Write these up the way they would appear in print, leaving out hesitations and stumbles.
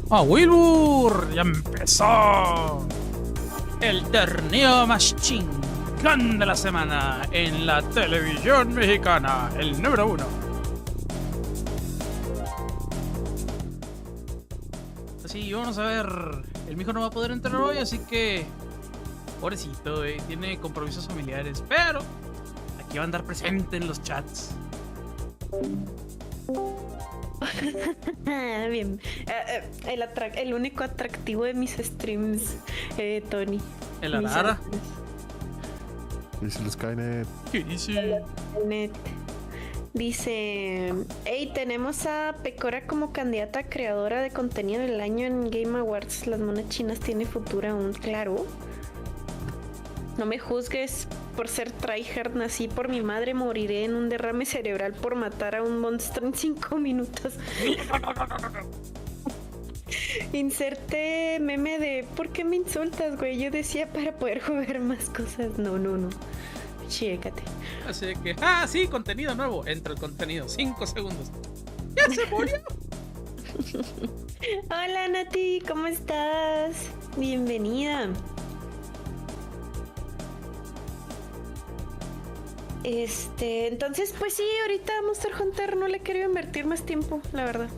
¡Ah, Wilbur! ¡Ya empezó! El torneo más chingón de la semana en la televisión mexicana, el número 1. Así, vamos a ver. El mijo no va a poder entrar hoy, así que... pobrecito, tiene compromisos familiares, pero aquí va a andar presente en los chats. Bien. El único atractivo de mis streams, Tony. ¿El Arara? Dice el Skynet. ¿Qué dice? Skynet. Dice: hey, tenemos a Pecora como candidata creadora de contenido del año en Game Awards. Las monas chinas tiene futuro aún, claro. No me juzgues por ser tryhard, nací por mi madre, moriré en un derrame cerebral por matar a un monstruo en 5 minutos. Inserte meme de ¿por qué me insultas, güey? Yo decía para poder jugar más cosas. No. Chécate. Así que, sí, contenido nuevo. Entra el contenido, 5 segundos. ¡Ya se murió! Hola, Nati, ¿cómo estás? Bienvenida. Entonces, pues sí, ahorita Monster Hunter no le he querido invertir más tiempo, la verdad.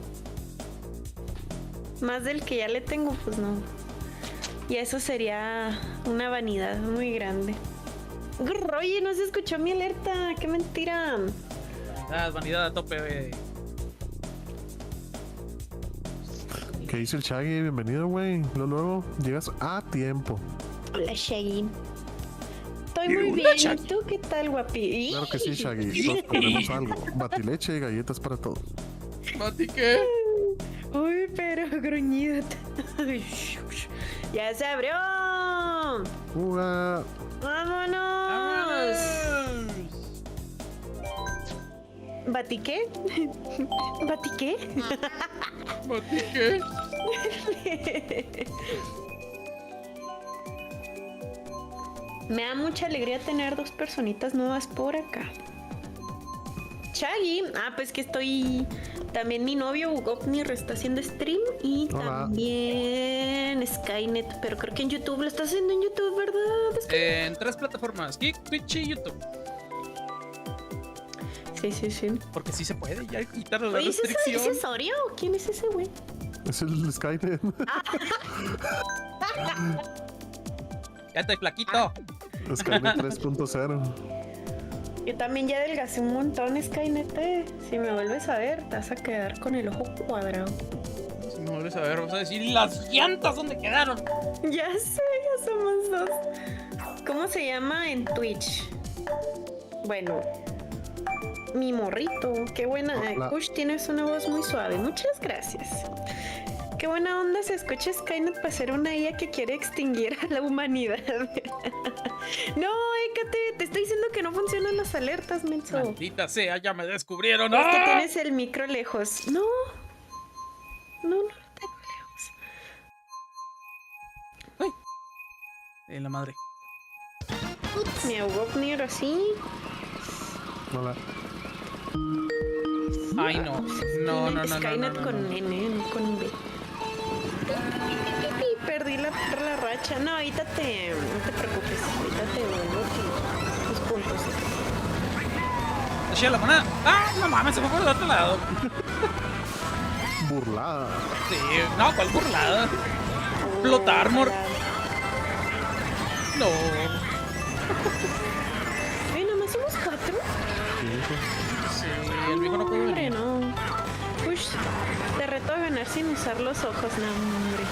Más del que ya le tengo, pues no. Y eso sería una vanidad muy grande. Oye, no se escuchó mi alerta, qué mentira. Vanidad a tope, ¿Qué dice el Shaggy? Bienvenido, güey. Luego llegas a tiempo. Hola, Shaggy. Estoy muy bien. ¿Y tú qué tal, guapi? Claro que sí, Shaggy. Todos comemos algo. Batileche y galletas para todos. ¿Mati qué? Uy, pero gruñido. ¡Ya se abrió! ¡Uga! ¡Vámonos! ¿Batiqué? ¿Batiqué? ¿Mati qué? Me da mucha alegría tener 2 personitas nuevas por acá. Shaggy, pues que estoy... También mi novio Ugopnir está haciendo stream. Y hola. También Skynet, pero creo que en YouTube. Lo está haciendo en YouTube, ¿verdad? En 3 plataformas, Geek, Twitch y YouTube. Sí. Porque sí se puede, ya quitar la Oye, restricción. ¿ese es Oreo? ¿Quién es ese güey? Es el Skynet. Ya estoy flaquito. Skynet 3.0. Yo también ya adelgacé un montón, Skynet. Si me vuelves a ver, te vas a quedar con el ojo cuadrado. Si me vuelves a ver, vamos a decir, ¿y las llantas dónde quedaron? Ya sé, ya somos 2. ¿Cómo se llama en Twitch? Bueno, mi morrito. Qué buena. Kush, tienes una voz muy suave. Muchas gracias. Qué buena onda se escucha Skynet para ser una IA que quiere extinguir a la humanidad. No, Écate, te estoy diciendo que no funcionan las alertas, menso. Maldita sea, ya me descubrieron. Es que tienes el micro lejos. No lo tengo lejos. ¡Ay! En la madre. Me ahogó Nier así. Hola. Ay, no. No. Skynet con N, no con B. Perdí la racha. No, ahorita no te preocupes. Ahorita te devuelvo tus puntos. ¿Eché la moneda? No mames, se fue por el otro lado. Burlada. Sí, no, ¿cuál burlada? Plot Armor. No. Nada más somos 4. Sí, el viejo no puede Hombre, venir. no. Push, te reto a ganar sin usar los ojos, no, hombre.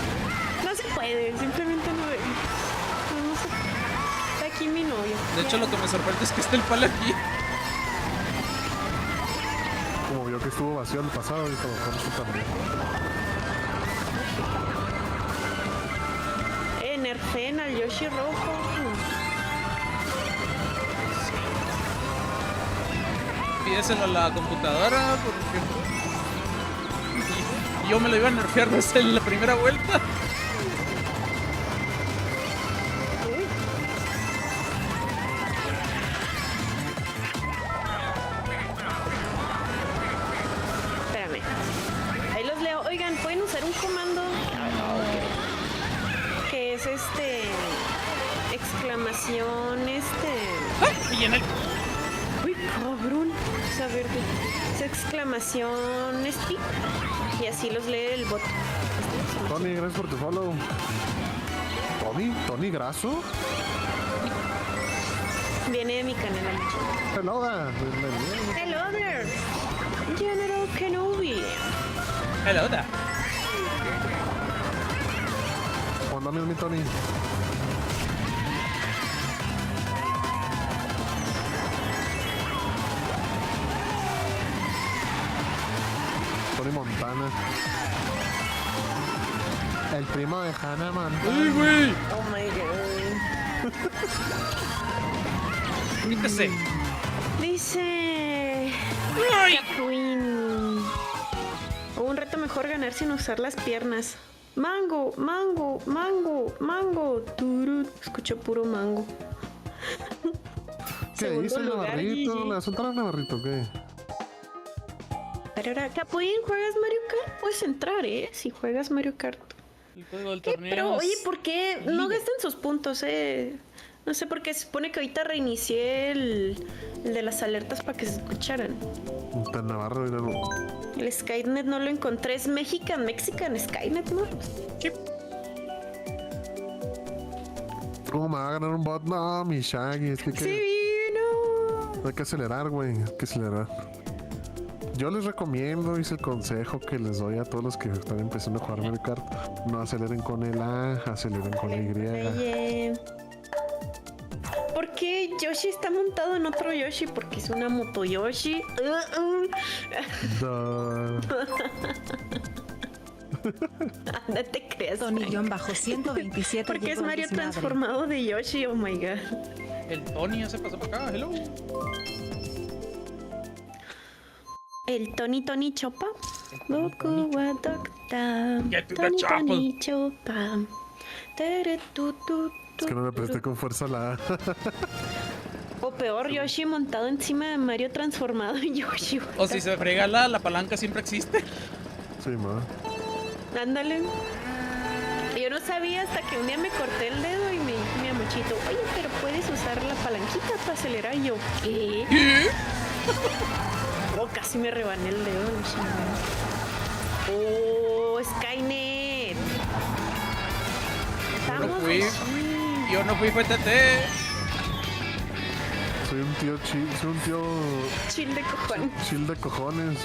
No se puede, simplemente no se puede. Está aquí mi novio. De hecho, lo que me sorprende es que está el palo aquí. Como vio que estuvo vacío el pasado, dijo, vamos a también. Nerfen al Yoshi rojo. Pídeselo a la computadora porque... Y yo me lo iba a nerfear desde la primera vuelta. Espérame. Ahí los leo. Oigan, ¿pueden usar un comando exclamación, ¡Ah! Y en el... Uy, cabrón. O sea, verde. Es exclamación, y así los lee el bot. Tony, gracias por tu follow. Tony Graso. Viene de mi canal. Hello there. Bienvenido. Hello there. General Kenobi. Hello there. ¿Cuándo mi Tony? Tony Montana. El primo de Hannah Montana. ¡Uy, güey! Oh my god. Quítese. Dice... ¡Ay! Queen. O un reto mejor ganar sin usar las piernas. Mango, mango, mango, mango. Turut. Escucho puro mango. ¿Qué dice el Navarrito? ¿Le soltaron a Navarrito o qué? Pero ahora, Capuín, ¿juegas Mario Kart? Puedes entrar, si juegas Mario Kart. El código del ¿Qué? torneo. Pero, oye, es- ¿por qué no gastan sus puntos, No sé por qué se supone que ahorita reinicié el de las alertas para que se escucharan. Está en Navarro, míralo. El Skynet no lo encontré, es Mexican Skynet, ¿no? Sí. ¿Cómo me va a ganar un bot? No, mi Shaggy, es que Sí, no. hay que acelerar, güey. Hay que acelerar. Yo les recomiendo, hice el consejo que les doy a todos los que están empezando a jugar Mario Kart. No aceleren con el A, aceleren con la Y. Oye. ¿Por qué Yoshi está montado en otro Yoshi? Porque es una moto Yoshi. Duh. No te creas. Tony-127. Porque es llegó a Mario desmadre. transformado de Yoshi, oh my god. El Tony ya se pasó para acá. Hello. El Tony Chopa. Boku wa dokta. Get to the Tony chapel. Chopa. Tere tu tu tu. Es que no le presté con fuerza la A. O peor, Yoshi montado encima de Mario transformado en Yoshi. O si se frega la palanca siempre existe. Sí, ma. Ándale. Yo no sabía hasta que un día me corté el dedo y me dijo mi amochito, oye, pero puedes usar la palanquita para acelerar. Y yo, ¿qué? ¿Qué? Oh, casi me rebané el dedo. No chingada. Oh, Skynet. Yo no Estamos fui. aquí. Yo no fui FTT. Soy un tío chill, soy un tío Chill de cojones. chill de cojones.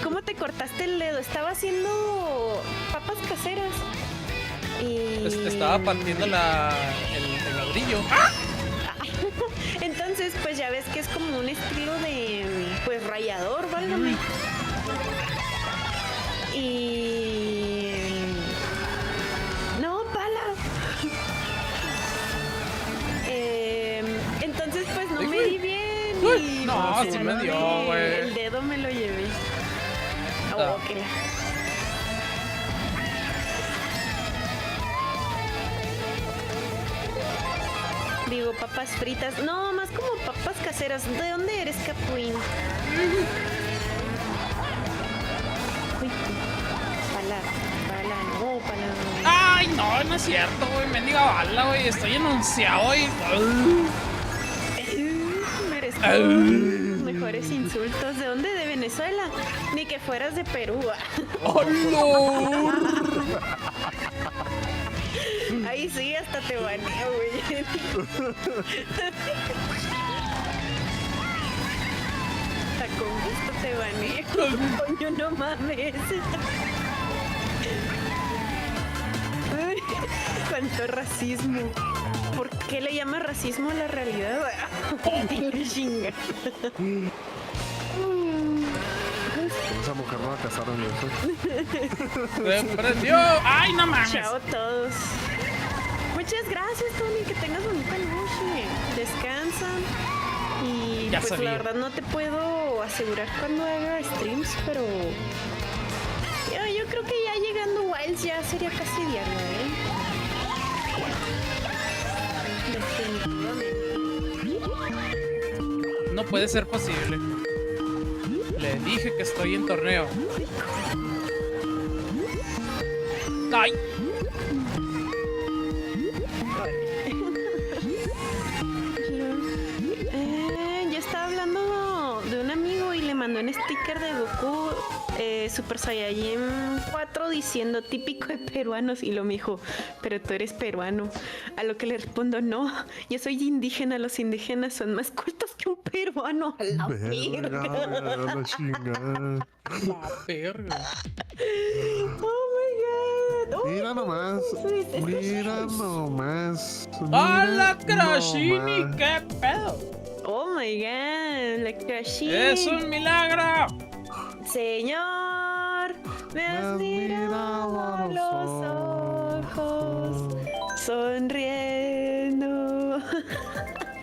¿Cómo te cortaste el dedo? Estaba haciendo papas caseras. Y... Estaba partiendo el ladrillo. Entonces, pues ya ves que es como un estilo de, pues, rallador, válgame. Y... No, pala. Entonces, pues, no Ay, me güey. di bien. Uy, Y no, pues, sí el me dio, dedo güey. El dedo me lo llevé. Ah. Oh, que la... Digo, papas fritas. No, más como papas caseras. ¿De dónde eres, Capuín? Uy, pala, no, pala. Ay, no, no es cierto, güey. Mendiga bala, güey. Estoy enunciado y. Merezco Au. mejores insultos. ¿De dónde? ¿De Venezuela? Ni que fueras de Perú. ¡Hola! Ahí sí, hasta te baneo, güey. Hasta con gusto te baneo. Coño, no mames. Ay, cuánto racismo. ¿Por qué le llama racismo a la realidad? Chinga. Esa mujer no va a casar en eso. ¡Se prendió! ¡Ay, no mames! Chao a todos. Muchas gracias, Tony. Que tengas bonita noche. Descansa. Y Ya pues sabía. la verdad no te puedo asegurar cuando haga streams, pero yo creo que ya llegando Wilds ya sería casi diario, Definitivamente. No puede ser posible. Le dije que estoy en torneo. ¡Ay! sticker de Goku Super Saiyajin 4 diciendo típico de peruanos. Y lo me dijo, pero tú eres peruano. A lo que le respondo, no, yo soy indígena. Los indígenas son más cultos que un peruano. A la verga. La chingada. La verga. Oh my god. Oh, Mira nomás. Mira nomás. ¡Hola, Mira Crashini! nomás. ¡Qué pedo! Oh my god, la Crashini. ¡Es un milagro! Señor, me has mirado a los ojos, sonriendo.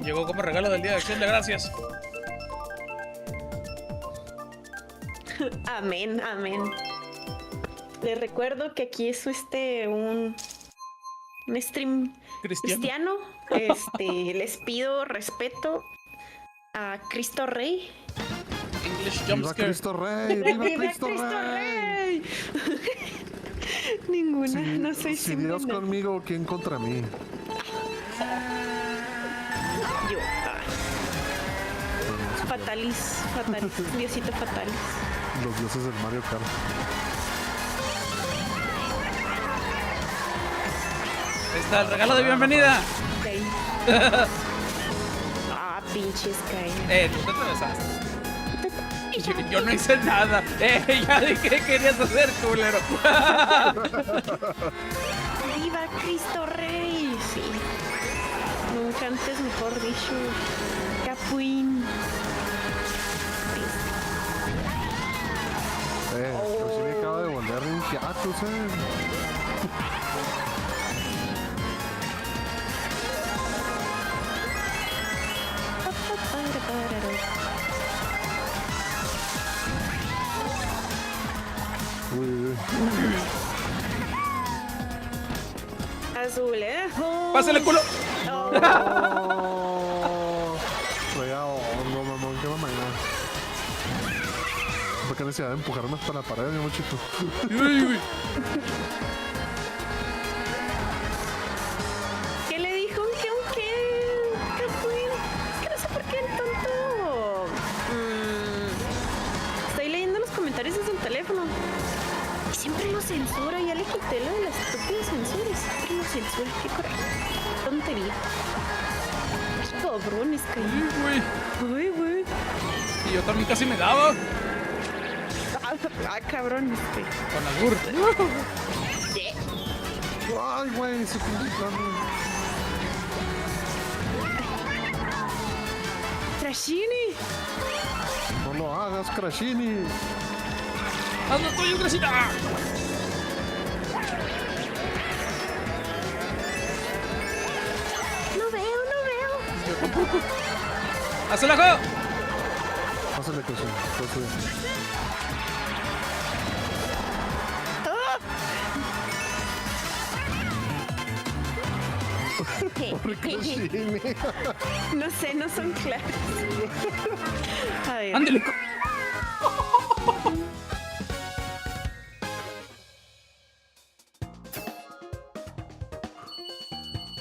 Llegó como regalo del Día de Acción de Gracias. Amén, amén. Les recuerdo que aquí es un stream cristiano. Les pido respeto a Cristo Rey. English ¡Viva Jumpscare. Cristo Rey! ¡Viva Cristo Rey! Ninguna, Si, no soy si Dios ninguna. conmigo, ¿quién contra mí? Yo. Fatalis, Diosito Fatalis. Los dioses del Mario Kart. Ahí está el regalo de bienvenida. Sky. Pinche Sky. Tú te atravesaste. Yo no hice nada. Ya de qué querías hacer, culero. ¡Viva Cristo Rey! Sí. Nunca antes, mejor dicho. Capuín. Pero sí me acaba de volver un hiatus, Uy. Azulejo. ¡Pásale, culo! Oh. Vaya hongo, mamón, qué mamá. ¿Por qué necesidad de empujarme hasta la pared, mi muchito? ¿Qué le dijo? ¿Qué? Capuín. Es que no sé por qué el tonto. Estoy leyendo los comentarios desde el teléfono. Y siempre lo censura. Ya le quité lo de las estúpidas censuras. Siempre lo censura. Qué coraje. Tontería. Qué cabrones, caí. Uy, güey. Y yo también casi me daba. Cabrón, Con albur. Ay, güey, se pinche plano. Trashini. No lo hagas, Crashini. ¡Haz lo tuyo, Crashina! No veo. Yo tampoco. ¡Haz el ajo! Pásale, Crashini. Pásale. Pobre Crashini. No sé, no son claras. A ver. ¡Ándale!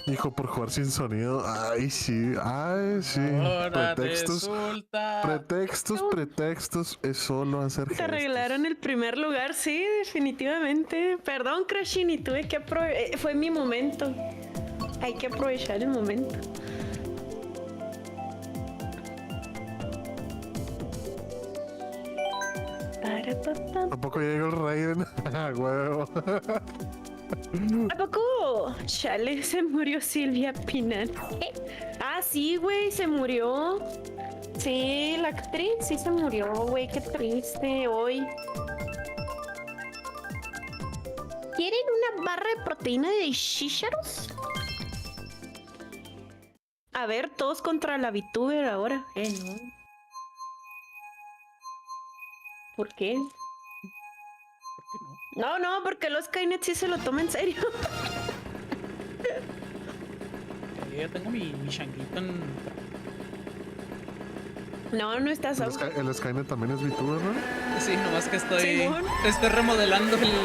Hijo, por jugar sin sonido. Ay, sí. Ahora Pretextos. resulta. Pretextos. Es solo hacer Te gestos. arreglaron el primer lugar, sí, definitivamente. Perdón, Crashini, tuve que aprovechar. Fue mi momento. Hay que aprovechar el momento. Tampoco llegó el Raiden. Huevo. ¿A poco? Chale, se murió Silvia Pinal. Ah, sí, güey, se murió. Sí, la actriz sí se murió, güey, qué triste hoy. ¿Quieren una barra de proteína de chícharos? A ver, todos contra la VTuber ahora. No. ¿Por qué? No, porque los Skynet sí se lo toman en serio. Ya tengo mi changuito en... No estás El, el Skynet también es VTuber, ¿no? Sí, nomás que estoy Simón. remodelando el bonito.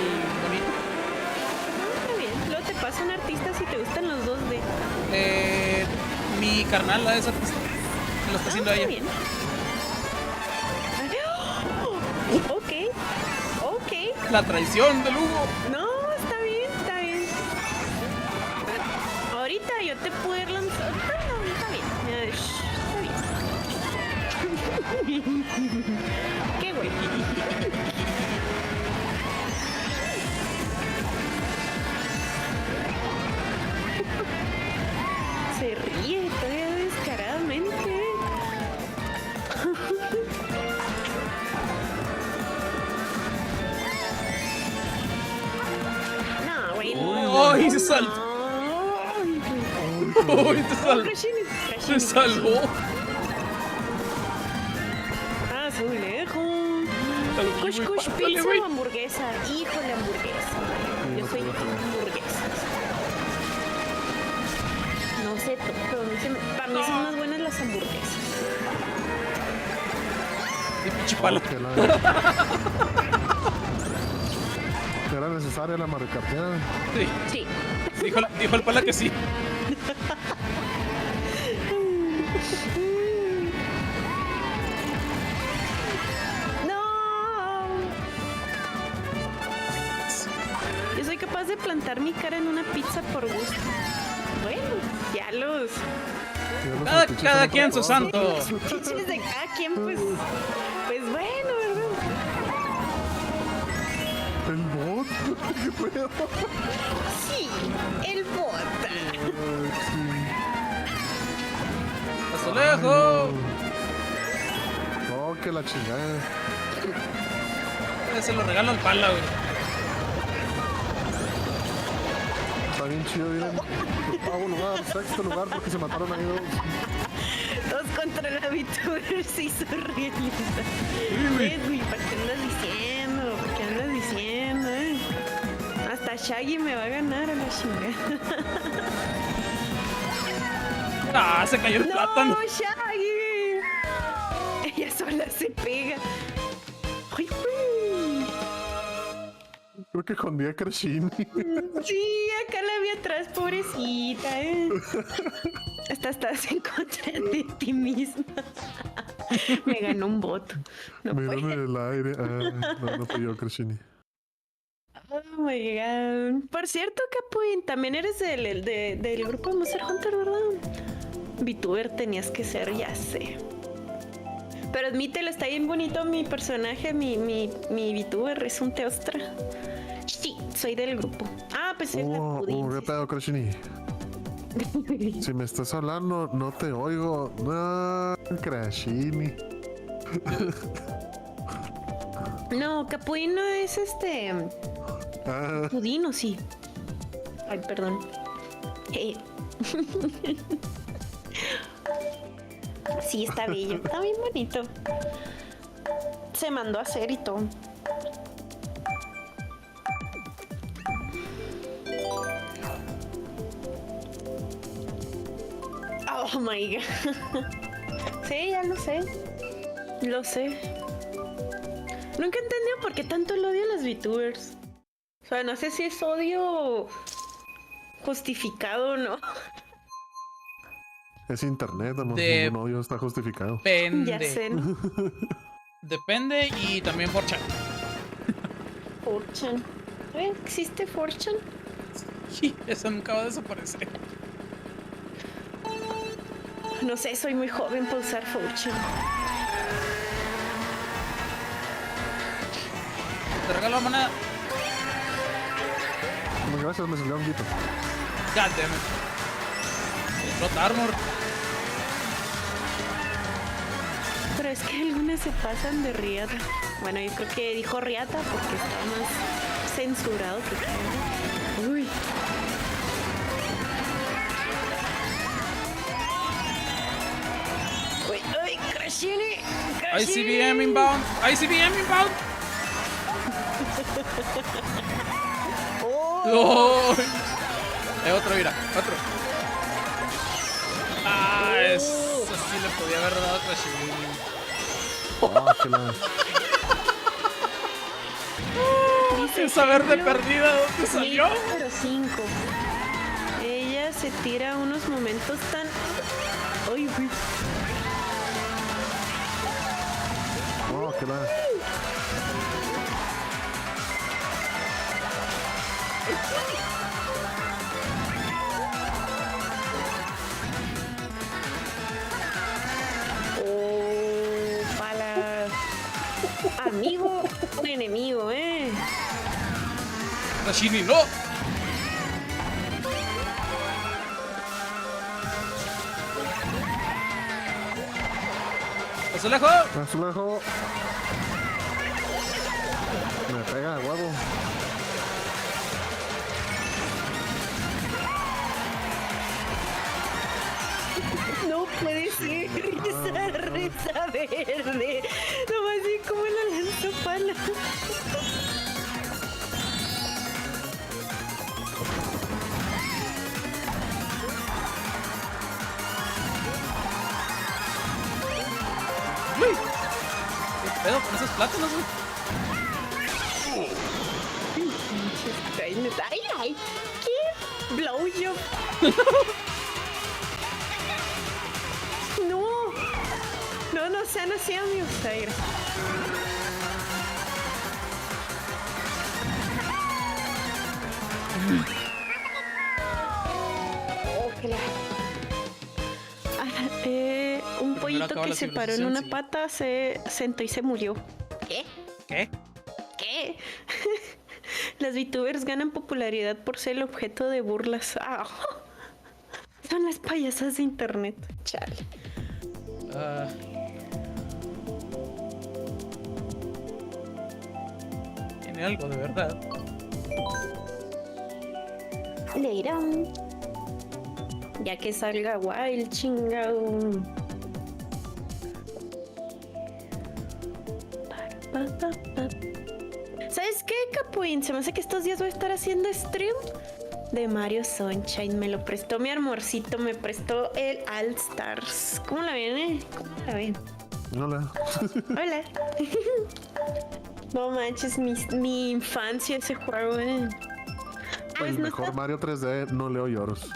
Está bien. Luego te pasan artistas si te gustan los 2D. Mi carnal, la de esa artista, me lo está haciendo Está ella. bien. La traición de Lugo. No, está bien, está bien. Ahorita yo te puedo ir lanzando. No, está bien. Está bien. Qué güey. Se ríe todavía descaradamente. No, güey. ¡Ay, se saltó! ¡Ay, te salvó! Ah, soy lejos. Cush, cush, Pásale, pizza güey. o hamburguesa. Híjole, hamburguesa. Yo soy hamburguesas. No sé, pero para mí son más buenas las hamburguesas. ¡Qué pinche palo! Era necesaria la maricarteada. Sí, Sí. dijo el pala que sí. No. Yo soy capaz de plantar mi cara en una pizza por gusto. Bueno, ya los Cada quien su santo. chiches de cada quien, pues bueno, ¿verdad? El bot. ¿Qué pedo? Sí, el bota. ¡Hasta lejos! Oh, que la chingada. Se lo regalo al pala, güey. Está bien chido, miren. Octavo lugar, sexto lugar porque se mataron ahí dos. Dos contra la VTuber se hizo realista. Güey, ¿para qué andas diciendo? ¿Para qué andas diciendo? Hasta Shaggy me va a ganar a la chingada. ¡Ah, se cayó el plátano! ¡No, Shaggy! Ella sola se pega. ¡Ay, güey! Creo que con día Crashini. Sí, acá la vi atrás, pobrecita, Hasta estás en contra de ti misma. Me ganó un voto. No Miran puede. en el aire. Ah, no fui yo, Crashini. Oh my god. Por cierto, Capuín, también eres del grupo de Monster Hunter, ¿verdad? VTuber tenías que ser, ya sé. Pero admítelo, está bien bonito mi personaje, mi VTuber es un teostra. Sí, soy del grupo. Ah, pues es la pudín. ¿Qué pedo, Crashini? Si me estás hablando, no te oigo. No, Crashini. No, Capuín no es Ah, Pudino, sí. Ay, perdón. Sí, está bello. Está bien bonito. Se mandó a hacer y todo. Oh my god. Sí, ya lo sé. Lo sé. Nunca he entendido por qué tanto el odio a los VTubers. O sea, no sé si es odio justificado o no. es internet, amor. De- Ningún odio está justificado. Ya sé, Depende. ¿no? Depende y también por chat. 4chan. ¿Existe 4chan? Sí, eso nunca va a desaparecer. No sé, soy muy joven para usar 4chan. Te regalo la moneda. Gracias, me salió un guito. God damn it. Plot armor. Pero es que algunas se pasan de riata. Bueno, yo creo que dijo riata porque está más censurado que todo. Uy. Uy, uy, Crashini. ICBM inbound. ICBM inbound. Oh. Otro, mira, otro. Ah, eso sí le podía haber dado a Crashini. Ah, que la... Dice Esa verde ejemplo, perdida, ¿dónde salió? Número 5. Ella se tira unos momentos tan... Ay, güey. Oh, que la... Oh, pala. Amigo o enemigo, Rashini, no. ¡Azulejo! Azulejo. Me pega, huevo. No puede ser. Risa verde. Nomás vi cómo la lanzó pala. ¡Uy! ¿Qué pedo con esos plátanos, güey? Ay, ay. ¿Qué? Blowjob. No. No sean así, amigos. Ay, gracias. Oh, qué la... un pollito acaba que la se paró en civilización, una sí. pata se sentó y se murió. ¿Qué? ¿Qué? ¿Qué? Las VTubers ganan popularidad por ser el objeto de burlas. Ah, son las payasas de internet. Chale. Tiene algo de verdad. Le irán. Ya que salga guay el chingado. ¿Sabes qué, Capuín? Se me hace que estos días voy a estar haciendo stream de Mario Sunshine. Me lo prestó mi amorcito, me prestó el All Stars. ¿Cómo la ven, ¿Cómo la ven? Hola. Hola. No manches, mi infancia ese juego, Pues El no mejor está, Mario 3D, no leo lloros.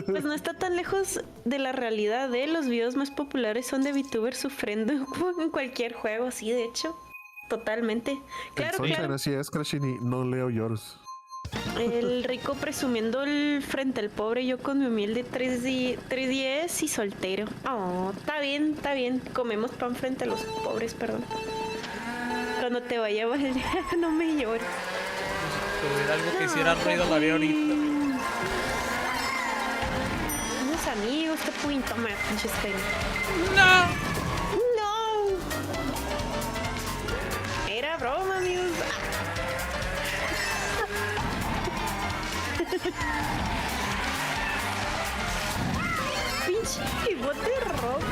pues no está tan lejos de la realidad, Los videos más populares son de VTubers sufriendo en cualquier juego, sí, de hecho. Totalmente. Claro, El Sunshine claro. así es, Crashini, no leo lloros. El rico presumiendo el frente al pobre, yo con mi humilde 310 y soltero. Oh, está bien, está bien. Comemos pan frente a los pobres, perdón. Cuando te vaya a valer, no me llores. Si hubiera algo que hiciera ruido, lo haría ahorita. Unos amigos, te pueden tomar, pinches peines. ¡No! ¡No! Era broma, amigos. Pinche bote rock.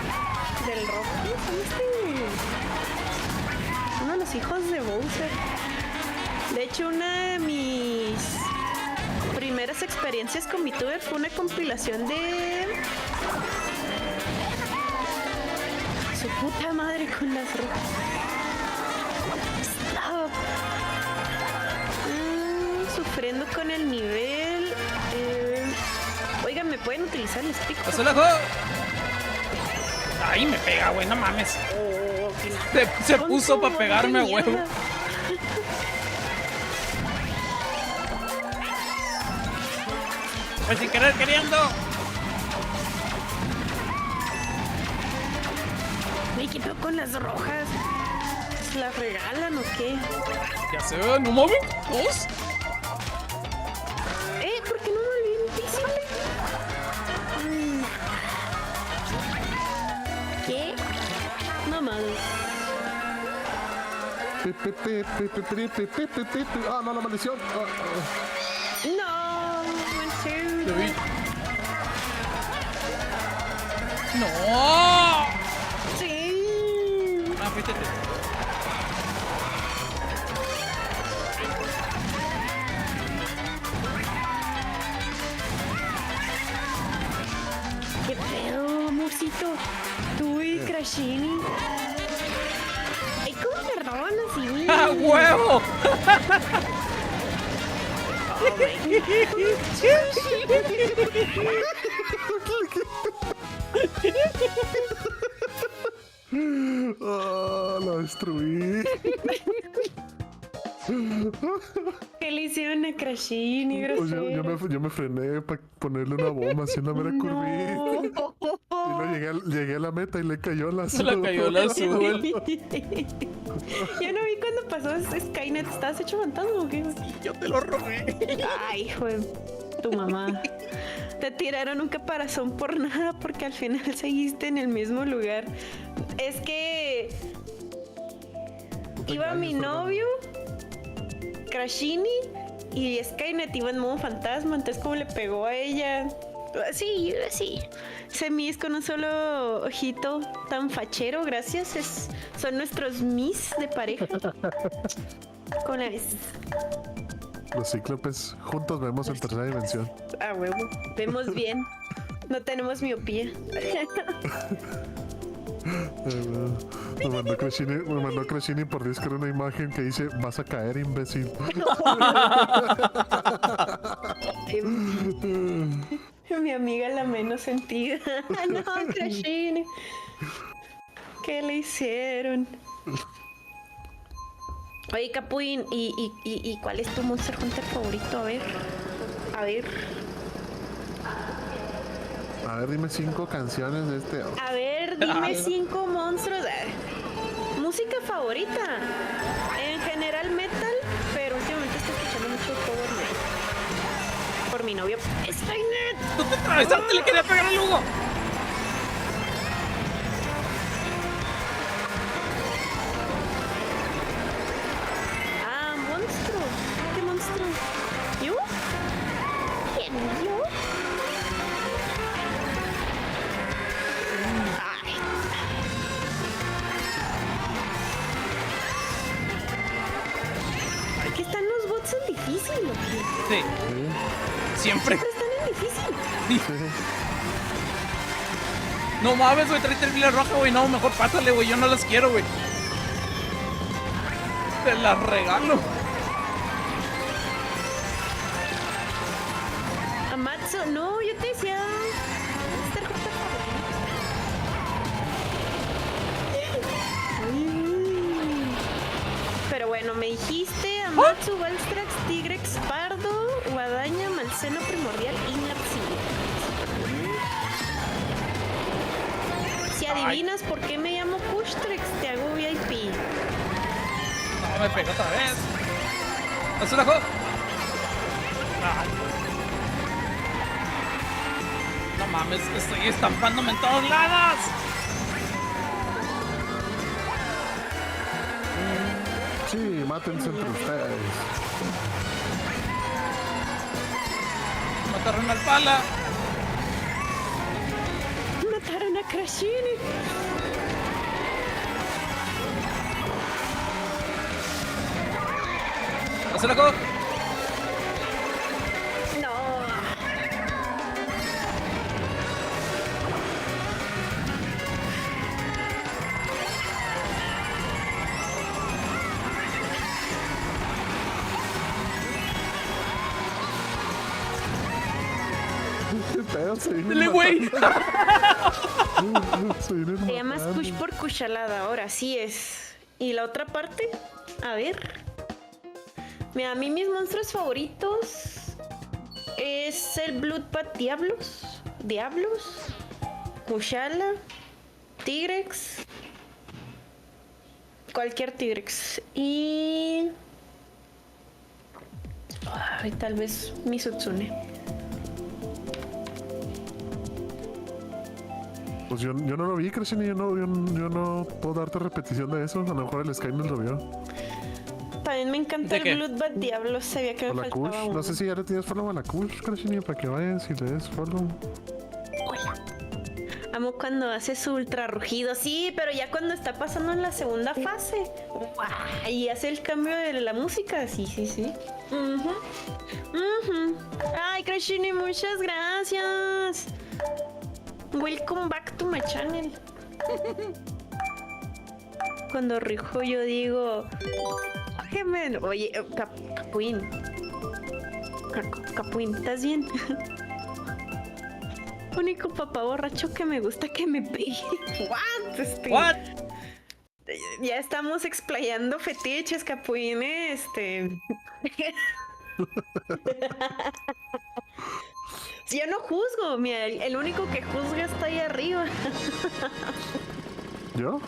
Del rock. ¿Cómo uno de los hijos de Bowser. De hecho, una de mis primeras experiencias con VTuber fue una compilación de su puta madre con las rojas. Stop. Sufriendo con el nivel. Oigan, ¿me pueden utilizar el stick? ¡Azulejo! ¡Ay, me pega, güey! ¡No mames! Se puso para pegarme a huevo. Pues sin querer queriendo. ¿Y qué pedo con las rojas? ¿Las regalan o qué? Ya se ve, no mames. ¿Vos? ¿Por qué no me volví invisible? ¿Qué? Mamados. Ah, no, la maldición. No, manches. Lo vi. ¡No! Sí. Ah, fíjate. ¿Qué pedo, amorcito? Tú y Crashini. Ay, ¿cómo me roban así? ¡Ah, huevo! Ah, la destruí. ¿Qué le hicieron a Crashini, Pues grosero? yo me frené para ponerle una bomba así en la mera curvita. No. Y luego llegué a la meta y le cayó la Se le cayó el azul. Yo no vi cuando pasó Skynet. ¿Estabas hecho fantasma o qué? Yo te lo robé. Ay, hijo de tu mamá. Te tiraron un caparazón por nada porque al final seguiste en el mismo lugar. Es que iba mi novio, Crashini, y Skynet iba en modo fantasma, entonces como le pegó a ella. Sí, sí. Semis con un solo ojito tan fachero, gracias. Son nuestros mis de pareja. Con la vez. Los cíclopes juntos vemos en tercera dimensión. A huevo. Vemos bien. No tenemos miopía. Me mandó Crashini por Discord una imagen que dice: vas a caer, imbécil. Mi amiga la menos sentida. No, Crashini. ¿Qué le hicieron? Oye, Capuín, ¿y cuál es tu Monster Hunter favorito? A ver. A ver, dime 5 canciones de este. A ver, dime 5 monstruos. Música favorita. En general metal, pero últimamente estoy escuchando mucho Power Metal. Por mi novio Skynet. ¡Tú te atravesaste! ¡Le quería pegar al Hugo! Ah, monstruo. ¿Qué monstruo? ¿Yo? ¿Quién? ¿Yo? Ay. ¿Qué están los bots en difícil o qué? Sí. Siempre. Siempre están en difícil. No mames, güey, trae termina roja, güey. No, mejor pásale, güey. Yo no las quiero, güey. Te las regalo. Amatsu, no, yo te decía. Monster Hunter favorito. Pero bueno, me dijiste Amatsu, Valstrax, Tigrex, Pardo, Guadaña, Malseno Primordial y Narciso. Si adivinas por qué me llamo Kushtrex, te hago VIP. No, me pegó otra vez. ¿Haz una cosa? No mames, estoy estampándome en todos lados. Sí, mátense entre ustedes. Mataron al pala. Mataron a Crashini. ¿Haz una cosa? No. ¿Qué pedo? Dale, güey. Te llamas Kush por Kushalada, ahora sí es. ¿Y la otra parte? A ver. Mira, a mí mis monstruos favoritos es el Bloodbath Diablos, Kushala, Tigrex, cualquier Tigrex y... Ay, tal vez mi Sutsune. Pues yo no lo vi, Crashini. Yo no puedo darte repetición de eso. A lo mejor el Skynet lo vio. También me encanta ¿De el qué? Bloodbath Diablos, sabía que O me la faltaba Kush. uno. No sé si ya le tienes follow a la Kush, Crashini, para que vayas y le des follow. Hola. Amo cuando hace su ultra rugido, sí, pero ya cuando está pasando en la segunda fase. ¡Guau! Y hace el cambio de la música, sí. Ay, Crashini, muchas gracias. Welcome back to my channel. Cuando rijo yo digo... Oye, Capuín. Capuín, ¿estás bien? Único papá borracho que me gusta que me pegue. What? What? Ya estamos explayando fetiches, Capuín, Yo no juzgo, mira, el único que juzga está ahí arriba. ¿Yo?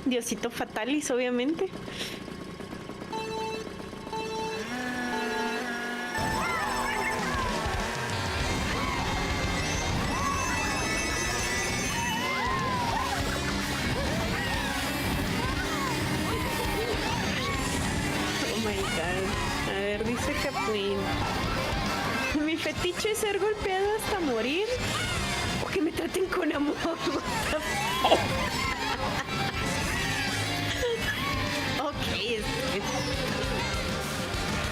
Diosito Fatalis, obviamente. Oh my god. A ver, dice Capuín. Mi fetiche es ser golpeado hasta morir o que me traten con amor. Oh, Ok,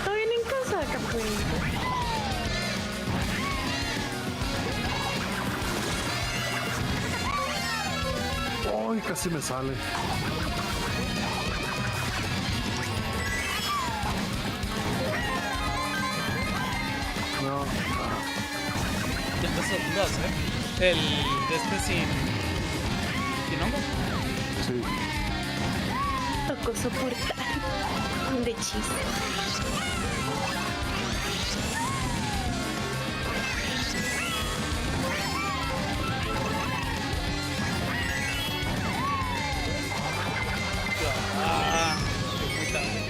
¿todo bien en casa, Capuín? Ay, casi me sale. No. ya empezó el 2, ¿eh? El de este sin hongo. Sí. Tocó soportar un hechizo. Ah, muy tarde.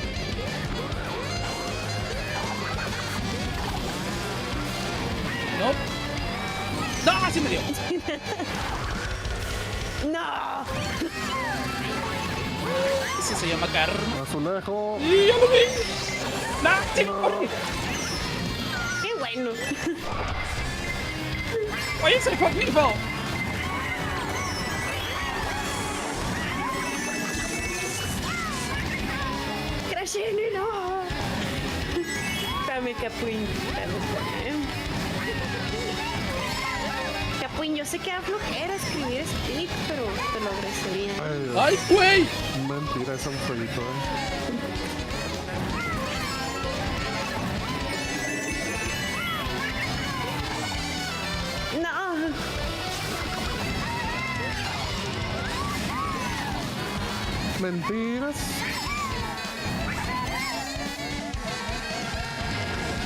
No. No, sí me dio. ¡No! Eso se llama karma. Azulejo. ¡Y ya lo vi! ¡Nah, sí, corre! ¡Qué bueno! ¡Oye, soy vivo! ¡Crashene, no! Dame, Capuín. Dame. Capuín, yo sé que da flojera escribir speak, pero te lo agradecería. ¡Ay, güey! Mentira, es un jueguito, ¡No! Mentiras.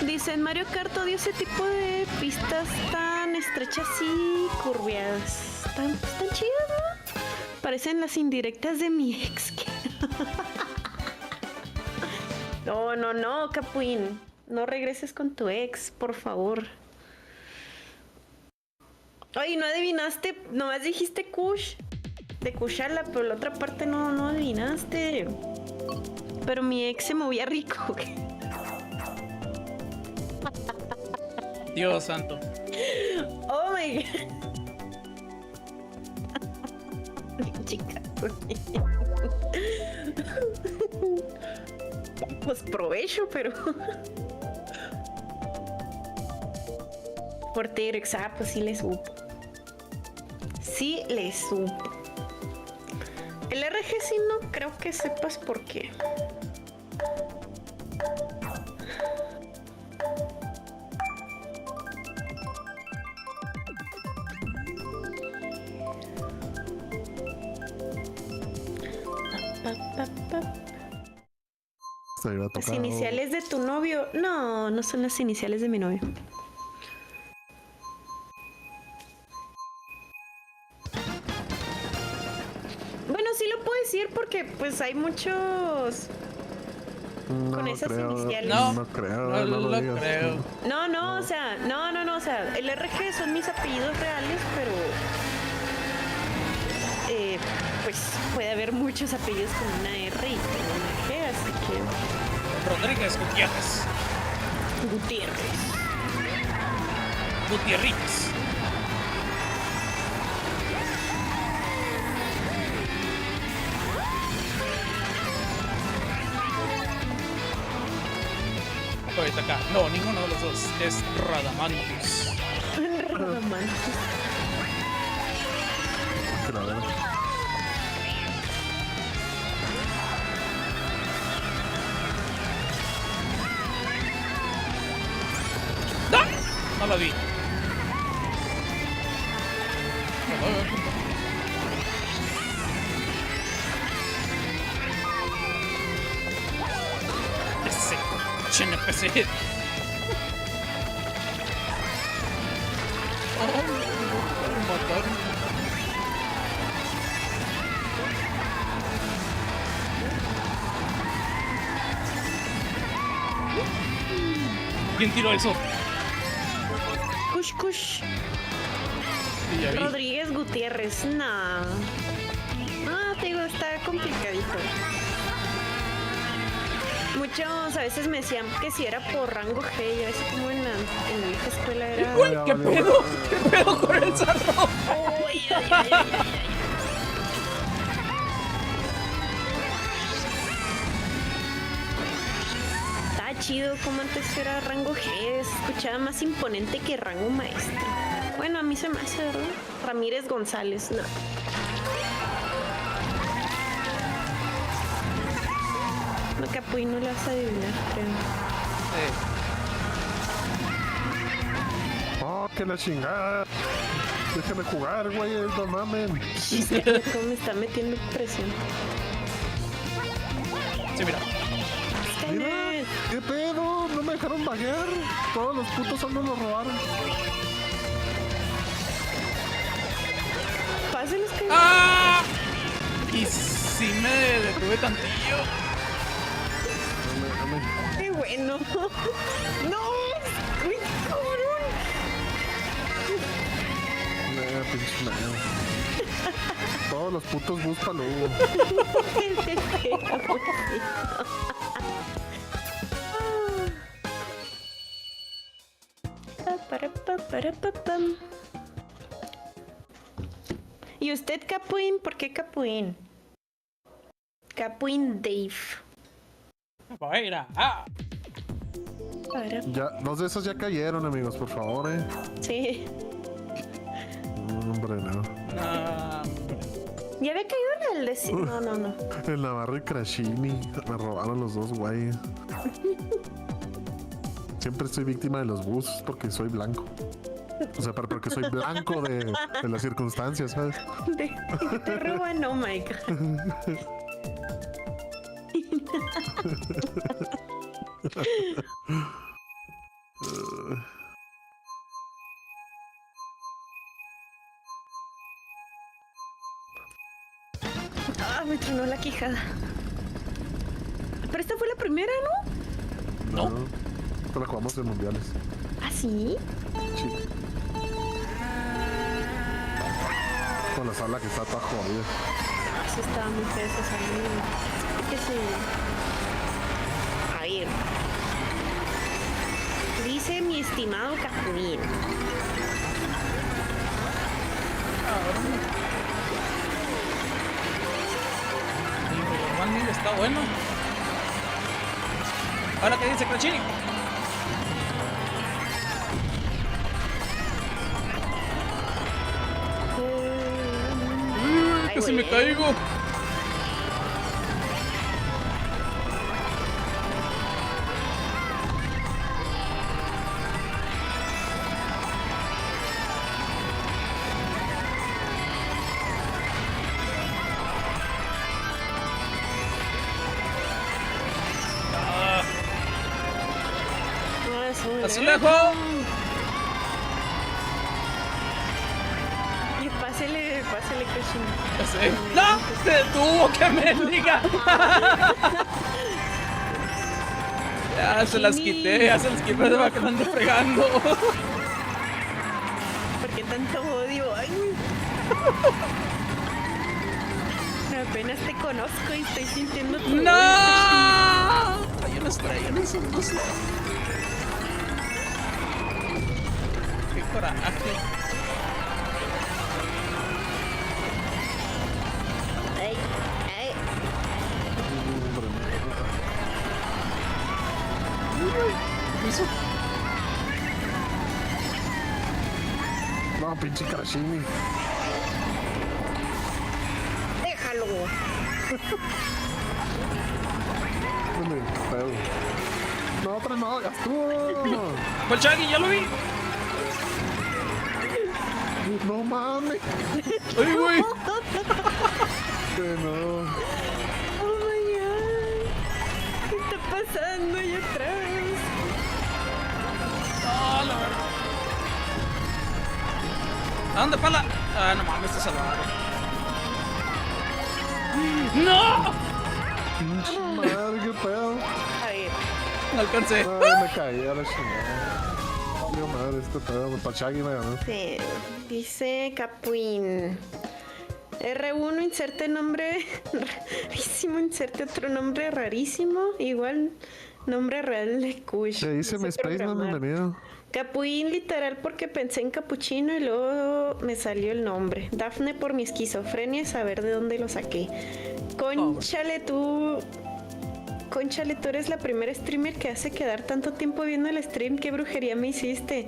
Dicen Mario Kart odio ese tipo de pistas tan estrechas y curviadas. Están chidas, ¿no? Parecen las indirectas de mi ex. No, Capuín. No regreses con tu ex, por favor. Oye, no adivinaste, nomás dijiste Kush. De Kushala, pero la otra parte no adivinaste. Pero mi ex se movía rico. Dios santo. Oh my god. Chica. Pues provecho, pero. Por T-Rex, pues sí le supo. Sí le supo. El RG sí no creo que sepas por qué. Se iba a Las tocar. iniciales de tu novio. No son las iniciales de mi novio. Bueno, sí lo puedo decir porque pues hay muchos No con esas creo, iniciales. No creo, no no lo lo digas. creo. No, o sea, no, o sea, el RG son mis apellidos reales, pero pues puede haber muchos apellidos con una R y con una G, así que Rodríguez Gutiérrez. Gutiérrez. Gutierritos. Ahorita acá. No, ninguno de los dos. Es Radamantus. Román. Pero a ver. ¡Ah! No lo vi. Pues sí. ¿Quién tiró eso? Kush Kush. Sí, ya vi. Rodríguez Gutiérrez. Nah. Ah, te digo, está complicadito. Muchos a veces me decían que si era por rango G, ya ves como en la vieja escuela era. ¡Uy, qué pedo! ¿Qué pedo con el cerro? Uy, ay, ay, ay, ay. Estaba chido como antes era rango G, se escuchaba más imponente que rango maestro. Bueno, a mí se me hace, ¿verdad? Ramírez González, no. No, Capuy, no le vas a adivinar, creo. Oh, que la chingada. Déjame jugar, güey, no mamen. ¿Cómo me está metiendo presión? Sí, mira. Mira, ¿qué pedo? No me dejaron bajar. Todos los putos hombres los robaron. Pásenlos que... ¡Ah! Y sí me detuve tantillo. ¡Qué bueno! ¡No! ¡Uy, cabrón! Pinche nada. Todos los putos bus para luego. ¿Y usted, Capuín? ¿Por qué Capuín? Capuín Dave. Capoeira. ¡Ah! Ya, dos de esos ya cayeron, amigos, por favor, Sí. Hombre, no. ¿Ya había caído en el décimo? No. El Navarro y Crashini. Me robaron los dos, güey. Siempre estoy víctima de los bus porque soy blanco. O sea, porque soy blanco de las circunstancias, ¿sabes? Te roban, oh my god. Ah, me tronó la quijada. Pero esta fue la primera, ¿no? No. Esta la jugamos en mundiales. ¿Ah, sí? Sí. Con la sala que está toda jodida. Ah, sí estaba muy fea esa salida. ¿Qué sí? A ver. Dice mi estimado Capuín. Igualmente está bueno. ¿Ahora qué dice Crachini? Casi me caigo. ¡Azulejo! Y pásele, cochino. Ya sé. ¡No! ¡Se detuvo! ¡Que me diga! Ya se las quité, para que me ande fregando. ¿Por qué tanto odio? Ay, güey. Apenas te conozco y estoy sintiendo tu ¡No! odio, Hay unos trailers, no sé. ¡Qué coraje! Ay, ay. ¿Eso? No, pinche Crashini. Déjalo. Dale, pedo. No, otra no, ya estuvo. ¡Fue el Chagui! ¡Ya lo vi! No mames. ¡Ay, güey! Que no. Oh my god. ¿Qué está pasando allá atrás? ¿A dónde, pala? Ah, no mames, está salvado. ¡No! Pinche madre, qué pedo. A ver. No alcancé. Ay, me caí a la chingada. Dios madre, este pedo. Para Shaggy me ganó. Sí, dice Capuín. R1, inserte nombre rarísimo, inserte otro nombre rarísimo. Igual, nombre real de Kush. Se dice No mi sé Space, no, programar. bienvenido. Capuín literal porque pensé en capuchino y luego me salió el nombre. Dafne por mi esquizofrenia y saber de dónde lo saqué. Conchale, tú eres la primera streamer que hace quedar tanto tiempo viendo el stream. ¿Qué brujería me hiciste?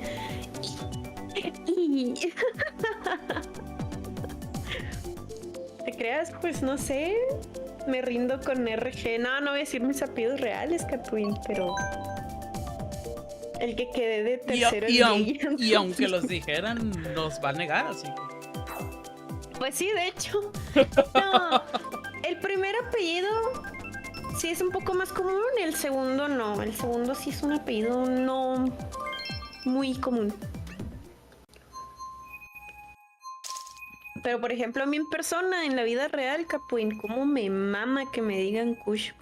¿Te creas? Pues no sé. Me rindo con RG. No voy a decir mis apellidos reales, Capuín, pero... El que quedé de tercero Y aunque los dijeran, nos va a negar, así que... Pues sí, de hecho. No, el primer apellido sí es un poco más común, el segundo no. El segundo sí es un apellido no muy común. Pero por ejemplo, a mí en persona, en la vida real, Capuín, cómo me mama que me digan Kush.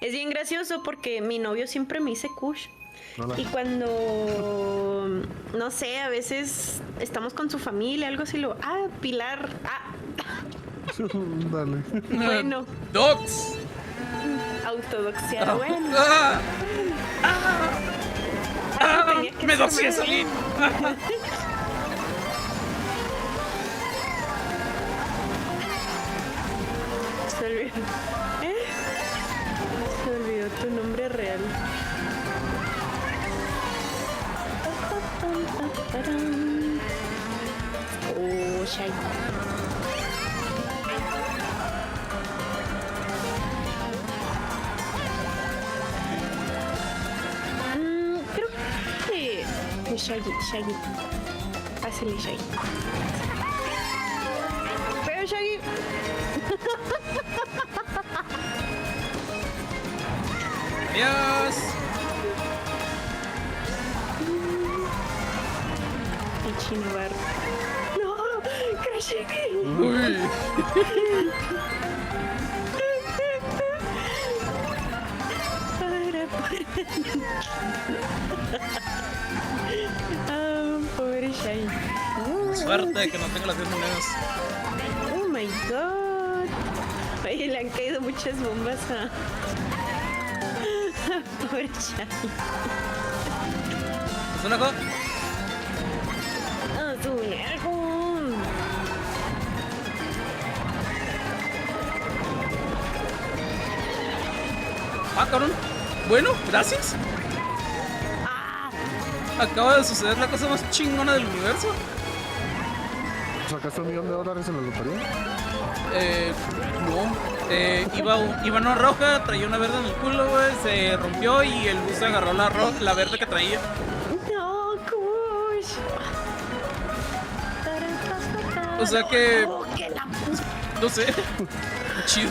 Es bien gracioso porque mi novio siempre me dice Kush. Hola. Y cuando, no sé, a veces estamos con su familia, algo así, Pilar, Dale. bueno, Dogs. autodoxiar, bueno. Tenía que Me ser doxié más- solito. Se olvidó. Se olvidó tu nombre real. Oh, Shai. Creo que Shaggy. Pásale, Shaggy. Pero Shaggy. Adiós. El chino bar. No, que Shaggy. Uy. Pobre Shaggy. Suerte de que no tenga las 10 monedas. Oh my god. Oye, le han caído muchas bombas a pobre Shaggy. ¿Es una cosa? Ah, tu viejo. Ah, cabrón. Bueno, gracias. Acaba de suceder la cosa más chingona del universo. ¿Sacaste $1,000,000 en la lotería? No. Iba una roja, traía una verde en el culo, güey. Se rompió y el bus agarró la verde que traía. No, Kush. O sea que. Oh, que la No sé. Chido.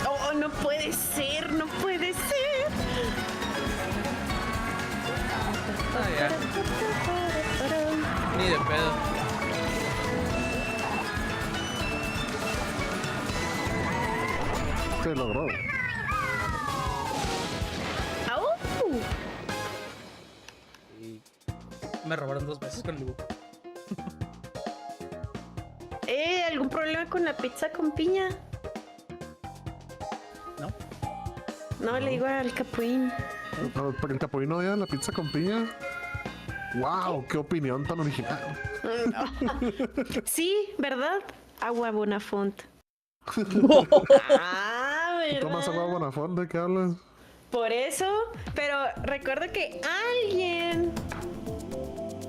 Oh, no puede ser, no puede ser. Ah, ya. Ni de pedo. Se logró. Au. Y me robaron 2 veces con el dibujo. ¿Algún problema con la pizza con piña? ¿No? No, le digo al Capuín. No, porque el Capuín odia la pizza con piña. ¡Wow! ¡Qué opinión tan original! Sí, ¿verdad? Agua Bonafont. ¿Verdad? ¿Tomas agua Bonafont? ¿De qué hablas? Por eso, pero recuerdo que alguien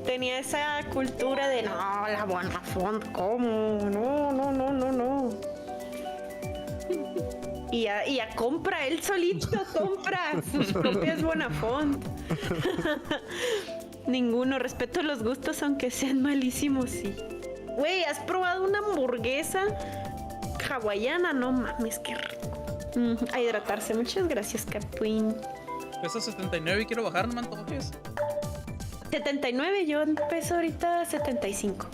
tenía esa cultura de no, la Bonafont, ¿cómo? No. Y ya compra, él solito compra sus propias Bonafont. Ninguno, respeto los gustos aunque sean malísimos, sí. Güey, ¿has probado una hamburguesa hawaiana? No mames, qué rico. A hidratarse. Muchas gracias, Capuín. Peso 79 y quiero bajar, no me antojes. 79, yo peso ahorita 75.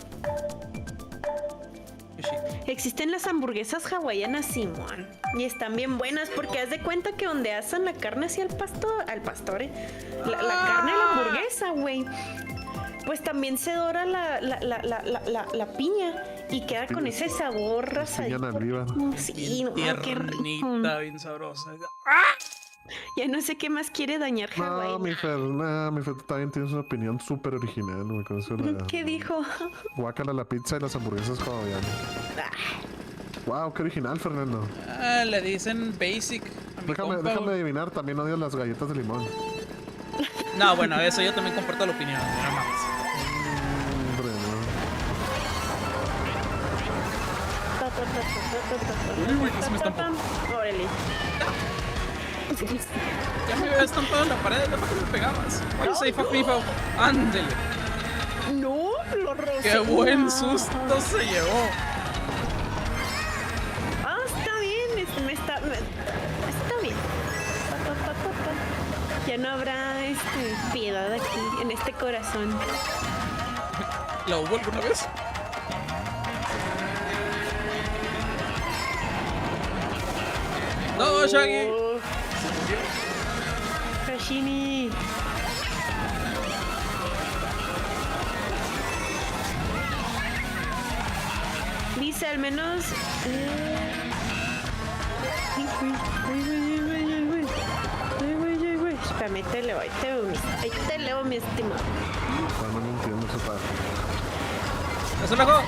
Sushi. Existen las hamburguesas hawaianas, Simón. Y están bien buenas porque haz de cuenta que donde asan la carne hacia el pastor, la carne de la hamburguesa, güey. Pues también se dora la piña y queda con ese sabor rasadito. Piña en almíbar. Sí, no, qué rico. Tiernita, bien sabrosa. Ya no sé qué más quiere dañar Hawái. No, mi Fer, tú también tienes una opinión súper original, güey. Con eso ¿Qué dijo? guácala la pizza y las hamburguesas hawaianas. Wow, qué original, Fernando. Le dicen basic a mi compa, Déjame güey. adivinar, también odio las galletas de limón. No, bueno, eso yo también comparto la opinión. No mames. Hombre, no. Uy, güey, que se me estampó. Órale. Ya me había estampado en la pared, ¿para qué me pegabas? Ay, soy FIFA. Ándele. No, lo rosé. Qué buen susto se llevó. Ah, está bien. Está bien. Ya no habrá piedad aquí, en este corazón. ¿La hubo alguna vez? No, Shaggy. Kashini. Dice al menos. Espérame, ahí te leo, mi estimado. No entiendo esa parte. ¡Eso lo hago!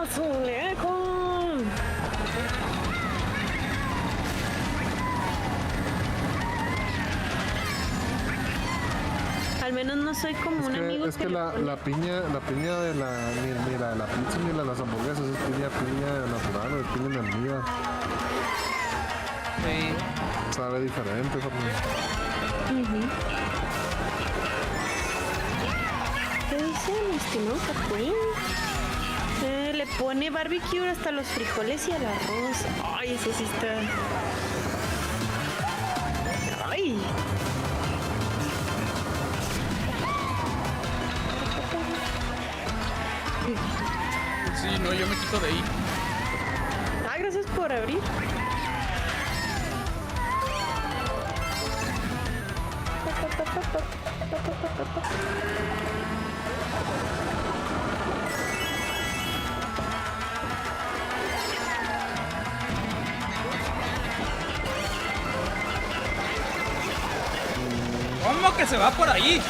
¡Azulejo! Al menos no soy como un amigo Es que la piña de ni la de la pizza ni la de las hamburguesas es piña natural o de piña en almíbar. Sí. Sabe diferente, Fernando. ¿Qué dice mi estimado Capulín? Le pone barbecue hasta los frijoles y al arroz. Ay, eso sí está. Ay. Sí, no, yo me quito de ahí. Ah, gracias por abrir. ¿Cómo que se va por ahí?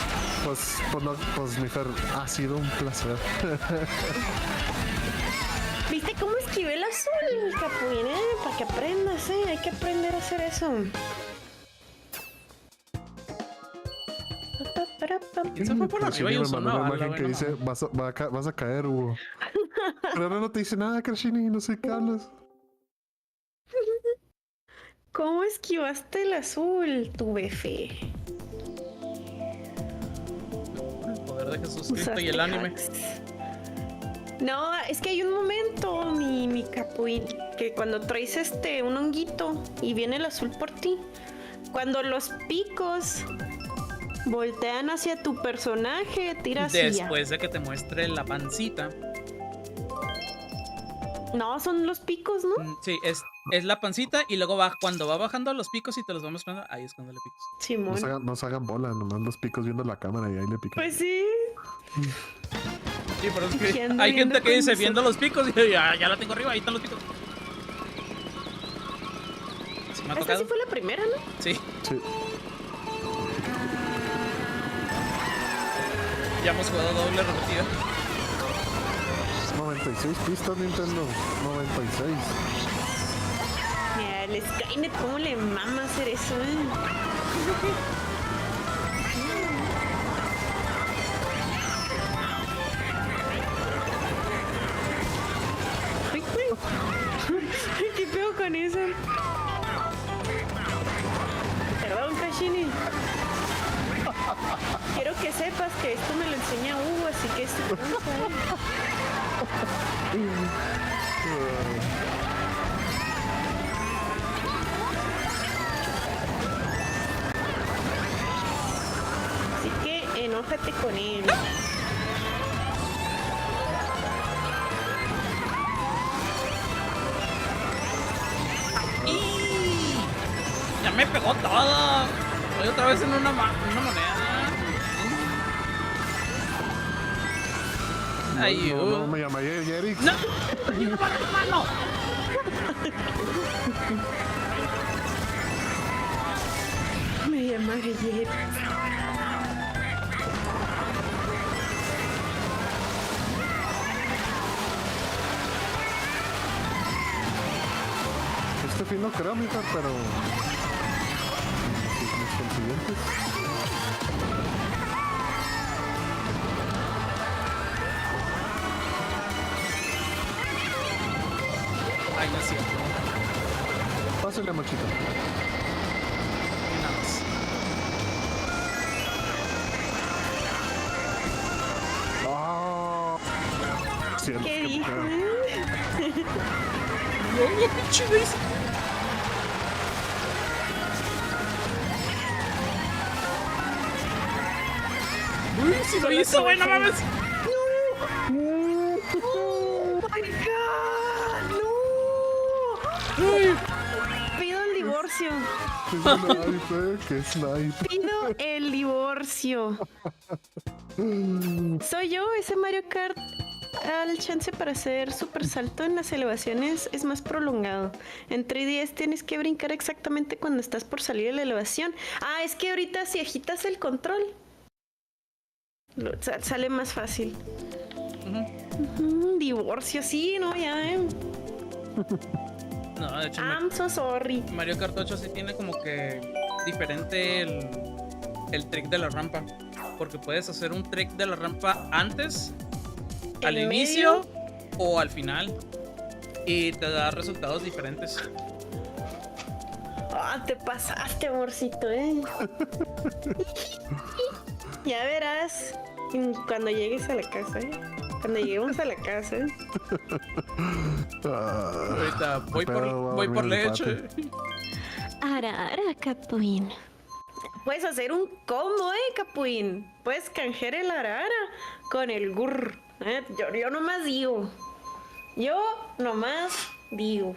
Pues mi Fer, ha sido un placer. ¿Viste cómo esquivé el azul, Capulín? Para que aprendas, hay que aprender a hacer eso. ¿Quién se fue por arriba y me usó mandó una una bala, imagen que güey? dice, vas a caer, Hugo. Pero ahora no te dice nada, Krashini, no sé qué hablas. ¿Cómo esquivaste el azul, tu befe? El poder de Jesucristo Usaste y el anime. hacks. No, es que hay un momento, mi Capulín, que cuando traes un honguito y viene el azul por ti, cuando los picos voltean hacia tu personaje, tiras Después de que te muestre la pancita. No, son los picos, ¿no? Sí, es la pancita y luego va, cuando va bajando los picos y te los va mostrando, ahí es cuando le picas. Simón. No se hagan bola, nomás los picos viendo la cámara y ahí le pican. Pues sí. Sí, pero es ¿Quién que anda hay viendo gente que con dice eso? viendo los picos y ya la tengo arriba, ahí están los picos. ¿Sí me ha Esta tocado? sí fue la primera, ¿no? Sí, Sí. ya hemos jugado doble repetida. 96 pistas, Nintendo. 96. Mira, el Skynet, ¿cómo le mama hacer eso, Ay, güey. ¿Qué pedo con eso? Perdón, Kashini. Quiero que sepas que esto me lo enseña Hugo, así que es tu culpa, enójate con él. ¡Y! Ya me pegó todo. Estoy otra vez en una moneda. Ay, No, me llama Jerry. ¡No! ¡Mano! Me llama Jerry. Este fin no creo, mija, pero... Los consiguientes. Ay, no es cierto. Pásale, machita. Nada más. ¡Ah! Siento ¿Qué que dijo? puedo. ¡No, pinche Luis! ¡Uy, si lo hizo, güey! ¡No mames! ¡Oh, my God! ¡No! ¡Uy! Pido el divorcio. ¡Qué snipe! Pido el divorcio. Soy yo, ese Mario Kart. El chance para hacer super salto en las elevaciones es más prolongado. En 3DS tienes que brincar exactamente cuando estás por salir de la elevación. Ah, es que ahorita si agitas el control sale más fácil. Divorcio, sí, no, ya. No, de hecho, I'm so sorry. Mario Kart 8 sí tiene como que diferente el trick de la rampa. Porque puedes hacer un trick de la rampa antes, al ¿En inicio medio? o al final. Y te da resultados diferentes. Ah, te pasaste, amorcito, Ya verás cuando llegues a la casa, Cuando lleguemos a la casa, Ahorita voy pero voy por mi leche. Ara, Capuín. Puedes hacer un combo, Capuín. Puedes canjear el arara con el gur. Yo nomás digo.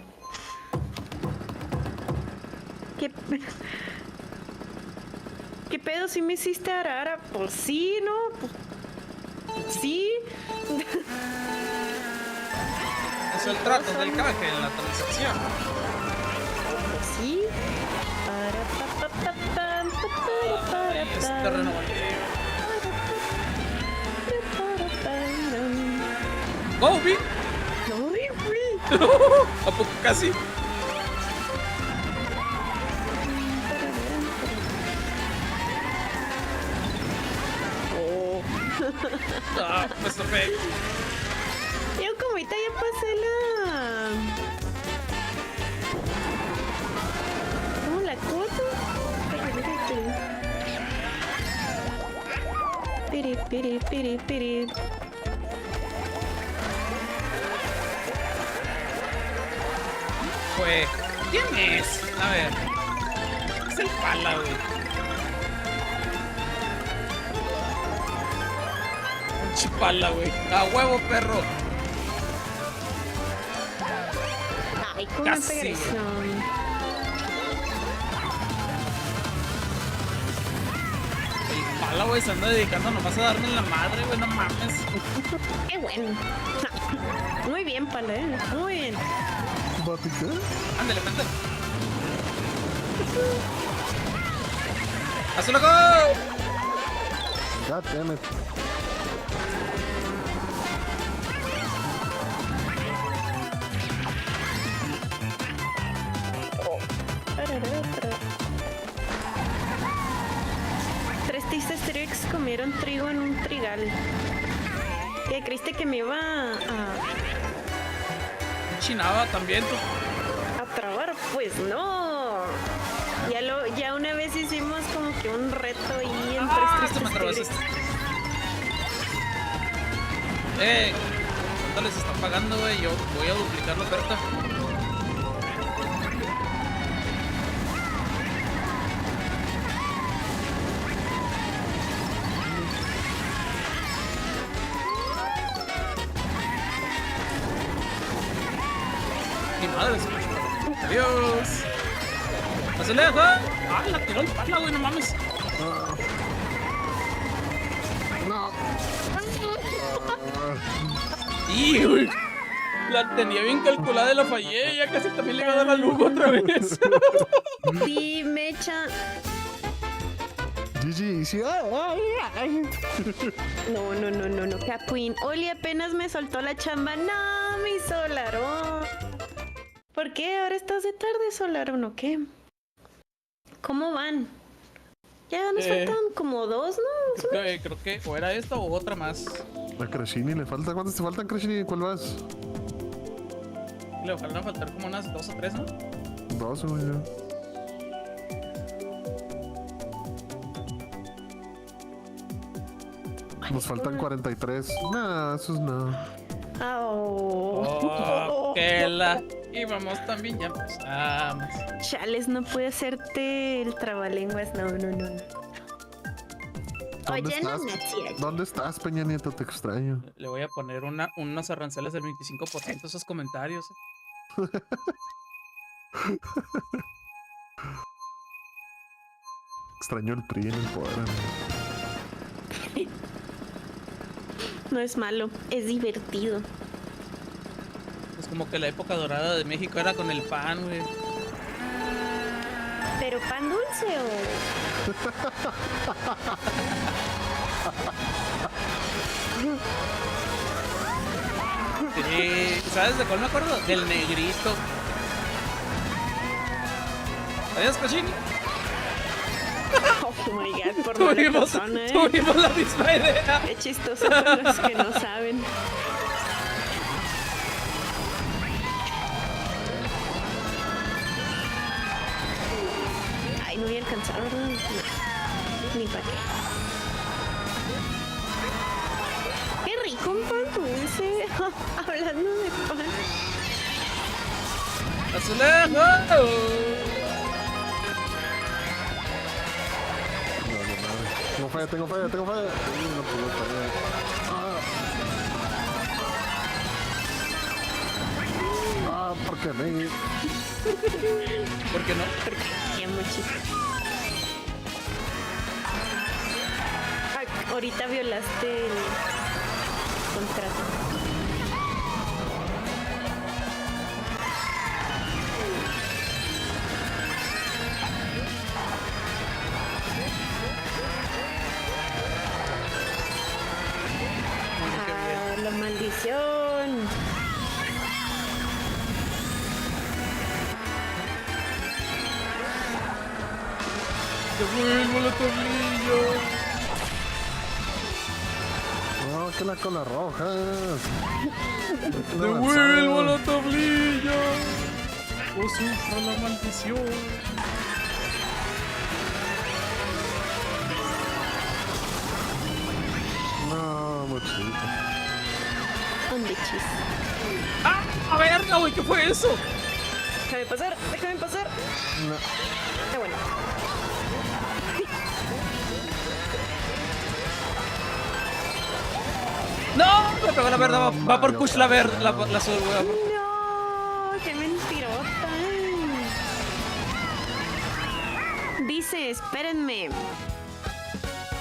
¿Qué pedo si me hiciste arara? Pues sí, ¿no? Pues, sí. Es el trato del canje en la transacción. Pues sí. Es terreno baldío. ¡Go, Vi! ¿A poco casi? Ah, pues perfecto. Yo como ahorita ya pasé ¿cómo la cuota? Piri. Pues, ¿quién es? A ver. Es el pala, güey. Chipala, güey. A huevo, perro. Ay, con Casi. agresión. El pala, güey, se anda dedicando nomás a darme en la madre, güey. No mames. Qué bueno. Muy bien, Pala, muy bien. ¿Bati qué? Ándale, ándale. ¡Hazlo, go! God damn it. Tres tristes tricks comieron trigo en un trigal. ¿Qué creíste que me iba Chinaba también, tú. a trabar? Pues no. Ya una vez hicimos como que un reto ahí en Ah, tres se me tristes atravesó tricks. ¿Cuánto les están pagando, güey? Yo voy a duplicar la oferta. madre. Adiós. ¡No se deja! ¡Ah, la tiró el pala, güey! ¡No mames! No. ¡Y, güey! La tenía bien calculada y la fallé. Ya casi también le iba a dar la luz otra vez. Sí, mecha. GG, sí. No. Capwin. Oli apenas me soltó la chamba. No, mi Solarón. ¿Por qué? ¿Ahora estás de tarde, Solarón, o qué? ¿Cómo van? Ya nos faltan como 2, ¿no? Creo que o era esta o otra más. A Crashini le falta. ¿Cuántas te faltan, Crashini? ¿Cuál vas? Le van a faltar como unas 2 o 3, ¿no? 2, güey. Nos faltan 43. Nah, esos no. Oh, que la... Y vamos también, ya empezamos. Chales, no puede hacerte el trabalenguas. No. Oye, no, Natsiak. ¿Dónde estás, Peña Nieto? Te extraño. Le voy a poner unos aranceles del 25% a esos comentarios. Extraño el PRI en el poder. amigo. No es malo, es divertido. Es como que la época dorada de México era con el pan, güey. ¿Pero pan dulce o...? Sí, ¿sabes de cuál me acuerdo? Del negrito. Adiós, Cochini. Oh my god, por mala persona, Tuvimos la misma idea. Qué chistoso son los que no saben. Ay, no voy a alcanzar, ¿verdad? No, ni para qué. Qué rico un pan dulce. Hablando de pan. ¡Azulejo! Tengo fe. No puedo fallar. ¿Por qué me? ¿Por qué no? Porque ya muchito. Ay, ahorita violaste el contrato. La maldición. ¡Devuelvo la tablilla! No, que la cola roja. ¡Devuelvo la tablilla! ¡O sufra la maldición! No, muchito. Un bichis. ¡Ah! ¡A verga, güey! ¿Qué fue eso? Déjame pasar. No. Está bueno. ¡No! Me pegó la verde. No, Va por Mario, push la verde. La cabrón. azul, güey. No, qué mentirota. Dice, espérenme.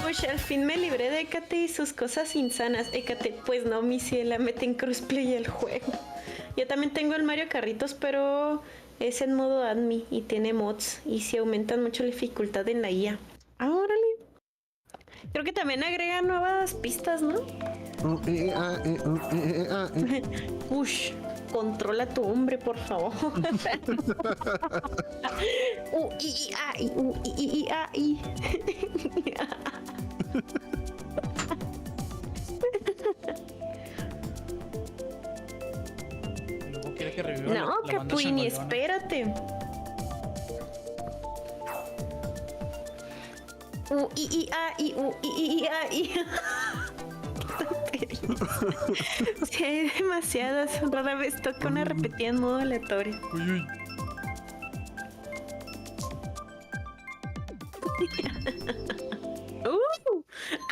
Uy, al fin me libré de Hécate y sus cosas insanas. Hécate, pues no, mi ciela, mete en crossplay el juego. Yo también tengo el Mario Carritos, pero es en modo admin y tiene mods. Y se aumentan mucho la dificultad en la IA. Ah, órale. Creo que también agrega nuevas pistas, ¿no? Ush, controla tu hombre, por favor. Luego quiere que reviva No, la banda Capuini, changolona. espérate. Sí, hay demasiadas. Rara vez toca una repetida en modo aleatorio. Uy, uy.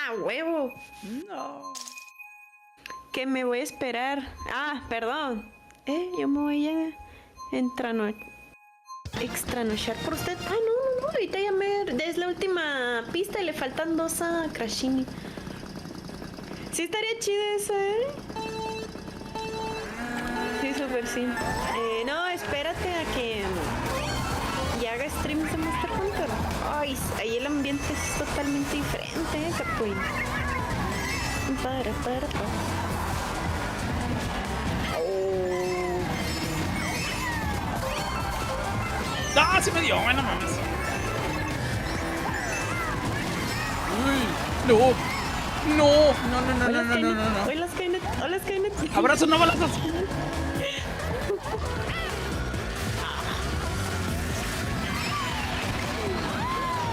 ¡A huevo! No. Que me voy a esperar. Ah, perdón. Yo me voy a Extranochar por usted. Ah, no, ahorita ya es la última pista y le faltan 2 a Crashini. Sí estaría chido eso, Sí, súper sí. No, espérate a que ya haga streams de Monster Hunter. Ay, ahí el ambiente es totalmente diferente, Capuín. Para. ¡Ah, sí me dio! Bueno, mames. Uy, no. No. Hola, Skynet. Abrazo, no balazos.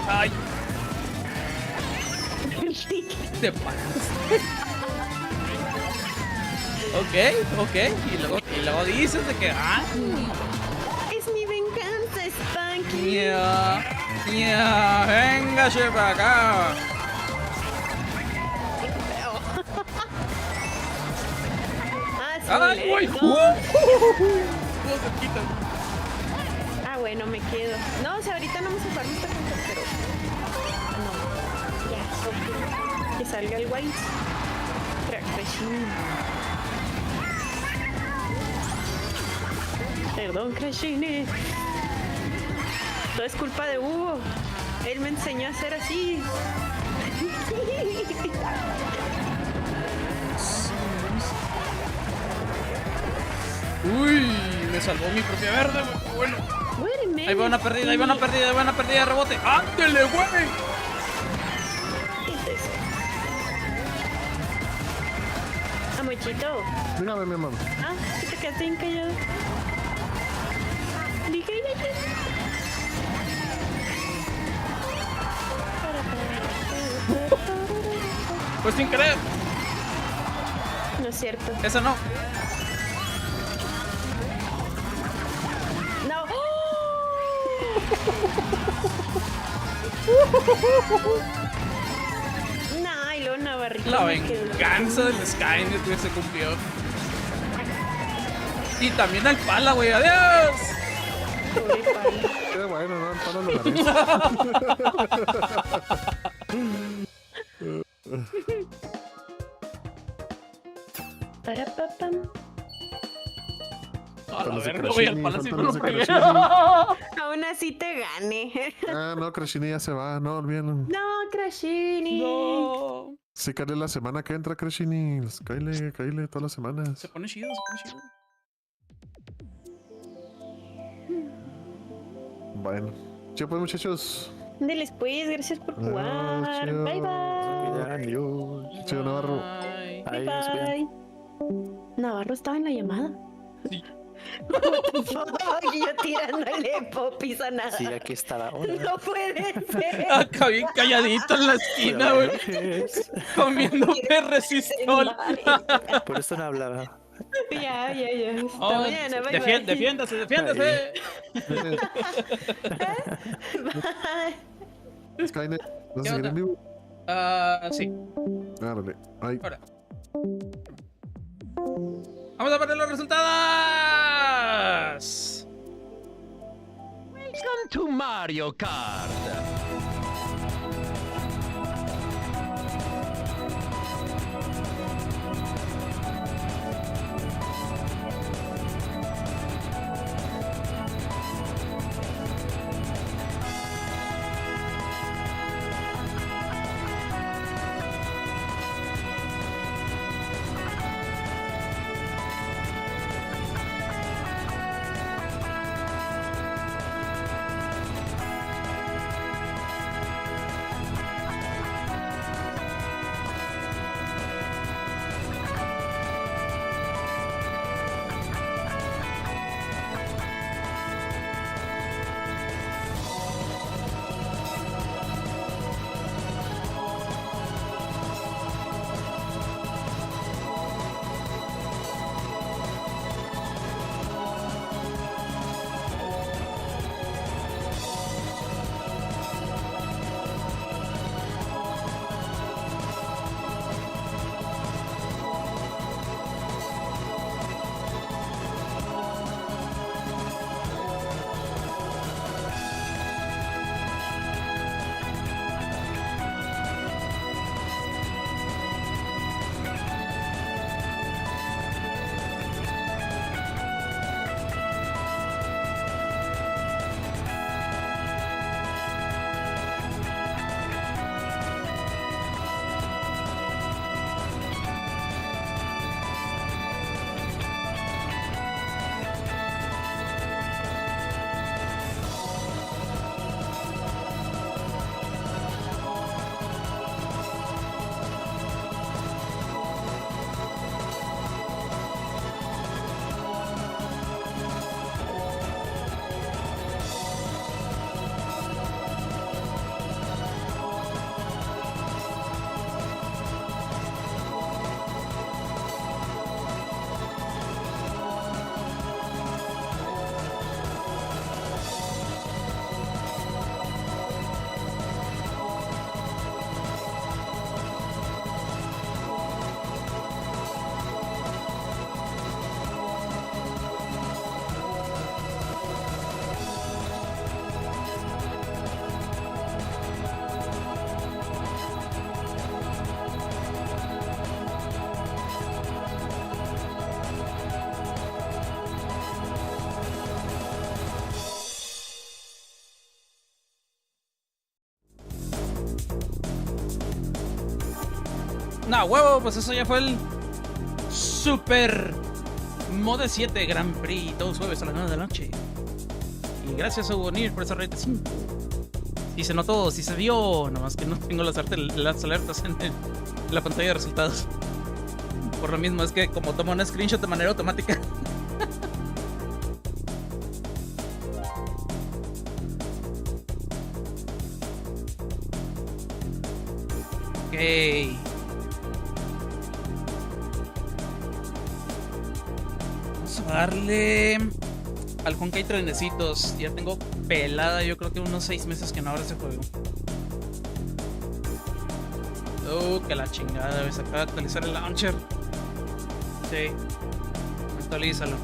Ay, te pasas. Ok. Y luego dices de que, Es mi venganza, Spanky. ya, véngase para acá. Sí, Ay, güey. Bueno, me quedo. No, o sea, ahorita no vamos a jugar Monster Hunter, pero... No, ya, ok. Que salga el White. Perdón, Crashini. Todo es culpa de Hugo. Él me enseñó a hacer así. Uy, me salvó mi propia verde, güey. Bueno. Ahí va una perdida, rebote. ¡Ándele, güey! Amochito. Dígame, mi amor. Que te quedaste bien callado. Dije ya. Pues sin querer. No es cierto. Esa no. No. No, y luego Navarrito. La venganza del Skynet, güey, se cumplió. Y también al pala, güey. ¡Adiós! Pobre Pala. Qué bueno, no, el palo lo merece. Para papam. A la Con los de verga, güey, al Crashini, pala sí con me los lo de pegué. Crashini. Aún así te gané. No, Crashini ya se va, no olvídalo. No, Crashini. No. Sí, Kyle la semana que entra, Crashini. Kyle, todas las semanas. Se pone chido. Bueno. Chido pues, muchachos. Ándales pues, gracias por jugar. chido. Bye bye. Adiós. Chido, Navarro. Ay. Bye bye. Navarro estaba en la llamada. Sí. Y yo tirándole popis a nada. Sí, aquí estaba. Hola. No puede ser. Acá bien calladito en la esquina, güey. Comiendo perresistol. Por eso no hablaba. Ya. Hasta Oh, mañana, bye bye. defiéndase. Bye. Skynet, ¿vas ¿Qué a seguir onda? en vivo? Sí. Árale. Ay. Ahora. Vamos a ver los resultados. Welcome to Mario Kart. No, huevo, pues eso ya fue el Super Mode 7 Grand Prix, todos jueves a las 9 de la noche. Y gracias a Ubonir por esa red de 5. Sí se notó, sí se vio, nomás que no tengo las alertas en la pantalla de resultados. Por lo mismo es que como tomo un screenshot de manera automática. Ok. Vamos a darle al Honkai trenesitos. Ya tengo pelada, yo creo que unos 6 meses que no abro ese juego. Que la chingada, se acaba de actualizar el launcher. Sí, actualízalo.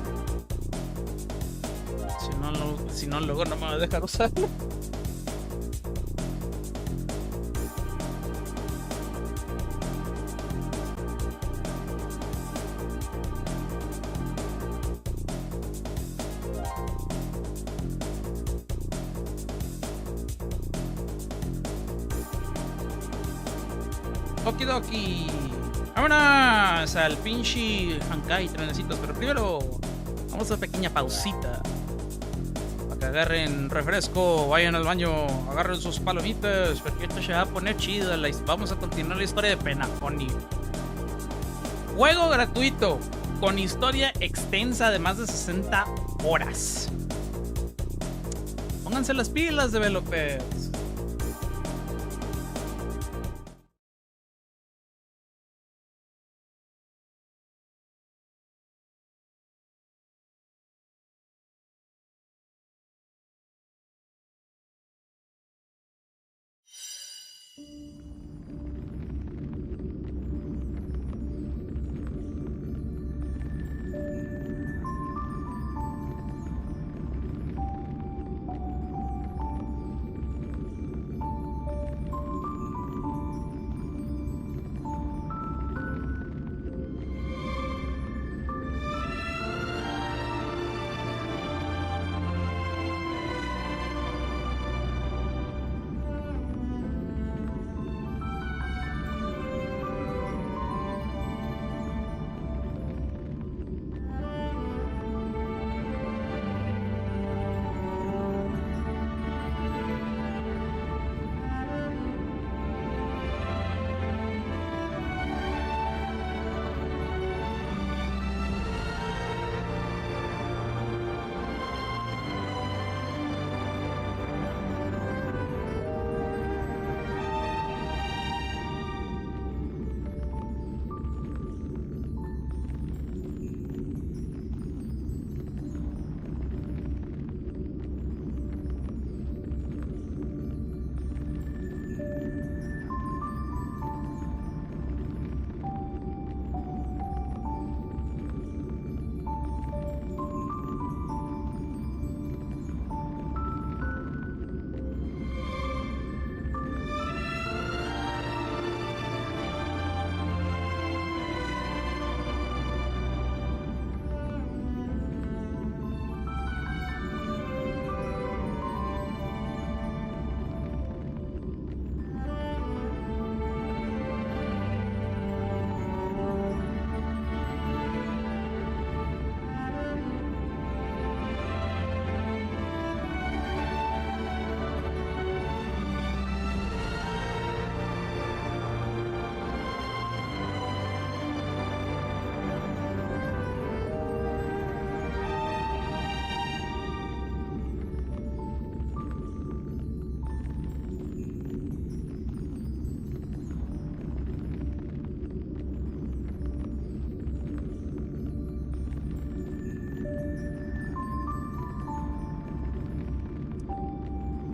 Si no, luego no me va a dejar usarlo. Okidoki. Vámonos al pinche Honkai trenesitos. Pero primero vamos a una pequeña pausita para que agarren refresco, vayan al baño, agarren sus palomitas, porque esto se va a poner chido. Vamos a continuar la historia de Penaconi. Juego gratuito con historia extensa de más de 60 horas. Pónganse las pilas, developers.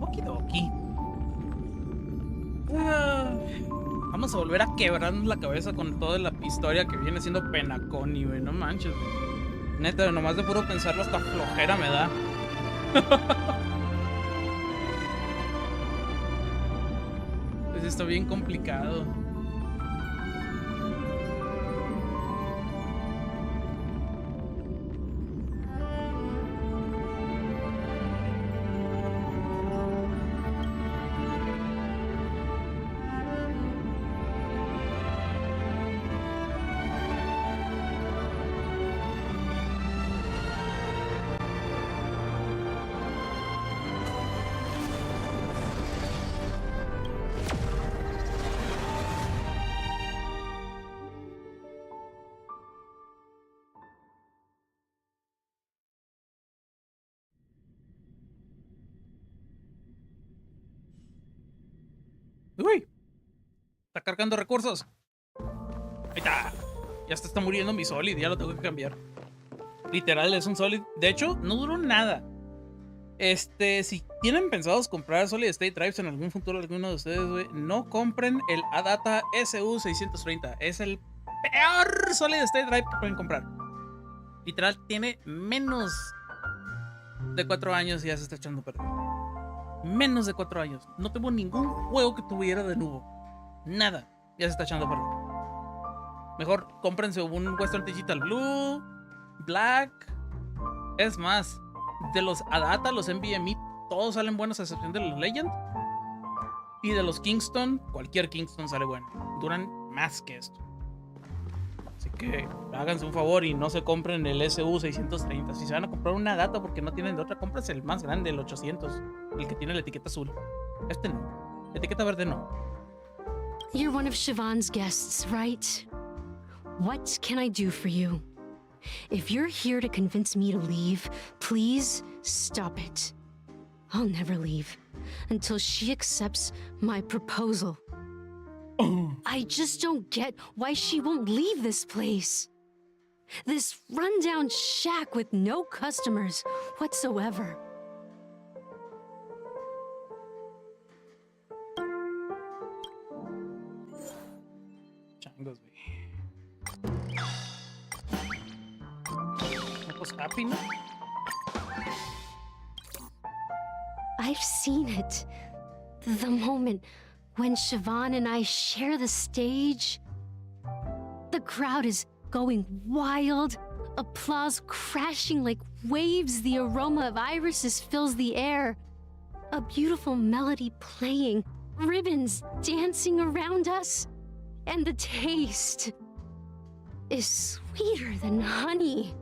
Okidoki. Vamos a volver a quebrarnos la cabeza con toda la historia que viene siendo Penaconi, güey. No manches, güey. Neta, nomás de puro pensarlo hasta flojera me da. Pues está bien complicado. Uy. Está cargando recursos. Ahí está. Ya está muriendo mi Solid. Ya lo tengo que cambiar. Literal, es un Solid. De hecho, no duró nada. Si tienen pensados comprar Solid State Drives en algún futuro, alguno de ustedes, güey, no compren el ADATA SU630. Es el peor Solid State Drive que pueden comprar. Literal, tiene menos de 4 años y ya se está echando a perder. Menos de 4 años. No tuvo ningún juego que tuviera de nuevo. Nada. Ya se está echando a perder. Mejor cómprense un Western Digital Blue, Black. Es más, de los ADATA, los NVMe, todos salen buenos a excepción de los Legend. Y de los Kingston, cualquier Kingston sale bueno. Duran más que esto. Así que háganse un favor y no se compren el SU630. Si se van a comprar una data porque no tienen de otra, cómprense el más grande, el 800. El que tiene la etiqueta azul. Este no. La etiqueta verde no. You're one of Siobhan's guests, right? What can I do for you? If you're here to convince me to leave, please stop it. I'll never leave until she accepts my proposal. I just don't get why she won't leave this place. This rundown shack with no customers whatsoever. Changos, güey. Pues happy, ¿no? I've seen it. The moment when Siobhan and I share the stage. The crowd is going wild. Applause crashing like waves. The aroma of irises fills the air. A beautiful melody playing. Ribbons dancing around us. And the taste is sweeter than honey.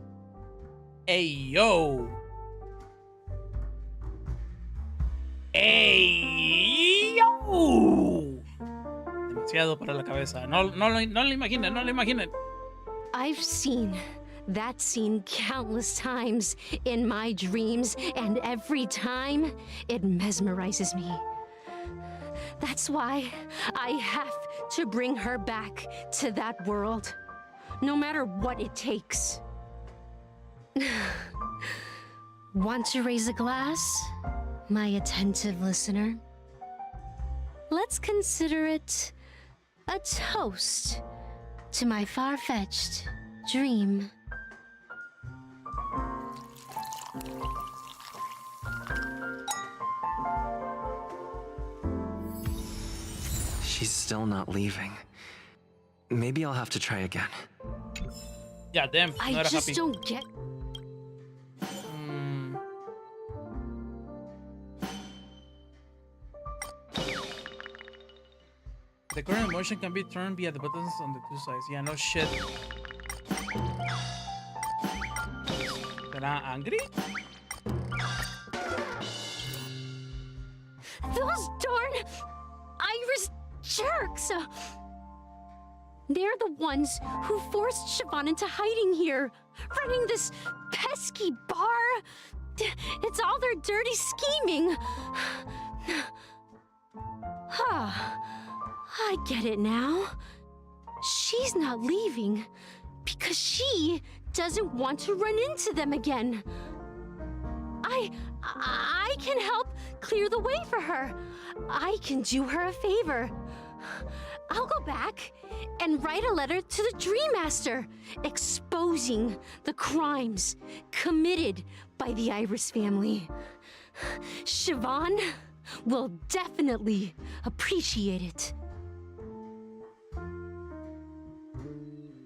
¡Ey, yo! ¡Ey, yo! Demasiado para la cabeza. No lo imaginen, no lo imaginen. I've seen that scene countless times in my dreams, and every time it mesmerizes me. That's why I have to bring her back to that world, no matter what it takes. Want to raise a glass, my attentive listener? Let's consider it a toast to my far-fetched dream. She's still not leaving. Maybe I'll have to try again. Yeah, damn. I No era just happy. don't get. The current emotion can be turned via the buttons on the two sides. Yeah, no shit. ¿Será angry? Those darn Irish jerks! They're the ones who forced Siobhan into hiding here, running this pesky bar. It's all their dirty scheming. I get it now. She's not leaving because she doesn't want to run into them again. I can help clear the way for her. I can do her a favor. I'll go back and write a letter to the Dream Master, exposing the crimes committed by the Iris family. Siobhan will definitely appreciate it.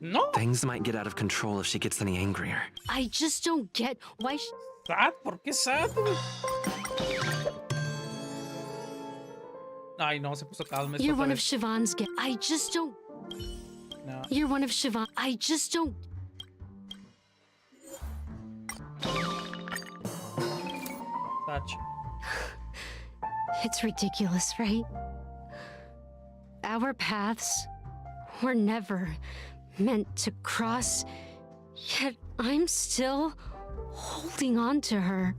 No. Things might get out of control if she gets any angrier. I just don't get why ¿Sad? ¿Por qué sad? Ay, no, se puso calma. You're one of Siobhan's I just don't. No. You're one of Siobhan. I just don't. Touch. It's ridiculous, right? Our paths were never meant to cross, yet I'm still holding on to her.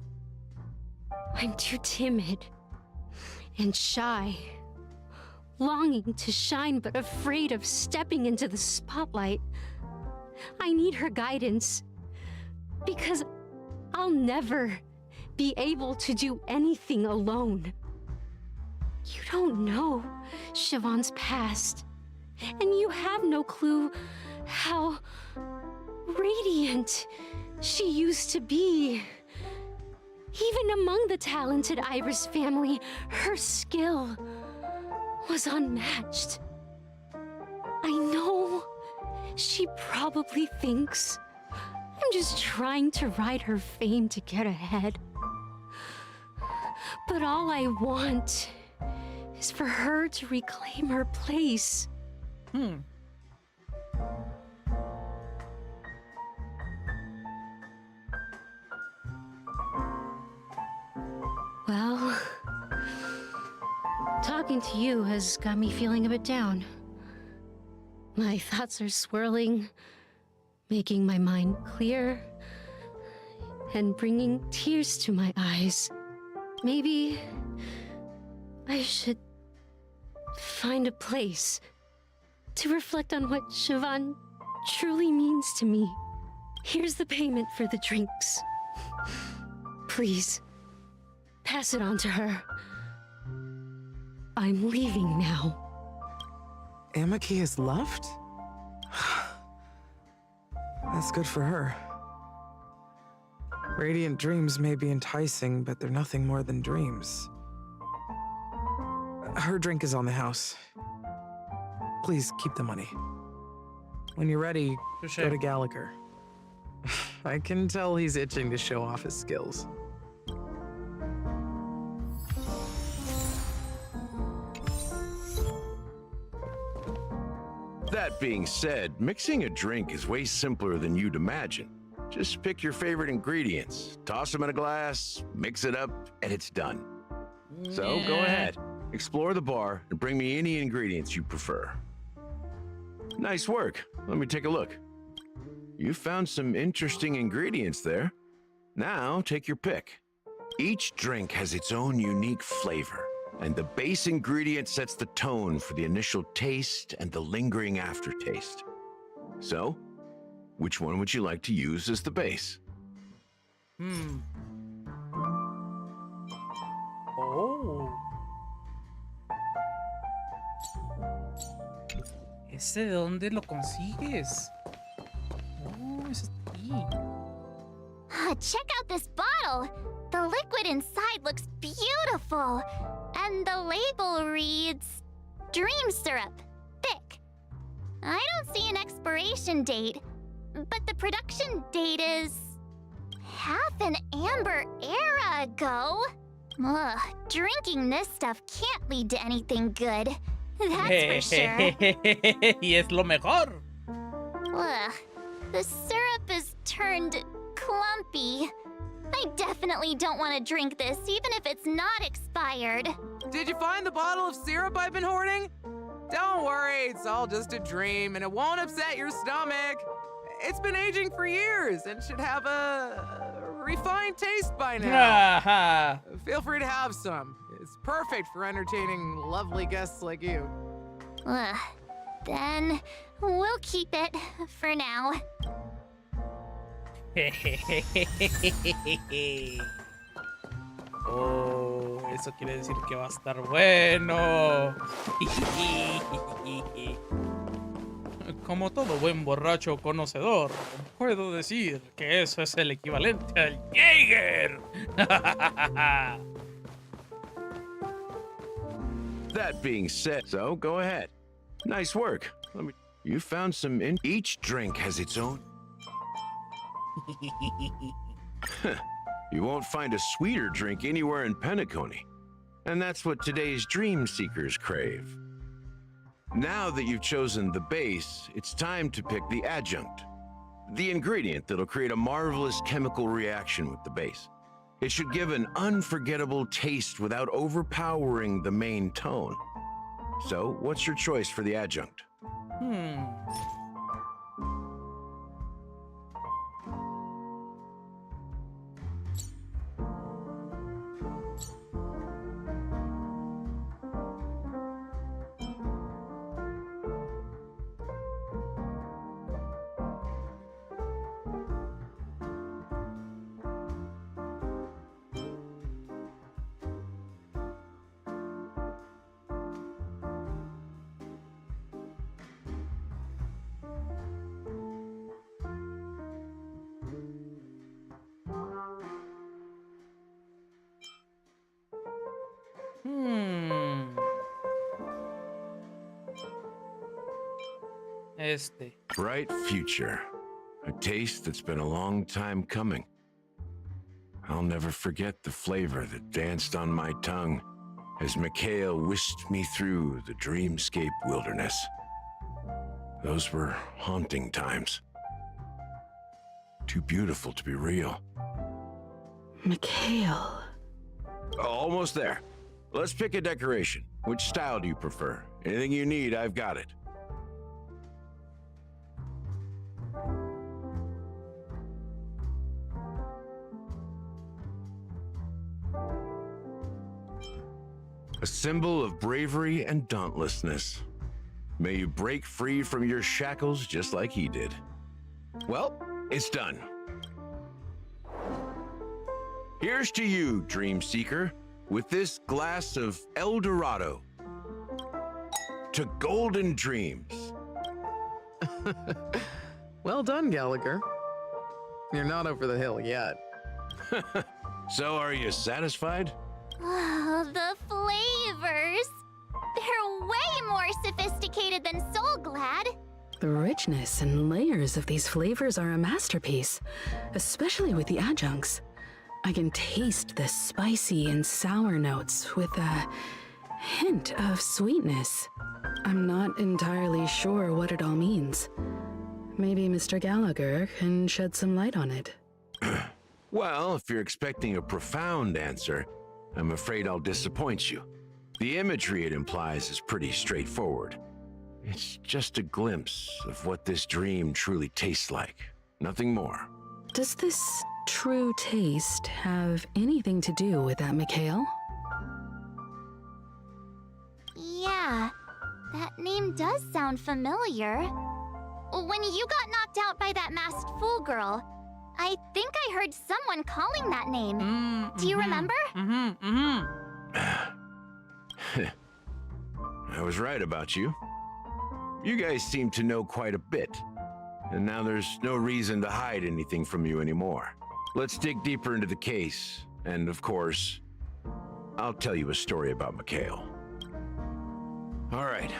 I'm too timid and shy. longing to shine but afraid of stepping into the spotlight. I need her guidance because I'll never be able to do anything alone. You don't know Siobhan's past, and you have no clue how radiant she used to be. Even among the talented Iris family, her skill was unmatched. I know she probably thinks I'm just trying to ride her fame to get ahead. But all I want is for her to reclaim her place. Well, talking to you has got me feeling a bit down. My thoughts are swirling, making my mind clear, and bringing tears to my eyes. Maybe I should find a place to reflect on what Siobhan truly means to me. Here's the payment for the drinks. Please, pass it on to her. I'm leaving now. Amaki has left? That's good for her. Radiant dreams may be enticing, but they're nothing more than dreams. Her drink is on the house. Please keep the money. When you're ready, go to Gallagher. I can tell he's itching to show off his skills. That being said, mixing a drink is way simpler than you'd imagine. Just pick your favorite ingredients, toss them in a glass, mix it up, and it's done. So go ahead, explore the bar, and bring me any ingredients you prefer. Nice work. Let me take a look. You found some interesting ingredients there. Now take your pick. Each drink has its own unique flavor, and the base ingredient sets the tone for the initial taste and the lingering aftertaste. So, which one would you like to use as the base? Oh. ¿Ese de dónde lo consigues? Oh, ese está aquí. Check out this bottle! The liquid inside looks beautiful. And the label reads, Dream Syrup, thick. I don't see an expiration date, but the production date is half an amber era ago. Ugh, drinking this stuff can't lead to anything good. That's for sure. Y es lo mejor. Ugh, the syrup is turned clumpy. I definitely don't want to drink this, even if it's not expired. Did you find the bottle of syrup I've been hoarding? Don't worry, it's all just a dream and it won't upset your stomach. It's been aging for years and should have a refined taste by now. Feel free to have some. It's perfect for entertaining lovely guests like you. Then we'll keep it for now. Oh, eso quiere decir que va a estar bueno. Como todo buen borracho conocedor, puedo decir que eso es el equivalente al Jäger. That being said, so go ahead. Nice work. You found some each drink has its own. You won't find a sweeter drink anywhere in Penacony. And that's what today's dream seekers crave. Now that you've chosen the base, it's time to pick the adjunct. The ingredient that'll create a marvelous chemical reaction with the base. It should give an unforgettable taste without overpowering the main tone. So, what's your choice for the adjunct? Bright future. A taste that's been a long time coming. I'll never forget the flavor that danced on my tongue as Mikhail whisked me through the dreamscape wilderness. Those were haunting times. Too beautiful to be real. Mikhail. Almost there. Let's pick a decoration. Which style do you prefer? Anything you need, I've got it. A symbol of bravery and dauntlessness. May you break free from your shackles just like he did. Well, it's done. Here's to you, Dream Seeker, with this glass of El Dorado. To golden dreams. Well done, Gallagher. You're not over the hill yet. So are you satisfied? Oh, the flavors! They're way more sophisticated than Soul Glad. The richness and layers of these flavors are a masterpiece, especially with the adjuncts. I can taste the spicy and sour notes with a hint of sweetness. I'm not entirely sure what it all means. Maybe Mr. Gallagher can shed some light on it. Well, if you're expecting a profound answer, I'm afraid I'll disappoint you. The imagery it implies is pretty straightforward. It's just a glimpse of what this dream truly tastes like. Nothing more. Does this true taste have anything to do with that, Mikhail? Yeah, that name does sound familiar. When you got knocked out by that masked fool girl, I think I heard someone calling that name. Do you remember? I was right about you. You guys seem to know quite a bit, and now there's no reason to hide anything from you anymore. Let's dig deeper into the case, and of course, I'll tell you a story about Mikhail. All right,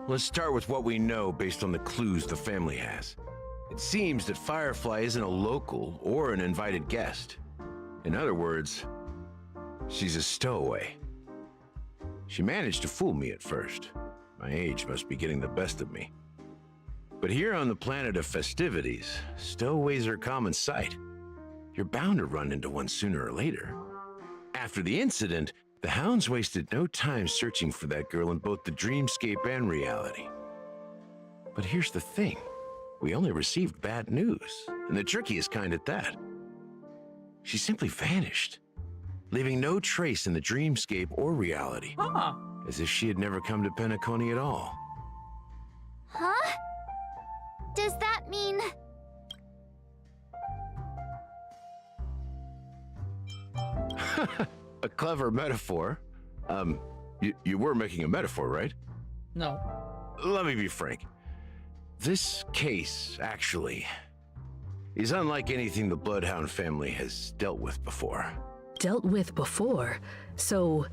let's start with what we know based on the clues the family has. It seems that Firefly isn't a local or an invited guest. In other words, she's a stowaway. She managed to fool me at first. My age must be getting the best of me. But here on the planet of festivities, stowaways are a common sight. You're bound to run into one sooner or later. After the incident, the hounds wasted no time searching for that girl in both the dreamscape and reality. But here's the thing. We only received bad news, and the trickiest kind at that. She simply vanished, leaving no trace in the dreamscape or reality, as if she had never come to Penacony at all. Huh? Does that mean... A clever metaphor. You were making a metaphor, right? No. Let me be frank. This case, actually, is unlike anything the Bloodhound family has dealt with before. Dealt with before? So,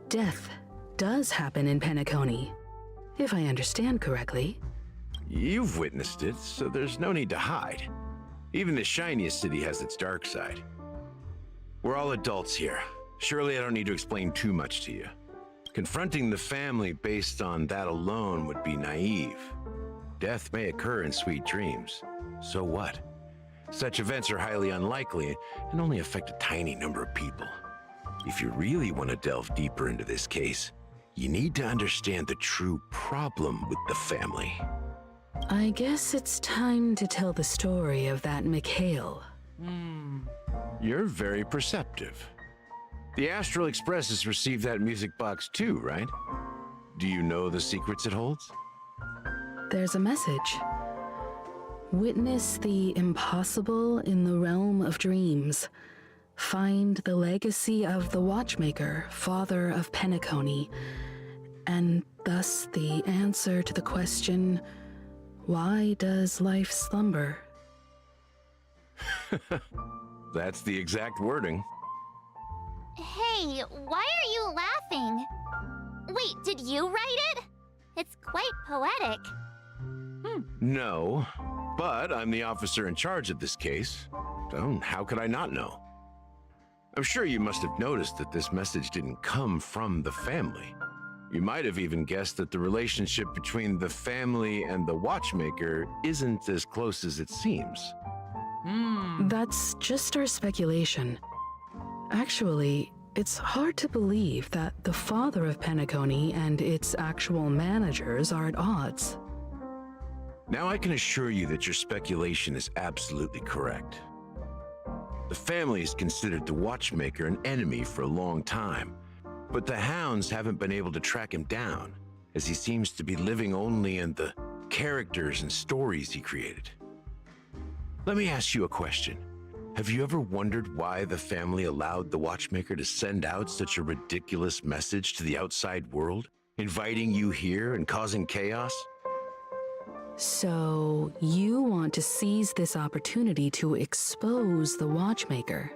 death does happen in Penacony, if I understand correctly. You've witnessed it, so there's no need to hide. Even the shiniest city has its dark side. We're all adults here. Surely I don't need to explain too much to you. Confronting the family based on that alone would be naive. Death may occur in sweet dreams. So what? Such events are highly unlikely and only affect a tiny number of people. If you really want to delve deeper into this case, you need to understand the true problem with the family. I guess it's time to tell the story of that Mikhail. You're very perceptive. The Astral Express has received that music box too, right? Do you know the secrets it holds? There's a message. Witness the impossible in the realm of dreams. Find the legacy of the Watchmaker, father of Penacony, and thus the answer to the question, why does life slumber? That's the exact wording. Hey, why are you laughing? Wait, did you write it? It's quite poetic. No, but I'm the officer in charge of this case, so how could I not know? I'm sure you must have noticed that this message didn't come from the family. You might have even guessed that the relationship between the family and the watchmaker isn't as close as it seems. That's just our speculation. Actually, it's hard to believe that the father of Penacony and its actual managers are at odds. Now I can assure you that your speculation is absolutely correct. The family has considered the watchmaker an enemy for a long time, but the hounds haven't been able to track him down, as he seems to be living only in the characters and stories he created. Let me ask you a question. Have you ever wondered why the family allowed the watchmaker to send out such a ridiculous message to the outside world, inviting you here and causing chaos? So, you want to seize this opportunity to expose the watchmaker?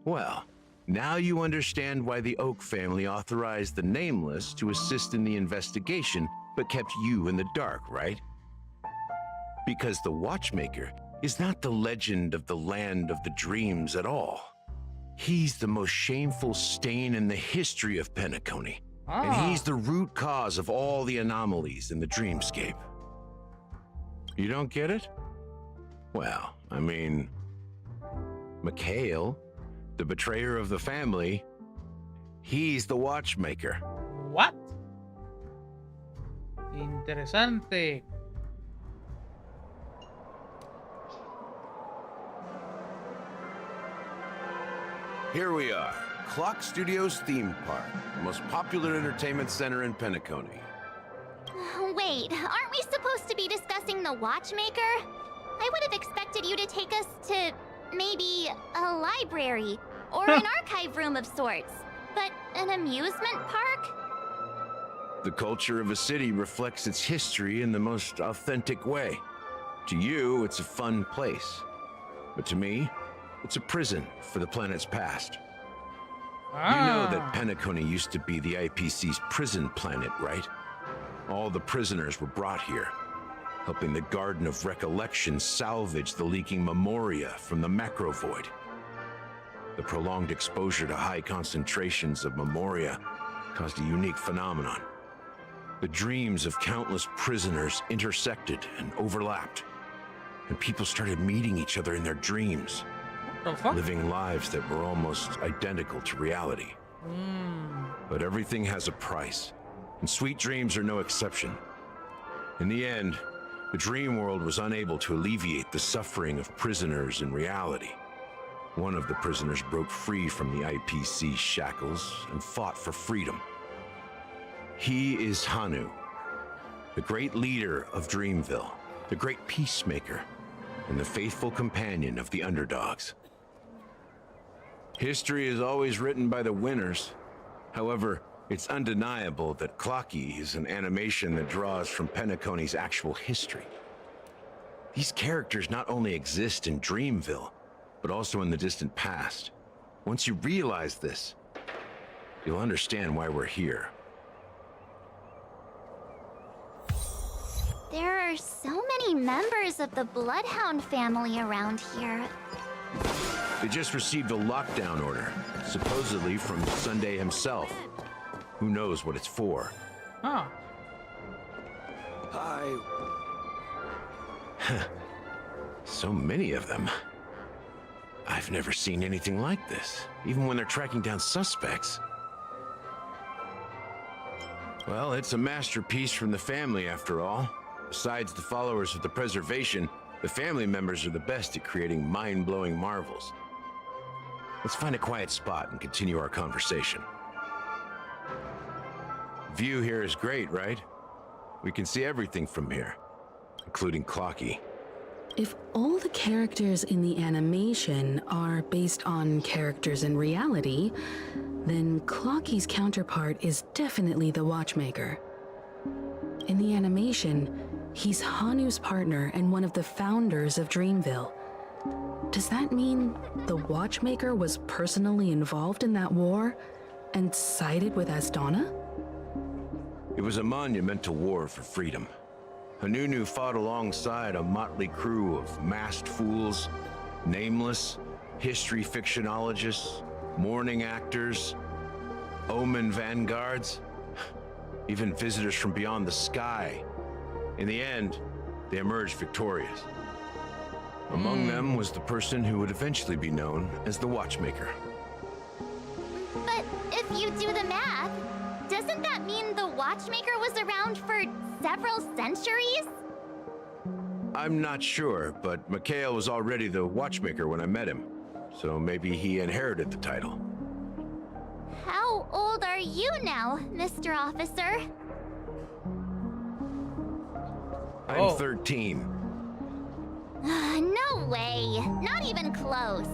Well, now you understand why the Oak family authorized the Nameless to assist in the investigation, but kept you in the dark, right? Because the watchmaker is not the legend of the land of the dreams at all. He's the most shameful stain in the history of Penacony, and he's the root cause of all the anomalies in the dreamscape. You don't get it? Well, I mean, Mikhail, the betrayer of the family, he's the watchmaker. What? Interesante. Here we are, Clock Studios theme park, the most popular entertainment center in Penacony. Wait, aren't we supposed to be discussing the watchmaker? I would have expected you to take us to maybe a library or an archive room of sorts, but an amusement park? The culture of a city reflects its history in the most authentic way. To you, it's a fun place, but to me, it's a prison for the planet's past. You know that Penacony used to be the IPC's prison planet, right? All the prisoners were brought here, helping the Garden of Recollection salvage the leaking memoria from the macro void. The prolonged exposure to high concentrations of memoria caused a unique phenomenon. The dreams of countless prisoners intersected and overlapped, and people started meeting each other in their dreams, living lives that were almost identical to reality. But everything has a price, and sweet dreams are no exception. In the end, the dream world was unable to alleviate the suffering of prisoners in reality. One of the prisoners broke free from the IPC shackles and fought for freedom. He is Hanu, the great leader of Dreamville, the great peacemaker, and the faithful companion of the underdogs. History is always written by the winners. However, it's undeniable that Clocky is an animation that draws from Penacony's actual history. These characters not only exist in Dreamville, but also in the distant past. Once you realize this, you'll understand why we're here. There are so many members of the Bloodhound family around here. They just received a lockdown order, supposedly from Sunday himself. Who knows what it's for? Huh. So many of them. I've never seen anything like this, even when they're tracking down suspects. Well, it's a masterpiece from the family, after all. Besides the followers of the preservation, the family members are the best at creating mind-blowing marvels. Let's find a quiet spot and continue our conversation. View here is great, right? We can see everything from here, including Clocky. If all the characters in the animation are based on characters in reality, then Clocky's counterpart is definitely the Watchmaker. In the animation, he's Hanu's partner and one of the founders of Dreamville. Does that mean the Watchmaker was personally involved in that war and sided with Asdana? It was a monumental war for freedom. Hanunu fought alongside a motley crew of masked fools, nameless, history fictionologists, mourning actors, omen vanguards, even visitors from beyond the sky. In the end, they emerged victorious. Among them was the person who would eventually be known as the Watchmaker. But if you do the math, doesn't that mean the Watchmaker was around for several centuries? I'm not sure, but Mikhail was already the Watchmaker when I met him, so maybe he inherited the title. How old are you now, Mr. Officer? I'm 13. No way. Not even close.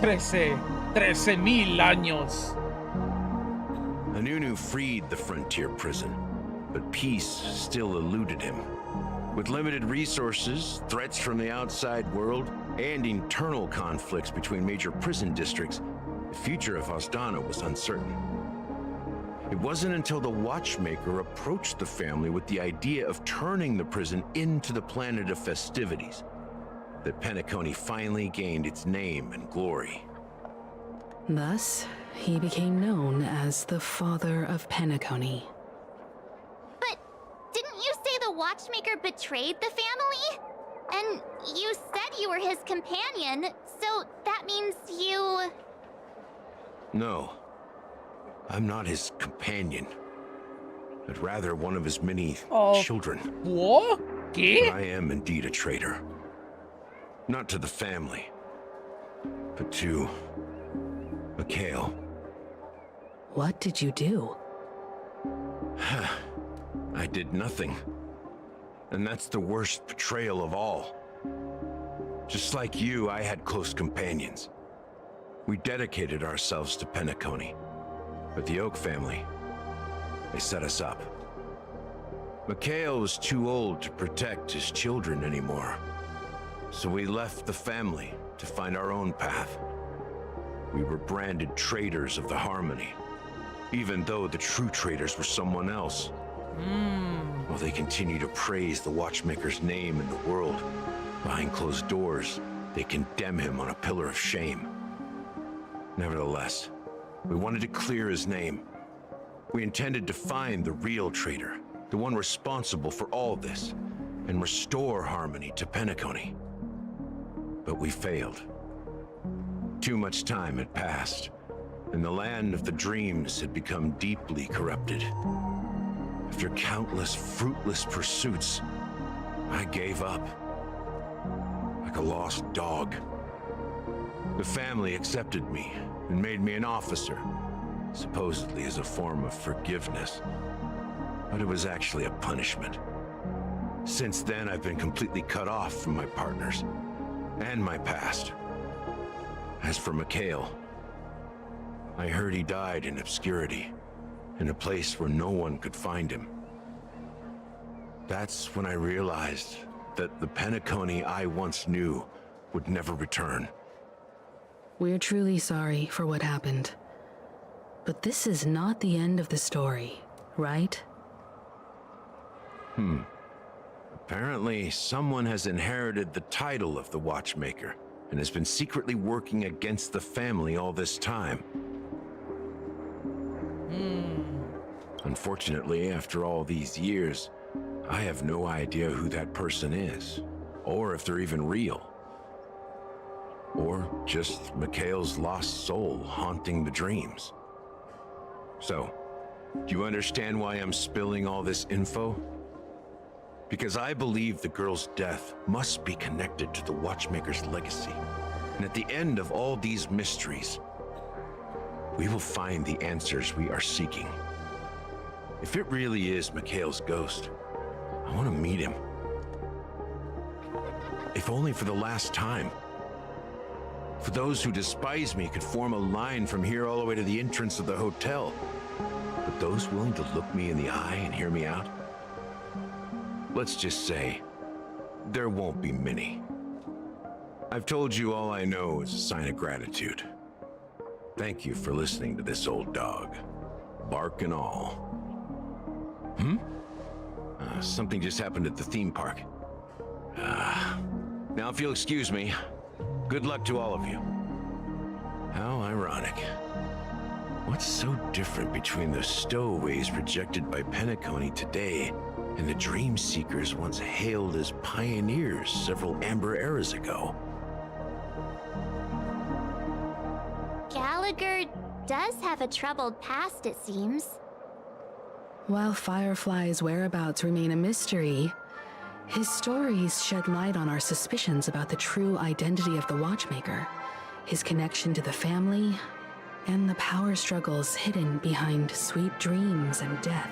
13,000 años. Hanunu freed the frontier prison, but peace still eluded him. With limited resources, threats from the outside world, and internal conflicts between major prison districts, the future of Osdana was uncertain. It wasn't until the Watchmaker approached the family with the idea of turning the prison into the planet of festivities that Penacony finally gained its name and glory. Thus, he became known as the father of Penacony. But didn't you say the Watchmaker betrayed the family? And you said you were his companion, so that means you... No, I'm not his companion, but rather one of his many children. What? But I am indeed a traitor. Not to the family, but to Mikhail. What did you do? I did nothing. And that's the worst betrayal of all. Just like you, I had close companions. We dedicated ourselves to Penacony. But the Oak family, they set us up. Mikhail was too old to protect his children anymore. So we left the family to find our own path. We were branded traitors of the Harmony, even though the true traitors were someone else. While they continue to praise the Watchmaker's name in the world, behind closed doors, they condemn him on a pillar of shame. Nevertheless, we wanted to clear his name. We intended to find the real traitor, the one responsible for all this, and restore harmony to Penacony. But we failed. Too much time had passed, and the land of the dreams had become deeply corrupted. After countless fruitless pursuits, I gave up. Like a lost dog. The family accepted me and made me an officer, supposedly as a form of forgiveness. But it was actually a punishment. Since then, I've been completely cut off from my partners and my past. As for Mikhail, I heard he died in obscurity, in a place where no one could find him. That's when I realized that the Penacony I once knew would never return. We're truly sorry for what happened. But this is not the end of the story, right? Apparently, someone has inherited the title of the Watchmaker and has been secretly working against the family all this time. Unfortunately, after all these years, I have no idea who that person is, or if they're even real. Or just Mikhail's lost soul haunting the dreams. So, do you understand why I'm spilling all this info? Because I believe the girl's death must be connected to the Watchmaker's legacy. And at the end of all these mysteries, we will find the answers we are seeking. If it really is Mikhail's ghost, I want to meet him. If only for the last time. For those who despise me could form a line from here all the way to the entrance of the hotel. But those willing to look me in the eye and hear me out? Let's just say, there won't be many. I've told you all I know is a sign of gratitude. Thank you for listening to this old dog, bark and all. Something just happened at the theme park. Now, if you'll excuse me, good luck to all of you. How ironic. What's so different between the stowaways rejected by Penacony today and the dream seekers once hailed as pioneers several amber eras ago? Gallagher does have a troubled past, it seems. While Firefly's whereabouts remain a mystery, his stories shed light on our suspicions about the true identity of the Watchmaker, his connection to the family, and the power struggles hidden behind sweet dreams and death.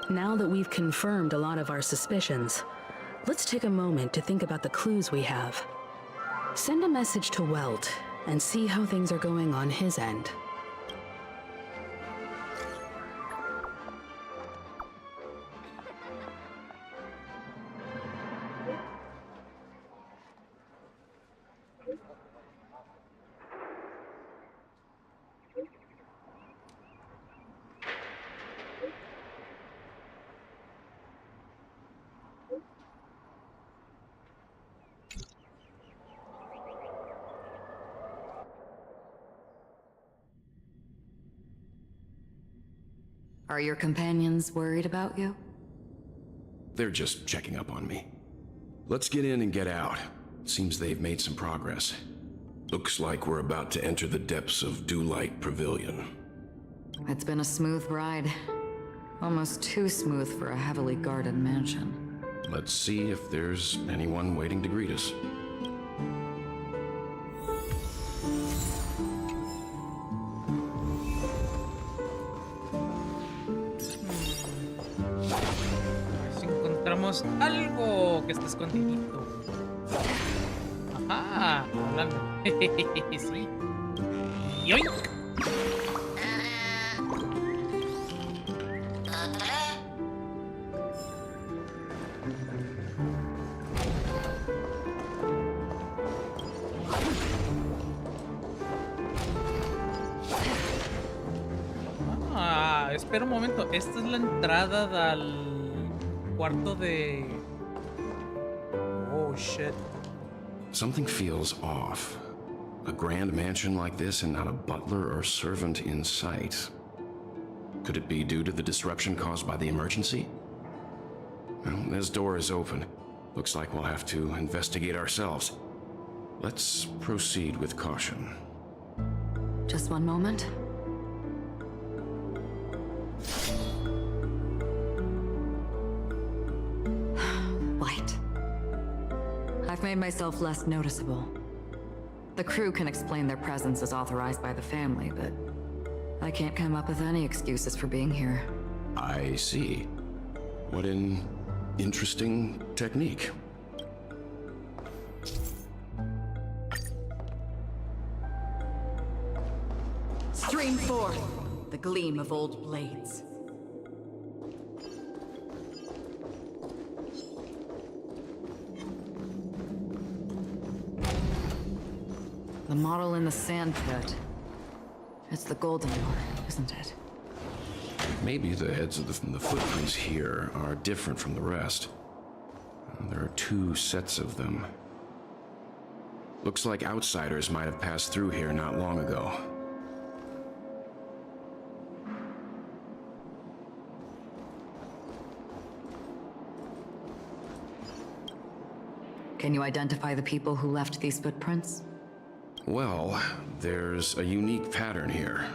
Now that we've confirmed a lot of our suspicions, let's take a moment to think about the clues we have. Send a message to Welt and see how things are going on his end. Are your companions worried about you? They're just checking up on me. Let's get in and get out. Seems they've made some progress. Looks like we're about to enter the depths of Dewlight Pavilion. It's been a smooth ride. Almost too smooth for a heavily guarded mansion. Let's see if there's anyone waiting to greet us. Algo que está escondidito. Ajá, hablando. Sí. Y hoy. Espera un momento. Esta es la entrada del cuarto de... Oh, shit. Something feels off. A grand mansion like this and not a butler or servant in sight. Could it be due to the disruption caused by the emergency? Well, this door is open. Looks like we'll have to investigate ourselves. Let's proceed with caution. Just one moment. Light. I've made myself less noticeable. The crew can explain their presence as authorized by the family, but I can't come up with any excuses for being here. I see. What an interesting technique. Stream forth the gleam of old blades. The model in the sand pit. It's the golden door, isn't it? Maybe the heads of the footprints here are different from the rest. There are two sets of them. Looks like outsiders might have passed through here not long ago. Can you identify the people who left these footprints? Well, there's a unique pattern here.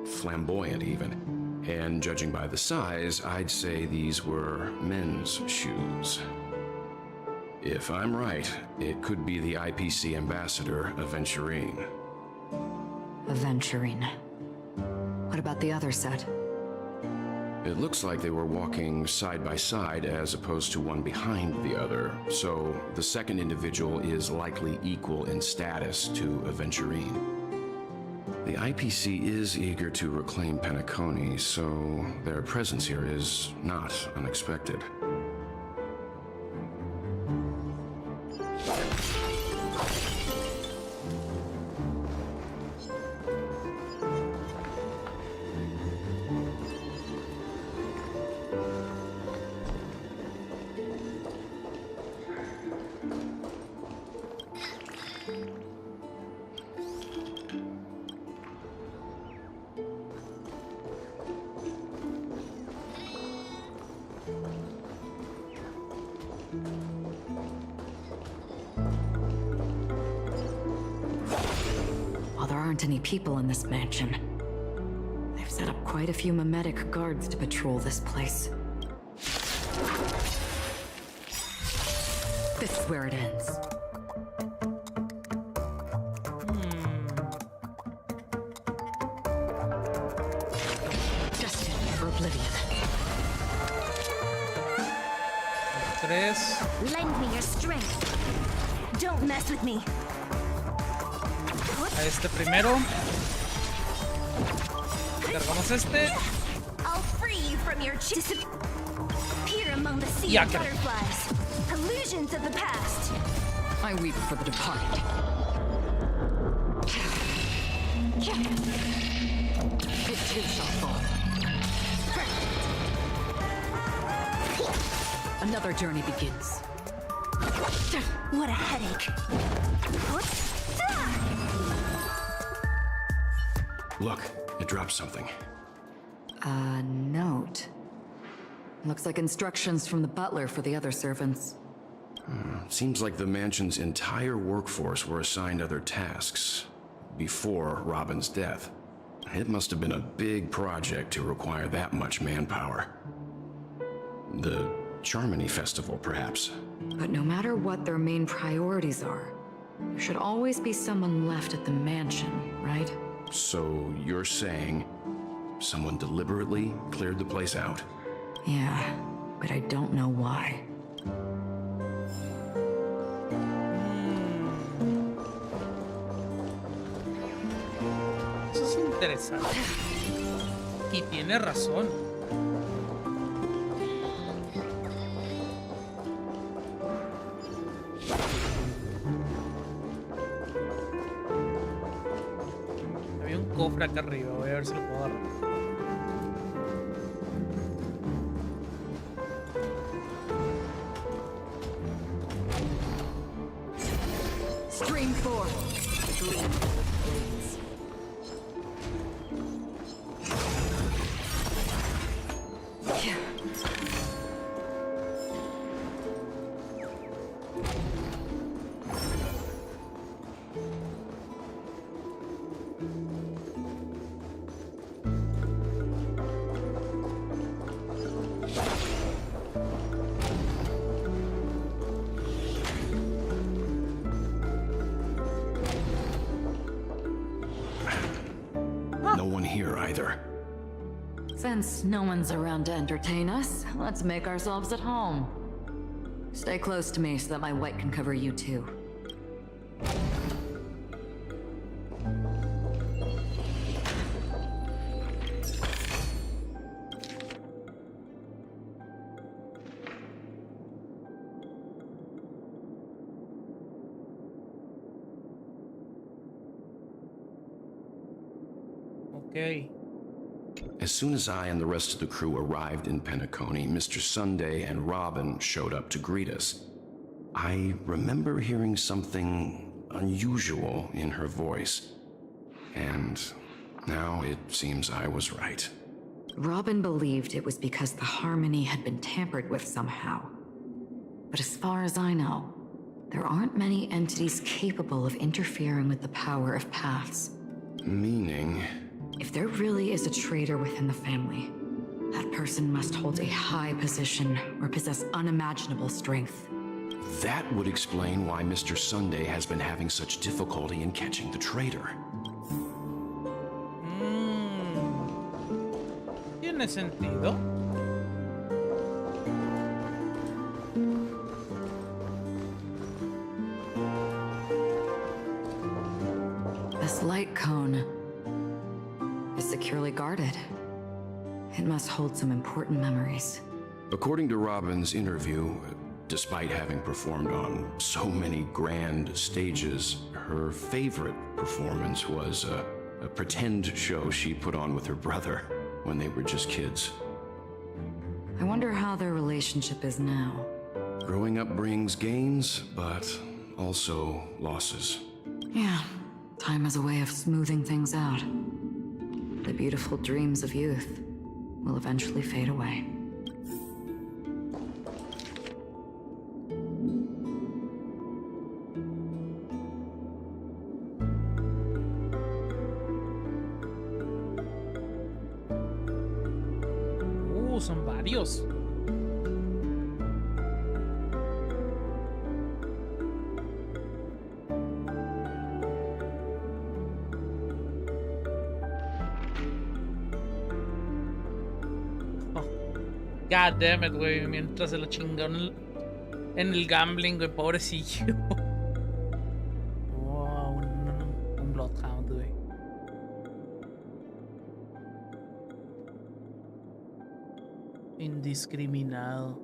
Flamboyant, even. And judging by the size, I'd say these were men's shoes. If I'm right, it could be the IPC ambassador, Aventurine. Aventurine. What about the other set? It looks like they were walking side by side as opposed to one behind the other, so the second individual is likely equal in status to Aventurine. The IPC is eager to reclaim Penacony, so their presence here is not unexpected. aren't any people in this mansion. They've set up quite a few mimetic guards to patrol this place. This is where it ends. Destined for oblivion. 3. Lend me your strength. Don't mess with me. A este primero. Cargamos este. I'll free you from your disappear among the sea Ya, of butterflies. Illusions of the past. I weep for the departed. It too shall fall. Another journey begins. What a headache. Look, it dropped something. A note. Looks like instructions from the butler for the other servants. Seems like the mansion's entire workforce were assigned other tasks before Robin's death. It must have been a big project to require that much manpower. The Charmony Festival, perhaps. But no matter what their main priorities are, there should always be someone left at the mansion, right? So you're saying someone deliberately cleared the place out? Yeah, but I don't know why. Eso es interesante. Y tiene razón. Había un cofre acá arriba, voy a ver si lo puedo agarrar. Stream 4. No one here either. Since no one's around to entertain us, let's make ourselves at home. Stay close to me so that my white can cover you too. Okay. As soon as I and the rest of the crew arrived in Penacony, Mr. Sunday and Robin showed up to greet us. I remember hearing something unusual in her voice. And now it seems I was right. Robin believed it was because the harmony had been tampered with somehow. But as far as I know, there aren't many entities capable of interfering with the power of paths. Meaning? If there really is a traitor within the family, that person must hold a high position or possess unimaginable strength. That would explain why Mr. Sunday has been having such difficulty in catching the traitor. Tiene sentido. This light cone is securely guarded. It must hold some important memories. According to Robin's interview, despite having performed on so many grand stages, her favorite performance was a pretend show she put on with her brother when they were just kids. I wonder how their relationship is now. Growing up brings gains, but also losses. Yeah, time has a way of smoothing things out. The beautiful dreams of youth will eventually fade away. Adiós. God damn it, güey. Mientras se lo chingaron en el gambling, güey. Pobrecillo. Oh, un Bloodhound, güey. Indiscriminado.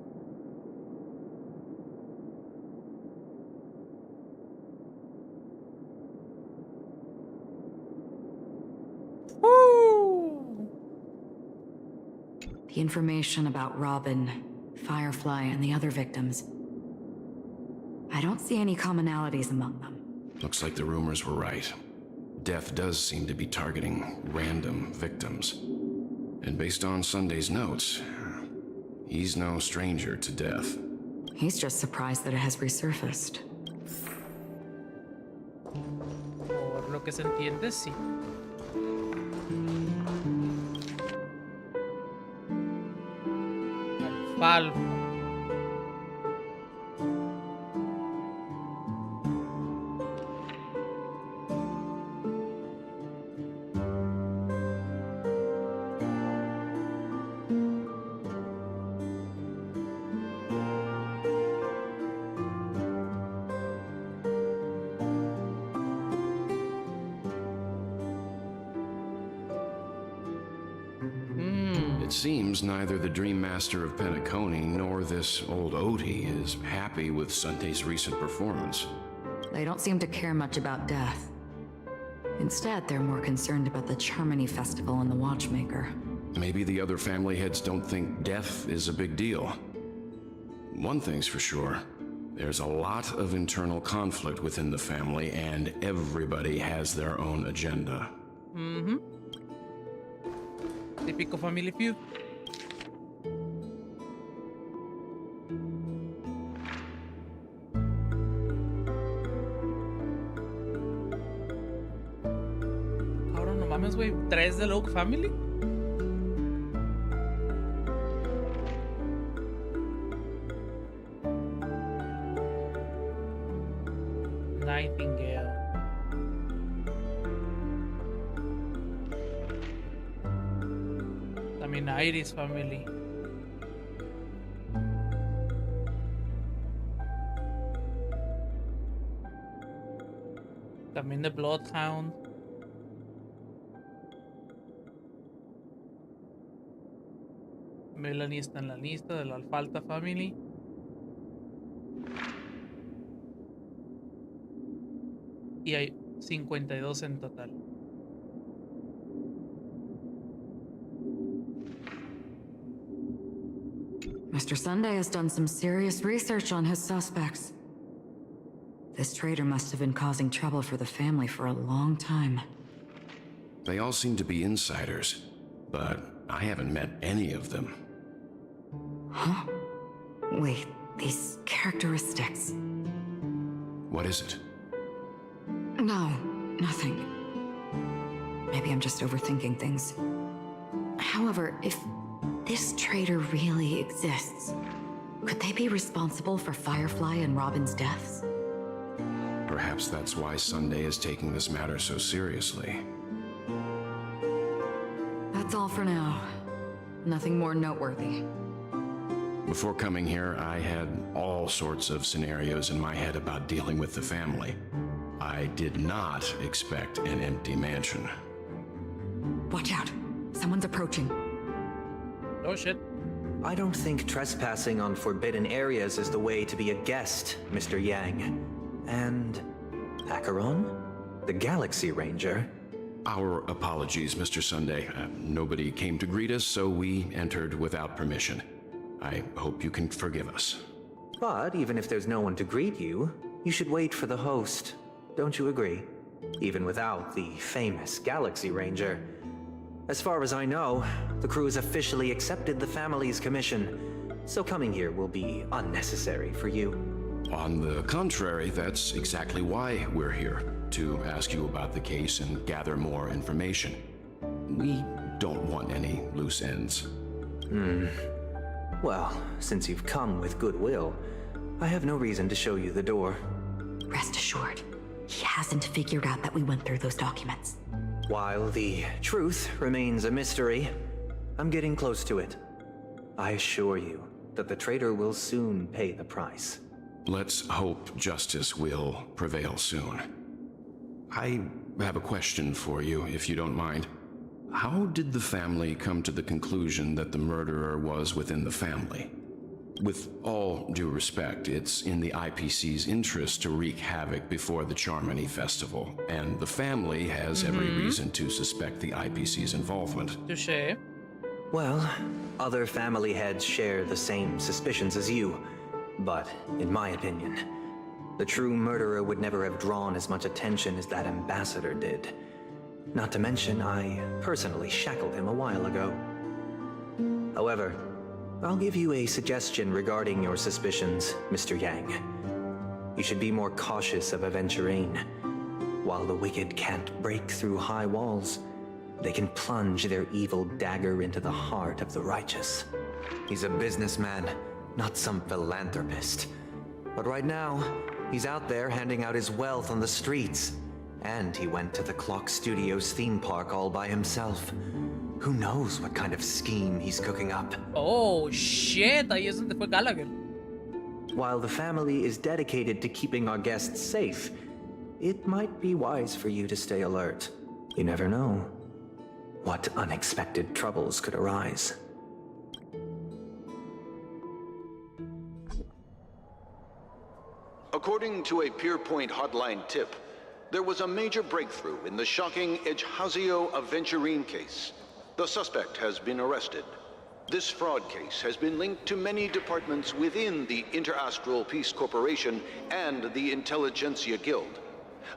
The information about Robin, Firefly, and the other victims. I don't see any commonalities among them. Looks like the rumors were right. Death does seem to be targeting random victims. And based on Sunday's notes, he's no stranger to death. He's just surprised that it has resurfaced. Por lo que se entiende, sí. Alfalfa. It seems neither the Dream Master of Penacony nor this old Odie is happy with Sunday's recent performance. They don't seem to care much about death. Instead, they're more concerned about the Charmony Festival and the Watchmaker. Maybe the other family heads don't think death is a big deal. One thing's for sure, there's a lot of internal conflict within the family, and everybody has their own agenda. Mm-hmm. Típico Family Feud. Ahora no mames, güey. 3 de Oak Family. Nightingale. También Iris Family. También The Bloodhound. Melanie está en la lista de la Alfalfa Family. Y hay 52 en total. Mr. Sunday has done some serious research on his suspects. This traitor must have been causing trouble for the family for a long time. They all seem to be insiders, but I haven't met any of them. Huh? Wait, these characteristics. What is it? No, nothing. Maybe I'm just overthinking things. However, if this traitor really exists, could they be responsible for Firefly and Robin's deaths? Perhaps that's why Sunday is taking this matter so seriously. That's all for now. Nothing more noteworthy. Before coming here, I had all sorts of scenarios in my head about dealing with the family. I did not expect an empty mansion. Watch out! Someone's approaching. Oh shit. I don't think trespassing on forbidden areas is the way to be a guest, Mr. Yang. And Acheron? The Galaxy Ranger? Our apologies, Mr. Sunday. Nobody came to greet us, so we entered without permission. I hope you can forgive us. But even if there's no one to greet you, you should wait for the host. Don't you agree? Even without the famous Galaxy Ranger. As far as I know, the crew has officially accepted the family's commission, so coming here will be unnecessary for you. On the contrary, that's exactly why we're here, to ask you about the case and gather more information. We don't want any loose ends. Well, since you've come with goodwill, I have no reason to show you the door. Rest assured, he hasn't figured out that we went through those documents. While the truth remains a mystery, I'm getting close to it. I assure you that the traitor will soon pay the price. Let's hope justice will prevail soon. I have a question for you, if you don't mind. How did the family come to the conclusion that the murderer was within the family? With all due respect, it's in the IPC's interest to wreak havoc before the Charmony Festival, and the family has every reason to suspect the IPC's involvement. Touché. Well, other family heads share the same suspicions as you, but in my opinion, the true murderer would never have drawn as much attention as that ambassador did. Not to mention, I personally shackled him a while ago. However, I'll give you a suggestion regarding your suspicions, Mr. Yang. You should be more cautious of Aventurine. While the wicked can't break through high walls, they can plunge their evil dagger into the heart of the righteous. He's a businessman, not some philanthropist. But right now, he's out there handing out his wealth on the streets. And he went to the Clock Studios theme park all by himself. Who knows what kind of scheme he's cooking up? Oh, shit. Ahí es donde fue Gallagher. While the family is dedicated to keeping our guests safe, it might be wise for you to stay alert. You never know what unexpected troubles could arise. According to a Peerpoint hotline tip, there was a major breakthrough in the shocking Ejhazio Aventurine case. The suspect has been arrested. This fraud case has been linked to many departments within the Interastral Peace Corporation and the Intelligentsia Guild,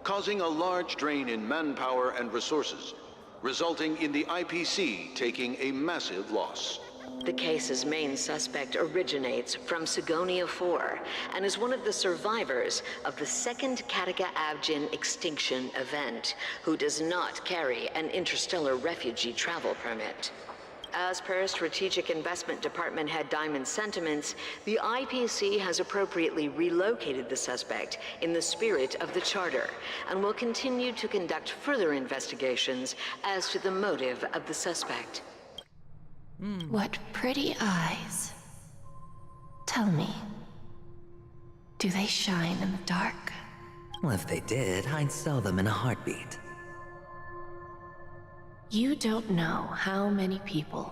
causing a large drain in manpower and resources, resulting in the IPC taking a massive loss. The case's main suspect originates from Sigonia 4 and is one of the survivors of the second Kataka-Abjin extinction event, who does not carry an interstellar refugee travel permit. As per Strategic Investment Department Head Diamond's sentiments, the IPC has appropriately relocated the suspect in the spirit of the Charter and will continue to conduct further investigations as to the motive of the suspect. What pretty eyes. Tell me, do they shine in the dark? Well, if they did, I'd sell them in a heartbeat. You don't know how many people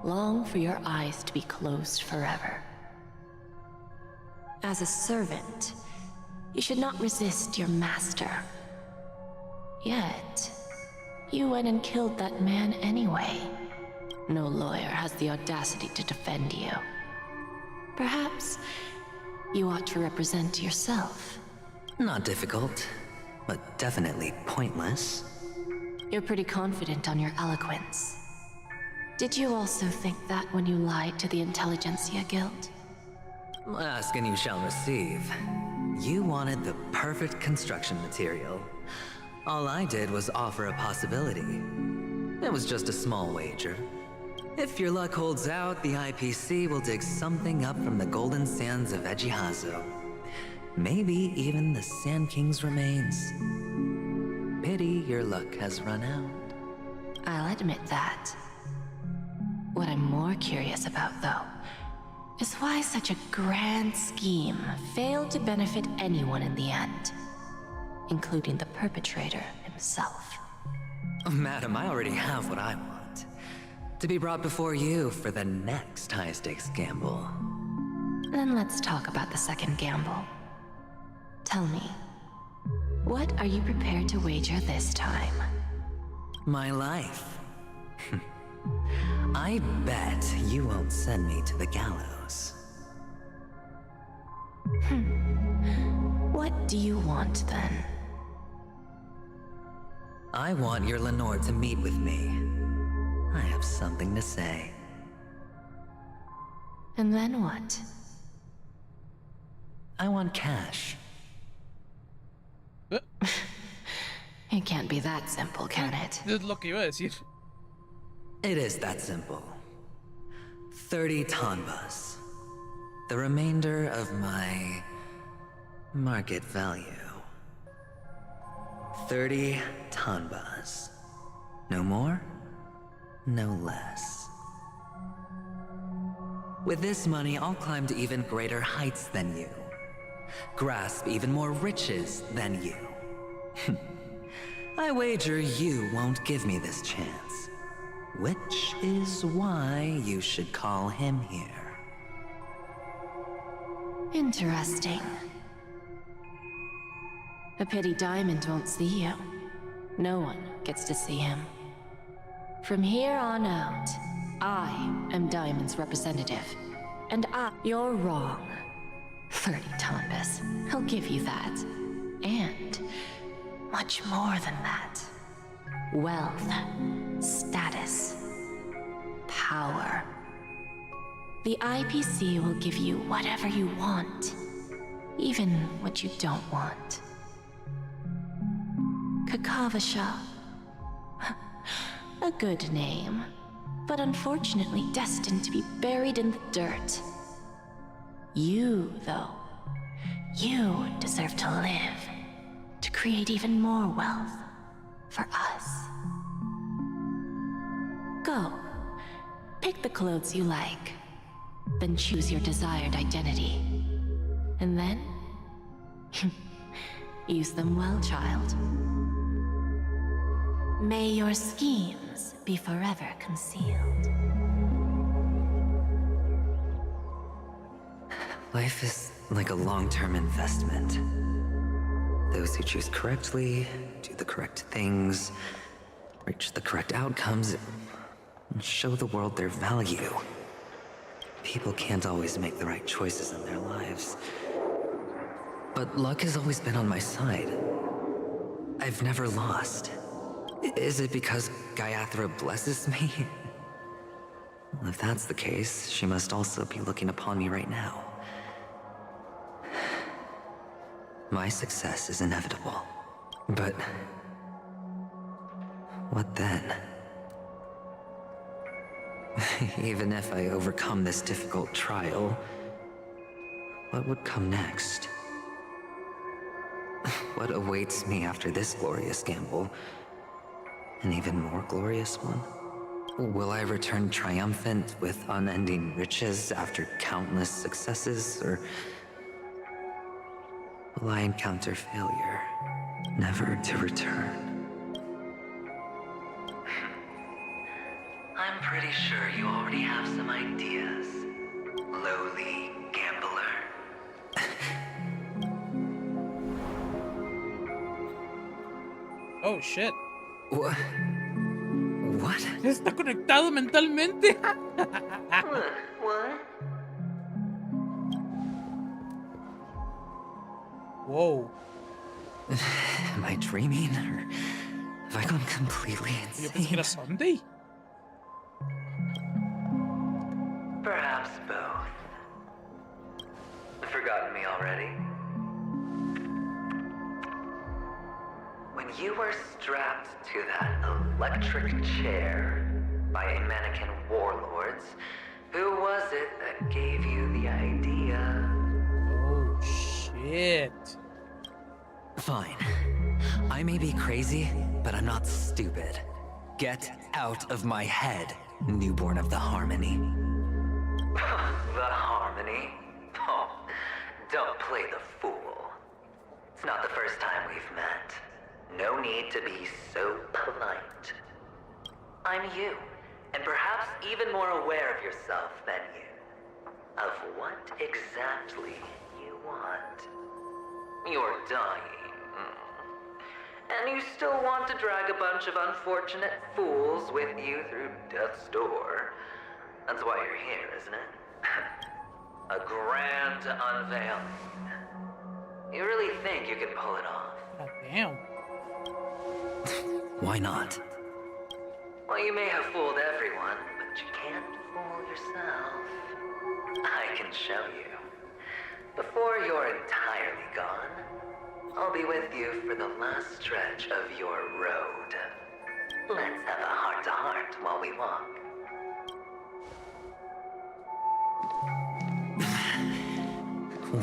long for your eyes to be closed forever. As a servant, you should not resist your master. Yet, you went and killed that man anyway. No lawyer has the audacity to defend you. Perhaps you ought to represent yourself. Not difficult, but definitely pointless. You're pretty confident on your eloquence. Did you also think that when you lied to the Intelligentsia Guild? Ask and you shall receive. You wanted the perfect construction material. All I did was offer a possibility. It was just a small wager. If your luck holds out, the IPC will dig something up from the golden sands of Ejhazio. Maybe even the Sand King's remains. Pity your luck has run out. I'll admit that. What I'm more curious about, though, is why such a grand scheme failed to benefit anyone in the end, including the perpetrator himself. Madam, I already have what I want. To be brought before you for the next high-stakes gamble. Then let's talk about the second gamble. Tell me, what are you prepared to wager this time? My life. I bet you won't send me to the gallows. What do you want, then? I want your Lenore to meet with me. I have something to say. And then what? I want cash. It can't be that simple, can it? Es lo que iba a decir. It is that simple. 30 tanbas. The remainder of my market value. 30 tanbas. No more, no less. With this money, I'll climb to even greater heights than you. Grasp even more riches than you. I wager you won't give me this chance. Which is why you should call him here. Interesting. A pity Diamond won't see you. No one gets to see him. From here on out, I am Diamond's representative. And you're wrong. 30 tanbas. He'll give you that. And much more than that. Wealth, status, power. The IPC will give you whatever you want, even what you don't want. Kakavasha. A good name, but unfortunately destined to be buried in the dirt. You, though, you deserve to live, to create even more wealth for us. Go, pick the clothes you like, then choose your desired identity. And then, use them well, child. May your schemes be forever concealed. Life is like a long-term investment. Those who choose correctly, do the correct things, reach the correct outcomes, and show the world their value. People can't always make the right choices in their lives. But luck has always been on my side. I've never lost. Is it because Gayatri blesses me? Well, if that's the case, she must also be looking upon me right now. My success is inevitable. But what then? Even if I overcome this difficult trial, what would come next? What awaits me after this glorious gamble? An even more glorious one? Will I return triumphant with unending riches after countless successes, or will I encounter failure, never to return? I'm pretty sure you already have some ideas, lowly gambler. Oh, shit. What? Está conectado mentalmente. What? Whoa. Am I dreaming, or have I gone completely insane? Yo pensé que era Sunday. Perhaps both. Forgotten me already? When you were strapped to that electric chair by a mannequin warlords, who was it that gave you the idea? Oh, shit. Fine. I may be crazy, but I'm not stupid. Get out of my head, newborn of the Harmony. The Harmony? Oh, don't play the fool. It's not the first time we've met. No need to be so polite. I'm you, and perhaps even more aware of yourself than you. Of what exactly you want. You're dying. And you still want to drag a bunch of unfortunate fools with you through death's door. That's why you're here, isn't it? A grand unveiling. You really think you can pull it off? God damn. Why not? Well, you may have fooled everyone, but you can't fool yourself. I can show you. Before you're entirely gone, I'll be with you for the last stretch of your road. Let's have a heart-to-heart while we walk.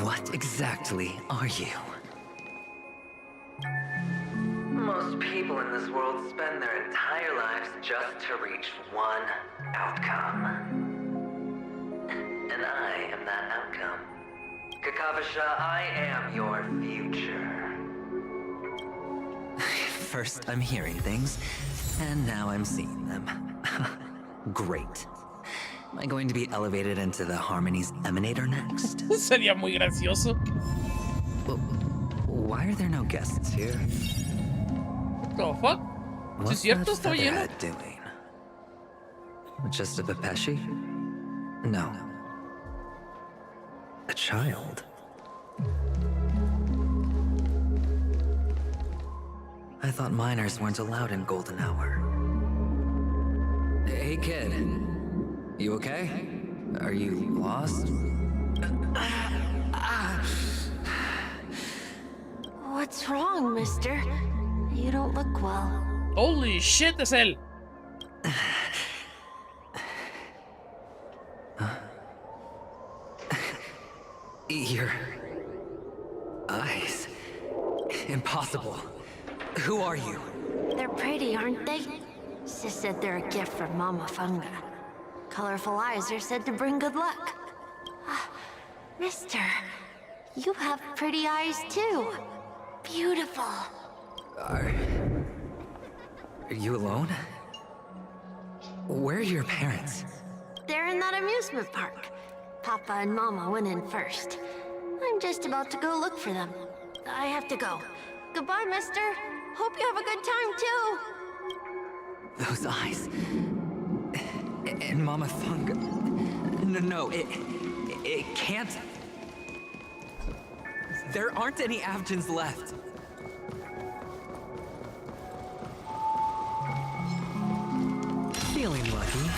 What exactly are you? Most people in this world spend their entire lives just to reach one outcome. And I am that outcome. Kakavasha, I am your future. First I'm hearing things, and now I'm seeing them. Great. Am I going to be elevated into the Harmony's Emanator next? Sería muy gracioso. Why are there no guests here? The fuck? What's cierto, that está lleno? featherhead doing? Just a Pepeshi? No. A child? I thought minors weren't allowed in Golden Hour. Hey kid, you okay? Are you lost? What's wrong, mister? You don't look well. Holy shit, es él. Your eyes. Impossible. Who are you? They're pretty, aren't they? Sis said they're a gift from Mama Funga. Colorful eyes are said to bring good luck. Mister, you have pretty eyes too. Beautiful. Are you alone? Where are your parents? They're in that amusement park. Papa and Mama went in first. I'm just about to go look for them. I have to go. Goodbye, mister. Hope you have a good time, too. Those eyes. And Mama Funga. No, it can't. There aren't any Avgens left. Feeling lucky.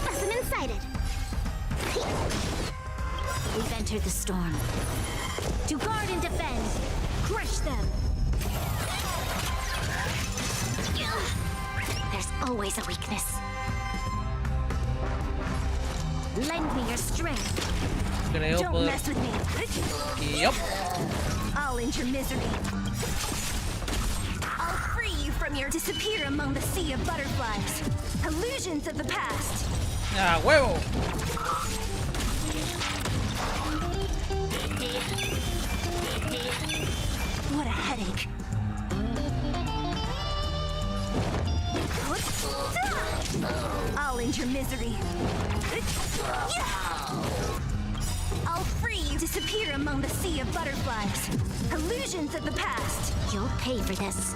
Specimen sighted. We've entered the storm. To guard and defend. Crush them. There's always a weakness. Lend me your strength. Don't mess with me. Yep. I'll end your misery. I'll free you from your disappear among the sea of butterflies. Illusions of the past. Ah, huevo. What a headache. I'll end your misery. I'll free you. Disappear among the sea of butterflies. Illusions of the past. You'll pay for this.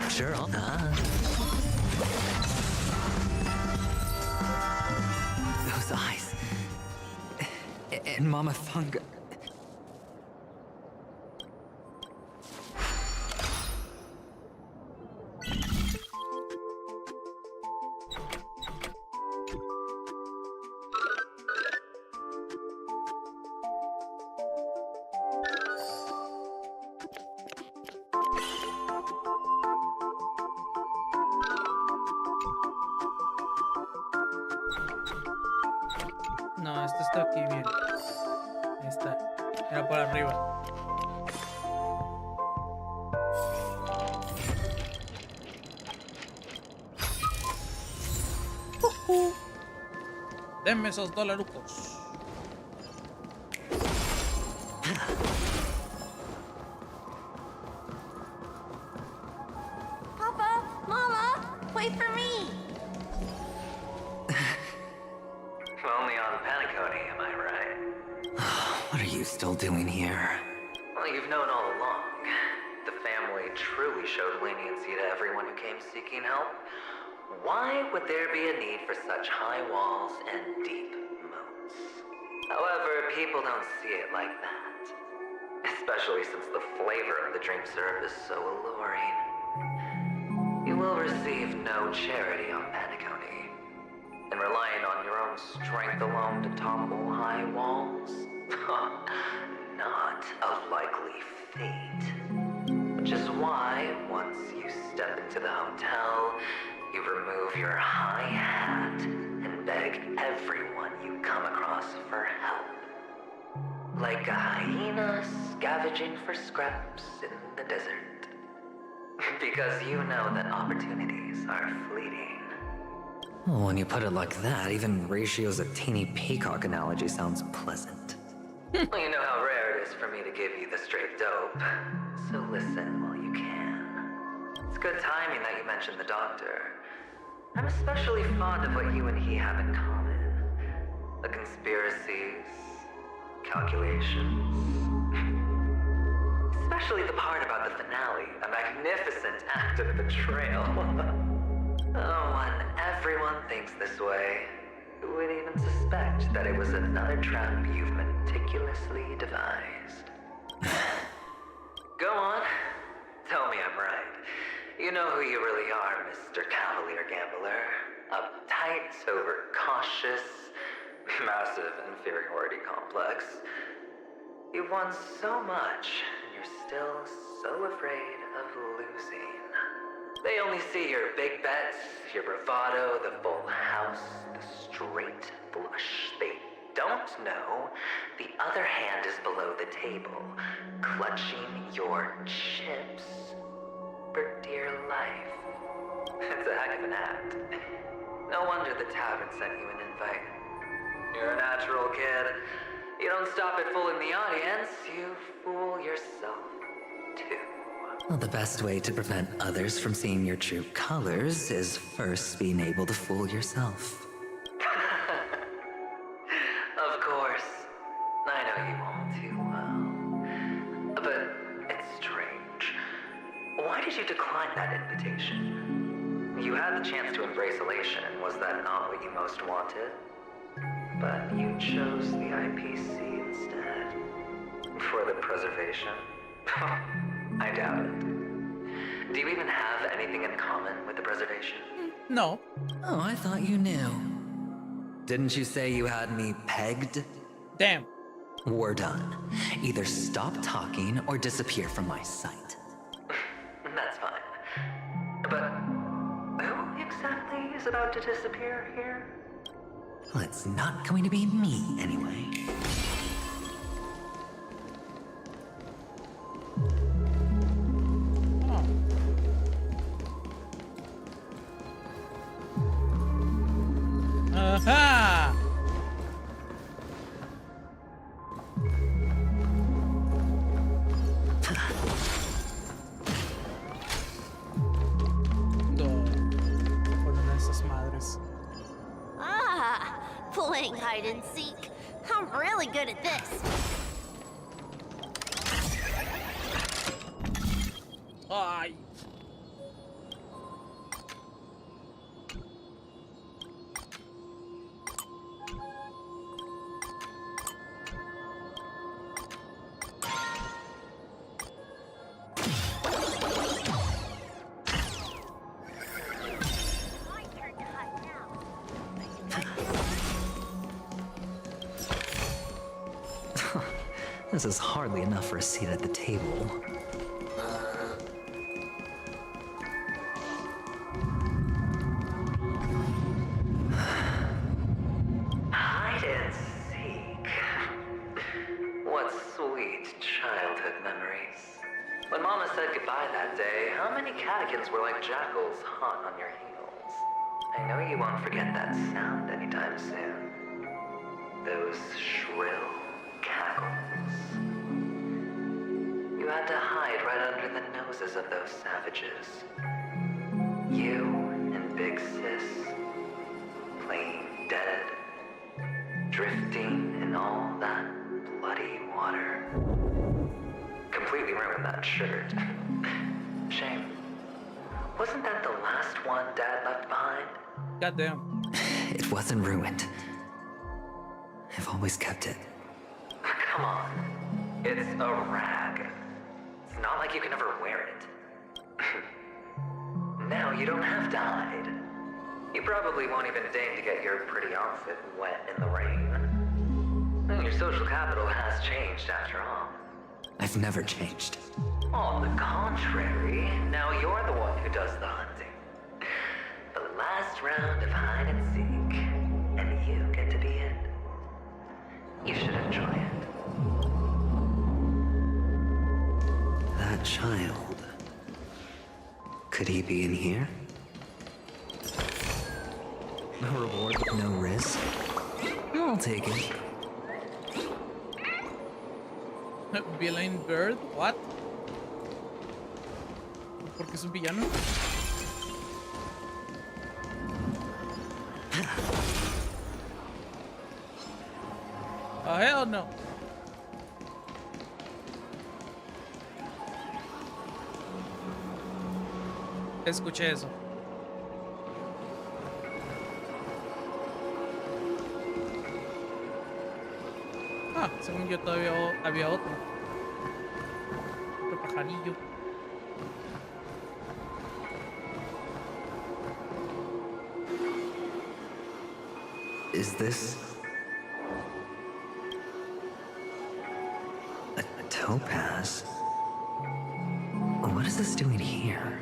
Sure, Those eyes. And Mama Funga. No, esto está aquí bien. Ahí está. Era por arriba. Denme esos dolarucos. Papa, Mama, wait for me. Only on Paniconi, am I right? What are you still doing here? Well, you've known all along. The family truly showed leniency to everyone who came seeking help. Why would there be a need for such high walls and deep moats? However, people don't see it like that. Especially since the flavor of the dream syrup is so alluring. no charity on Paniconi. And relying on your own strength alone to topple high walls? Not a likely fate. Which is why, once you step into the hotel, you remove your high hat and beg everyone you come across for help. Like a hyena scavenging for scraps in the desert. Because you know that opportunities are fleeting. Well, when you put it like that, even Ratio's a teeny peacock analogy sounds pleasant. Well, you know how rare it is for me to give you the straight dope. So listen while you can. It's good timing that you mentioned the doctor. I'm especially fond of what you and he have in common. The conspiracies, calculations. Especially the part about the finale, a magnificent act of betrayal. Oh, when everyone thinks this way, who would even suspect that it was another trap you've meticulously devised? Go on. Tell me I'm right. You know who you really are, Mr. Cavalier Gambler. Uptight, overcautious, massive inferiority complex. You've won so much, and you're still so afraid of losing. They only see your big bets, your bravado, the full house, the straight flush. They don't know the other hand is below the table, clutching your chips for dear life. It's a heck of an act. No wonder the tavern sent you an invite. You're a natural kid. You don't stop at fooling the audience, you fool yourself too. Well, the best way to prevent others from seeing your true colors is first being able to fool yourself. Of course. I know you all too well. But it's strange. Why did you decline that invitation? You had the chance to embrace elation. Was that not what you most wanted? But you chose the IPC instead. For the preservation? I doubt it. Do you even have anything in common with the preservation? No. Oh, I thought you knew. Didn't you say you had me pegged? Damn. We're done. Either stop talking or disappear from my sight. That's fine. But who exactly is about to disappear here? Well, it's not going to be me, anyway. Aha! No. Ponen esas madres. Ah, playing hide and seek. I'm really good at this. Ay. This is hardly enough for a seat at the table. Hide and seek. What sweet childhood memories. When Mama said goodbye that day, how many catechins were like jackals hot on your heels? I know you won't forget that sound anytime soon. Those shrill cackles. You had to hide right under the noses of those savages. You and Big Sis, playing dead, drifting in all that bloody water. Completely ruined that shirt. Shame. Wasn't that the last one Dad left behind? Goddamn. It wasn't ruined. I've always kept it. Come on. It's a rag. It's not like you can ever wear it. Now now, you don't have to hide. You probably won't even deign to get your pretty outfit wet in the rain. Your social capital has changed after all. I've never changed. On the contrary, now you're the one who does the hunting. The last round of hide and seek, and you get to be it. You should enjoy it. That child. Could he be in here? No reward, no risk. I'll take it. Villain Bird? What? ¿Por qué es un villano? Oh, hell no. Escuché eso. Ah, según yo todavía había otro. Otro pajarillo. Is this a topaz? What is this doing here?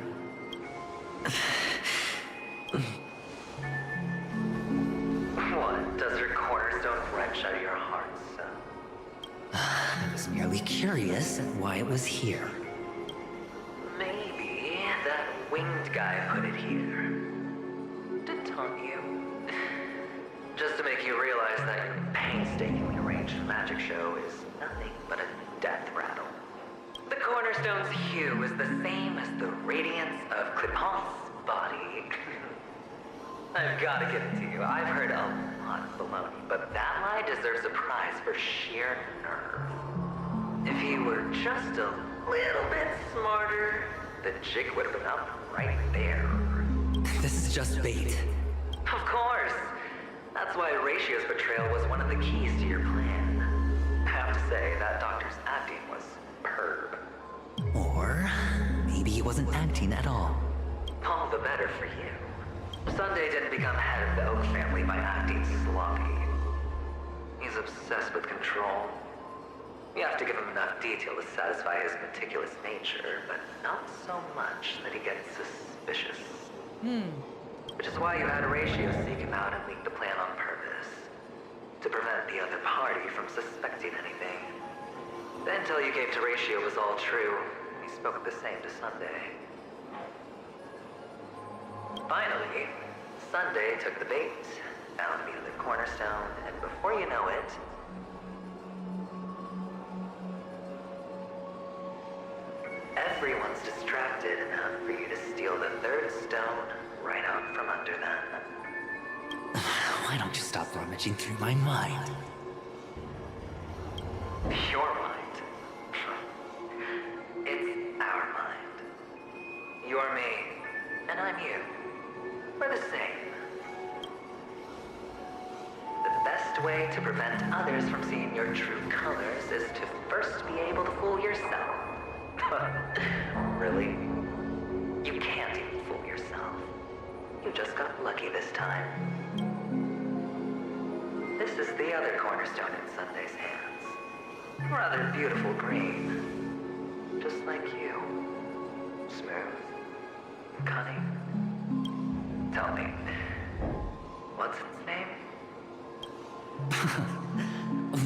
What? Does your cornerstone wrench out of your heart, son? I was merely curious at why it was here. Maybe that winged guy put it here. To taunt you. Just to make you realize that your painstakingly arranged magic show is nothing but a death rattle. The cornerstone's hue is the same as the radiance of Clipant's body. I've got to give it to you. I've heard a lot of baloney, but that lie deserves a prize for sheer nerve. If he were just a little bit smarter, the jig would have been up right there. This is just bait. Of course. That's why Ratio's betrayal was one of the keys to your plan. I have to say, that doctor's acting was superb. Or maybe he wasn't acting at all. All the better for you. Sunday didn't become head of the Oak family by acting sloppy. He's obsessed with control. You have to give him enough detail to satisfy his meticulous nature, but not so much that he gets suspicious. Which is why you had Ratio seek him out and leak the plan on purpose. To prevent the other party from suspecting anything. The intel you gave to Ratio was all true. He spoke the same to Sunday. Finally, Sunday took the bait, found the other cornerstone, and before you know it, everyone's distracted enough for you to steal the third stone right out from under them. Why don't you stop rummaging through my mind? Your mind. It's our mind. You're me, and I'm you. We're the same. The best way to prevent others from seeing your true colors is to first be able to fool yourself. Really? You can't even fool yourself. You just got lucky this time. This is the other cornerstone in Sunday's hands. Rather beautiful green. Just like you. Smooth. Cunning. Tell me, what's its name?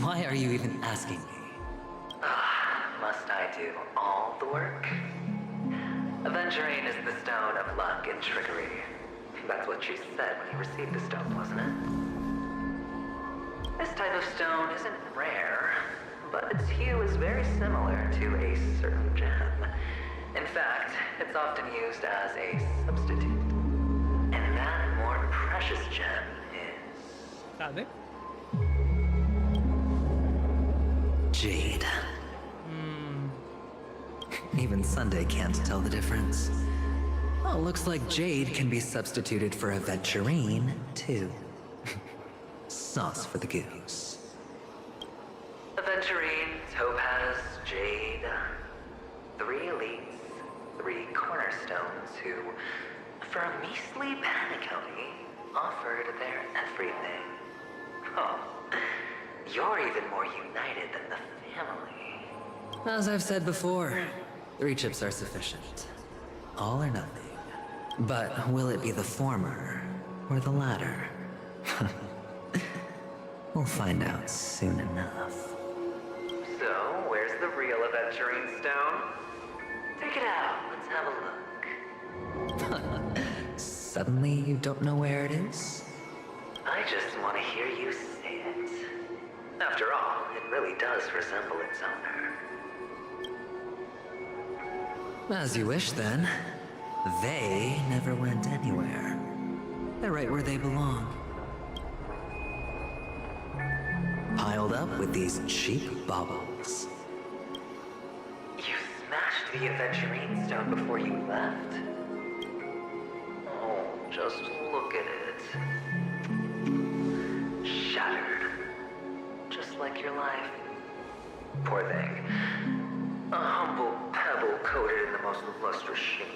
Why are you even asking me? Must I do all the work? Aventurine is the stone of luck and trickery. That's what she said when you received the stone, wasn't it? This type of stone isn't rare, but its hue is very similar to a certain gem. In fact, it's often used as a substitute. And that more precious gem is... Jade. Even Sunday can't tell the difference. Well, looks like Jade can be substituted for aventurine, too. Sauce for the goose. Aventurine, topaz, jade. 3 elites, 3 cornerstones who for a measly pennycoty, offered their everything. Oh, you're even more united than the family. As I've said before, 3 chips are sufficient. All or nothing. But will it be the former or the latter? We'll find out soon enough. So, where's the real aventurine stone? Take it out, let's have a look. Suddenly you don't know where it is? I just want to hear you say it. After all, it really does resemble its owner. As you wish then. They never went anywhere. They're right where they belong. Piled up with these cheap baubles. You smashed the aventurine stone before you left? Oh, just look at it. Shattered. Just like your life. Poor thing. A humble pebble coated in the most lustrous sheen.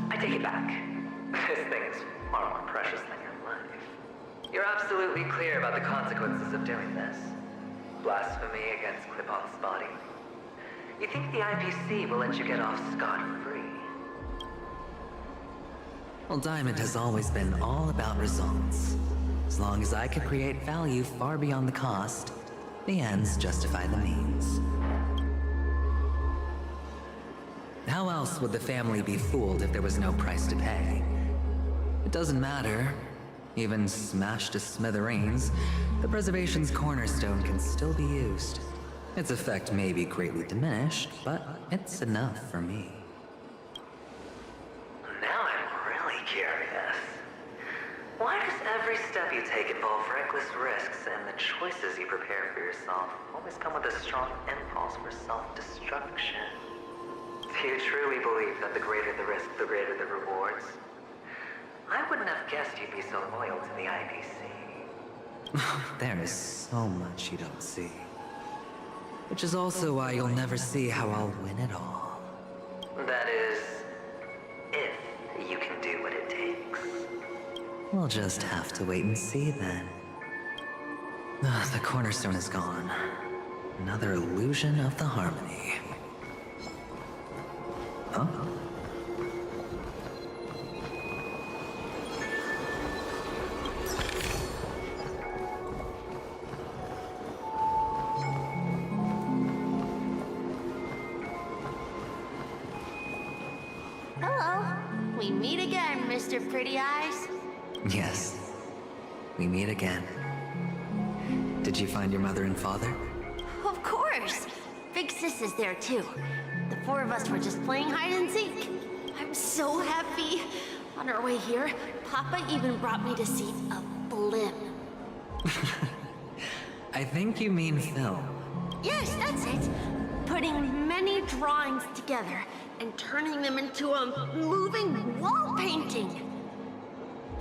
I take it back. This thing is far more precious than your life. You're absolutely clear about the consequences of doing this. Blasphemy against Clip-On's body. You think the IPC will let you get off scot-free? Well, Diamond has always been all about results. As long as I can create value far beyond the cost, the ends justify the means. How else would the family be fooled if there was no price to pay? It doesn't matter. Even smashed to smithereens, the preservation's cornerstone can still be used. Its effect may be greatly diminished, but it's enough for me. Now I'm really curious. Why does every step you take involve reckless risks, and the choices you prepare for yourself always come with a strong impulse for self-destruction? Do you truly believe that the greater the risk, the greater the rewards? I wouldn't have guessed you'd be so loyal to the IPC. There is so much you don't see. Which is also why you'll never see how I'll win it all. That is, if you can do what it takes. We'll just have to wait and see then. The cornerstone is gone. Another illusion of the harmony. Huh? Hello. We meet again, Mr. Pretty Eyes. Yes. We meet again. Did you find your mother and father? Of course. Big Sis is there too. The 4 of us were just playing hide and seek. I'm so happy. On our way here, Papa even brought me to see a blimp. I think you mean Phil. Yes, that's it. Putting many drawings together and turning them into a moving wall painting.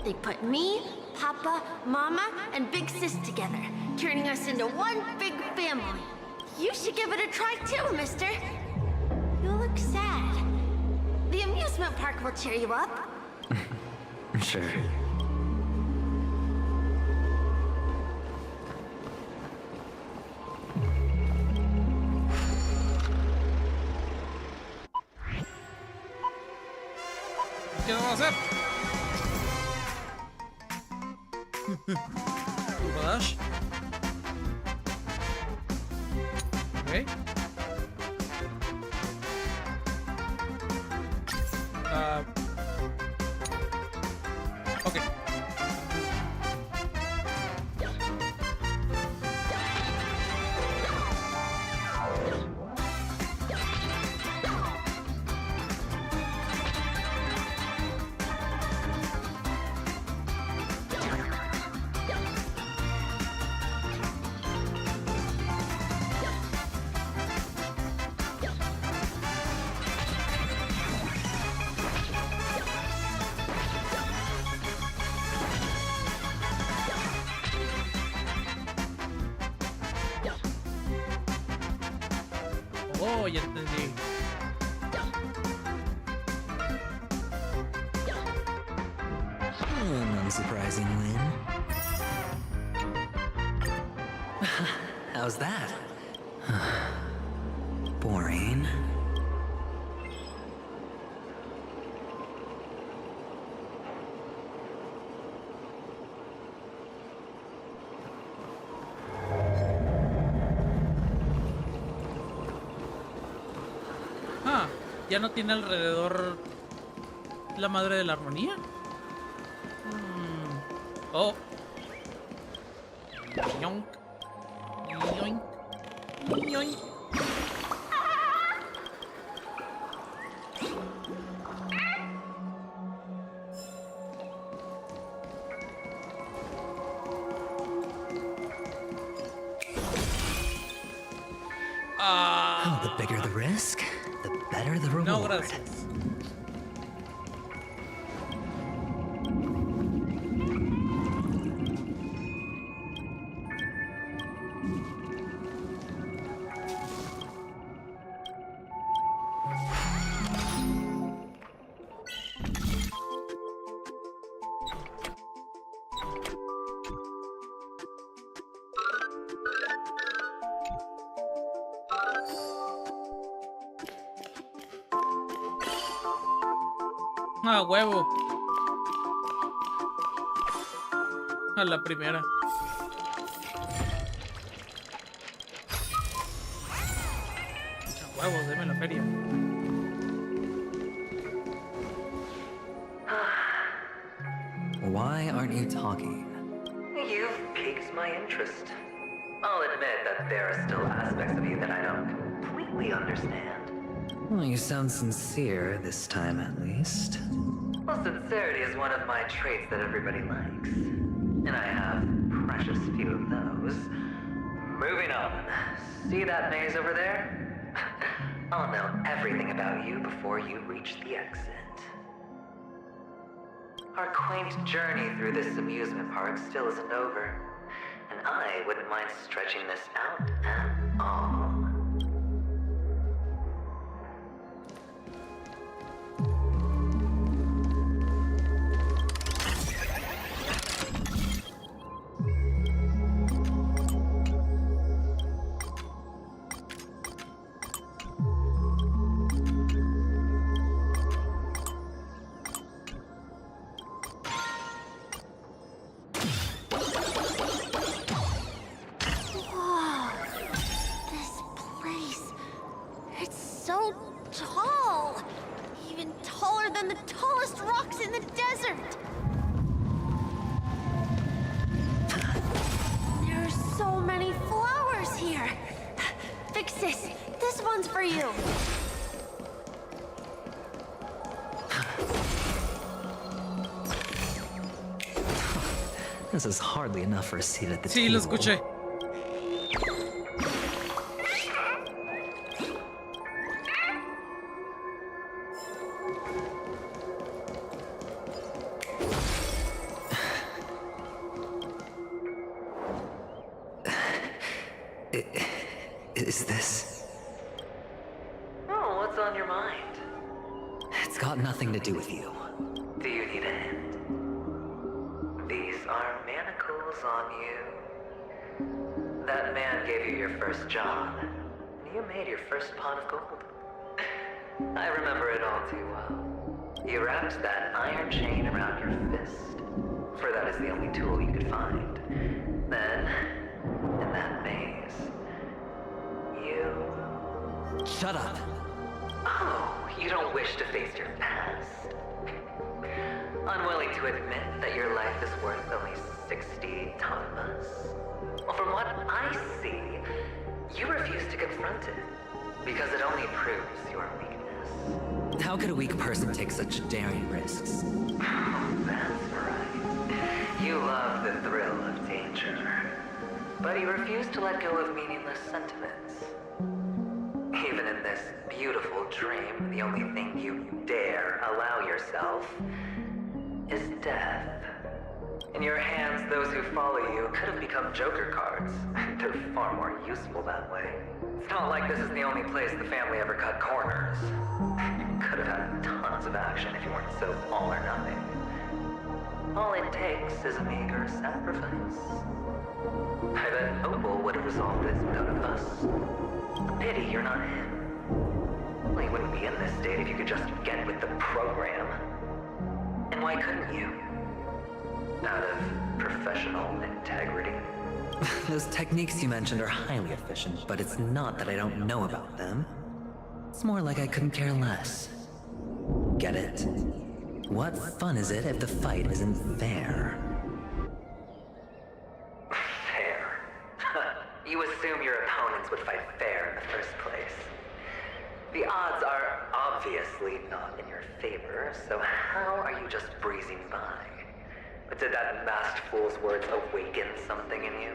They put me, Papa, Mama, and Big Sis together, turning us into one big family. You should give it a try too, mister. You look sad. The amusement park will cheer you up. Sure. ¿Qué vamos a hacer? Dash. Okay. Okay. Oh, ya entendí. An unsurprising win. How's that? Boring. ¿Ya no tiene alrededor la madre de la armonía? Oh. Yoink. Yoink. Yoink. Oh, the bigger the risk, the better the reward. No, gracias. Ah, huevo. A la primera. A huevos, deme la feria. Why aren't you talking? You've piqued my interest. I'll admit that there are still aspects of you that I don't completely understand. Well, you sound sincere this time, at least. Well, sincerity is one of my traits that everybody likes. And I have precious few of those. Moving on. See that maze over there? I'll know everything about you before you reach the exit. Our quaint journey through this amusement park still isn't over. And I wouldn't mind stretching this out at all. This is hardly enough for a seat at the Sí, table. lo escuché. Is this? Oh, what's on your mind? It's got nothing to do with you. Do you need a hint? These are manacles on you. That man gave you your first job. You made your first pot of gold. I remember it all too well. You wrapped that iron chain around your fist, for that is the only tool you could find. Then, in that maze, you... Shut up! Oh, you don't wish to face your past? Unwilling to admit that your life is worth only 60 tamas? Well, from what I see, you refuse to confront it, because it only proves your weakness. How could a weak person take such daring risks? That's right. You love the thrill of danger, but you refuse to let go of meaningless sentiments. Even in this beautiful dream, the only thing you dare allow yourself is death. In your hands, those who follow you could have become Joker cards. They're far more useful that way. It's not like this is the only place the family ever cut corners. You could have had tons of action if you weren't so all or nothing. All it takes is a meager sacrifice. I bet Opal would have resolved this without a fuss. A pity you're not him. Well, you wouldn't be in this state if you could just get with the program. And why couldn't you? Out of professional integrity. Those techniques you mentioned are highly efficient, but it's not that I don't know about them. It's more like I couldn't care less. Get it? What fun is it if the fight isn't fair? Fair? You assume your opponents would fight fair in the first place. The odds are obviously not in your favor, so how are you just breezing by? But did that masked fool's words awaken something in you?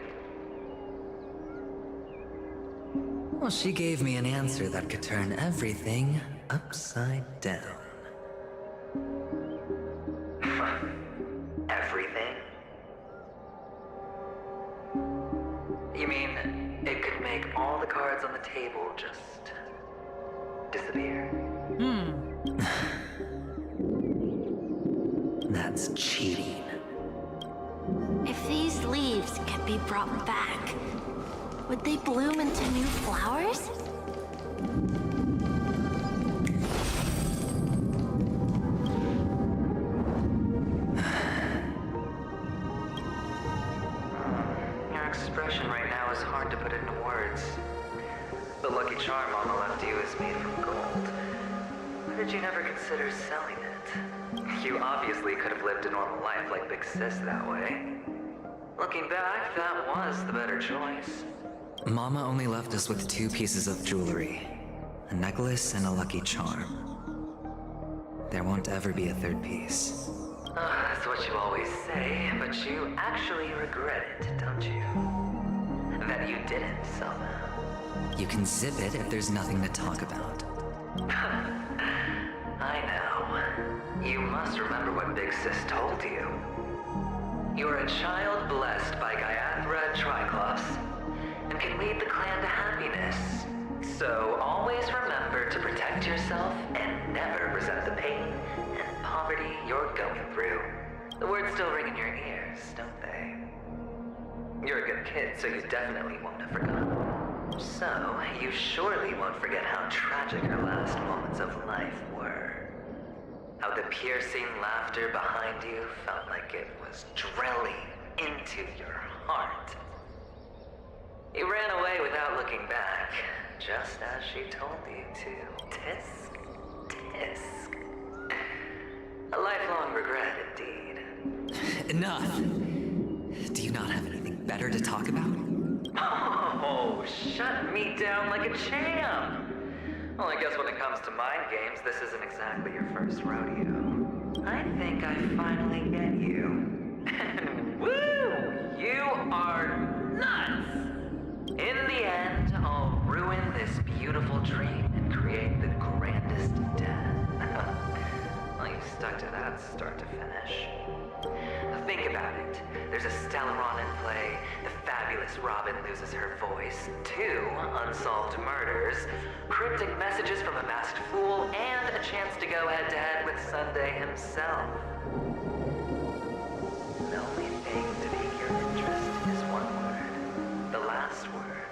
Well, she gave me an answer that could turn everything upside down. Everything? You mean it could make all the cards on the table just disappear? That's cheating. If these leaves could be brought back, would they bloom into new flowers? Your expression right now is hard to put into words. The lucky charm Mama left you is made from gold. Why did you never consider selling it? You obviously could have lived a normal life like Big Sis that way. Looking back, that was the better choice. Mama only left us with 2 pieces of jewelry. A necklace and a lucky charm. There won't ever be a 3rd piece. That's what you always say, but you actually regret it, don't you? That you didn't somehow. You can zip it if there's nothing to talk about. I know. You must remember what Big Sis told you. You are a child blessed by Gaiathra Triclops, and can lead the clan to happiness. So always remember to protect yourself and never resent the pain and poverty you're going through. The words still ring in your ears, don't they? You're a good kid, so you definitely won't have forgotten. So, you surely won't forget how tragic your last moments of life were. How the piercing laughter behind you felt like it was drilling into your heart. You ran away without looking back, just as she told you to. Tisk, tisk. A lifelong regret indeed. Enough! Do you not have anything better to talk about? Oh, shut me down like a champ! Well, I guess when it comes to mind games, this isn't exactly your first rodeo. I think I finally get you. And woo! You are nuts! In the end, I'll ruin this beautiful dream and create the grandest death. Well, you stuck to that start to finish. Think about it. There's a Stellaron in play, the fabulous Robin loses her voice, 2 unsolved murders, cryptic messages from a masked fool, and a chance to go head-to-head with Sunday himself. The only thing to pique your interest is one word. The last word.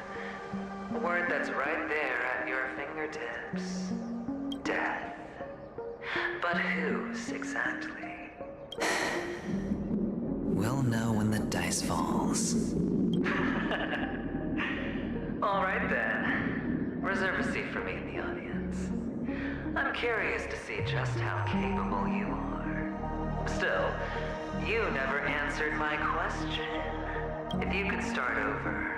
A word that's right there at your fingertips. Death. But whose exactly? We'll know when the dice falls. All right then. Reserve a seat for me in the audience. I'm curious to see just how capable you are. Still, you never answered my question. If you could start over,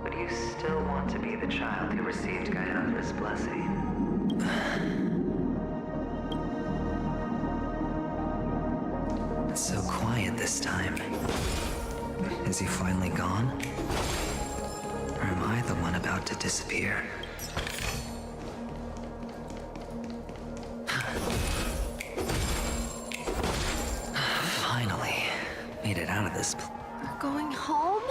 would you still want to be the child who received Gaiathra's blessing? It's so quiet this time. Is he finally gone? Or am I the one about to disappear? Finally, made it out of this place. We're going home?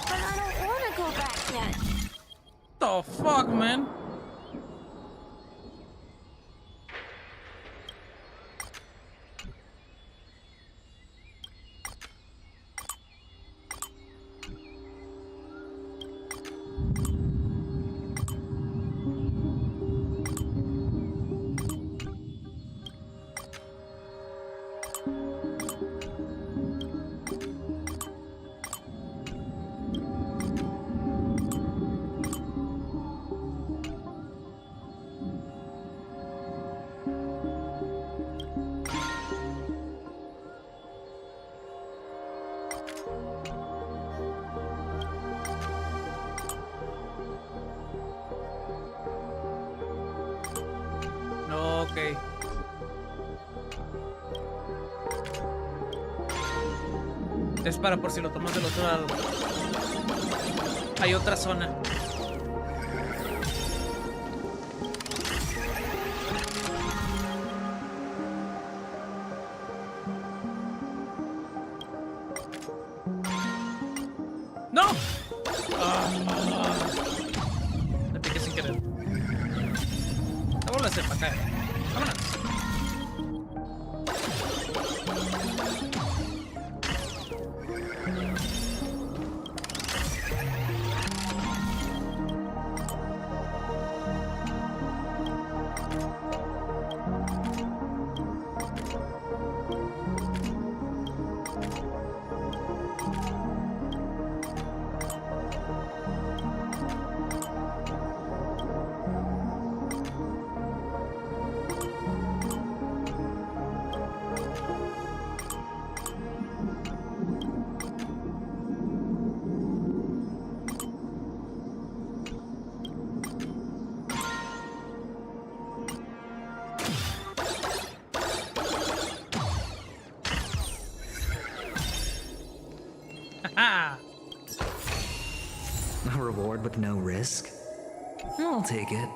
But I don't want to go back yet. The fuck, man? Es para por si lo tomas del otro lado. Hay otra zona. ¡No! Le piqué sin querer. La vuelvo a hacer para acá. Vámonos. A reward with no risk? I'll take it.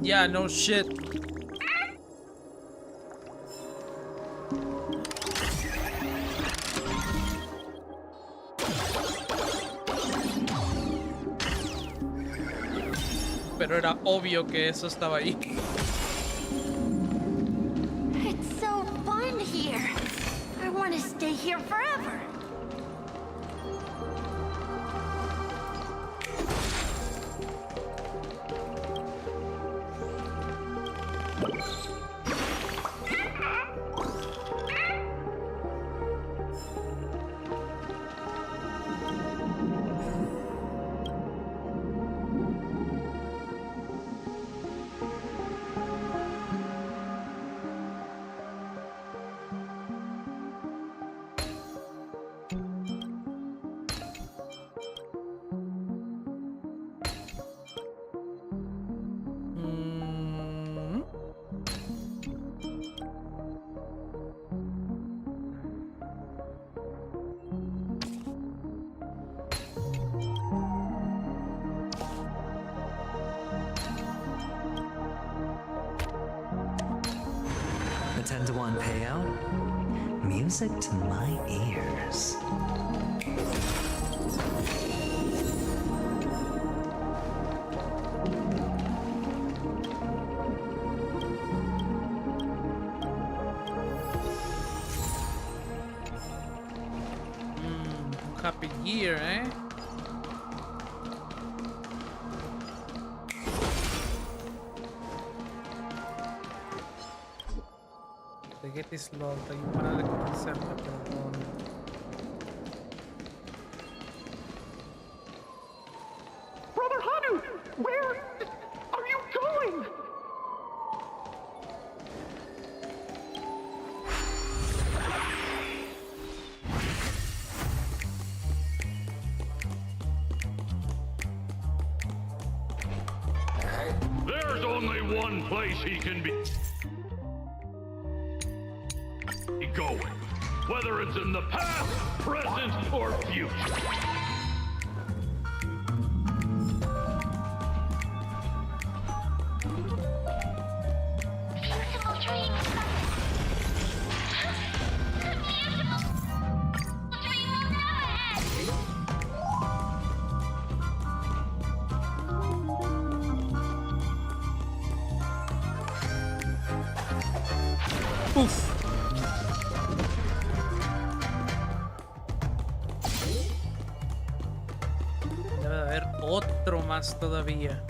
Yeah, no shit. Pero era obvio que eso estaba ahí. It's so fun here. I want to stay here forever. A 10-to-1 payout? Music to my ears. Happy year, eh? The get is low, hay un par de cosas cerca, pero no. Brother Hanu, where are you going? There's only one place he can be going, whether it's in the past, present, or future. Debe de haber otro más todavía.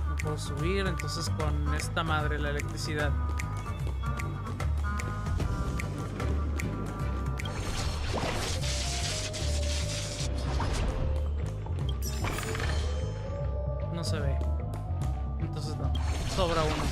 No puedo subir, entonces con esta madre la electricidad. No se ve. Entonces no. Sobra uno.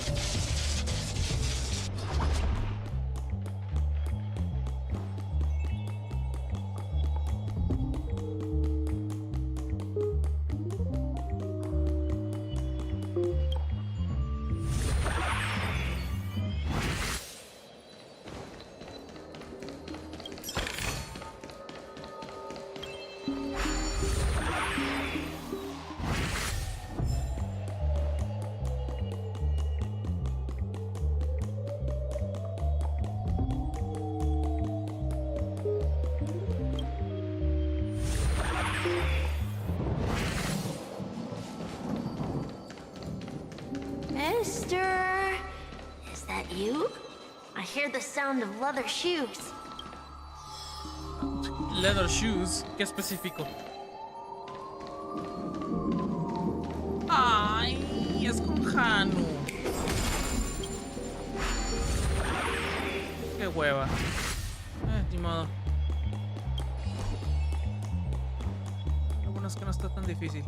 Mister, is that you? I hear the sound of leather shoes. Leather shoes, qué específico. Ay, es con Hanu. Qué hueva. Ni modo. Lo bueno es que no está tan difícil.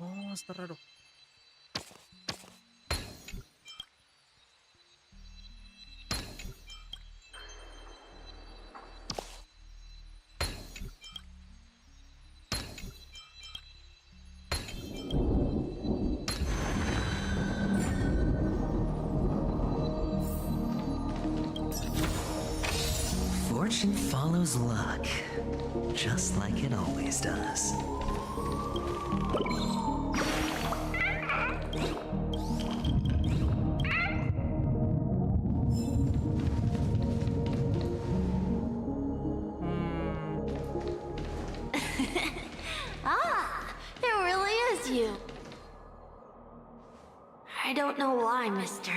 Oh, está raro. Fortune follows luck, just like it always does. It really is you. I don't know why, mister,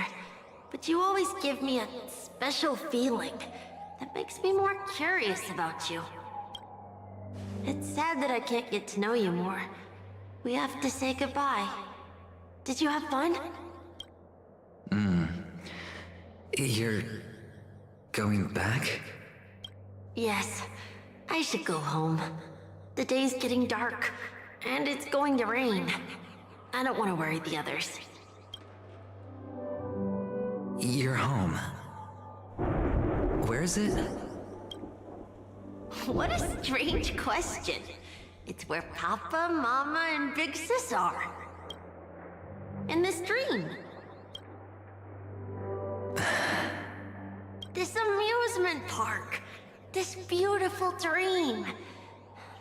but you always give me a special feeling that makes me more curious about you. It's sad that I can't get to know you more. We have to say goodbye. Did you have fun? You're going back? Yes. I should go home. The day's getting dark, and it's going to rain. I don't want to worry the others. You're home. Where is it? What a strange question. It's where Papa, Mama, and Big Sis are. In this dream. This amusement park. This beautiful dream.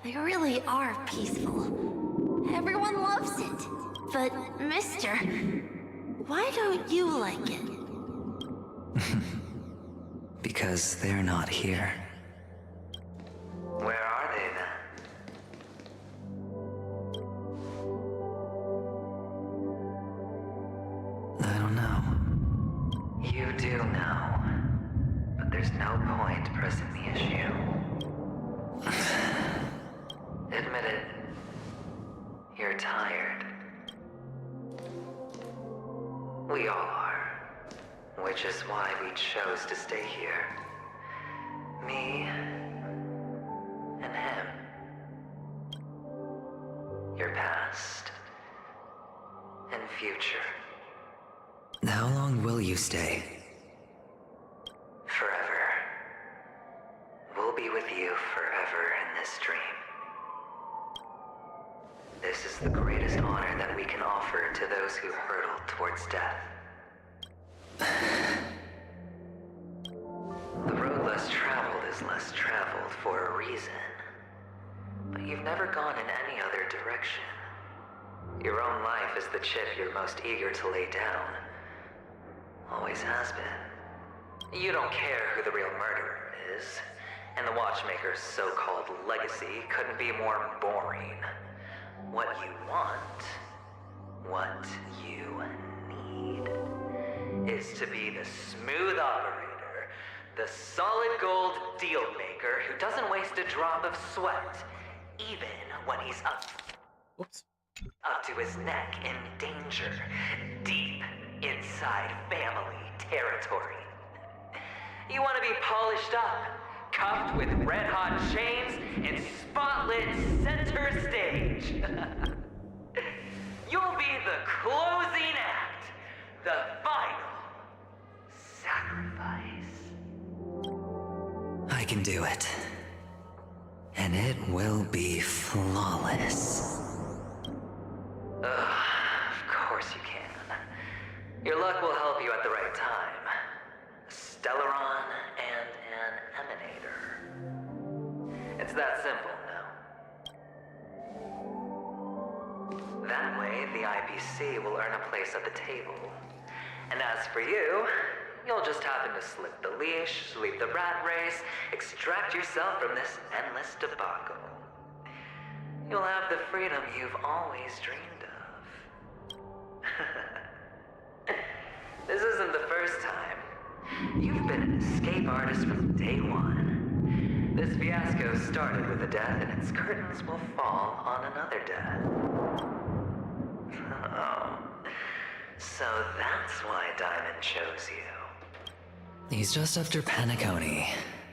They really are peaceful. Everyone loves it. But, mister, why don't you like it? Because they're not here. Where are they then? I don't know. You do know. But there's no point pressing the issue. Admit it. You're tired. We all are. Which is why we chose to stay here. Me and him. Your past and future. How long will you stay? Forever. We'll be with you forever in this dream. This is the greatest honor that we can offer to those who hurtle towards death. The road less traveled is less traveled for a reason. But you've never gone in any other direction. Your own life is the chip you're most eager to lay down. Always has been. You don't care who the real murderer is, and the Watchmaker's so-called legacy couldn't be more boring. What you want, what you need, is to be the smooth operator, the solid gold deal maker who doesn't waste a drop of sweat, even when he's up to his neck in danger, deep inside family territory. You want to be polished up, cuffed with red-hot chains and spotlit center stage. You'll be the closing act, the final can do it. And it will be flawless. Of course you can. Your luck will help you at the right time. A Stellaron and an Emanator. It's that simple now. That way, the IPC will earn a place at the table. And as for you, you'll just happen to slip the leash, sweep the rat race, extract yourself from this endless debacle. You'll have the freedom you've always dreamed of. This isn't the first time. You've been an escape artist from day one. This fiasco started with a death, and its curtains will fall on another death. Oh. So that's why Diamond chose you. He's just after Penacony.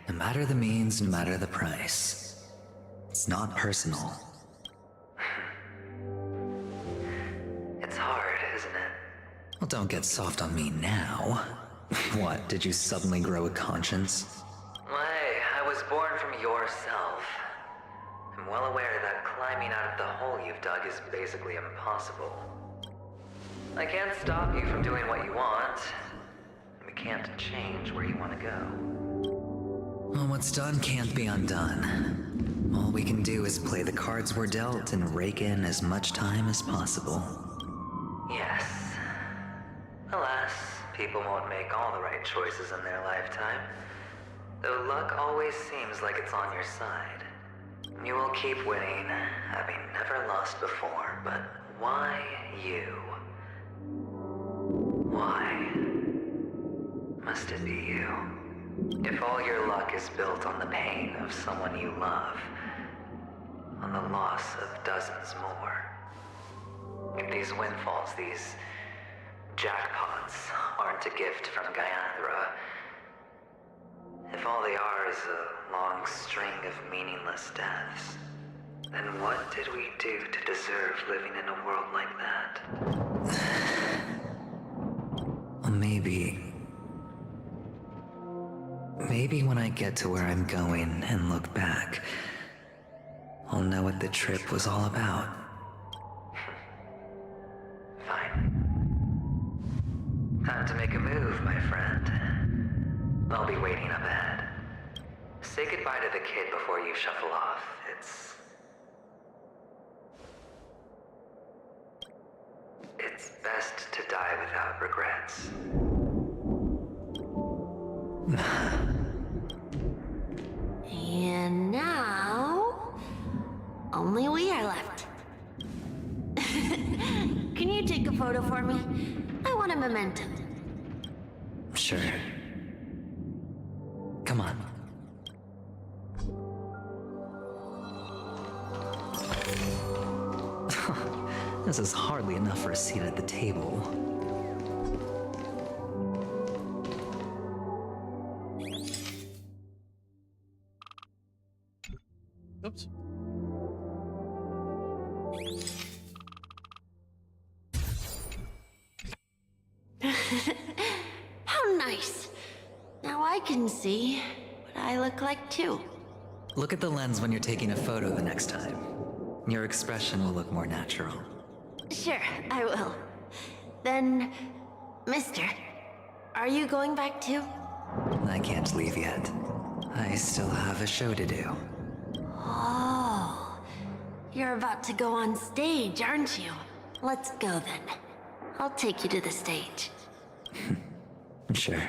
No matter the means, no matter the price. It's not personal. It's hard, isn't it? Well, don't get soft on me now. What, did you suddenly grow a conscience? Hey, I was born from yourself. I'm well aware that climbing out of the hole you've dug is basically impossible. I can't stop you from doing what you want. We can't change where you want to go. Well, what's done can't be undone. All we can do is play the cards we're dealt and rake in as much time as possible. Yes. Alas, people won't make all the right choices in their lifetime. Though luck always seems like it's on your side. You will keep winning, having never lost before, but why you? Why must it be you? If all your luck is built on the pain of someone you love, on the loss of dozens more. If these windfalls, these jackpots, aren't a gift from Gaiathra, if all they are is a long string of meaningless deaths, then what did we do to deserve living in a world like that? Maybe when I get to where I'm going and look back, I'll know what the trip was all about. Fine. Time to make a move, my friend. I'll be waiting up ahead. Say goodbye to the kid before you shuffle off. It's best to die without regrets. And now, only we are left. Can you take a photo for me? I want a memento. Sure. Come on. This is hardly enough for a seat at the table. Oops. How nice. Now I can see what I look like too. Look at the lens when you're taking a photo the next time. Your expression will look more natural. Sure, I will. Then, mister, are you going back too? I can't leave yet. I still have a show to do. Oh, you're about to go on stage, aren't you? Let's go then. I'll take you to the stage. Sure.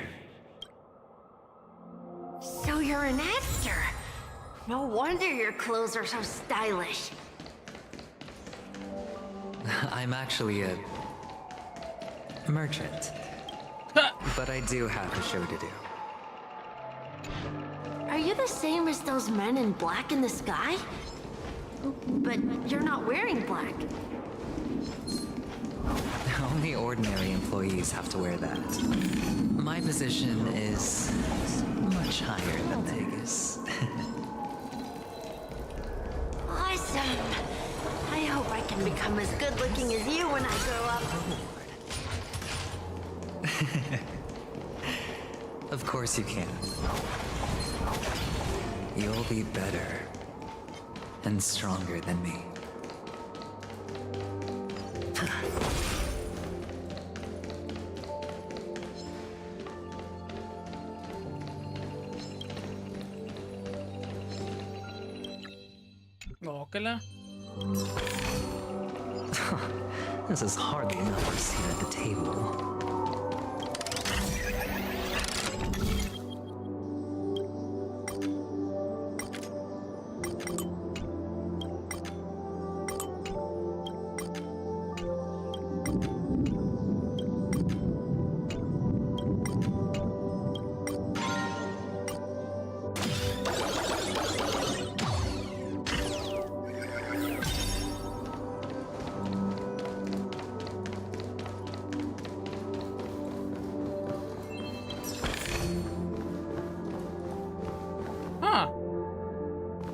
So you're an actor. No wonder your clothes are so stylish. I'm actually a merchant. But I do have a show to do. Are you the same as those men in black in the sky? But you're not wearing black. Only ordinary employees have to wear that. My position is much higher than Vegas. Awesome! I hope I can become as good looking as you when I grow up. Of course you can. You'll be better and stronger than me. Óquela. This is hardly enough for a seat at the table.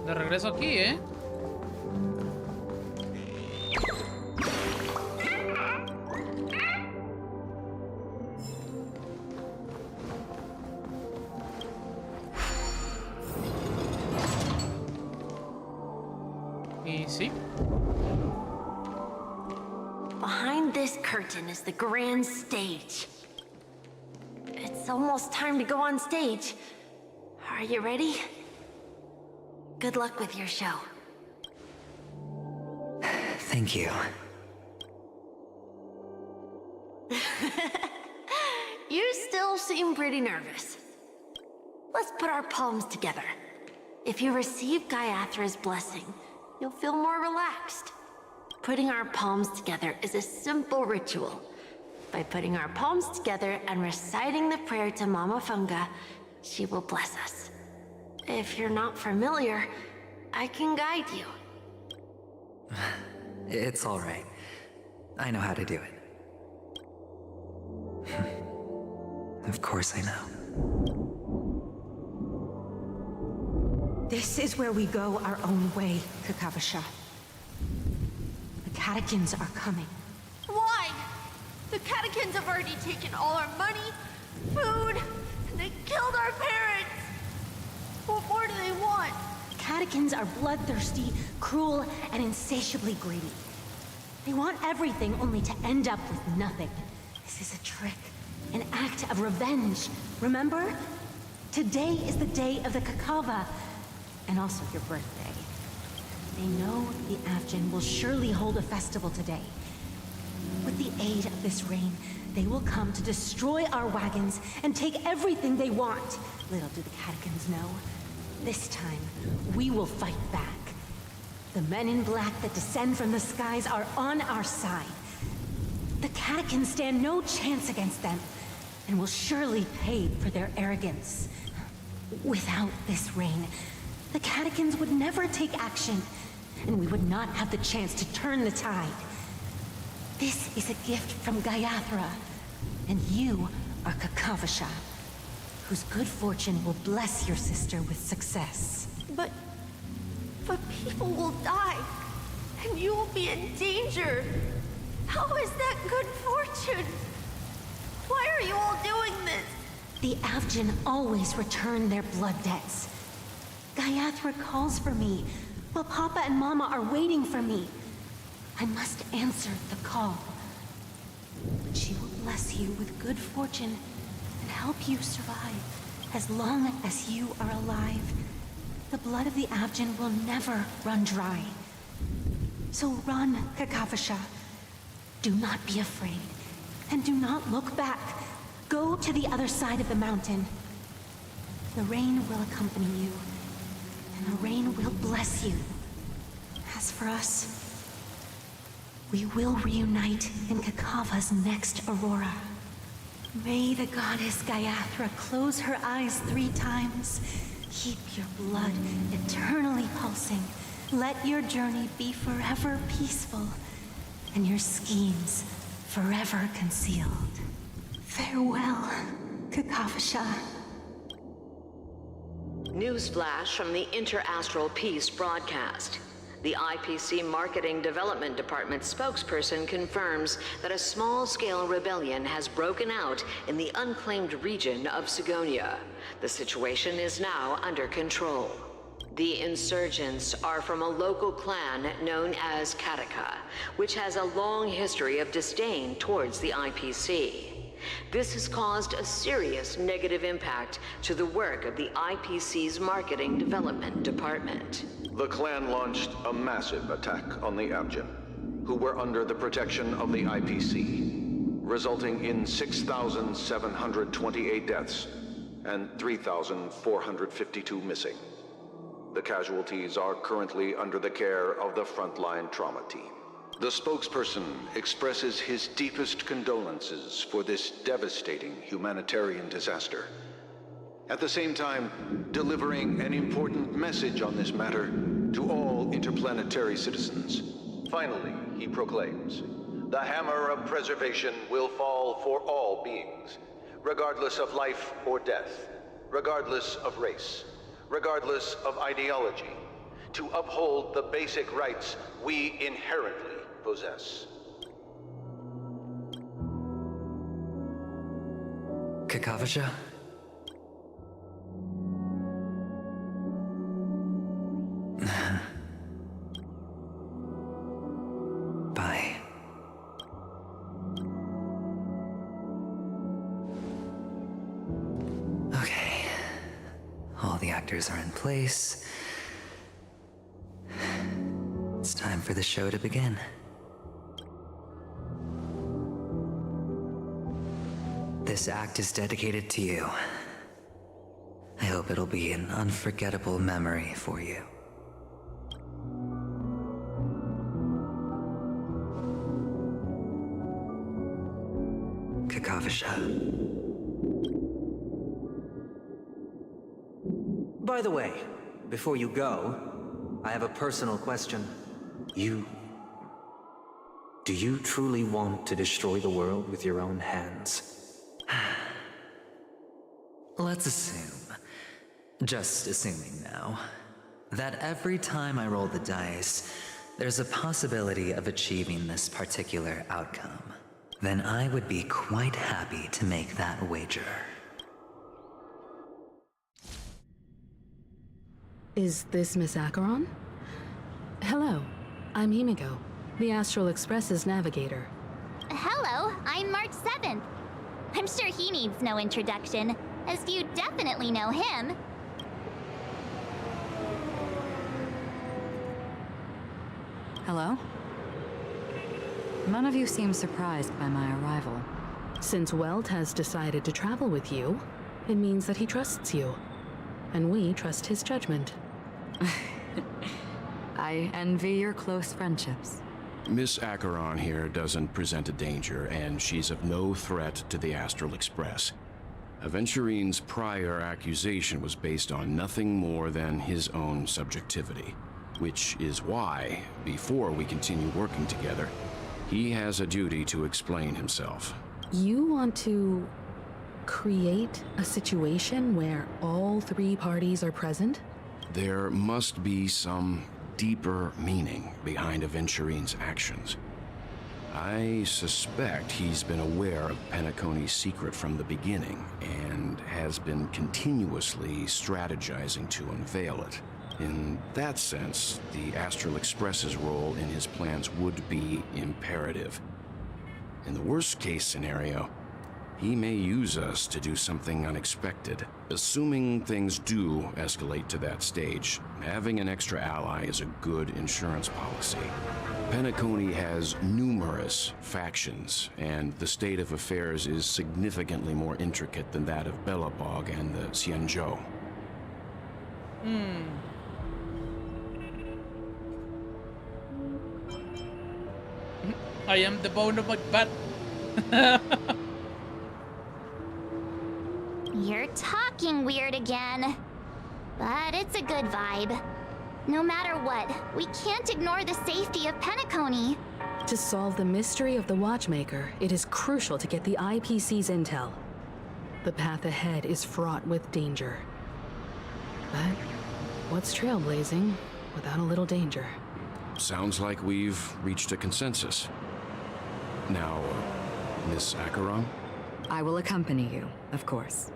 De regreso aquí, ¿eh? Y sí. Behind this curtain is the grand stage. It's almost time to go on stage. Are you ready? Good luck with your show. Thank you. You still seem pretty nervous. Let's put our palms together. If you receive Gaiathra's blessing, you'll feel more relaxed. Putting our palms together is a simple ritual. By putting our palms together and reciting the prayer to Mama Funga, she will bless us. If you're not familiar, I can guide you. It's all right. I know how to do it. Of course I know. This is where we go our own way, Kakavasha. The catechins are coming. Why? The catechins have already taken all our money, food, and they killed our parents. What more do they want? Catechins are bloodthirsty, cruel, and insatiably greedy. They want everything only to end up with nothing. This is a trick, an act of revenge. Remember? Today is the day of the Kakava, and also your birthday. They know the Avgin will surely hold a festival today. With the aid of this rain, they will come to destroy our wagons and take everything they want. Little do the catechins know. This time, we will fight back. The men in black that descend from the skies are on our side. The catechins stand no chance against them, and will surely pay for their arrogance. Without this rain, the catechins would never take action, and we would not have the chance to turn the tide. This is a gift from Gaiathra, and you are Kakavasha, whose good fortune will bless your sister with success. But people will die, and you will be in danger. How is that good fortune? Why are you all doing this? The Avgin always return their blood debts. Gaiathra calls for me, while Papa and Mama are waiting for me. I must answer the call. She will bless you with good fortune and help you survive. As long as you are alive, the blood of the Avgin will never run dry. So run, Kakavasha. Do not be afraid, and do not look back. Go to the other side of the mountain. The rain will accompany you, and the rain will bless you. As for us, we will reunite in Kakava's next aurora. May the goddess Gaiathra close her eyes 3 times. Keep your blood eternally pulsing. Let your journey be forever peaceful, and your schemes forever concealed. Farewell, Kakavasha. Newsflash from the Inter-Astral Peace broadcast. The IPC Marketing Development Department spokesperson confirms that a small-scale rebellion has broken out in the unclaimed region of Sigonia. The situation is now under control. The insurgents are from a local clan known as Kataka, which has a long history of disdain towards the IPC. This has caused a serious negative impact to the work of the IPC's Marketing Development Department. The clan launched a massive attack on the Abjin, who were under the protection of the IPC, resulting in 6,728 deaths and 3,452 missing. The casualties are currently under the care of the frontline trauma team. The spokesperson expresses his deepest condolences for this devastating humanitarian disaster. At the same time, delivering an important message on this matter to all interplanetary citizens. Finally, he proclaims, the hammer of preservation will fall for all beings, regardless of life or death, regardless of race, regardless of ideology, to uphold the basic rights we inherently possess. Kakavasha? Bye. Okay. All the actors are in place. It's time for the show to begin. This act is dedicated to you. I hope it'll be an unforgettable memory for you. Kakavasha. By the way, before you go, I have a personal question. Do you truly want to destroy the world with your own hands? Let's assume, just assuming now, that every time I roll the dice, there's a possibility of achieving this particular outcome. Then I would be quite happy to make that wager. Is this Miss Acheron? Hello, I'm Himiko, the Astral Express's navigator. Hello, I'm March 7th. I'm sure he needs no introduction, as you definitely know him. Hello? None of you seem surprised by my arrival. Since Welt has decided to travel with you, it means that he trusts you. And we trust his judgment. I envy your close friendships. Miss Acheron here doesn't present a danger, and she's of no threat to the Astral Express. Aventurine's prior accusation was based on nothing more than his own subjectivity, which is why, before we continue working together, he has a duty to explain himself. You want to create a situation where all three parties are present? There must be some deeper meaning behind Aventurine's actions. I suspect he's been aware of Penacony's secret from the beginning and has been continuously strategizing to unveil it. In that sense, the Astral Express's role in his plans would be imperative. In the worst-case scenario, he may use us to do something unexpected. Assuming things do escalate to that stage, having an extra ally is a good insurance policy. Penacony has numerous factions, and the state of affairs is significantly more intricate than that of Belobog and the Xianzhou. I am the bone of my butt. You're talking weird again. But it's a good vibe. No matter what, we can't ignore the safety of Penacony. To solve the mystery of the Watchmaker, it is crucial to get the IPC's intel. The path ahead is fraught with danger. But what's trailblazing without a little danger? Sounds like we've reached a consensus. Now, Miss Acheron? I will accompany you, of course.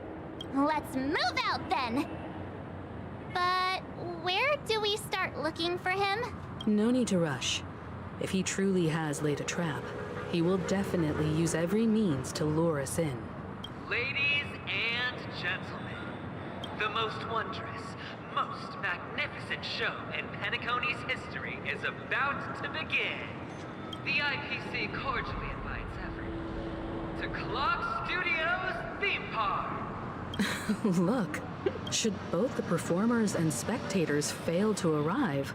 Let's move out then! But where do we start looking for him? No need to rush. If he truly has laid a trap, he will definitely use every means to lure us in. Ladies and gentlemen, the most wondrous, most magnificent show in Penacony's history is about to begin. The IPC cordially invites everyone to Clock Studios Theme Park. Look, should both the performers and spectators fail to arrive,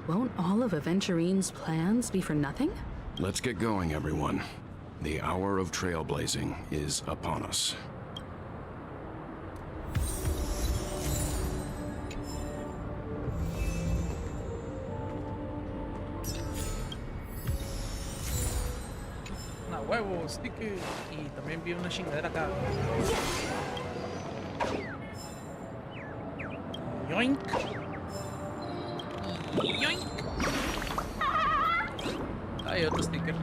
won't all of Aventurine's plans be for nothing? Let's get going, everyone. The hour of trailblazing is upon us. Una huevo, sticker. Y también vi una chingadera acá. Yoink. Yoink. Hay otro sticker.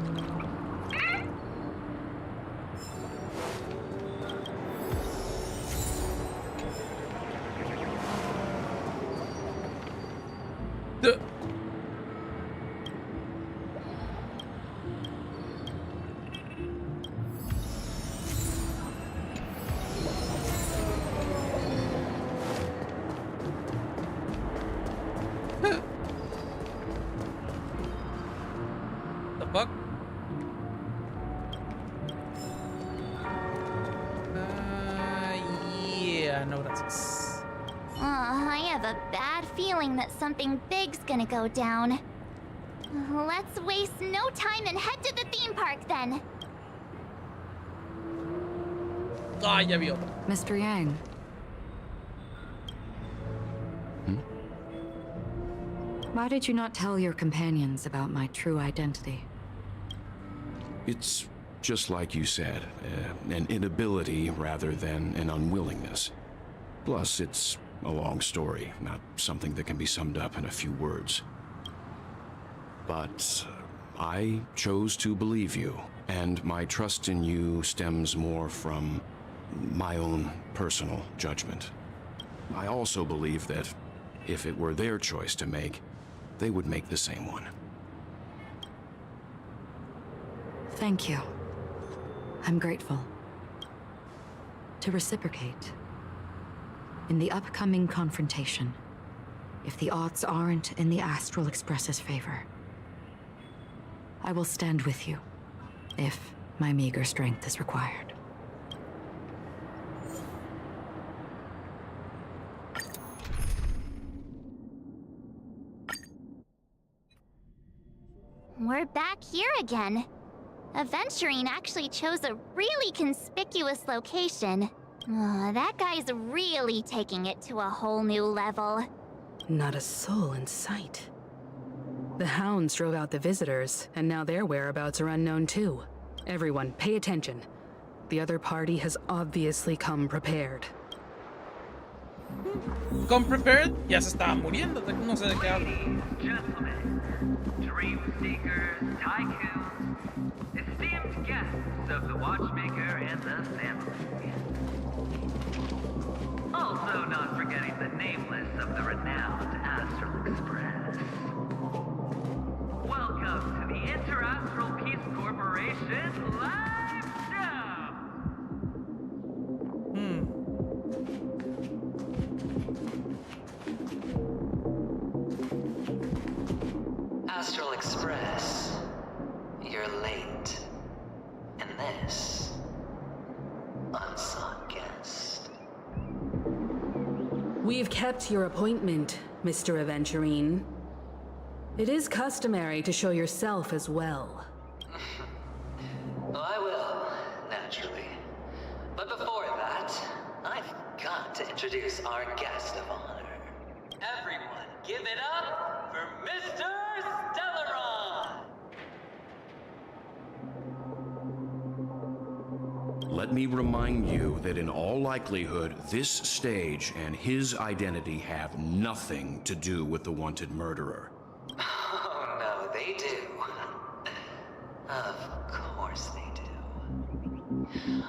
I have a bad feeling that something big's gonna go down. Let's waste no time and head to the theme park then. Ah, ya vi otro. Mr. Yang. Why did you not tell your companions about my true identity? It's just like you said, an inability rather than an unwillingness. Plus, it's a long story, not something that can be summed up in a few words. But I chose to believe you, and my trust in you stems more from my own personal judgment. I also believe that if it were their choice to make, they would make the same one. Thank you. I'm grateful. To reciprocate, in the upcoming confrontation, if the odds aren't in the Astral Express's favor, I will stand with you, if my meager strength is required. We're back here again. Aventurine actually chose a really conspicuous location. That guy's really taking it to a whole new level. Not a soul in sight. The hounds drove out the visitors, and now their whereabouts are unknown too. Everyone, pay attention. The other party has obviously come prepared. Come prepared? Ya se estaba muriendo, no sé de qué habla. Gentlemen, dream seekers, tycoons, esteemed guests of the watchmaker and the family. Also not forgetting the nameless of the renowned Astral Express. Welcome to the Interastral Peace Corporation live show! Astral Express, you're late. And this, unsought guest. We've kept your appointment, Mr. Aventurine. It is customary to show yourself as well. I will, naturally. But before that, I've got to introduce our guest of honor. Everyone, give it up for Mr. Stellaron! Let me remind you that in all likelihood, this stage and his identity have nothing to do with the wanted murderer. Oh, no, they do. Of course they do.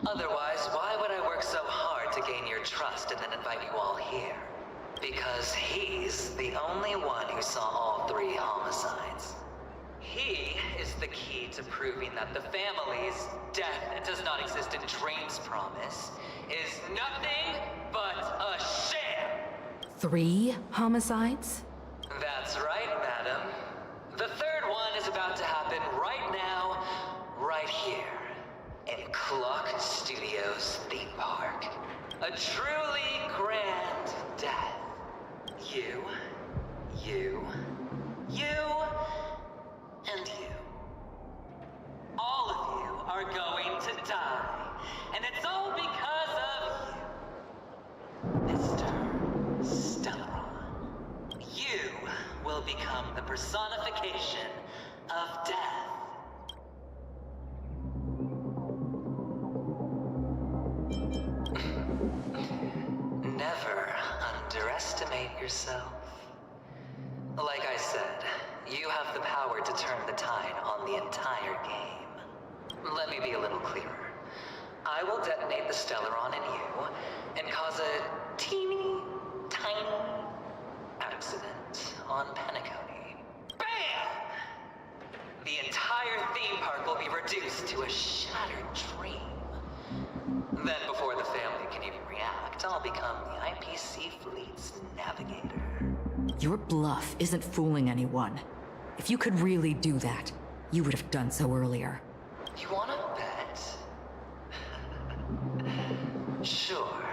Otherwise, why would I work so hard to gain your trust and then invite you all here? Because he's the only one who saw all 3 homicides. He is the key to proving that the family's death does not exist in Dream's promise is nothing but a sham! 3 homicides? That's right, madam. The 3rd one is about to happen right now, right here, in Clock Studios theme park. A truly grand death. You, and you. All of you are going to die, and it's all because of you, Mr. Stellaron. You will become the personification of death. Never underestimate yourself. Like I said, you have the power to turn the tide on the entire game. Let me be a little clearer. I will detonate the Stellaron in you and cause a teeny, tiny accident on Penacony. BAM! The entire theme park will be reduced to a shattered dream. Then before the family can even react, I'll become the IPC fleet's navigator. Your bluff isn't fooling anyone. If you could really do that, you would have done so earlier. You wanna bet? Sure.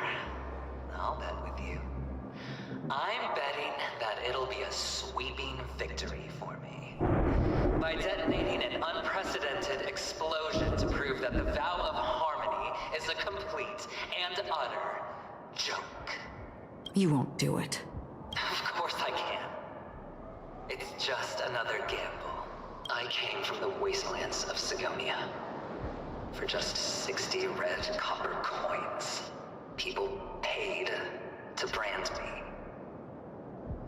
I'll bet with you. I'm betting that it'll be a sweeping victory for me. By detonating an unprecedented explosion to prove that the vow of harmony is a complete and utter joke. You won't do it. Of course I can. It's just another gamble. I came from the wastelands of Sigonia. For just 60 red copper coins, people paid to brand me.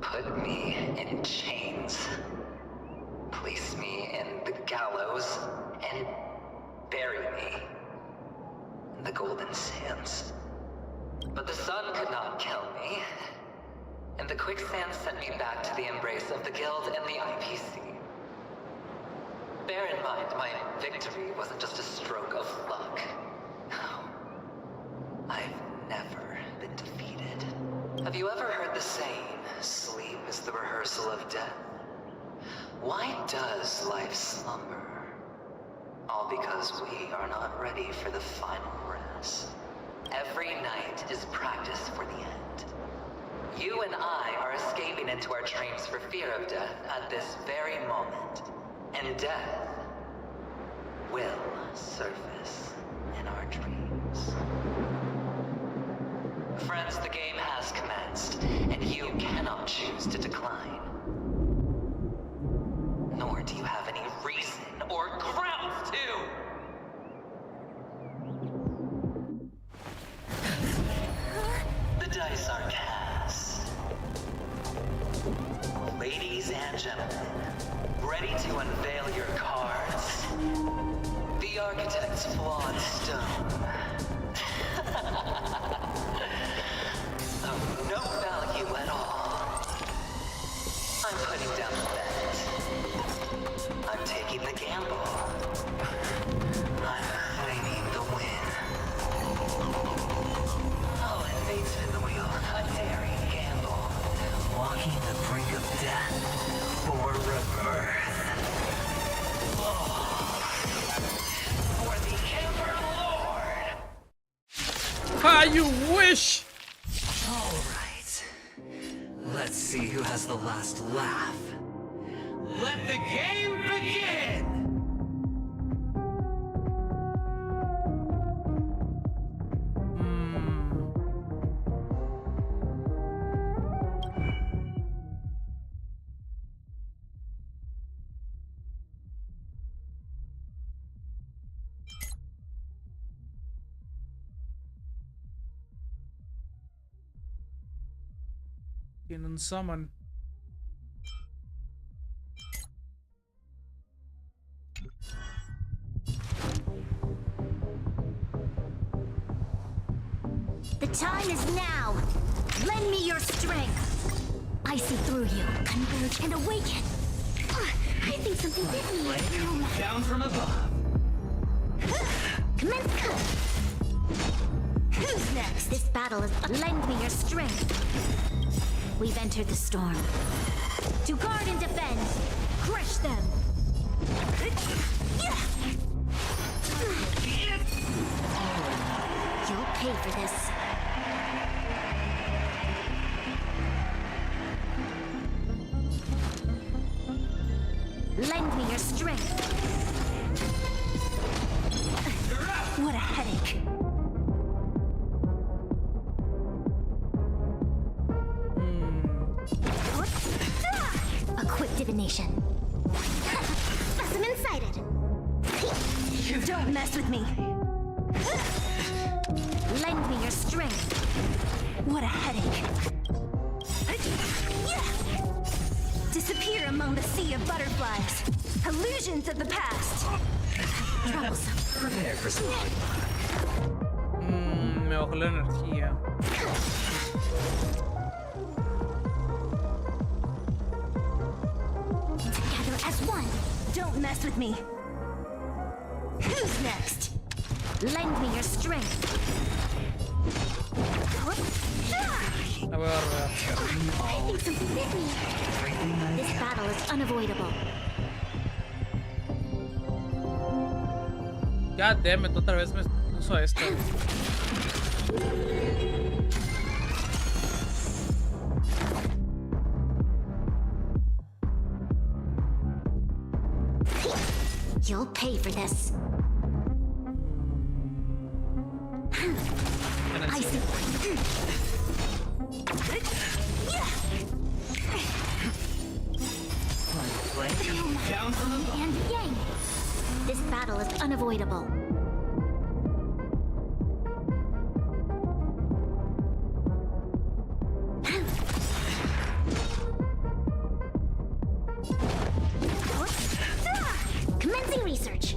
Put me in chains. Place me in the gallows and bury me in the golden sands. But the sun could not kill me, and the quicksand sent me back to the embrace of the guild and the IPC. Bear in mind, my victory wasn't just a stroke of luck. No. I've never been defeated. Have you ever heard the saying, sleep is the rehearsal of death? Why does life slumber? All because we are not ready for the final rest. Every night is practice for the end. You and I are escaping into our dreams for fear of death at this very moment. And death will surface in our dreams. Friends, the game has commenced, and you cannot choose to decline. Nor do you have any reason or grounds to! The dice are cast. Ladies and gentlemen, ready to unveil your cards? The architect's flawed stone. Of no value at all. I'm putting down the bet. I'm taking the gamble. I'm claiming the win. Oh, and they spin the wheel. A daring gamble. Walking the brink of death for rebirth. For the Emperor Lord! Ah, you wish! All right. Let's see who has the last laugh. Let the game begin! Tienen summon. The time is now. Lend me your strength. I see through you. Converge and awaken. I think something bit me. Down from above. Commence cut. Who's next? This battle is... Lend me your strength. We've entered the storm. To guard and defend. Crush them. You'll pay for this. Lend me your strength. What a headache. A quick divination. Specimen sighted. Don't mess with me. Lend me your strength. What a headache. Disappear among the sea of butterflies. Illusions of the past. Troublesome. Prepare for some Me bajó la energía. Together as one. Don't mess with me. Who's next? Lend me your strength. La voy a agarrar. I think something bit me. This battle is unavoidable. God damn it, otra vez me puso esto. You'll pay for this. I see. Down from above. And yang. This battle is unavoidable. Commencing research.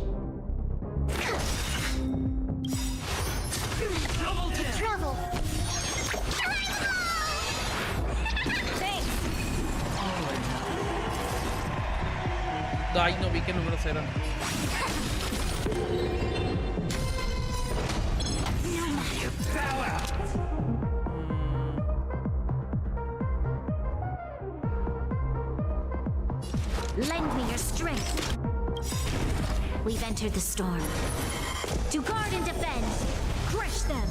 Travel. Thanks. Ay, no vi qué números eran. Lend me your strength. We've entered the storm. To guard and defend. Crush them.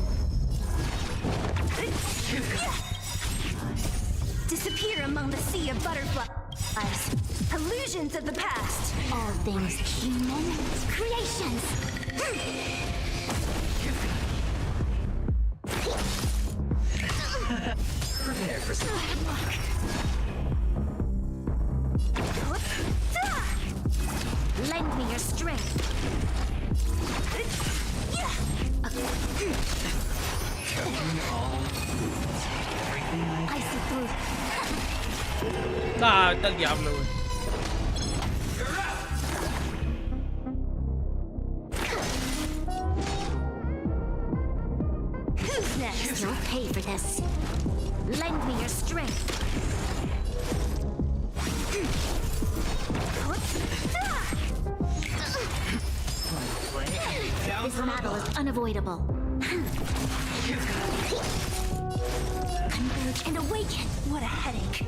Disappear among the sea of butterflies. Illusions of the past. All things human. Creations. Prepare for some Lend me your strength. I see through. Ah, está el diablo, güey. Who's next? You'll pay for this. Lend me your strength. This battle is unavoidable. Converge and awaken. What a headache.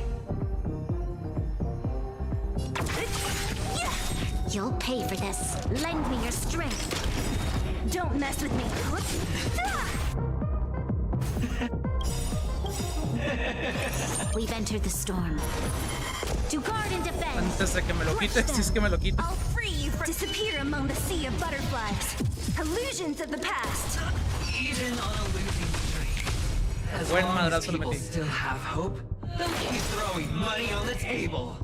You'll pay for this. Lend me your strength. Don't mess with me. We've entered the storm. To guard and defend. Antes de que me lo quite, si es que me lo quite. I'll free you from... Disappear among the sea of butterflies. Illusions of the past. Even on a losing streak, as Buen long as madrazo le people metí. still have hope, they'll keep throwing money on the table.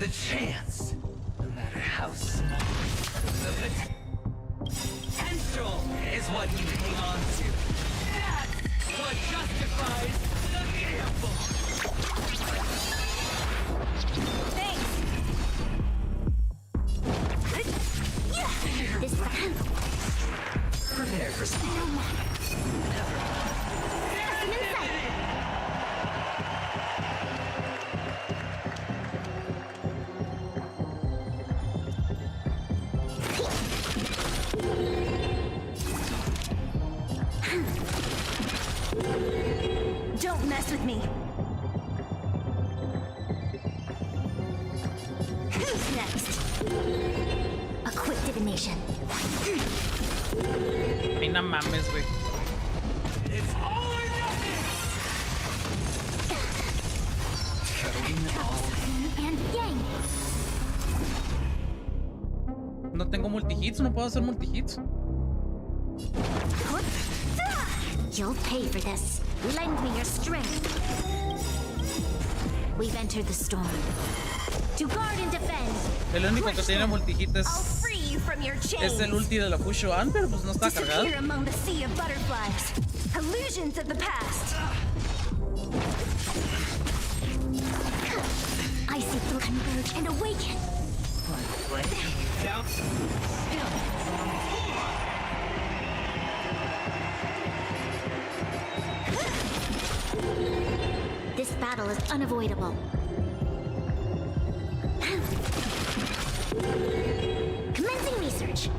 The chance, no matter how small, the potential is what you hang on to. That's what justifies the gamble. Thanks. This time. Prepare for some. Specimen sighted. me. Who's next? A quick divination. Ay, no mames, güey. It's all or nothing! And yang. No tengo multihits, no puedo hacer multihits. You'll pay for this. Lend me your strength. We've entered the storm. To guard and defend. El único que tiene multihit I'll free you from your chains. es el ulti de la Fushoan, pero pues no está cargado. Disappear among the sea of butterflies. Illusions of the past. I see through converge and awaken. This battle is unavoidable. Commencing research.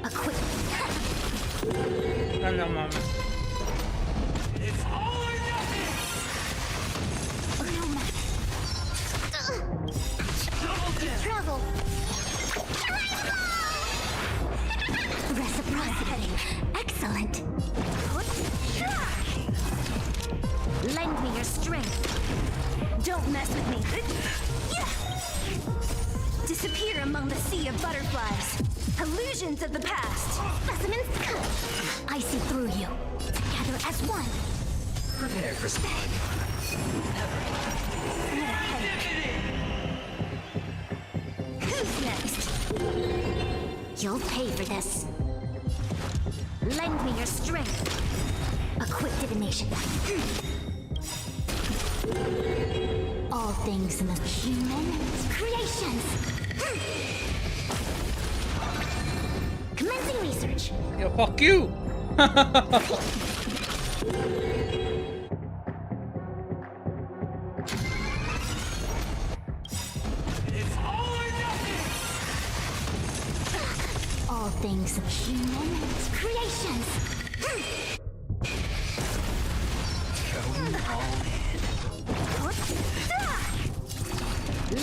A quick. No mames. It's all or nothing! Travel. Reciprocity. Excellent. Lend me your strength. Don't mess with me. Disappear among the sea of butterflies. Illusions of the past. Specimens. I see through you. Together as one. Prepare for spawn. Who's next? You'll pay for this. Lend me your strength. A quick divination. All things in the human creations. Commencing research. Yo, fuck you. It's all or nothing! All things of human creations.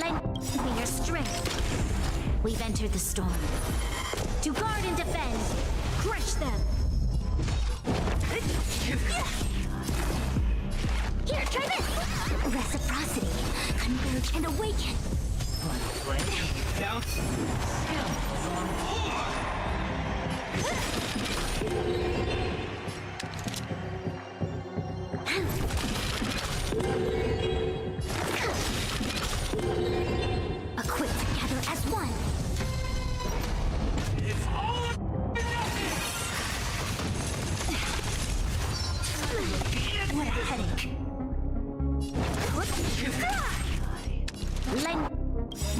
Lend me your strength. We've entered the storm. To guard and defend. Crush them. Here, try this. Reciprocity. Converge and awaken. Equipped together as one. It's all or nothing! What a headache. Lend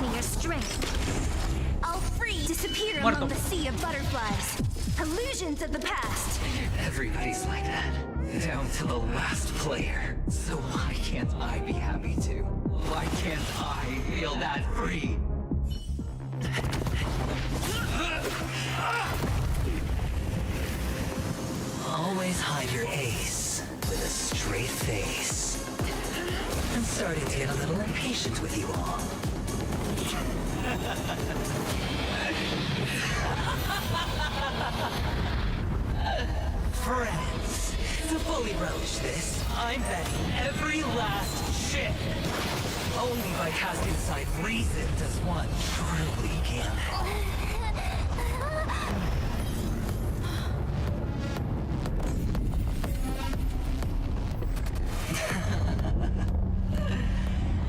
me your strength. I'll free. Disappear among the sea of butterflies. Illusions of the past. Everybody's like that. Down to the last player. So why can't I be happy too? Why can't I feel that free? Always hide your ace with a straight face. I'm starting to get a little impatient with you all. Friends, to fully relish this, I'm betting every last chip. Only by casting aside reason does one truly gamble.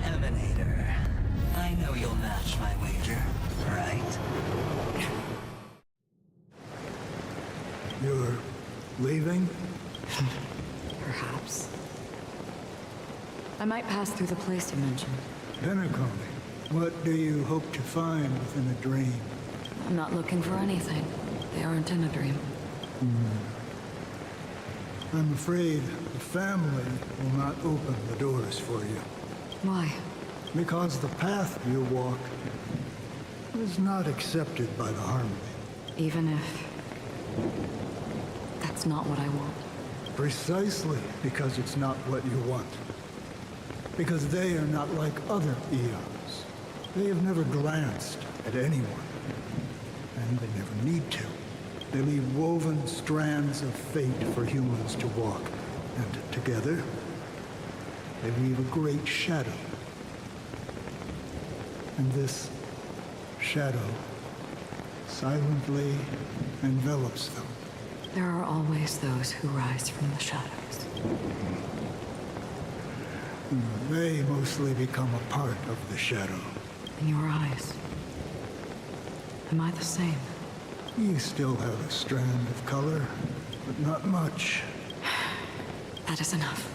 Emanator, I know you'll match my wager, right? You're leaving? Perhaps. I might pass through the place you mentioned. Pinnacle, what do you hope to find within a dream? I'm not looking for anything. They aren't in a dream. I'm afraid the family will not open the doors for you. Why? Because the path you walk is not accepted by the Harmony. Even if That's not what I want. Precisely because it's not what you want. Because they are not like other eons. They have never glanced at anyone. And they never need to. They leave woven strands of fate for humans to walk. And together, they weave a great shadow. And this shadow silently envelops them. There are always those who rise from the shadows. They mostly become a part of the shadow. In your eyes, am I the same? You still have a strand of color, but not much. That is enough.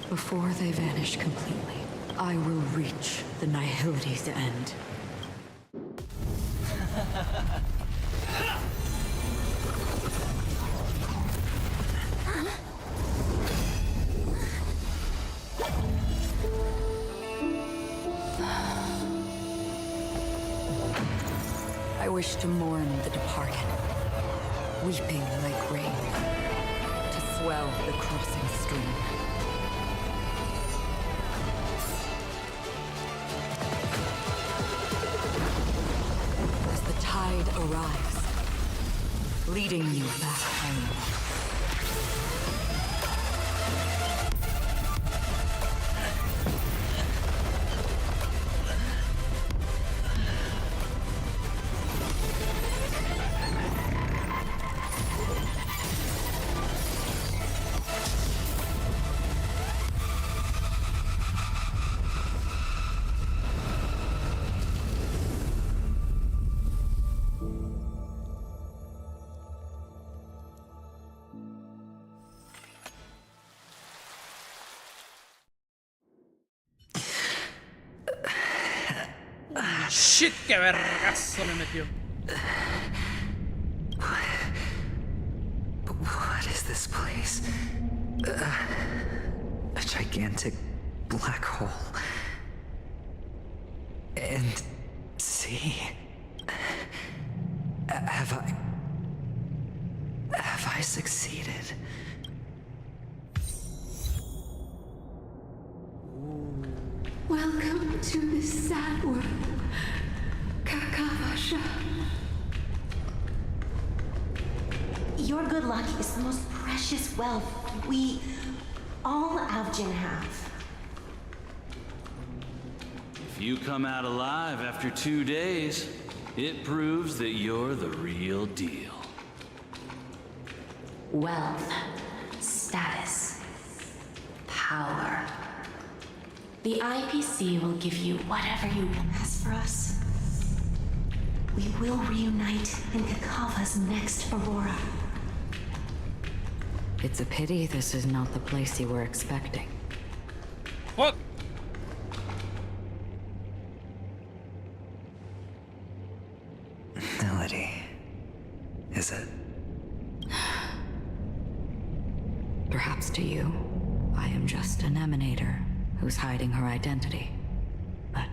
Before they vanish completely, I will reach the nihility's end. I wish to mourn the departed, weeping like rain, to swell the crossing stream. As the tide arrives, leading you back home. Shit, qué vergazo me metió. What is this place? A gigantic black hole. And see, have I succeeded? Welcome to this sad world, Kakavasha. Your good luck is the most precious wealth we, all Avgin, have. If you come out alive after 2 days, it proves that you're the real deal. Wealth, status, power. The IPC will give you whatever you want. As for us, we will reunite in Kakava's next Aurora. It's a pity this is not the place you were expecting. What? Melody, is it? Perhaps to you, I am just an emanator who's hiding her identity. But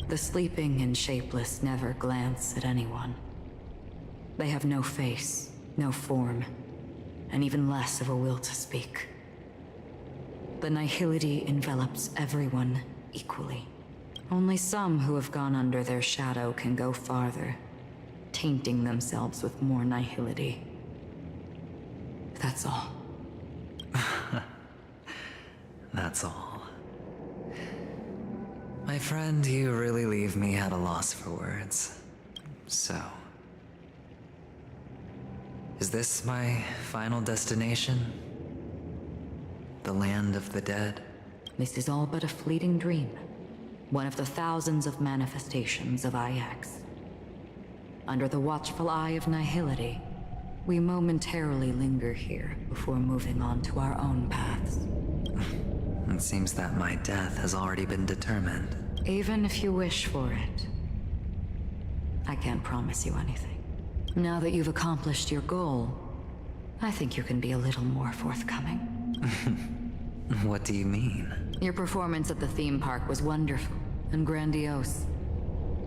the sleeping and shapeless never glance at anyone. They have no face, no form, and even less of a will to speak. The nihility envelops everyone equally. Only some who have gone under their shadow can go farther, tainting themselves with more nihility. That's all. That's all. My friend, you really leave me at a loss for words. So, is this my final destination? The land of the dead? This is all but a fleeting dream. One of the thousands of manifestations of IX. Under the watchful eye of nihility, we momentarily linger here before moving on to our own paths. It seems that my death has already been determined. Even if you wish for it, I can't promise you anything. Now that you've accomplished your goal, I think you can be a little more forthcoming. What do you mean? Your performance at the theme park was wonderful and grandiose.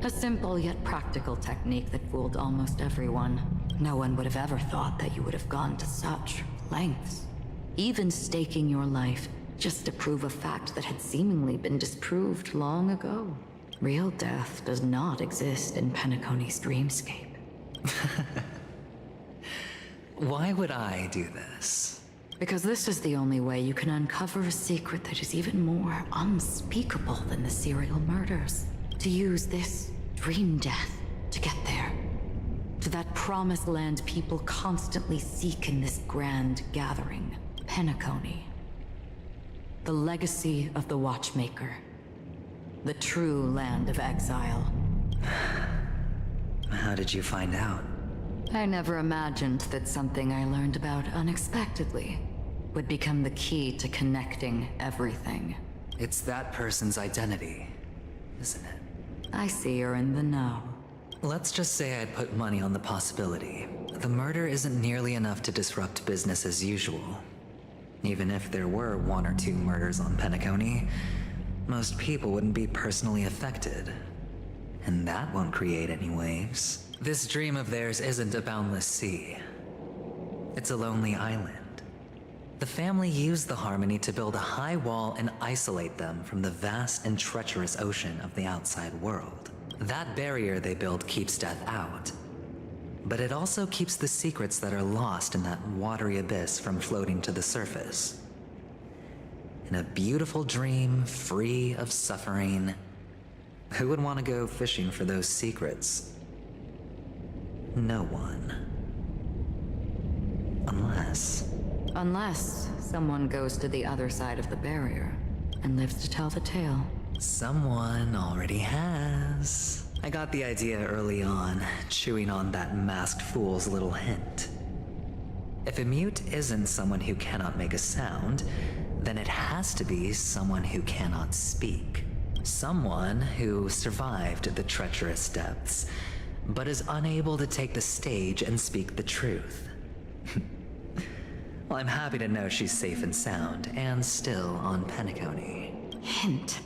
A simple yet practical technique that fooled almost everyone. No one would have ever thought that you would have gone to such lengths, even staking your life just to prove a fact that had seemingly been disproved long ago. Real death does not exist in Penacony's dreamscape. Why would I do this? Because this is the only way you can uncover a secret that is even more unspeakable than the serial murders. To use this dream death to get there. To that promised land people constantly seek in this grand gathering, Penacony. The legacy of the Watchmaker. The true land of exile. How did you find out? I never imagined that something I learned about unexpectedly would become the key to connecting everything. It's that person's identity, isn't it? I see you're in the know. Let's just say I'd put money on the possibility. The murder isn't nearly enough to disrupt business as usual. Even if there were 1 or 2 murders on Penacony, most people wouldn't be personally affected. And that won't create any waves. This dream of theirs isn't a boundless sea. It's a lonely island. The family used the Harmony to build a high wall and isolate them from the vast and treacherous ocean of the outside world. That barrier they built keeps death out. But it also keeps the secrets that are lost in that watery abyss from floating to the surface. In a beautiful dream, free of suffering, who would want to go fishing for those secrets? No one. Unless someone goes to the other side of the barrier and lives to tell the tale. Someone already has. I got the idea early on, chewing on that masked fool's little hint. If a mute isn't someone who cannot make a sound, then it has to be someone who cannot speak. Someone who survived the treacherous depths, but is unable to take the stage and speak the truth. Well, I'm happy to know she's safe and sound, and still on Penacony. Hint.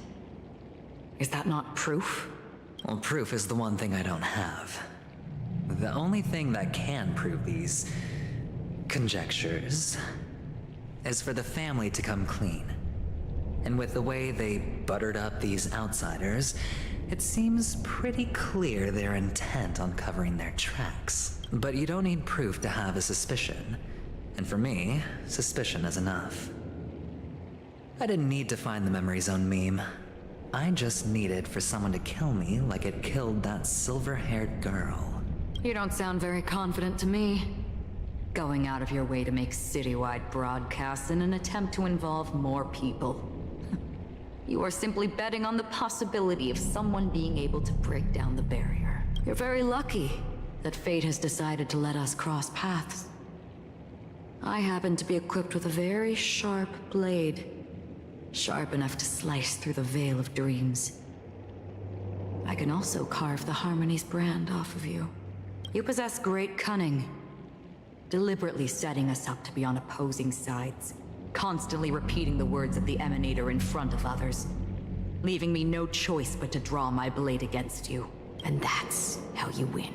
Is that not proof? Well, proof is the one thing I don't have. The only thing that can prove these conjectures is for the family to come clean. And with the way they buttered up these outsiders, it seems pretty clear they're intent on covering their tracks. But you don't need proof to have a suspicion. And for me, suspicion is enough. I didn't need to find the memory zone meme. I just needed for someone to kill me like it killed that silver-haired girl. You don't sound very confident to me. Going out of your way to make citywide broadcasts in an attempt to involve more people. You are simply betting on the possibility of someone being able to break down the barrier. You're very lucky that fate has decided to let us cross paths. I happen to be equipped with a very sharp blade. Sharp enough to slice through the veil of dreams. I can also carve the Harmony's brand off of you. You possess great cunning, deliberately setting us up to be on opposing sides, constantly repeating the words of the Emanator in front of others, leaving me no choice but to draw my blade against you. And that's how you win.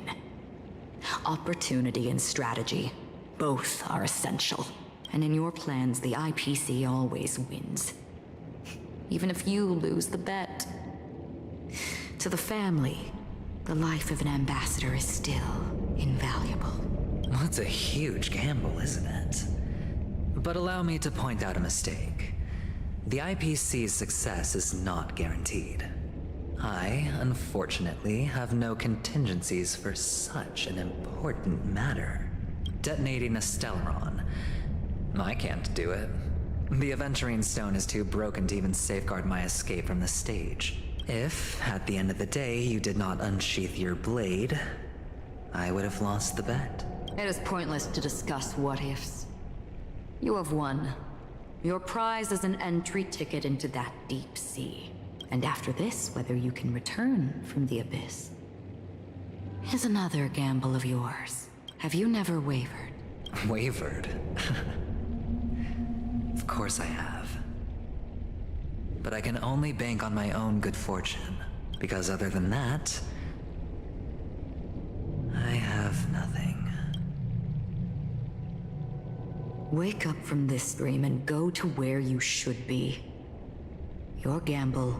Opportunity and strategy, both are essential. And in your plans, the IPC always wins. Even if you lose the bet. To the family, the life of an ambassador is still invaluable. That's a huge gamble, isn't it? But allow me to point out a mistake. The IPC's success is not guaranteed. I, unfortunately, have no contingencies for such an important matter. Detonating a Stellaron. I can't do it. The Aventurine Stone is too broken to even safeguard my escape from the stage. If, at the end of the day, you did not unsheath your blade, I would have lost the bet. It is pointless to discuss what-ifs. You have won. Your prize is an entry ticket into that deep sea. And after this, whether you can return from the abyss is another gamble of yours. Have you never wavered? Wavered? Of course I have. But I can only bank on my own good fortune, because other than that, I have nothing. Wake up from this dream and go to where you should be. Your gamble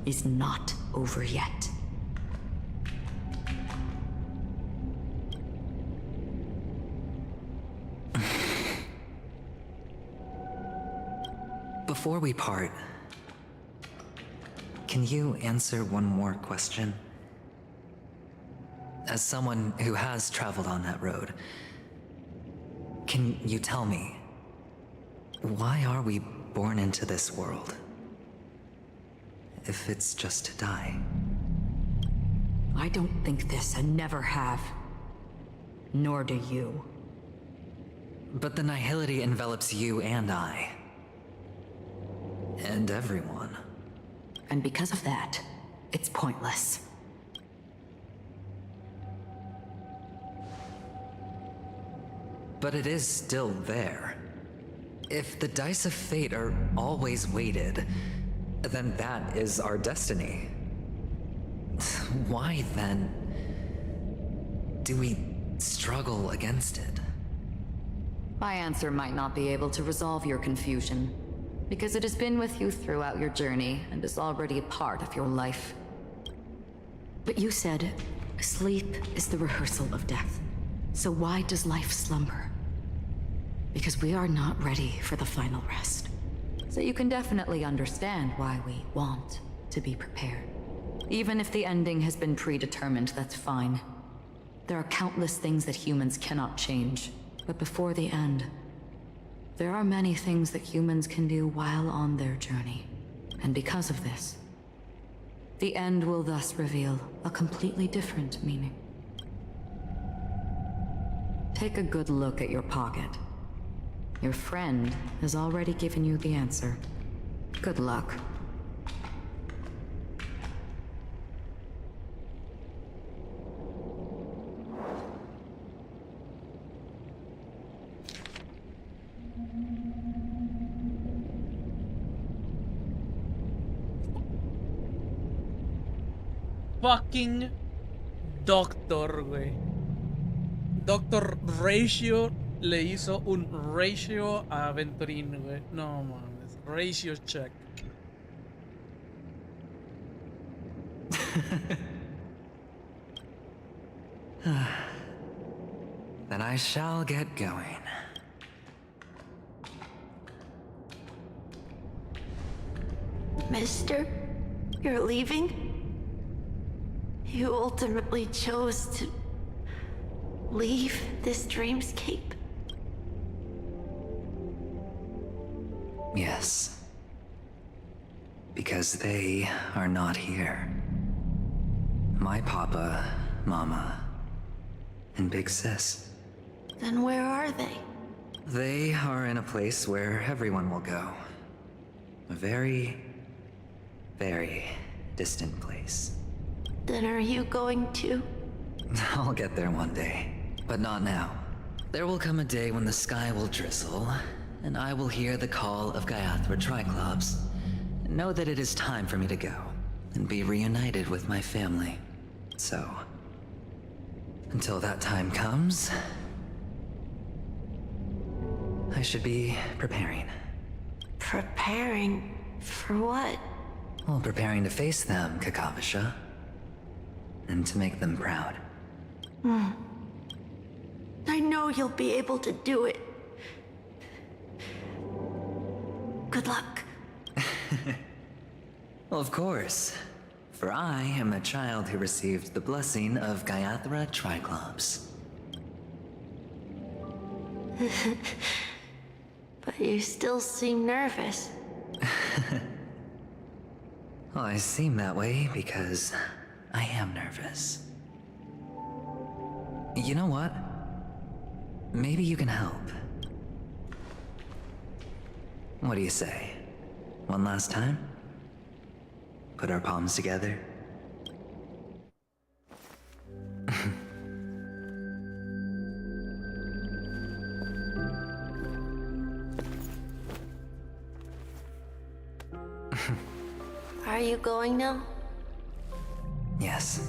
is not over yet. Before we part, can you answer one more question? As someone who has traveled on that road, can you tell me, why are we born into this world? If it's just to die. I don't think this and never have. Nor do you. But the nihility envelops you and I. And everyone. And because of that, it's pointless. But it is still there. If the dice of fate are always weighted, then that is our destiny. Why then do we struggle against it? My answer might not be able to resolve your confusion, because it has been with you throughout your journey and is already a part of your life. But you said, sleep is the rehearsal of death. So why does life slumber? Because we are not ready for the final rest. So you can definitely understand why we want to be prepared. Even if the ending has been predetermined, that's fine. There are countless things that humans cannot change. But before the end, there are many things that humans can do while on their journey. And because of this, the end will thus reveal a completely different meaning. Take a good look at your pocket. Your friend has already given you the answer. Good luck. Fucking Doctor, güey. Doctor Ratio le hizo un ratio a Venturín, güey. No mames. Ratio check. Then I shall get going. Mister, you're leaving? You ultimately chose to leave this dreamscape? Yes. Because they are not here. My papa, mama, and big sis. Then where are they? They are in a place where everyone will go. A very, very distant place. Then are you going to? I'll get there one day, but not now. There will come a day when the sky will drizzle, and I will hear the call of Gaiathra Triclops, and know that it is time for me to go, and be reunited with my family. So, until that time comes, I should be preparing. Preparing? For what? Well, preparing to face them, Kakavasha. And to make them proud. I know you'll be able to do it. Good luck. Well, of course. For I am the child who received the blessing of Gaiathra Triclops. But you still seem nervous. Well, I seem that way because I am nervous. You know what? Maybe you can help. What do you say? One last time? Put our palms together? Are you going now? Yes.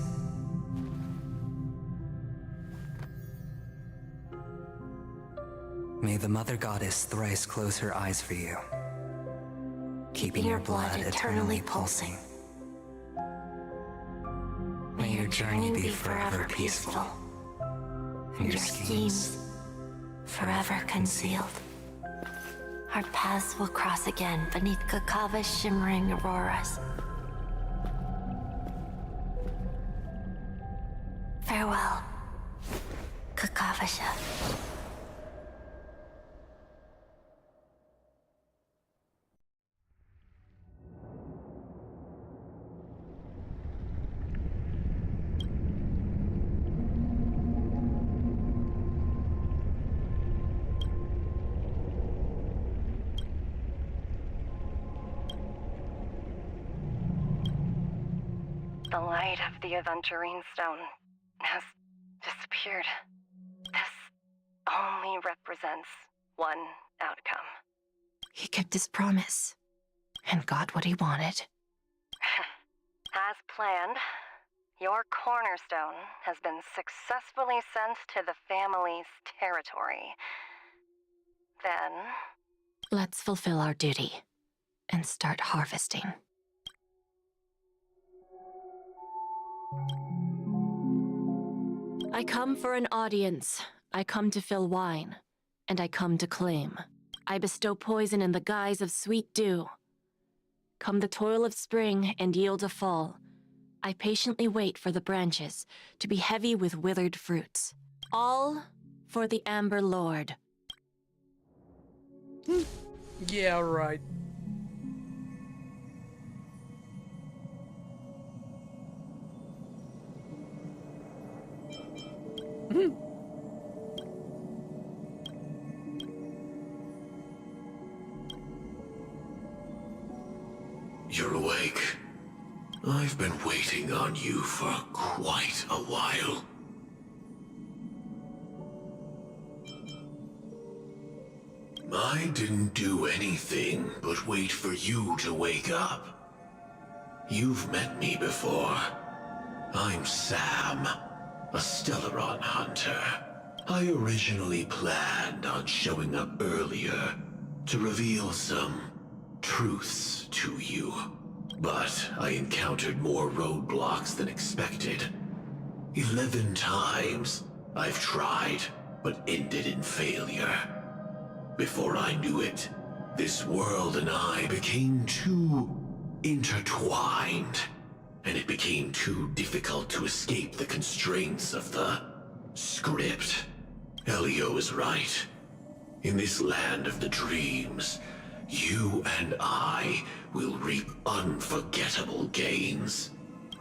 May the Mother Goddess thrice close her eyes for you, keeping your blood eternally pulsing. May your journey be forever peaceful, and your schemes forever concealed. Our paths will cross again beneath Kakava's shimmering auroras. Farewell, Kakavasha. The light of the aventurine stone has disappeared. This only represents one outcome. He kept his promise and got what he wanted. As planned, your cornerstone has been successfully sent to the family's territory. Then... Let's fulfill our duty and start harvesting. I come for an audience. I come to fill wine, and I come to claim. I bestow poison in the guise of sweet dew. Come the toil of spring and yield a fall. I patiently wait for the branches to be heavy with withered fruits. All for the Amber Lord. Yeah, right. You're awake. I've been waiting on you for quite a while. I didn't do anything but wait for you to wake up. You've met me before. I'm Sam, a Stellaron hunter. I originally planned on showing up earlier to reveal some truths to you. But I encountered more roadblocks than expected. 11 times I've tried, but ended in failure. Before I knew it, this world and I became too intertwined, and it became too difficult to escape the constraints of the script. Elio is right. In this land of the dreams, you and I will reap unforgettable gains.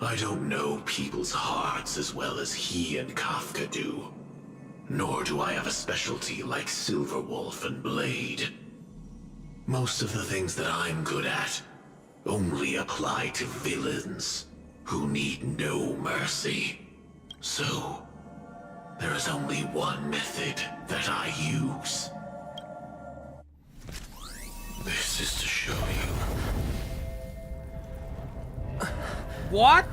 I don't know people's hearts as well as he and Kafka do. Nor do I have a specialty like Silverwolf and Blade. Most of the things that I'm good at only apply to villains who need no mercy. So, there is only one method that I use. This is to show you. What?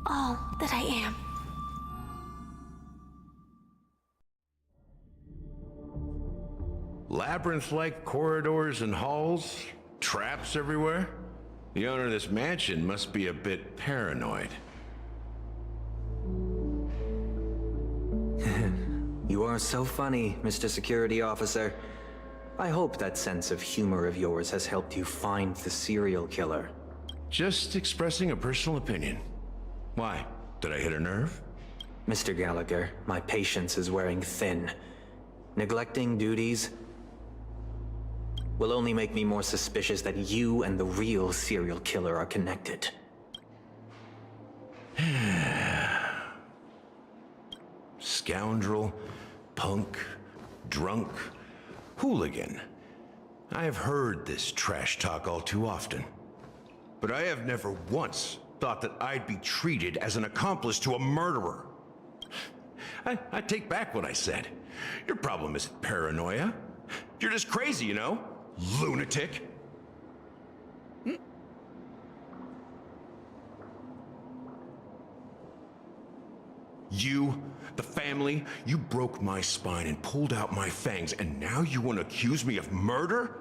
All that I am. Labyrinth-like corridors and halls? Traps everywhere? The owner of this mansion must be a bit paranoid. You are so funny, Mr. Security Officer. I hope that sense of humor of yours has helped you find the serial killer. Just expressing a personal opinion. Why? Did I hit a nerve? Mr. Gallagher, my patience is wearing thin. Neglecting duties will only make me more suspicious that you and the real serial killer are connected. Scoundrel, punk, drunk, hooligan. I have heard this trash talk all too often. But I have never once thought that I'd be treated as an accomplice to a murderer. I take back what I said. Your problem isn't paranoia. You're just crazy, you know? Lunatic. You, the family, you broke my spine and pulled out my fangs, and now you want to accuse me of murder?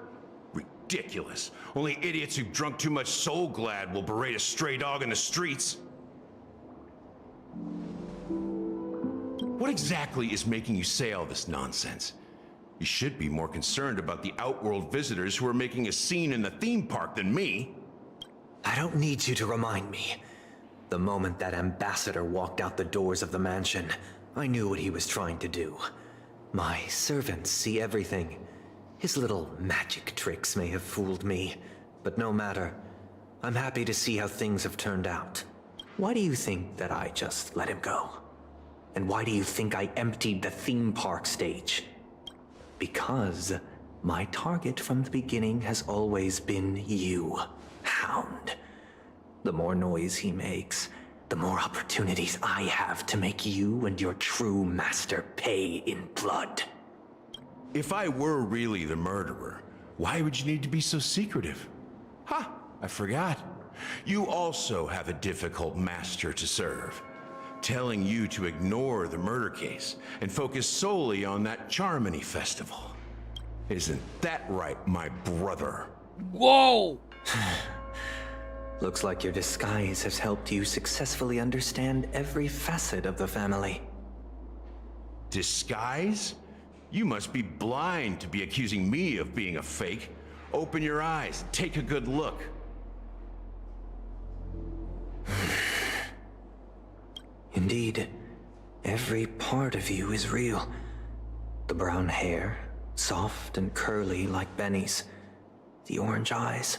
Ridiculous. Only idiots who've drunk too much Soul Glad will berate a stray dog in the streets. What exactly is making you say all this nonsense? You should be more concerned about the Outworld visitors who are making a scene in the theme park than me. I don't need you to remind me. The moment that ambassador walked out the doors of the mansion, I knew what he was trying to do. My servants see everything. His little magic tricks may have fooled me, but no matter. I'm happy to see how things have turned out. Why do you think that I just let him go? And why do you think I emptied the theme park stage? Because my target from the beginning has always been you, Hound. The more noise he makes, the more opportunities I have to make you and your true master pay in blood. If I were really the murderer, why would you need to be so secretive? Ha! I forgot. You also have a difficult master to serve, telling you to ignore the murder case and focus solely on that Charmony festival. Isn't that right, my brother? Whoa! Looks like your disguise has helped you successfully understand every facet of the family. Disguise? You must be blind to be accusing me of being a fake. Open your eyes and take a good look. Indeed, every part of you is real. The brown hair, soft and curly like Benny's. The orange eyes,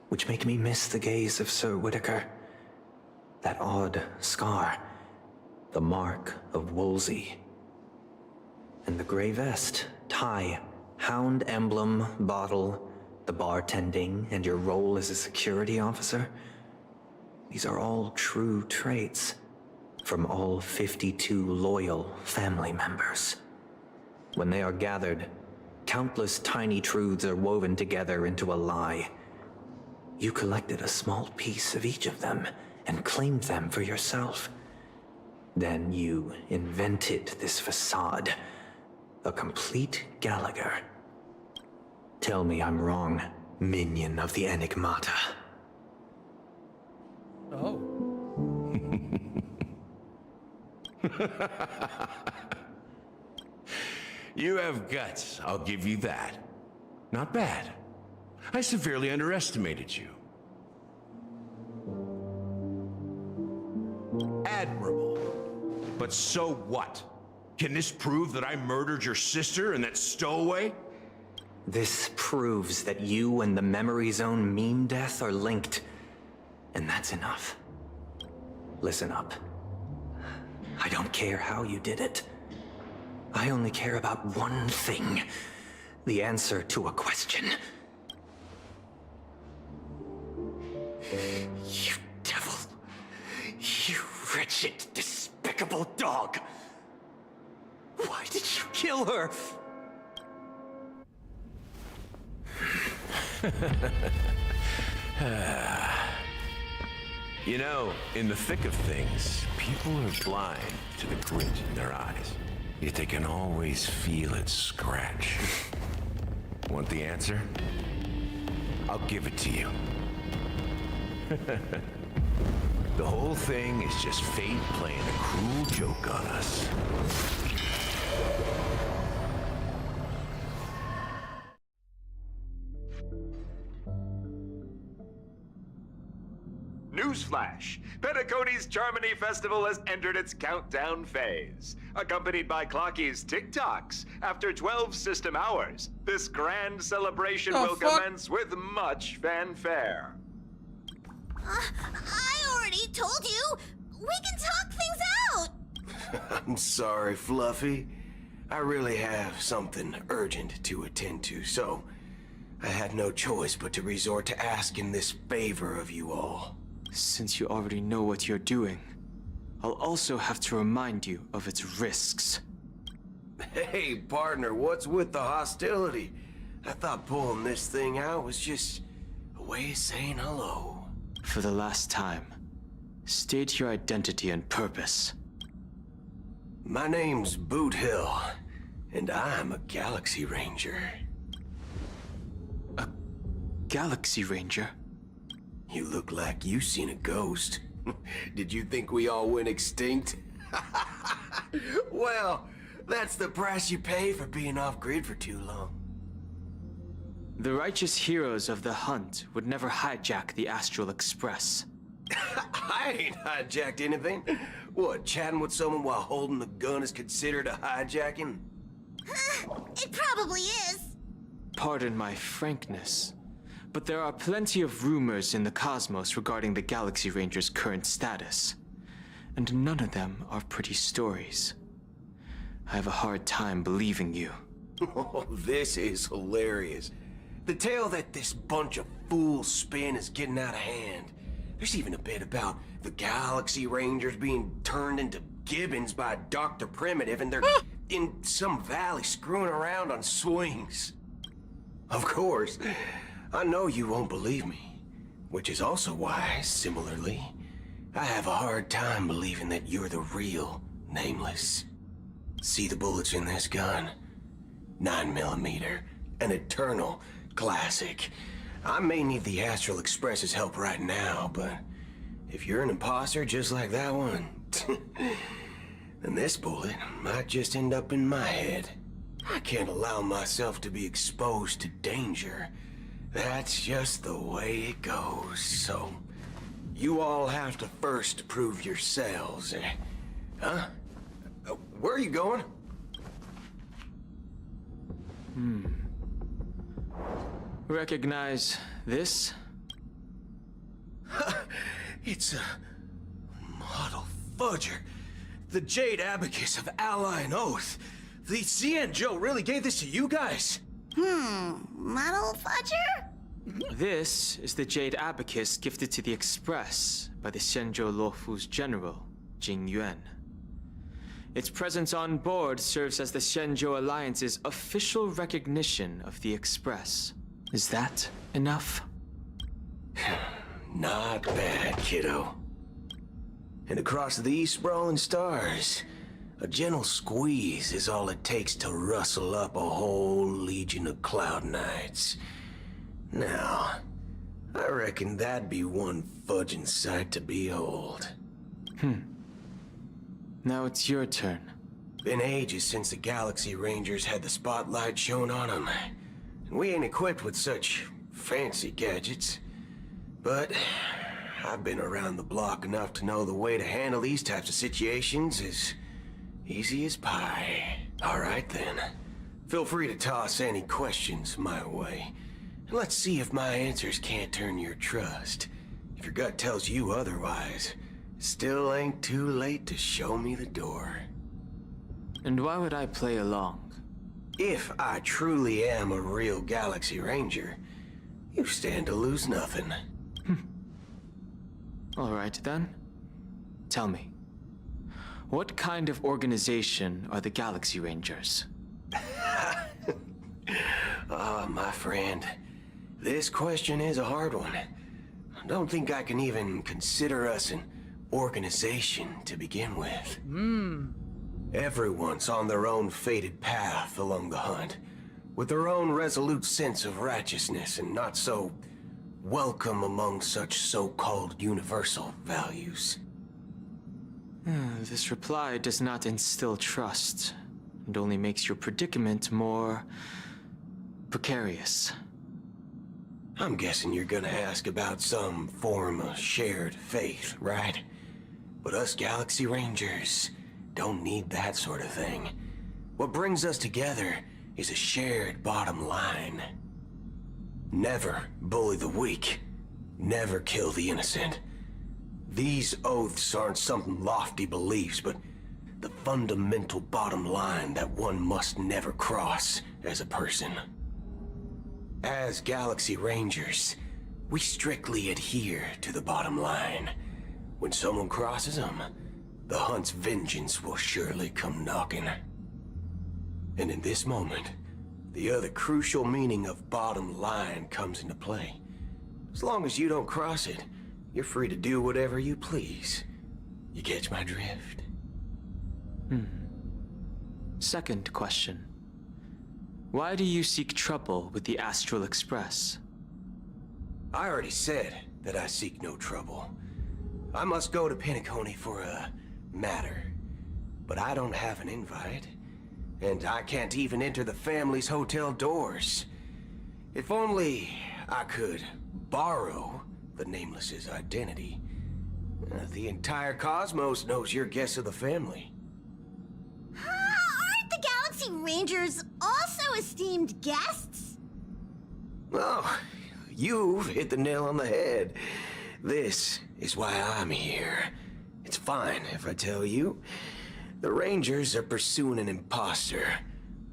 which make me miss the gaze of Sir Whitaker. That odd scar, the mark of Wolsey. And the gray vest, tie, hound emblem, bottle, the bartending, and your role as a security officer. These are all true traits from all 52 loyal family members. When they are gathered, countless tiny truths are woven together into a lie. You collected a small piece of each of them and claimed them for yourself. Then you invented this facade, a complete Gallagher. Tell me I'm wrong, minion of the Enigmata. Oh. You have guts, I'll give you that. Not bad. I severely underestimated you. Admirable. But so what? Can this prove that I murdered your sister and that stowaway? This proves that you and the Memory Zone meme death are linked. And that's enough. Listen up. I don't care how you did it. I only care about one thing. The answer to a question. You devil. You wretched, despicable dog. Why did you kill her? You know, in the thick of things, people are blind to the grit in their eyes. Yet they can always feel it scratch. Want the answer? I'll give it to you. The whole thing is just fate playing a cruel joke on us. Newsflash! Penacony's Charmony Festival has entered its countdown phase. Accompanied by Clocky's TikToks, after 12 system hours, this grand celebration will commence with much fanfare. I already told you! We can talk things out! I'm sorry, Fluffy. I really have something urgent to attend to, so I had no choice but to resort to asking this favor of you all. Since you already know what you're doing, I'll also have to remind you of its risks. Hey, partner, what's with the hostility? I thought pulling this thing out was just a way of saying hello. For the last time, state your identity and purpose. My name's Boot Hill, and I'm a Galaxy Ranger. A Galaxy Ranger? You look like you seen a ghost. Did you think we all went extinct? Well, that's the price you pay for being off-grid for too long. The righteous heroes of the hunt would never hijack the Astral Express. I ain't hijacked anything. What, chatting with someone while holding a gun is considered a hijacking? It probably is. Pardon my frankness, but there are plenty of rumors in the cosmos regarding the Galaxy Ranger's current status, and none of them are pretty stories. I have a hard time believing you. Oh, this is hilarious. The tale that this bunch of fools spin is getting out of hand. There's even a bit about the Galaxy Rangers being turned into gibbons by Dr. Primitive, and they're in some valley screwing around on swings. Of course, I know you won't believe me, which is also why, similarly, I have a hard time believing that you're the real Nameless. See the bullets in this gun? 9mm, an eternal classic. I may need the Astral Express's help right now, but if you're an imposter just like that one, then this bullet might just end up in my head. I can't allow myself to be exposed to danger. That's just the way it goes, so you all have to first prove yourselves. Huh? Where are you going? Recognize this? It's a model fudger. The Jade Abacus of Ally and Oath. The Xianzhou really gave this to you guys? Model fudger? This is the Jade Abacus gifted to the Express by the Xianzhou Luofu's general, Jing Yuan. Its presence on board serves as the Xianzhou Alliance's official recognition of the Express. Is that enough? Not bad, kiddo. And across these sprawling stars, a gentle squeeze is all it takes to rustle up a whole legion of Cloud Knights. Now, I reckon that'd be one fudging sight to behold. Now it's your turn. Been ages since the Galaxy Rangers had the spotlight shone on them. And we ain't equipped with such fancy gadgets. But I've been around the block enough to know the way to handle these types of situations is easy as pie. All right then. Feel free to toss any questions my way. And let's see if my answers can't turn your trust. If your gut tells you otherwise, still ain't too late to show me the door. And why would I play along? If I truly am a real Galaxy Ranger, you stand to lose nothing. All right then. Tell me, what kind of organization are the Galaxy Rangers? My friend, this question is a hard one. I don't think I can even consider us an organization to begin with. Everyone's on their own fated path along the hunt, with their own resolute sense of righteousness and not so welcome among such so-called universal values. This reply does not instill trust, and only makes your predicament more precarious. I'm guessing you're gonna ask about some form of shared faith, right? But us Galaxy Rangers don't need that sort of thing. What brings us together is a shared bottom line. Never bully the weak. Never kill the innocent. These oaths aren't some lofty beliefs, but the fundamental bottom line that one must never cross as a person. As Galaxy Rangers, we strictly adhere to the bottom line. When someone crosses them, the hunt's vengeance will surely come knocking. And in this moment, the other crucial meaning of bottom line comes into play. As long as you don't cross it, you're free to do whatever you please. You catch my drift? Second question. Why do you seek trouble with the Astral Express? I already said that I seek no trouble. I must go to Penacony for a matter. But I don't have an invite. And I can't even enter the family's hotel doors. If only I could borrow the Nameless's identity. The entire cosmos knows you're guests of the family. Aren't the Galaxy Rangers also esteemed guests? Oh, you've hit the nail on the head. This is why I'm here. It's fine if I tell you. The Rangers are pursuing an imposter.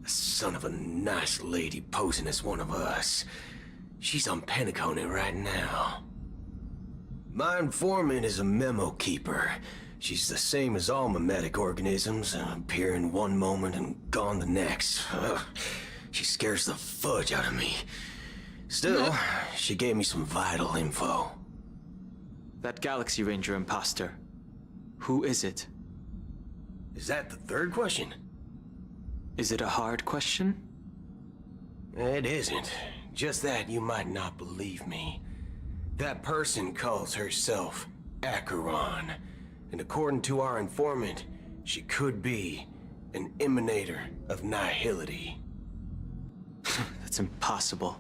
A son of a nice lady posing as one of us. She's on Penacony right now. My informant is a memo keeper. She's the same as all mimetic organisms, appearing one moment and gone the next. Ugh, she scares the fudge out of me. Still, she gave me some vital info. That Galaxy Ranger imposter. Who is it? Is that the third question? Is it a hard question? It isn't. Just that you might not believe me. That person calls herself Acheron. And according to our informant, she could be an emanator of nihility. That's impossible.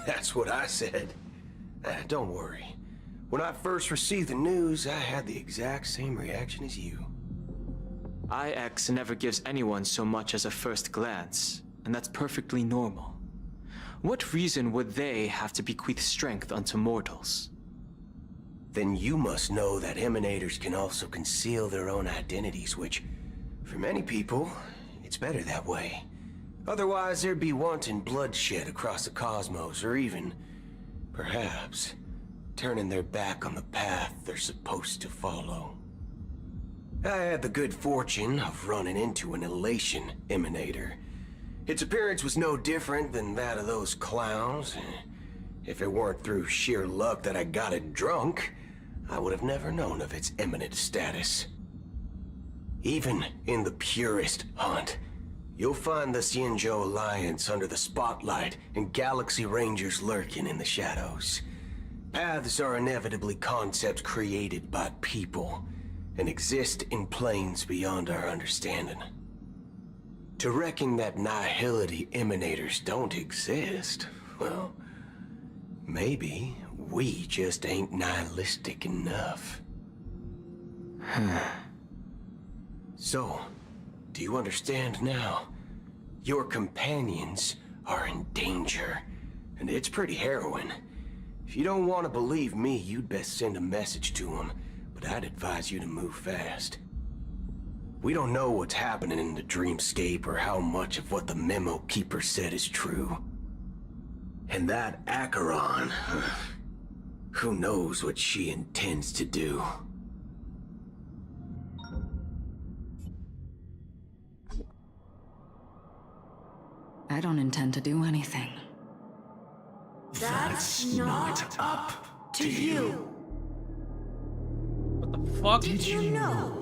That's what I said. Don't worry. When I first received the news, I had the exact same reaction as you. IX never gives anyone so much as a first glance, and that's perfectly normal. What reason would they have to bequeath strength unto mortals? Then you must know that emanators can also conceal their own identities, which, for many people, it's better that way. Otherwise, there'd be wanton bloodshed across the cosmos, or even, perhaps, turning their back on the path they're supposed to follow. I had the good fortune of running into an elation emanator. Its appearance was no different than that of those clowns. If it weren't through sheer luck that I got it drunk, I would have never known of its eminent status. Even in the purest hunt, you'll find the Xianzhou Alliance under the spotlight and Galaxy Rangers lurking in the shadows. Paths are inevitably concepts created by people and exist in planes beyond our understanding. To reckon that nihility emanators don't exist, well, maybe we just ain't nihilistic enough. So, do you understand now? Your companions are in danger, and it's pretty harrowing. If you don't want to believe me, you'd best send a message to them, but I'd advise you to move fast. We don't know what's happening in the dreamscape or how much of what the memo keeper said is true. And that Acheron, who knows what she intends to do? I don't intend to do anything. That's not up to you. What the fuck? Did you know?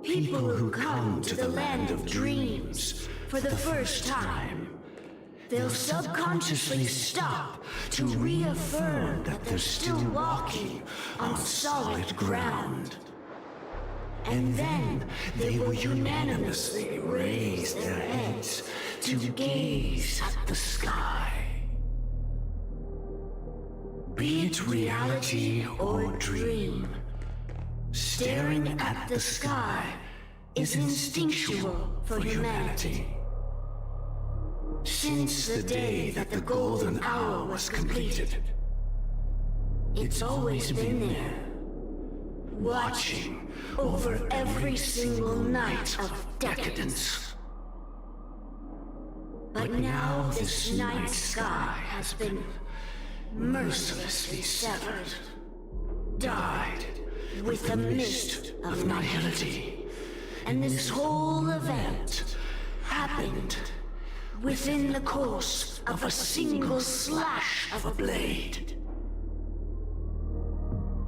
People who come to the land of dreams for the first time, they'll subconsciously stop to reaffirm that they're still walking on solid ground. And then they will unanimously raise their heads to gaze at the sky. Be it reality or dream, staring at the sky is instinctual for humanity. Since the day that the golden hour was completed, it's always been there, watching over every single night of decadence. But now this night sky has been mercilessly severed, dyed with the mist of nihility. And this whole event happened within the course of a single slash of a blade.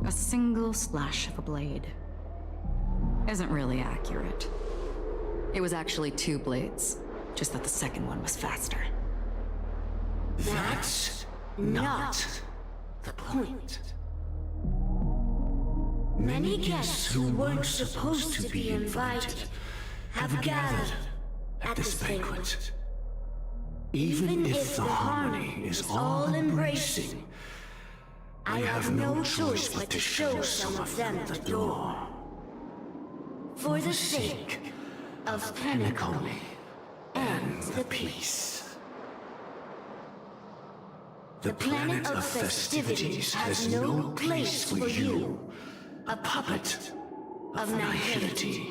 A single slash of a blade isn't really accurate. It was actually 2 blades, just that the second one was faster. That's not the point. Many guests who weren't supposed to be invited have gathered at this banquet. Even if the harmony is all-embracing, I have no choice but to show some of them the door. For the sake of Penacony and the peace. The planet of festivities has no place for you, a puppet of nihility.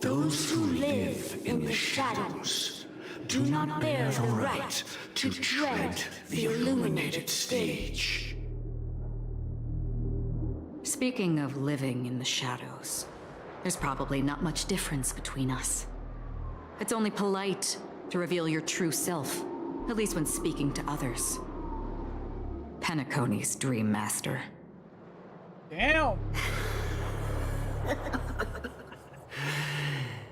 Those who live in the shadows do not bear the right to tread the illuminated stage. Speaking of living in the shadows, there's probably not much difference between us. It's only polite to reveal your true self, at least when speaking to others. Penacony's Dream Master. Damn!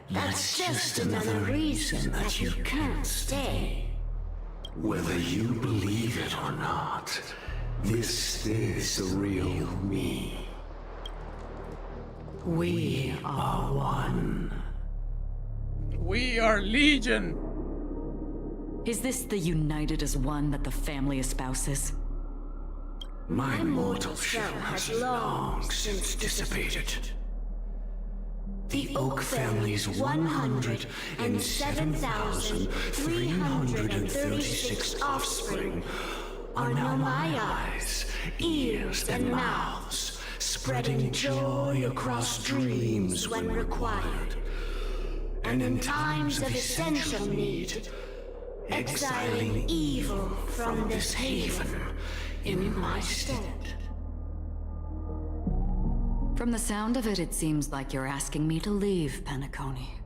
That's just another reason that you can't stay. Whether you believe it or not, this is the real me. We are one. We are Legion! Is this the united as one that the family espouses? My mortal shell has long since dissipated. The Oak family's 107,336 offspring are now my eyes, ears, and mouths, spreading joy across dreams when required, and in times of essential need, exiling evil from this haven in my stead. From the sound of it, it seems like you're asking me to leave, Penacony.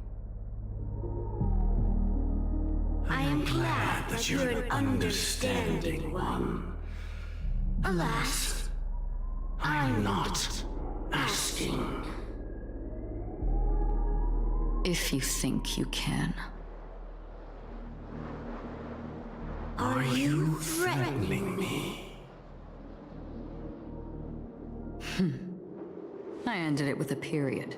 I am glad that you're an understanding one. Alas, I'm not asking. If you think you can. Are you threatening me? I ended it with a period.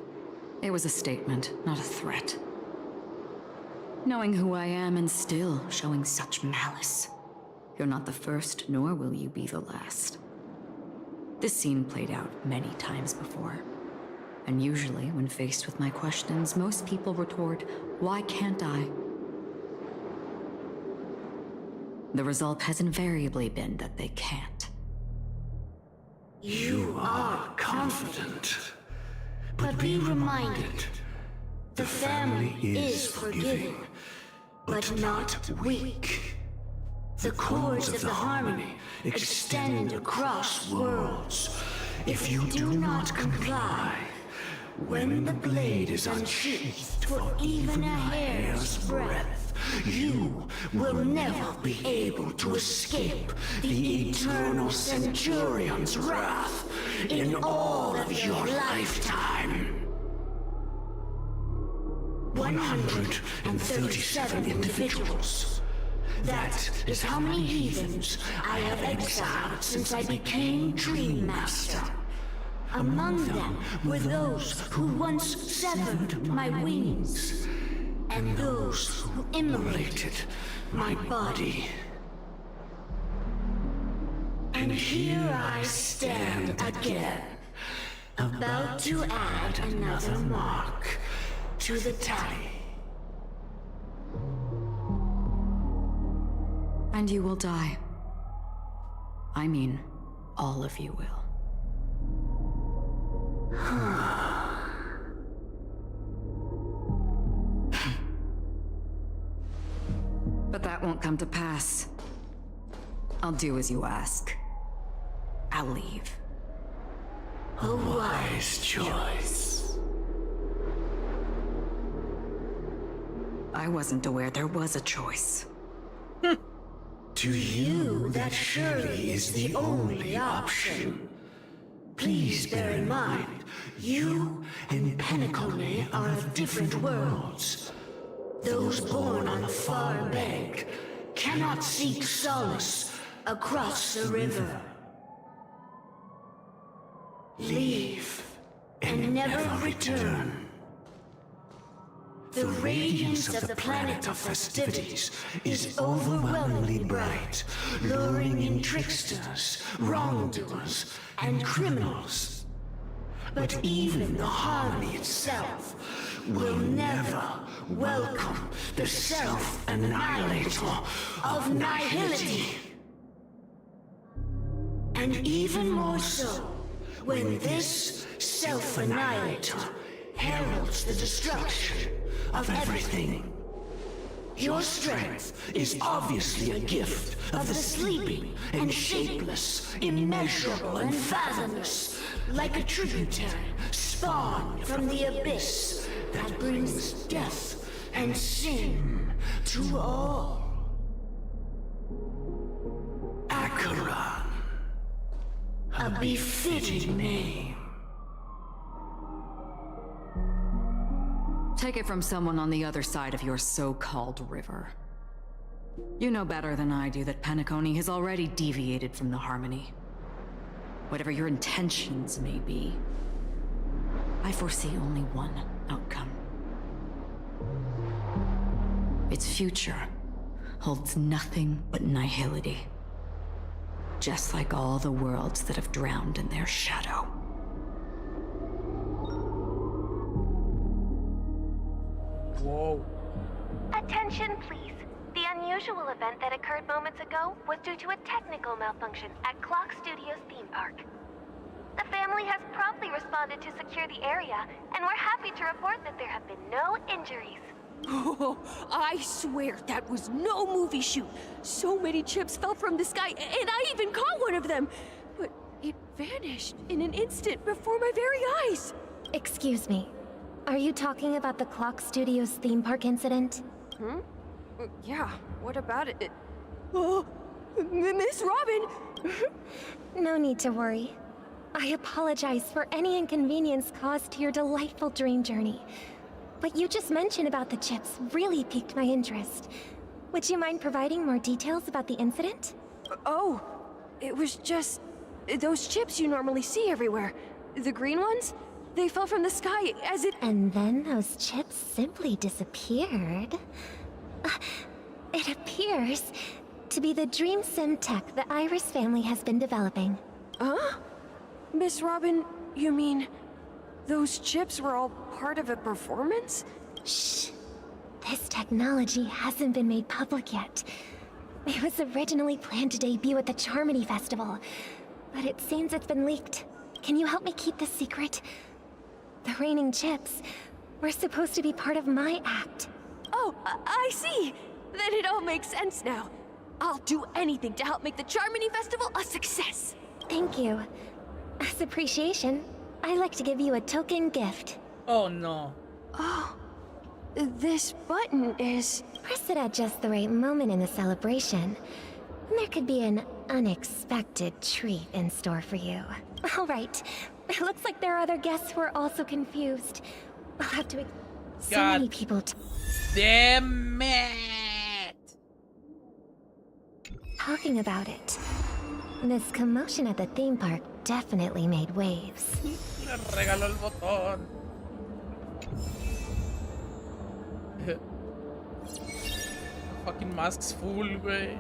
It was a statement, not a threat. Knowing who I am and still showing such malice. You're not the first, nor will you be the last. This scene played out many times before. And usually, when faced with my questions, most people retort, "Why can't I?" The result has invariably been that they can't. You are confident, but be reminded, the family is forgiving, but not weak. The cords of the harmony extend across worlds. If you do not comply, when the blade is unsheathed for even a hair's breadth, you will never be able to escape the eternal Centurion's wrath in all of your lifetime. 137 individuals. That is how many heathens I have exiled since I became Dream Master. Among them were those who once severed my wings, and those who immolated my body. And here I stand again, about to add another mark to the tally. And you will die. I mean, all of you will. But that won't come to pass. I'll do as you ask. I'll leave. A wise choice. I wasn't aware there was a choice. To you, that surely is the only option. Please bear in mind, you and Penacone are of different worlds. Those born on the far bank cannot seek solace across the river. Leave and never return. The radiance of the planet of festivities is overwhelmingly bright, luring in tricksters, wrongdoers, and criminals. But even the harmony itself will never welcome the self-annihilator of nihility. And even more so, when this self-annihilator heralds the destruction of everything. Your strength is obviously a gift of the sleeping and shapeless, immeasurable and fathomless, like a tributary spawned from the abyss that brings death and sin to all. Acheron, a befitting name. Take it from someone on the other side of your so-called river. You know better than I do that Penacone has already deviated from the harmony. Whatever your intentions may be, I foresee only one outcome. Its future holds nothing but nihility. Just like all the worlds that have drowned in their shadow. Whoa. Attention, please. The unusual event that occurred moments ago was due to a technical malfunction at Clock Studios theme park. The family has promptly responded to secure the area, and we're happy to report that there have been no injuries. Oh, I swear that was no movie shoot. So many chips fell from the sky, and I even caught one of them. But it vanished in an instant before my very eyes. Excuse me. Are you talking about the Clock Studios theme park incident? Hmm? Yeah, what about it? Oh, Miss Robin! No need to worry. I apologize for any inconvenience caused to your delightful dream journey. What you just mentioned about the chips really piqued my interest. Would you mind providing more details about the incident? Oh, it was just those chips you normally see everywhere. The green ones? They fell from the sky as it— And then those chips simply disappeared. It appears to be the dream sim tech the Iris family has been developing. Huh? Miss Robin, you mean those chips were all part of a performance? Shh. This technology hasn't been made public yet. It was originally planned to debut at the Charmony Festival, but it seems it's been leaked. Can you help me keep this secret? The raining chips were supposed to be part of my act. Oh, I see. Then it all makes sense now. I'll do anything to help make the Charmony Festival a success. Thank you. As appreciation, I'd like to give you a token gift. Oh no. Oh, this button is... Press it at just the right moment in the celebration. There could be an unexpected treat in store for you. All right. It looks like there are other guests who are also confused. We'll have to... So many people... Damn it! Talking about it. This commotion at the theme park definitely made waves. Le regaló el botón. Fucking mask's full, güey.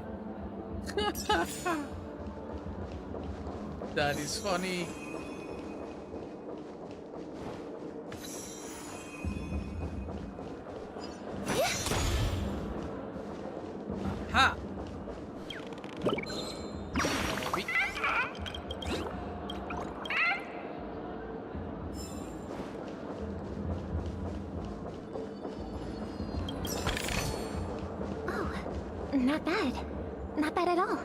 That is funny. Ha! Oh, not bad. Not bad at all.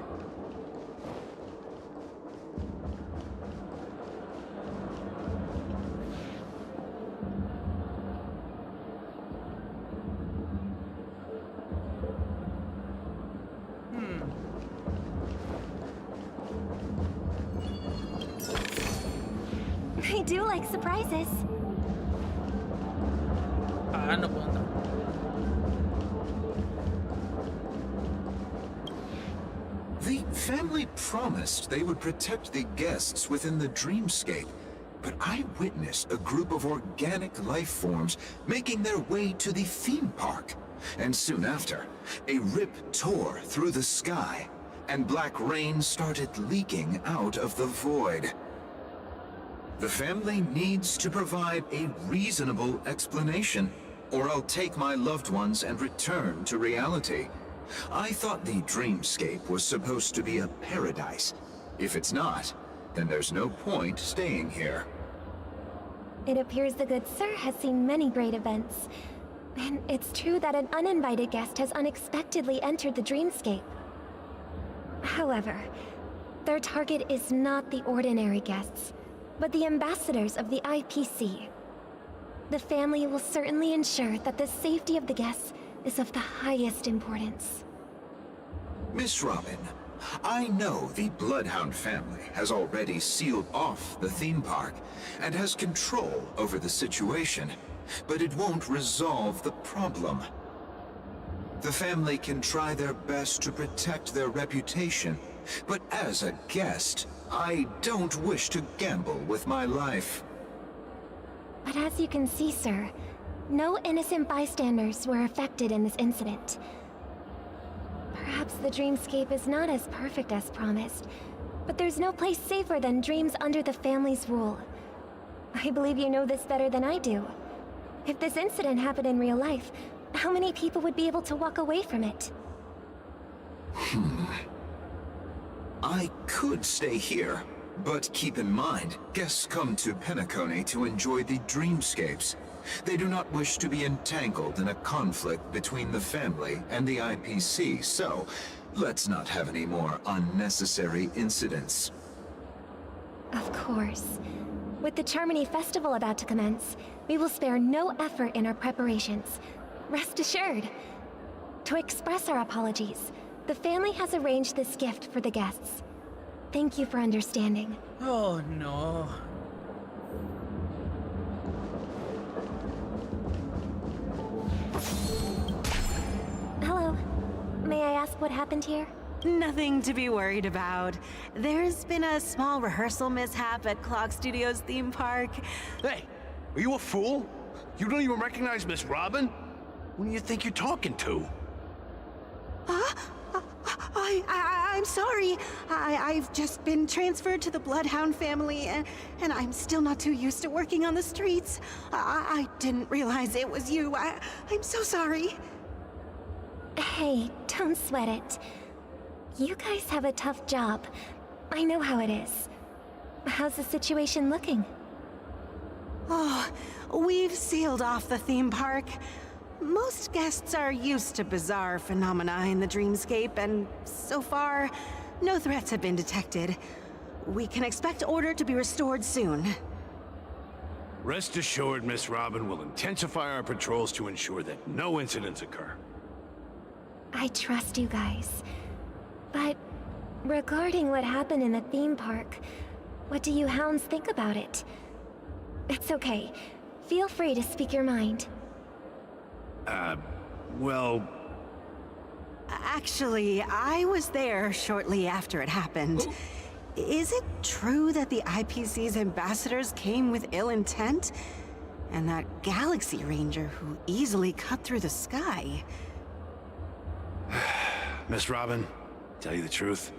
I do like surprises. Ah, no puedo entrar. The family promised they would protect the guests within the dreamscape, but I witnessed a group of organic life forms making their way to the theme park. And soon after, a rip tore through the sky, and black rain started leaking out of the void. The family needs to provide a reasonable explanation, or I'll take my loved ones and return to reality. I thought the dreamscape was supposed to be a paradise. If it's not, then there's no point staying here. It appears the good sir has seen many great events. And it's true that an uninvited guest has unexpectedly entered the dreamscape. However, their target is not the ordinary guests, but the ambassadors of the IPC. The family will certainly ensure that the safety of the guests is of the highest importance. Miss Robin, I know the Bloodhound family has already sealed off the theme park and has control over the situation, but it won't resolve the problem. The family can try their best to protect their reputation, but as a guest, I don't wish to gamble with my life. But as you can see, sir, no innocent bystanders were affected in this incident. Perhaps the dreamscape is not as perfect as promised, but there's no place safer than dreams under the family's rule. I believe you know this better than I do. If this incident happened in real life, how many people would be able to walk away from it? I could stay here, but keep in mind, guests come to Penacony to enjoy the dreamscapes. They do not wish to be entangled in a conflict between the family and the IPC, so let's not have any more unnecessary incidents. Of course. With the Charmony Festival about to commence, we will spare no effort in our preparations. Rest assured. To express our apologies, the family has arranged this gift for the guests. Thank you for understanding. Oh, no. Hello. May I ask what happened here? Nothing to be worried about. There's been a small rehearsal mishap at Clock Studios theme park. Hey, are you a fool? You don't even recognize Miss Robin? Who do you think you're talking to? I'm sorry. I've just been transferred to the Bloodhound family, and I'm still not too used to working on the streets. I didn't realize it was you. I'm so sorry. Hey, don't sweat it. You guys have a tough job. I know how it is. How's the situation looking? Oh, we've sealed off the theme park. Most guests are used to bizarre phenomena in the dreamscape, and so far, no threats have been detected. We can expect order to be restored soon. Rest assured, Miss Robin will intensify our patrols to ensure that no incidents occur. I trust you guys. But regarding what happened in the theme park, what do you hounds think about it? It's okay. Feel free to speak your mind. Well... Actually, I was there shortly after it happened. Is it true that the IPC's ambassadors came with ill intent? And that Galaxy Ranger who easily cut through the sky? Miss Robin, tell you the truth,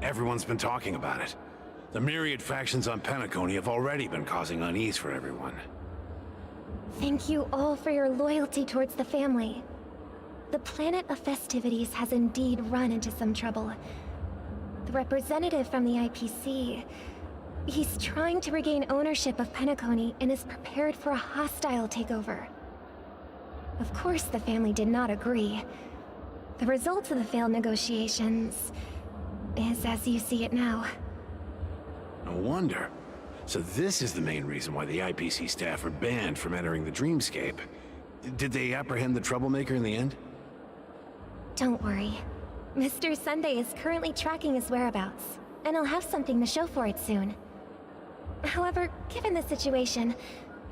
everyone's been talking about it. The myriad factions on Penacony have already been causing unease for everyone. Thank you all for your loyalty towards the family. The planet of festivities has indeed run into some trouble. The representative from the IPC, he's trying to regain ownership of Penacony and is prepared for a hostile takeover. Of course, the family did not agree. The result of the failed negotiations is as you see it now. No wonder. So this is the main reason why the IPC staff are banned from entering the dreamscape. Did they apprehend the troublemaker in the end? Don't worry. Mr. Sunday is currently tracking his whereabouts, and I'll have something to show for it soon. However, given the situation,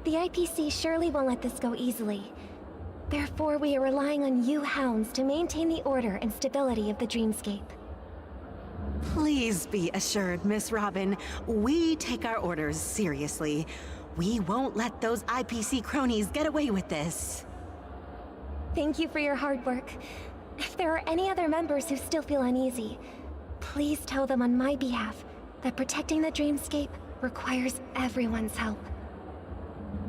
the IPC surely won't let this go easily. Therefore, we are relying on you hounds to maintain the order and stability of the dreamscape. Please be assured, Miss Robin, we take our orders seriously. We won't let those IPC cronies get away with this. Thank you for your hard work. If there are any other members who still feel uneasy, please tell them on my behalf that protecting the dreamscape requires everyone's help.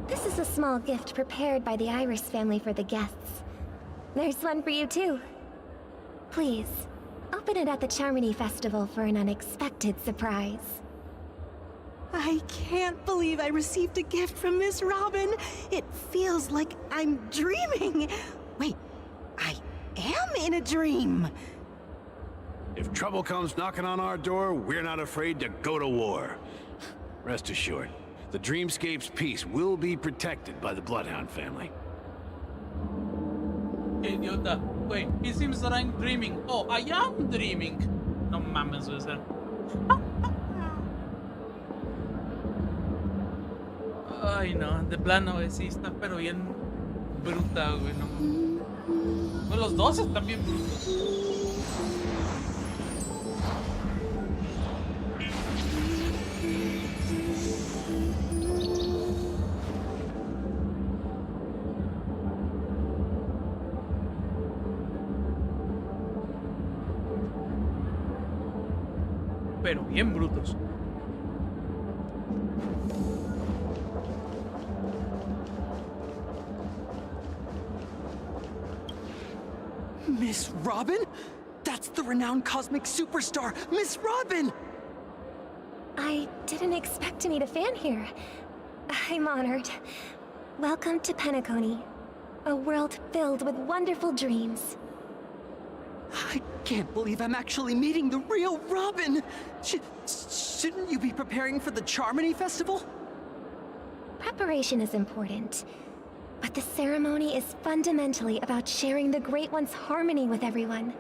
This is a small gift prepared by the Iris family for the guests. There's one for you too. Please, open it at the Charmony Festival for an unexpected surprise. I can't believe I received a gift from Miss Robin. It feels like I'm dreaming. Wait, I am in a dream. If trouble comes knocking on our door, we're not afraid to go to war. Rest assured, the Dreamscape's peace will be protected by the Bloodhound family. Idiota. Wait, it seems that I'm dreaming. Oh, I am dreaming. No mames, Wizard. Ay, no, de plano, sí está, pero bien bruta, güey, no mames. Pues los dos están bien brutos. Pero bien brutos. Miss Robin? That's the renowned cosmic superstar, Miss Robin! I didn't expect to meet a fan here. I'm honored. Welcome to Penacony, a world filled with wonderful dreams. I can't believe I'm actually meeting the real Robin! Shouldn't you be preparing for the Charmony Festival? Preparation is important, but the ceremony is fundamentally about sharing the Great One's harmony with everyone.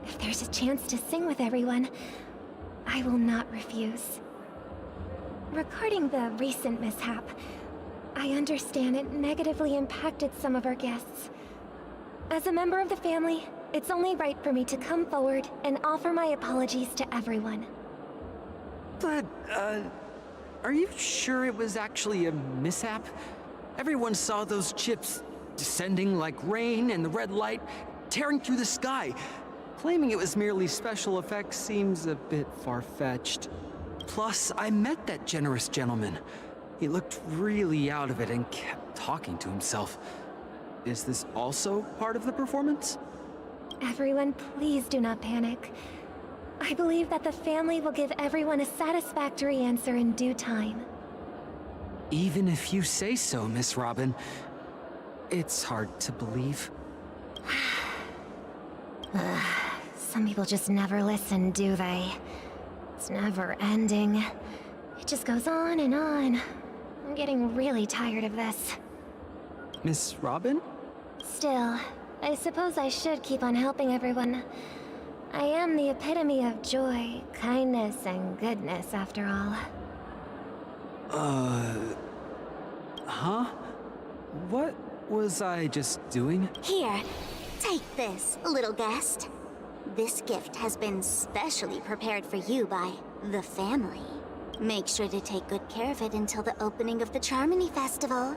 If there's a chance to sing with everyone, I will not refuse. Regarding the recent mishap, I understand it negatively impacted some of our guests. As a member of the family, it's only right for me to come forward and offer my apologies to everyone. But, are you sure it was actually a mishap? Everyone saw those chips descending like rain and the red light tearing through the sky. Claiming it was merely special effects seems a bit far-fetched. Plus, I met that generous gentleman. He looked really out of it and kept talking to himself. Is this also part of the performance? Everyone, please do not panic. I believe that the family will give everyone a satisfactory answer in due time. Even if you say so, Miss Robin, it's hard to believe. Some people just never listen, do they? It's never ending. It just goes on and on. I'm getting really tired of this. Miss Robin? Still, I suppose I should keep on helping everyone. I am the epitome of joy, kindness, and goodness, after all. Huh? What was I just doing? Here, take this, little guest. This gift has been specially prepared for you by the family. Make sure to take good care of it until the opening of the Charmony Festival.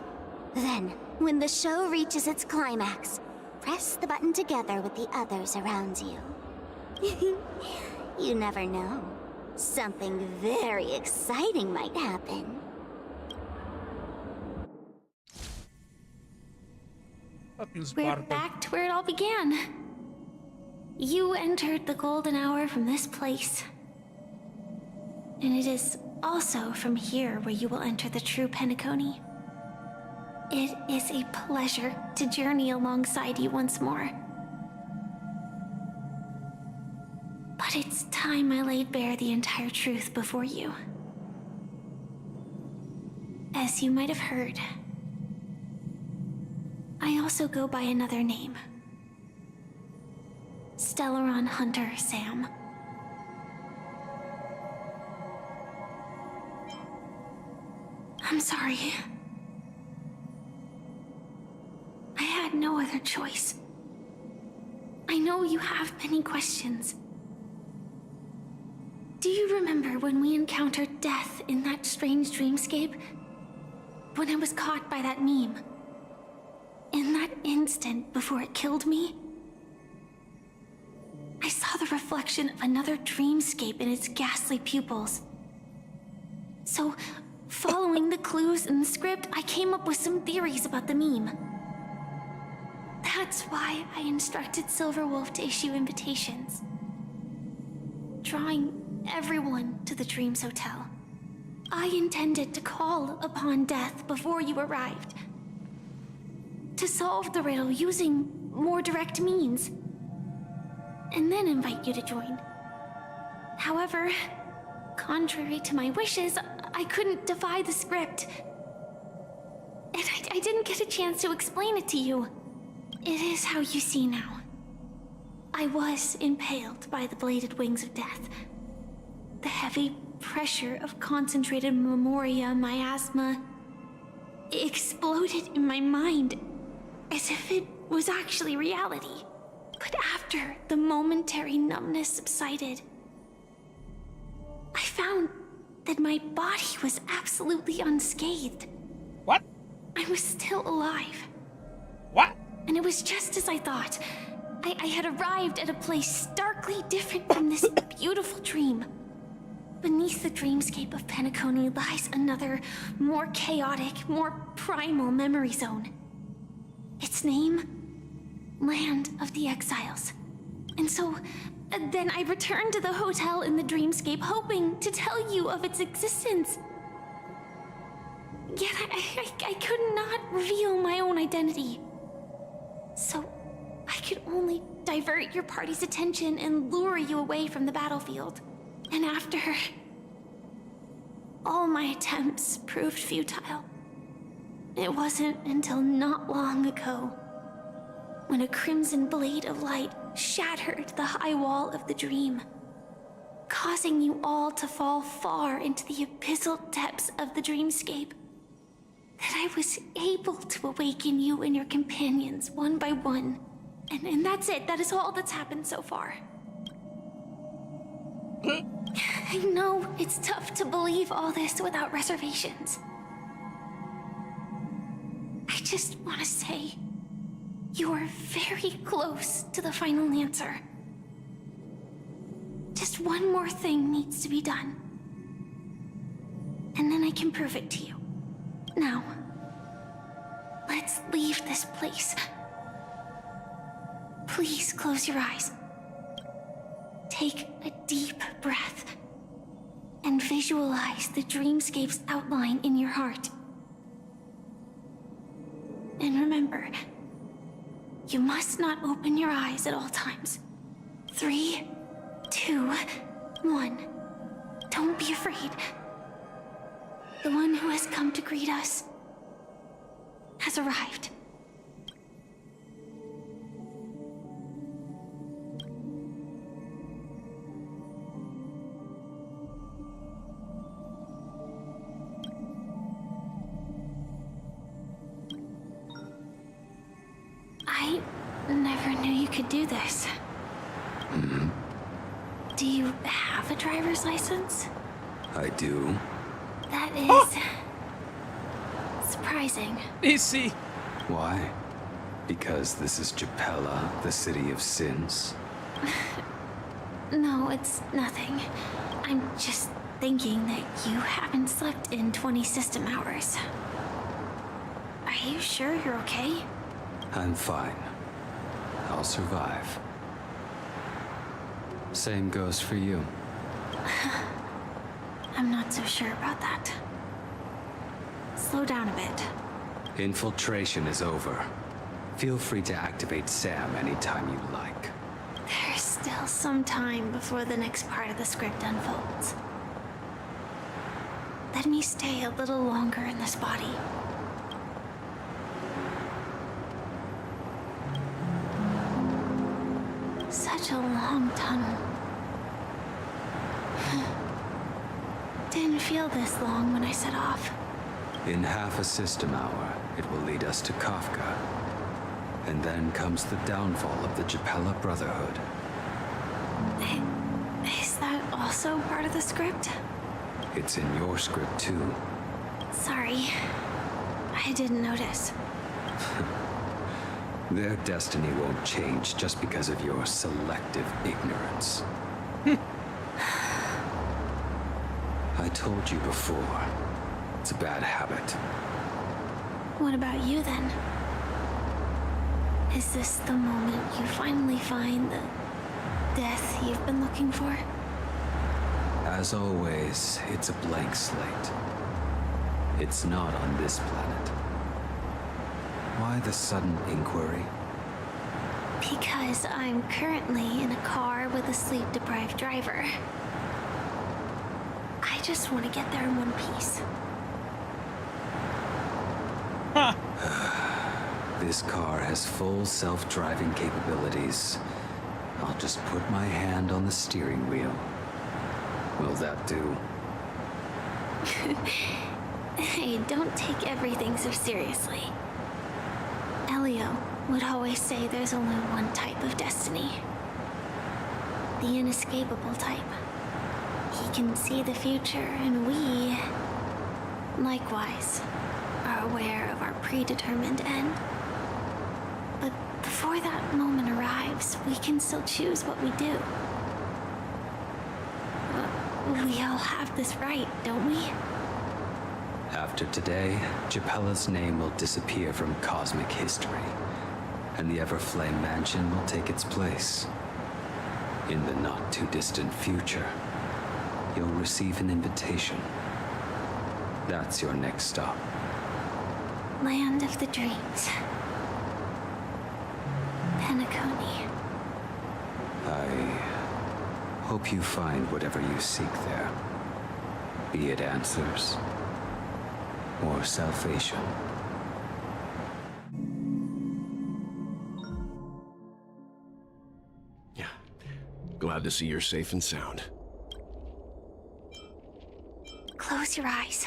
Then, when the show reaches its climax, press the button together with the others around you. You never know. Something very exciting might happen. We're back to where it all began. You entered the golden hour from this place. And it is also from here where you will enter the true Penacony. It is a pleasure to journey alongside you once more. But it's time I laid bare the entire truth before you. As you might have heard, I also go by another name. Stellaron Hunter Sam. I'm sorry. I had no other choice. I know you have many questions. Do you remember when we encountered death in that strange dreamscape? When I was caught by that meme? In that instant before it killed me? I saw the reflection of another dreamscape in its ghastly pupils. So, following the clues in the script, I came up with some theories about the meme. That's why I instructed Silverwolf to issue invitations, drawing everyone to the Dreams Hotel. I intended to call upon death before you arrived, to solve the riddle using more direct means, and then invite you to join. However, contrary to my wishes, I couldn't defy the script. And I didn't get a chance to explain it to you. It is how you see now. I was impaled by the bladed wings of death. The heavy pressure of concentrated memoria, miasma, exploded in my mind as if it was actually reality. But after the momentary numbness subsided, I found that my body was absolutely unscathed. What? I was still alive. What? And it was just as I thought. I had arrived at a place starkly different from this beautiful dream. Beneath the dreamscape of Penacony lies another, more chaotic, more primal memory zone. Its name? Land of the Exiles. And so, then I returned to the hotel in the dreamscape, hoping to tell you of its existence. Yet I could not reveal my own identity. So, I could only divert your party's attention and lure you away from the battlefield. And after, all my attempts proved futile. It wasn't until not long ago when a crimson blade of light shattered the high wall of the dream, causing you all to fall far into the abyssal depths of the dreamscape, that I was able to awaken you and your companions one by one. And that's it. That is all that's happened so far. I know it's tough to believe all this without reservations. I just want to say, you are very close to the final answer. Just one more thing needs to be done. And then I can prove it to you. Now, let's leave this place. Please close your eyes. Take a deep breath and visualize the dreamscape's outline in your heart. And remember, you must not open your eyes at all times. 3, 2, 1. Don't be afraid. The one who has come to greet us has arrived. I never knew you could do this. Mm-hmm. Do you have a driver's license? I do. That is surprising. Easy. Why? Because this is Japella, the city of sins? No, it's nothing. I'm just thinking that you haven't slept in 20 system hours. Are you sure you're okay? I'm fine. I'll survive. Same goes for you. I'm not so sure about that. Slow down a bit. Infiltration is over. Feel free to activate Sam anytime you like. There's still some time before the next part of the script unfolds. Let me stay a little longer in this body. Such a long tunnel. Didn't feel this long when I set off. In half a system hour, it will lead us to Kafka. And then comes the downfall of the Japella Brotherhood. Is that also part of the script? It's in your script too. Sorry. I didn't notice. Their destiny won't change just because of your selective ignorance. I told you before, it's a bad habit. What about you then? Is this the moment you finally find the death you've been looking for? As always, it's a blank slate. It's not on this planet. Why the sudden inquiry? Because I'm currently in a car with a sleep-deprived driver. I just want to get there in one piece. This car has full self-driving capabilities. I'll just put my hand on the steering wheel. Will that do? Hey, don't take everything so seriously. Elio would always say there's only one type of destiny. The inescapable type. He can see the future, and we, likewise, are aware of our predetermined end. But before that moment arrives, we can still choose what we do. We all have this right, don't we? After today, Japella's name will disappear from cosmic history, and the Everflame Mansion will take its place. In the not-too-distant future, you'll receive an invitation. That's your next stop. Land of the Dreams. Penacony. I hope you find whatever you seek there. Be it answers or salvation. Yeah. Glad to see you're safe and sound. Close your eyes.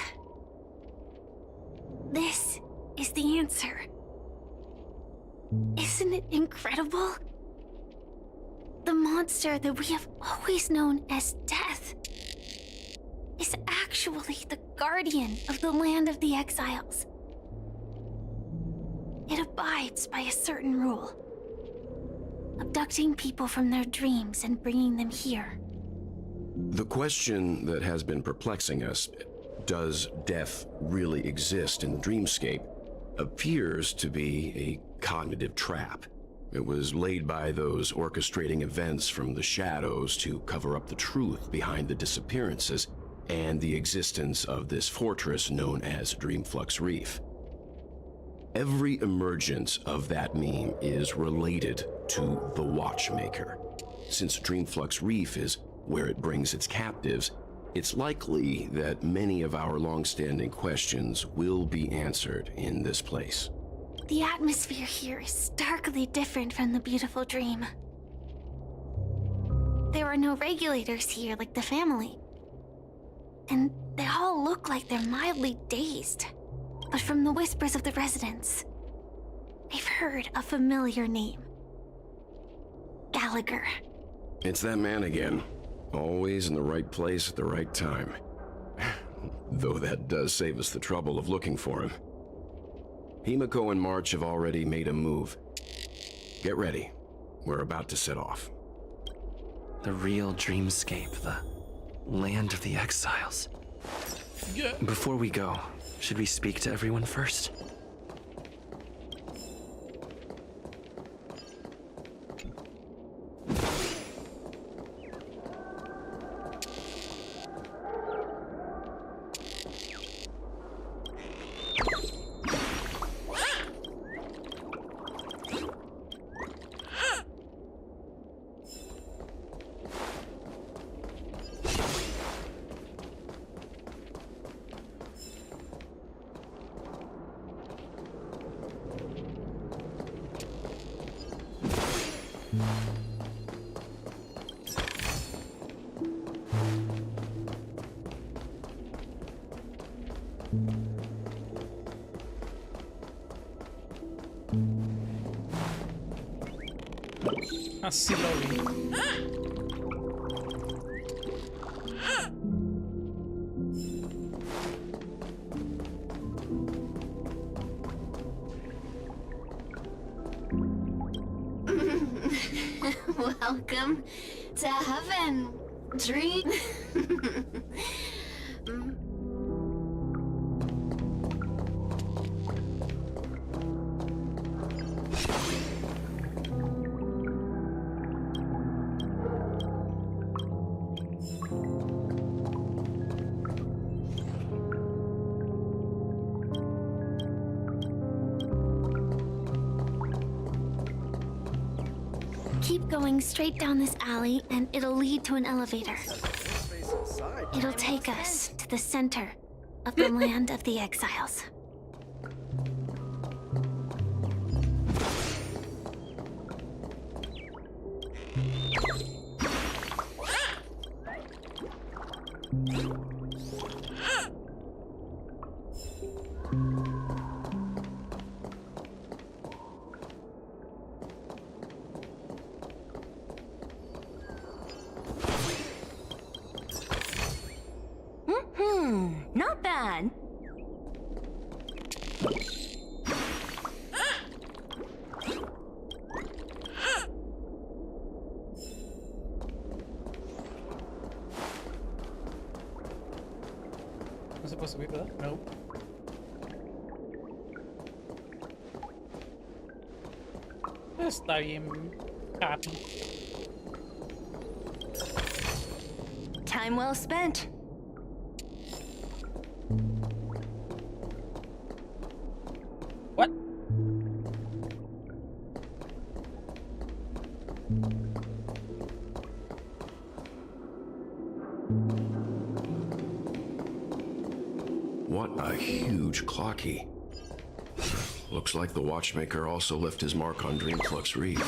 This is the answer. Isn't it incredible? The monster that we have always known as Death is actually the guardian of the land of the exiles. It abides by a certain rule, abducting people from their dreams and bringing them here. The question that has been perplexing us, does death really exist in the dreamscape, appears to be a cognitive trap. It was laid by those orchestrating events from the shadows to cover up the truth behind the disappearances and the existence of this fortress known as Dreamflux Reef. Every emergence of that meme is related to the Watchmaker. Since Dreamflux Reef is where it brings its captives, it's likely that many of our long-standing questions will be answered in this place. The atmosphere here is starkly different from the beautiful dream. There are no regulators here like the family. And they all look like they're mildly dazed. But from the whispers of the residents, they've heard a familiar name. Gallagher. It's that man again. Always in the right place at the right time. Though that does save us the trouble of looking for him. Himiko and March have already made a move. Get ready. We're about to set off. The real dreamscape, the land of the exiles. Yeah. Before we go, should we speak to everyone first? Así lo vi. Welcome to heaven, dream. Keep going straight down this alley, and it'll lead to an elevator. It'll take us to the center of the land of the exiles. Not bad. No se puede subir, ¿verdad? No. Está bien happy. Time well spent. What? What a huge clocky. Looks like the watchmaker also left his mark on Dreamflux Reed.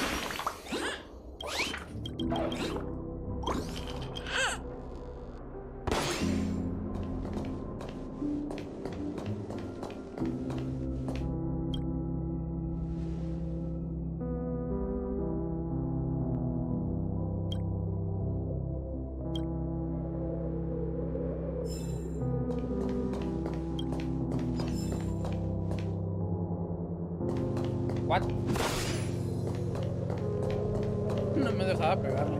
What? No me dejaba pegarle.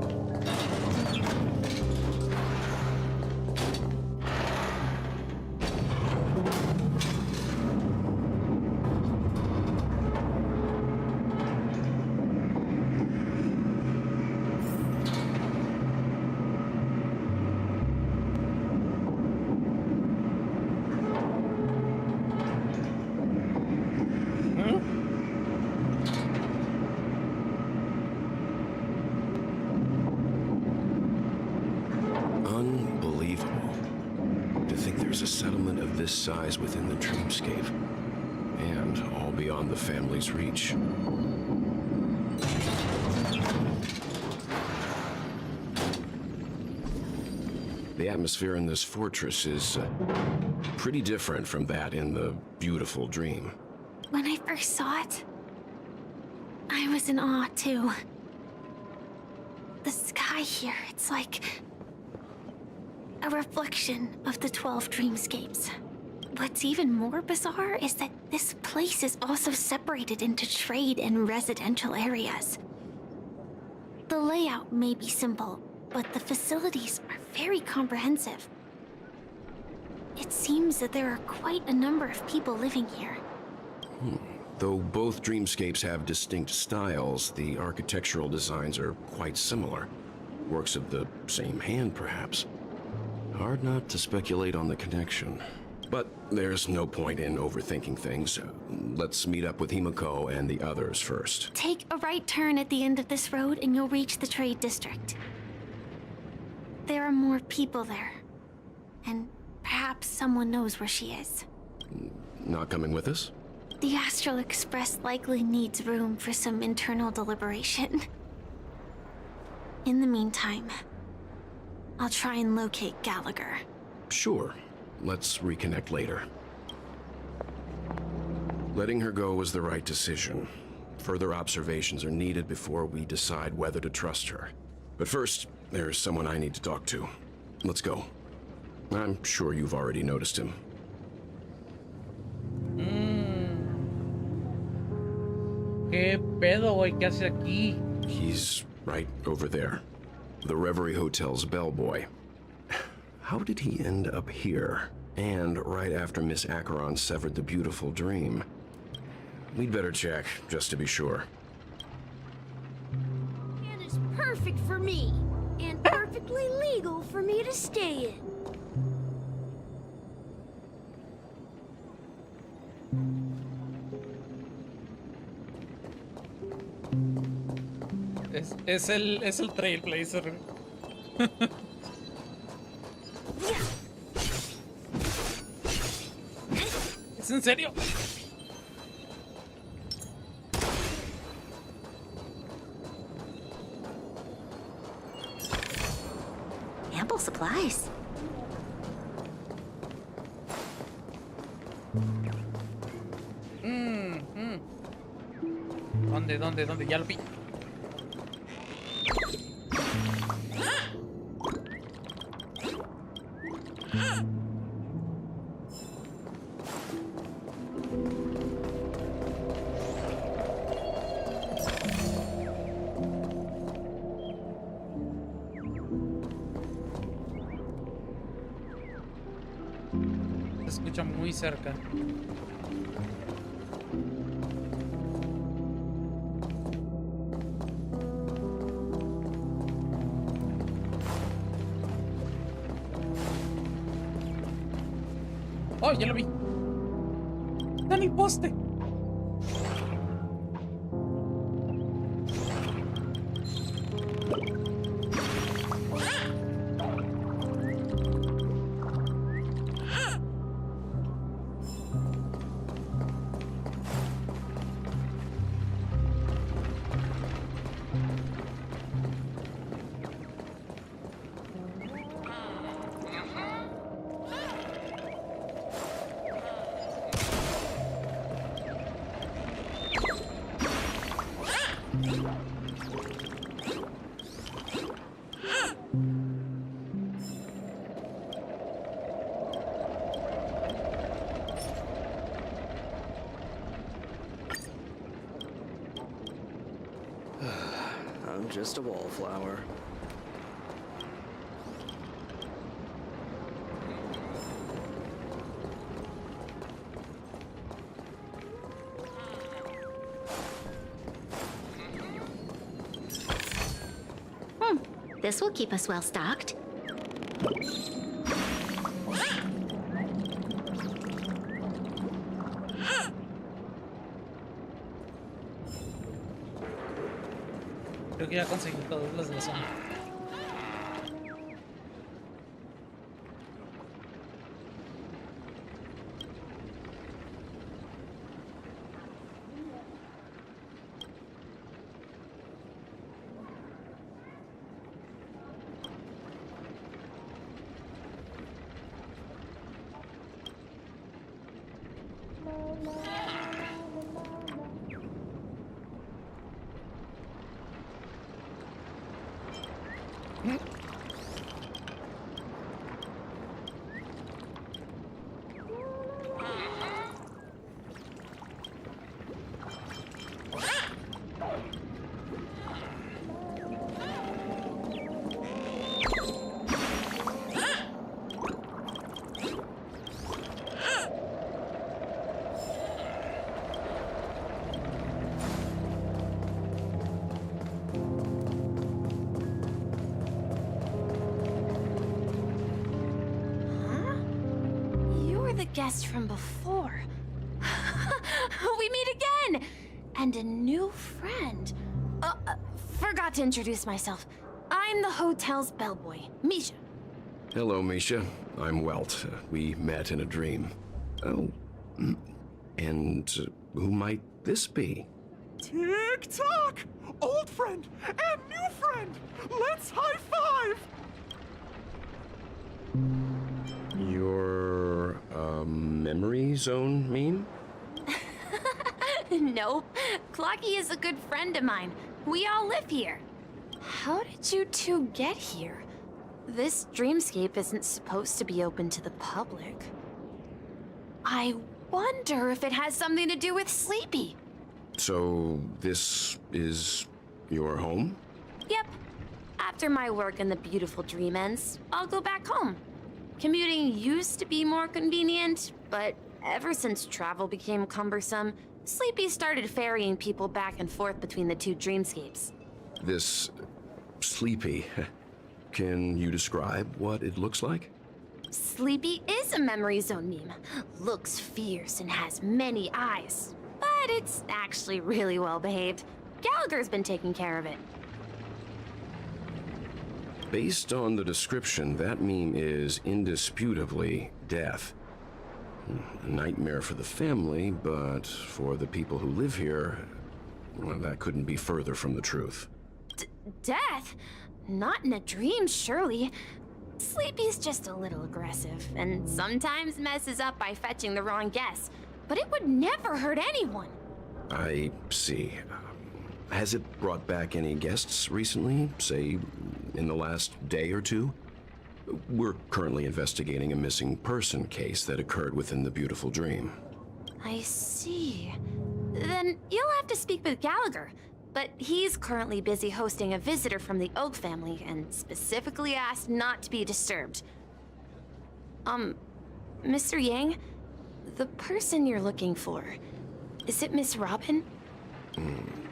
This size within the dreamscape, and all beyond the family's reach. The atmosphere in this fortress is pretty different from that in the beautiful dream. When I first saw it, I was in awe too. The sky here, it's like a reflection of the 12 dreamscapes. What's even more bizarre is that this place is also separated into trade and residential areas. The layout may be simple, but the facilities are very comprehensive. It seems that there are quite a number of people living here. Though both dreamscapes have distinct styles, the architectural designs are quite similar. Works of the same hand, perhaps. Hard not to speculate on the connection. But there's no point in overthinking things. Let's meet up with Himiko and the others first. Take a right turn at the end of this road and you'll reach the trade district. There are more people there. And perhaps someone knows where she is. Not coming with us? The Astral Express likely needs room for some internal deliberation. In the meantime, I'll try and locate Gallagher. Sure. Let's reconnect later. Letting her go was the right decision. Further observations are needed before we decide whether to trust her. But first, there's someone I need to talk to. Let's go. I'm sure you've already noticed him. ¿Qué pedo, güey? ¿Qué hace aquí? He's right over there. The Reverie Hotel's bellboy. How did he end up here? And right after Miss Acheron severed the beautiful dream. We'd better check, just to be sure. And it's perfect for me. And perfectly legal for me to stay in. Es el trailblazer. ¿Es en serio? Ample supplies. ¿Dónde? Ya lo vi. Se escucha muy cerca. ¡Oh, ya lo vi! ¡Está en el poste! I'm just a wallflower. This will keep us well stocked. Creo que ya conseguí todos los de la zona. Guest from before. We meet again! And a new friend. Forgot to introduce myself. I'm the hotel's bellboy, Misha. Hello, Misha. I'm Welt. We met in a dream. Oh. And who might this be? Tick-tock! Old friend and new friend! Let's high-five! Your, memory zone mean? Nope. Clocky is a good friend of mine. We all live here. How did you two get here? This dreamscape isn't supposed to be open to the public. I wonder if it has something to do with Sleepy. So, this is your home? Yep. After my work in the beautiful dream ends, I'll go back home. Commuting used to be more convenient, but ever since travel became cumbersome, Sleepy started ferrying people back and forth between the two dreamscapes. This Sleepy, can you describe what it looks like? Sleepy is a memory zone meme. Looks fierce and has many eyes. But it's actually really well behaved. Gallagher's been taking care of it. Based on the description, that meme is indisputably death. A nightmare for the family, but for the people who live here, well, that couldn't be further from the truth. Death? Not in a dream, surely. Sleepy's just a little aggressive, and sometimes messes up by fetching the wrong guess. But it would never hurt anyone. I see. Has it brought back any guests recently, say, in the last day or two? We're currently investigating a missing person case that occurred within the beautiful dream. I see. Then you'll have to speak with Gallagher. But he's currently busy hosting a visitor from the Oak family and specifically asked not to be disturbed. Mr. Yang, the person you're looking for, is it Miss Robin?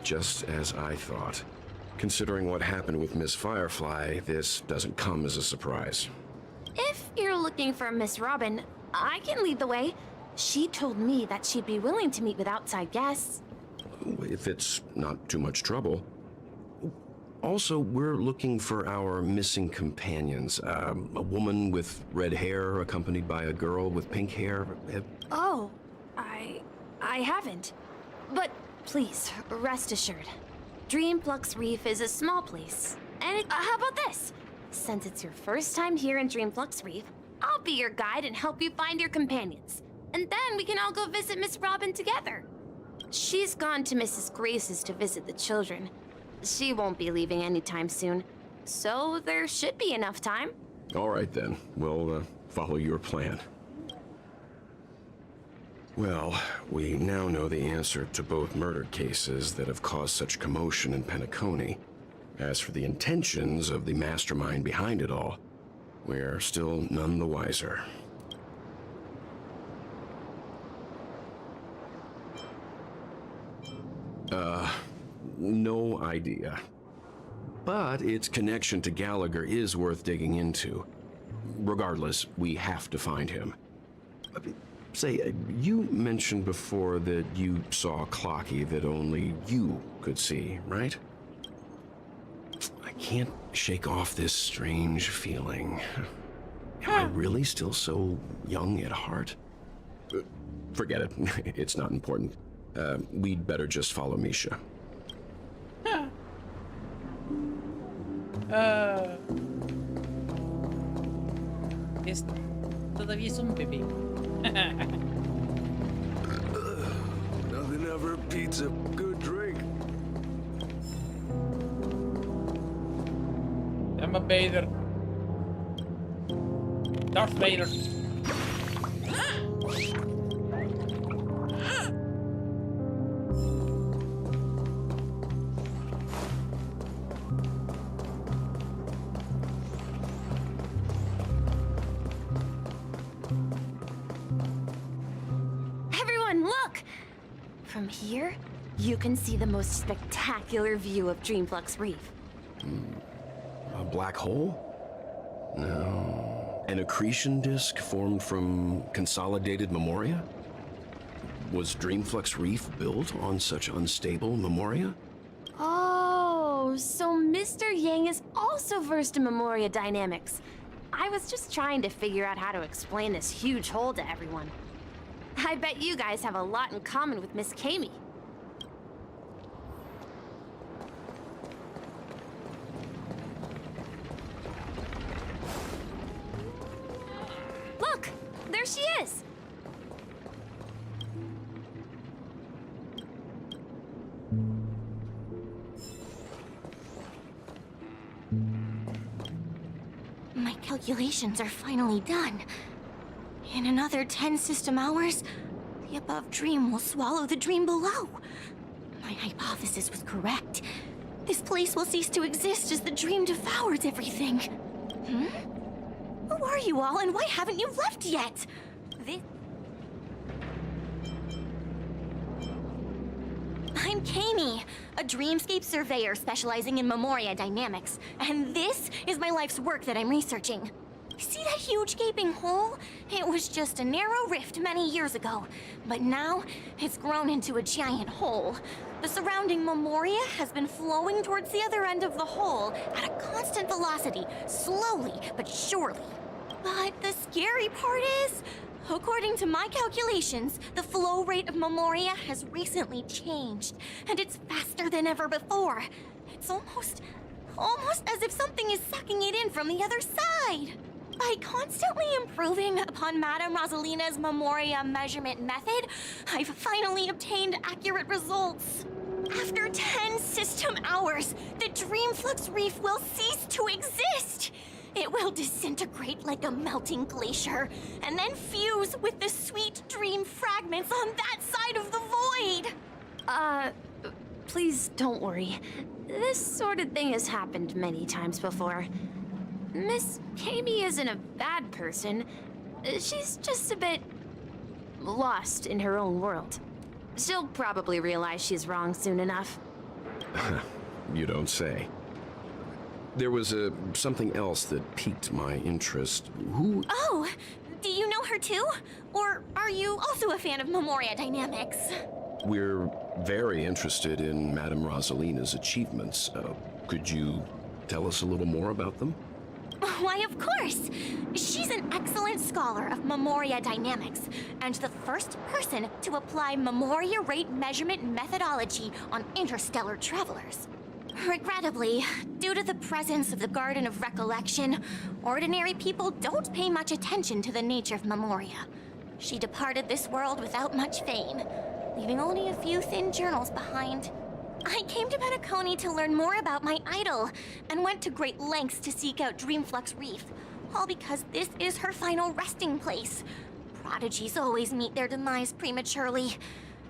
Just as I thought. Considering what happened with Miss Firefly, this doesn't come as a surprise. If you're looking for Miss Robin, I can lead the way. She told me that she'd be willing to meet with outside guests. If it's not too much trouble. Also, we're looking for our missing companions. A woman with red hair accompanied by a girl with pink hair. Oh, I haven't. But please, rest assured. Dreamflux Reef is a small place. And how about this? Since it's your first time here in Dreamflux Reef, I'll be your guide and help you find your companions. And then we can all go visit Miss Robin together. She's gone to Mrs. Grace's to visit the children. She won't be leaving anytime soon. So there should be enough time. All right then, we'll follow your plan. Well, we now know the answer to both murder cases that have caused such commotion in Penacony. As for the intentions of the mastermind behind it all, we're still none the wiser. No idea. But its connection to Gallagher is worth digging into. Regardless, we have to find him. Say, you mentioned before that you saw Clocky that only you could see, right? I can't shake off this strange feeling. Am I really still so young at heart? Forget it. It's not important. We'd better just follow Misha. Todavía es un bebé. Nothing ever beats a good drink. I'm a Vader. Darth Vader. From here, you can see the most spectacular view of Dreamflux Reef. A black hole? No. An accretion disk formed from consolidated memoria? Was Dreamflux Reef built on such unstable memoria? Oh, so Mr. Yang is also versed in memoria dynamics. I was just trying to figure out how to explain this huge hole to everyone. I bet you guys have a lot in common with Miss Kami. Look, there she is. calculations are finally done. In another 10 system hours, the above dream will swallow the dream below. My hypothesis was correct. This place will cease to exist as the dream devours everything. Who are you all, and why haven't you left yet? I'm Kami, a dreamscape surveyor specializing in memoria dynamics, and this is my life's work that I'm researching. See that huge gaping hole? It was just a narrow rift many years ago, but now it's grown into a giant hole. The surrounding memoria has been flowing towards the other end of the hole at a constant velocity, slowly but surely. But the scary part is, according to my calculations, the flow rate of memoria has recently changed, and it's faster than ever before. It's almost as if something is sucking it in from the other side. By constantly improving upon Madame Rosalina's memoria measurement method, I've finally obtained accurate results. After 10 system hours, the Dreamflux Reef will cease to exist. It will disintegrate like a melting glacier, and then fuse with the sweet dream fragments on that side of the void. Please don't worry. This sort of thing has happened many times before. Miss Kami isn't a bad person. She's just a bit lost in her own world. She'll probably realize she's wrong soon enough. You don't say. There was something else that piqued my interest. Who... Oh, do you know her too? Or are you also a fan of memoria dynamics? We're very interested in Madame Rosalina's achievements. Could you tell us a little more about them? Why, of course! She's an excellent scholar of memoria dynamics, and the first person to apply memoria rate measurement methodology on interstellar travelers. Regrettably, due to the presence of the Garden of Recollection, ordinary people don't pay much attention to the nature of memoria. She departed this world without much fame, leaving only a few thin journals behind. I came to Penacony to learn more about my idol, and went to great lengths to seek out Dreamflux Reef, all because this is her final resting place. Prodigies always meet their demise prematurely.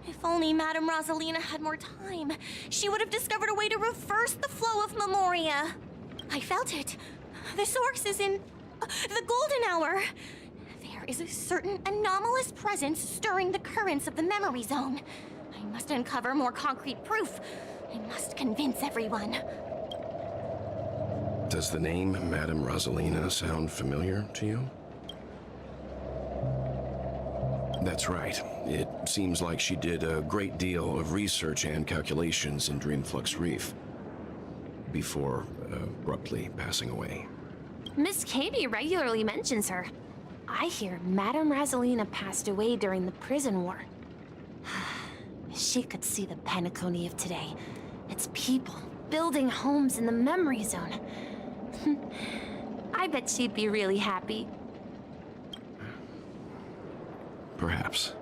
If only Madame Rosalina had more time, she would have discovered a way to reverse the flow of memoria. I felt it. The source is in the golden hour. There is a certain anomalous presence stirring the currents of the memory zone. I must uncover more concrete proof. I must convince everyone. Does the name Madame Rosalina sound familiar to you? That's right. It seems like she did a great deal of research and calculations in Dreamflux Reef before abruptly passing away. Miss Kami regularly mentions her. I hear Madame Rosalina passed away during the prison war. She could see the Penacony of today. Its people building homes in the memory zone. I bet she'd be really happy. Perhaps.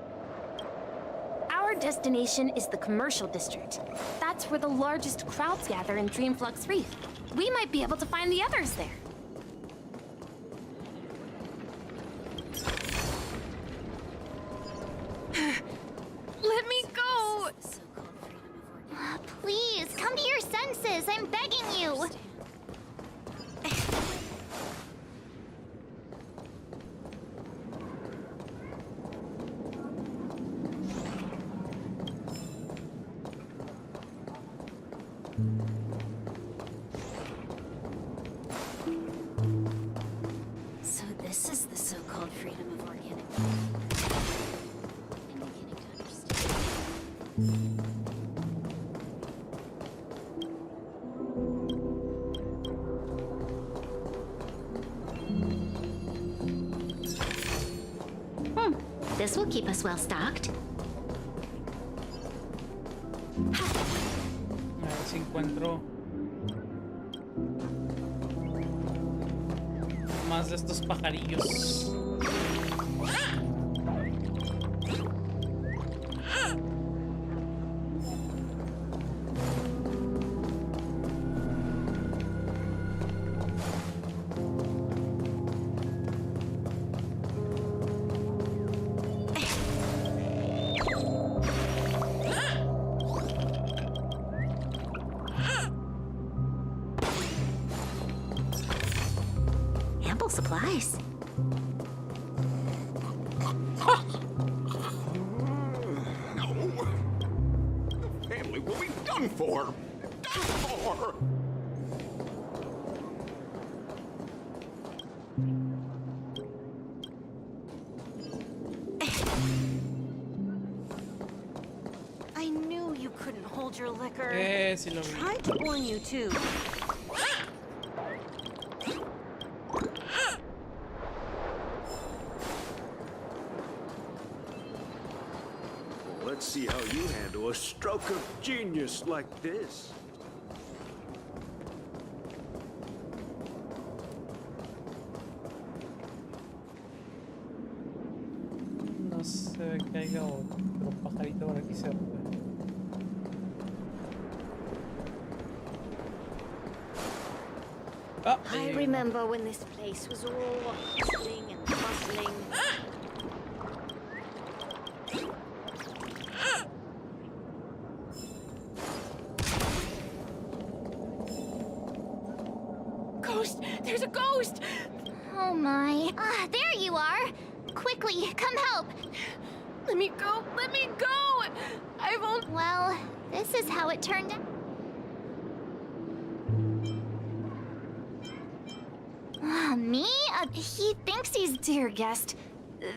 Our destination is the commercial district. That's where the largest crowds gather in Dreamflux Reef. We might be able to find the others there. Let me go! Please, come to your senses. I'm begging you. So this is the so-called freedom of organic. This will keep us well stocked. A ver si encuentro más de estos pajarillos. medical supplies. No. The family will be done for. Done for. I knew you couldn't hold your liquor. Sí lo vi. Tried to warn you too. Let's see how you handle a stroke of genius like this. No sé que haya otro pajarito por aquí cerca. I remember when this place was all hustling and bustling. Ghost! There's a ghost! Oh my. Ah, there you are. Quickly, come help. Let me go! Let me go! I won't. Well, this is how it turned out. Me? He thinks he's... Dear guest,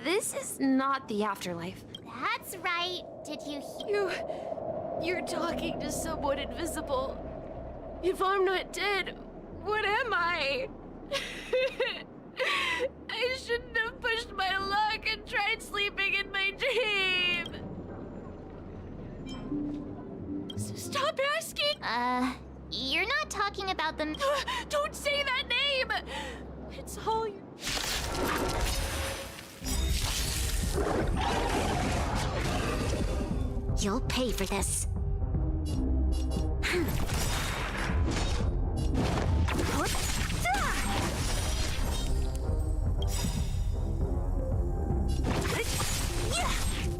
this is not the afterlife. That's right. Did you hear? You're talking to someone invisible. If I'm not dead, what am I? I shouldn't have pushed my luck and tried sleeping in my dream. Stop asking! You're not talking about them. Don't say that name! It's all you. You'll pay for this.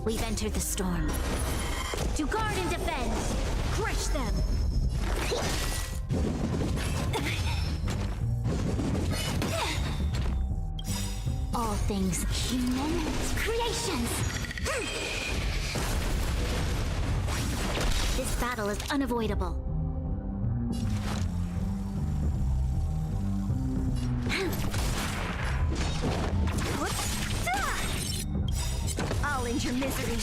We've entered the storm. To guard and defend. Crush them. All things human creations. This battle is unavoidable. I'll end your misery.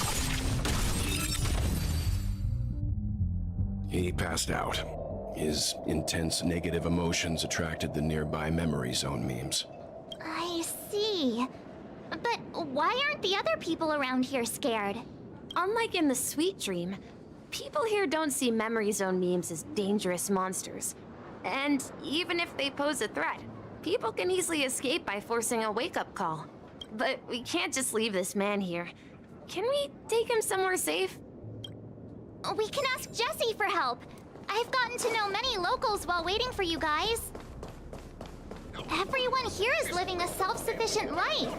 He passed out. His intense negative emotions attracted the nearby memory zone memes. I see. But why aren't the other people around here scared? Unlike in the Sweet Dream, people here don't see memory zone memes as dangerous monsters. And even if they pose a threat, people can easily escape by forcing a wake-up call. But we can't just leave this man here. Can we take him somewhere safe? We can ask Jessie for help. I've gotten to know many locals while waiting for you guys. Everyone here is living a self-sufficient life.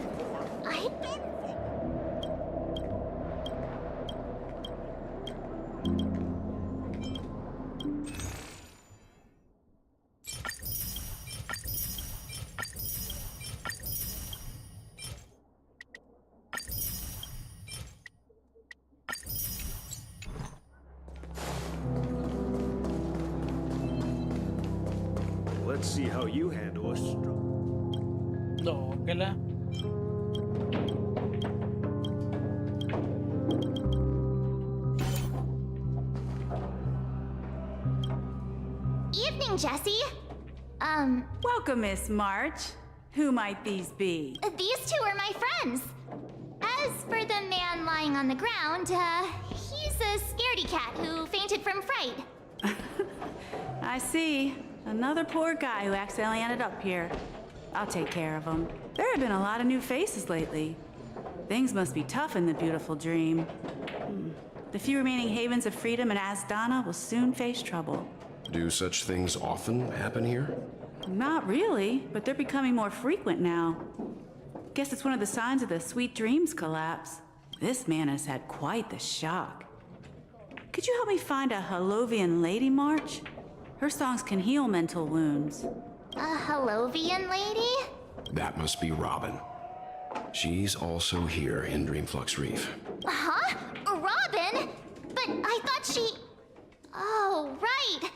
Let's see how you handle a stroke. No, que la. Evening, Jessie. Welcome, Miss March. Who might these be? These two are my friends. As for the man lying on the ground, he's a scaredy cat who fainted from fright. I see. Another poor guy who accidentally ended up here. I'll take care of him. There have been a lot of new faces lately. Things must be tough in the beautiful dream. The few remaining havens of freedom in Asdana will soon face trouble. Do such things often happen here? Not really, but they're becoming more frequent now. Guess it's one of the signs of the Sweet Dreams collapse. This man has had quite the shock. Could you help me find a Halovian lady, March? Her songs can heal mental wounds. A Halovian lady? That must be Robin. She's also here in Dreamflux Reef. Huh? Robin? But I thought she... Oh, right.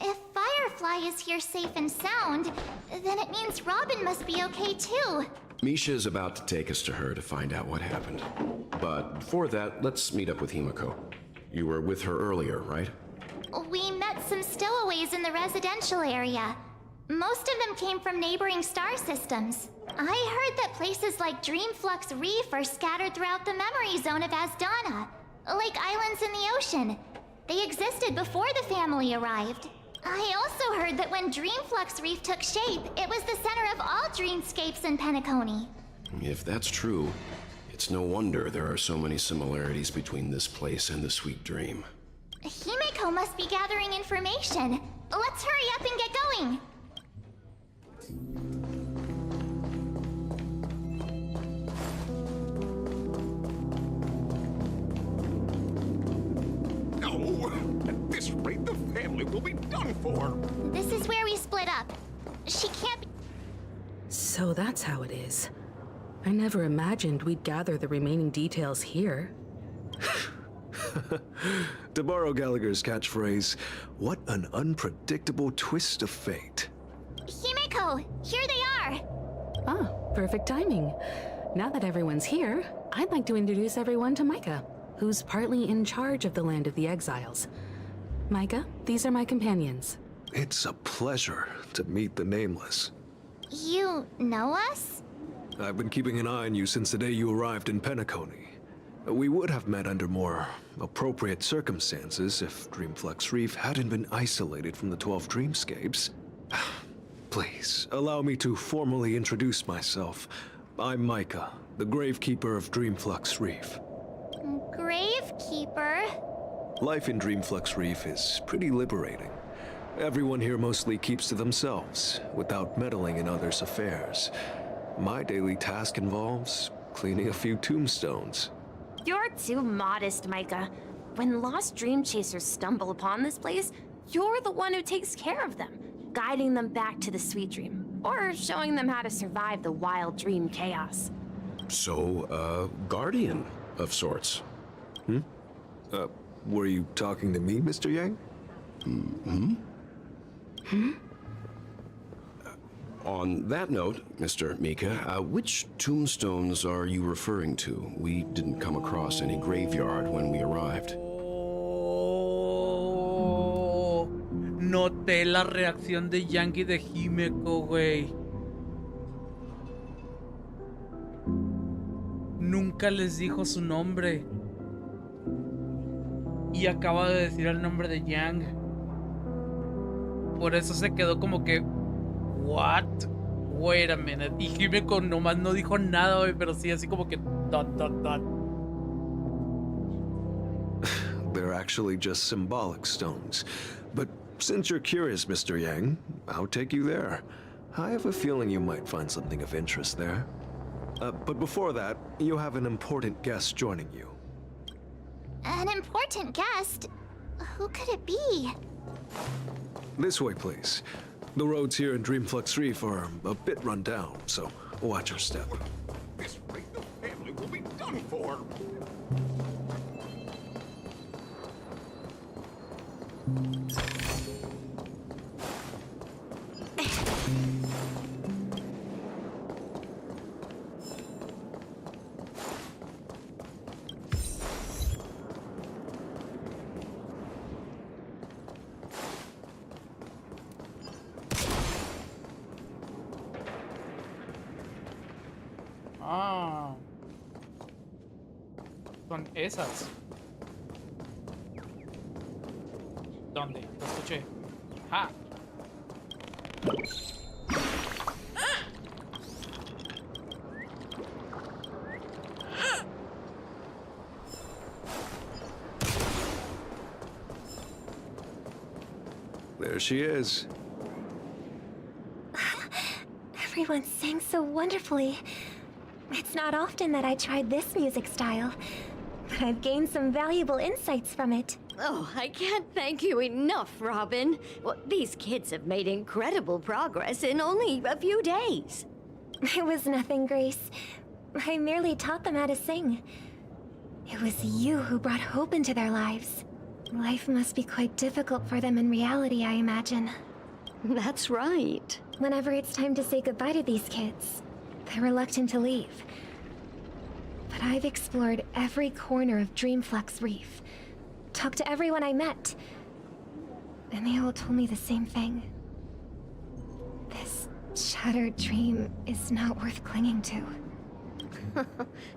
If Firefly is here safe and sound, then it means Robin must be okay too. Misha's about to take us to her to find out what happened. But before that, let's meet up with Himiko. You were with her earlier, right? We met some stowaways in the residential area. Most of them came from neighboring star systems. I heard that places like Dreamflux Reef are scattered throughout the memory zone of Asdana, like islands in the ocean. They existed before the family arrived. I also heard that when Dreamflux Reef took shape, it was the center of all dreamscapes in Penacony. If that's true, it's no wonder there are so many similarities between this place and the Sweet Dream. Himiko must be gathering information. Let's hurry up and get going. No! At this rate, the family will be done for! This is where we split up. She can't be... So that's how it is. I never imagined we'd gather the remaining details here. To borrow Gallagher's catchphrase, what an unpredictable twist of fate. Himiko, here they are! Ah, perfect timing. Now that everyone's here, I'd like to introduce everyone to Micah, who's partly in charge of the Land of the Exiles. Micah, these are my companions. It's a pleasure to meet the Nameless. You know us? I've been keeping an eye on you since the day you arrived in Penacony. We would have met under more appropriate circumstances if Dreamflux Reef hadn't been isolated from the 12 dreamscapes. Please, allow me to formally introduce myself. I'm Micah, the Gravekeeper of Dreamflux Reef. Gravekeeper? Life in Dreamflux Reef is pretty liberating. Everyone here mostly keeps to themselves, without meddling in others' affairs. My daily task involves cleaning a few tombstones. You're too modest, Micah. When lost dream chasers stumble upon this place, you're the one who takes care of them, guiding them back to the sweet dream, or showing them how to survive the wild dream chaos. So, guardian of sorts. Were you talking to me, Mr. Yang? On that note, Mr. Mika, which tombstones are you referring to? We didn't come across any graveyard when we arrived. Oh, noté la reacción de Yang y de Himeko, güey. Nunca les dijo su nombre. Y acaba de decir el nombre de Yang. Por eso se quedó como que... What? Wait a minute. Y Himeko nomás no dijo nada, güey, pero sí así como que... Dot. They're actually just symbolic stones. But since you're curious, Mr. Yang, I'll take you there. I have a feeling you might find something of interest there. But before that, you have an important guest joining you. An important guest? Who could it be? This way, please. The roads here in Dreamflux Reef are a bit run down, so watch your step. At this rate, the family will be done for! Ah. Son esas. ¿Dónde? Lo escuché. ¡Ah! There she is. Everyone sang so wonderfully. It's not often that I tried this music style, but I've gained some valuable insights from it. Oh, I can't thank you enough, Robin. Well, these kids have made incredible progress in only a few days. It was nothing, Grace. I merely taught them how to sing. It was you who brought hope into their lives. Life must be quite difficult for them in reality, I imagine. That's right. Whenever it's time to say goodbye to these kids, they're reluctant to leave. But I've explored every corner of Dreamflux Reef, talked to everyone I met, and they all told me the same thing. This shattered dream is not worth clinging to.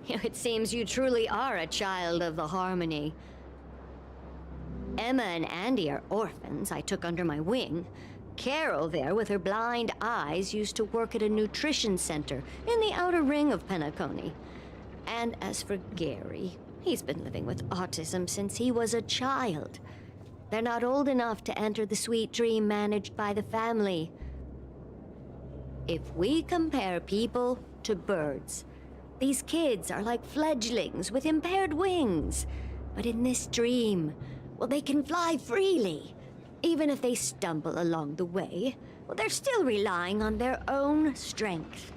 It seems you truly are a child of the Harmony. Emma and Andy are orphans I took under my wing. Carol there, with her blind eyes, used to work at a nutrition center in the outer ring of Penacony. And as for Gary, he's been living with autism since he was a child. They're not old enough to enter the sweet dream managed by the family. If we compare people to birds, these kids are like fledglings with impaired wings. But in this dream, well, they can fly freely. Even if they stumble along the way, well, they're still relying on their own strength.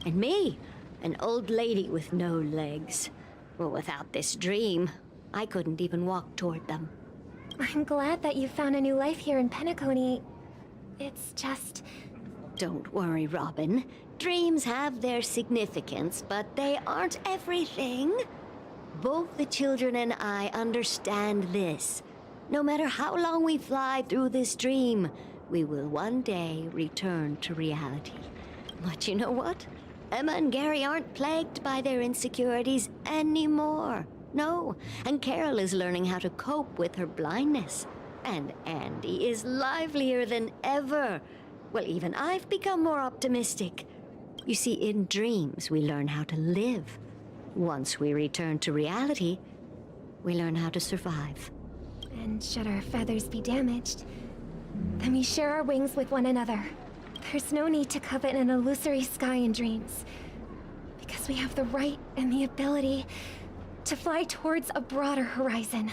And me, an old lady with no legs. Well, without this dream, I couldn't even walk toward them. I'm glad that you found a new life here in Penacony. It's just... Don't worry, Robin. Dreams have their significance, but they aren't everything. Both the children and I understand this. No matter how long we fly through this dream, we will one day return to reality. But you know what? Emma and Gary aren't plagued by their insecurities anymore. No, and Carol is learning how to cope with her blindness. And Andy is livelier than ever. Well, even I've become more optimistic. You see, in dreams, we learn how to live. Once we return to reality, we learn how to survive. And should our feathers be damaged, then we share our wings with one another. There's no need to covet an illusory sky in dreams, because we have the right and the ability to fly towards a broader horizon.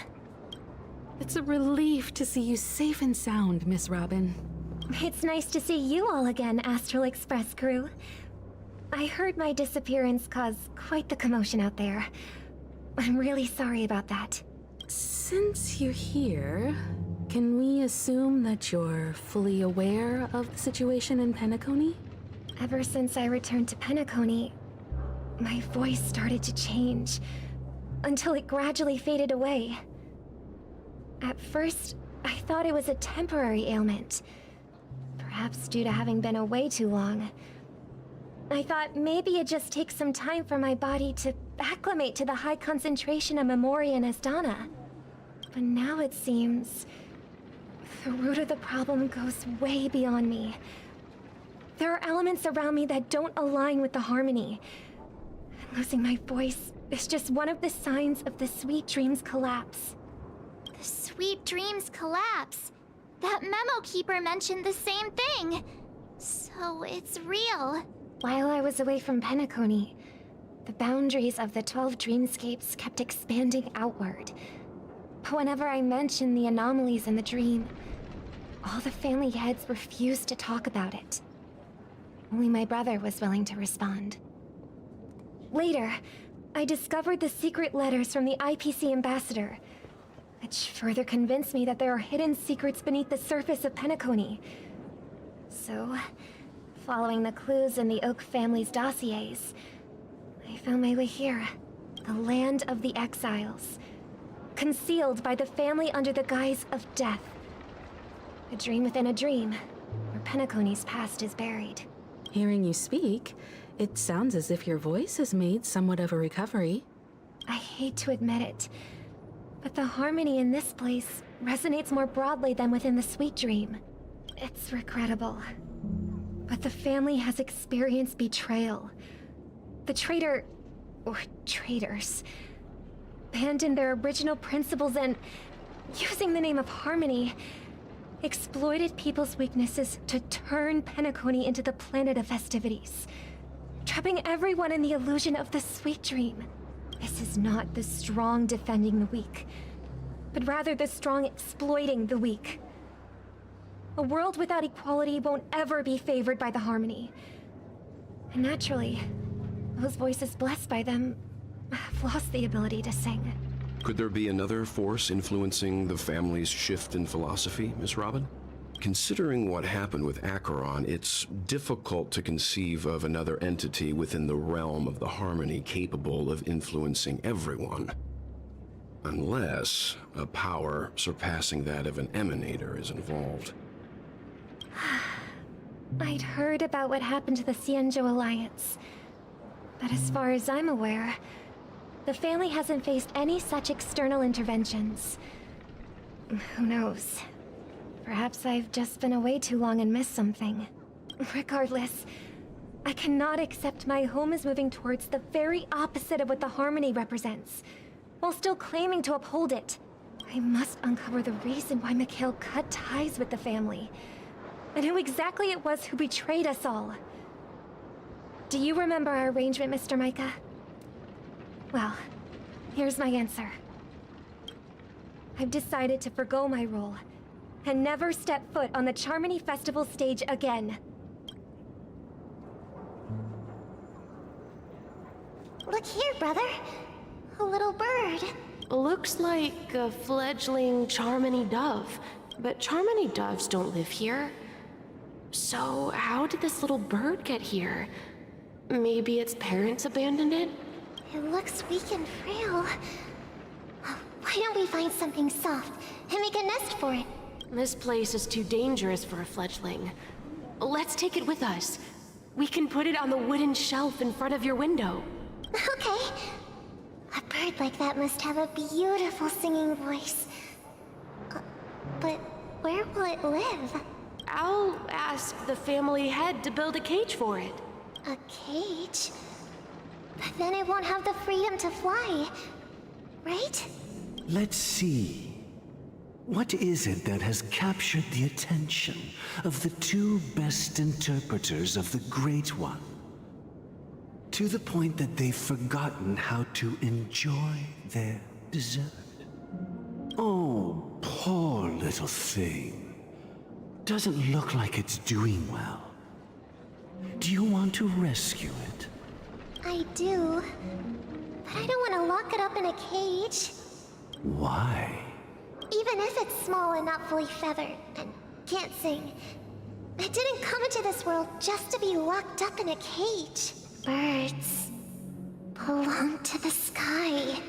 It's a relief to see you safe and sound, Miss Robin. It's nice to see you all again, Astral Express crew. I heard my disappearance caused quite the commotion out there. I'm really sorry about that. Since you're here, can we assume that you're fully aware of the situation in Penacony? Ever since I returned to Penacony, my voice started to change, until it gradually faded away. At first, I thought it was a temporary ailment, perhaps due to having been away too long. I thought maybe it just takes some time for my body to acclimate to the high concentration of Memoria and Asdana. But now it seems the root of the problem goes way beyond me. There are elements around me that don't align with the harmony. And losing my voice is just one of the signs of the Sweet Dreams collapse. The Sweet Dreams collapse? That memo keeper mentioned the same thing. So it's real. While I was away from Penacony, the boundaries of the 12 dreamscapes kept expanding outward. But whenever I mentioned the anomalies in the dream, all the family heads refused to talk about it. Only my brother was willing to respond. Later, I discovered the secret letters from the IPC ambassador, which further convinced me that there are hidden secrets beneath the surface of Penacony. So, following the clues in the Oak family's dossiers, I found my way here, the land of the exiles, concealed by the family under the guise of death. A dream within a dream, where Penacony's past is buried. Hearing you speak, it sounds as if your voice has made somewhat of a recovery. I hate to admit it, but the harmony in this place resonates more broadly than within the Sweet Dream. It's regrettable, but the family has experienced betrayal. The traitor, or traitors, abandoned their original principles and, using the name of harmony, exploited people's weaknesses to turn Penacony into the planet of festivities, trapping everyone in the illusion of the Sweet Dream. This is not the strong defending the weak, but rather the strong exploiting the weak. A world without equality won't ever be favored by the harmony. Naturally, those voices blessed by them have lost the ability to sing. Could there be another force influencing the family's shift in philosophy, Miss Robin? Considering what happened with Acheron, it's difficult to conceive of another entity within the realm of the harmony capable of influencing everyone. Unless a power surpassing that of an emanator is involved. I'd heard about what happened to the Cienjo Alliance. But as far as I'm aware, the family hasn't faced any such external interventions. Who knows? Perhaps I've just been away too long and missed something. Regardless, I cannot accept my home is moving towards the very opposite of what the harmony represents, while still claiming to uphold it. I must uncover the reason why Mikhail cut ties with the family, and who exactly it was who betrayed us all. Do you remember our arrangement, Mr. Micah? Well, here's my answer. I've decided to forgo my role, and never step foot on the Charmony Festival stage again. Look here, brother. A little bird. Looks like a fledgling Charmony dove, but Charmony doves don't live here. So how did this little bird get here? Maybe its parents abandoned it? It looks weak and frail. Why don't we find something soft and make a nest for it? This place is too dangerous for a fledgling. Let's take it with us. We can put it on the wooden shelf in front of your window. Okay. A bird like that must have a beautiful singing voice. But where will it live? I'll ask the family head to build a cage for it. A cage? But then it won't have the freedom to fly, right? Let's see. What is it that has captured the attention of the two best interpreters of the Great One? To the point that they've forgotten how to enjoy their dessert. Oh, poor little thing. Doesn't look like it's doing well. Do you want to rescue it? I do. But I don't want to lock it up in a cage. Why? Even if it's small and not fully feathered and can't sing, it didn't come into this world just to be locked up in a cage. Birds belong to the sky.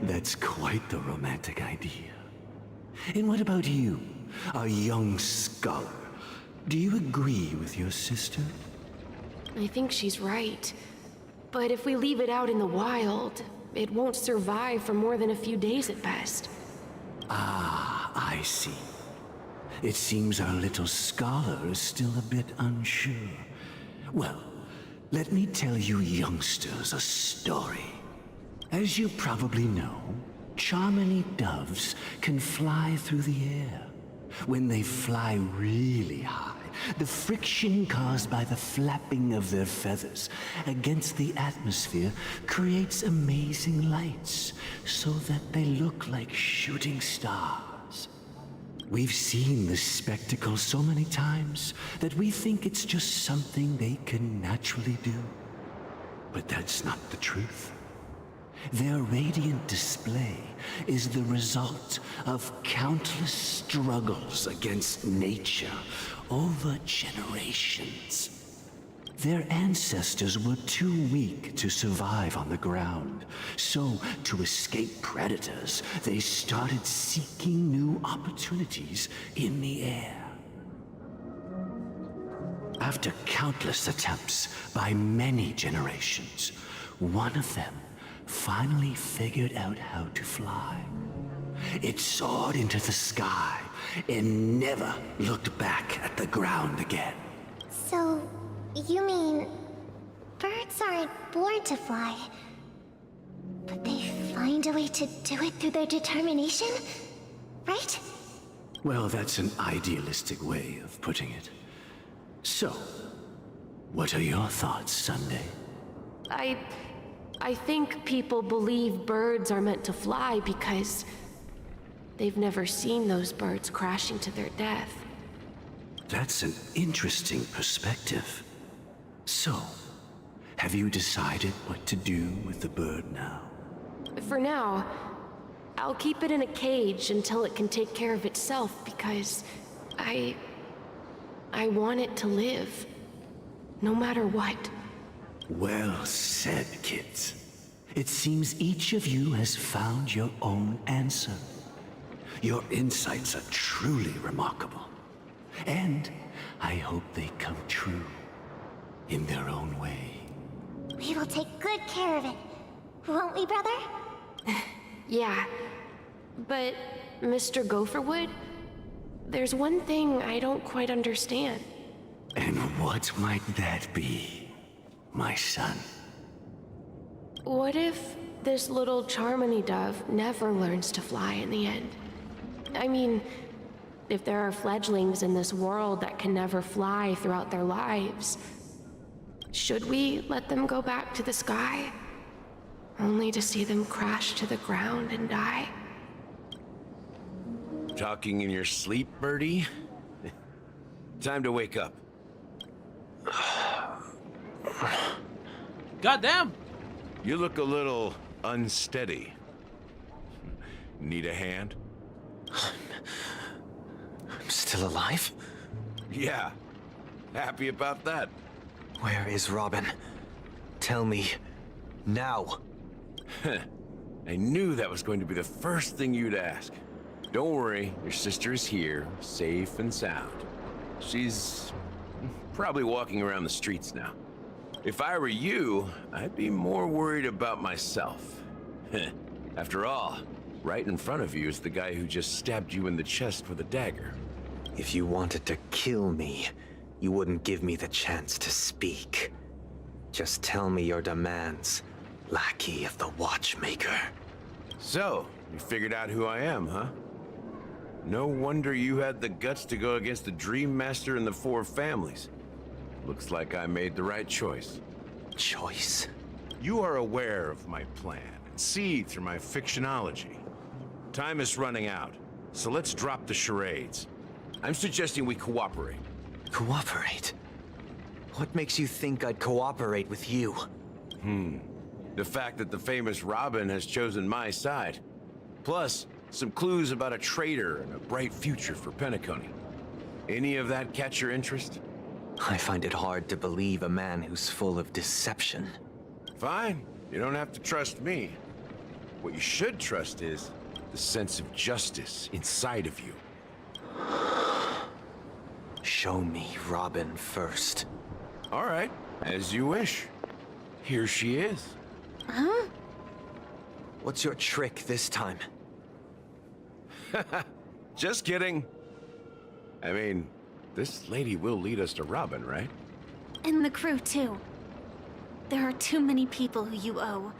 That's quite the romantic idea. And what about you, a young scholar? Do you agree with your sister? I think she's right. But if we leave it out in the wild, it won't survive for more than a few days at best. Ah, I see. It seems our little scholar is still a bit unsure. Well, let me tell you youngsters a story. As you probably know, Charmony doves can fly through the air. When they fly really high, the friction caused by the flapping of their feathers against the atmosphere creates amazing lights, so that they look like shooting stars. We've seen this spectacle so many times that we think it's just something they can naturally do. But that's not the truth. Their radiant display is the result of countless struggles against nature over generations. Their ancestors were too weak to survive on the ground, so to escape predators, they started seeking new opportunities in the air. After countless attempts by many generations, one of them finally figured out how to fly. It soared into the sky and never looked back at the ground again. So, you mean birds aren't born to fly, but they find a way to do it through their determination, right? Well, that's an idealistic way of putting it. So, what are your thoughts, Sunday? I think people believe birds are meant to fly because they've never seen those birds crashing to their death. That's an interesting perspective. So, have you decided what to do with the bird now? For now, I'll keep it in a cage until it can take care of itself because I want it to live, no matter what. Well said, kids. It seems each of you has found your own answer. Your insights are truly remarkable. And I hope they come true in their own way. We will take good care of it. Won't we, brother? Yeah, but Mr. Gopherwood, there's one thing I don't quite understand. And what might that be, my son? What if this little Charmony dove never learns to fly in the end? I mean, if there are fledglings in this world that can never fly throughout their lives, should we let them go back to the sky, only to see them crash to the ground and die? Talking in your sleep, birdie? Time to wake up. Goddamn! You look a little unsteady. Need a hand? I'm still alive? Yeah. Happy about that. Where is Robin? Tell me. Now. I knew that was going to be the first thing you'd ask. Don't worry, your sister is here, safe and sound. She's probably walking around the streets now. If I were you, I'd be more worried about myself. After all, right in front of you is the guy who just stabbed you in the chest with a dagger. If you wanted to kill me, you wouldn't give me the chance to speak. Just tell me your demands, lackey of the Watchmaker. So, you figured out who I am, huh? No wonder you had the guts to go against the Dream Master and the Four Families. Looks like I made the right choice. Choice? You are aware of my plan and see through my fictionology. Time is running out, so let's drop the charades. I'm suggesting we cooperate. Cooperate? What makes you think I'd cooperate with you? The fact that the famous Robin has chosen my side. Plus, some clues about a traitor and a bright future for Penacony. Any of that catch your interest? I find it hard to believe a man who's full of deception. Fine. You don't have to trust me. What you should trust is the sense of justice inside of you. Show me Robin first. All right, as you wish. Here she is. Huh? What's your trick this time? Just kidding. I mean, this lady will lead us to Robin, right? And the crew, too. There are too many people who you owe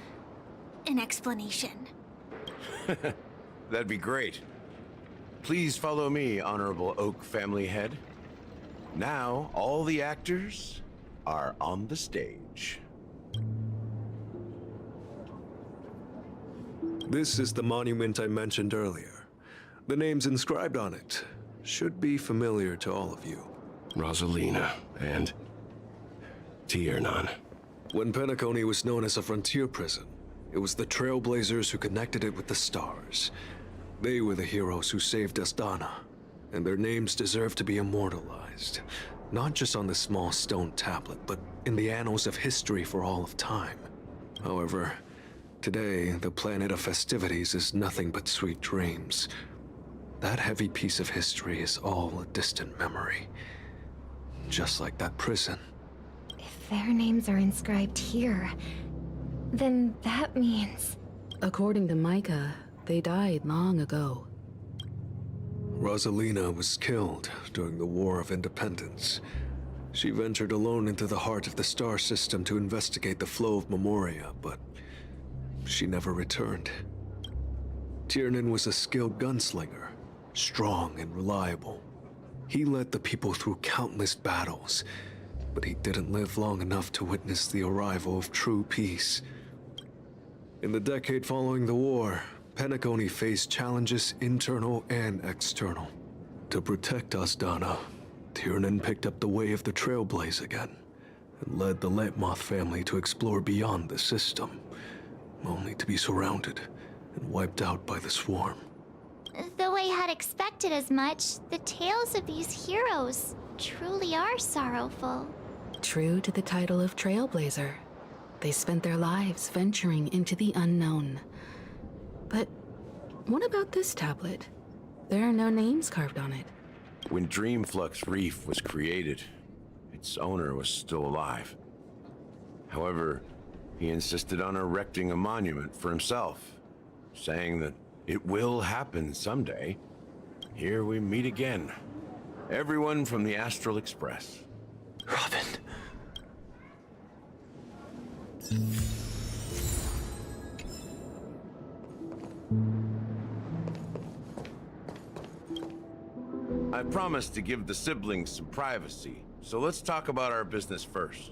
an explanation. That'd be great. Please follow me, Honorable Oak family head. Now, all the actors are on the stage. This is the monument I mentioned earlier. The names inscribed on it should be familiar to all of you. Rosalina and Tiernan. When Penacony was known as a frontier prison, it was the trailblazers who connected it with the stars. They were the heroes who saved Astana, and their names deserve to be immortalized. Not just on this small stone tablet, but in the annals of history for all of time. However, today, the planet of festivities is nothing but sweet dreams. That heavy piece of history is all a distant memory. Just like that prison. If their names are inscribed here, then that means... According to Micah, they died long ago. Rosalina was killed during the War of Independence. She ventured alone into the heart of the star system to investigate the flow of Memoria, but she never returned. Tiernan was a skilled gunslinger, strong and reliable. He led the people through countless battles, but he didn't live long enough to witness the arrival of true peace. In the decade following the war, Penacony faced challenges internal and external. To protect Astana, Tiernan picked up the way of the Trailblaze again, and led the Letmoth family to explore beyond the system, only to be surrounded and wiped out by the swarm. Though I had expected as much, the tales of these heroes truly are sorrowful. True to the title of Trailblazer, they spent their lives venturing into the unknown. But what about this tablet? There are no names carved on it. When Dreamflux Reef was created, its owner was still alive. However, he insisted on erecting a monument for himself, saying that it will happen someday. Here we meet again. Everyone from the Astral Express. Robin. I promised to give the siblings some privacy, so let's talk about our business first.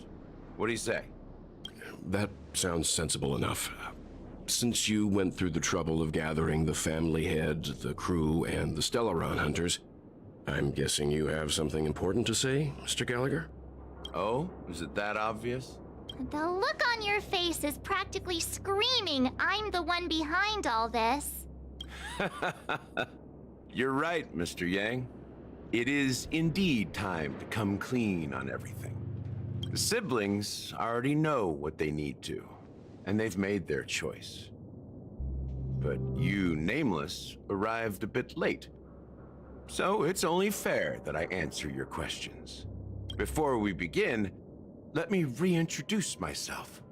What do you say? That sounds sensible enough. Since you went through the trouble of gathering the family head, the crew, and the Stellaron hunters, I'm guessing you have something important to say, Mr. Gallagher? Oh, is it that obvious? The look on your face is practically screaming, I'm the one behind all this. You're right, Mr. Yang. It is indeed time to come clean on everything. The siblings already know what they need to, and they've made their choice. But you, Nameless, arrived a bit late. So it's only fair that I answer your questions. Before we begin, let me reintroduce myself.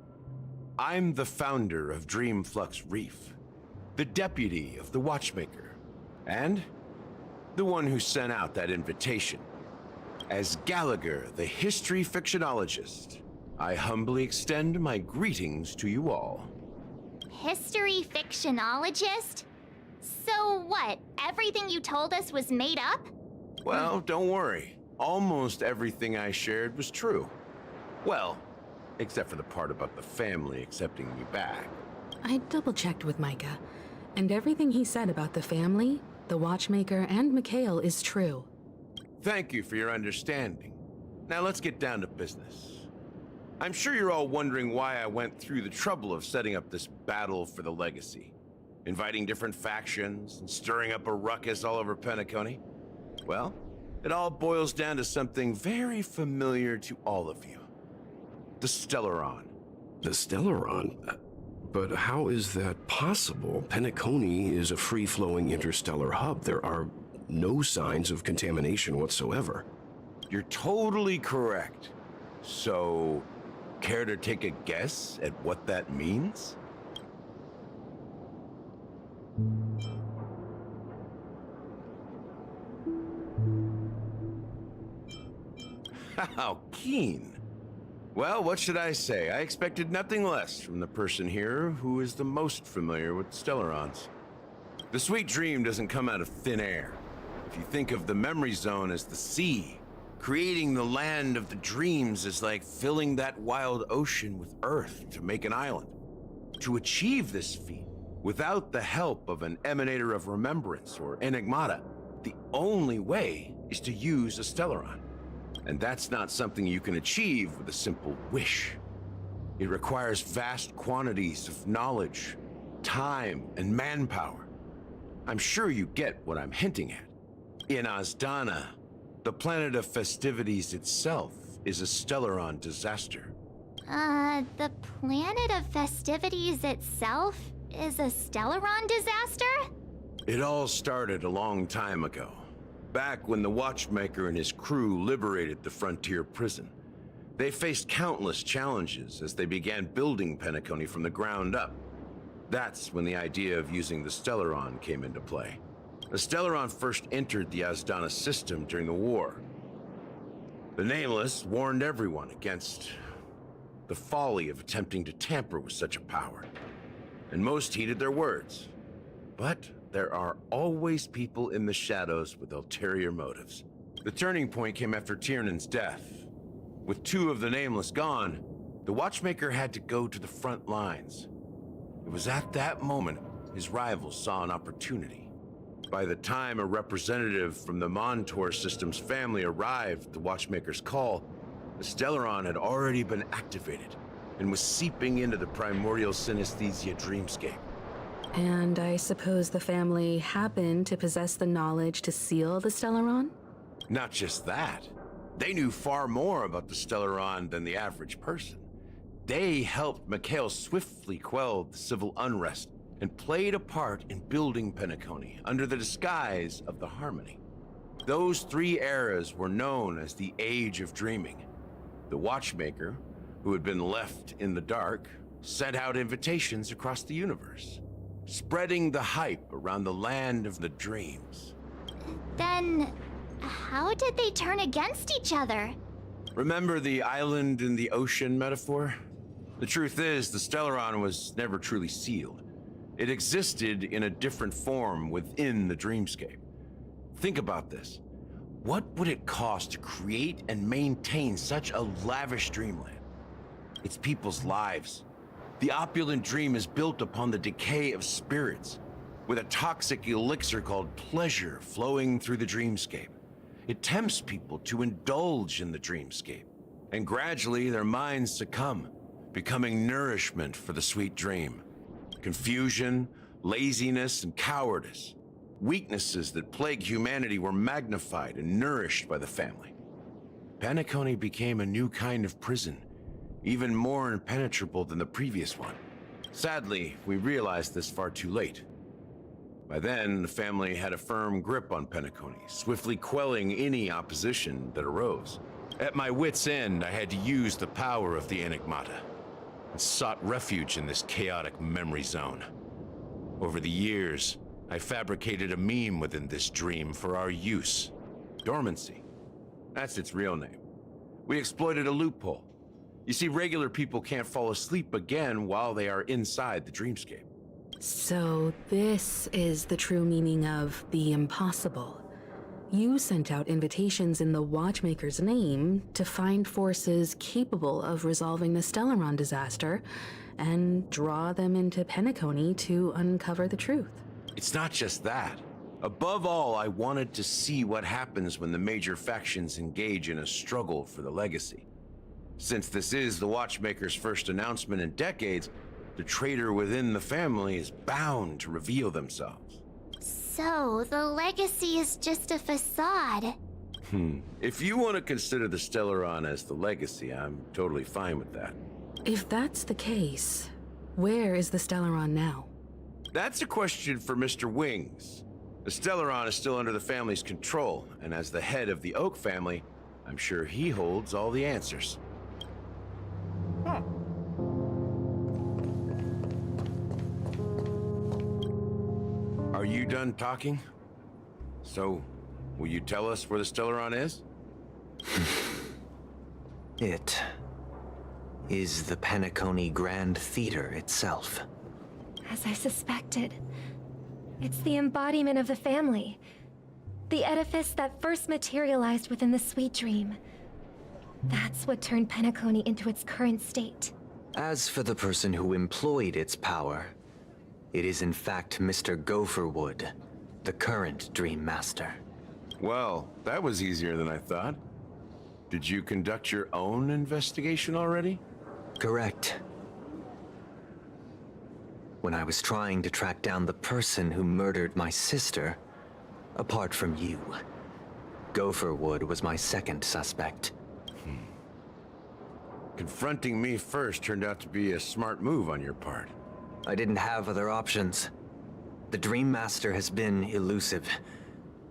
I'm the founder of Dreamflux Reef, the deputy of the Watchmaker, and the one who sent out that invitation. As Gallagher, the history fictionologist, I humbly extend my greetings to you all. History fictionologist? So what, everything you told us was made up? Well, don't worry. Almost everything I shared was true. Well, except for the part about the family accepting me back. I double-checked with Micah, and everything he said about the family, the Watchmaker, and Mikhail is true. Thank you for your understanding. Now let's get down to business. I'm sure you're all wondering why I went through the trouble of setting up this battle for the legacy, inviting different factions and stirring up a ruckus all over Penacony. Well, it all boils down to something very familiar to all of you. The Stellaron. The Stellaron? But how is that possible? Penacony is a free-flowing interstellar hub. There are no signs of contamination whatsoever. You're totally correct. So, care to take a guess at what that means? How keen. Well, what should I say? I expected nothing less from the person here who is the most familiar with Stellarons. The sweet dream doesn't come out of thin air. If you think of the memory zone as the sea, creating the land of the dreams is like filling that wild ocean with earth to make an island. To achieve this feat, without the help of an emanator of remembrance or enigmata, the only way is to use a Stellaron. And that's not something you can achieve with a simple wish. It requires vast quantities of knowledge, time, and manpower. I'm sure you get what I'm hinting at. In Azdana, the planet of festivities itself is a Stellaron disaster. The planet of festivities itself is a Stellaron disaster? It all started a long time ago. Back when the Watchmaker and his crew liberated the frontier prison. They faced countless challenges as they began building Penacony from the ground up. That's when the idea of using the Stellaron came into play. The Stellaron first entered the Azdana system during the war. The Nameless warned everyone against the folly of attempting to tamper with such a power, and most heeded their words. But there are always people in the shadows with ulterior motives. The turning point came after Tiernan's death. With two of the Nameless gone, the Watchmaker had to go to the front lines. It was at that moment his rivals saw an opportunity. By the time a representative from the Montour Systems family arrived at the Watchmaker's call, the Stellaron had already been activated and was seeping into the primordial synesthesia dreamscape. And I suppose the family happened to possess the knowledge to seal the Stellaron? Not just that. They knew far more about the Stellaron than the average person. They helped Mikhail swiftly quell the civil unrest and played a part in building Penacony under the disguise of the Harmony. Those 3 eras were known as the Age of Dreaming. The Watchmaker, who had been left in the dark, sent out invitations across the universe, spreading the hype around the land of the dreams. Then, how did they turn against each other? Remember the island in the ocean metaphor? The truth is, the Stellaron was never truly sealed. It existed in a different form within the dreamscape. Think about this. What would it cost to create and maintain such a lavish dreamland? It's people's lives. The opulent dream is built upon the decay of spirits, with a toxic elixir called pleasure flowing through the dreamscape. It tempts people to indulge in the dreamscape, and gradually their minds succumb, becoming nourishment for the sweet dream. Confusion, laziness, and cowardice, weaknesses that plague humanity, were magnified and nourished by the family. Penacony became a new kind of prison, even more impenetrable than the previous one. Sadly, we realized this far too late. By then, the family had a firm grip on Penacony, swiftly quelling any opposition that arose. At my wit's end, I had to use the power of the Enigmata, and sought refuge in this chaotic memory zone. Over the years, I fabricated a meme within this dream for our use. Dormancy. That's its real name. We exploited a loophole. You see, regular people can't fall asleep again while they are inside the dreamscape. So this is the true meaning of the impossible. You sent out invitations in the Watchmaker's name to find forces capable of resolving the Stellaron disaster and draw them into Penacony to uncover the truth. It's not just that. Above all, I wanted to see what happens when the major factions engage in a struggle for the legacy. Since this is the Watchmaker's first announcement in decades, the traitor within the family is bound to reveal themselves. So, the legacy is just a facade. If you want to consider the Stellaron as the legacy, I'm totally fine with that. If that's the case, where is the Stellaron now? That's a question for Mr. Wings. The Stellaron is still under the family's control, and as the head of the Oak family, I'm sure he holds all the answers. Huh. Are you done talking? So, will you tell us where the Stellaron is? It is the Penacony Grand Theater itself. As I suspected, it's the embodiment of the family. The edifice that first materialized within the sweet dream. That's what turned Penacony into its current state. As for the person who employed its power, it is in fact Mr. Gopherwood, the current Dream Master. Well, that was easier than I thought. Did you conduct your own investigation already? Correct. When I was trying to track down the person who murdered my sister, apart from you, Gopherwood was my second suspect. Confronting me first turned out to be a smart move on your part. I didn't have other options. The Dream Master has been elusive,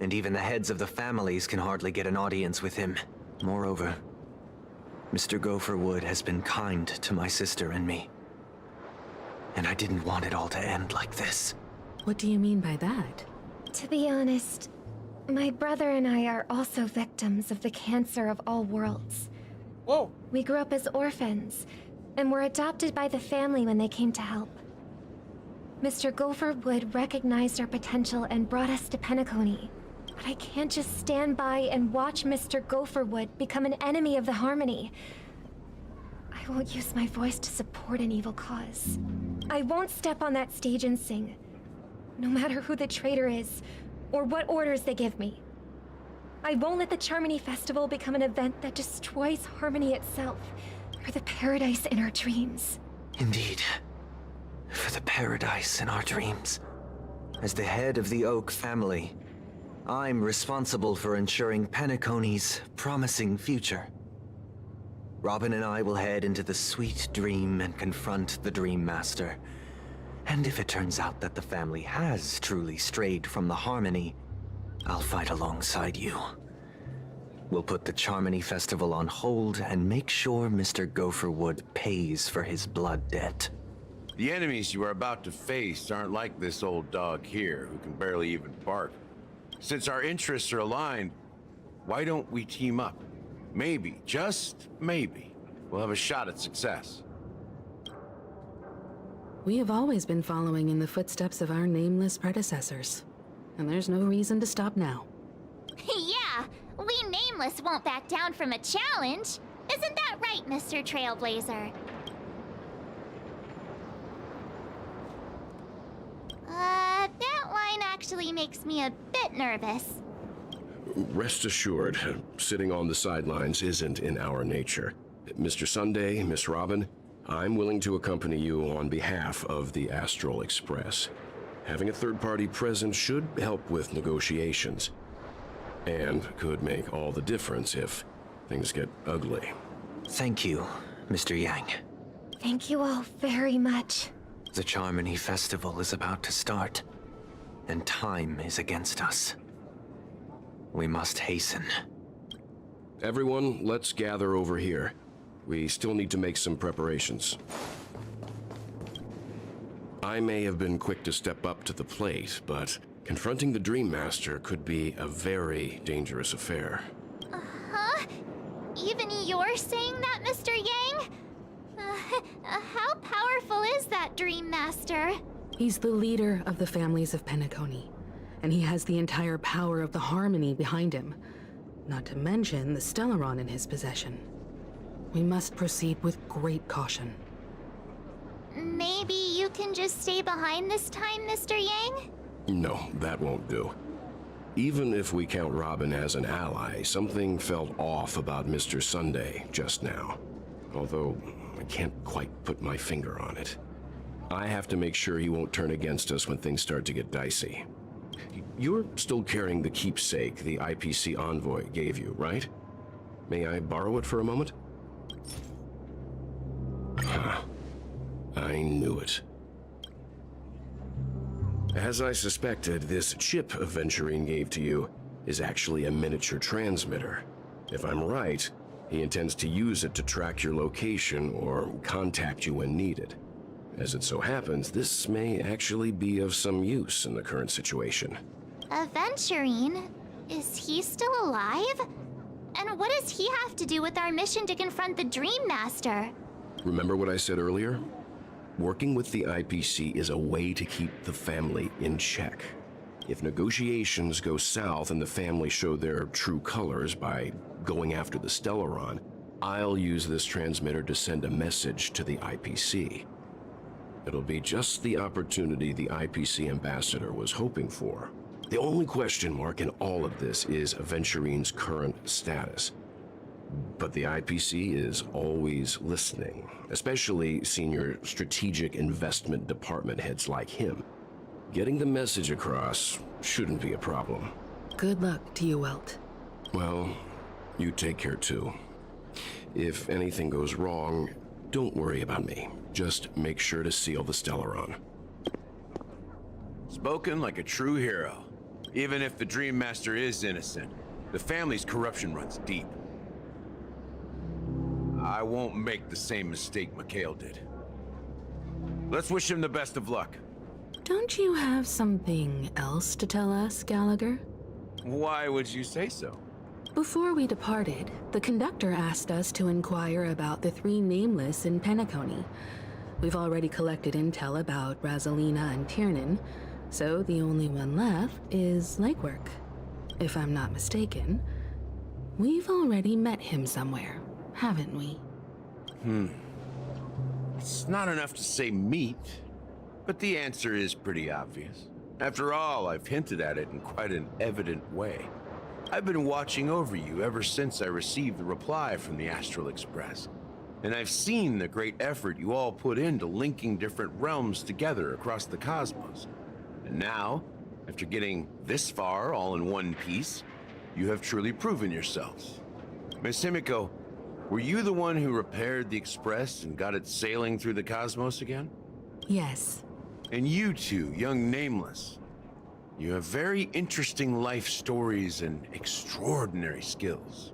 and even the heads of the families can hardly get an audience with him. Moreover, Mr. Gopherwood has been kind to my sister and me. And I didn't want it all to end like this. What do you mean by that? To be honest, my brother and I are also victims of the cancer of all worlds. Whoa. We grew up as orphans, and were adopted by the family when they came to help. Mr. Gopherwood recognized our potential and brought us to Penacony. But I can't just stand by and watch Mr. Gopherwood become an enemy of the Harmony. I won't use my voice to support an evil cause. I won't step on that stage and sing. No matter who the traitor is, or what orders they give me. I won't let the Charmony Festival become an event that destroys harmony itself, or the paradise in our dreams. Indeed. For the paradise in our dreams. As the head of the Oak family, I'm responsible for ensuring Penacony's promising future. Robin and I will head into the sweet dream and confront the Dream Master. And if it turns out that the family has truly strayed from the harmony, I'll fight alongside you. We'll put the Charmony Festival on hold and make sure Mr. Gopherwood pays for his blood debt. The enemies you are about to face aren't like this old dog here, who can barely even bark. Since our interests are aligned, why don't we team up? Maybe, just maybe, we'll have a shot at success. We have always been following in the footsteps of our nameless predecessors, and there's no reason to stop now. Yeah, we Nameless won't back down from a challenge. Isn't that right, Mr. Trailblazer? That line actually makes me a bit nervous. Rest assured, sitting on the sidelines isn't in our nature. Mr. Sunday, Miss Robin, I'm willing to accompany you on behalf of the Astral Express. Having a third party present should help with negotiations, and could make all the difference if things get ugly. Thank you, Mr. Yang. Thank you all very much. The Charmony Festival is about to start, and time is against us. We must hasten. Everyone, let's gather over here. We still need to make some preparations. I may have been quick to step up to the plate, but confronting the Dream Master could be a very dangerous affair. Huh? Even you're saying that, Mr. Yang? How powerful is that Dream Master? He's the leader of the families of Penacony, and he has the entire power of the harmony behind him, not to mention the Stellaron in his possession. We must proceed with great caution. Maybe you can just stay behind this time, Mr. Yang? No, that won't do. Even if we count Robin as an ally, something felt off about Mr. Sunday just now. Although, I can't quite put my finger on it. I have to make sure he won't turn against us when things start to get dicey. You're still carrying the keepsake the IPC envoy gave you, right? May I borrow it for a moment? I knew it. As I suspected, this chip Aventurine gave to you is actually a miniature transmitter. If I'm right, he intends to use it to track your location or contact you when needed. As it so happens, this may actually be of some use in the current situation. Aventurine? Is he still alive? And what does he have to do with our mission to confront the Dream Master? Remember what I said earlier? Working with the IPC is a way to keep the family in check. If negotiations go south and the family show their true colors by going after the Stellaron, I'll use this transmitter to send a message to the IPC. It'll be just the opportunity the IPC ambassador was hoping for. The only question mark in all of this is Aventurine's current status. But the IPC is always listening, especially senior strategic investment department heads like him. Getting the message across shouldn't be a problem. Good luck to you, Welt. Well, you take care too. If anything goes wrong, don't worry about me. Just make sure to seal the Stellaron. Spoken like a true hero. Even if the Dream Master is innocent, the family's corruption runs deep. I won't make the same mistake Mikhail did. Let's wish him the best of luck. Don't you have something else to tell us, Gallagher? Why would you say so? Before we departed, the conductor asked us to inquire about the 3 nameless in Penacony. We've already collected intel about Rosalina and Tiernan, so the only one left is Legwork. If I'm not mistaken, we've already met him somewhere, haven't we? It's not enough to say meet, but the answer is pretty obvious. After all, I've hinted at it in quite an evident way. I've been watching over you ever since I received the reply from the Astral Express. And I've seen the great effort you all put into linking different realms together across the cosmos. And now, after getting this far all in one piece, you have truly proven yourselves. Miss Himiko, were you the one who repaired the Express and got it sailing through the cosmos again? Yes. And you two, young Nameless, you have very interesting life stories and extraordinary skills.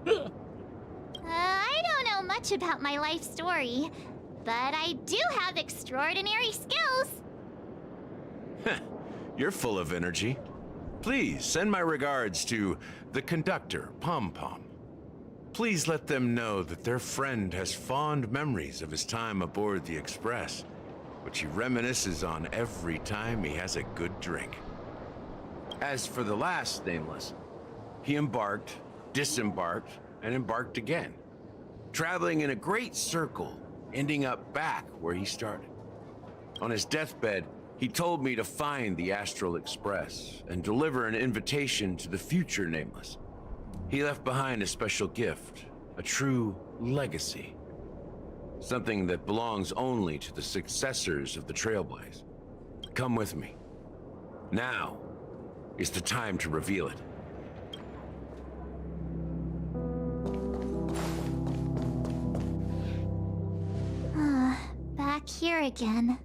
I don't know much about my life story, but I do have extraordinary skills. You're full of energy. Please send my regards to the conductor, Pom Pom. Please let them know that their friend has fond memories of his time aboard the Express, which he reminisces on every time he has a good drink. As for the last Nameless, he embarked, disembarked, and embarked again, traveling in a great circle, ending up back where he started. On his deathbed, he told me to find the Astral Express and deliver an invitation to the future Nameless. He left behind a special gift, a true legacy. Something that belongs only to the successors of the Trailblaze. Come with me. Now is the time to reveal it. Back here again.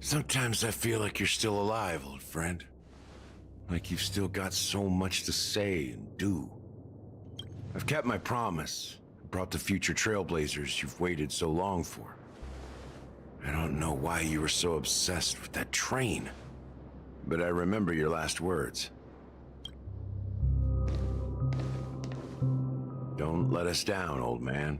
Sometimes I feel like you're still alive, old friend. Like you've still got so much to say and do. I've kept my promise and brought the future Trailblazers you've waited so long for. I don't know why you were so obsessed with that train, but I remember your last words. Don't let us down, old man.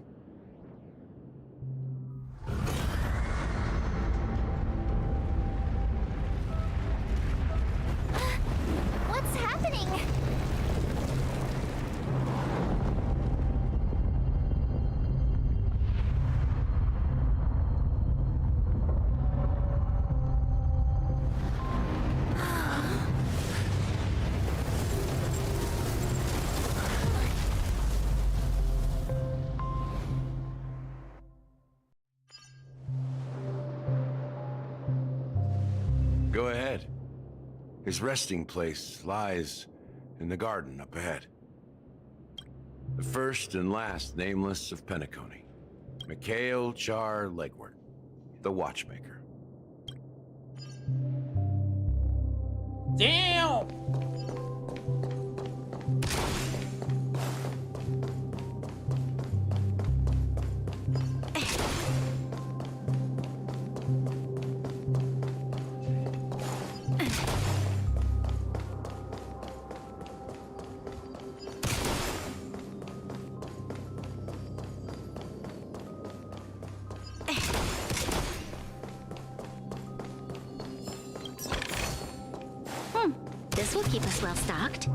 What's happening? Go ahead. His resting place lies in the garden up ahead. The first and last Nameless of Penacony, Mikhail Char Legward, the Watchmaker. Damn! This will keep us well stocked.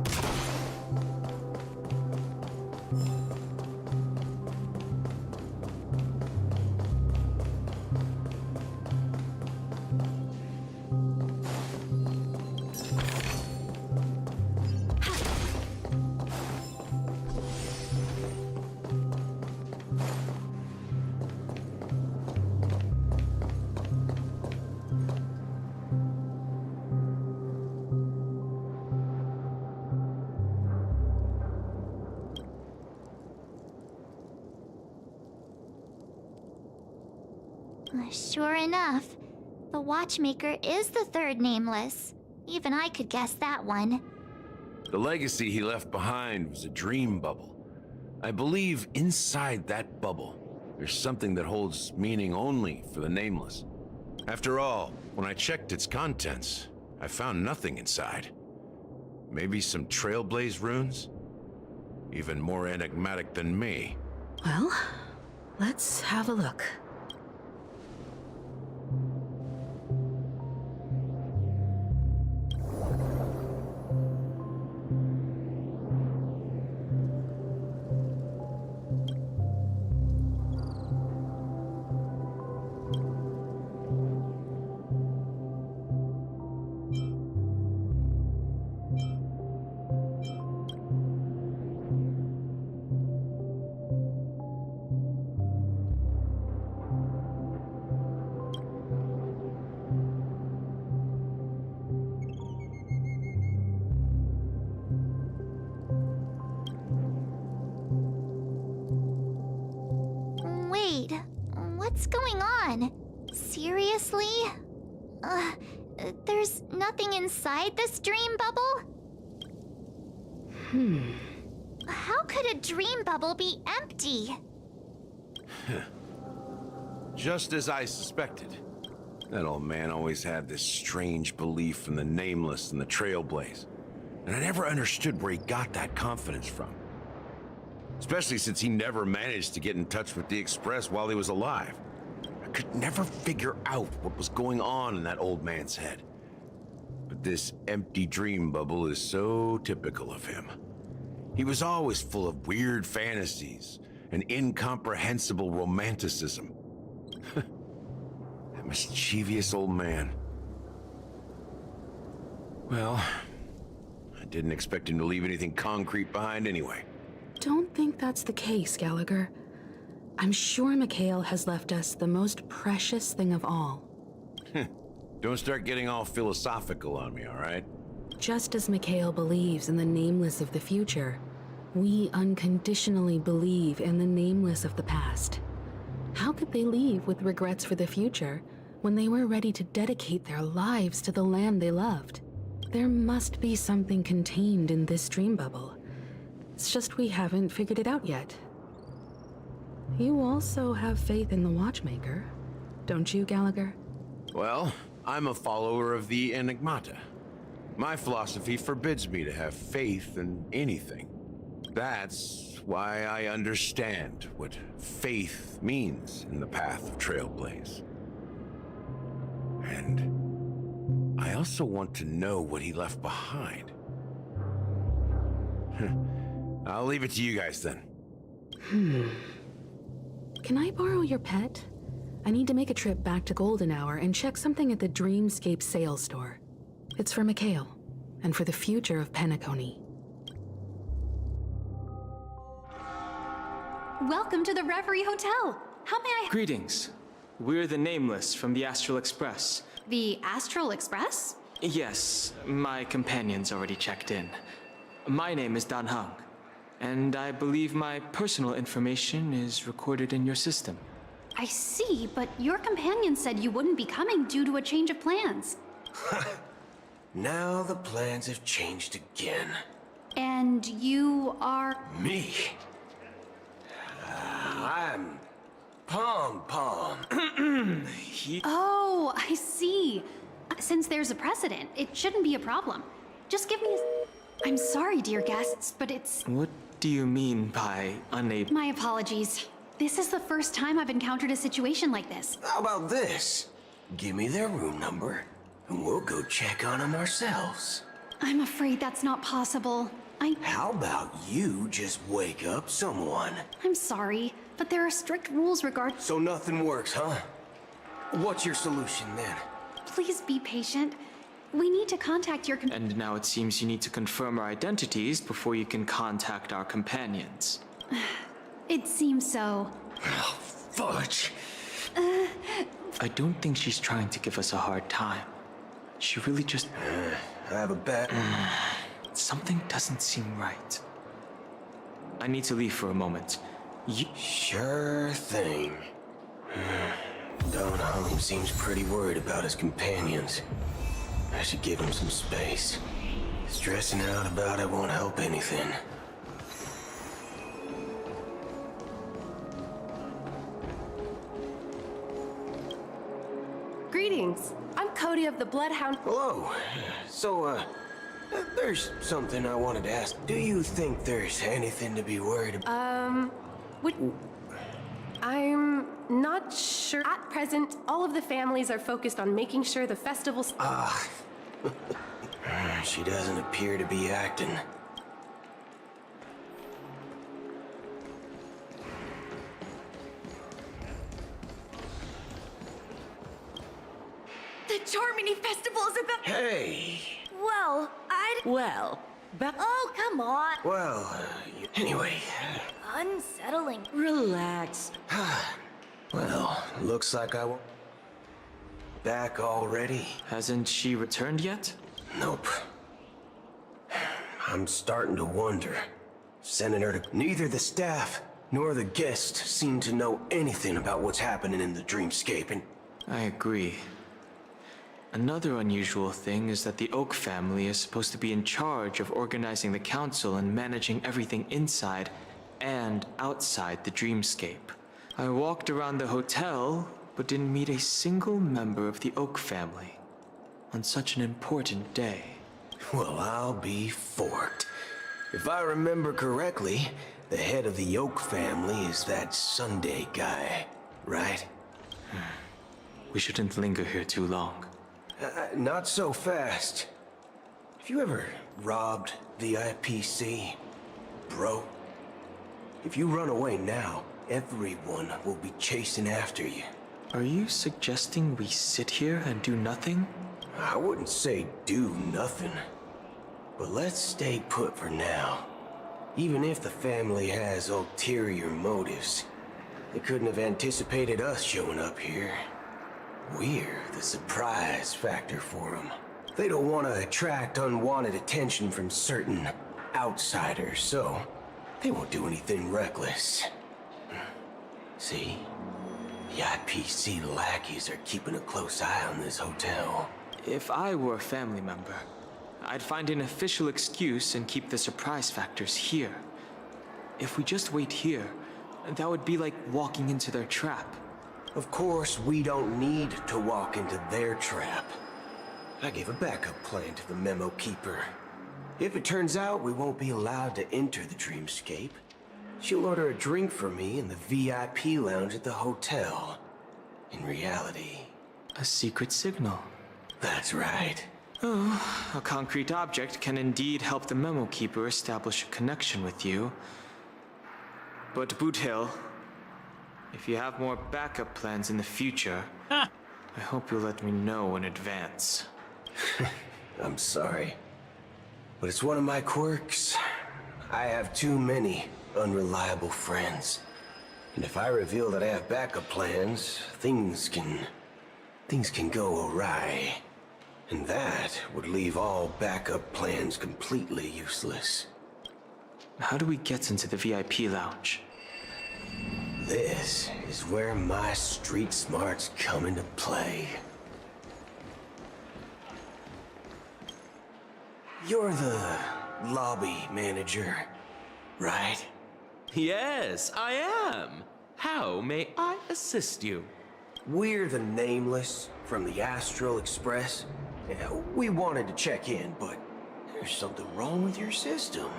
Sure enough, the Watchmaker is the third Nameless. Even I could guess that one. The legacy he left behind was a dream bubble. I believe inside that bubble, there's something that holds meaning only for the Nameless. After all, when I checked its contents, I found nothing inside. Maybe some Trailblaze runes? Even more enigmatic than me. Well, let's have a look. What's going on? Seriously? There's nothing inside this dream bubble? How could a dream bubble be empty? Just as I suspected. That old man always had this strange belief in the nameless and the trailblaze. And I never understood where he got that confidence from. Especially since he never managed to get in touch with the Express while he was alive. I could never figure out what was going on in that old man's head. But this empty dream bubble is so typical of him. He was always full of weird fantasies and incomprehensible romanticism. That mischievous old man. Well, I didn't expect him to leave anything concrete behind anyway. Don't think that's the case, Gallagher. I'm sure Mikhail has left us the most precious thing of all. Don't start getting all philosophical on me, all right? Just as Mikhail believes in the nameless of the future, we unconditionally believe in the nameless of the past. How could they leave with regrets for the future when they were ready to dedicate their lives to the land they loved? There must be something contained in this dream bubble. It's just we haven't figured it out yet. You also have faith in the Watchmaker, don't you, Gallagher? Well, I'm a follower of the Enigmata. My philosophy forbids me to have faith in anything. That's why I understand what faith means in the path of Trailblaze. And I also want to know what he left behind. I'll leave it to you guys then. Can I borrow your pet? I need to make a trip back to Golden Hour and check something at the Dreamscape sales store. It's for Mikhail, and for the future of Penacony. Welcome to the Reverie Hotel. How may I... Greetings. We're the Nameless from the Astral Express. The Astral Express? Yes, my companion's already checked in. My name is Dan Hang, and I believe my personal information is recorded in your system. I see, but your companion said you wouldn't be coming due to a change of plans. Now the plans have changed again. And you are... Me? I'm Pom Pom. Oh, I see. Since there's a precedent, it shouldn't be a problem. Just give me a... I'm sorry, dear guests, but it's... What do you mean by unable? My apologies. This is the first time I've encountered a situation like this. How about this? Give me their room number, and we'll go check on them ourselves. I'm afraid that's not possible. How about you just wake up someone? I'm sorry, but there are strict rules regarding... So nothing works, huh? What's your solution then? Please be patient. We need to contact your... And now it seems you need to confirm our identities before you can contact our companions. It seems so. Oh, fudge. I don't think she's trying to give us a hard time. She really just... I have a bet. Something doesn't seem right. I need to leave for a moment. Sure thing. Don Hung seems pretty worried about his companions. I should give him some space. Stressing out about it won't help anything. Greetings. I'm Cody of the Bloodhound. Hello. So, there's something I wanted to ask. Do you think there's anything to be worried about? I'm not sure. At present, all of the families are focused on making sure the festival's... She doesn't appear to be acting. The Charmony Festival is about... Hey! Well, Well, Oh, come on! well, anyway. Unsettling. Relax. Well, looks like I won't... Back already? Hasn't she returned yet? Nope. I'm starting to wonder. Sending her to... Neither the staff nor the guests seem to know anything about what's happening in the dreamscape, and... I agree. Another unusual thing is that the Oak family is supposed to be in charge of organizing the council and managing everything inside and outside the dreamscape. I walked around the hotel, but didn't meet a single member of the Oak family on such an important day. Well, I'll be forked. If I remember correctly, the head of the Oak family is that Sunday guy, right? We shouldn't linger here too long. Not so fast. Have you ever robbed the IPC, bro? If you run away now, everyone will be chasing after you. Are you suggesting we sit here and do nothing? I wouldn't say do nothing, but let's stay put for now. Even if the family has ulterior motives, they couldn't have anticipated us showing up here. We're the surprise factor for them. They don't want to attract unwanted attention from certain outsiders, so they won't do anything reckless. See? The IPC lackeys are keeping a close eye on this hotel. If I were a family member, I'd find an official excuse and keep the surprise factors here. If we just wait here, that would be like walking into their trap. Of course, we don't need to walk into their trap. I gave a backup plan to the memo keeper. If it turns out we won't be allowed to enter the dreamscape, she'll order a drink for me in the VIP lounge at the hotel. In reality... a secret signal. That's right. Oh, a concrete object can indeed help the memo keeper establish a connection with you. But Boot Hill, if you have more backup plans in the future, I hope you'll let me know in advance. I'm sorry, but it's one of my quirks. I have too many unreliable friends. And if I reveal that I have backup plans, things can go awry. And that would leave all backup plans completely useless. How do we get into the VIP lounge? This is where my street smarts come into play. You're the lobby manager, right? Yes, I am. How may I assist you? We're the Nameless from the Astral Express. We wanted to check in, but there's something wrong with your system.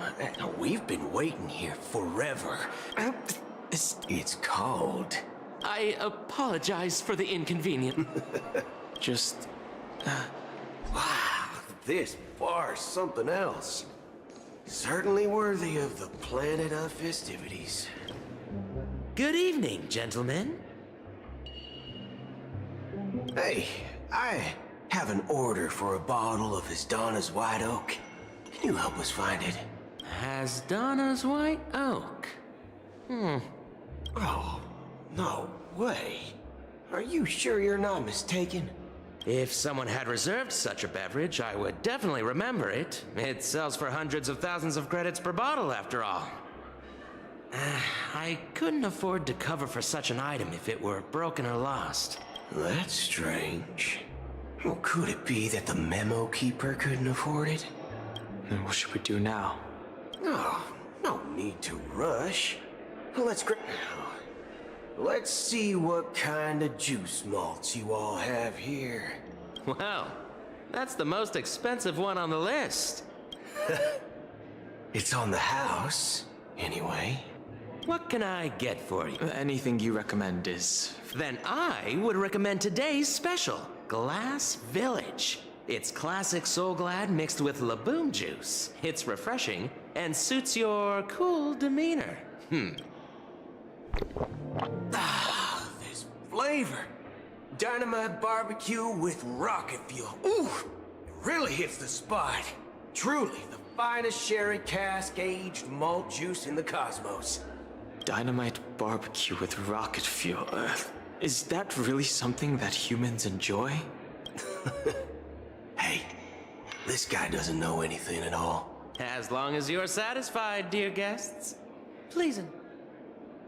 We've been waiting here forever. It's called... I apologize for the inconvenience. Just... Wow, this bar's something else. Certainly worthy of the planet of festivities. Good evening, gentlemen. Hey, I have an order for a bottle of Hasdana's White Oak. Can you help us find it? Hasdana's White Oak? Oh, no way. Are you sure you're not mistaken? If someone had reserved such a beverage, I would definitely remember it. It sells for hundreds of thousands of credits per bottle, after all. I couldn't afford to cover for such an item if it were broken or lost. That's strange. Well, could it be that the memo keeper couldn't afford it? Then what should we do now? Oh, no need to rush. Let's see what kind of juice malts you all have here. Well, that's the most expensive one on the list. It's on the house, anyway. What can I get for you? Anything you recommend is... Then I would recommend today's special, Glass Village. It's classic Soul Glad mixed with Laboom juice. It's refreshing and suits your cool demeanor. This flavor. Dynamite barbecue with rocket fuel. Ooh, it really hits the spot. Truly the finest sherry cask aged malt juice in the cosmos. Dynamite barbecue with rocket fuel. Is that really something that humans enjoy? Hey, this guy doesn't know anything at all. As long as you're satisfied, dear guests. Please.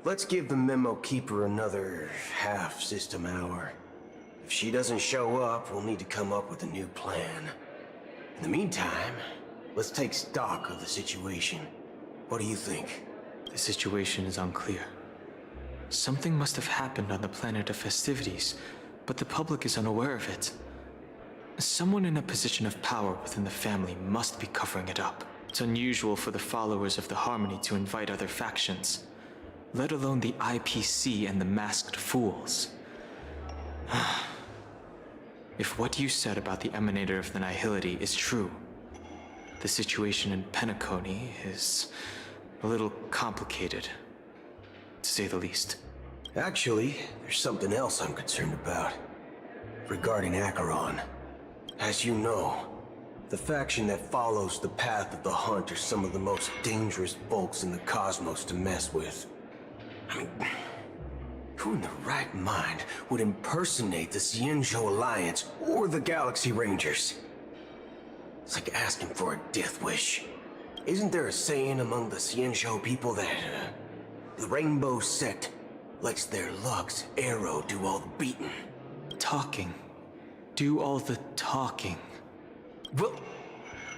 let's give the Memo Keeper another half-system hour. If she doesn't show up, we'll need to come up with a new plan. In the meantime, let's take stock of the situation. What do you think? The situation is unclear. Something must have happened on the planet of festivities, but the public is unaware of it. Someone in a position of power within the family must be covering it up. It's unusual for the followers of the Harmony to invite other factions, let alone the IPC and the Masked Fools. If what you said about the Emanator of the Nihility is true, the situation in Penacony is a little complicated, to say the least. Actually, there's something else I'm concerned about. Regarding Acheron. As you know, the faction that follows the path of the Hunt are some of the most dangerous folks in the cosmos to mess with. I mean, who in their right mind would impersonate the Xianzhou Alliance or the Galaxy Rangers? It's like asking for a death wish. Isn't there a saying among the Xianzhou people that the Rainbow Sect lets their luck's arrow do all the beating? Talking. Do all the talking. Well,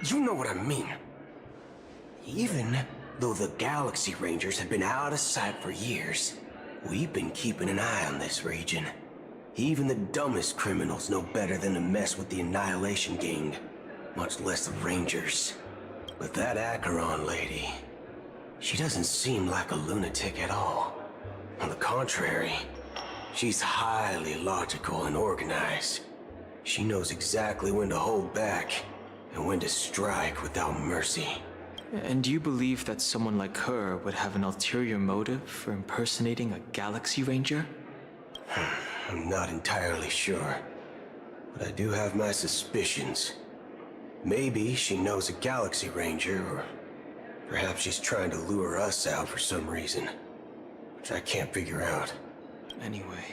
you know what I mean. Even though the Galaxy Rangers have been out of sight for years, we've been keeping an eye on this region. Even the dumbest criminals know better than to mess with the Annihilation Gang, much less the Rangers. But that Acheron lady, she doesn't seem like a lunatic at all. On the contrary, she's highly logical and organized. She knows exactly when to hold back and when to strike without mercy. And do you believe that someone like her would have an ulterior motive for impersonating a Galaxy Ranger? I'm not entirely sure, but I do have my suspicions. Maybe she knows a Galaxy Ranger, or perhaps she's trying to lure us out for some reason, which I can't figure out. Anyway,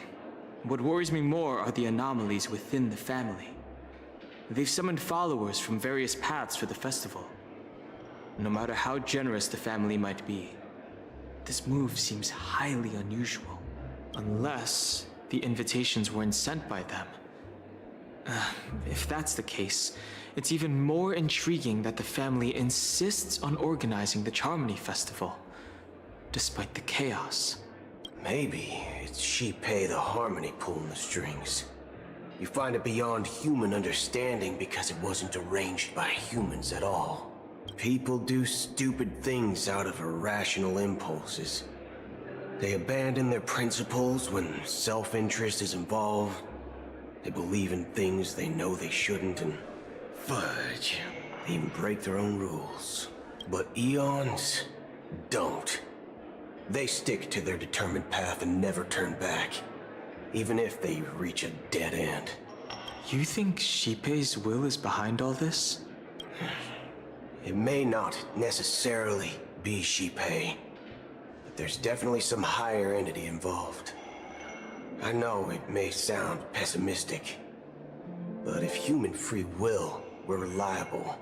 what worries me more are the anomalies within the family. They've summoned followers from various paths for the festival. No matter how generous the family might be, this move seems highly unusual. Unless the invitations weren't sent by them. If that's the case, it's even more intriguing that the family insists on organizing the Charmony Festival, despite the chaos. Maybe it's Shipei the Harmony pulling the strings. You find it beyond human understanding because it wasn't arranged by humans at all. People do stupid things out of irrational impulses. They abandon their principles when self-interest is involved. They believe in things they know they shouldn't, and fudge, they even break their own rules. But Eons don't. They stick to their determined path and never turn back, even if they reach a dead end. You think Shipei's will is behind all this? It may not necessarily be Shipei, but there's definitely some higher entity involved. I know it may sound pessimistic, but if human free will were reliable,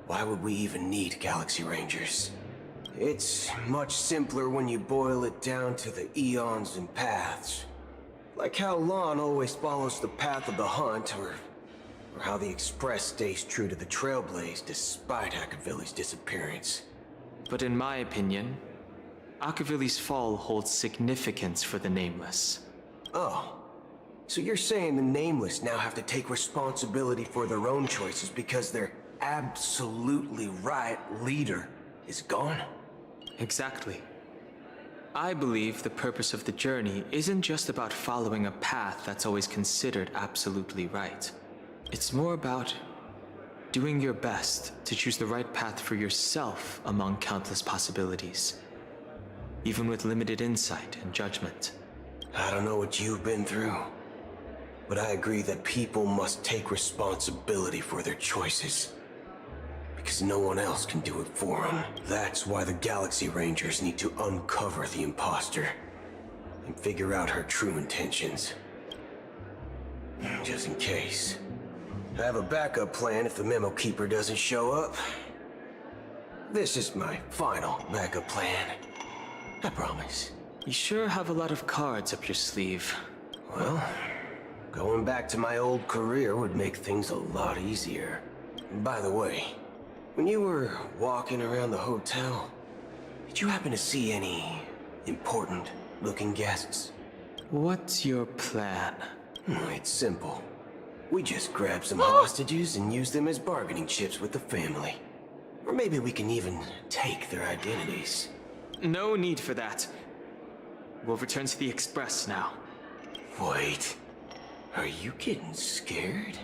why would we even need Galaxy Rangers? It's much simpler when you boil it down to the eons and paths. Like how Lon always follows the path of the Hunt, or how the Express stays true to the Trailblaze despite Akavili's disappearance. But in my opinion, Akavili's fall holds significance for the Nameless. Oh, so you're saying the Nameless now have to take responsibility for their own choices because their absolutely right leader is gone? Exactly. I believe the purpose of the journey isn't just about following a path that's always considered absolutely right. It's more about doing your best to choose the right path for yourself among countless possibilities, even with limited insight and judgment. I don't know what you've been through, but I agree that people must take responsibility for their choices, because no one else can do it for them. That's why the Galaxy Rangers need to uncover the imposter and figure out her true intentions. Just in case. I have a backup plan if the Memo Keeper doesn't show up. This is my final backup plan. I promise. You sure have a lot of cards up your sleeve. Well, going back to my old career would make things a lot easier. By the way, when you were walking around the hotel, did you happen to see any important-looking guests? What's your plan? It's simple. We just grab some hostages and use them as bargaining chips with the family. Or maybe we can even take their identities. No need for that. We'll return to the Express now. Wait. Are you getting scared?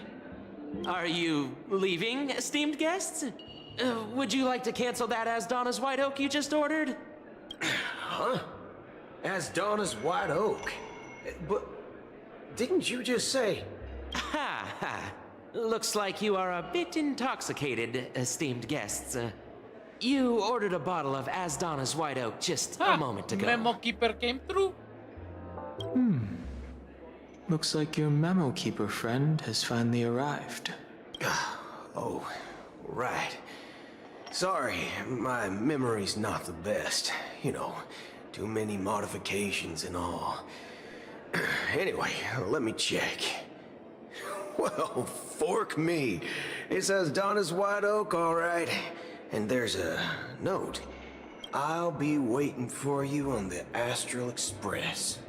Are you leaving, esteemed guests? Would you like to cancel that As Donna's White Oak you just ordered? Huh? As Donna's White Oak? But didn't you just say... Ha ha. Looks like you are a bit intoxicated, esteemed guests. You ordered a bottle of As Donna's White Oak just a moment ago. Memo Keeper came through. Looks like your memo keeper friend has finally arrived. Oh, right. Sorry, my memory's not the best. You know, too many modifications and all. Anyway, let me check. Well, fork me. It says Donna's White Oak, all right. And there's a note. I'll be waiting for you on the Astral Express.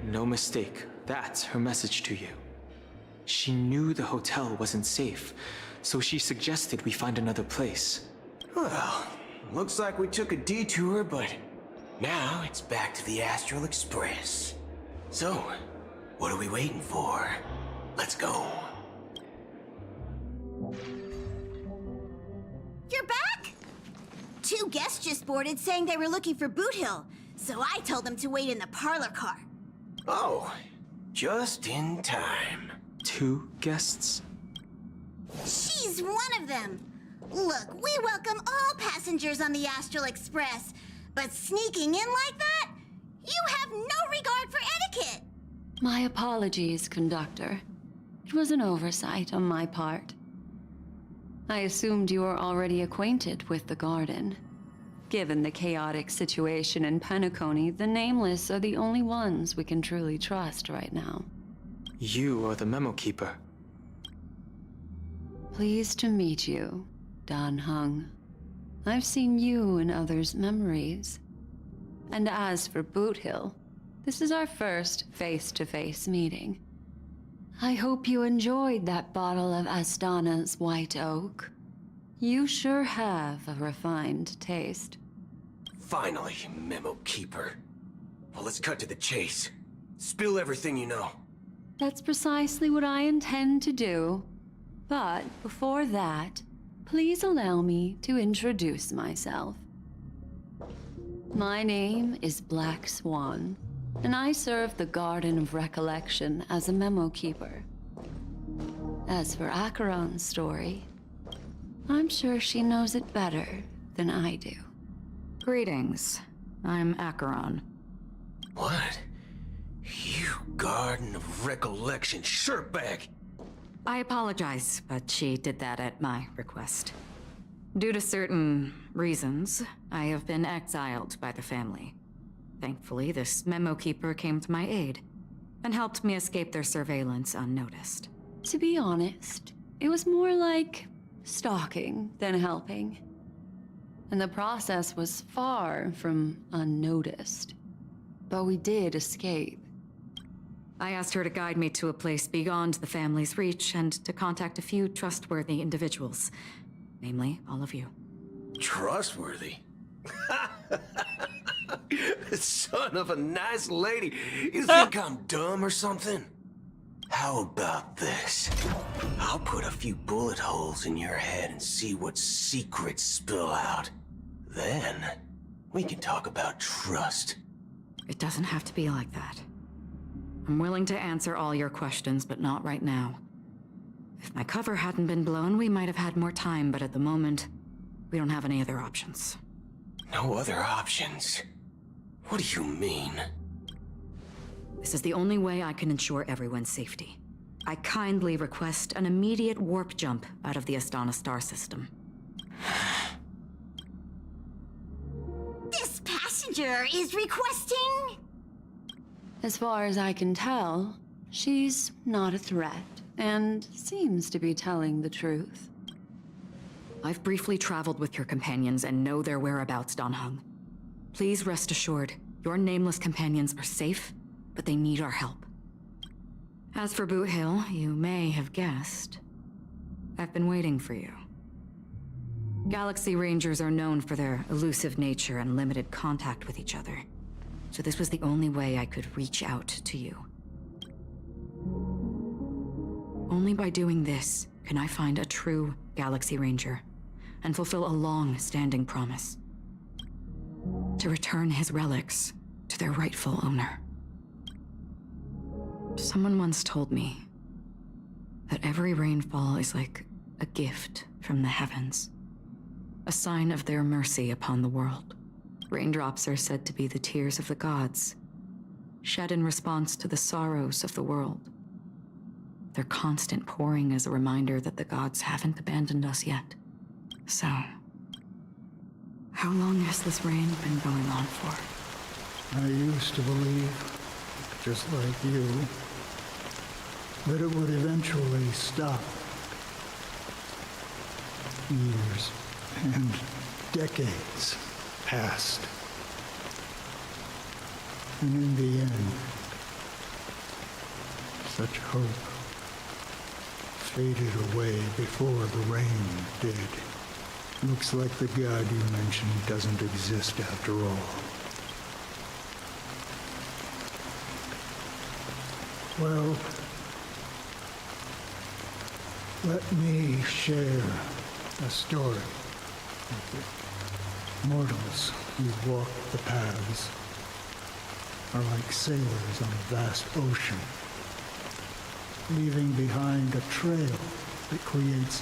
No mistake. That's her message to you. She knew the hotel wasn't safe, so she suggested we find another place. Well, looks like we took a detour, but now it's back to the Astral Express. So, what are we waiting for? Let's go. You're back? 2 guests just boarded saying they were looking for Boot Hill, so I told them to wait in the parlor car. Oh, just in time. 2 guests? She's one of them. Look, we welcome all passengers on the Astral Express, but sneaking in like that? You have no regard for etiquette. My apologies, conductor. It was an oversight on my part. I assumed you were already acquainted with the garden. Given the chaotic situation in Penacony, the Nameless are the only ones we can truly trust right now. You are the memo keeper. Pleased to meet you, Dan Hung. I've seen you in others' memories. And as for Boot Hill, this is our first face-to-face meeting. I hope you enjoyed that bottle of Astana's White Oak. You sure have a refined taste. Finally, Memo Keeper. Well, let's cut to the chase. Spill everything you know. That's precisely what I intend to do. But before that, please allow me to introduce myself. My name is Black Swan, and I serve the Garden of Recollection as a memo keeper. As for Acheron's story, I'm sure she knows it better than I do. Greetings. I'm Acheron. What? You Garden of Recollection shirtbag! I apologize, but she did that at my request. Due to certain reasons, I have been exiled by the family. Thankfully, this memo keeper came to my aid and helped me escape their surveillance unnoticed. To be honest, it was more like stalking than helping. And the process was far from unnoticed. But we did escape. I asked her to guide me to a place beyond the family's reach and to contact a few trustworthy individuals. Namely, all of you. Trustworthy? Son of a nice lady. You think I'm dumb or something? How about this? I'll put a few bullet holes in your head and see what secrets spill out. Then, we can talk about trust. It doesn't have to be like that. I'm willing to answer all your questions, but not right now. If my cover hadn't been blown, we might have had more time, but at the moment, we don't have any other options. No other options? What do you mean? This is the only way I can ensure everyone's safety. I kindly request an immediate warp jump out of the Astana star system. This passenger Ranger is requesting? As far as I can tell, she's not a threat and seems to be telling the truth. I've briefly traveled with your companions and know their whereabouts, Dan Heng. Please rest assured, your nameless companions are safe, but they need our help. As for Boot Hill, you may have guessed, I've been waiting for you. Galaxy Rangers are known for their elusive nature and limited contact with each other, so this was the only way I could reach out to you. Only by doing this can I find a true Galaxy Ranger and fulfill a long-standing promise. To return his relics to their rightful owner. Someone once told me that every rainfall is like a gift from the heavens, a sign of their mercy upon the world. Raindrops are said to be the tears of the gods, shed in response to the sorrows of the world. Their constant pouring is a reminder that the gods haven't abandoned us yet. So, how long has this rain been going on for? I used to believe, just like you, that it would eventually stop. Years and decades passed. And in the end, such hope faded away before the rain did. Looks like the god you mentioned doesn't exist after all. Well, let me share a story with you. Mortals who walk the paths are like sailors on a vast ocean, leaving behind a trail that creates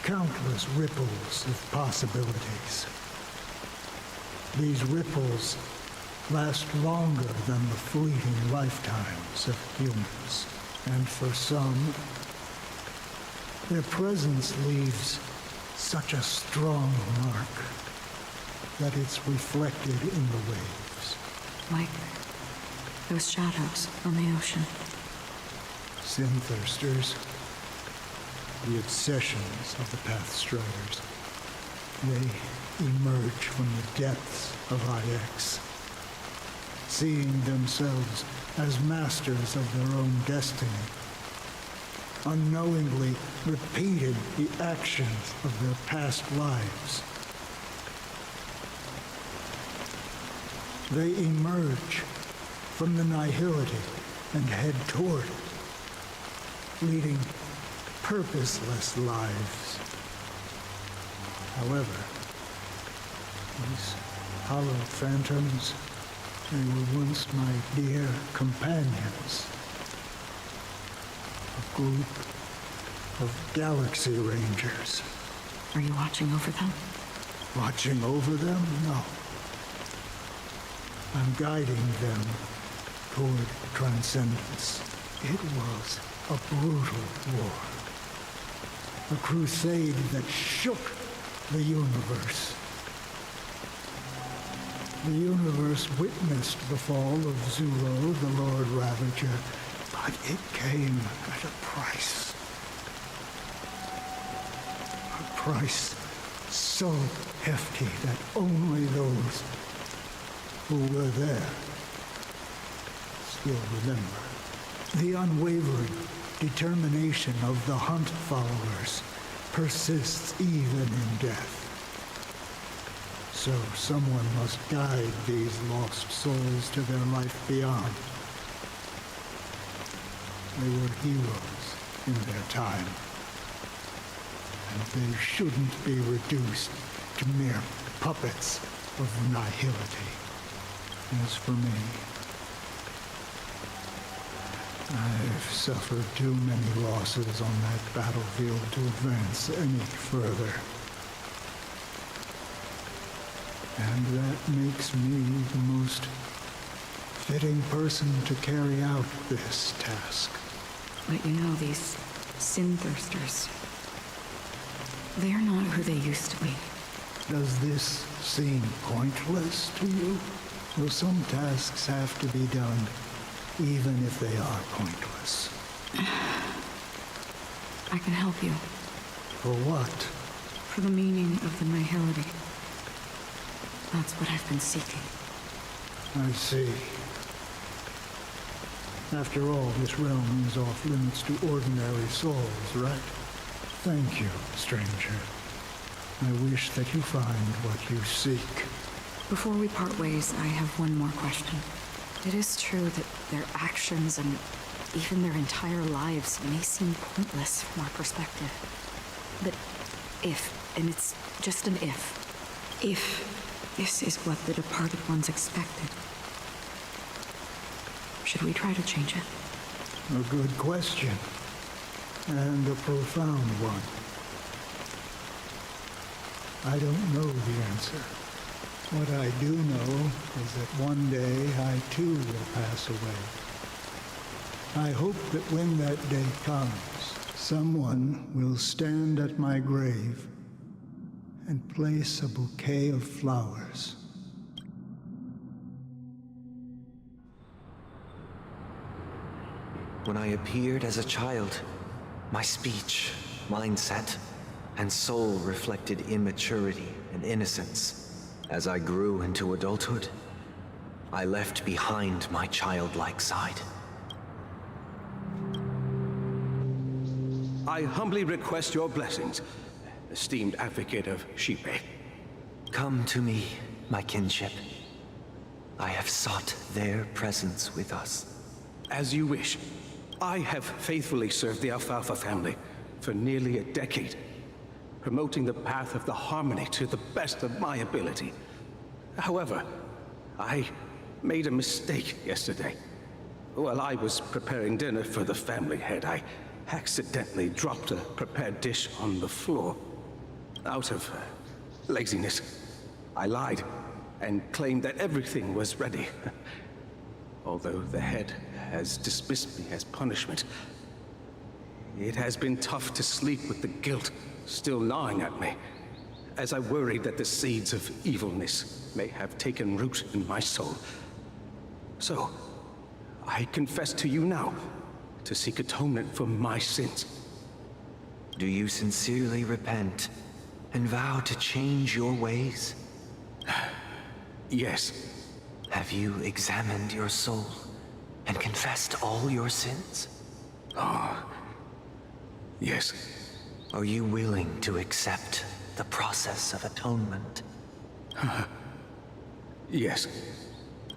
countless ripples of possibilities. These ripples last longer than the fleeting lifetimes of humans, and for some, their presence leaves such a strong mark that it's reflected in the waves. Like those shadows on the ocean. Sin-thirsters, the obsessions of the Pathstriders. They emerge from the depths of IX, seeing themselves as masters of their own destiny, unknowingly repeating the actions of their past lives. They emerge from the nihility and head toward it, leading purposeless lives. However, these hollow phantoms, they were once my dear companions. A group of Galaxy Rangers. Are you watching over them? Watching over them? No. I'm guiding them toward transcendence. It was a brutal war. A crusade that shook the universe. The universe witnessed the fall of Zuro, the Lord Ravager, but it came at a price. A price so hefty that only those who were there still remember. The unwavering determination of the Hunt followers persists even in death. So someone must guide these lost souls to their life beyond. They were heroes in their time, and they shouldn't be reduced to mere puppets of nihility. As for me, I've suffered too many losses on that battlefield to advance any further. And that makes me the most fitting person to carry out this task. But you know, these sin-thirsters, they're not who they used to be. Does this seem pointless to you? Will some tasks have to be done, even if they are pointless? I can help you. For what? For the meaning of the nihility. That's what I've been seeking. I see. After all, this realm is off limits to ordinary souls, right? Thank you, stranger. I wish that you find what you seek. Before we part ways, I have one more question. It is true that their actions and even their entire lives may seem pointless from our perspective. But if, and it's just an if this is what the departed ones expected, should we try to change it? A good question. And a profound one. I don't know the answer. What I do know is that one day I too will pass away. I hope that when that day comes, someone will stand at my grave and place a bouquet of flowers. When I appeared as a child, my speech, mindset, and soul reflected immaturity and innocence. As I grew into adulthood, I left behind my childlike side. I humbly request your blessings, esteemed advocate of Shipe. Come to me, my kinship. I have sought their presence with us. As you wish. I have faithfully served the Alfalfa family for nearly a decade, promoting the path of the harmony to the best of my ability. However, I made a mistake yesterday. While I was preparing dinner for the family head, I accidentally dropped a prepared dish on the floor. Out of laziness, I lied and claimed that everything was ready. Although the head has dismissed me as punishment, it has been tough to sleep with the guilt still gnawing at me, as I worried that the seeds of evilness may have taken root in my soul. So, I confess to you now, to seek atonement for my sins. Do you sincerely repent and vow to change your ways? Yes. Have you examined your soul and confessed all your sins? Yes. Are you willing to accept the process of atonement? Yes.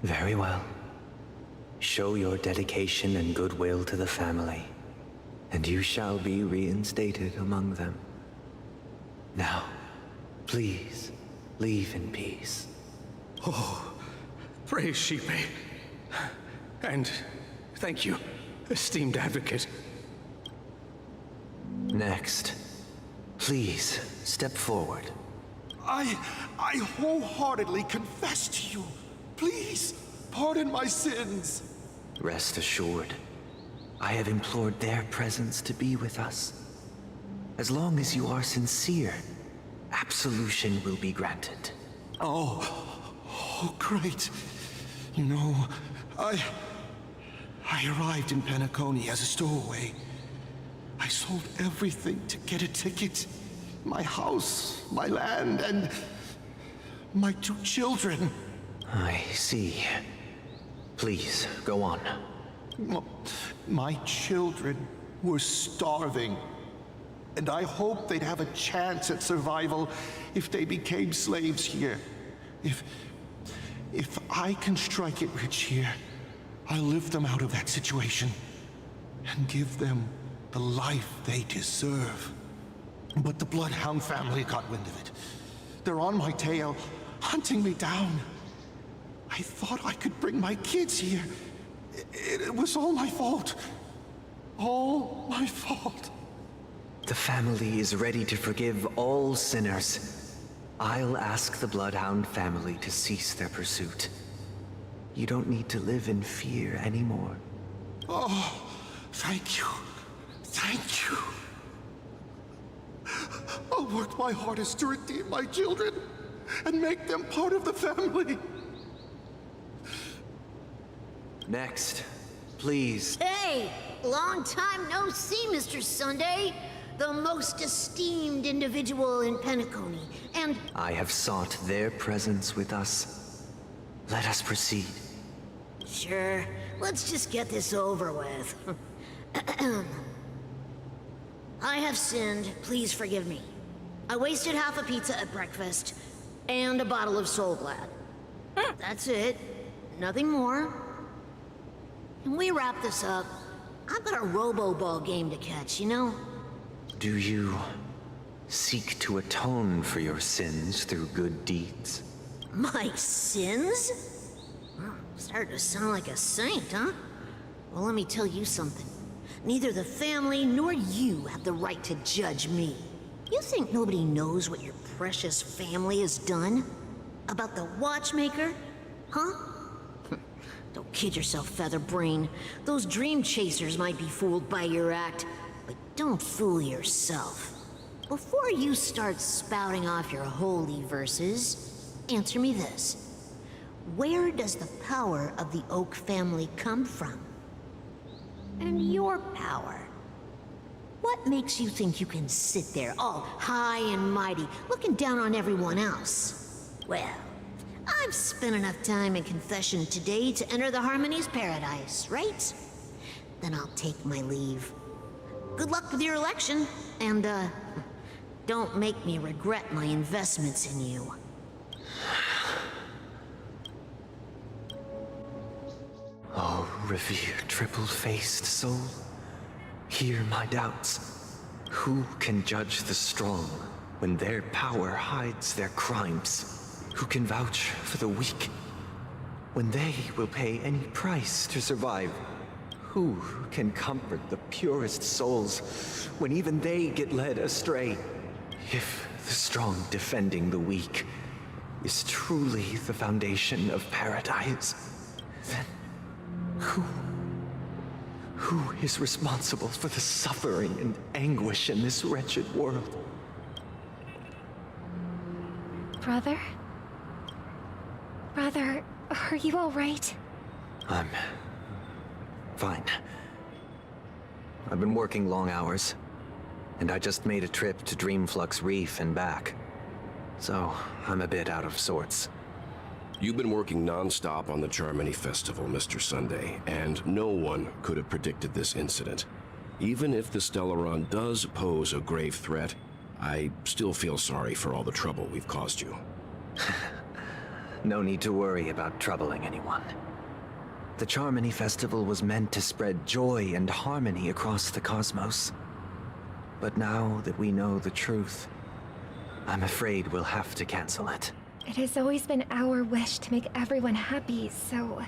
Very well. Show your dedication and goodwill to the family, and you shall be reinstated among them. Now, please, leave in peace. Oh, praise Shipe. And thank you, esteemed advocate. Next, please step forward. I wholeheartedly confess to you. Please, pardon my sins. Rest assured, I have implored their presence to be with us. As long as you are sincere, absolution will be granted. Oh, great. You know, I arrived in Penacony as a stowaway. I sold everything to get a ticket. My house, my land, and my 2 children. I see. Please, go on. My children were starving, and I hoped they'd have a chance at survival if they became slaves here. If I can strike it rich here, I'll lift them out of that situation and give them the life they deserve. But the Bloodhound family got wind of it. They're on my tail, hunting me down. I thought I could bring my kids here. It was all my fault. All my fault. The family is ready to forgive all sinners. I'll ask the Bloodhound family to cease their pursuit. You don't need to live in fear anymore. Oh, thank you. Thank you. I'll work my hardest to redeem my children. and make them part of the family. Next, please. Hey! Long time no see, Mr. Sunday. The most esteemed individual in Penacony, and... I have sought their presence with us. Let us proceed. Sure, let's just get this over with. I have sinned, please forgive me. I wasted half a pizza at breakfast, and a bottle of Soul Glad. That's it. Nothing more. Can we wrap this up? I've got a robo-ball game to catch, you know? Do you seek to atone for your sins through good deeds? My sins? Starting to sound like a saint, huh? Well, let me tell you something. Neither the family nor you have the right to judge me. You think nobody knows what your precious family has done? About the watchmaker? Huh? Don't kid yourself, Featherbrain. Those dream chasers might be fooled by your act, but don't fool yourself. Before you start spouting off your holy verses, answer me this. Where does the power of the Oak family come from? And your power? What makes you think you can sit there all high and mighty, looking down on everyone else? Well, I've spent enough time in confession today to enter the Harmony's paradise, right? Then I'll take my leave. Good luck with your election, and, don't make me regret my investments in you. Oh, revered triple-faced soul, hear my doubts. Who can judge the strong when their power hides their crimes? Who can vouch for the weak when they will pay any price to survive? Who can comfort the purest souls when even they get led astray? If the strong defending the weak is truly the foundation of paradise, then who is responsible for the suffering and anguish in this wretched world? Brother? Brother, are you all right? I'm fine. I've been working long hours, and I just made a trip to Dreamflux Reef and back. So, I'm a bit out of sorts. You've been working non-stop on the Charmony Festival, Mr. Sunday, and no one could have predicted this incident. Even if the Stellaron does pose a grave threat, I still feel sorry for all the trouble we've caused you. No need to worry about troubling anyone. The Charmony Festival was meant to spread joy and harmony across the cosmos. But now that we know the truth, I'm afraid we'll have to cancel it. It has always been our wish to make everyone happy, so...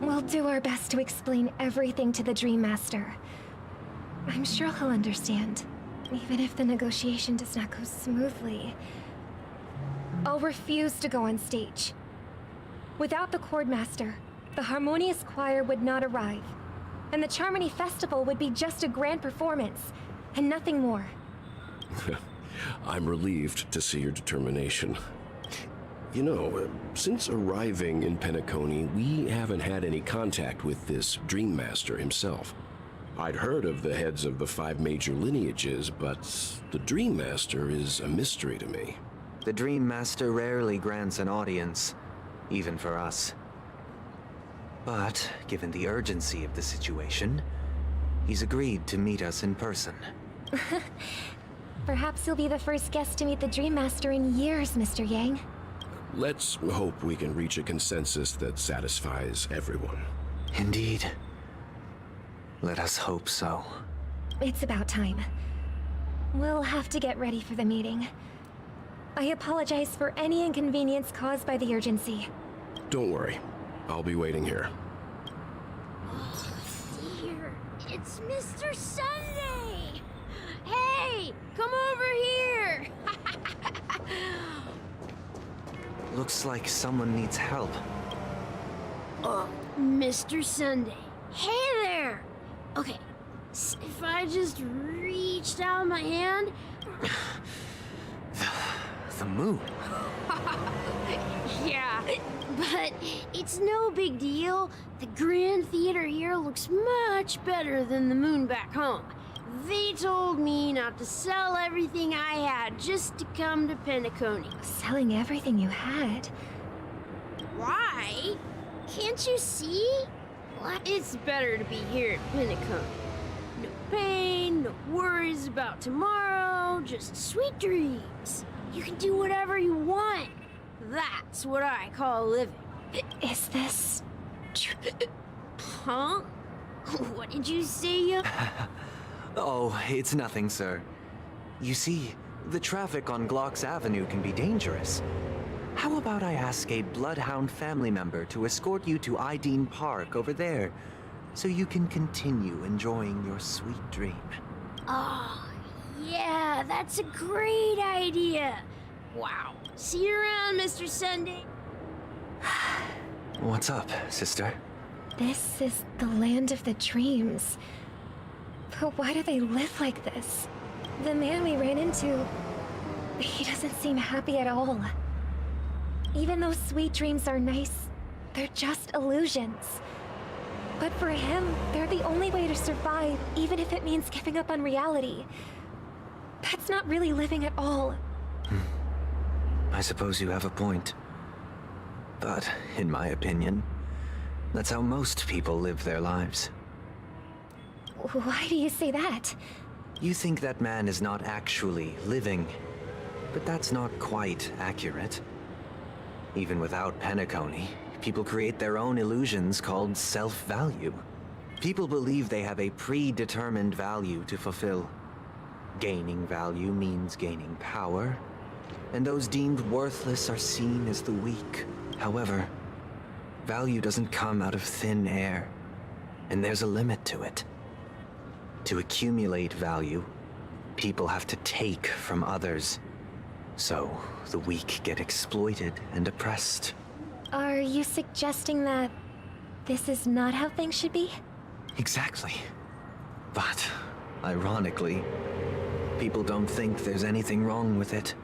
we'll do our best to explain everything to the Dream Master. I'm sure he'll understand, even if the negotiation does not go smoothly. I'll refuse to go on stage. Without the Chord Master, the Harmonious Choir would not arrive, and the Charmony Festival would be just a grand performance, and nothing more. I'm relieved to see your determination. You know, since arriving in Penacony, we haven't had any contact with this Dream Master himself. I'd heard of the heads of the 5 major lineages, but the Dream Master is a mystery to me. The Dream Master rarely grants an audience, even for us. But, given the urgency of the situation, he's agreed to meet us in person. Perhaps you'll be the first guest to meet the Dream Master in years, Mr. Yang. Let's hope we can reach a consensus that satisfies everyone. Indeed. Let us hope so. It's about time. We'll have to get ready for the meeting. I apologize for any inconvenience caused by the urgency. Don't worry. I'll be waiting here. Oh, dear. It's Mr. Sunday! Hey! Come over here! Looks like someone needs help. Mr. Sunday. Hey there! Okay, if I just reached out my hand... the moon. Yeah, but it's no big deal. The Grand Theater here looks much better than the moon back home. They told me not to sell everything I had just to come to Penacony. Selling everything you had? Why? Can't you see? It's better to be here at Penacony. No pain, no worries about tomorrow, just sweet dreams. You can do whatever you want. That's what I call living. Is this true? Huh? What did you say? Oh, it's nothing, sir. You see, the traffic on Glocks Avenue can be dangerous. How about I ask a Bloodhound family member to escort you to Ideen Park over there, so you can continue enjoying your sweet dream? Oh, yeah, that's a great idea. Wow. See you around, Mr. Sunday. What's up, sister? This is the land of the dreams. But why do they live like this? The man we ran into, he doesn't seem happy at all. Even though sweet dreams are nice, they're just illusions. But for him, they're the only way to survive, even if it means giving up on reality. That's not really living at all. I suppose you have a point. But, in my opinion, that's how most people live their lives. Why do you say that? You think that man is not actually living, but that's not quite accurate. Even without Penacony, people create their own illusions called self-value. People believe they have a predetermined value to fulfill. Gaining value means gaining power, and those deemed worthless are seen as the weak. However, value doesn't come out of thin air, and there's a limit to it. To accumulate value, people have to take from others. So, the weak get exploited and oppressed. Are you suggesting that this is not how things should be? Exactly. But, ironically, people don't think there's anything wrong with it,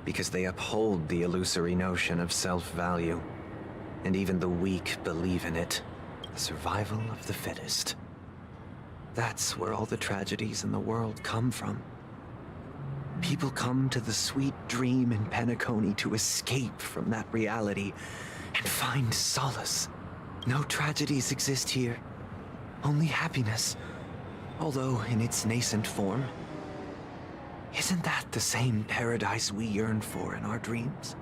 because they uphold the illusory notion of self-value. And even the weak believe in it. The survival of the fittest. That's where all the tragedies in the world come from. People come to the sweet dream in Penacony to escape from that reality and find solace. No tragedies exist here, only happiness, although in its nascent form. Isn't that the same paradise we yearn for in our dreams?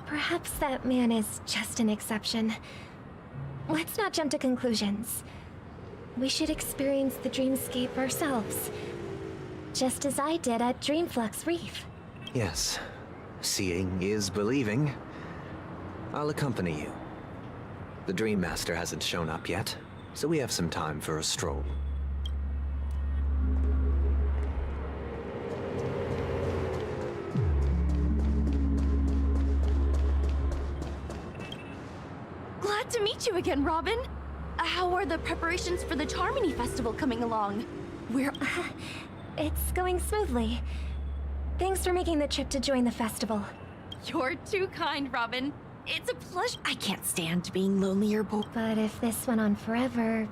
Perhaps that man is just an exception. Let's not jump to conclusions. We should experience the dreamscape ourselves, just as I did at Dreamflux Reef. Yes, seeing is believing. I'll accompany you. The Dream Master hasn't shown up yet, so we have some time for a stroll. Glad to meet you again, Robin. How are the preparations for the Charmony Festival coming along? It's going smoothly. Thanks for making the trip to join the festival. You're too kind, Robin. It's a pleasure. I can't stand being lonely or bored. But if this went on forever,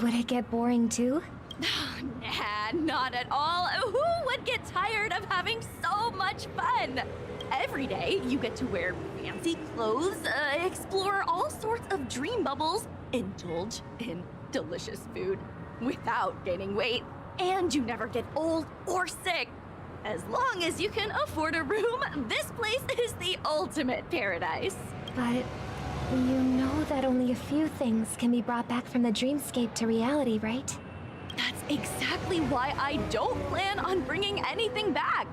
would it get boring too? Nah, not at all. Who would get tired of having so much fun? Every day, you get to wear fancy clothes, explore all sorts of dream bubbles, indulge in delicious food without gaining weight, and you never get old or sick. As long as you can afford a room, this place is the ultimate paradise. But you know that only a few things can be brought back from the dreamscape to reality, right? That's exactly why I don't plan on bringing anything back.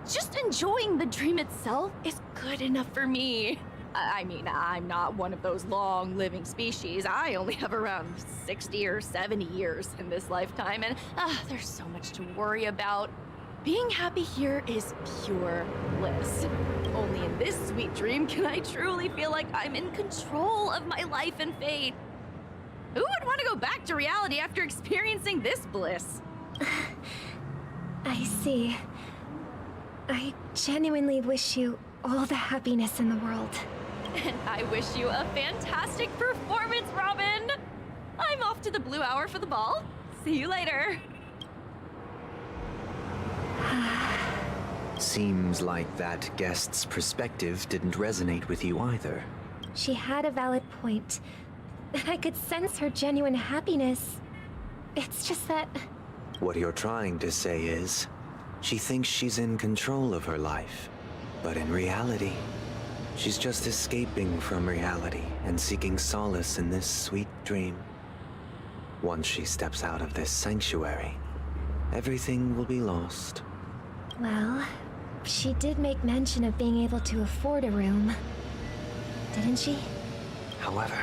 Just enjoying the dream itself is good enough for me. I mean, I'm not one of those long-living species. I only have around 60 or 70 years in this lifetime, and there's so much to worry about. Being happy here is pure bliss. Only in this sweet dream can I truly feel like I'm in control of my life and fate. Who would want to go back to reality after experiencing this bliss? I see. I genuinely wish you all the happiness in the world. And I wish you a fantastic performance, Robin! I'm off to the Blue Hour for the ball. See you later. Seems like that guest's perspective didn't resonate with you either. She had a valid point, and I could sense her genuine happiness. It's just that... What you're trying to say is, she thinks she's in control of her life. But in reality, she's just escaping from reality and seeking solace in this sweet dream. Once she steps out of this sanctuary, everything will be lost. Well, she did make mention of being able to afford a room. Didn't she? However,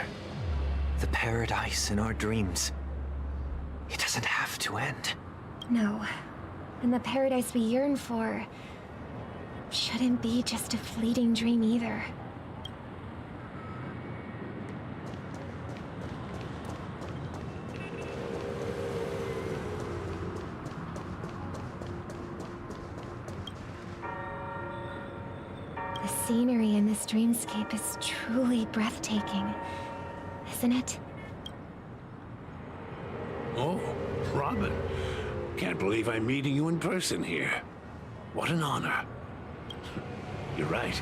the paradise in our dreams, it doesn't have to end. No. And the paradise we yearn for shouldn't be just a fleeting dream either. The scenery in this dreamscape is truly breathtaking, isn't it? Oh, Robin. Can't believe I'm meeting you in person here. What an honor. You're right.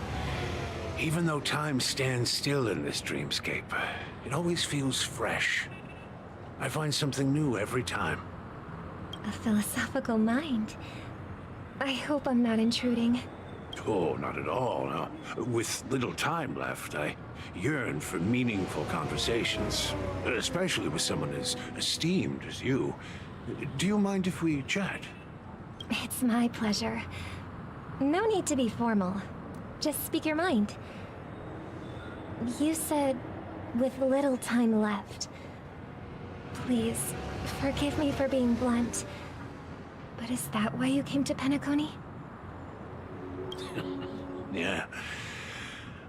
Even though time stands still in this dreamscape, it always feels fresh. I find something new every time. A philosophical mind. I hope I'm not intruding. Oh, not at all. No. With little time left, I yearn for meaningful conversations, especially with someone as esteemed as you. Do you mind if we chat? It's my pleasure. No need to be formal. Just speak your mind. You said, with little time left. Please, forgive me for being blunt. But is that why you came to Penacony? Yeah.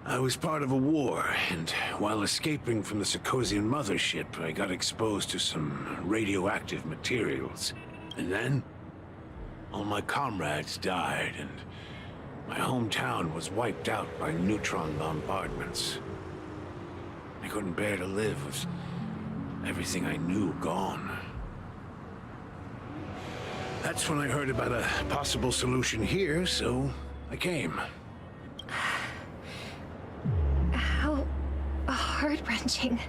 I was part of a war, and while escaping from the Sarkosian mothership, I got exposed to some radioactive materials. And then, all my comrades died, and my hometown was wiped out by neutron bombardments. I couldn't bear to live with everything I knew gone. That's when I heard about a possible solution here, so I came. How heart-wrenching.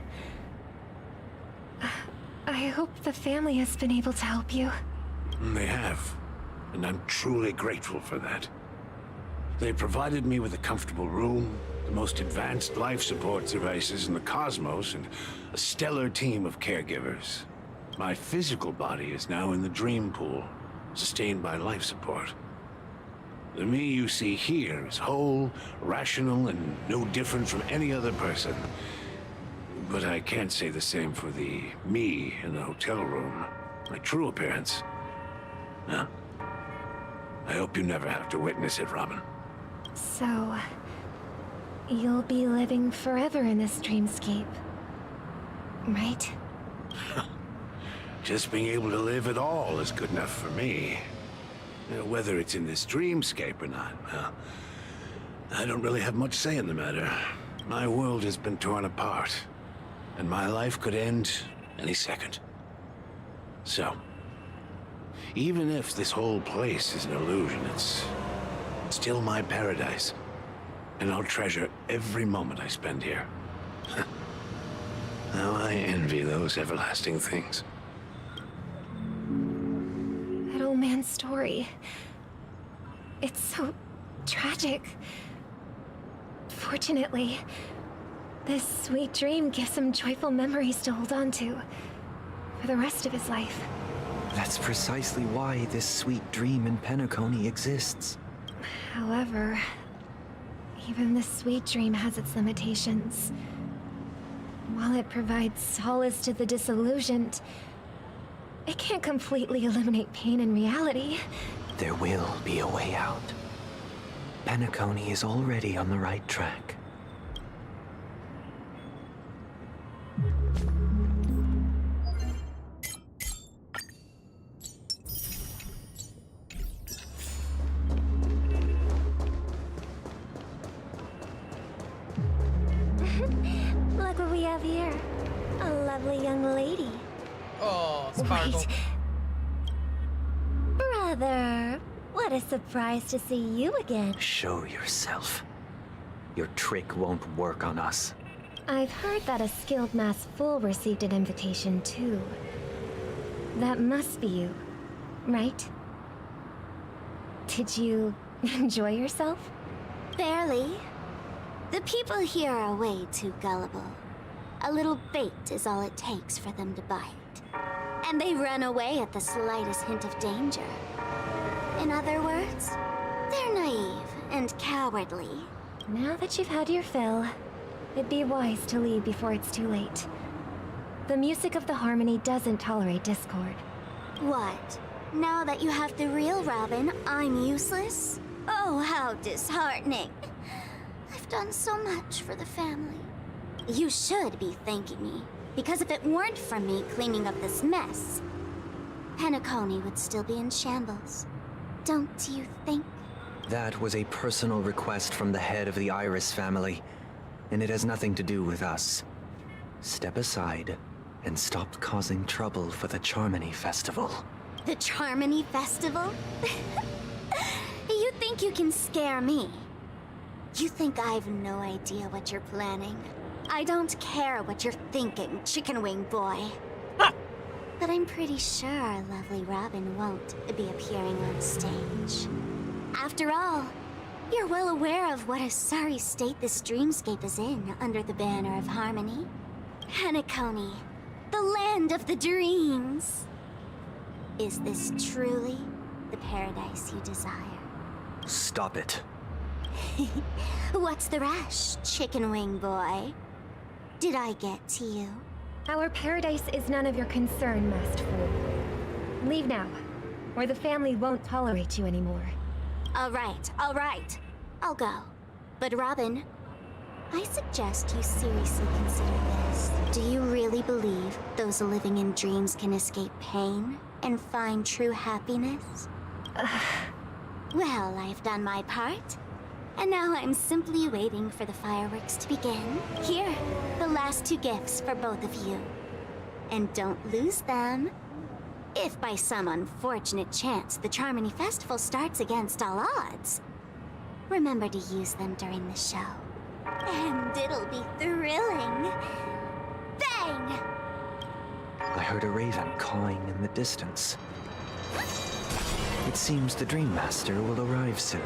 I hope the family has been able to help you. They have, and I'm truly grateful for that. They provided me with a comfortable room, the most advanced life support devices in the cosmos, and a stellar team of caregivers. My physical body is now in the dream pool, sustained by life support. The me you see here is whole, rational, and no different from any other person. But I can't say the same for the me in the hotel room. My true appearance. Huh? I hope you never have to witness it, Robin. So, you'll be living forever in this dreamscape, right? Just being able to live at all is good enough for me. Whether it's in this dreamscape or not, well, I don't really have much say in the matter. My world has been torn apart, and my life could end any second. So, even if this whole place is an illusion, it's still my paradise, and I'll treasure every moment I spend here. Now I envy those everlasting things. That old man's story. It's so tragic. Fortunately, this sweet dream gives him joyful memories to hold on to for the rest of his life. That's precisely why this sweet dream in Penacony exists. However, even the sweet dream has its limitations. While it provides solace to the disillusioned, it can't completely eliminate pain in reality. There will be a way out. Penacony is already on the right track. powerful. Brother, what a surprise to see you again. Show yourself. Your trick won't work on us. I've heard that a skilled mass fool received an invitation too. That must be you, right? Did you enjoy yourself? Barely. The people here are way too gullible. A little bait is all it takes for them to bite. And they run away at the slightest hint of danger. In other words, they're naive and cowardly. Now that you've had your fill, it'd be wise to leave before it's too late. The music of the harmony doesn't tolerate discord. What? Now that you have the real Robin, I'm useless? Oh, how disheartening. I've done so much for the family. You should be thanking me, because if it weren't for me cleaning up this mess, Penacony would still be in shambles. Don't you think? That was a personal request from the head of the Iris family, and it has nothing to do with us. Step aside and stop causing trouble for the Charmony Festival. The Charmony Festival? You think you can scare me? You think I've no idea what you're planning? I don't care what you're thinking, chicken wing boy. But I'm pretty sure our lovely Robin won't be appearing on stage. After all, you're well aware of what a sorry state this dreamscape is in under the banner of harmony. Penacony, the land of the dreams. Is this truly the paradise you desire? Stop it. What's the rush, chicken wing boy? Did I get to you? Our paradise is none of your concern, masked fool. Leave now, or the family won't tolerate you anymore. All right. I'll go. But Robin, I suggest you seriously consider this. Do you really believe those living in dreams can escape pain and find true happiness? Well, I've done my part. And now I'm simply waiting for the fireworks to begin. Here, the last 2 gifts for both of you. And don't lose them. If by some unfortunate chance the Charmony Festival starts against all odds, remember to use them during the show. And it'll be thrilling. Bang! I heard a raven cawing in the distance. It seems the Dream Master will arrive soon.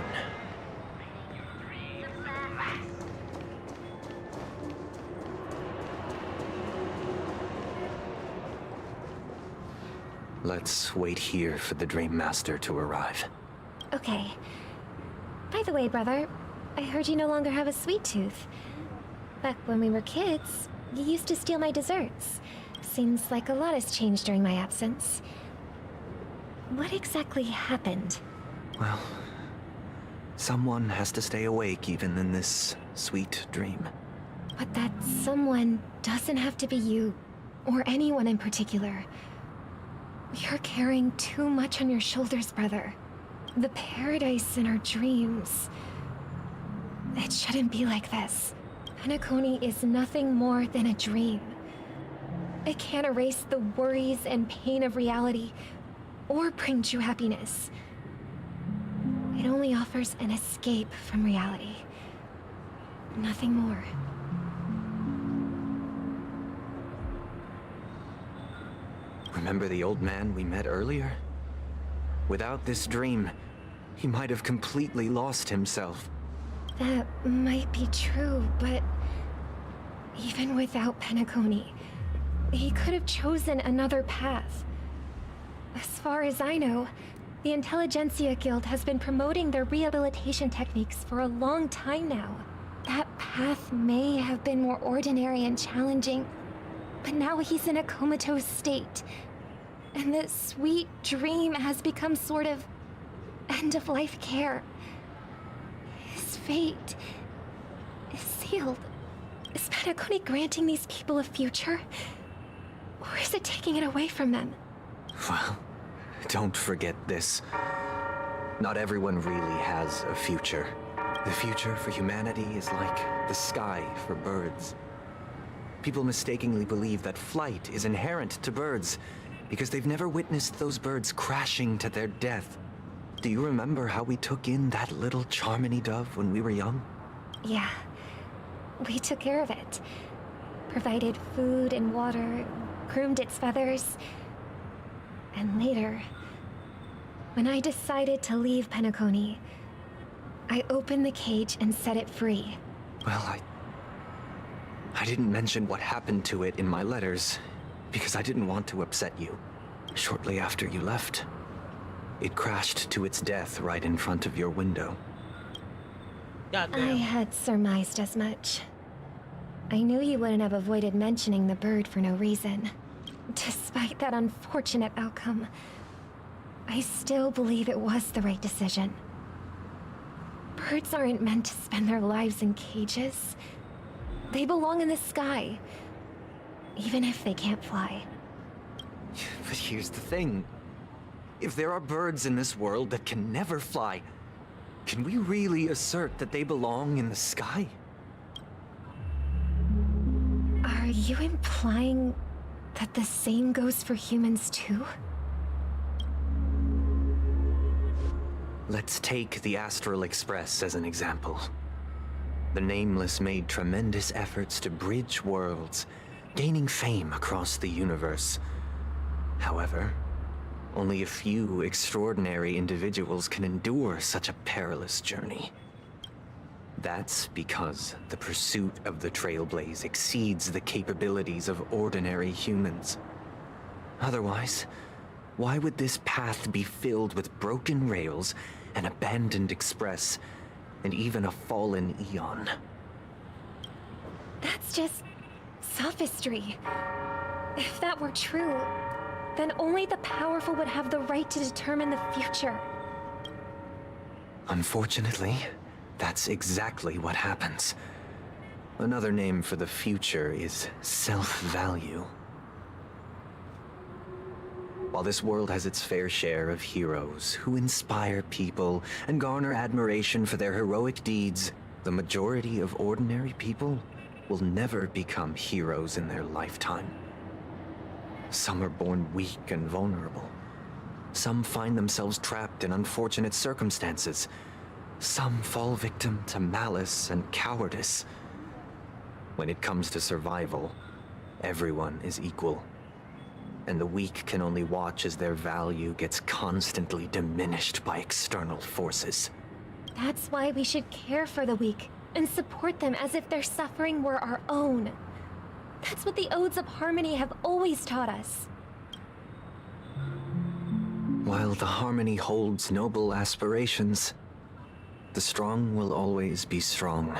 Let's wait here for the Dream Master to arrive. Okay. By the way, brother, I heard you no longer have a sweet tooth. Back when we were kids, you used to steal my desserts. Seems like a lot has changed during my absence. What exactly happened? Well, someone has to stay awake even in this sweet dream. But that someone doesn't have to be you, or anyone in particular. You're carrying too much on your shoulders, brother. The paradise in our dreams. It shouldn't be like this. Penacony is nothing more than a dream. It can't erase the worries and pain of reality, or bring true happiness. It only offers an escape from reality. Nothing more. Remember the old man we met earlier? Without this dream, he might have completely lost himself. That might be true, but even without Penacony, he could have chosen another path. As far as I know, the Intelligentsia Guild has been promoting their rehabilitation techniques for a long time now. That path may have been more ordinary and challenging, but now he's in a comatose state. And the sweet dream has become sort of end-of-life care. His fate is sealed. Is Penacony granting these people a future? Or is it taking it away from them? Well, don't forget this. Not everyone really has a future. The future for humanity is like the sky for birds. People mistakenly believe that flight is inherent to birds, because they've never witnessed those birds crashing to their death. Do you remember how we took in that little Charmony dove when we were young? Yeah. We took care of it. Provided food and water, groomed its feathers. And later, when I decided to leave Penacony, I opened the cage and set it free. Well, I didn't mention what happened to it in my letters, because I didn't want to upset you. Shortly after you left, it crashed to its death right in front of your window. I had surmised as much. I knew you wouldn't have avoided mentioning the bird for no reason. Despite that unfortunate outcome, I still believe it was the right decision. Birds aren't meant to spend their lives in cages. They belong in the sky, even if they can't fly. But here's the thing. If there are birds in this world that can never fly, can we really assert that they belong in the sky? Are you implying that the same goes for humans too? Let's take the Astral Express as an example. The Nameless made tremendous efforts to bridge worlds, gaining fame across the universe. However, only a few extraordinary individuals can endure such a perilous journey. That's because the pursuit of the Trailblaze exceeds the capabilities of ordinary humans. Otherwise, why would this path be filled with broken rails, an abandoned express, and even a fallen Eon? That's just sophistry. If that were true, then only the powerful would have the right to determine the future. Unfortunately, that's exactly what happens. Another name for the future is self-value. While this world has its fair share of heroes who inspire people and garner admiration for their heroic deeds, the majority of ordinary people will never become heroes in their lifetime. Some are born weak and vulnerable. Some find themselves trapped in unfortunate circumstances. Some fall victim to malice and cowardice. When it comes to survival, everyone is equal. And the weak can only watch as their value gets constantly diminished by external forces. That's why we should care for the weak and support them as if their suffering were our own. That's what the Odes of Harmony have always taught us. While the Harmony holds noble aspirations, the strong will always be strong,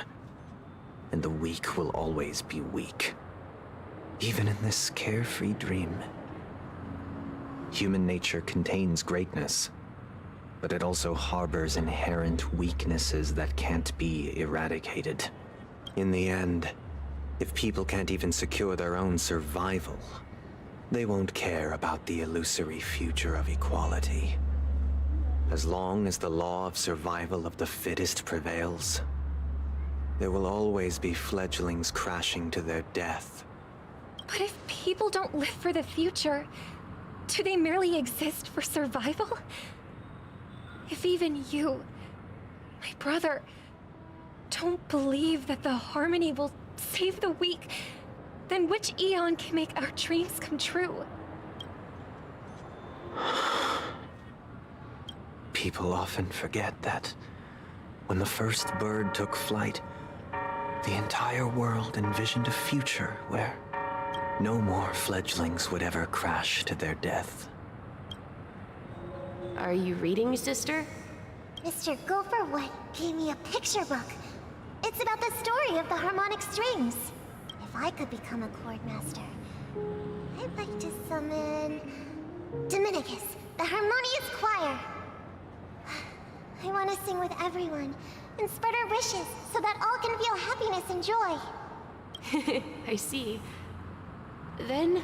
and the weak will always be weak. Even in this carefree dream. Human nature contains greatness, but it also harbors inherent weaknesses that can't be eradicated. In the end, if people can't even secure their own survival, they won't care about the illusory future of equality. As long as the law of survival of the fittest prevails, there will always be fledglings crashing to their death. But if people don't live for the future, do they merely exist for survival? If even you, my brother, don't believe that the Harmony will save the weak, then which Eon can make our dreams come true? People often forget that when the first bird took flight, the entire world envisioned a future where no more fledglings would ever crash to their death. Are you reading, sister? Mr. Gopherwood gave me a picture book. It's about the story of the harmonic strings. If I could become a chord master, I'd like to summon Dominicus, the harmonious choir. I want to sing with everyone and spread our wishes so that all can feel happiness and joy. I see. Then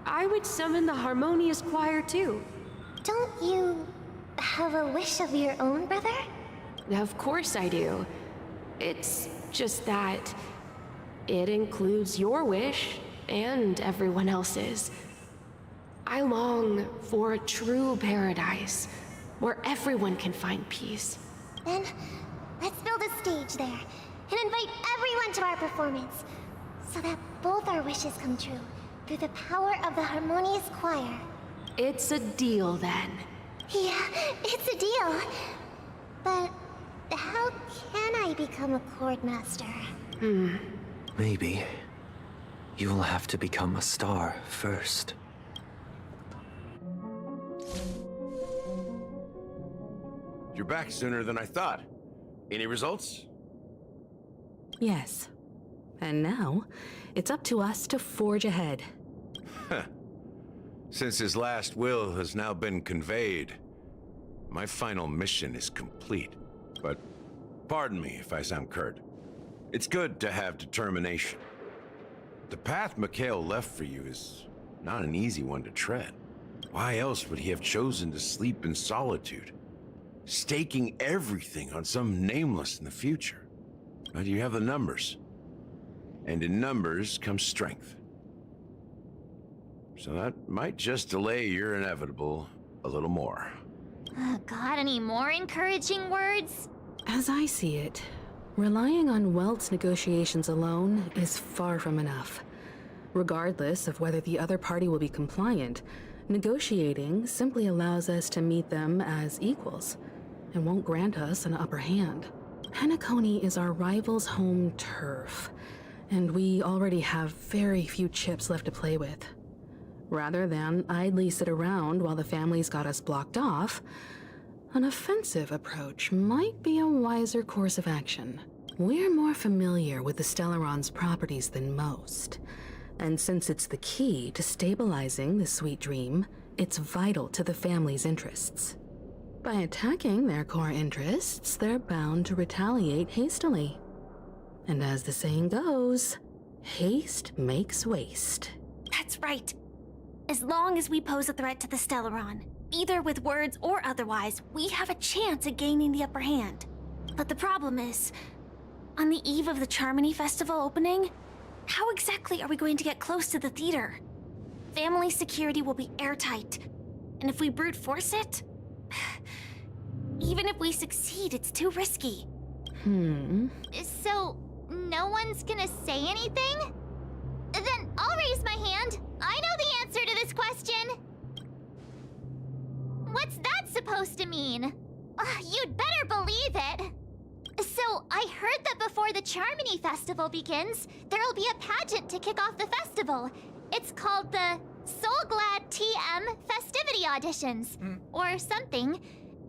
I would summon the harmonious choir too. Don't you have a wish of your own, brother? Of course I do. It's just that it includes your wish and everyone else's. I long for a true paradise where everyone can find peace. Then, let's build a stage there and invite everyone to our performance so that both our wishes come true through the power of the harmonious choir. It's a deal then. Yeah, it's a deal. But how can I become a chord master? Maybe you'll have to become a star first. You're back sooner than I thought. Any results? Yes. And now, it's up to us to forge ahead. Since his last will has now been conveyed, my final mission is complete. But pardon me if I sound curt. It's good to have determination. The path Mikhail left for you is not an easy one to tread. Why else would he have chosen to sleep in solitude, staking everything on some nameless in the future? But you have the numbers, and in numbers comes strength. So that might just delay your inevitable a little more. Got any more encouraging words? As I see it, relying on Welt's negotiations alone is far from enough. Regardless of whether the other party will be compliant, negotiating simply allows us to meet them as equals and won't grant us an upper hand. Penacony is our rival's home turf, and we already have very few chips left to play with. Rather than idly sit around while the family's got us blocked off, an offensive approach might be a wiser course of action. We're more familiar with the Stellaron's properties than most, and since it's the key to stabilizing the sweet dream, it's vital to the family's interests. By attacking their core interests, they're bound to retaliate hastily. And as the saying goes, haste makes waste. That's right. As long as we pose a threat to the Stellaron, either with words or otherwise, we have a chance at gaining the upper hand. But the problem is, on the eve of the Charmony Festival opening, how exactly are we going to get close to the theater? Family security will be airtight, and if we brute force it, even if we succeed, it's too risky. So, no one's gonna say anything? Then I'll raise my hand. I know the answer to this question. What's that supposed to mean? You'd better believe it. So, I heard that before the Charmony Festival begins, there'll be a pageant to kick off the festival. It's called the Soul Glad TM Festivity Auditions, or something,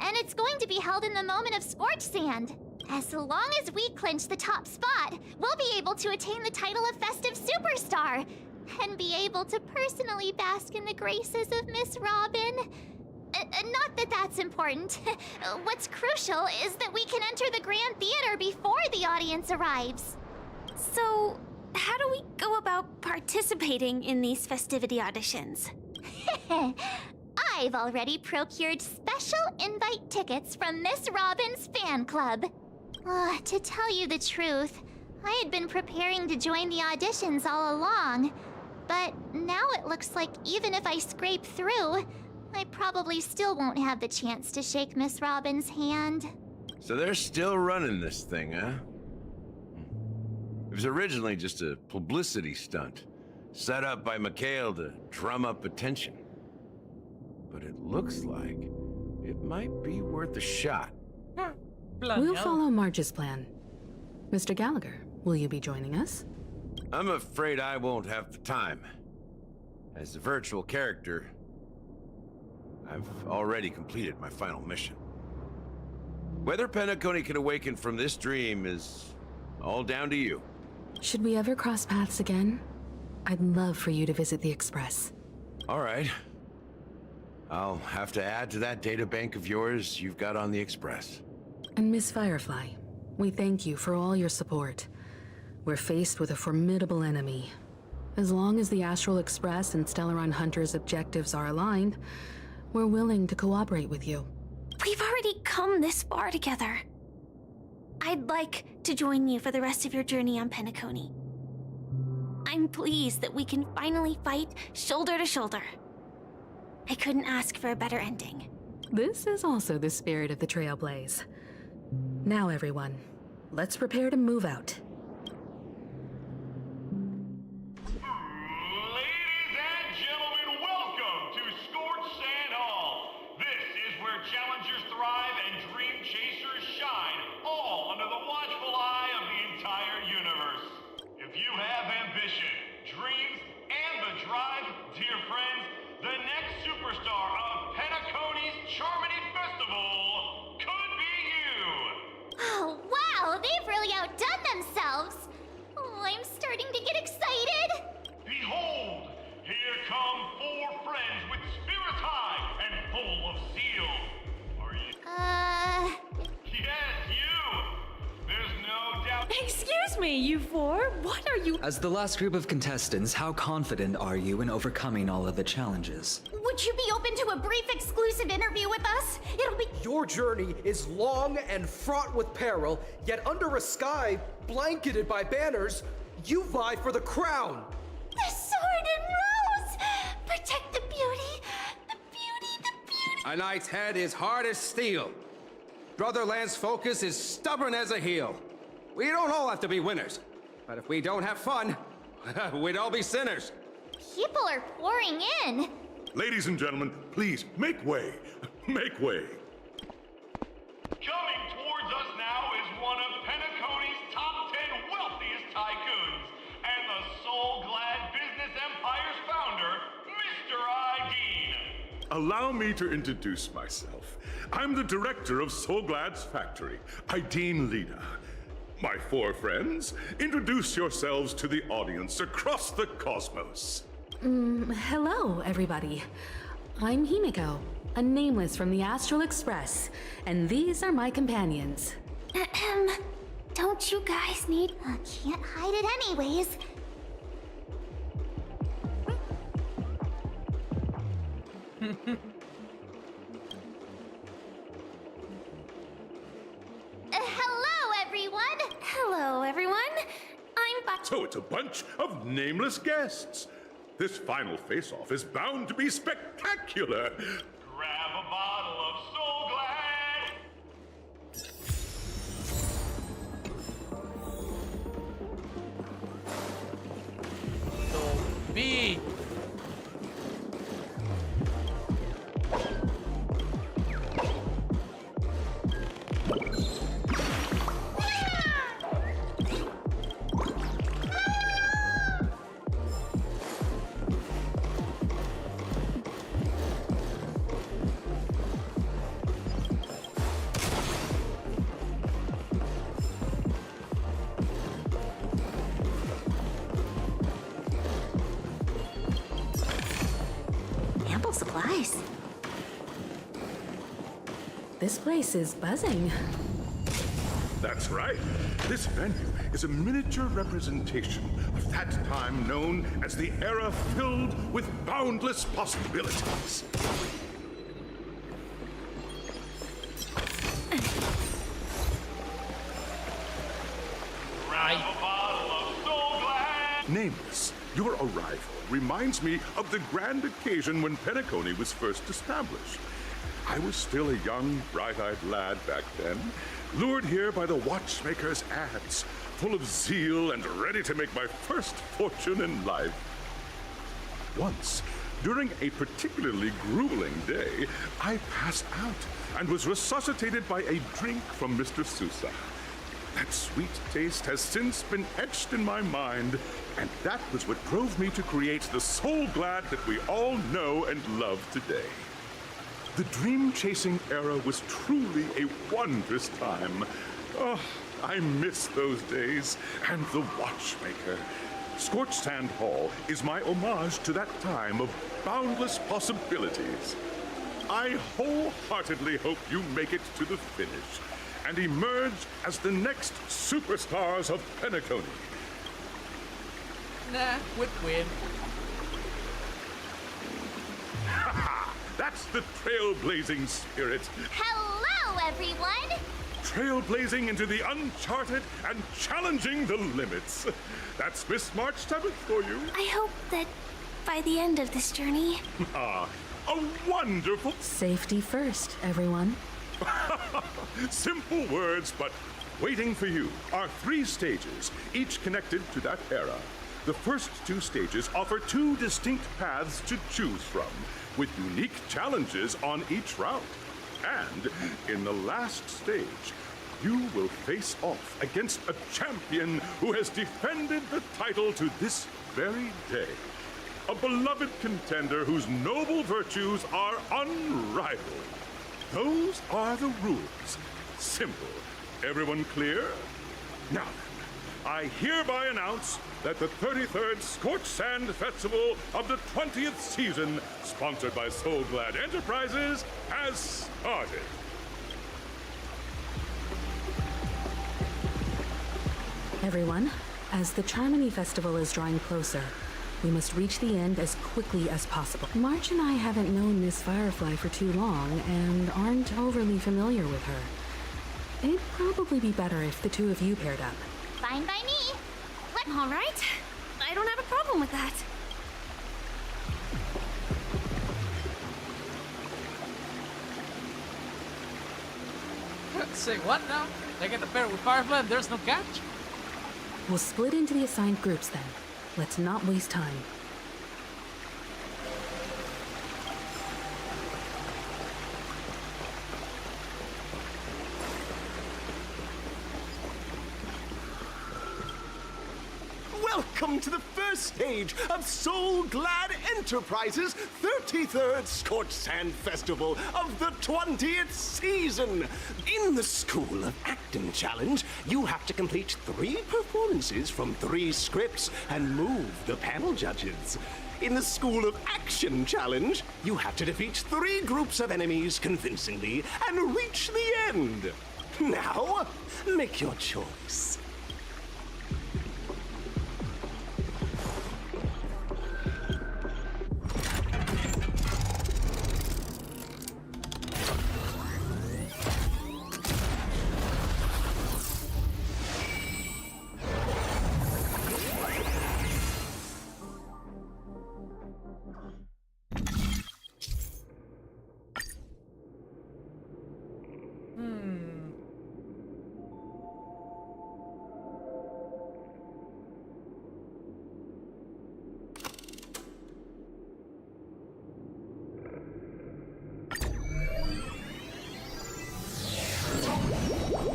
and it's going to be held in the moment of Scorch Sand. As long as we clinch the top spot, we'll be able to attain the title of Festive Superstar, and be able to personally bask in the graces of Miss Robin. Not that that's important. What's crucial is that we can enter the Grand Theater before the audience arrives. So, how do we go about participating in these festivity auditions? I've already procured special invite tickets from Miss Robin's fan club. To tell you the truth, I had been preparing to join the auditions all along. But now it looks like even if I scrape through, I probably still won't have the chance to shake Miss Robin's hand. So they're still running this thing, huh? It was originally just a publicity stunt, set up by Mikhail to drum up attention. But it looks like it might be worth a shot. We'll follow Marge's plan. Mr. Gallagher, will you be joining us? I'm afraid I won't have the time. As a virtual character, I've already completed my final mission. Whether Penacony can awaken from this dream is all down to you. Should we ever cross paths again? I'd love for you to visit the Express. All right. I'll have to add to that data bank of yours you've got on the Express. And Miss Firefly, we thank you for all your support. We're faced with a formidable enemy. As long as the Astral Express and Stellaron Hunter's objectives are aligned, we're willing to cooperate with you. We've already come this far together. I'd like to join you for the rest of your journey on Penacony. I'm pleased that we can finally fight shoulder to shoulder. I couldn't ask for a better ending. This is also the spirit of the Trailblaze. Now, everyone, let's prepare to move out. Ladies and gentlemen, welcome to Scorched Sand Hall. This is where challengers thrive and dream chasers shine, all under the watchful eye of the entire universe. If you have ambition, dreams, and the drive, dear friends, the next superstar of Penacony's Charmony Festival could be you! Oh, wow! They've really outdone themselves! Oh, I'm starting to get excited! Behold! Here come 4 friends with spirits high and full of zeal. Are you... Yes, you! There's no doubt... Excuse me, you 4. What are you... As the last group of contestants, how confident are you in overcoming all of the challenges? Would you be open to a brief exclusive interview with us? It'll be... Your journey is long and fraught with peril, yet under a sky blanketed by banners, you vie for the crown. The sword and rose! Protect the beauty! The beauty, the beauty! A knight's head is hard as steel. Brotherland's focus is stubborn as a heel. We don't all have to be winners, but if we don't have fun, we'd all be sinners. People are pouring in. Ladies and gentlemen, please, make way. Make way. Coming towards us now is one of Penacony's top 10 wealthiest tycoons, and the soul-glad business empire's founder, Mr. Ideen. Allow me to introduce myself. I'm the director of Soulglad's factory, Ideen Lida. My 4 friends, introduce yourselves to the audience across the cosmos. Hello, everybody. I'm Himiko, a nameless from the Astral Express, and these are my companions. Don't you guys need... can't hide it anyways. Hello, everyone! Hello, everyone. So it's a bunch of nameless guests. This final face-off is bound to be spectacular. Grab a bottle of Soul Glad. B. Ample supplies. This place is buzzing. That's right. This venue is a miniature representation of that time known as the era filled with boundless possibilities. Grab a bottle of Soul Glad. Nameless, your arrival reminds me of the grand occasion when Penacony was first established. I was still a young, bright-eyed lad back then, lured here by the watchmaker's ads, full of zeal and ready to make my first fortune in life. Once, during a particularly grueling day, I passed out and was resuscitated by a drink from Mr. Sousa. That sweet taste has since been etched in my mind, and that was what drove me to create the Soul Glad that we all know and love today. The dream-chasing era was truly a wondrous time. Oh, I miss those days, and the watchmaker. Scorched Sand Hall is my homage to that time of boundless possibilities. I wholeheartedly hope you make it to the finish and emerge as the next superstars of Penacony. Nah, win. That's the trailblazing spirit. Hello, everyone! Trailblazing into the uncharted and challenging the limits. That's Miss March 7th for you. I hope that by the end of this journey... A wonderful... Safety first, everyone. Simple words, but waiting for you are 3 stages, each connected to that era. The first 2 stages offer 2 distinct paths to choose from, with unique challenges on each route. And in the last stage, you will face off against a champion who has defended the title to this very day. A beloved contender whose noble virtues are unrivaled. Those are the rules. Simple. Everyone clear? Now then, I hereby announce that the 33rd Scorched Sand Festival of the 20th season, sponsored by Soul Glad Enterprises, has started. Everyone, as the Charmony Festival is drawing closer, we must reach the end as quickly as possible. March and I haven't known Miss Firefly for too long and aren't overly familiar with her. It'd probably be better if the 2 of you paired up. Fine by me. All right. I don't have a problem with that. Say what now? They get the pair with Firefly and there's no catch? We'll split into the assigned groups then. Let's not waste time. Welcome to the first stage of Soul Glad Enterprises' 33rd Scorched Sand Festival of the 20th season. In the School of Acting Challenge, you have to complete 3 performances from 3 scripts and move the panel judges. In the School of Action Challenge, you have to defeat 3 groups of enemies convincingly and reach the end. Now, make your choice.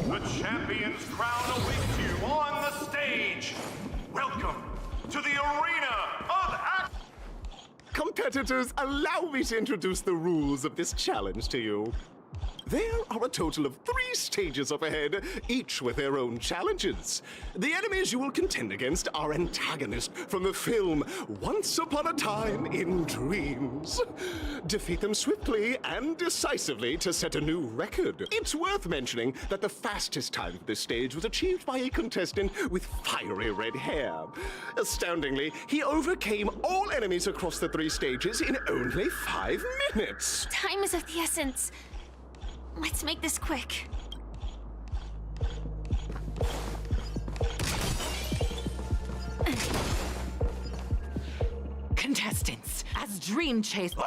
The champion's crown awaits you on the stage. Welcome to the arena of act. Competitors, allow me to introduce the rules of this challenge to you. There are a total of 3 stages up ahead, each with their own challenges. The enemies you will contend against are antagonists from the film Once Upon a Time in Dreams. Defeat them swiftly and decisively to set a new record. It's worth mentioning that the fastest time for this stage was achieved by a contestant with fiery red hair. Astoundingly, he overcame all enemies across the 3 stages in only 5 minutes. Time is of the essence. Let's make this quick. Contestants, as Dream Chase... No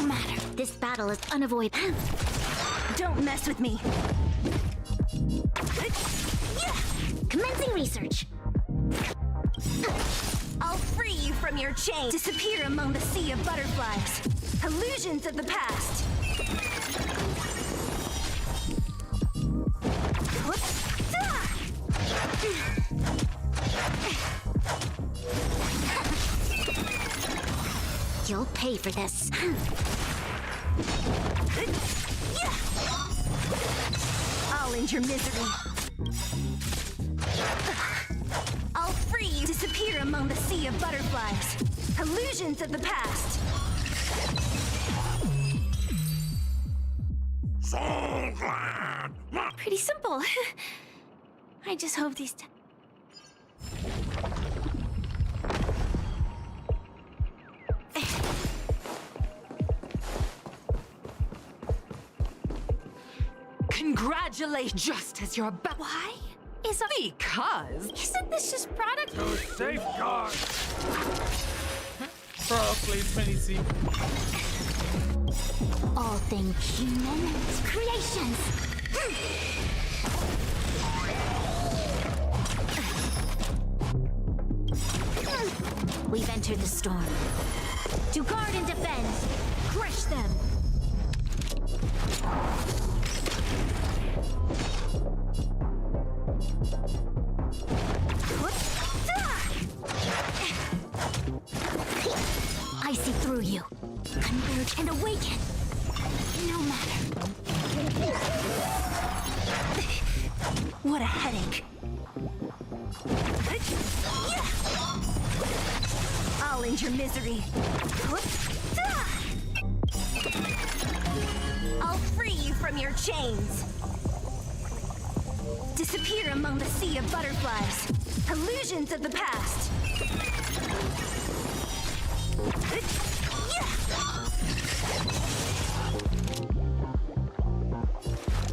matter. This battle is unavoidable. Don't mess with me. Commencing research. I'll free you from your chain. Disappear among the sea of butterflies. Illusions of the past. You'll pay for this. I'll end your misery. I'll free you. Disappear among the sea of butterflies. Illusions of the past. So glad. Pretty simple. I just hope these... Congratulations! Just as you're about... Why is a... Because? Isn't this just product... To safeguard! Bro, please, Fancy. All things human creations. We've entered the storm. To guard and defend, crush them. I see through you. Converge and awaken. No matter. What a headache. I'll end your misery. I'll free you from your chains. Disappear among the sea of butterflies. Illusions of the past.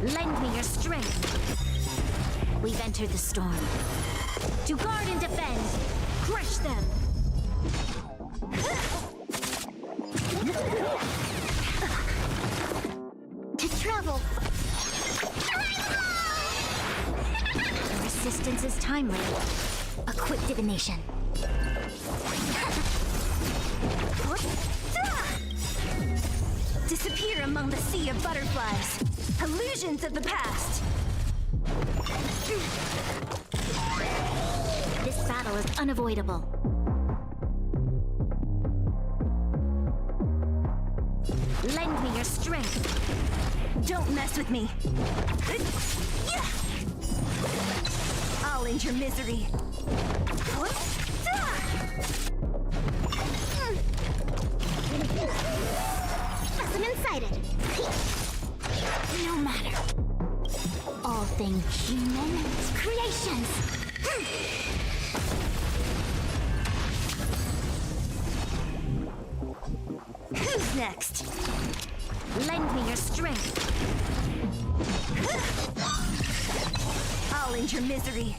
Lend me your strength. We've entered the storm. To guard and defend, crush them. To travel. The resistance is timely. A quick divination. Disappear among the sea of butterflies. Illusions of the past. This battle is unavoidable. Lend me your strength. Don't mess with me. I'll end your misery. Specimen sighted. No matter. All things human creations. Who's next? Lend me your strength. I'll end your misery.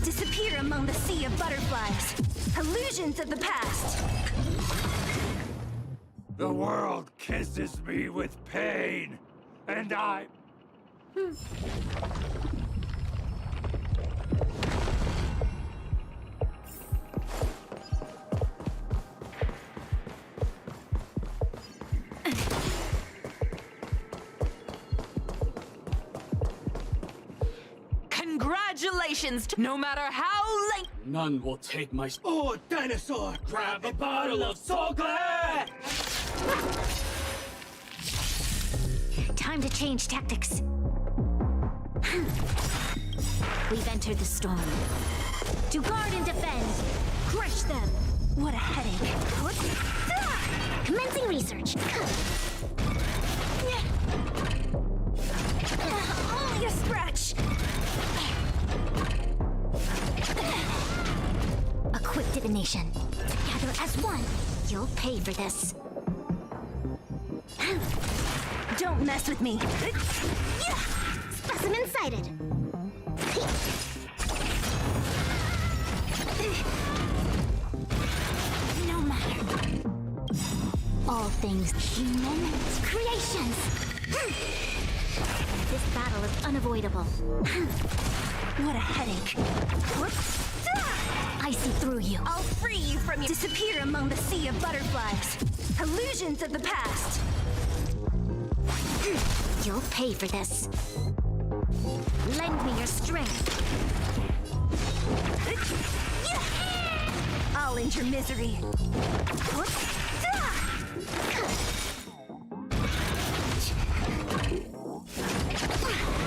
Disappear among the sea of butterflies. Illusions of the past. The world kisses me with pain, and I... Congratulations, no matter how late... None will take my... Oh, dinosaur! Grab a bottle of Soul Glad! Time to change tactics. We've entered the storm. To guard and defend, crush them. What a headache. Commencing research. Only a scratch. A quick divination. Together as one. You'll pay for this. Don't mess with me. Specimen sighted. No matter. All things human creations. This battle is unavoidable. What a headache. I see through you. I'll free you from your... Disappear among the sea of butterflies. Illusions of the past. You'll pay for this. Lend me your strength. I'll end your misery.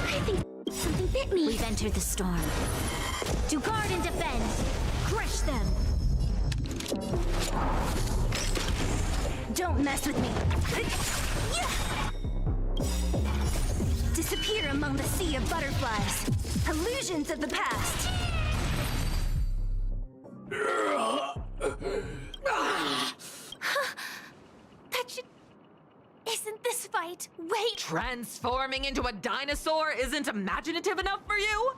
I think something bit me. We've entered the storm. To guard and defend, crush them. Don't mess with me. Disappear among the sea of butterflies. Illusions of the past. That should... Isn't this fight... Wait! Transforming into a dinosaur isn't imaginative enough for you?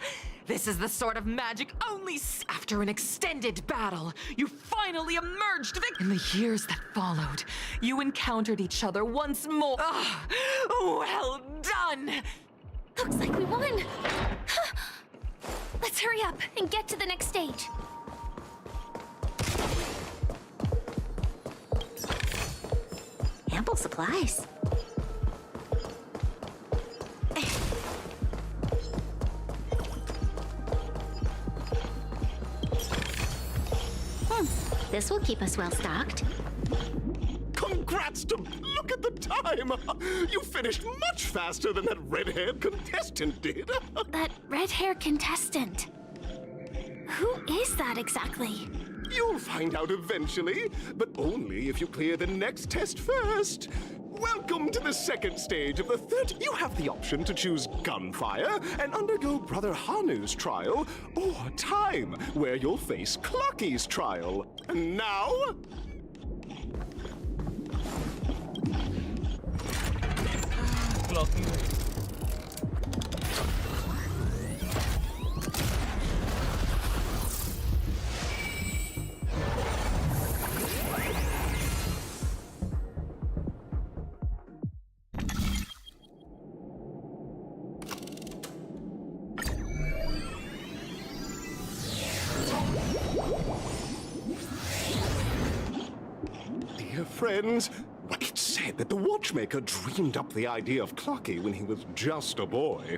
This is the sort of magic only after an extended battle, you finally emerged in the years that followed, you encountered each other once more. Well done! Looks like we won. Let's hurry up and get to the next stage. Ample supplies. This will keep us well stocked. Congrats to... Look at the time! You finished much faster than that red-haired contestant did. That red-haired contestant. Who is that exactly? You'll find out eventually, but only if you clear the next test first. Welcome to the second stage of the third. You have the option to choose gunfire and undergo Brother Hanu's trial, or time, where you'll face Clocky's trial. And now... Clocky. Dear friends, it's said that the watchmaker dreamed up the idea of Clocky when he was just a boy.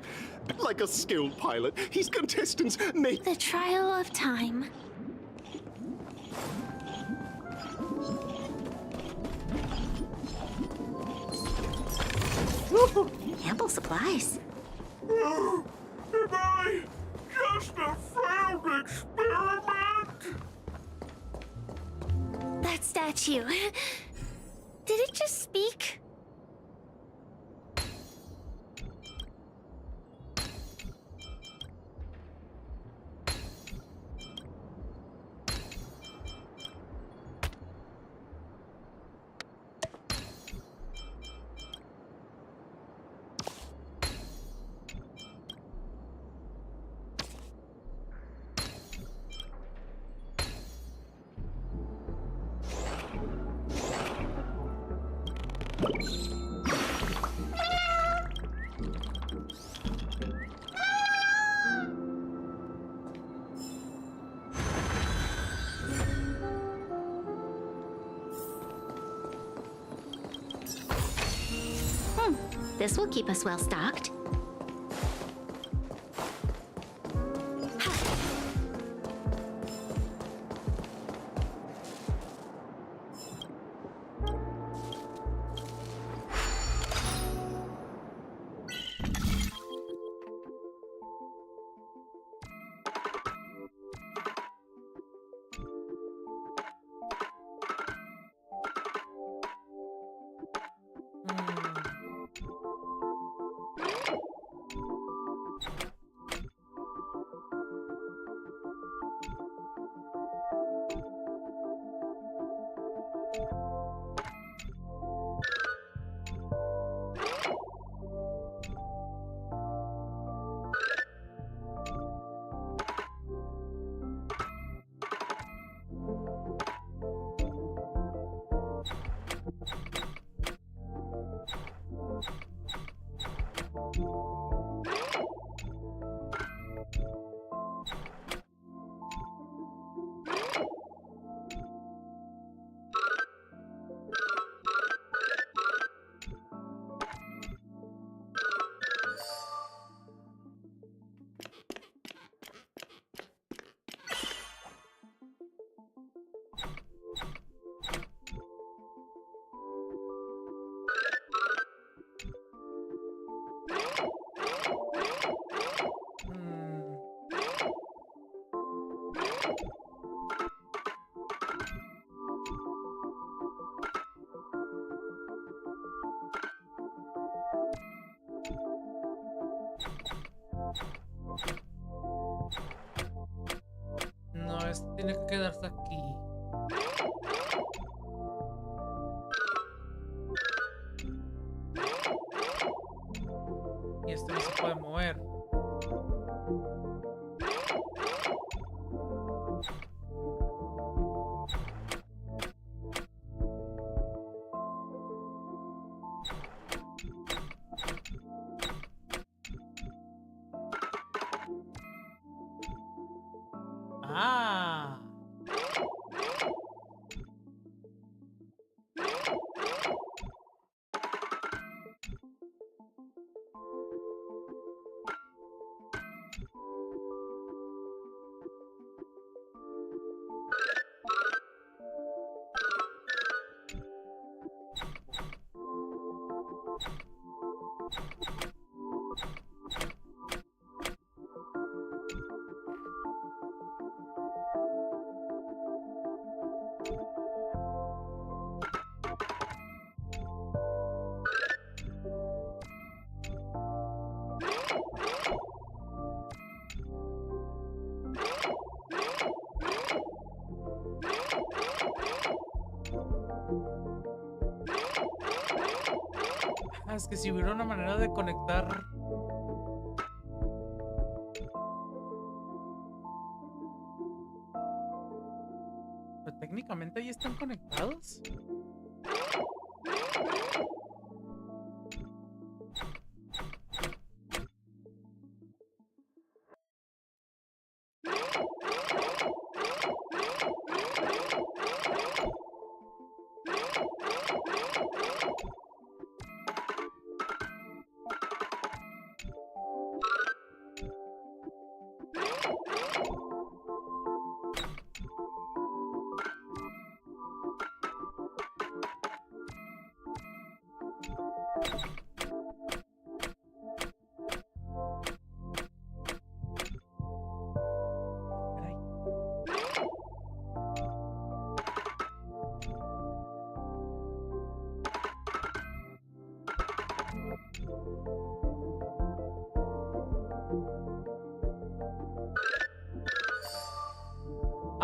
Like a skilled pilot, his contestants make... The trial of time. Ample supplies. Am I just a failed experiment? That statue. Did it just speak? This will keep us well stocked. No, este tiene que quedarse aquí. Es que si hubiera una manera de conectar. Pero técnicamente ahí están conectados.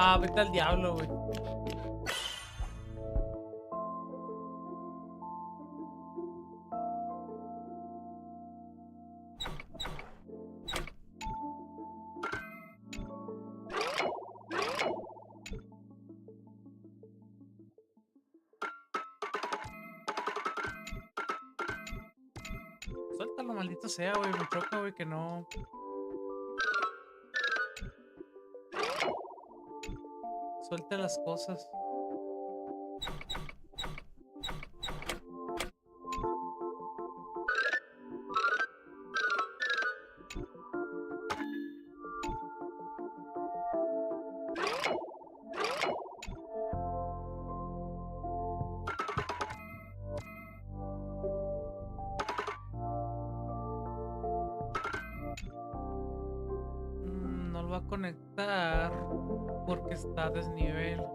Ah, vete al diablo, güey. Suéltalo, maldito sea, güey. Me choca, güey, que no. Suelte las cosas. No lo va a conectar porque está a desnivel.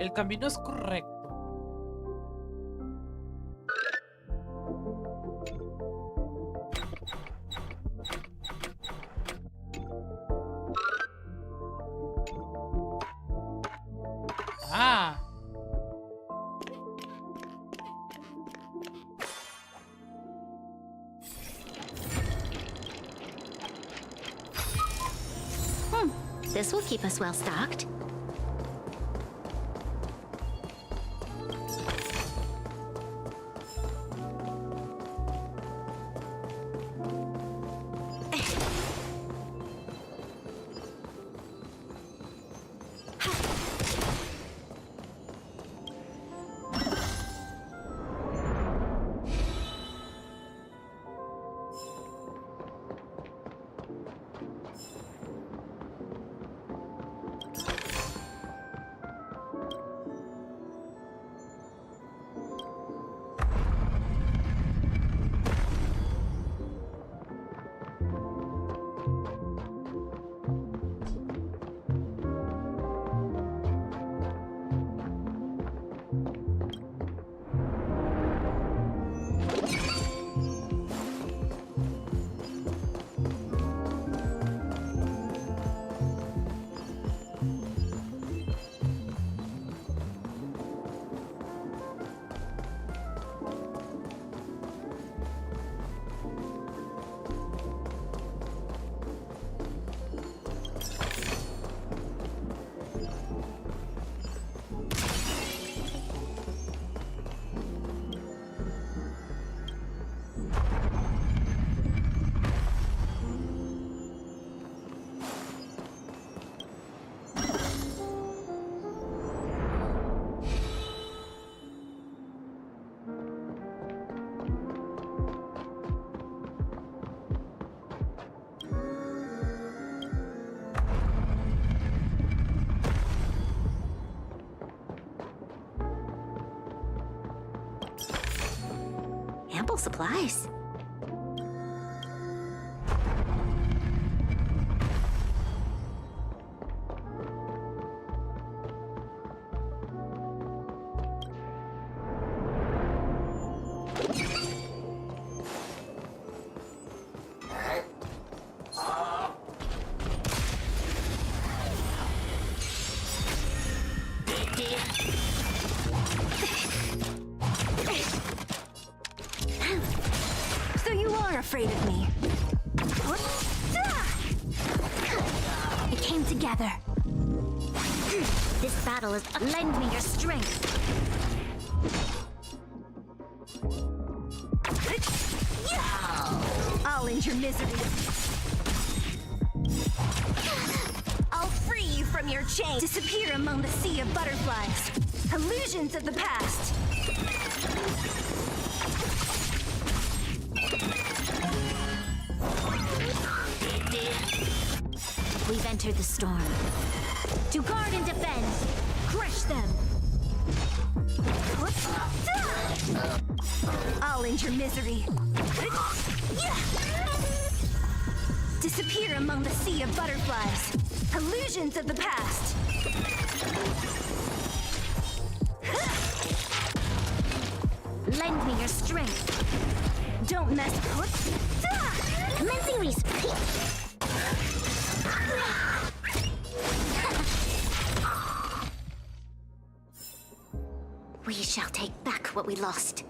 El camino es correcto. Ah. This will keep us well stocked. Useful supplies. So you are afraid of me. It came together. This battle is... Lend me your strength. I'll end your misery. I'll free you from your chain. Disappear among the sea of butterflies. Illusions of the past. We've entered the storm. To guard and defend. Crush them. I'll end your misery. Disappear among the sea of butterflies. Illusions of the past. Lend me your strength. Don't mess. Commencing respawn. We shall take back what we lost.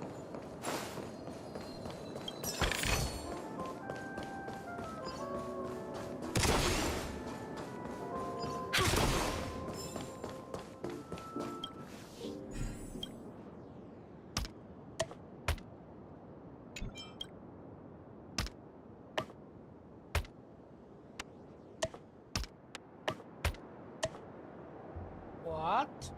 What?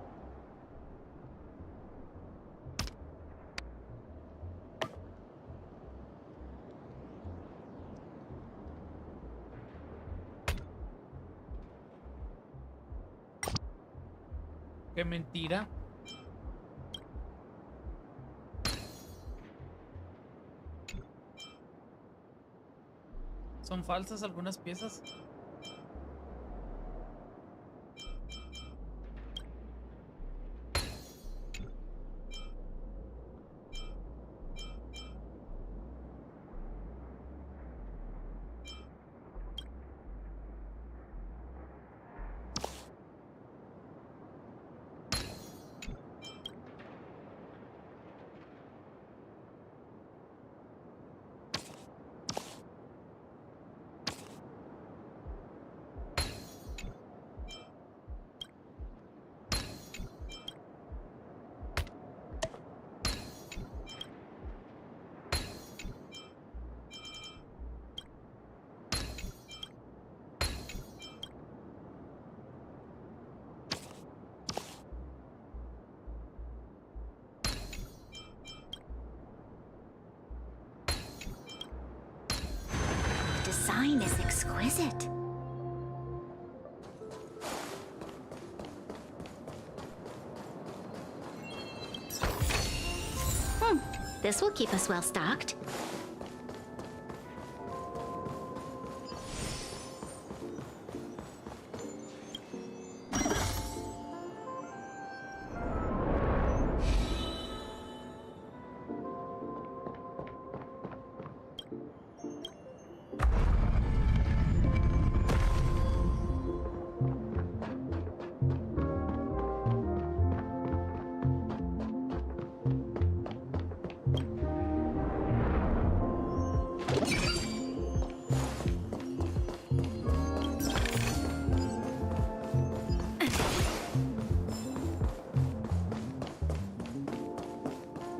Qué mentira. ¿Son falsas algunas piezas? Design is exquisite. This will keep us well stocked.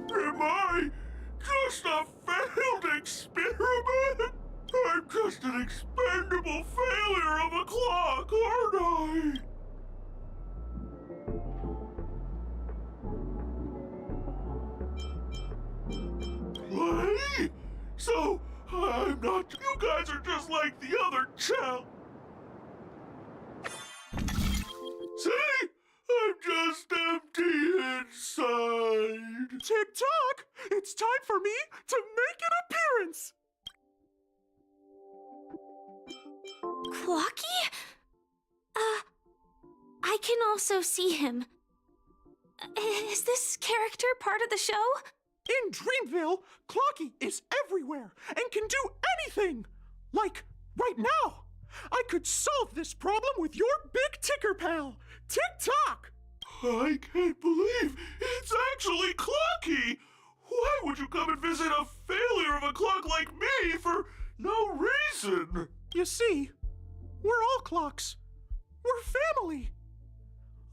Am I just a failed experiment? I'm just an expendable failure of a clock, aren't I? Play? So, I'm not... You guys are just like the other child. See? I'm just empty inside. Tick-tock! It's It's time for me to make an appearance! Clocky? I can also see him. Is this character part of the show? In Dreamville, Clocky is everywhere and can do anything! Like, right now! I could solve this problem with your big ticker pal, Tick-Tock! I can't believe it's actually Clocky! Why would you come and visit a failure of a clock like me for no reason? You see, we're all clocks. We're family.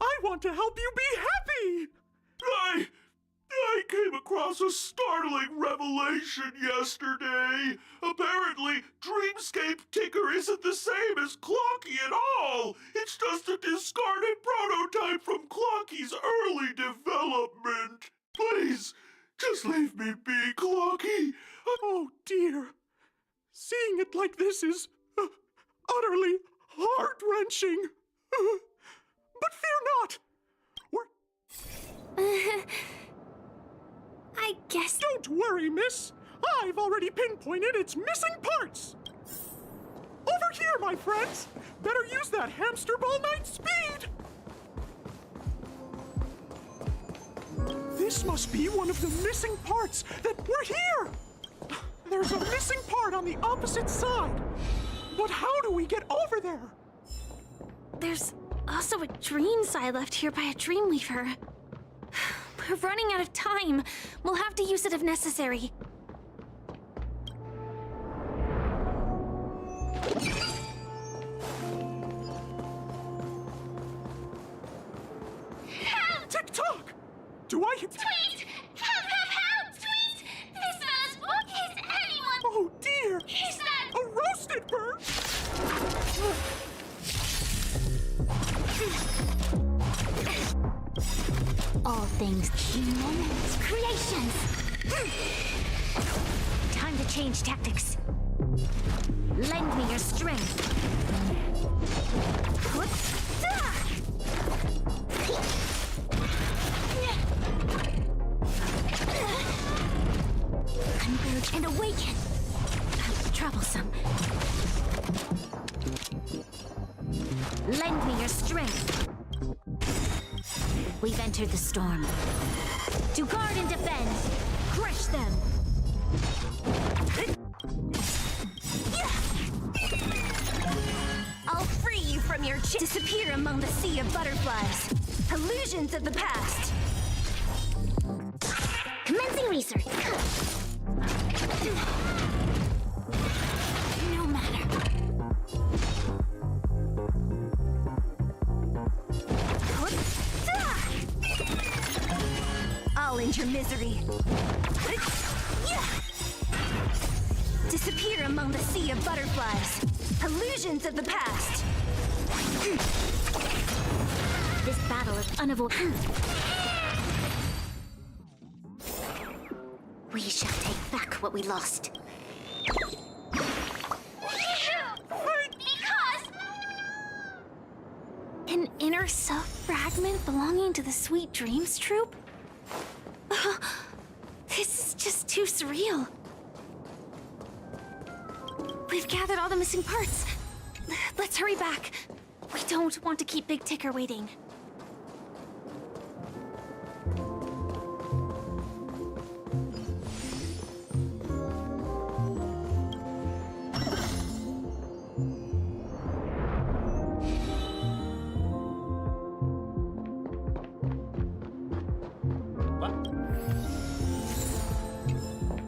I want to help you be happy! I came across a startling revelation yesterday. Apparently, Dreamscape Ticker isn't the same as Clocky at all. It's just a discarded prototype from Clocky's early development. Please, just leave me be, Clocky. Oh dear. Seeing it like this is utterly heart-wrenching. But fear not. I guess... Don't worry, miss. I've already pinpointed its missing parts. Over here, my friends. Better use that hamster ball knight speed. This must be one of the missing parts that were here. There's a missing part on the opposite side. But how do we get over there? There's also a dream side left here by a Dreamweaver. We're running out of time. We'll have to use it if necessary. Help! Tick-Tock! Do I... Tweet! Help! Tweet! This man's book is anyone... Oh dear! He's that... A roasted bird! All things human creations. Time to change tactics. Lend me your strength. Converge and awaken. Troublesome. Lend me your strength. We've entered the storm. To guard and defend, crush them! I'll free you from your disappear among the sea of butterflies. Illusions of the past. Commencing research. No matter. I'll end your misery. Disappear among the sea of butterflies. Illusions of the past. This battle is unavoidable. We shall take back what we lost. Because... An inner self fragment belonging to the Sweet Dreams troupe? This is just too surreal. We've gathered all the missing parts. Let's hurry back. We don't want to keep Big Ticker waiting.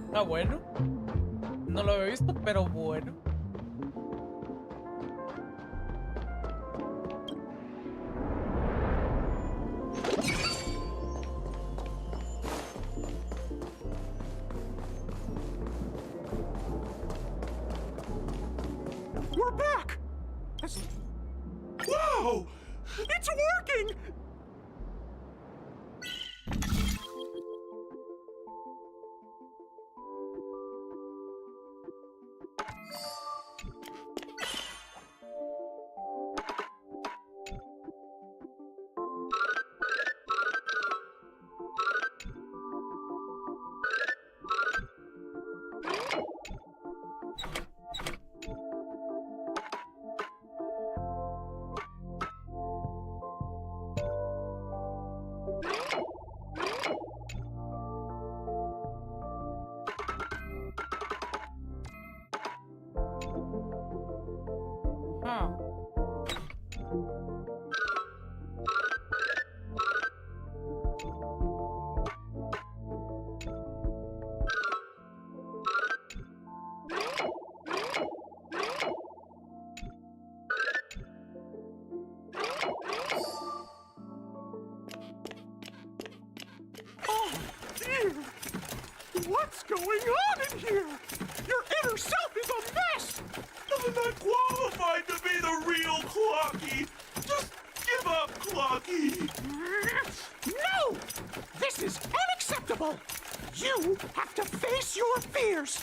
Está bueno. No lo había visto, pero bueno. We're back! Whoa! It's working! What's going on in here? Your inner self is a mess! I'm not qualified to be the real Clocky. Just give up, Clocky. No! This is unacceptable! You have to face your fears!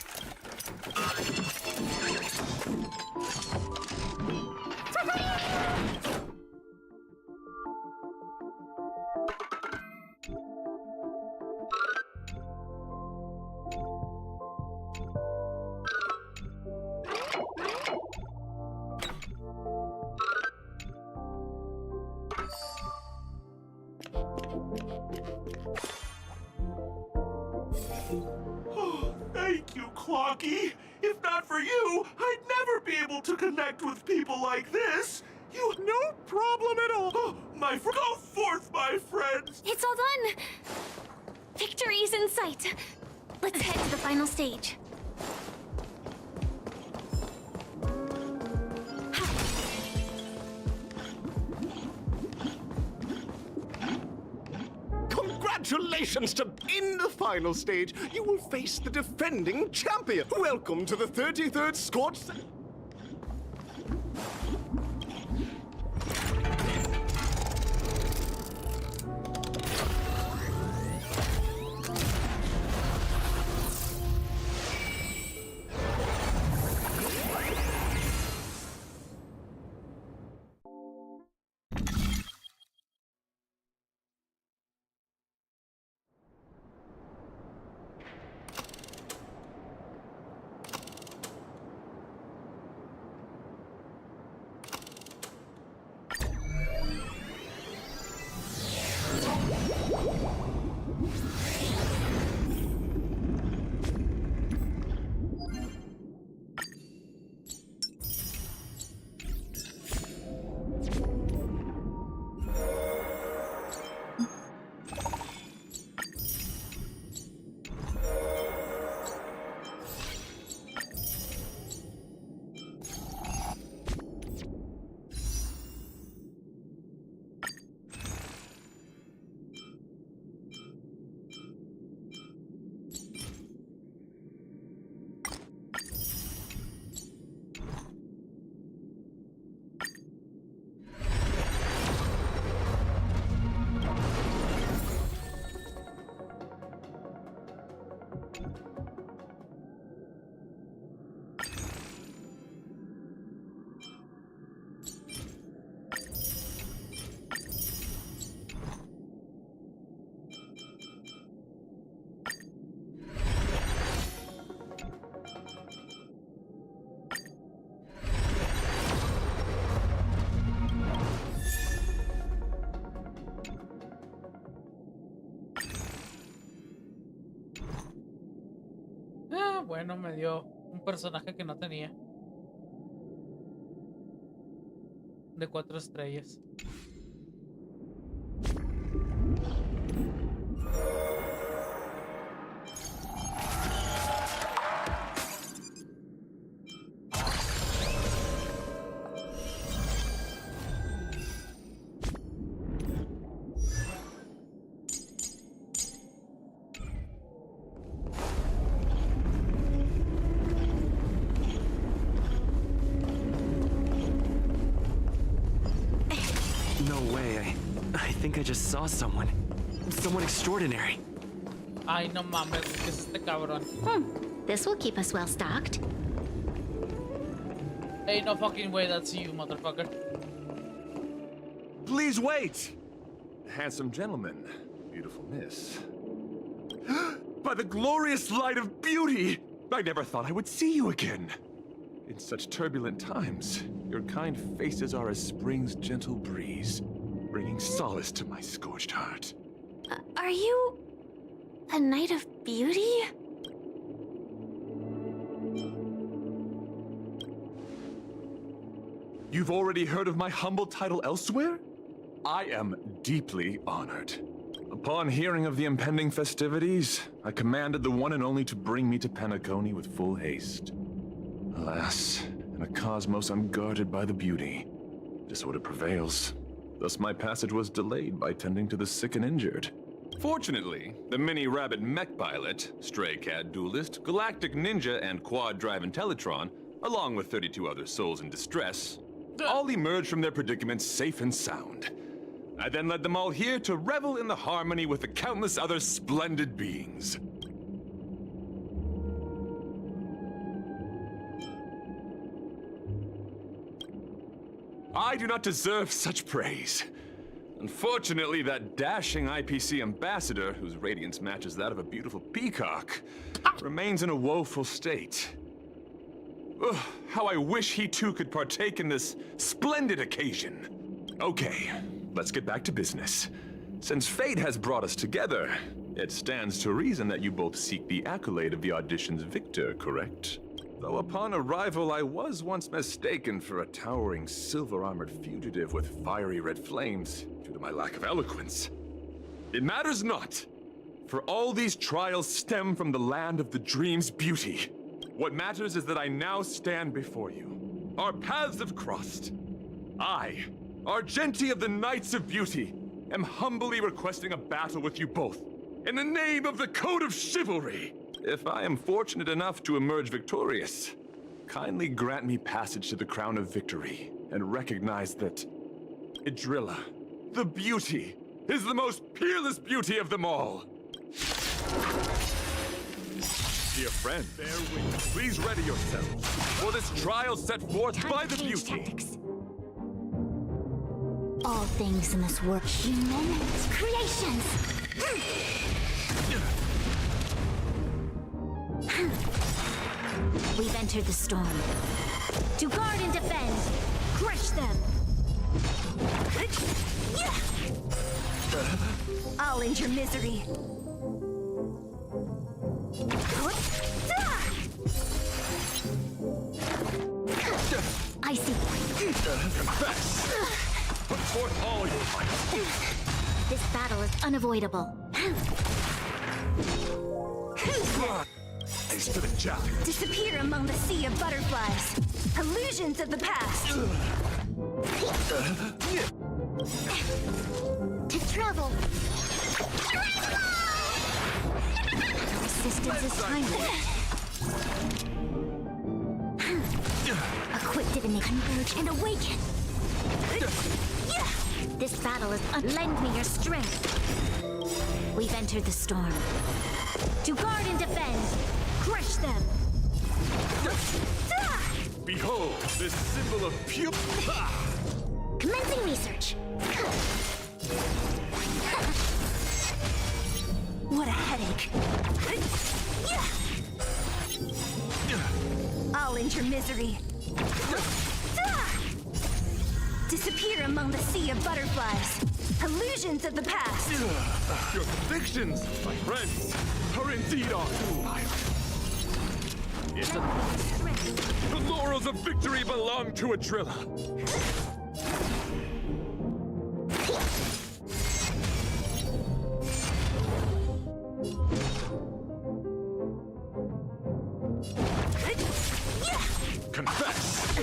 Thank you, Clocky. If not for you, I'd never be able to connect with people like this. You no problem at all. Oh, go forth, my friends. It's all done. Victory's in sight. Let's head to the final stage. Congratulations to in the final stage, you will face the defending champion. Welcome to the 33rd Scorched. Bueno, me dio un personaje que no tenía. De 4 estrellas. I just saw someone. Someone extraordinary. Ay, no mames, ¿qué es este cabrón? This will keep us well stocked. Hey, no fucking way, that's you, motherfucker. Please wait! Handsome gentleman, beautiful miss. By the glorious light of beauty! I never thought I would see you again. In such turbulent times, your kind faces are as spring's gentle breeze, bringing solace to my scorched heart. Are you a knight of beauty? You've already heard of my humble title elsewhere? I am deeply honored. Upon hearing of the impending festivities, I commanded the one and only to bring me to Penacony with full haste. Alas, in a cosmos unguarded by the beauty, disorder prevails. Thus my passage was delayed by tending to the sick and injured. Fortunately, the mini-rabbit mech pilot, stray cat duelist, galactic ninja, and quad-drive Intellitron, along with 32 other souls in distress, all emerged from their predicaments safe and sound. I then led them all here to revel in the harmony with the countless other splendid beings. I do not deserve such praise. Unfortunately, that dashing IPC ambassador, whose radiance matches that of a beautiful peacock, remains in a woeful state. Ugh, how I wish he too could partake in this splendid occasion. Okay, let's get back to business. Since fate has brought us together, it stands to reason that you both seek the accolade of the audition's victor, correct? Though upon arrival I was once mistaken for a towering silver-armored fugitive with fiery red flames due to my lack of eloquence. It matters not, for all these trials stem from the land of the dream's beauty. What matters is that I now stand before you. Our paths have crossed. I, Argenti of the Knights of Beauty, am humbly requesting a battle with you both, in the name of the Code of Chivalry. If I am fortunate enough to emerge victorious, kindly grant me passage to the Crown of Victory, and recognize that Idrilla, the beauty, is the most peerless beauty of them all. Dear friend, please ready yourselves for this trial set forth by the beauty. Tactics. All things in this work, human creations. We've entered the storm. To guard and defend, crush them. I'll end your misery. I see. Confess! Put forth all your might. This battle is unavoidable. I stood a challenge. Disappear among the sea of butterflies. Illusions of the past. To travel. Resistance is timeless. Equipped and converge and awaken. This battle is lend me your strength. We've entered the storm. To guard and defend, crush them. Behold, this symbol of pure. Commencing research. What a headache. I'll end your misery. Disappear among the sea of butterflies. Illusions of the past. Your convictions, my friends, are indeed all too wild. The laurels of victory belong to Idrilla. Confess!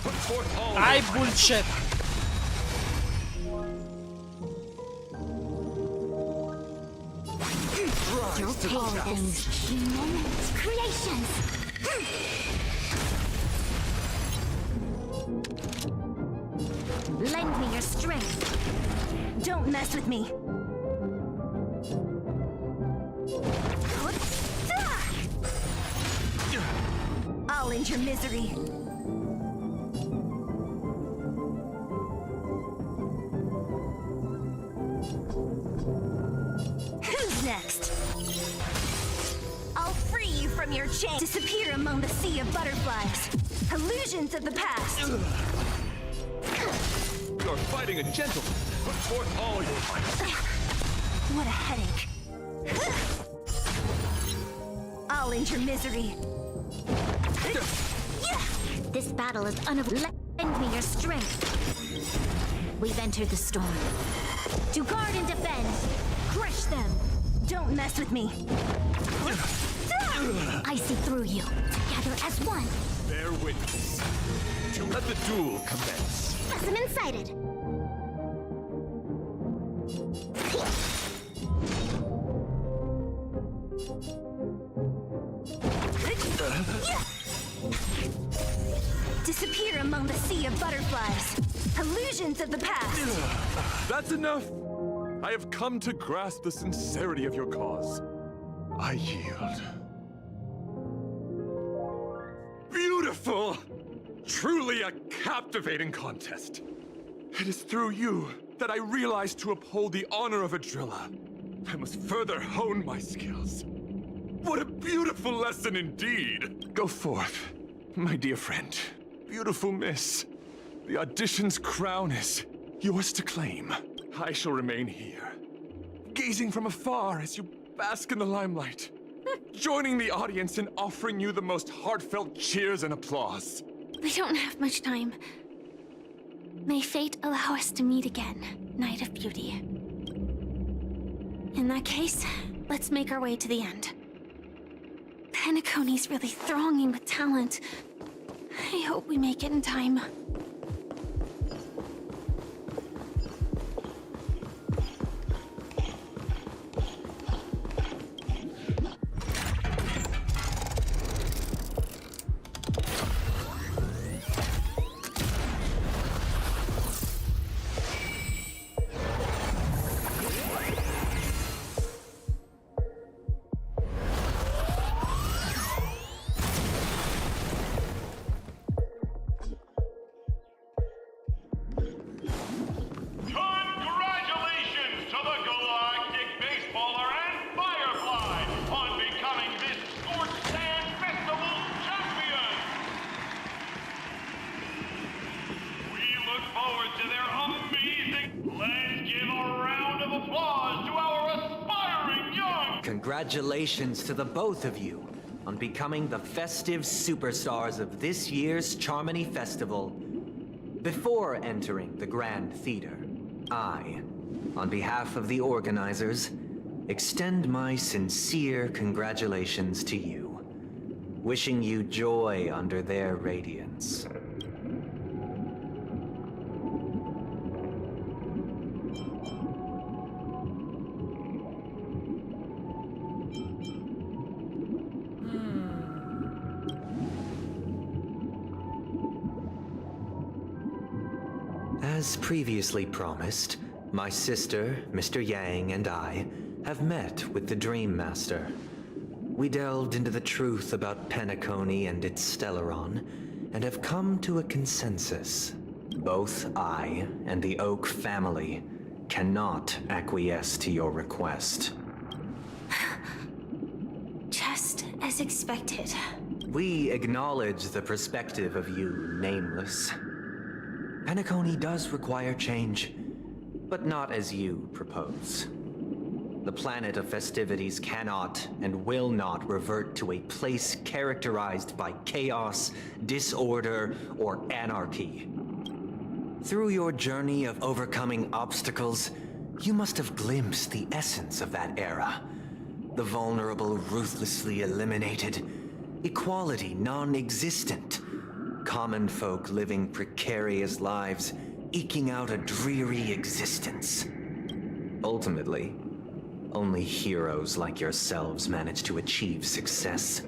Put forth all Ay, bullshit! You'll take all things human creations. Lend me your strength. Don't mess with me. I'll end your misery. Who's next? I'll free you from your chain. Disappear among the sea of butterflies. Illusions of the past. You're fighting a gentleman. Put forth all your might. What a headache. I'll end your misery. This battle is unavoidable. Lend me your strength. We've entered the storm. To guard and defend, crush them. Don't mess with me. I see through you. Together as one. Bear witness. To let the duel commence. Specimen sighted. disappear among the sea of butterflies. Illusions of the past. That's enough! I have come to grasp the sincerity of your cause. I yield. Beautiful! Truly a captivating contest. It is through you that I realized to uphold the honor of a driller, I must further hone my skills. What a beautiful lesson indeed! Go forth, my dear friend. Beautiful miss. The audition's crown is yours to claim. I shall remain here, gazing from afar as you bask in the limelight, joining the audience in offering you the most heartfelt cheers and applause. We don't have much time. May fate allow us to meet again, Knight of Beauty. In that case, let's make our way to the end. Penacony's really thronging with talent. I hope we make it in time. Congratulations to the both of you on becoming the festive superstars of this year's Charmony Festival. Before entering the Grand Theater, I, on behalf of the organizers, extend my sincere congratulations to you, wishing you joy under their radiance. As previously promised, my sister, Mr. Yang, and I have met with the Dream Master. We delved into the truth about Penacony and its Stellaron, and have come to a consensus. Both I and the Oak family cannot acquiesce to your request. Just as expected. We acknowledge the perspective of you, Nameless. Penacony does require change, but not as you propose. The planet of festivities cannot and will not revert to a place characterized by chaos, disorder, or anarchy. Through your journey of overcoming obstacles, you must have glimpsed the essence of that era. The vulnerable ruthlessly eliminated, equality non-existent, common folk living precarious lives, eking out a dreary existence. Ultimately, only heroes like yourselves manage to achieve success.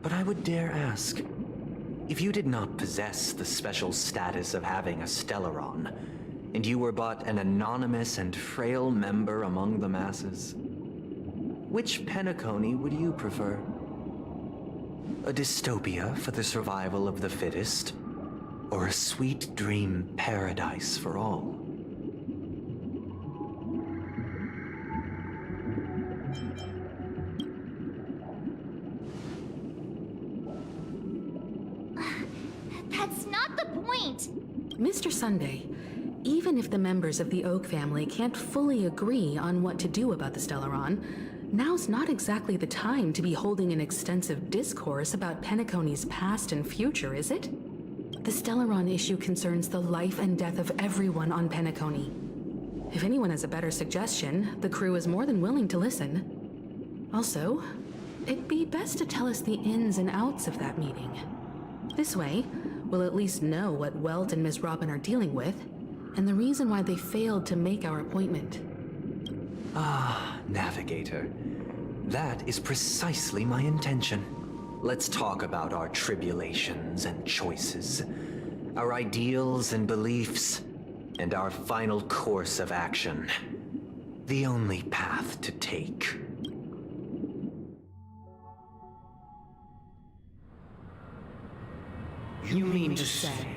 But I would dare ask, if you did not possess the special status of having a Stellaron, and you were but an anonymous and frail member among the masses, which Penacony would you prefer? A dystopia for the survival of the fittest, or a sweet dream paradise for all? That's not the point! Mr. Sunday, even if the members of the Oak family can't fully agree on what to do about the Stellaron, now's not exactly the time to be holding an extensive discourse about Penacony's past and future, is it? The Stellaron issue concerns the life and death of everyone on Penacony. If anyone has a better suggestion, the crew is more than willing to listen. Also, it'd be best to tell us the ins and outs of that meeting. This way, we'll at least know what Welt and Miss Robin are dealing with, and the reason why they failed to make our appointment. Ah, Navigator. That is precisely my intention. Let's talk about our tribulations and choices, our ideals and beliefs, and our final course of action. The only path to take. You mean to say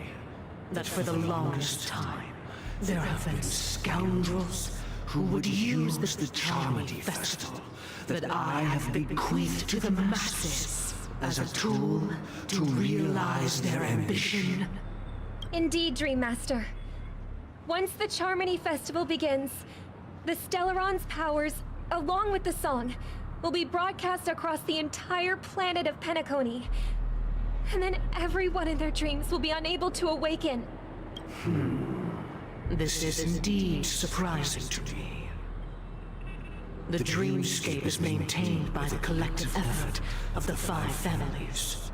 that for the longest time, there have been scoundrels who would use the Charmony Festival that I have bequeathed to the masses as a tool to realize their ambition? Indeed, Dream Master. Once the Charmony Festival begins, the Stellaron's powers, along with the song, will be broadcast across the entire planet of Penacony. And then everyone in their dreams will be unable to awaken. This is indeed surprising to me. The dreamscape is maintained by the collective effort of the 5 families.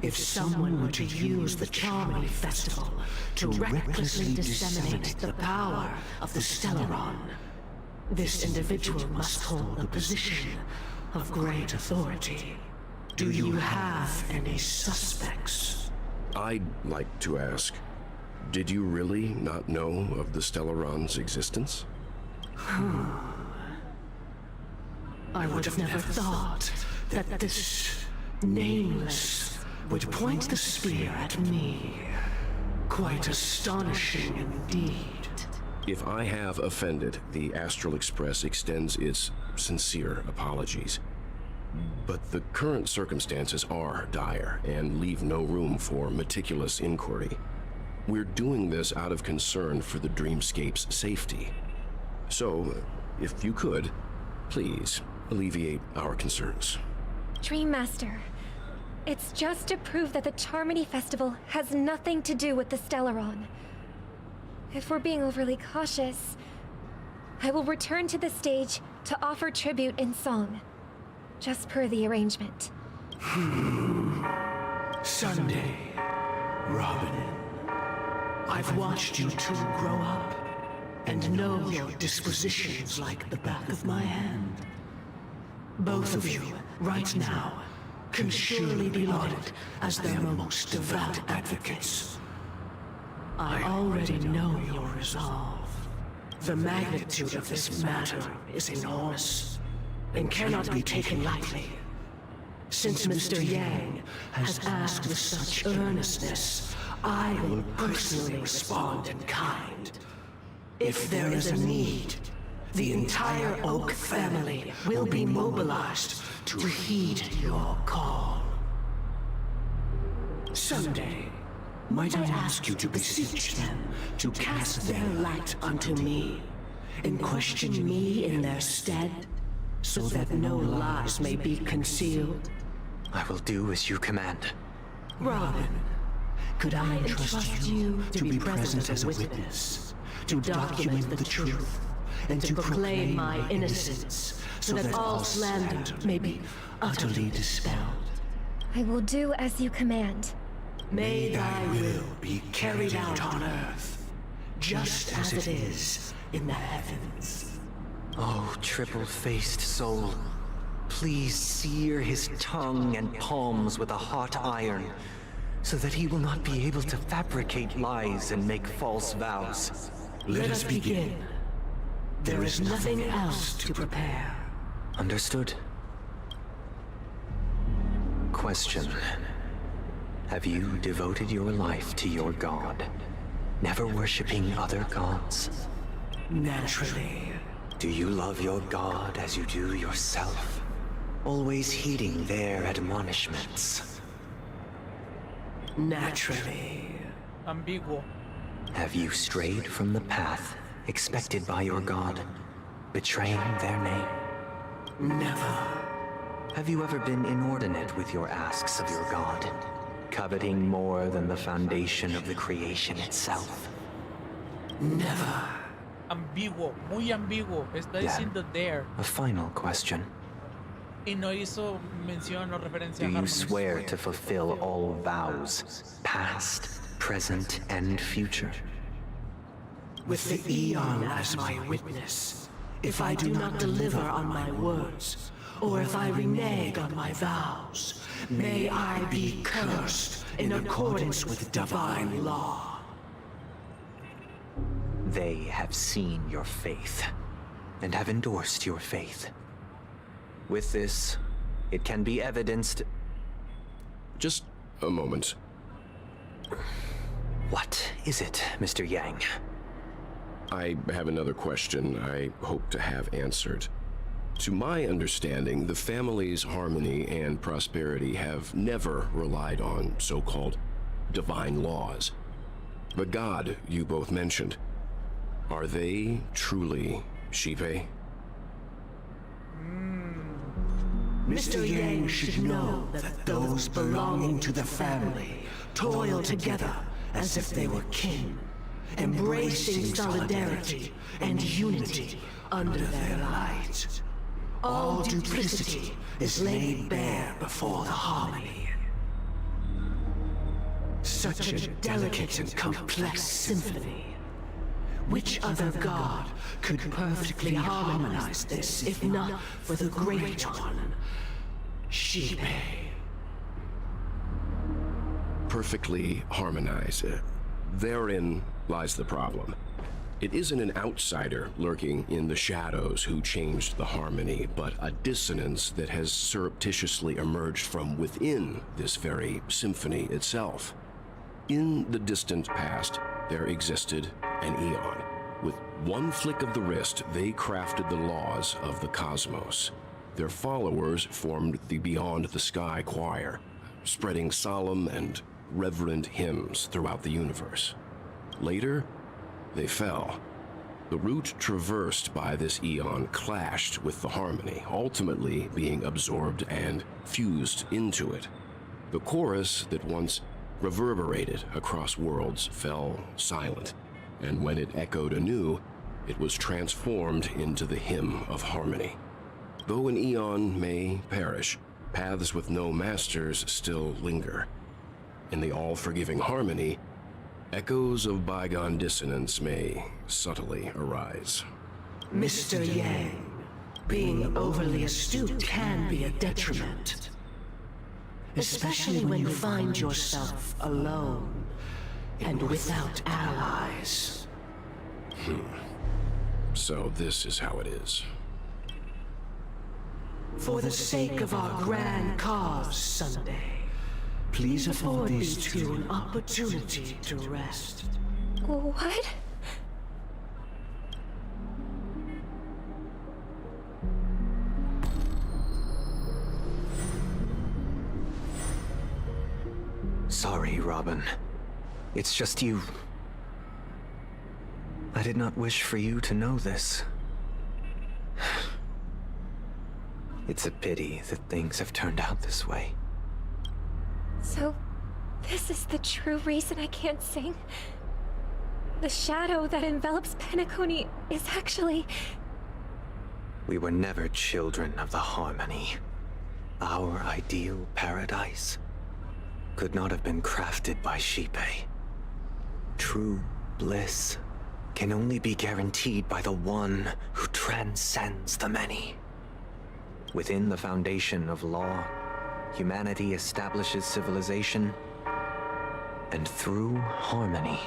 If someone were to use the Charmony Festival to recklessly disseminate the power of the Stellaron, this individual must hold a position of great authority. Do you have any suspects? I'd like to ask, did you really not know of the Stellaron's existence? I would have never thought that this nameless would point the spear at me. Quite astonishing indeed. If I have offended, the Astral Express extends its sincere apologies. But the current circumstances are dire and leave no room for meticulous inquiry. We're doing this out of concern for the dreamscape's safety. So, if you could, please alleviate our concerns. Dream Master, it's just to prove that the Charmony Festival has nothing to do with the Stellaron. If we're being overly cautious, I will return to the stage to offer tribute in song, just per the arrangement. Sunday, Robin. I've watched you two grow up and know your dispositions like the back of my hand. Both of you, right now, can surely be lauded as their most devout advocates. I already know your resolve. The magnitude of this matter is enormous and cannot be taken lightly. Since Mr. Yang has asked with such earnestness, I will personally respond in kind. If there is a need, the entire Oak family will be mobilized to heed your call. Someday, might I ask you to beseech them to cast their light unto me, and question me in their stead, so that no lies may be concealed? I will do as you command. Robin, could I entrust you to be present as a witness, to document the truth, and to proclaim my innocence, so that all slander may be utterly dispelled? I will do as you command. May thy will be carried out on earth, just as it is in the heavens. Oh, triple-faced soul, please sear his tongue and palms with a hot iron, so that he will not be able to fabricate lies and make false vows. Let us begin. There is nothing else to prepare. Understood. Question. Have you devoted your life to your god, never worshipping other gods? Naturally. Do you love your god as you do yourself, always heeding their admonishments? Naturally. Ambiguo. Have you strayed from the path expected by your god, betraying their name? Never. Have you ever been inordinate with your asks of your god, coveting more than the foundation of the creation itself? Never. Ambiguo, muy ambiguo. Está diciendo there. A final question. Y no hizo mención o referencia Do a you Harmony. swear to fulfill all vows, past, present, and future? With the Eon as my witness, if I do not deliver on my words, or if I renege on my vows, may I be cursed in accordance with divine law. They have seen your faith, and have endorsed your faith. With this, it can be evidenced... Just a moment. What is it, Mr. Yang? I have another question I hope to have answered. To my understanding, the family's harmony and prosperity have never relied on so-called divine laws. The god you both mentioned, are they truly Shipe? Mr. Yang should know that those belonging to the family toil together as if they were kin, embracing solidarity and unity under their light. All duplicity is laid bare before the harmony. Such a delicate and complex symphony. Which other god could perfectly harmonize this, if not for the Great One, Shipe? Perfectly harmonize. Therein lies the problem. It isn't an outsider lurking in the shadows who changed the harmony, but a dissonance that has surreptitiously emerged from within this very symphony itself. In the distant past, there existed an eon. With one flick of the wrist, they crafted the laws of the cosmos. Their followers formed the Beyond the Sky Choir, spreading solemn and reverent hymns throughout the universe. Later, they fell. The route traversed by this eon clashed with the harmony, ultimately being absorbed and fused into it. The chorus that once reverberated across worlds fell silent, and when it echoed anew, it was transformed into the hymn of harmony. Though an eon may perish, paths with no masters still linger. In the all-forgiving harmony, echoes of bygone dissonance may subtly arise. Mr. Yang, being overly astute can be a detriment. Especially when you find yourself alone and without allies. So this is how it is. For the sake of our grand cause, Sunday, please afford these two an opportunity to rest. What? Sorry, Robin. It's just you. I did not wish for you to know this. It's a pity that things have turned out this way. So, this is the true reason I can't sing? The shadow that envelops Penacony is actually... We were never children of the harmony. Our ideal paradise could not have been crafted by Shipe. True bliss can only be guaranteed by the one who transcends the many. Within the foundation of law, humanity establishes civilization, and through harmony,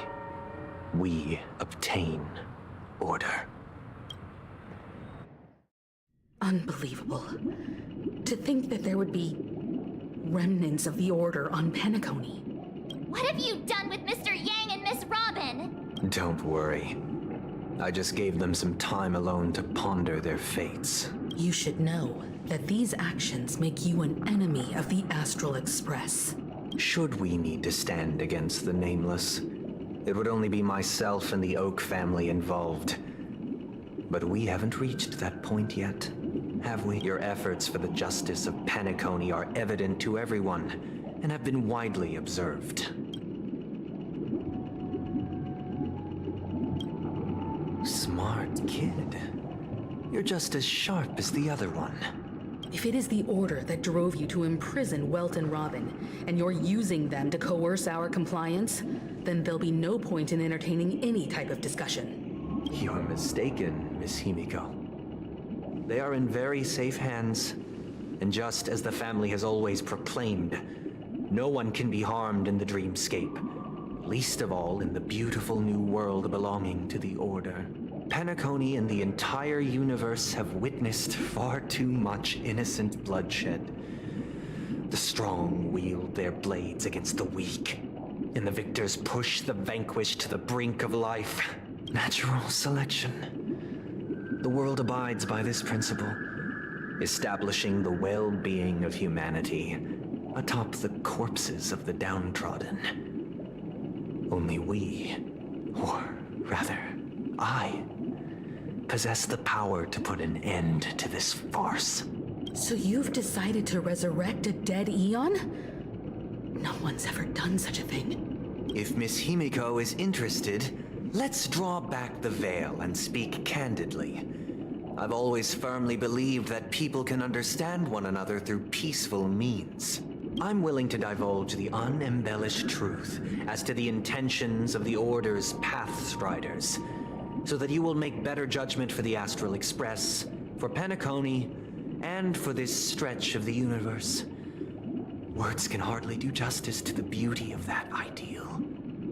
we obtain order. Unbelievable. To think that there would be remnants of the Order on Penacony. What have you done with Mr. Yang and Miss Robin? Don't worry. I just gave them some time alone to ponder their fates. You should know that these actions make you an enemy of the Astral Express. Should we need to stand against the Nameless, it would only be myself and the Oak family involved. But we haven't reached that point yet, have we? Your efforts for the justice of Penacony are evident to everyone, and have been widely observed. Smart kid. You're just as sharp as the other one. If it is the Order that drove you to imprison Welt and Robin, and you're using them to coerce our compliance, then there'll be no point in entertaining any type of discussion. You're mistaken, Miss Himiko. They are in very safe hands, And just as the family has always proclaimed, no one can be harmed in the dreamscape, least of all in the beautiful new world belonging to the Order. Penacony and the entire universe have witnessed far too much innocent bloodshed. The strong wield their blades against the weak, and the victors push the vanquished to the brink of life. Natural selection. The world abides by this principle, establishing the well-being of humanity atop the corpses of the downtrodden. Only we, or rather, I, possess the power to put an end to this farce. So you've decided to resurrect a dead Eon? No one's ever done such a thing. If Miss Himiko is interested, let's draw back the veil and speak candidly. I've always firmly believed that people can understand one another through peaceful means. I'm willing to divulge the unembellished truth as to the intentions of the Order's Pathstriders, so that you will make better judgment for the Astral Express, for Penacony, and for this stretch of the universe. Words can hardly do justice to the beauty of that ideal.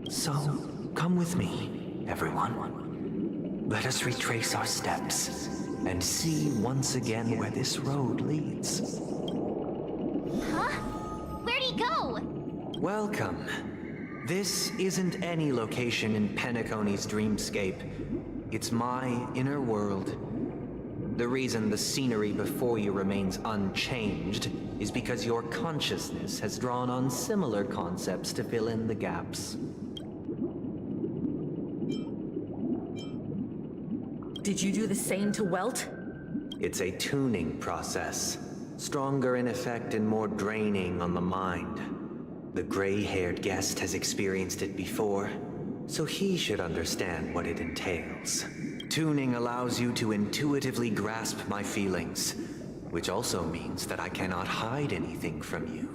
So, come with me, everyone. Let us retrace our steps and see once again where this road leads. Huh? Where'd he go? Welcome. This isn't any location in Penacony's dreamscape. It's my inner world. The reason the scenery before you remains unchanged is because your consciousness has drawn on similar concepts to fill in the gaps. Did you do the same to Welt? It's a tuning process, stronger in effect and more draining on the mind. The gray-haired guest has experienced it before, so he should understand what it entails. Tuning allows you to intuitively grasp my feelings, which also means that I cannot hide anything from you.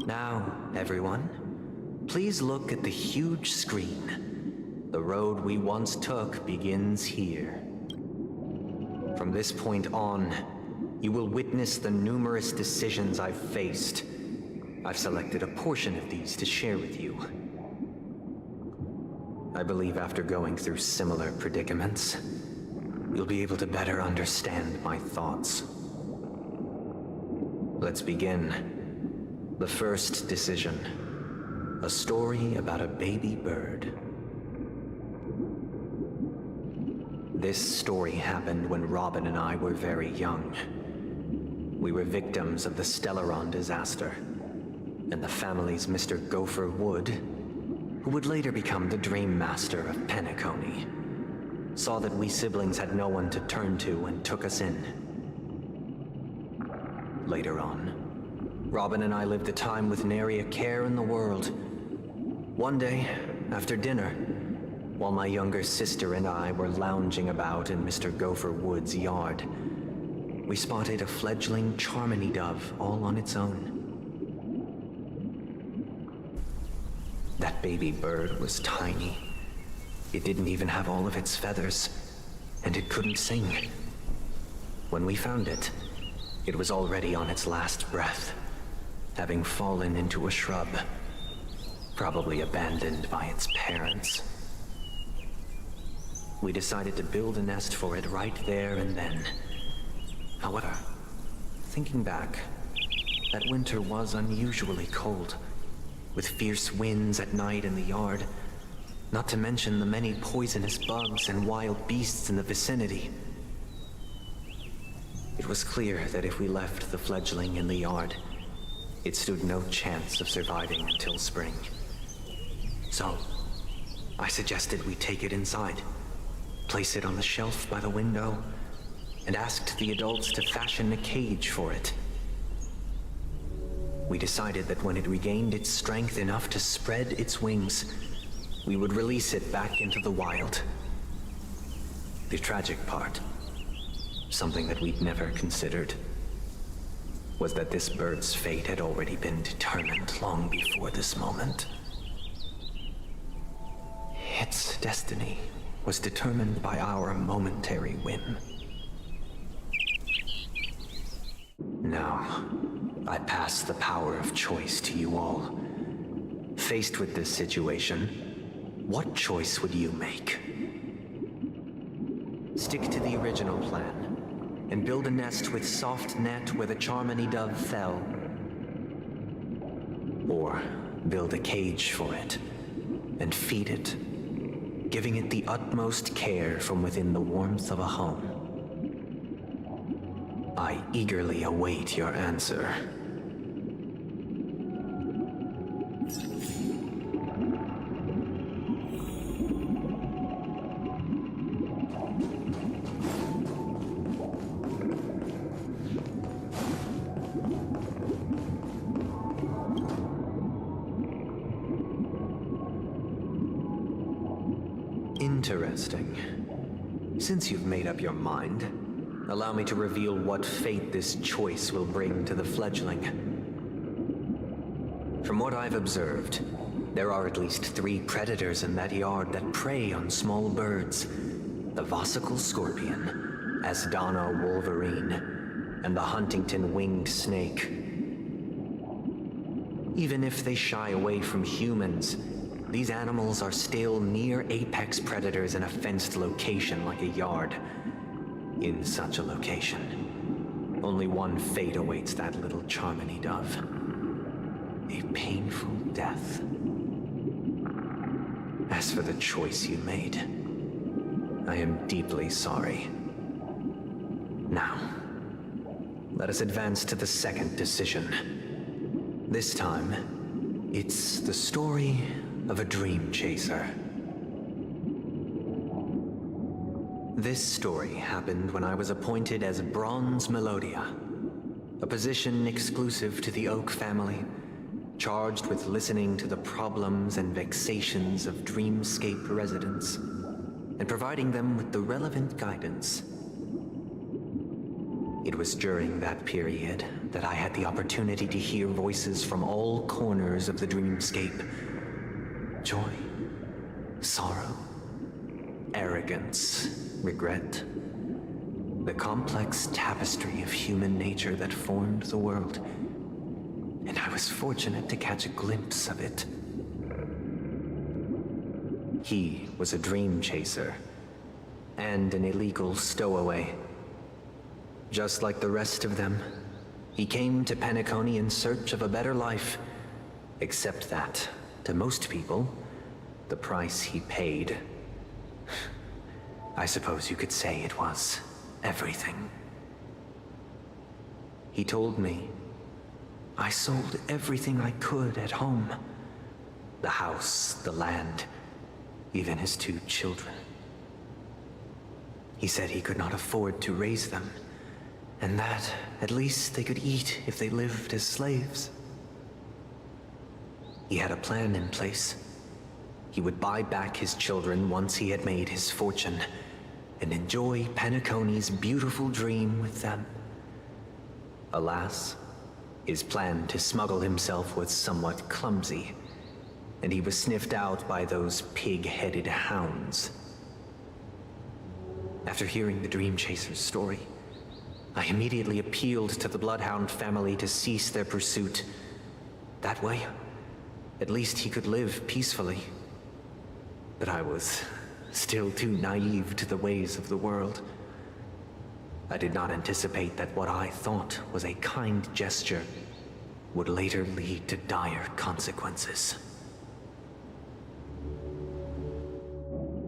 Now, everyone, please look at the huge screen. The road we once took begins here. From this point on, you will witness the numerous decisions I've faced. I've selected a portion of these to share with you. I believe after going through similar predicaments, you'll be able to better understand my thoughts. Let's begin. The first decision. A story about a baby bird. This story happened when Robin and I were very young. We were victims of the Stellaron disaster, and the family's Mr. Gopher Wood, who would later become the Dream Master of Penacony, saw that we siblings had no one to turn to and took us in. Later on, Robin and I lived a time with nary a care in the world. One day, after dinner, while my younger sister and I were lounging about in Mr. Gopher Wood's yard, we spotted a fledgling Charmony dove all on its own. That baby bird was tiny. It didn't even have all of its feathers, and it couldn't sing. When we found it, it was already on its last breath, having fallen into a shrub, probably abandoned by its parents. We decided to build a nest for it right there and then. However, thinking back, that winter was unusually cold, with fierce winds at night in the yard, not to mention the many poisonous bugs and wild beasts in the vicinity. It was clear that if we left the fledgling in the yard, it stood no chance of surviving until spring. So, I suggested we take it inside, place it on the shelf by the window, and asked the adults to fashion a cage for it. We decided that when it regained its strength enough to spread its wings, we would release it back into the wild. The tragic part, something that we'd never considered, was that this bird's fate had already been determined long before this moment. Its destiny was determined by our momentary whim. Now, I pass the power of choice to you all. Faced with this situation, what choice would you make? Stick to the original plan and build a nest with soft net where the Charmony dove fell. Or build a cage for it and feed it, giving it the utmost care from within the warmth of a home. I eagerly await your answer. Interesting. Since you've made up your mind, allow me to reveal what fate this choice will bring to the fledgling. From what I've observed, there are at least 3 predators in that yard that prey on small birds. The Vossicle scorpion, Asdana wolverine, and the Huntington winged snake. Even if they shy away from humans, these animals are still near apex predators in a fenced location like a yard. In such a location, only one fate awaits that little Charmony dove. A painful death. As for the choice you made, I am deeply sorry. Now, let us advance to the second decision. This time, it's the story of a dream chaser. This story happened when I was appointed as Bronze Melodia, a position exclusive to the Oak family, charged with listening to the problems and vexations of dreamscape residents, and providing them with the relevant guidance. It was during that period that I had the opportunity to hear voices from all corners of the dreamscape. Joy, sorrow, arrogance, regret. The complex tapestry of human nature that formed the world. And I was fortunate to catch a glimpse of it. He was a dream chaser, and an illegal stowaway. Just like the rest of them, he came to Penacony in search of a better life, except that, to most people, the price he paid, I suppose you could say it was everything. He told me, I sold everything I could at home. The house, the land, even his 2 children. He said he could not afford to raise them, and that at least they could eat if they lived as slaves. He had a plan in place. He would buy back his children once he had made his fortune, and enjoy Penacony's beautiful dream with them. Alas, his plan to smuggle himself was somewhat clumsy, and he was sniffed out by those pig-headed hounds. After hearing the Dream Chaser's story, I immediately appealed to the Bloodhound family to cease their pursuit. That way, at least he could live peacefully. But I was still too naive to the ways of the world. I did not anticipate that what I thought was a kind gesture would later lead to dire consequences.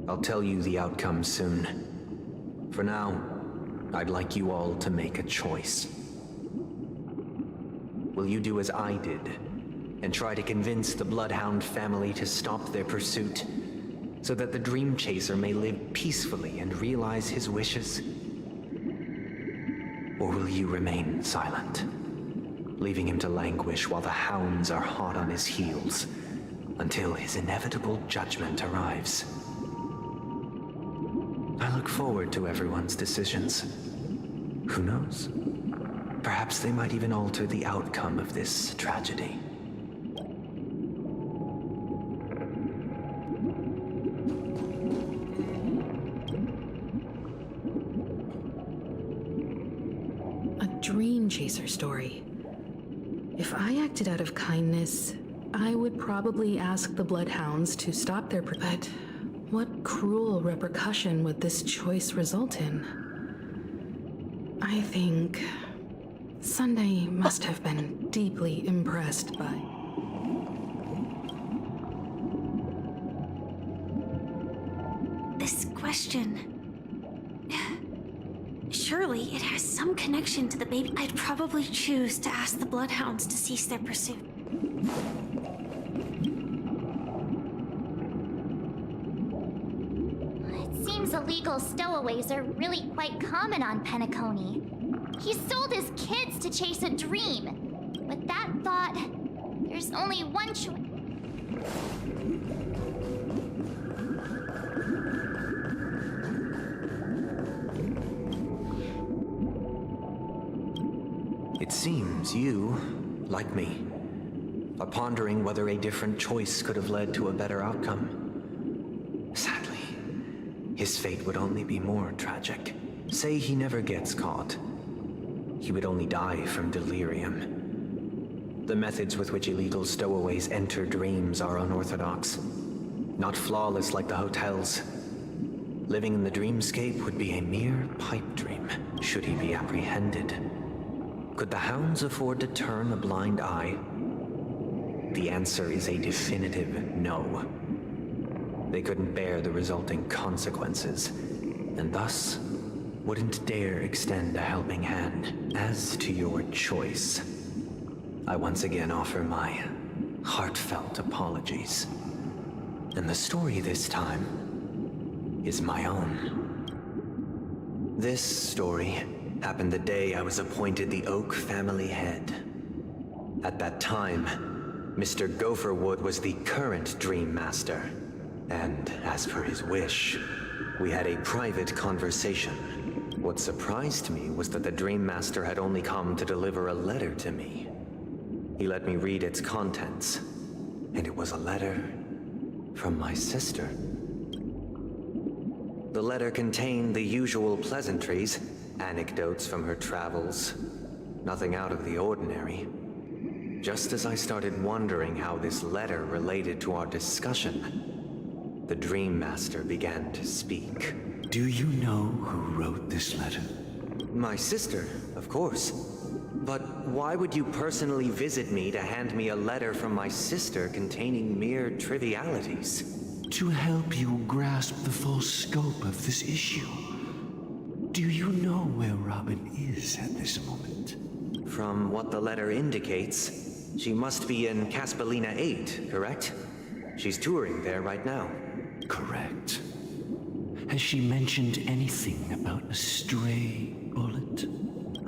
I'll tell you the outcome soon. For now, I'd like you all to make a choice. Will you do as I did and try to convince the Bloodhound family to stop their pursuit so that the Dream Chaser may live peacefully and realize his wishes? Or will you remain silent, leaving him to languish while the hounds are hot on his heels until his inevitable judgment arrives? I look forward to everyone's decisions. Who knows? Perhaps they might even alter the outcome of this tragedy. dream chaser story. If I acted out of kindness, I would probably ask the Bloodhounds to stop their but what cruel repercussion would this choice result in? I think Sunday must have been deeply impressed by... This question... Surely it has some connection to the baby. I'd probably choose to ask the Bloodhounds to cease their pursuit. It seems illegal stowaways are really quite common on Penacony. He sold his kids to chase a dream. With that thought, there's only one choice. It seems you, like me, are pondering whether a different choice could have led to a better outcome. Sadly, his fate would only be more tragic. Say he never gets caught. He would only die from delirium. The methods with which illegal stowaways enter dreams are unorthodox, not flawless like the hotels. Living in the dreamscape would be a mere pipe dream, should he be apprehended. Could the hounds afford to turn a blind eye? The answer is a definitive no. They couldn't bear the resulting consequences, and thus wouldn't dare extend a helping hand. As to your choice, I once again offer my heartfelt apologies. And the story this time is my own. This story happened the day I was appointed the Oak family head. At that time, Mr. Gopherwood was the current Dream Master, and as per his wish, we had a private conversation. What surprised me was that the Dream Master had only come to deliver a letter to me. He let me read its contents, and it was a letter from my sister. The letter contained the usual pleasantries, anecdotes from her travels, nothing out of the ordinary. Just as I started wondering how this letter related to our discussion, the Dream Master began to speak. Do you know who wrote this letter? My sister, of course. But why would you personally visit me to hand me a letter from my sister containing mere trivialities? To help you grasp the full scope of this issue. Do you know where Robin is at this moment? From what the letter indicates, she must be in Caspelina 8, correct? She's touring there right now. Correct. Has she mentioned anything about a stray bullet?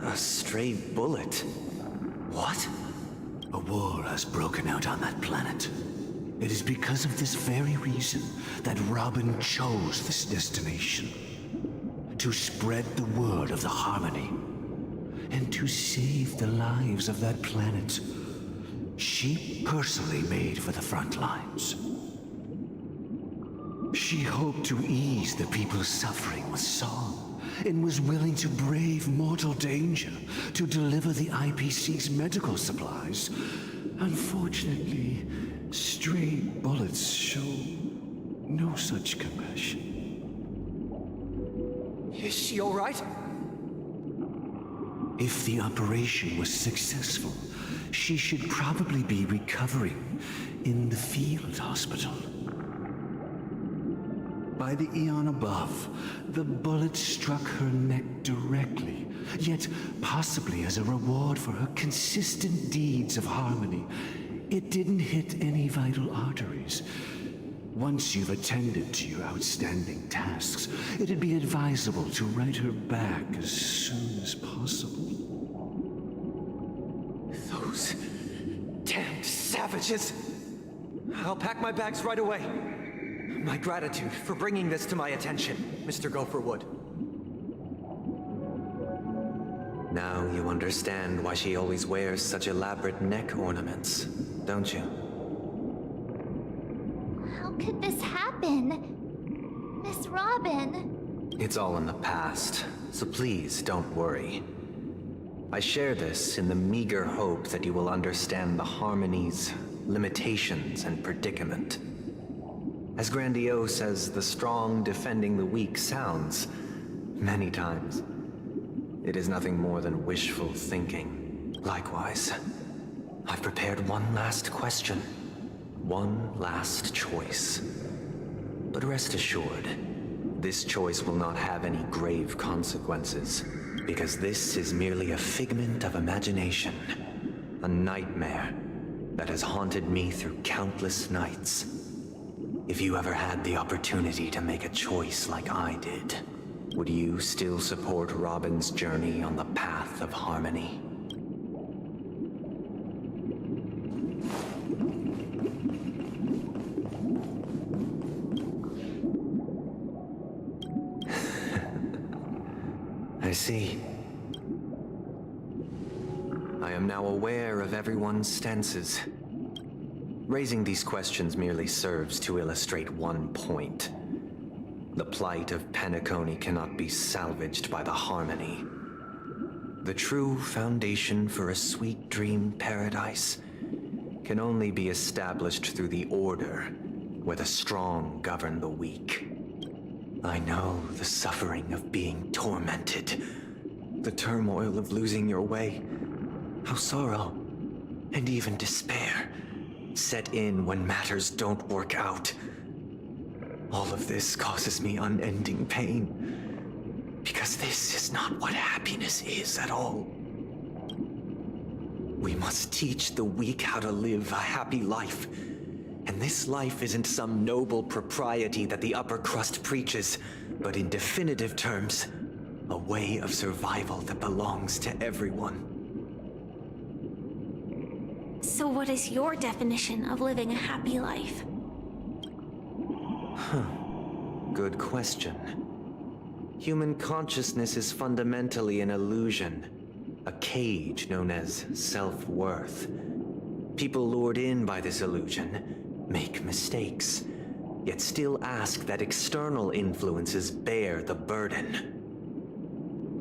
A stray bullet? What? A war has broken out on that planet. It is because of this very reason that Robin chose this destination. To spread the word of the Harmony. And to save the lives of that planet. She personally made for the front lines. She hoped to ease the people's suffering with song, and was willing to brave mortal danger to deliver the IPC's medical supplies. Unfortunately, stray bullets show no such compassion. Is she all right? If the operation was successful, she should probably be recovering in the field hospital. By the eon above, the bullet struck her neck directly, yet possibly as a reward for her consistent deeds of harmony, it didn't hit any vital arteries. Once you've attended to your outstanding tasks, it'd be advisable to write her back as soon as possible. Those damned savages! I'll pack my bags right away. My gratitude for bringing this to my attention, Mr. Gopherwood. Now you understand why she always wears such elaborate neck ornaments, don't you? How could this happen? Miss Robin? It's all in the past, so please don't worry. I share this in the meager hope that you will understand the harmony's limitations and predicament. As grandiose as the strong defending the weak sounds, many times, it is nothing more than wishful thinking. Likewise, I've prepared one last question, one last choice. But rest assured, this choice will not have any grave consequences, because this is merely a figment of imagination, a nightmare that has haunted me through countless nights. If you ever had the opportunity to make a choice like I did, would you still support Robin's journey on the path of harmony? I see. I am now aware of everyone's stances. Raising these questions merely serves to illustrate one point. The plight of Penacony cannot be salvaged by the harmony. The true foundation for a sweet dream paradise can only be established through the order where the strong govern the weak. I know the suffering of being tormented, the turmoil of losing your way, how sorrow and even despair set in when matters don't work out. All of this causes me unending pain, because this is not what happiness is at all. We must teach the weak how to live a happy life. And this life isn't some noble propriety that the upper crust preaches, but in definitive terms, a way of survival that belongs to everyone. So what is your definition of living a happy life? Good question. Human consciousness is fundamentally an illusion, a cage known as self-worth. People lured in by this illusion make mistakes, yet still ask that external influences bear the burden.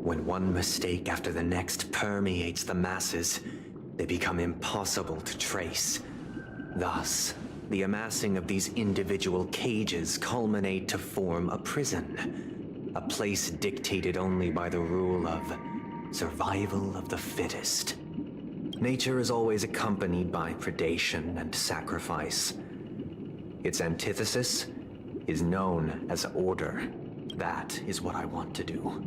When one mistake after the next permeates the masses, they become impossible to trace. Thus, the amassing of these individual cages culminate to form a prison, a place dictated only by the rule of survival of the fittest. Nature is always accompanied by predation and sacrifice. Its antithesis is known as order. That is what I want to do.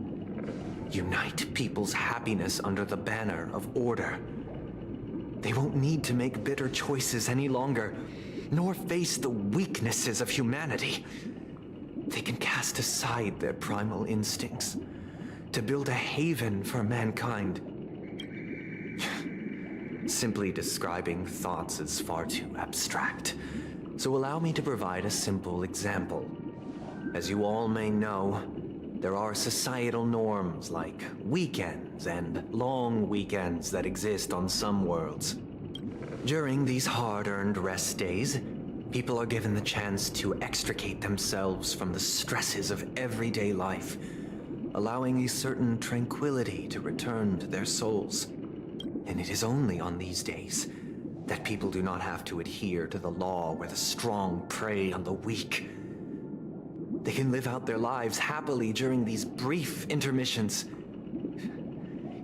Unite people's happiness under the banner of order. They won't need to make bitter choices any longer, nor face the weaknesses of humanity. They can cast aside their primal instincts to build a haven for mankind. Simply describing thoughts is far too abstract, so allow me to provide a simple example. As you all may know, there are societal norms like weekends and long weekends that exist on some worlds. During these hard-earned rest days, people are given the chance to extricate themselves from the stresses of everyday life, allowing a certain tranquility to return to their souls. And it is only on these days that people do not have to adhere to the law where the strong prey on the weak. They can live out their lives happily during these brief intermissions.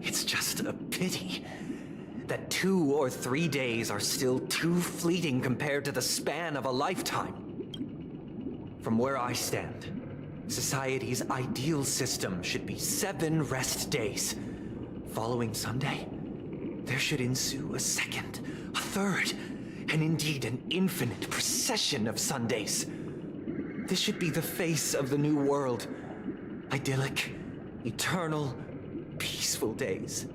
It's just a pity that 2 or 3 days are still too fleeting compared to the span of a lifetime. From where I stand, society's ideal system should be 7 rest days. Following Sunday, there should ensue a second, a third, and indeed an infinite procession of Sundays. This should be the face of the new world. Idyllic, eternal, peaceful days.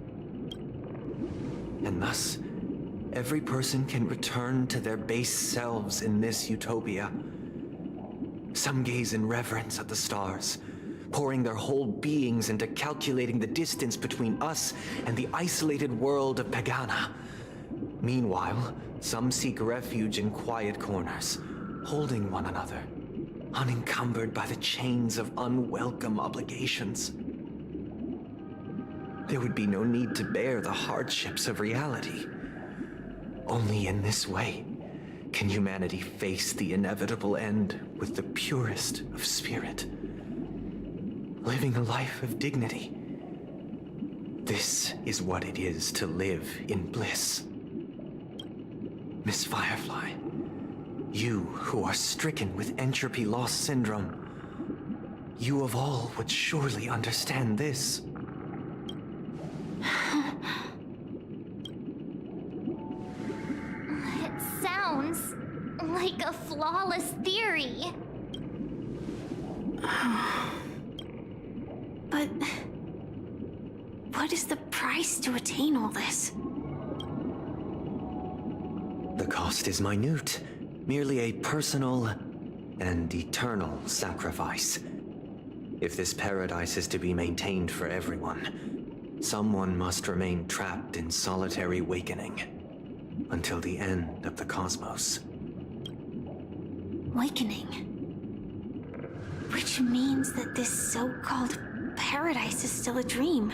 And thus, every person can return to their base selves in this utopia. Some gaze in reverence at the stars, pouring their whole beings into calculating the distance between us and the isolated world of Pagana. Meanwhile, some seek refuge in quiet corners, holding one another, unencumbered by the chains of unwelcome obligations. there would be no need to bear the hardships of reality. Only in this way can humanity face the inevitable end with the purest of spirit, living a life of dignity. This is what it is to live in bliss. Miss Firefly, you who are stricken with entropy loss syndrome, you of all would surely understand this. It sounds like a flawless theory. But what is the price to attain all this? The cost is minute, merely a personal and eternal sacrifice. If this paradise is to be maintained for everyone, someone must remain trapped in solitary wakening until the end of the cosmos. Wakening. Which means that this so-called paradise is still a dream.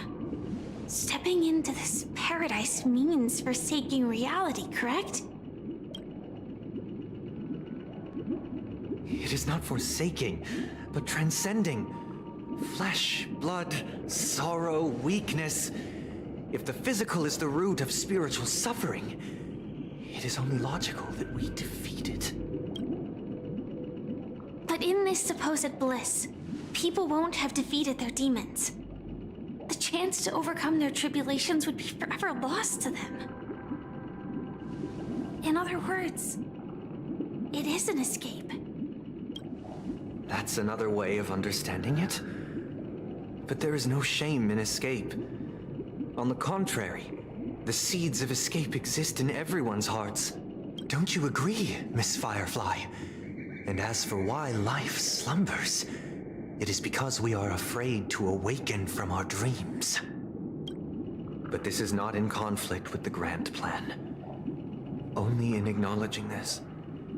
Stepping into this paradise means forsaking reality, correct? It is not forsaking, but transcending. Flesh, blood, sorrow, weakness. If the physical is the root of spiritual suffering, it is only logical that we defeat it. But in this supposed bliss, people won't have defeated their demons. The chance to overcome their tribulations would be forever lost to them. In other words, it is an escape. That's another way of understanding it. But there is no shame in escape. On the contrary, the seeds of escape exist in everyone's hearts. Don't you agree, Miss Firefly? And as for why life slumbers, it is because we are afraid to awaken from our dreams. But this is not in conflict with the grand plan. Only in acknowledging this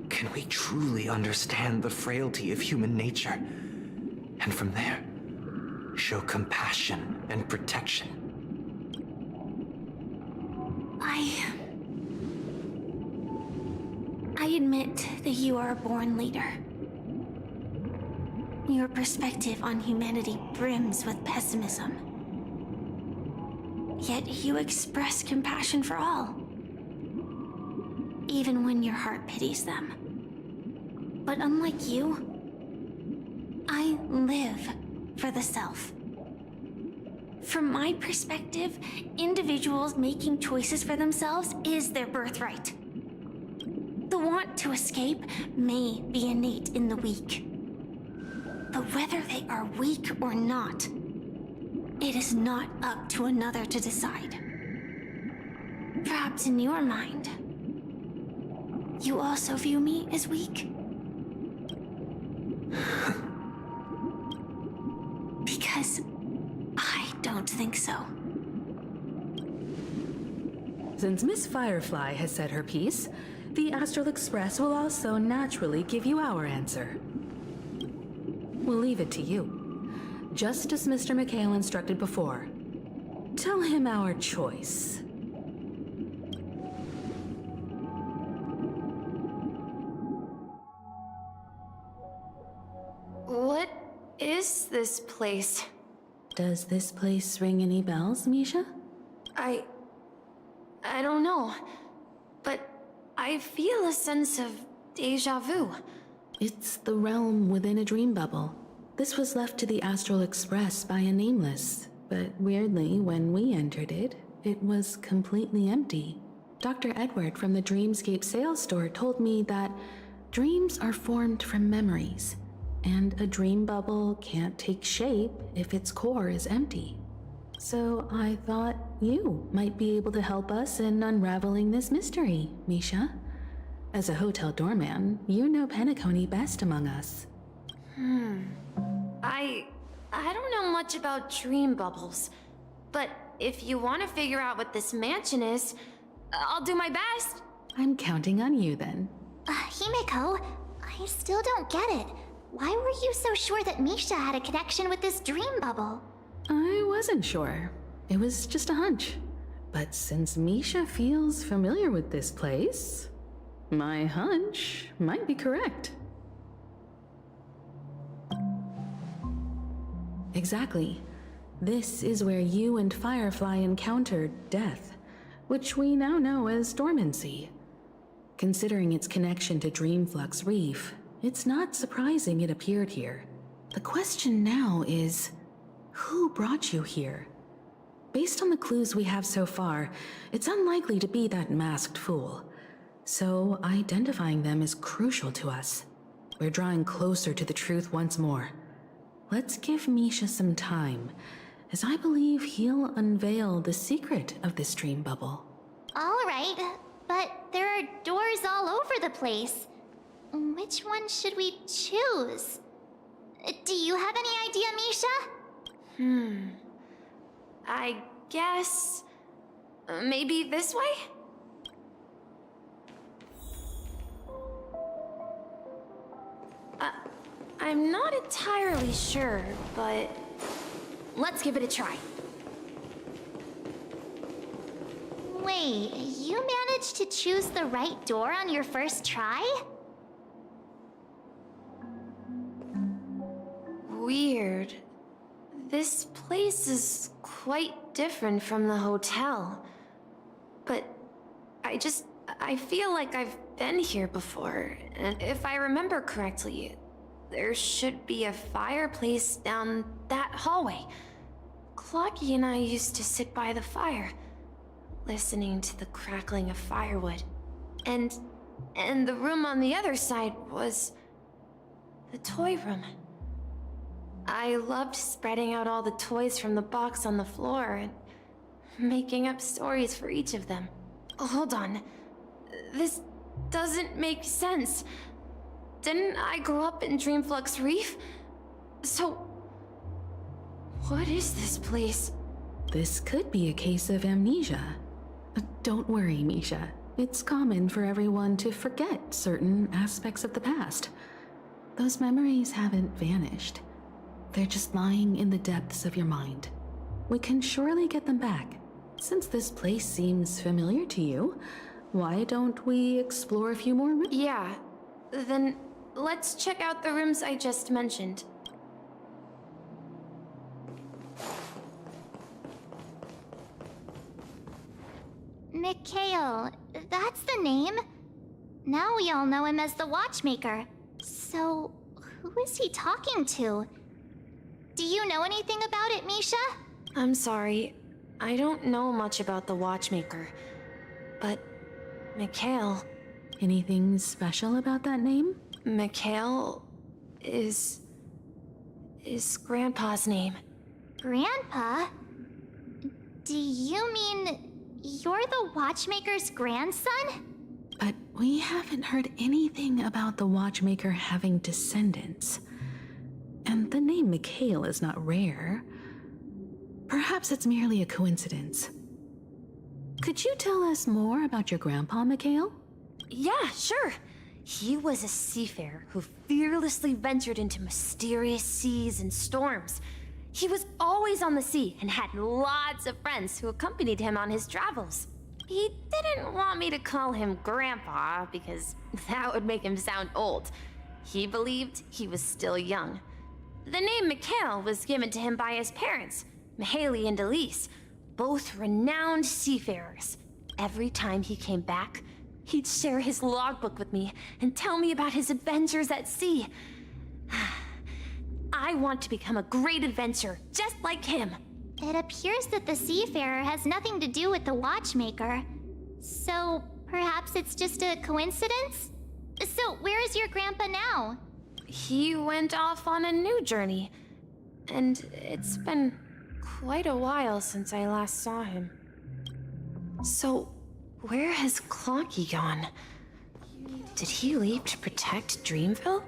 can we truly understand the frailty of human nature, and from there, show compassion and protection. I admit that you are a born leader. Your perspective on humanity brims with pessimism. Yet you express compassion for all, even when your heart pities them. But unlike you, I live for the self. From my perspective, individuals making choices for themselves is their birthright. The want to escape may be innate in the weak. But whether they are weak or not, it is not up to another to decide. Perhaps in your mind, you also view me as weak? Because I don't think so. Since Miss Firefly has said her piece, the Astral Express will also naturally give you our answer. We'll leave it to you, just as Mr. McHale instructed before. Tell him our choice. What is this place? Does this place ring any bells, Misha? I don't know, but I feel a sense of deja vu. It's the realm within a dream bubble. This was left to the Astral Express by a nameless, but weirdly, when we entered it, it was completely empty. Dr. Edward from the Dreamscape sales store told me that dreams are formed from memories, and a dream bubble can't take shape if its core is empty. So I thought you might be able to help us in unraveling this mystery, Misha. As a hotel doorman, you know Penacony best among us. I don't know much about dream bubbles, but if you want to figure out what this mansion is, I'll do my best. I'm counting on you then. Himeko, I still don't get it. Why were you so sure that Misha had a connection with this dream bubble? I wasn't sure. It was just a hunch. But since Misha feels familiar with this place, my hunch might be correct. Exactly. This is where you and Firefly encountered death, which we now know as dormancy. Considering its connection to Dreamflux Reef, it's not surprising it appeared here. The question now is, who brought you here? Based on the clues we have so far, it's unlikely to be that masked fool. So identifying them is crucial to us. We're drawing closer to the truth once more. Let's give Misha some time, as I believe he'll unveil the secret of this dream bubble. All right, but there are doors all over the place. Which one should we choose? Do you have any idea, Misha? I guess... maybe this way? I'm not entirely sure, but... let's give it a try. Wait, you managed to choose the right door on your first try? Weird. This place is quite different from the hotel. But I feel like I've been here before, and if I remember correctly, there should be a fireplace down that hallway. Clocky and I used to sit by the fire, listening to the crackling of firewood. And the room on the other side was the toy room. I loved spreading out all the toys from the box on the floor and making up stories for each of them. Hold on. This doesn't make sense. Didn't I grow up in Dreamflux Reef? So, what is this place? This could be a case of amnesia. Don't worry, Misha. It's common for everyone to forget certain aspects of the past. Those memories haven't vanished. They're just lying in the depths of your mind. We can surely get them back. Since this place seems familiar to you, why don't we explore a few more rooms? Yeah, then let's check out the rooms I just mentioned. Mikhail, that's the name. Now we all know him as the Watchmaker. So, who is he talking to? Do you know anything about it, Misha? I'm sorry, I don't know much about the Watchmaker, but Mikhail... Anything special about that name? Mikhail is Grandpa's name. Grandpa? Do you mean you're the Watchmaker's grandson? But we haven't heard anything about the Watchmaker having descendants. And the name Mikhail is not rare. Perhaps it's merely a coincidence. Could you tell us more about your grandpa, Mikhail? Yeah, sure. He was a seafarer who fearlessly ventured into mysterious seas and storms. He was always on the sea and had lots of friends who accompanied him on his travels. He didn't want me to call him Grandpa because that would make him sound old. He believed he was still young. The name Mikhail was given to him by his parents, Mihaly and Elise, both renowned seafarers. Every time he came back, he'd share his logbook with me and tell me about his adventures at sea. I want to become a great adventurer, just like him. It appears that the Seafarer has nothing to do with the Watchmaker. So, perhaps it's just a coincidence? So, where is your grandpa now? He went off on a new journey, and it's been quite a while since I last saw him. So, where has Clocky gone? Did he leave to protect Dreamville?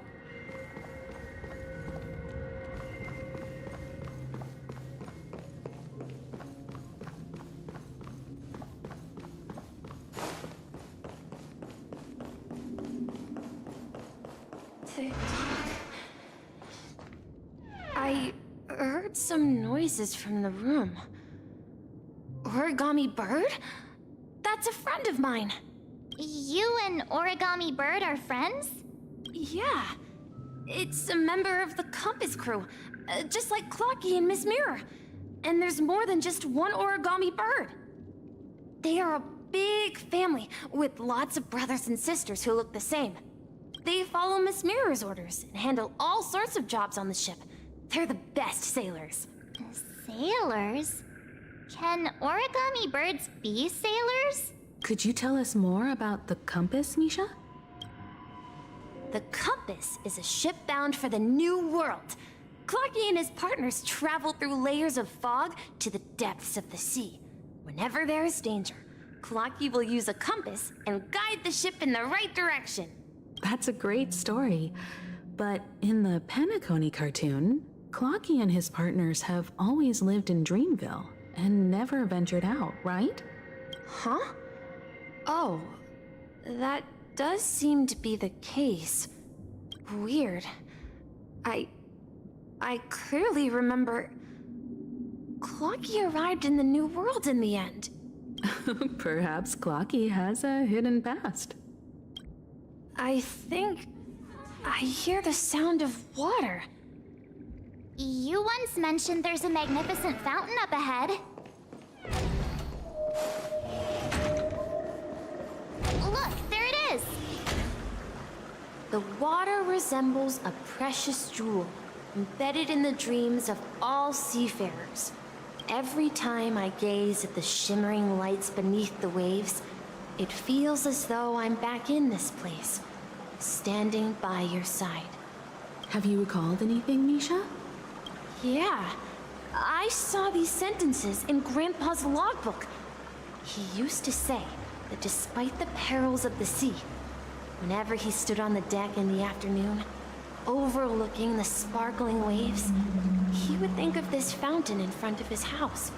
I heard some noises from the room. origami bird? That's a friend of mine. You and Origami Bird are friends? Yeah. It's a member of the Compass crew, just like Clocky and Miss Mirror. And there's more than just one origami bird. They are a big family with lots of brothers and sisters who look the same. They follow Miss Mirror's orders and handle all sorts of jobs on the ship. They're the best sailors. Sailors? Can origami birds be sailors? Could you tell us more about the compass, Misha? The Compass is a ship bound for the New World. Clocky and his partners travel through layers of fog to the depths of the sea. Whenever there is danger, Clocky will use a compass and guide the ship in the right direction. That's a great story. But in the Penacony cartoon, Clocky and his partners have always lived in Dreamville and never ventured out, right? Huh? Oh, that does seem to be the case. Weird. I clearly remember Clocky arrived in the New World in the end. Perhaps Clocky has a hidden past. I think I hear the sound of water. You once mentioned there's a magnificent fountain up ahead. Look, there it is! The water resembles a precious jewel, embedded in the dreams of all seafarers. Every time I gaze at the shimmering lights beneath the waves, it feels as though I'm back in this place, standing by your side. Have you recalled anything, Misha? Yeah, I saw these sentences in Grandpa's logbook. He used to say that despite the perils of the sea, whenever he stood on the deck in the afternoon, overlooking the sparkling waves, he would think of this fountain in front of his house.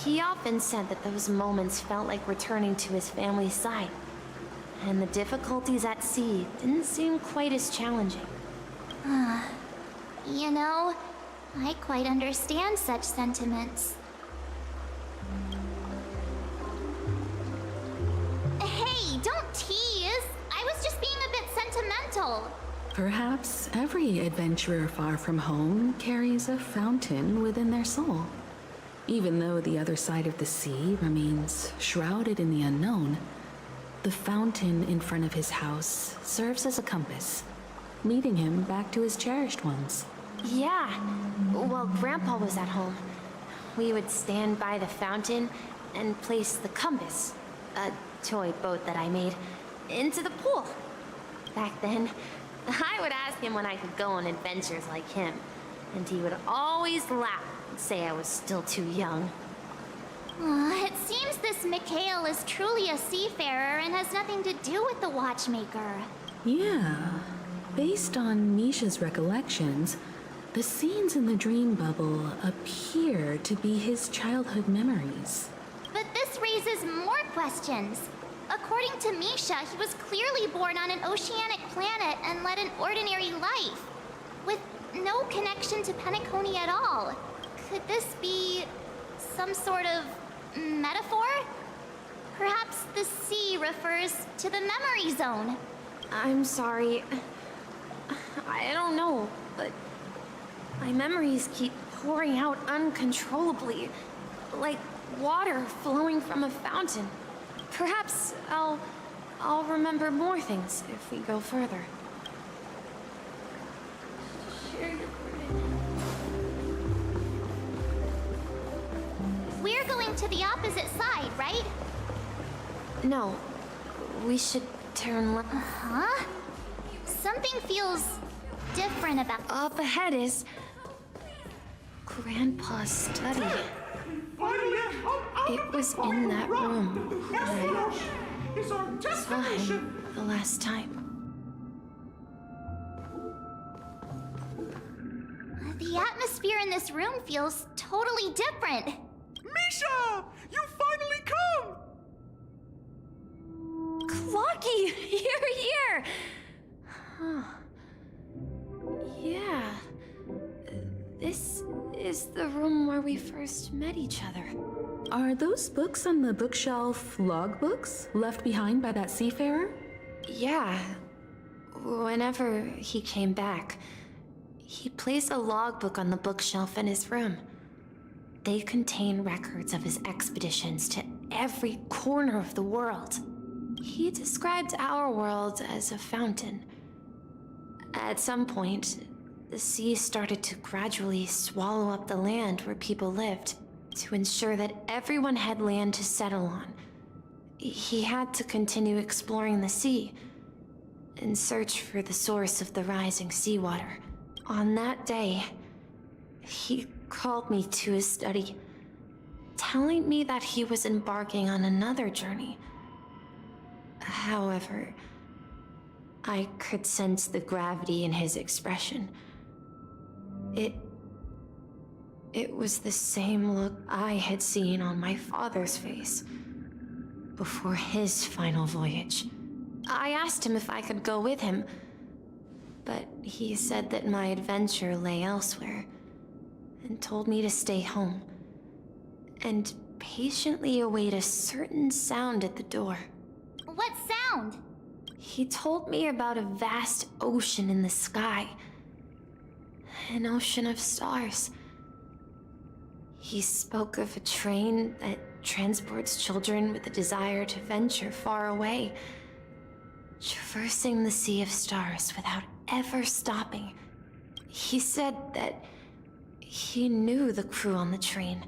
He often said that those moments felt like returning to his family's side, and the difficulties at sea didn't seem quite as challenging. You know, I quite understand such sentiments. Hey, don't tease! I was just being a bit sentimental. Perhaps every adventurer far from home carries a fountain within their soul. Even though the other side of the sea remains shrouded in the unknown, the fountain in front of his house serves as a compass, leading him back to his cherished ones. Yeah, while Grandpa was at home, we would stand by the fountain and place the compass, a toy boat that I made, into the pool. Back then, I would ask him when I could go on adventures like him, and he would always laugh and say I was still too young. It seems this Mikhail is truly a seafarer and has nothing to do with the watchmaker. Yeah. Based on Misha's recollections, the scenes in the dream bubble appear to be his childhood memories. But this raises more questions. According to Misha, he was clearly born on an oceanic planet and led an ordinary life, with no connection to Penacony at all. Could this be some sort of metaphor? Perhaps the sea refers to the memory zone. I'm sorry. I don't know, but my memories keep pouring out uncontrollably, like water flowing from a fountain. Perhaps I'll remember more things if we go further. We're going to the opposite side, right? No, we should turn left. Huh? Something feels different about... Up ahead is Grandpa's study. It was in that room that I saw him the last time. The atmosphere in this room feels totally different. Misha! You finally come! Clocky, you're here! Huh. Yeah. This is the room where we first met each other. Are those books on the bookshelf logbooks left behind by that seafarer? Yeah. Whenever he came back, he placed a logbook on the bookshelf in his room. They contain records of his expeditions to every corner of the world. He described our world as a fountain. At some point, the sea started to gradually swallow up the land where people lived to ensure that everyone had land to settle on. He had to continue exploring the sea and search for the source of the rising seawater. On that day, he called me to his study, telling me that he was embarking on another journey. However, I could sense the gravity in his expression. It was the same look I had seen on my father's face before his final voyage. I asked him if I could go with him, but he said that my adventure lay elsewhere and told me to stay home and patiently await a certain sound at the door. What sound? He told me about a vast ocean in the sky. An ocean of stars. He spoke of a train that transports children with a desire to venture far away, traversing the sea of stars without ever stopping. He said that he knew the crew on the train,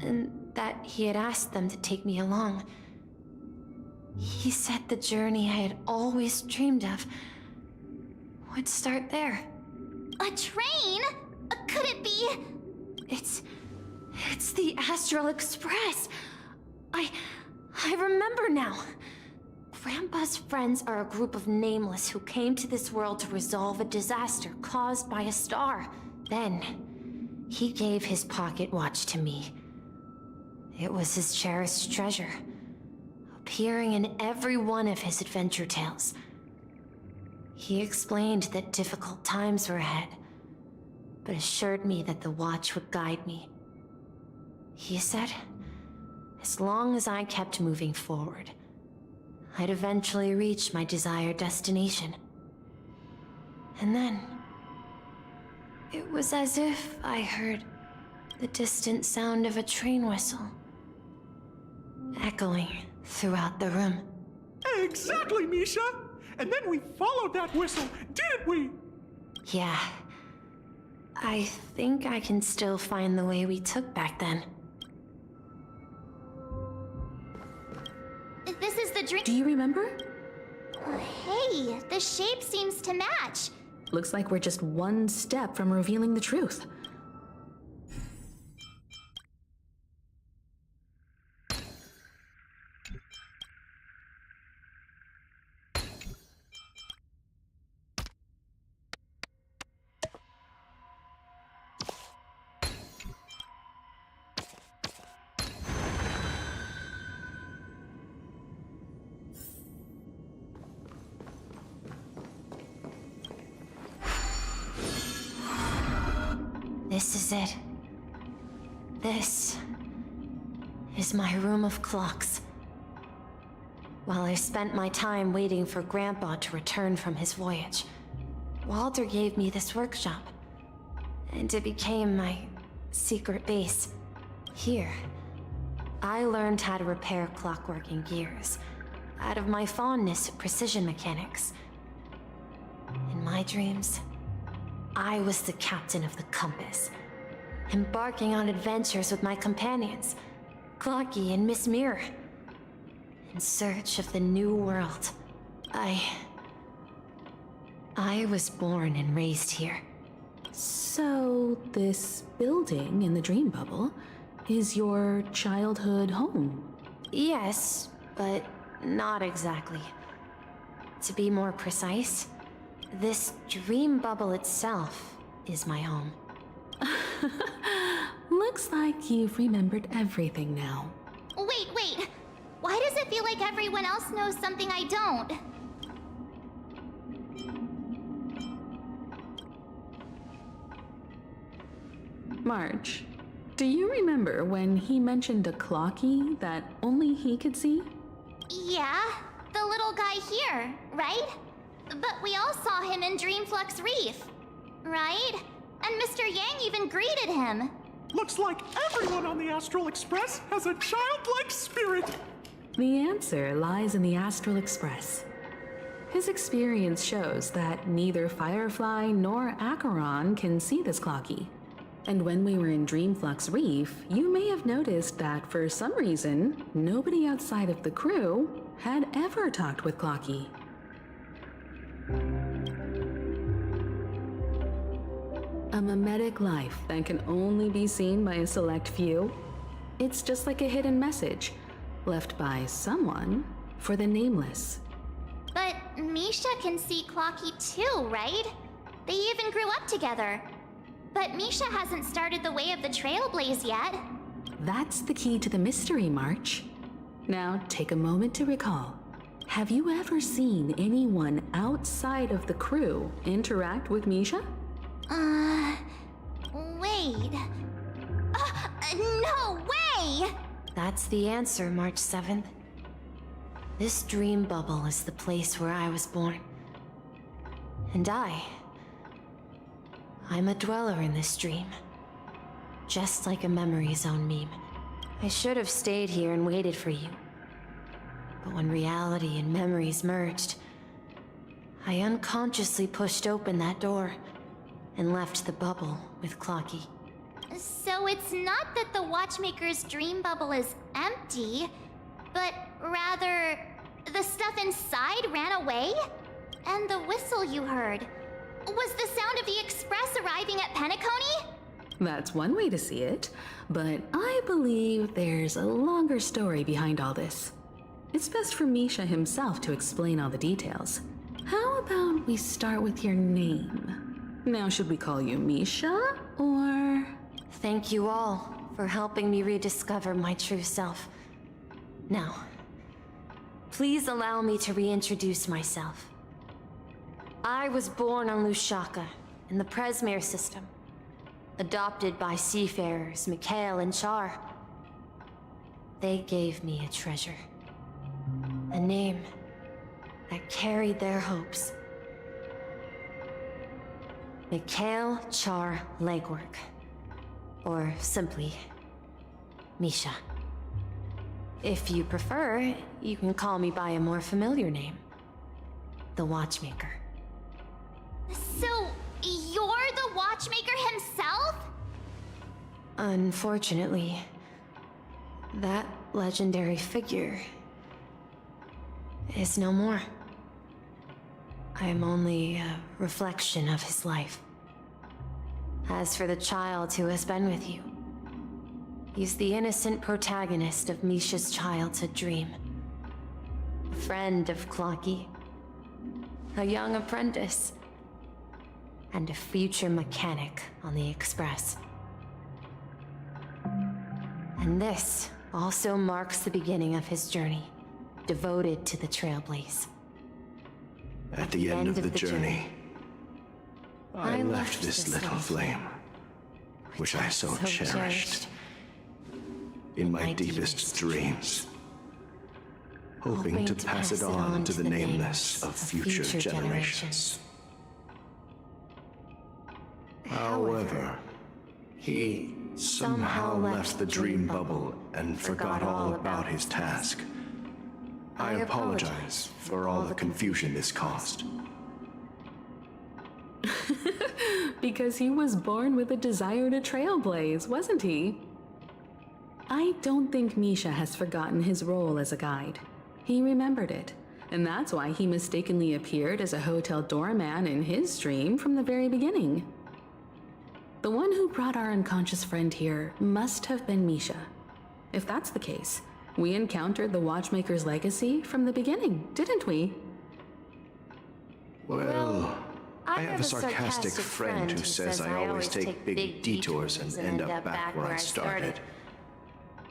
and that he had asked them to take me along. He said the journey I had always dreamed of would start there. A train? Could it be? It's the Astral Express. I remember now. Grandpa's friends are a group of nameless who came to this world to resolve a disaster caused by a star. Then, he gave his pocket watch to me. It was his cherished treasure, appearing in every one of his adventure tales. He explained that difficult times were ahead, but assured me that the watch would guide me. He said, as long as I kept moving forward, I'd eventually reach my desired destination. And then, it was as if I heard the distant sound of a train whistle, echoing throughout the room. Exactly, Misha! And then we followed that whistle, didn't we? Yeah. I think I can still find the way we took back then. This is the dream. Do you remember? Hey, the shape seems to match. Looks like we're just one step from revealing the truth. This is it. This is my room of clocks. While I spent my time waiting for Grandpa to return from his voyage, Walter gave me this workshop, and it became my secret base. Here, I learned how to repair clockwork and gears out of my fondness of precision mechanics. In my dreams, I was the captain of the compass, embarking on adventures with my companions, Clocky and Miss Mirror, in search of the new world. I was born and raised here. So, this building in the dream bubble is your childhood home? Yes, but not exactly. To be more precise, this dream bubble itself is my home. Looks like you've remembered everything now. Wait. Why does it feel like everyone else knows something I don't? Marge, Do you remember when he mentioned a clocky that only he could see? Yeah, the little guy here, right? But we all saw him in Dreamflux Reef, right? And Mr. Yang even greeted him. Looks like everyone on the Astral Express has a childlike spirit. The answer lies in the Astral Express. His experience shows that neither Firefly nor Acheron can see this clocky. And when we were in Dreamflux Reef, you may have noticed that for some reason, nobody outside of the crew had ever talked with Clocky. A mimetic life that can only be seen by a select few. It's just like a hidden message left by someone for the nameless. But Misha can see Clocky too, right? They even grew up together. But Misha hasn't started the way of the Trailblaze yet. That's the key to the mystery, March. Now take a moment to recall. Have you ever seen anyone outside of the crew interact with Misha? Wait. No way! That's the answer, March 7th. This dream bubble is the place where I was born. And I'm a dweller in this dream. Just like a memory zone meme. I should have stayed here and waited for you. But when reality and memories merged, I unconsciously pushed open that door and left the bubble with Clocky. So it's not that the Watchmaker's dream bubble is empty, but rather the stuff inside ran away? And the whistle you heard was the sound of the Express arriving at Penacony? That's one way to see it, but I believe there's a longer story behind all this. It's best for Misha himself to explain all the details. How about we start with your name? Now, should we call you Misha, or...? Thank you all for helping me rediscover my true self. Now, please allow me to reintroduce myself. I was born on Lushaka, in the Presmere system, adopted by seafarers Mikhail and Char. They gave me a treasure, a name that carried their hopes. Mikhail Char Legwork, or simply, Misha. If you prefer, you can call me by a more familiar name, the Watchmaker. So, you're the Watchmaker himself? Unfortunately, that legendary figure is no more. I am only a reflection of his life. As for the child who has been with you, he's the innocent protagonist of Misha's childhood dream. A friend of Clocky, a young apprentice, and a future mechanic on the Express. And this also marks the beginning of his journey, devoted to the Trailblaze. At the end of the journey, I left this little flame, which I so cherished, in my deepest dreams, hoping to pass it on to the nameless of future generations. However, he somehow left the dream bubble and forgot all about his task. I apologize for all the confusion this caused. Because he was born with a desire to trailblaze, wasn't he? I don't think Misha has forgotten his role as a guide. He remembered it, and that's why he mistakenly appeared as a hotel doorman in his dream from the very beginning. The one who brought our unconscious friend here must have been Misha. If that's the case, we encountered the Watchmaker's legacy from the beginning, didn't we? Well, I have a sarcastic friend who says I always take big detours and end up back where I started.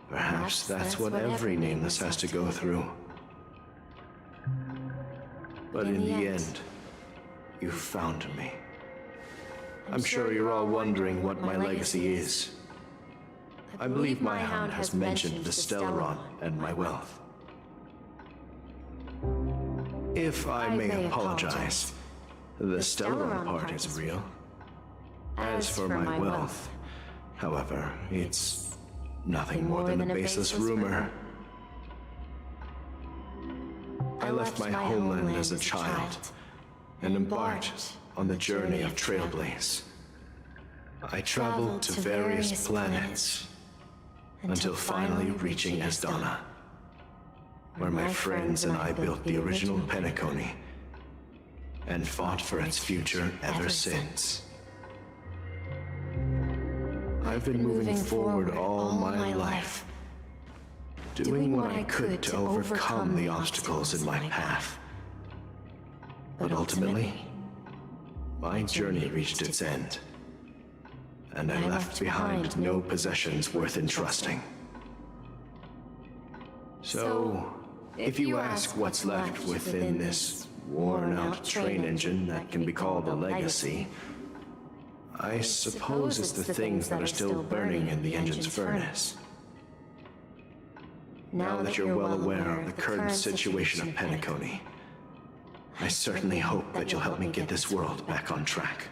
Perhaps that's what every nameless has to go through. But in the end, you found me. I'm sure you're all wondering what my legacy is. I believe my hound has mentioned the Stellaron and my wealth. If I may apologize, the Stellaron part is real. As for my wealth, however, it's nothing more than a baseless rumor. I left my homeland as a child and embarked on the journey of Trailblaze. I traveled to various planets until finally reaching Esdana, where my friends and I built the original Penacony and fought for its future ever since. I've been moving forward all my life, doing what I could to overcome the obstacles in my path. But ultimately, my journey reached its end, and I left behind no possessions worth entrusting. So, if you ask what's left within this worn-out train engine that can be called a legacy, I suppose it's the things that are still burning in the engine's furnace. Now that you're well aware of the current situation of Penacony, I certainly hope that you'll help me get this world back on track.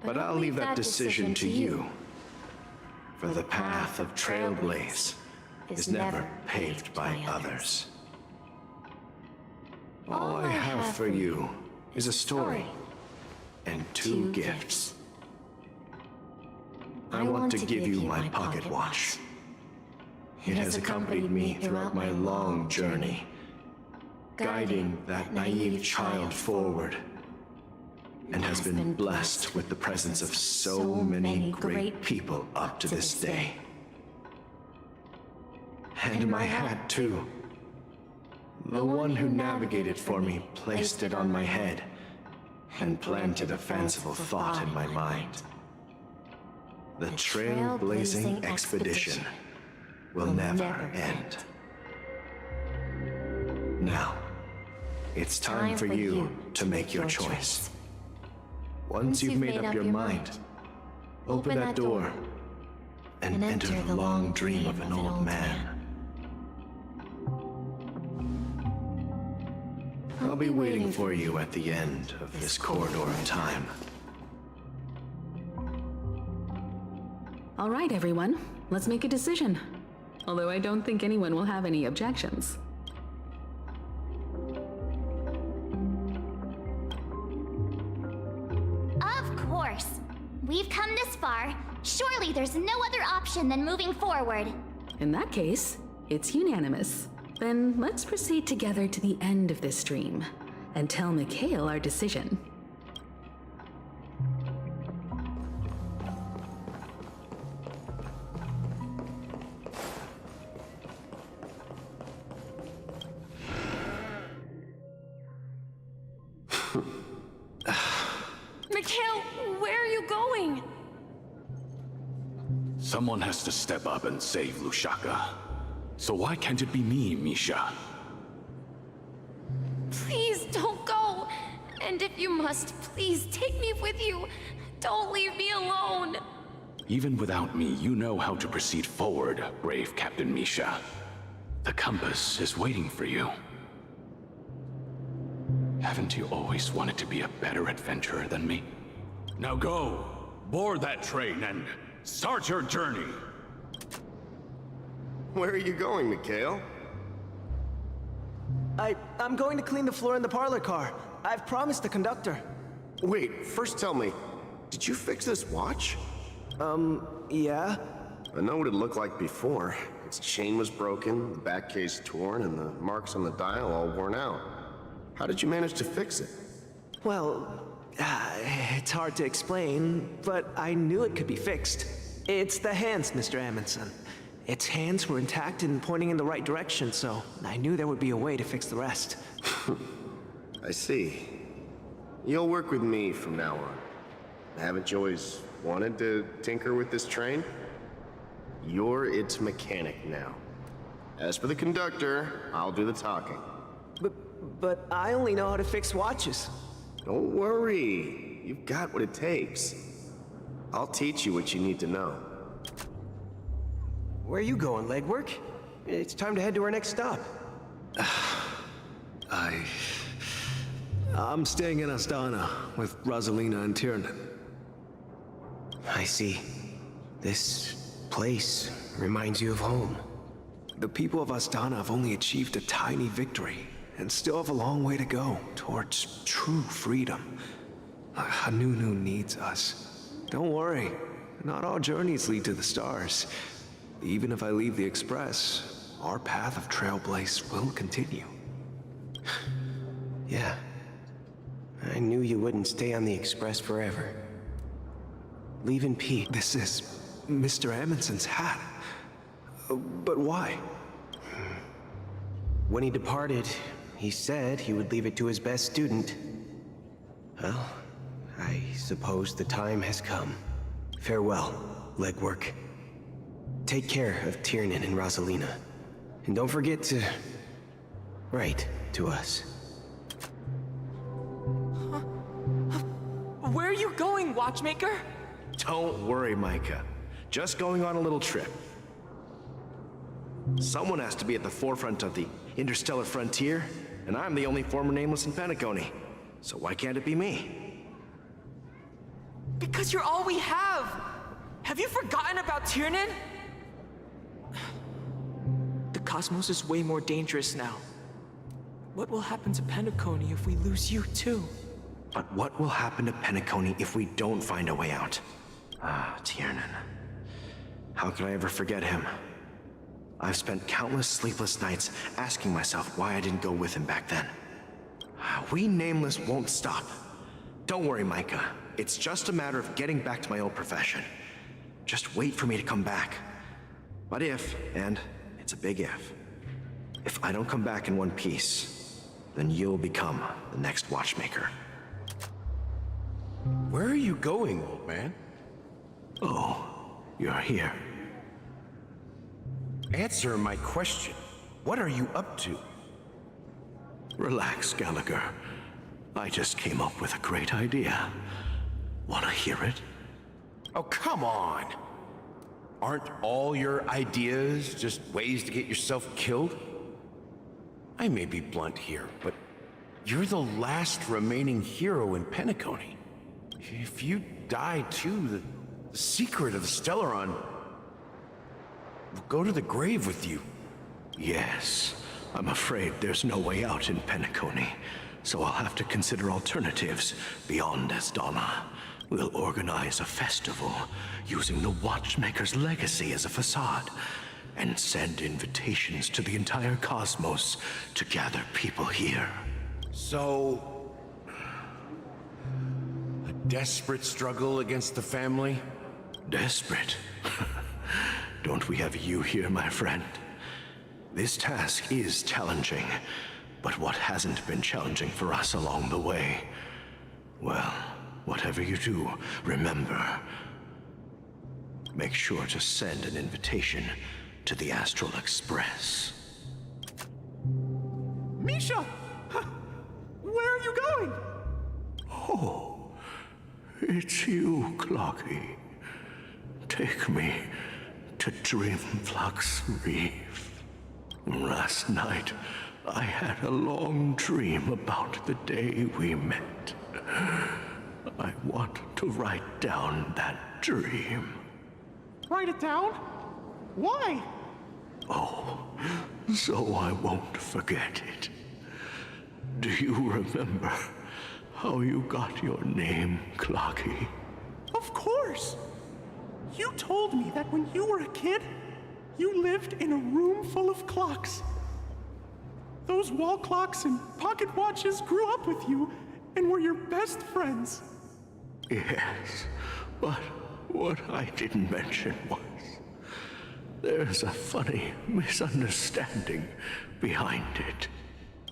But I'll leave that decision to you, for the path of Trailblaze is never paved by others. All I have for you is a story and two gifts. I want to give you my pocket watch. It has accompanied me throughout my long journey, guiding that naive child forward, and has been blessed with the presence of so many great people up to this day. And my hat, too. The one who navigated for me placed it on my head and planted a fanciful thought in my mind. The trailblazing expedition will never end. Now, it's time for you to make your choice. Once you've made up your mind, open that door and enter the long dream of an old man. I'll be waiting for you at the end of this corridor of time. All right, everyone. Let's make a decision. Although I don't think anyone will have any objections. Of course. We've come this far. Surely there's no other option than moving forward. In that case, it's unanimous. Then let's proceed together to the end of this stream and tell Mikhail our decision. Mikhail, where are you going? Someone has to step up and save Lushaka. So why can't it be me, Misha? Please don't go. And if you must, please take me with you. Don't leave me alone. Even without me, you know how to proceed forward, brave Captain Misha. The compass is waiting for you. Haven't you always wanted to be a better adventurer than me? Now go, board that train and start your journey. Where are you going, Mikhail? I'm going to clean the floor in the parlor car. I've promised the conductor. Wait, first tell me, did you fix this watch? Yeah? I know what it looked like before. Its chain was broken, the back case torn, and the marks on the dial all worn out. How did you manage to fix it? Well, it's hard to explain, but I knew it could be fixed. It's the hands, Mr. Amundsen. Its hands were intact and pointing in the right direction, so I knew there would be a way to fix the rest. I see. You'll work with me from now on. Haven't you always wanted to tinker with this train? You're its mechanic now. As for the conductor, I'll do the talking. But I only know how to fix watches. Don't worry. You've got what it takes. I'll teach you what you need to know. Where are you going, legwork? It's time to head to our next stop. I'm staying in Astana with Rosalina and Tiernan. I see. This place reminds you of home. The people of Astana have only achieved a tiny victory and still have a long way to go towards true freedom. Hanunu needs us. Don't worry, not all journeys lead to the stars. Even if I leave the Express, our path of trailblaze will continue. Yeah. I knew you wouldn't stay on the Express forever. Leave in peace. This is Mr. Amundsen's hat. But why? When he departed, he said he would leave it to his best student. Well, I suppose the time has come. Farewell, legwork. Take care of Tiernan and Rosalina. And don't forget to write to us. Where are you going, Watchmaker? Don't worry, Micah. Just going on a little trip. Someone has to be at the forefront of the interstellar frontier, and I'm the only former nameless in Penacony. So why can't it be me? Because you're all we have! Have you forgotten about Tiernan? The cosmos is way more dangerous now. What will happen to Penacony if we lose you too? But what will happen to Penacony if we don't find a way out? Ah, Tiernan. How could I ever forget him? I've spent countless sleepless nights asking myself why I didn't go with him back then. We Nameless won't stop. Don't worry, Micah. It's just a matter of getting back to my old profession. Just wait for me to come back. But if, and it's a big if I don't come back in one piece, then you'll become the next Watchmaker. Where are you going, old man? Oh, you're here. Answer my question. What are you up to? Relax, Gallagher. I just came up with a great idea. Wanna hear it? Oh, come on! Aren't all your ideas just ways to get yourself killed? I may be blunt here, but you're the last remaining hero in Penacony. If you die too, the secret of the Stellaron will go to the grave with you. Yes, I'm afraid there's no way out in Penacony, so I'll have to consider alternatives beyond Astana. We'll organize a festival using the Watchmaker's legacy as a facade and send invitations to the entire cosmos to gather people here. So, a desperate struggle against the family? Desperate? Don't we have you here, my friend? This task is challenging, but what hasn't been challenging for us along the way? Well, whatever you do, remember, make sure to send an invitation to the Astral Express. Misha! Where are you going? Oh, it's you, Clocky. Take me to Dreamflux Reef. Last night, I had a long dream about the day we met. I want to write down that dream. Write it down? Why? Oh, so I won't forget it. Do you remember how you got your name, Clocky? Of course! You told me that when you were a kid, you lived in a room full of clocks. Those wall clocks and pocket watches grew up with you and were your best friends. Yes, but what I didn't mention was there's a funny misunderstanding behind it.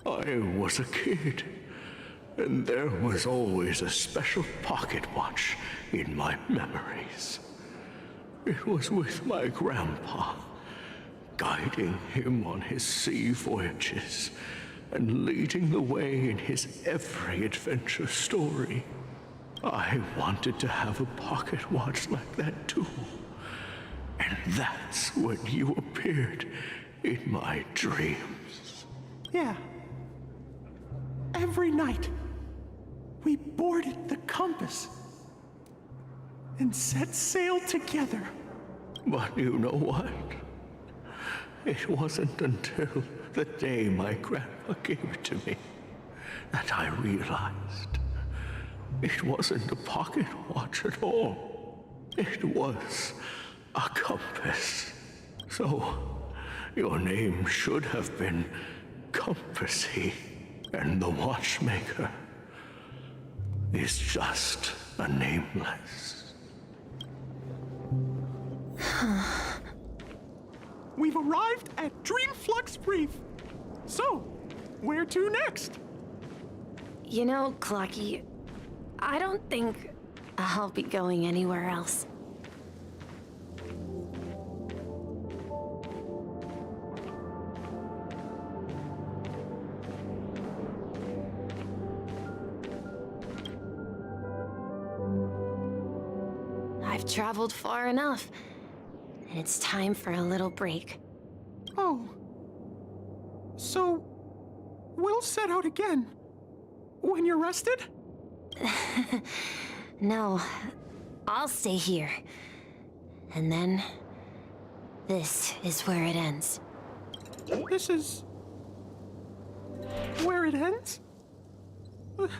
I was a kid, and there was always a special pocket watch in my memories. It was with my grandpa, guiding him on his sea voyages and leading the way in his every adventure story. I wanted to have a pocket watch like that too. And that's when you appeared in my dreams. Yeah. Every night, we boarded the compass and set sail together. But you know what? It wasn't until the day my grandma gave it to me that I realized it wasn't a pocket watch at all. It was a compass. So, your name should have been Compassy, and the watchmaker is just a nameless. We've arrived at Dreamflux Reef. So, where to next? You know, Clocky, I don't think I'll be going anywhere else. I've traveled far enough, and it's time for a little break. Oh. So, we'll set out again. When you're rested? No, I'll stay here. And then, this is where it ends. This is... where it ends? What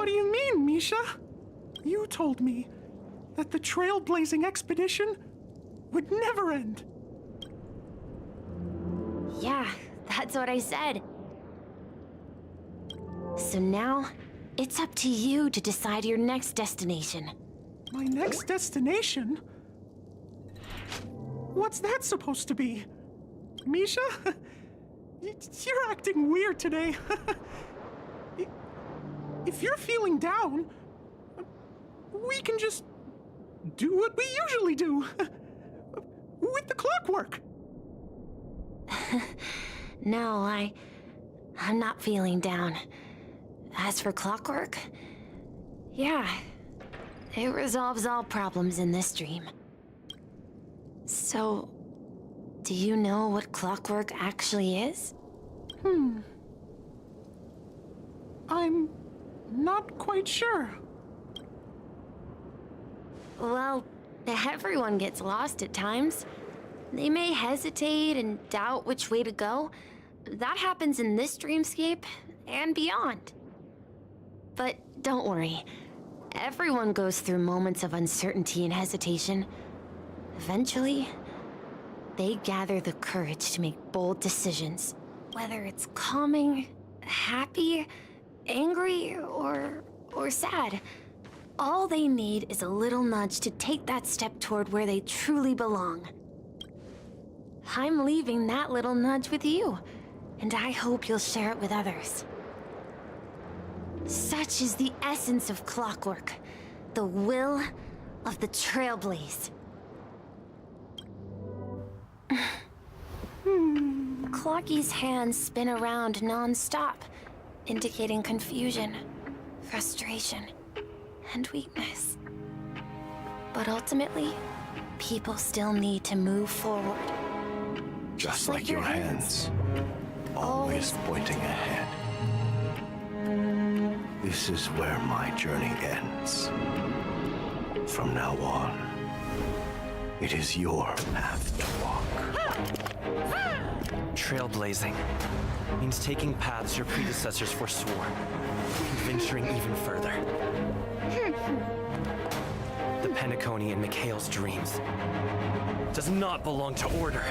do you mean, Misha? You told me that the trailblazing expedition would never end. Yeah, that's what I said. So now, it's up to you to decide your next destination. My next destination? What's that supposed to be? Misha? You're acting weird today. If you're feeling down, we can just do what we usually do. With the clockwork. No, I'm not feeling down. As for clockwork, yeah, it resolves all problems in this dream. So, do you know what clockwork actually is? I'm not quite sure. Well, everyone gets lost at times. They may hesitate and doubt which way to go. That happens in this dreamscape and beyond. But don't worry. Everyone goes through moments of uncertainty and hesitation. Eventually, they gather the courage to make bold decisions. Whether it's calming, happy, angry, or sad. All they need is a little nudge to take that step toward where they truly belong. I'm leaving that little nudge with you, and I hope you'll share it with others. Such is the essence of clockwork, the will of the trailblaze. Clocky's hands spin around non-stop, indicating confusion, frustration, and weakness. But ultimately, people still need to move forward. Just like your hands, always pointing ahead. This is where my journey ends. From now on, it is your path to walk. Trailblazing means taking paths your predecessors forswore, and venturing even further. The Penacony in Mikhail's dreams does not belong to Order.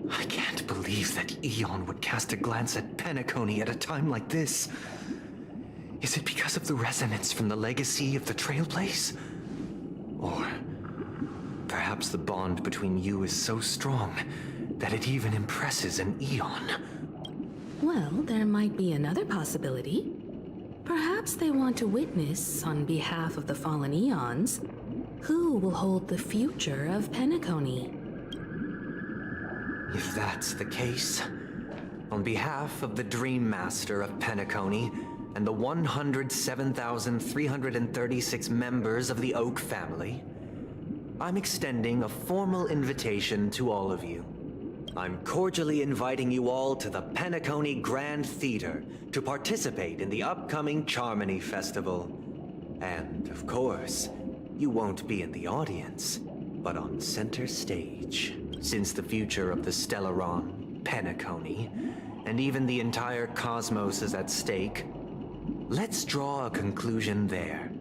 I can't believe that Eon would cast a glance at Penacony at a time like this. Is it because of the resonance from the legacy of the Trailblaze? Or perhaps the bond between you is so strong that it even impresses an Eon? Well, there might be another possibility. Perhaps they want to witness, on behalf of the fallen Eons, who will hold the future of Penacony. If that's the case, On behalf of the Dream Master of Penacony and the 107,336 members of the Oak family, I'm extending a formal invitation to all of you. I'm cordially inviting you all to the Penacony Grand Theater to participate in the upcoming Charmony Festival. And, of course, you won't be in the audience, but on center stage. Since the future of the Stellaron, Penacony, and even the entire cosmos is at stake, let's draw a conclusion there.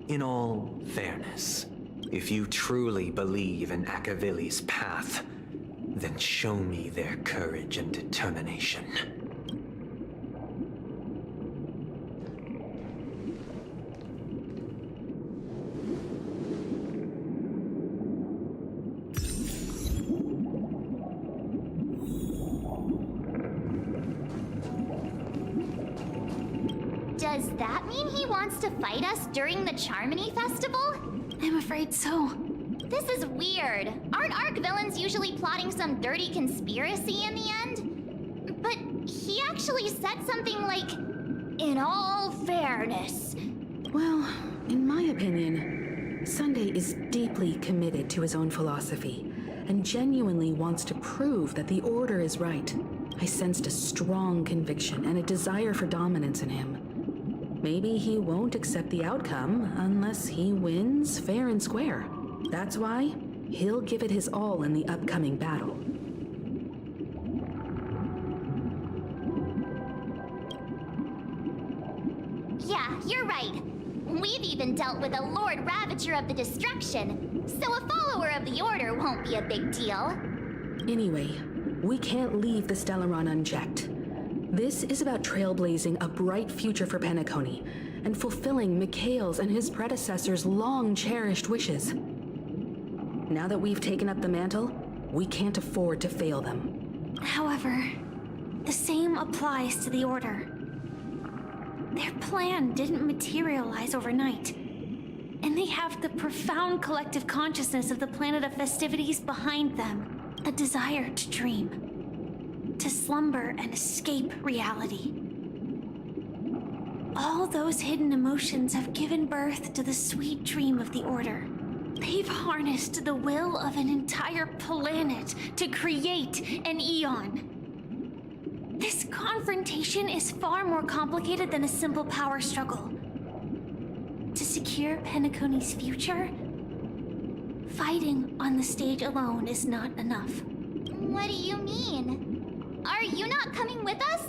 In all fairness, if you truly believe in Akavili's path, then show me their courage and determination. Does that mean he wants to fight us during the Charmony Festival? I'm afraid so. This is weird. Aren't Arc villains usually plotting some dirty conspiracy in the end? But he actually said something like, in all fairness. Well, in my opinion, Sunday is deeply committed to his own philosophy and genuinely wants to prove that the Order is right. I sensed a strong conviction and a desire for dominance in him. Maybe he won't accept the outcome unless he wins fair and square. That's why he'll give it his all in the upcoming battle. Yeah, you're right. We've even dealt with a Lord Ravager of the Destruction, so a follower of the Order won't be a big deal. Anyway, we can't leave the Stellaron unchecked. This is about trailblazing a bright future for Penacony and fulfilling Mikhail's and his predecessors' long-cherished wishes. Now that we've taken up the mantle, we can't afford to fail them. However, the same applies to the Order. Their plan didn't materialize overnight, and they have the profound collective consciousness of the planet of festivities behind them, a desire to dream, to slumber and escape reality. All those hidden emotions have given birth to the sweet dream of the Order. They've harnessed the will of an entire planet to create an eon. This confrontation is far more complicated than a simple power struggle. To secure Penacony's future, fighting on the stage alone is not enough. What do you mean? Are you not coming with us?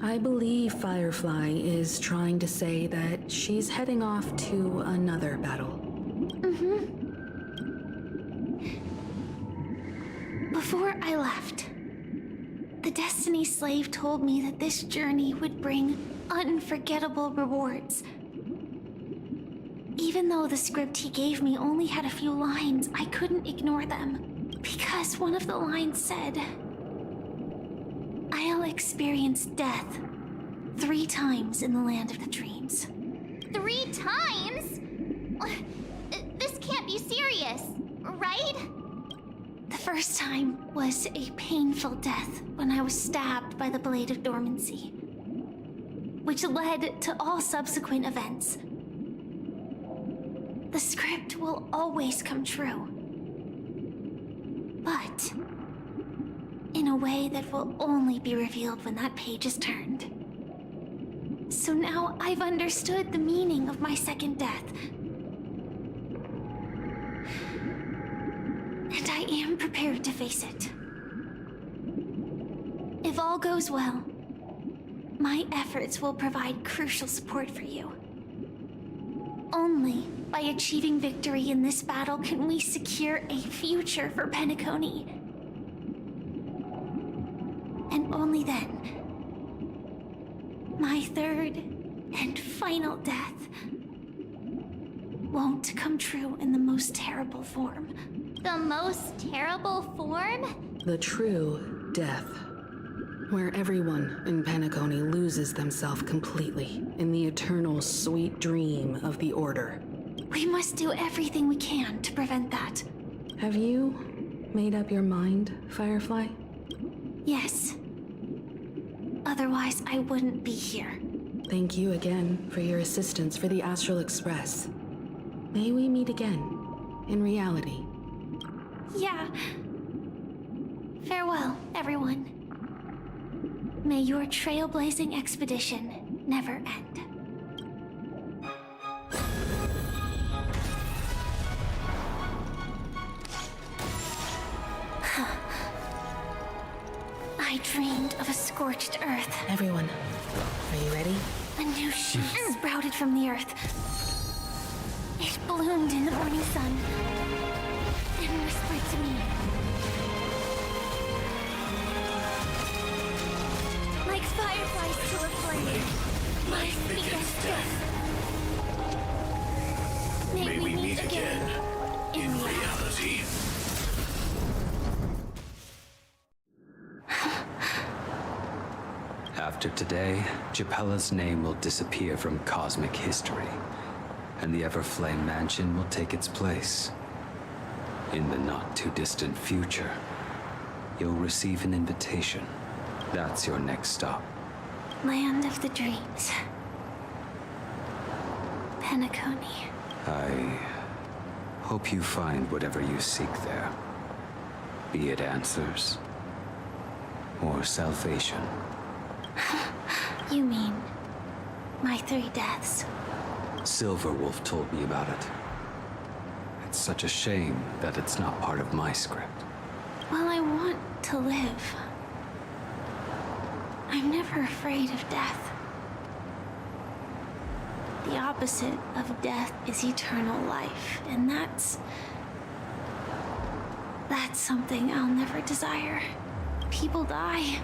I believe Firefly is trying to say that she's heading off to another battle. Before I left, the Destiny Slave told me that this journey would bring unforgettable rewards. Even though the script he gave me only had a few lines, I couldn't ignore them. Because one of the lines said, I'll experience death 3 times in the land of the dreams. 3 times? This can't be serious, right? The first time was a painful death when I was stabbed by the Blade of Dormancy, which led to all subsequent events. The script will always come true, but in a way that will only be revealed when that page is turned. So now I've understood the meaning of my second death. And I am prepared to face it. If all goes well, my efforts will provide crucial support for you. Only by achieving victory in this battle can we secure a future for Penacony. And only then, my third and final death won't come true in the most terrible form. The most terrible form? The true death, where everyone in Penacony loses themselves completely in the eternal sweet dream of the Order. We must do everything we can to prevent that. Have you made up your mind, Firefly? Yes. Otherwise, I wouldn't be here. Thank you again for your assistance for the Astral Express. May we meet again, in reality. Yeah. Farewell, everyone. May your trailblazing expedition never end. I dreamed of a scorched earth. Everyone, are you ready? A new shoot sprouted from the earth. It bloomed in the morning sun and whispered to me. Like fireflies to a flame, life begets death. May we meet again in reality. After today, Japella's name will disappear from cosmic history, and the Everflame Mansion will take its place. In the not-too-distant future, you'll receive an invitation. That's your next stop. Land of the dreams. Penacony. I hope you find whatever you seek there. Be it answers or salvation. You mean my 3 deaths? Silverwolf told me about it. It's such a shame that it's not part of my script. Well, I want to live. I'm never afraid of death. The opposite of death is eternal life, and that's something I'll never desire. People die,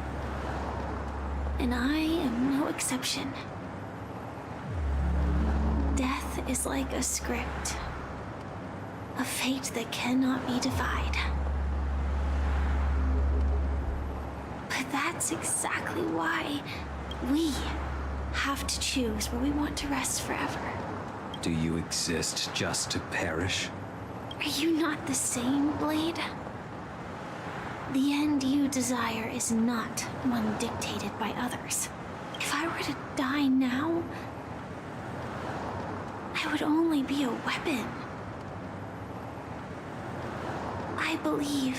and I am no exception. Death is like a script, a fate that cannot be defied. But that's exactly why we have to choose where we want to rest forever. Do you exist just to perish? Are you not the same, Blade? The end you desire is not one dictated by others. If I were to die now, I would only be a weapon. I believe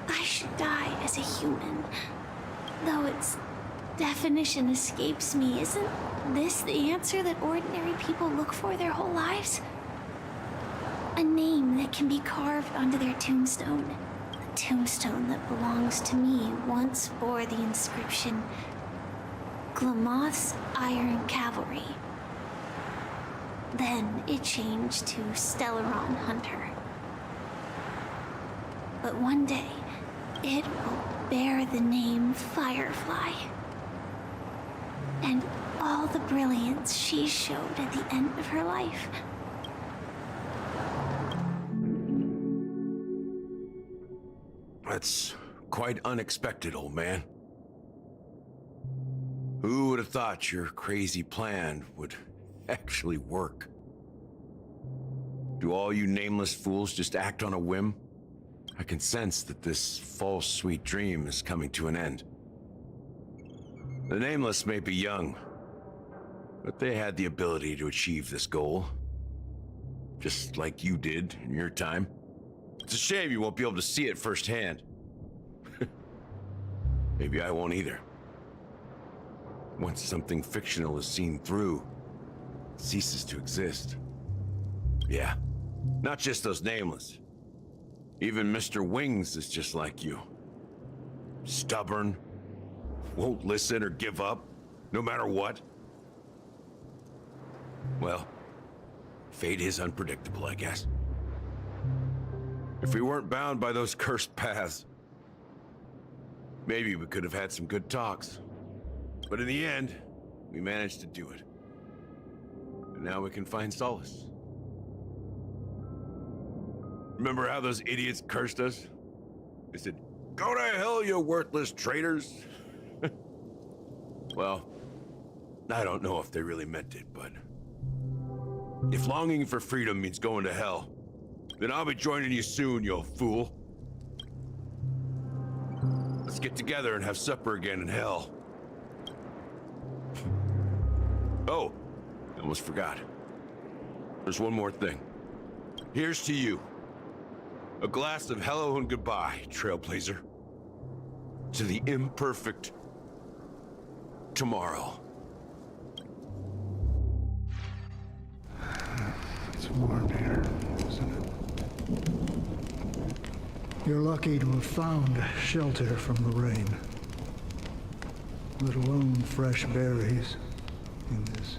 I should die as a human, though its definition escapes me. Isn't this the answer that ordinary people look for their whole lives? A name that can be carved onto their tombstone. The tombstone that belongs to me once bore the inscription, Glamoth's Iron Cavalry. Then it changed to Stellaron Hunter. But one day, it will bear the name Firefly. And all the brilliance she showed at the end of her life. That's quite unexpected, old man. Who would have thought your crazy plan would actually work? Do all you nameless fools just act on a whim? I can sense that this false sweet dream is coming to an end. The nameless may be young, but they had the ability to achieve this goal. Just like you did in your time. It's a shame you won't be able to see it firsthand. Maybe I won't either. Once something fictional is seen through, it ceases to exist. Yeah, not just those nameless. Even Mr. Wings is just like you. Stubborn, won't listen or give up, no matter what. Well, fate is unpredictable, I guess. If we weren't bound by those cursed paths, maybe we could have had some good talks. But in the end, we managed to do it. And now we can find solace. Remember how those idiots cursed us? They said, "Go to hell, you worthless traitors." Well, I don't know if they really meant it, but if longing for freedom means going to hell, then I'll be joining you soon, you fool. Let's get together and have supper again in hell. Oh, I almost forgot. There's one more thing. Here's to you. A glass of hello and goodbye, Trailblazer. To the imperfect tomorrow. It's warm here, isn't it? You're lucky to have found shelter from the rain. Let alone fresh berries in this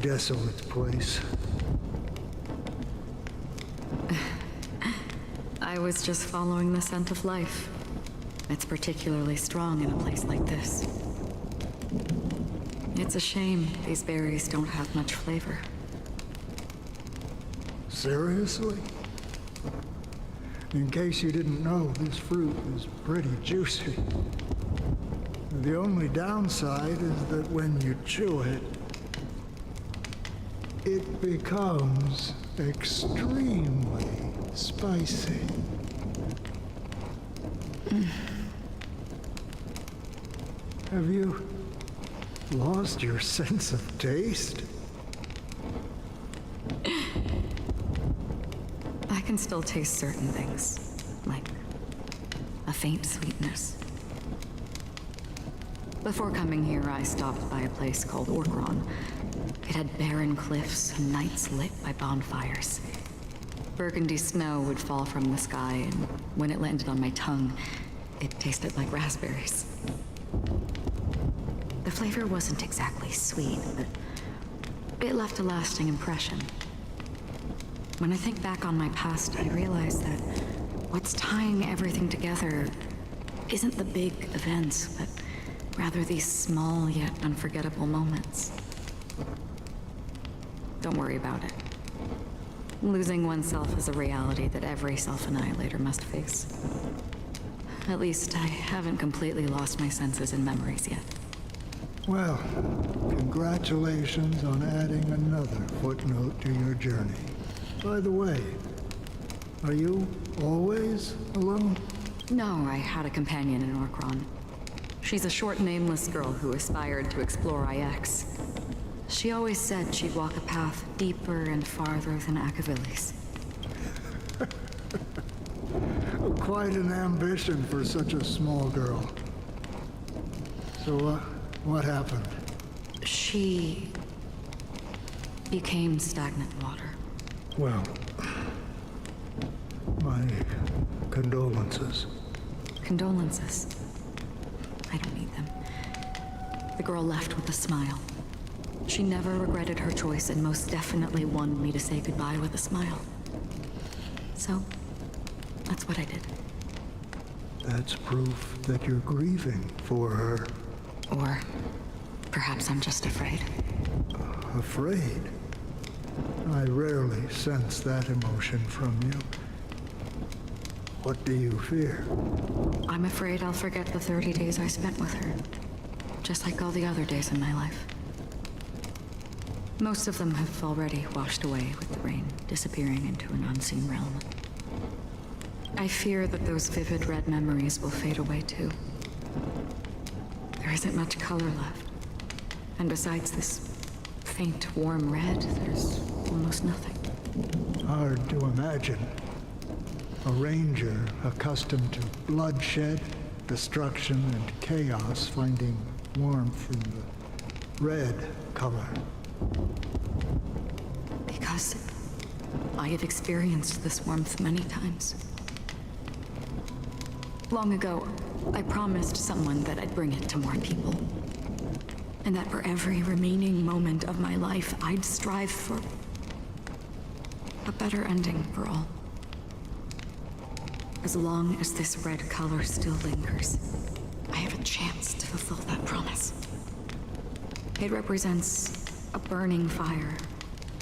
desolate place. I was just following the scent of life. It's particularly strong in a place like this. It's a shame these berries don't have much flavor. Seriously? In case you didn't know, this fruit is pretty juicy. The only downside is that when you chew it, it becomes extremely spicy. Have you lost your sense of taste? I can still taste certain things, like a faint sweetness. Before coming here, I stopped by a place called Orkron. It had barren cliffs and nights lit by bonfires. Burgundy snow would fall from the sky, and when it landed on my tongue, it tasted like raspberries. The flavor wasn't exactly sweet, but it left a lasting impression. When I think back on my past, I realize that what's tying everything together isn't the big events, but rather these small yet unforgettable moments. Don't worry about it. Losing oneself is a reality that every self-annihilator must face. At least I haven't completely lost my senses and memories yet. Well, congratulations on adding another footnote to your journey. By the way, are you always alone? No, I had a companion in Orkron. She's a short, nameless girl who aspired to explore IX. She always said she'd walk a path deeper and farther than Akavilis. Quite an ambition for such a small girl. So, what happened? She became stagnant water. Well, my condolences. Condolences? I don't need them. The girl left with a smile. She never regretted her choice and most definitely wanted me to say goodbye with a smile. So, that's what I did. That's proof that you're grieving for her. Or perhaps I'm just afraid. Afraid? I rarely sense that emotion from you. What do you fear? I'm afraid I'll forget the 30 days I spent with her. Just like all the other days in my life. Most of them have already washed away with the rain, disappearing into an unseen realm. I fear that those vivid red memories will fade away too. There isn't much color left. And besides this faint, warm red, there's almost nothing. Hard to imagine. A ranger accustomed to bloodshed, destruction, and chaos finding warmth in the red color. Because I have experienced this warmth many times. Long ago, I promised someone that I'd bring it to more people. And that for every remaining moment of my life, I'd strive for a better ending for all. As long as this red color still lingers, I have a chance to fulfill that promise. It represents a burning fire,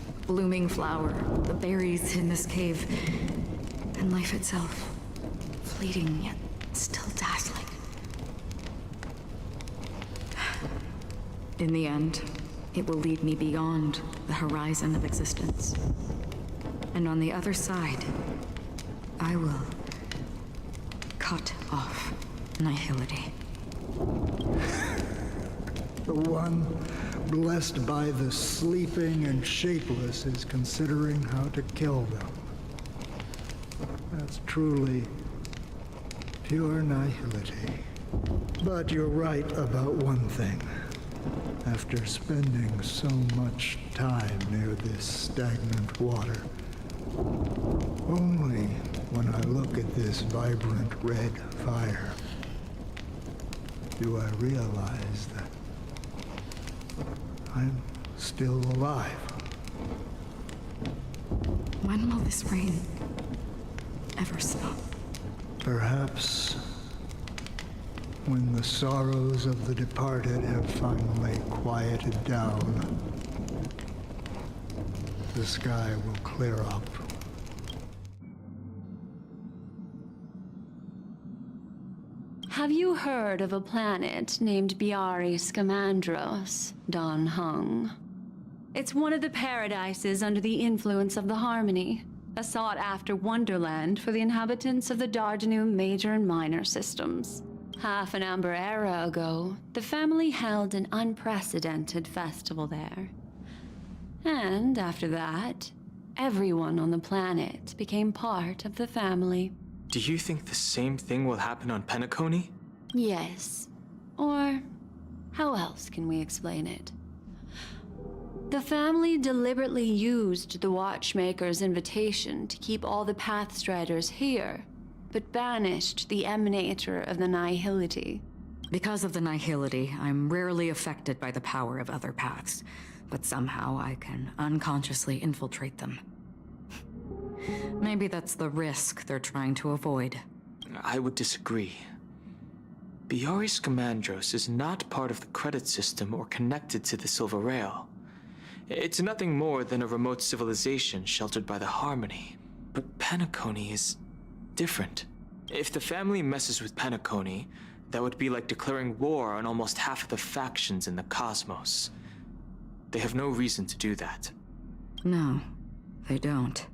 a blooming flower, the berries in this cave, and life itself, fleeting yet still dazzling. In the end, it will lead me beyond the horizon of existence. And on the other side, I will cut off Nihility. The one blessed by the sleeping and shapeless is considering how to kill them. That's truly pure nihility. But you're right about one thing. After spending so much time near this stagnant water, only when I look at this vibrant red fire do I realize that I'm still alive. When will this rain ever stop? Perhaps when the sorrows of the departed have finally quieted down, the sky will clear up. Have you heard of a planet named Biari Scamandros, Don Hung? It's one of the paradises under the influence of the Harmony, a sought-after wonderland for the inhabitants of the Dardanum major and minor systems. Half an amber era ago, the family held an unprecedented festival there. And after that, everyone on the planet became part of the family. Do you think the same thing will happen on Penacony? Yes. Or how else can we explain it? The family deliberately used the Watchmaker's invitation to keep all the Pathstriders here, but banished the emanator of the Nihility. Because of the Nihility, I'm rarely affected by the power of other paths, but somehow I can unconsciously infiltrate them. Maybe that's the risk they're trying to avoid. I would disagree. Biari Scamandros is not part of the credit system or connected to the Silver Rail. It's nothing more than a remote civilization sheltered by the Harmony. But Penacony is different. If the family messes with Penacony, that would be like declaring war on almost half of the factions in the cosmos. They have no reason to do that. No, they don't.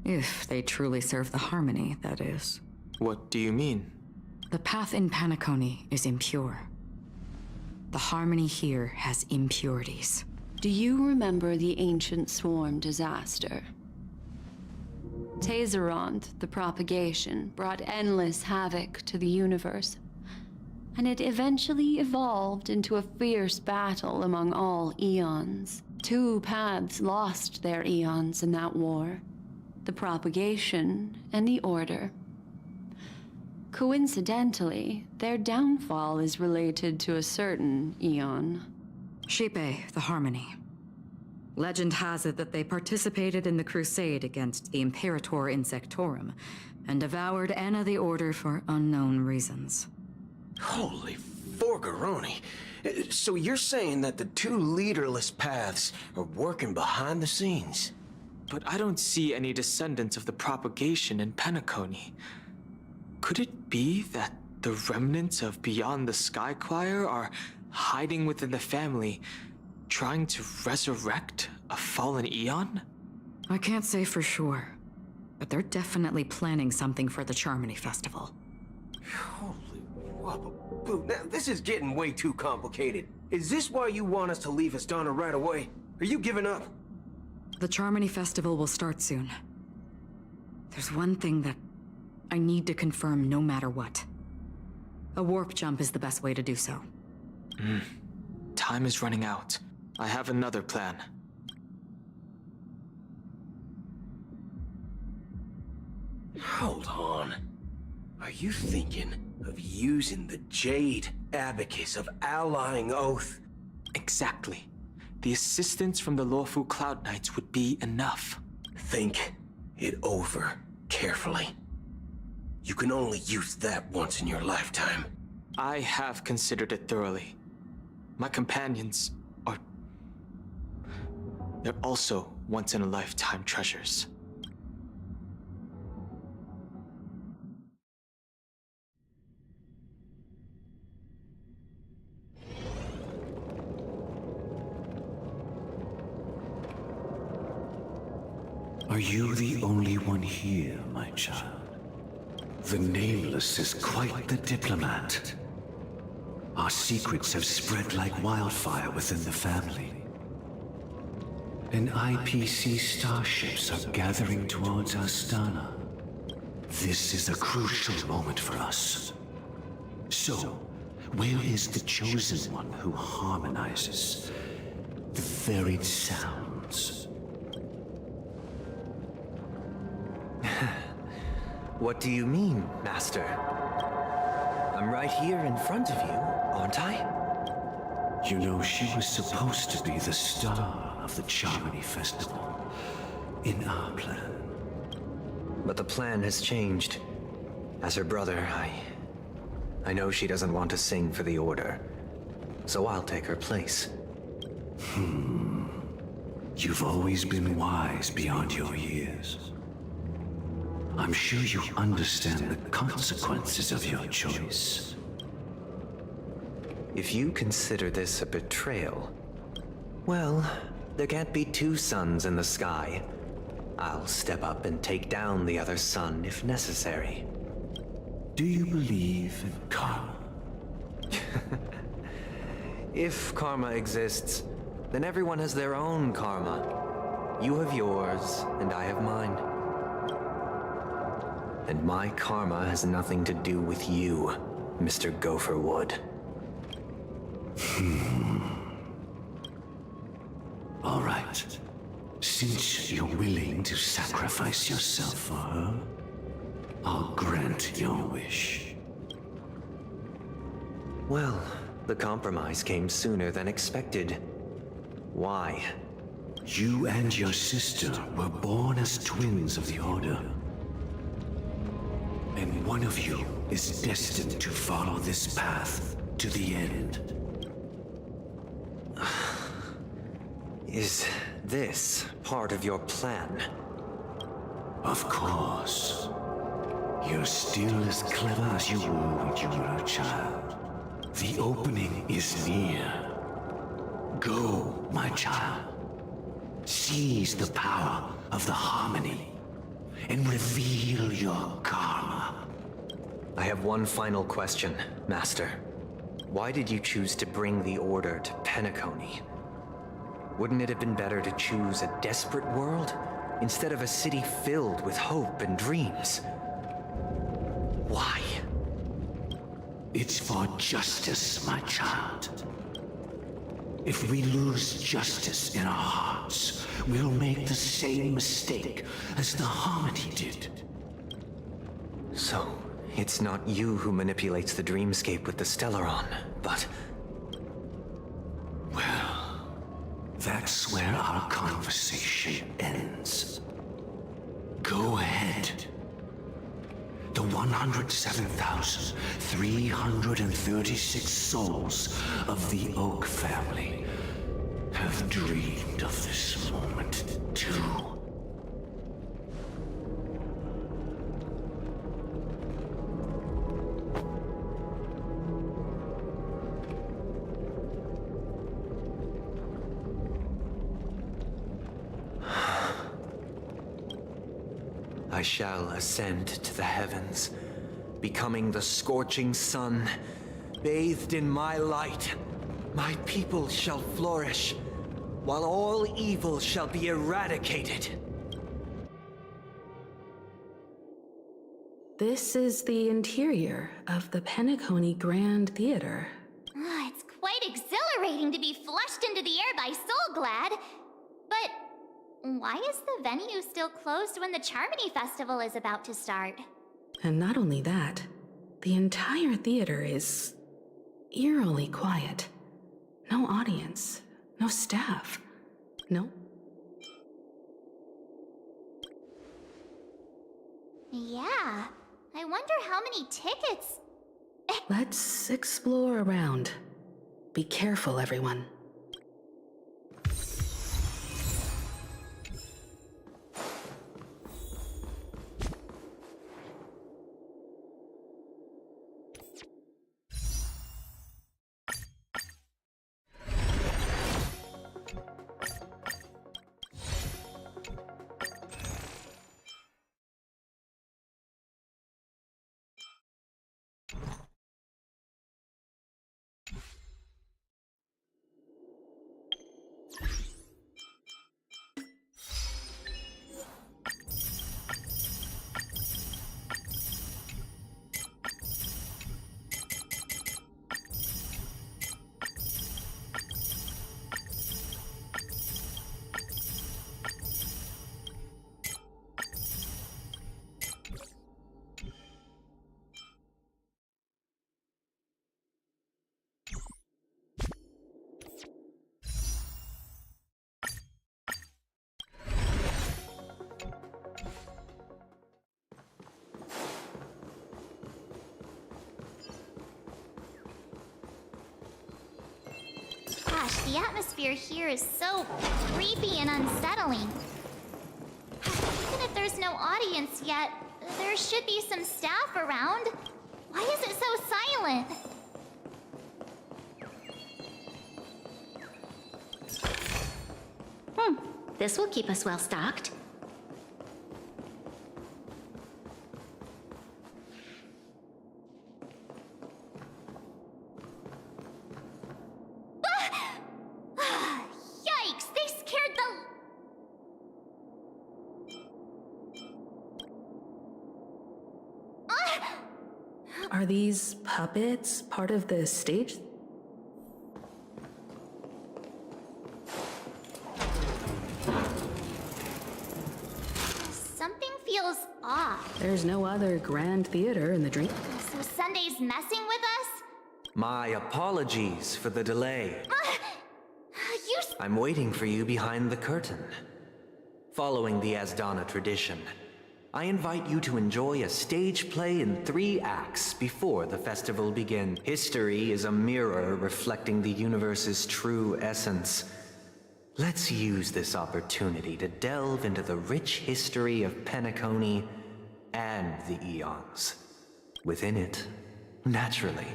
If they truly serve the Harmony, that is. What do you mean? The path in Penacony is impure. The Harmony here has impurities. Do you remember the Ancient Swarm disaster? Tazeront, the propagation, brought endless havoc to the universe, and it eventually evolved into a fierce battle among all eons. 2 paths lost their eons in that war, the propagation and the order. Coincidentally, their downfall is related to a certain eon. Shipe, the Harmony. Legend has it that they participated in the crusade against the Imperator Insectorum and devoured Anna the Order for unknown reasons. Holy forgaroni. So you're saying that the 2 leaderless paths are working behind the scenes? But I don't see any descendants of the propagation in Penacony. Could it be that the remnants of Beyond the Sky Choir are hiding within the family, trying to resurrect a fallen eon? I can't say for sure, but they're definitely planning something for the Charmony Festival. Holy whoop. Now, this is getting way too complicated. Is this why you want us to leave Astana right away? Are you giving up? The Charmony Festival will start soon. There's one thing that I need to confirm no matter what. A warp jump is the best way to do so. Time is running out. I have another plan. Hold on. Are you thinking of using the Jade Abacus of Allying Oath? Exactly. The assistance from the Lawful Cloud Knights would be enough. Think it over carefully. You can only use that once in your lifetime. I have considered it thoroughly. My companions are... they're also once-in-a-lifetime treasures. Are you the only one here, my child? The Nameless is quite the diplomat. Our secrets have spread like wildfire within the family. And IPC starships are gathering towards Astana. This is a crucial moment for us. So, where is the chosen one who harmonizes the varied sounds? What do you mean, Master? I'm right here in front of you, aren't I? You know, she was supposed to be the star of the Charmony Festival in our plan. But the plan has changed. As her brother, I know she doesn't want to sing for the Order, so I'll take her place. You've always been wise beyond your years. I'm sure you understand the consequences of your choice. If you consider this a betrayal, well, there can't be two suns in the sky. I'll step up and take down the other sun if necessary. Do you believe in karma? If karma exists, then everyone has their own karma. You have yours, and I have mine. And my karma has nothing to do with you, Mr. Gopherwood. All right. Since you're willing to sacrifice yourself for her, I'll grant your wish. Well, the compromise came sooner than expected. Why? You and your sister were born as twins of the Order. And one of you is destined to follow this path to the end. Is this part of your plan? Of course. You're still as clever as you were when you were a child. The opening is near. Go, my child. Seize the power of the harmony and reveal your karma. I have one final question, Master. Why did you choose to bring the Order to Penacony? Wouldn't it have been better to choose a desperate world instead of a city filled with hope and dreams? Why? It's for justice, my child. If we lose justice in our hearts, we'll make the same mistake as the Harmony did. So, it's not you who manipulates the dreamscape with the Stellaron, but... Well, that's where our conversation ends. Go ahead. The 107,336 souls of the Oak family have dreamed of this moment too. I shall ascend to the heavens, becoming the scorching sun. Bathed in my light, my people shall flourish, while all evil shall be eradicated. This is the interior of the Penacony Grand Theater. It's quite exhilarating to be flushed into the air by Soulglad. But why is the venue still closed when the Charmony Festival is about to start? And not only that, the entire theater is eerily quiet. No audience, no staff, no... Yeah, I wonder how many tickets... Let's explore around. Be careful, everyone. Gosh, the atmosphere here is so creepy and unsettling. Even if there's no audience yet, there should be some staff around. Why is it so silent? This will keep us well stocked. Yikes! They scared the... Are these puppets part of the stage? Something feels off. There's no other grand theater in the dream. So Sunday's messing with us? My apologies for the delay. You... I'm waiting for you behind the curtain. Following the Asdana tradition, I invite you to enjoy a stage play in 3 acts before the festival begins. History is a mirror reflecting the universe's true essence. Let's use this opportunity to delve into the rich history of Penacony and the eons. Within it, naturally,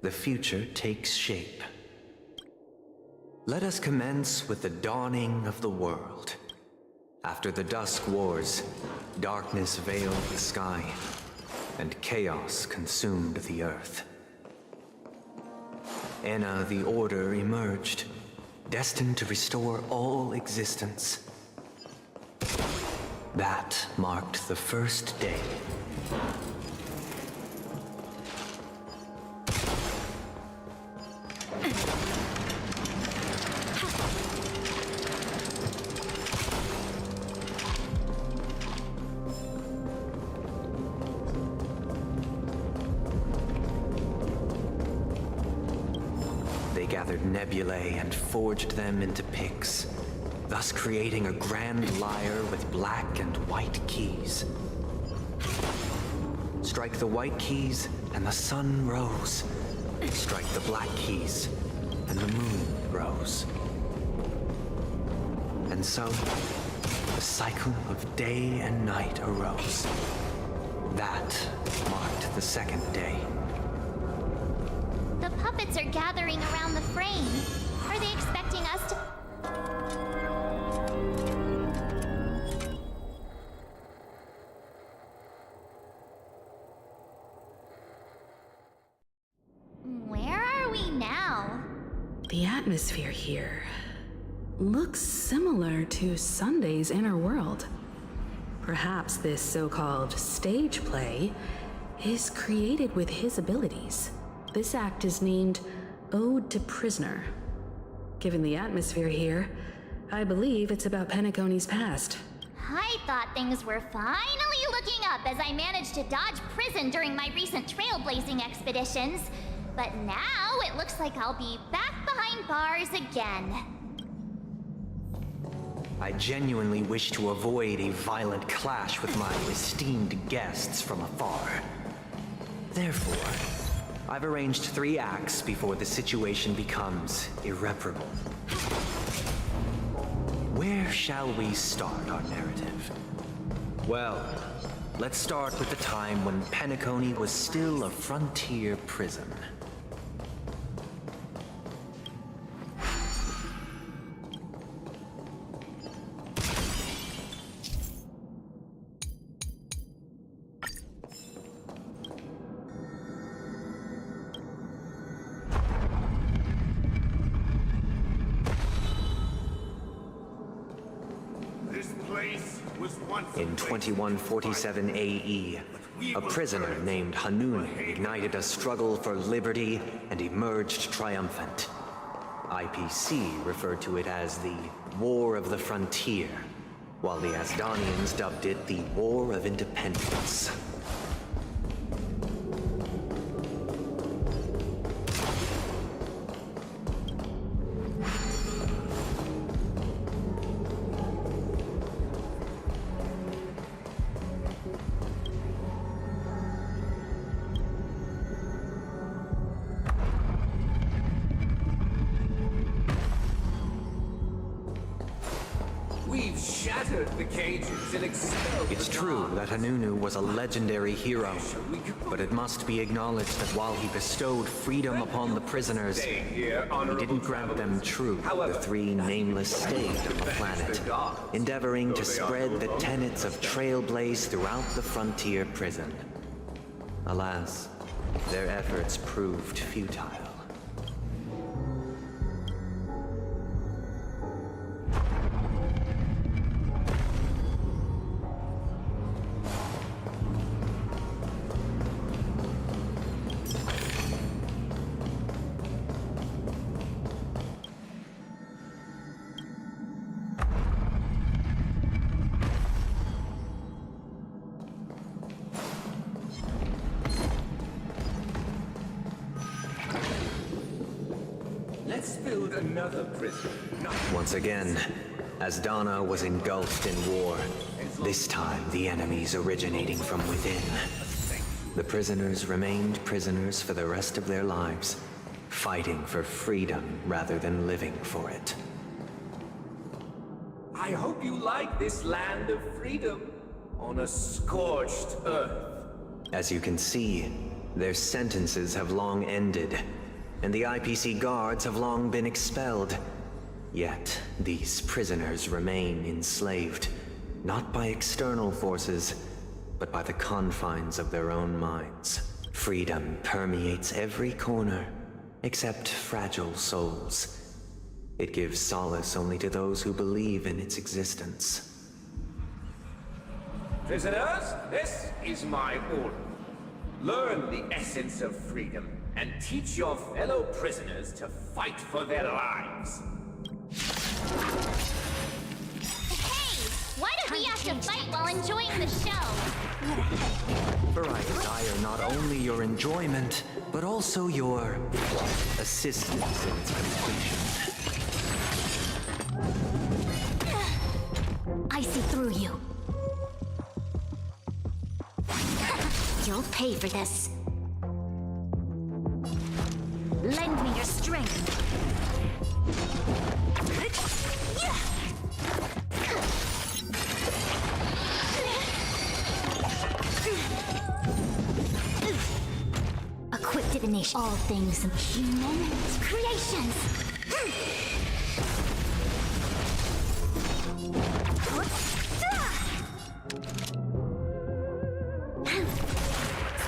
the future takes shape. Let us commence with the dawning of the world. After the Dusk Wars, darkness veiled the sky, and chaos consumed the earth. Enna the Order emerged, destined to restore all existence. That marked the first day. Gathered nebulae and forged them into picks, thus creating a grand lyre with black and white keys. Strike the white keys and the sun rose. Strike the black keys and the moon rose. And so, the cycle of day and night arose. That marked the second day. The puppets are gathering around the frame. Are they expecting us to... Where are we now? The atmosphere here looks similar to Sunday's inner world. Perhaps this so-called stage play is created with his abilities. This act is named Ode to Prisoner. Given the atmosphere here, I believe it's about Penacony's past. I thought things were finally looking up as I managed to dodge prison during my recent trailblazing expeditions. But now it looks like I'll be back behind bars again. I genuinely wish to avoid a violent clash with my esteemed guests from afar. Therefore, I've arranged 3 acts before the situation becomes irreparable. Where shall we start our narrative? Well, let's start with the time when Penacony was still a frontier prison. In 2147 AE, a prisoner named Hanun ignited a struggle for liberty and emerged triumphant. IPC referred to it as the War of the Frontier, while the Asdanians dubbed it the War of Independence. shattered the cages and expelled It's the true guards. that Hanunu was a legendary hero, but it must be acknowledged that while he bestowed freedom upon the prisoners, he didn't grant them truth. The three nameless stayed on the planet, endeavoring to spread the tenets of Trailblaze throughout the frontier prison. Alas, their efforts proved futile. Let's build another prison. Once again, as Donna was engulfed in war, this time the enemies originating from within. The prisoners remained prisoners for the rest of their lives, fighting for freedom rather than living for it. I hope you like this land of freedom on a scorched earth. As you can see, their sentences have long ended, and the IPC guards have long been expelled. Yet, these prisoners remain enslaved, not by external forces, but by the confines of their own minds. Freedom permeates every corner, except fragile souls. It gives solace only to those who believe in its existence. Prisoners, this is my order. Learn the essence of freedom and teach your fellow prisoners to fight for their lives. Hey! Why do we have to fight while enjoying the show? For I desire not only your enjoyment, but also your assistance in its completion. I see through you. You'll pay for this. Lend me your strength. A quick divination. All things human creations.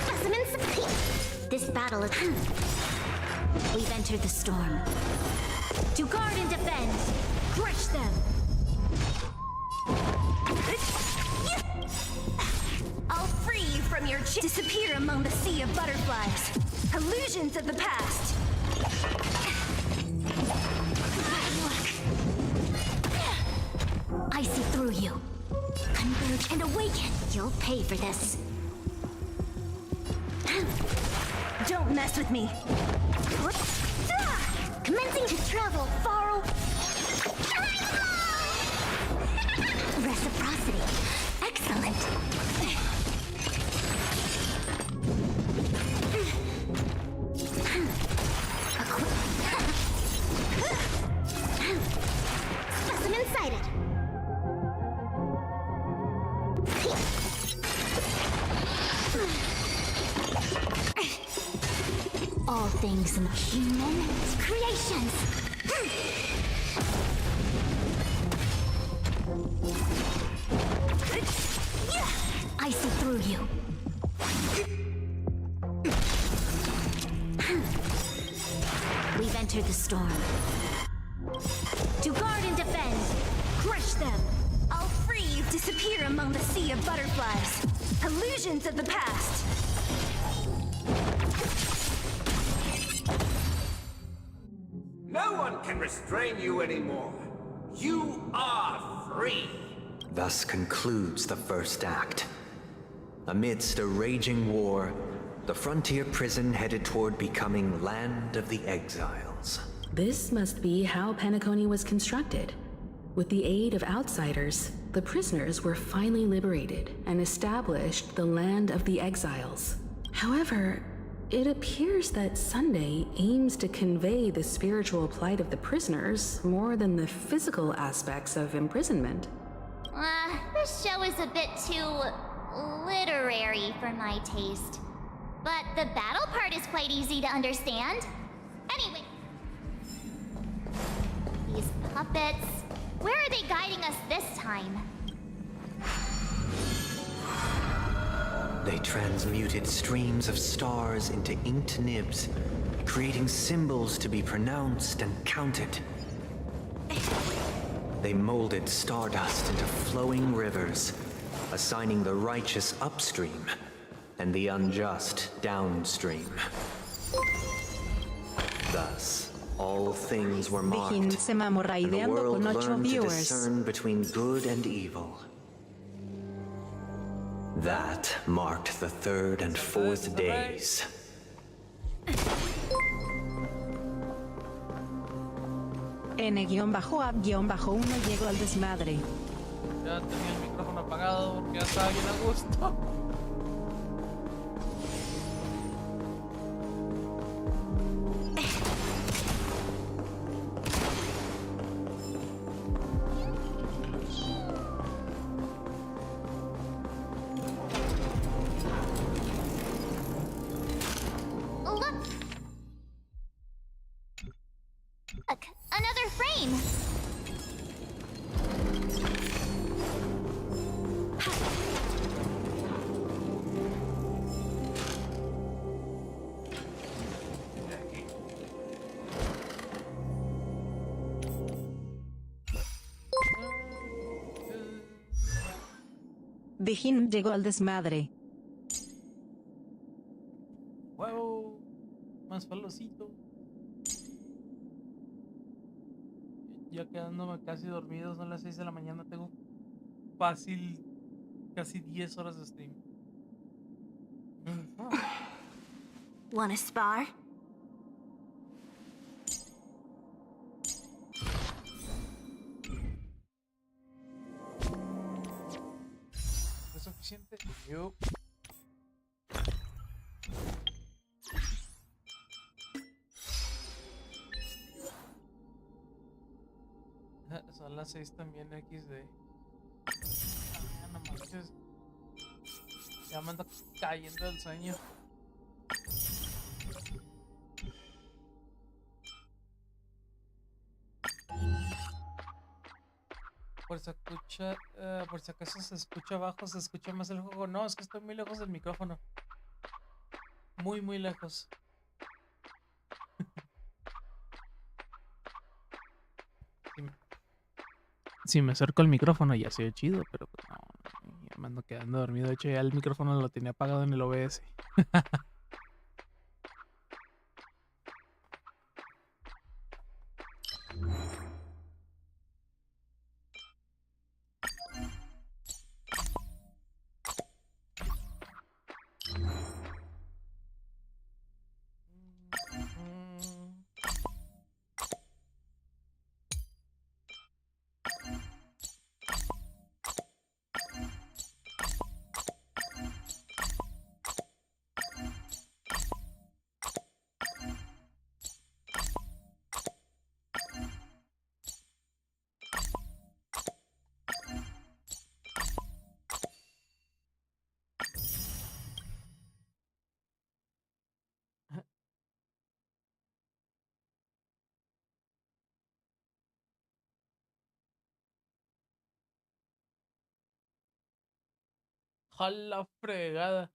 Specimens. This battle is. We've entered the storm. To guard and defend, crush them. I'll free you from your disappear among the sea of butterflies. Illusions of the past. I see through you. Converge and awaken. You'll pay for this. Don't mess with me. Commencing to travel far away. Reciprocity. Excellent. Specimen sighted. All things human creations. I see through you. We've entered the storm. To guard and defend, crush them. I'll free you. Disappear among the sea of butterflies. Illusions of the past. No one can restrain you anymore. You are free. Thus concludes the first act. Amidst a raging war, the frontier prison headed toward becoming Land of the Exiles. This must be how Penacony was constructed. With the aid of outsiders, the prisoners were finally liberated and established the Land of the Exiles. However, it appears that Sunday aims to convey the spiritual plight of the prisoners more than the physical aspects of imprisonment. This show is a bit too literary for my taste. But the battle part is quite easy to understand. Anyway. These puppets. Where are they guiding us this time? They transmuted streams of stars into inked nibs, creating symbols to be pronounced and counted. They molded stardust into flowing rivers, assigning the righteous upstream and the unjust downstream. Thus, all things were marked, and the world learned to discern between good and evil. That marked the third and fourth days. N-app-1 llegó al desmadre. Ya tenía el micrófono apagado porque ya estaba bien a gusto. Look, another frame. Dijín llegó al desmadre. Huevo, más falosito. Ya quedándome casi dormido, son las 6 de la mañana, tengo fácil casi 10 horas de stream. Wanna spar? ¿Es suficiente? Yo. Son las 6 también XD. No manches. Ya me ando cayendo del sueño. Por si acaso se escucha abajo, se escucha más el juego. No, es que estoy muy lejos del micrófono. Muy, muy lejos. Si me acerco al micrófono ya se ve chido, pero pues no, ya me ando quedando dormido. De hecho, ya el micrófono lo tenía apagado en el OBS. ¡A la fregada!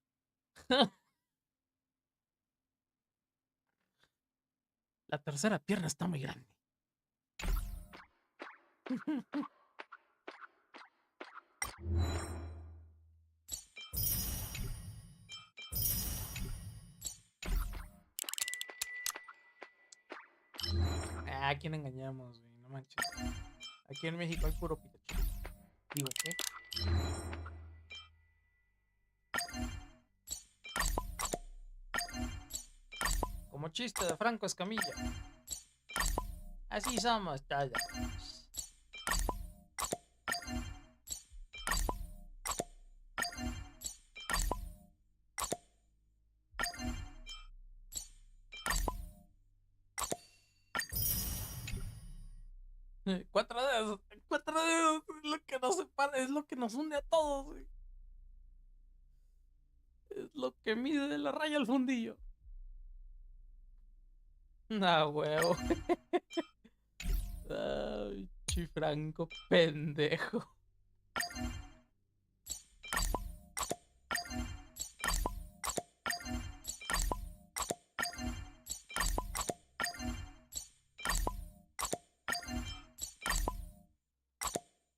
La tercera pierna está muy grande. ¿A quién engañamos, güey? No manches. Aquí en México hay puro Pikachu. Digo, ¿qué? Como chiste de Franco Escamilla. Así somos todos. Cuatro Lo que nos separa es lo que nos une a todos, güey. Es lo que mide de la raya al fundillo. Ah, huevo. Ay, chifranco pendejo.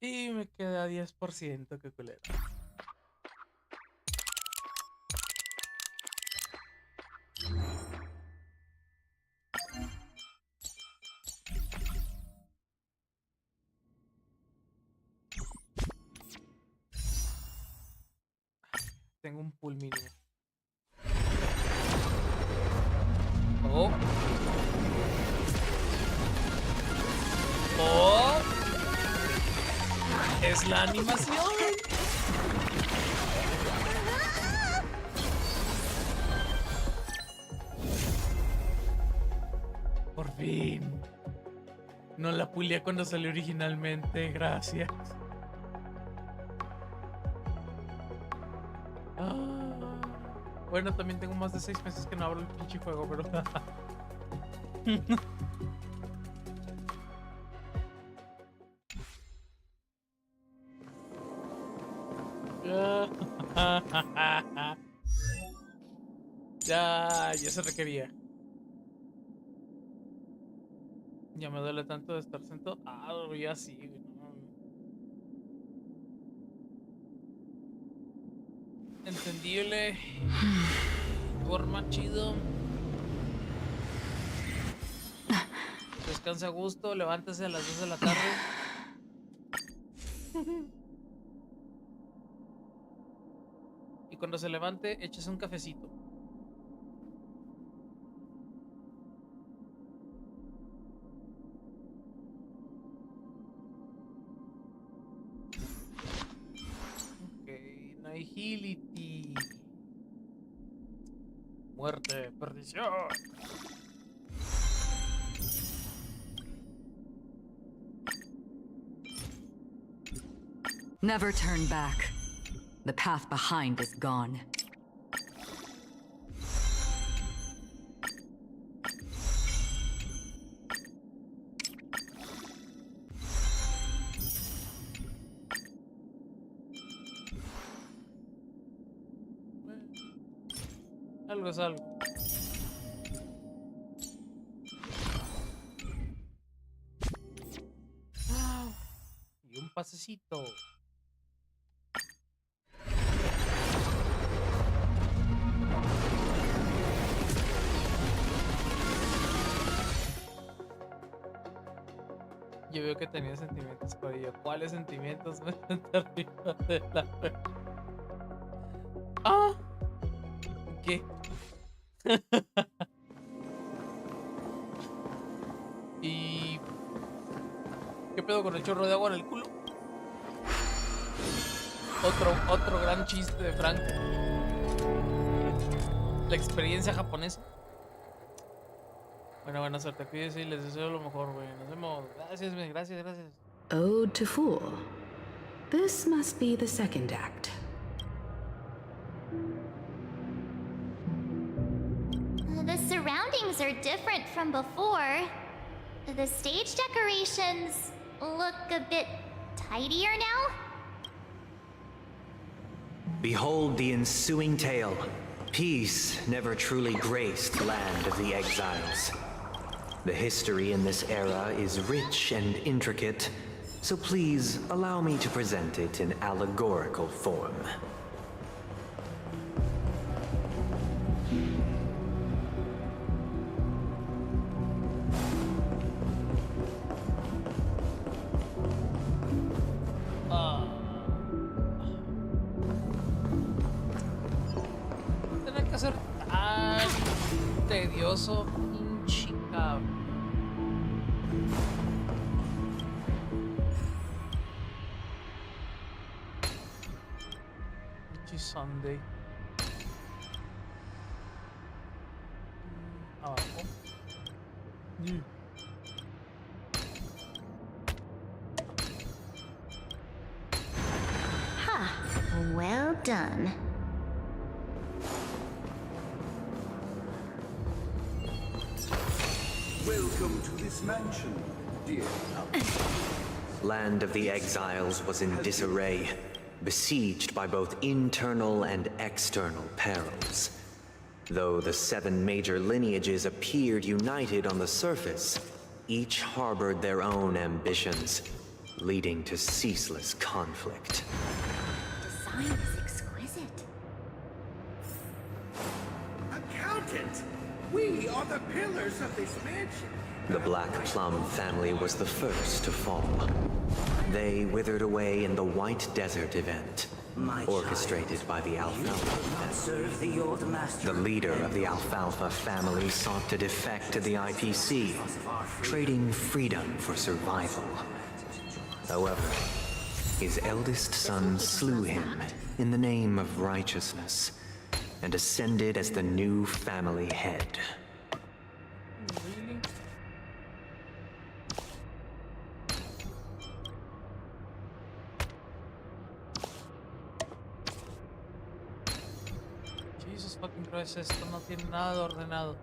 Y me queda 10%, qué culero. Tengo un pool mínimo. Oh. Oh. Es la animación. Por fin. No la pulié cuando salió originalmente. Gracias. Bueno, también tengo más de 6 meses que no abro el pinche juego, pero... ya se requería. Ya me duele tanto de estar sentado. Ya sí, güey. Entendible. Forma chido. Descansa a gusto. Levántese a las 2 de la tarde. Y cuando se levante, échese un cafecito. Ok, Nihility. Muerte, perdición. Never turn back. The path behind is gone. Algo es algo. Y un pasecito. Yo veo que tenía sentimientos por ello. ¿Cuáles sentimientos me arriba de la... ¿Qué? ¿Y qué pedo con el chorro de agua en el culo? Otro gran chiste de Frank. La experiencia japonesa. Bueno, buena suerte. Cuídense y les deseo lo mejor, güey. Nos vemos. Gracias. Ode to Fool. This must be the second act. The surroundings are different from before. The stage decorations look a bit tidier now. Behold the ensuing tale. Peace never truly graced the land of the exiles. The history in this era is rich and intricate, so please allow me to present it in allegorical form. Tener que ser tan tedioso, pinche cabrón. Pinche Sunday. Abajo. Well done. Welcome to this mansion, dear. Land of the Exiles was in disarray, besieged by both internal and external perils. Though the 7 major lineages appeared united on the surface, each harbored their own ambitions, leading to ceaseless conflict. Design is exquisite. Accountant! We are the pillars of this mansion. The Black Plum family was the first to fall. They withered away in the White Desert event, orchestrated by the Alfalfa. The leader of the Alfalfa family sought to defect to the IPC, trading freedom for survival. However, his eldest son slew him in the name of righteousness, and ascended as the new family head. Jesus fucking Christ, esto no tiene nada de ordenado.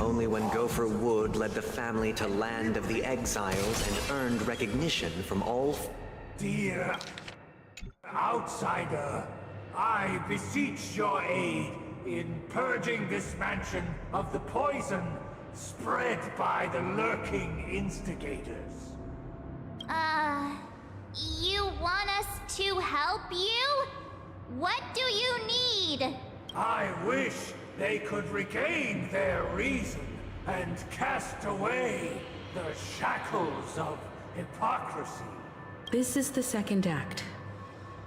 Only when Gopher Wood led the family to Land of the Exiles and earned recognition from all... Dear outsider, I beseech your aid in purging this mansion of the poison spread by the lurking instigators. You want us to help you? What do you need? I wish they could regain their reason and cast away the shackles of hypocrisy. This is the second act.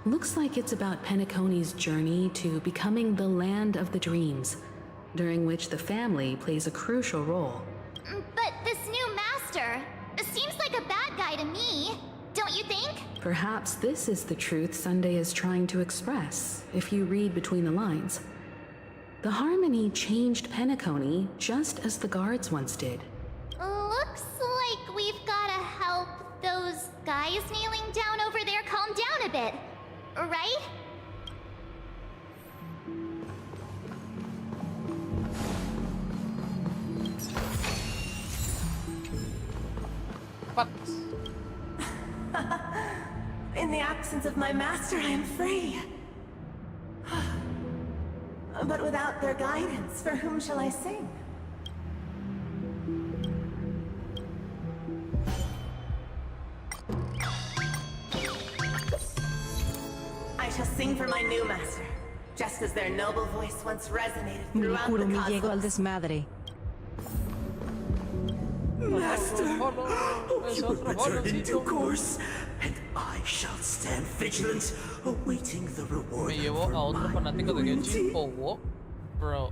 Looks like it's about Penacony's journey to becoming the land of the dreams, during which the family plays a crucial role. But this new master seems like a bad guy to me, don't you think? Perhaps this is the truth Sunday is trying to express, if you read between the lines. The Harmony changed Penacony just as the guards once did. Looks like we've gotta help those guys kneeling down over there calm down a bit, right? In the absence of my master, I am free. But without their guidance, for whom shall I sing? I shall sing for my new master, just as their noble voice once resonated throughout the Kurumi llegó al cosmos. desmadre. Master, you will return in due course, and I shall stand vigilant, awaiting the reward. Me llevo a otro fanático de Genshin o WoW, bro.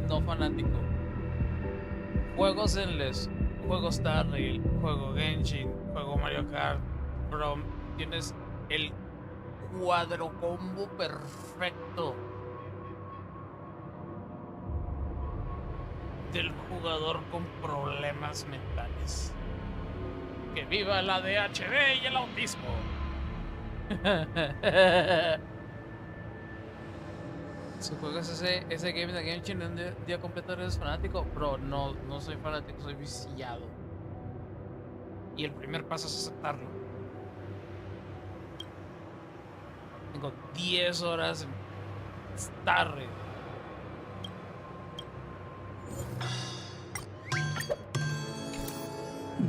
No fanático. Juego Zenless, juego Star Rail, juego Genshin, juego Mario Kart, bro. Tienes el cuadro combo perfecto del jugador con problemas mentales. ¡Que viva la DHD y el autismo! Si juegas ese game de Genshin en un día completo eres fanático, bro, no soy fanático, soy viciado. Y el primer paso es aceptarlo. Tengo 10 horas en Star Rail.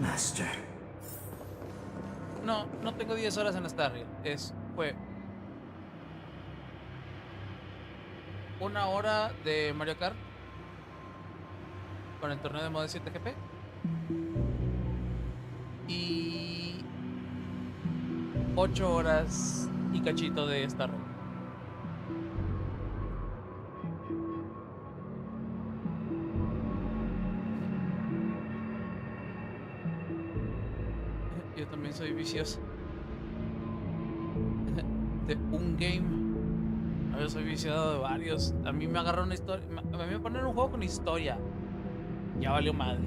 Master. No tengo 10 horas en Star Rail. Fue 1 hora de Mario Kart con el torneo de modo 7GP y 8 horas y cachito de Star Rail. vicios de un game. Yo soy viciado de varios. A mí me agarra una historia. A mí me ponen un juego con historia. Ya valió madre.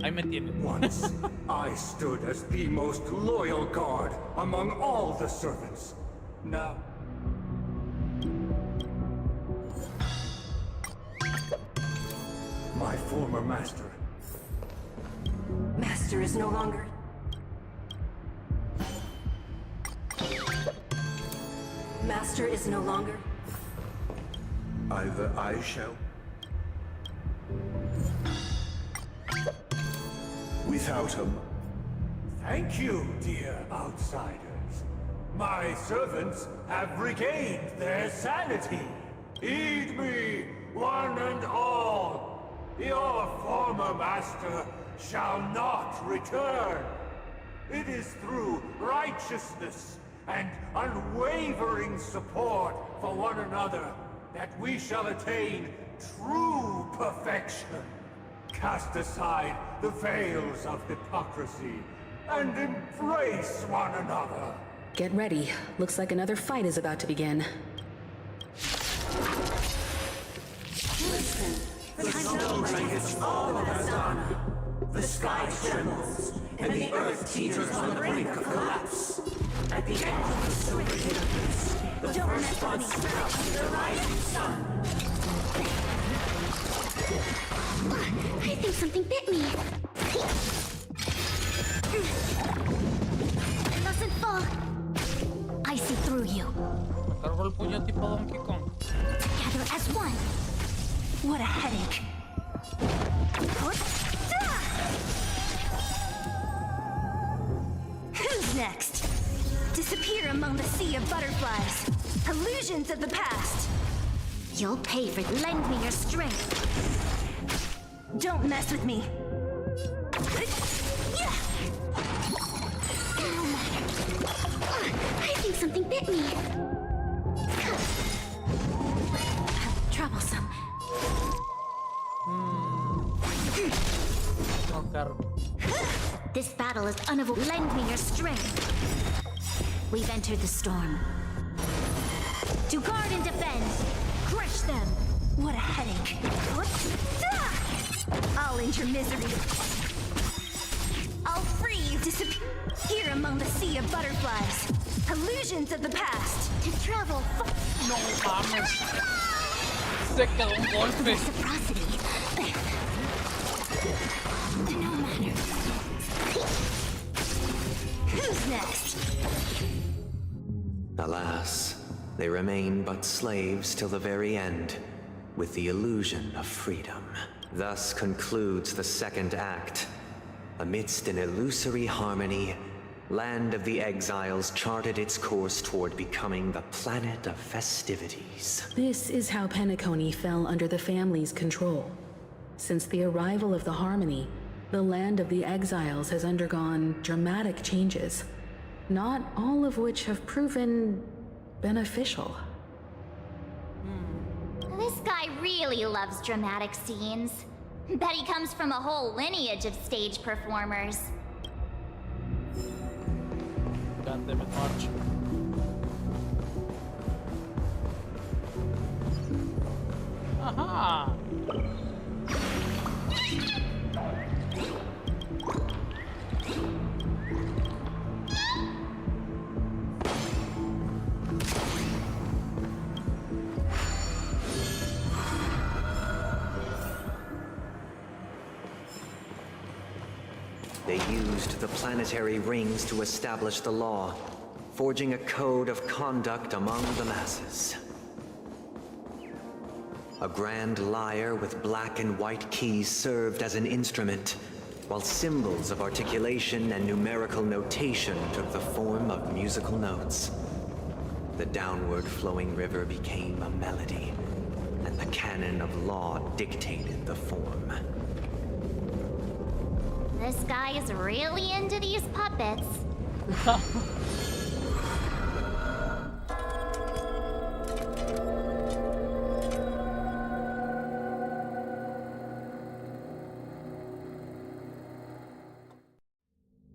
Ahí me tienen. Once, I stood as the most loyal guard among all the servants. Now... my former master. Master is no longer... Master is no longer... Either I shall... without him. Thank you, dear outsiders. My servants have regained their sanity. Heed me, one and all. Your former master shall not return. It is through righteousness and unwavering support for one another that we shall attain true perfection. Cast aside the veils of hypocrisy and embrace one another. Get ready. Looks like another fight is about to begin. Listen, the snow blankets all of Azana. The sky trembles, and the earth teeters on the brink of collapse. At the end of the silver universe, the first one smells the rising sun. I think something bit me. It mustn't fall. I see through you. Cargo el puño tipo Donkey Kong. Together as one. What a headache. Who's next? Disappear among the sea of butterflies. Illusions of the past. You'll pay for it. Lend me your strength. Don't mess with me. No matter. I think something bit me. Troublesome. No cargo. This battle is unavoidable. Lend me your strength. We've entered the storm. To guard and defend. Crush them. What a headache. I'll end your misery. I'll free you. Disappear here among the sea of butterflies. Illusions of the past. To travel No mames. Se quedó un golpe. reciprocity. No matter. Who's next? Alas, they remain but slaves till the very end, with the illusion of freedom. Thus concludes the second act. Amidst an illusory harmony, Land of the Exiles charted its course toward becoming the planet of festivities. This is how Penacony fell under the family's control. Since the arrival of the Harmony, the Land of the Exiles has undergone dramatic changes, not all of which have proven beneficial. This guy really loves dramatic scenes. Bet he comes from a whole lineage of stage performers. God damn it, March. Aha! They used the planetary rings to establish the law, forging a code of conduct among the masses. A grand lyre with black and white keys served as an instrument, while symbols of articulation and numerical notation took the form of musical notes. The downward flowing river became a melody, and the canon of law dictated the form. This guy is really into these puppets. Oh,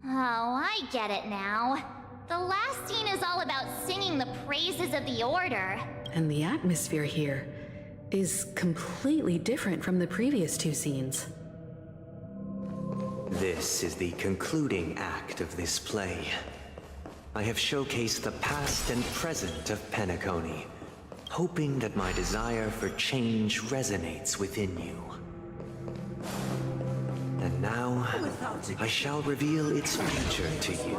I get get it now. The last scene is all about singing the praises of the Order. And the atmosphere here is completely different from the previous two scenes. This is the concluding act of this play. I have showcased the past and present of Penacony, hoping that my desire for change resonates within you. And now, I shall reveal its future to you.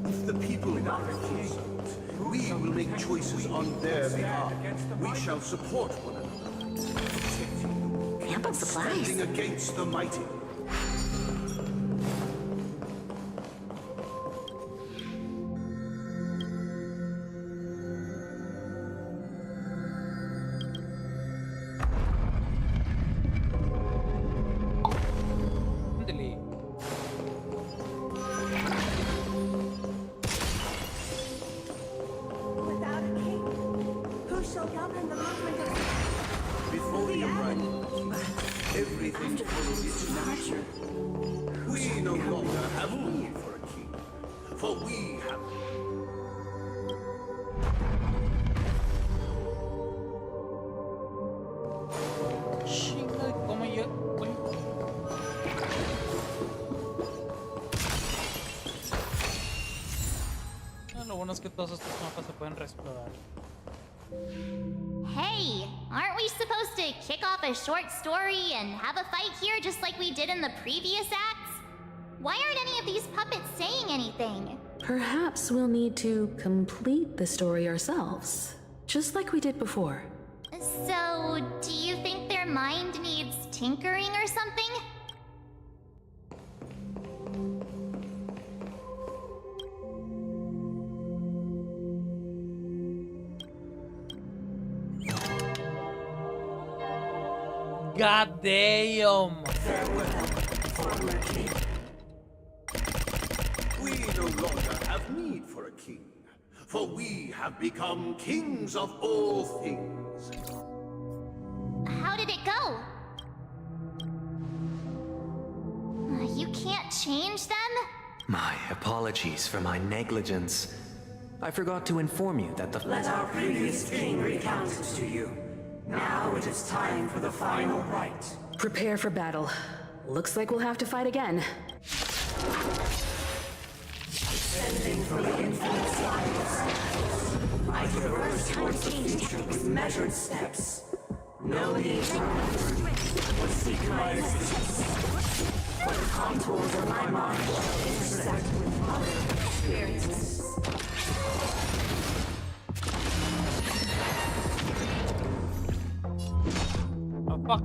If the people are refused, we will make choices on their behalf. We shall support one another. Ample supplies. Standing against the mighty. Lo bueno es que todos estos mapas se pueden reexplorar. Hey, aren't we supposed to kick off a short story and have a fight here just like we did in the previous acts? Why aren't any of these puppets saying anything? Perhaps we'll need to complete the story ourselves, just like we did before. So, do you think their mind needs tinkering or something? God damn! We no longer have need for a king, for we have become kings of all things. How did it go? You can't change them? My apologies for my negligence. I forgot to inform you that the... Let our previous king recount it to you. Now it is time for the final rite. Prepare for battle. Looks like we'll have to fight again. Ascending from the infinite skies, I traverse towards the future with measured steps. No need to or seek my existence. For the contours of my mind intersect with other experiences. Oh, fuck.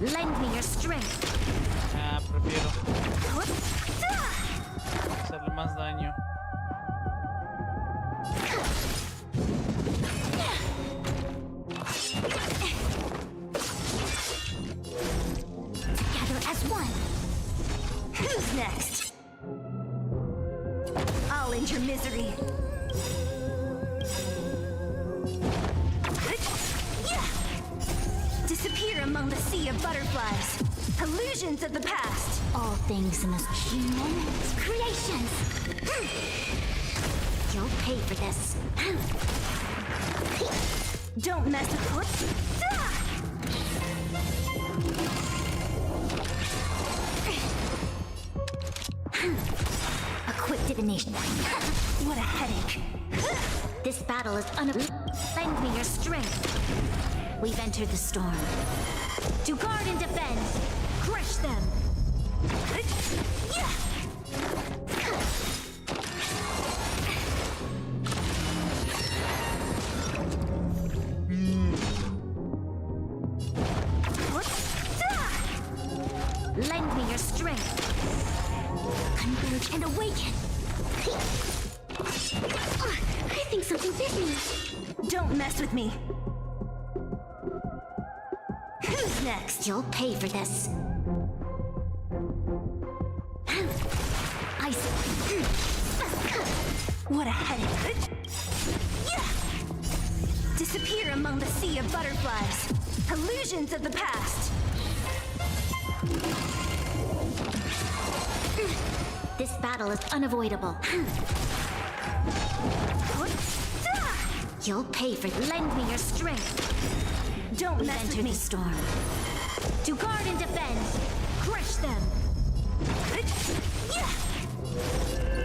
Lend me your strength. Ah, prefiero hacerle más daño. Together as one. Who's next? I'll end your misery. Disappear among the sea of butterflies. Illusions of the past. All things must human creations. You'll pay for this. Don't mess with what? A quick divination. What a headache. This battle is Lend me your strength. We've entered the storm. To guard and defend. Crush them. Lend me your strength. Converge and awaken. I think something bit me. Don't mess with me. Who's next? You'll pay for this. I see. What a headache. Disappear among the sea of butterflies. Illusions of the past! This battle is unavoidable. You'll pay for this. Lend me your strength. Don't mess with me. The storm. To guard and defend. Crush them.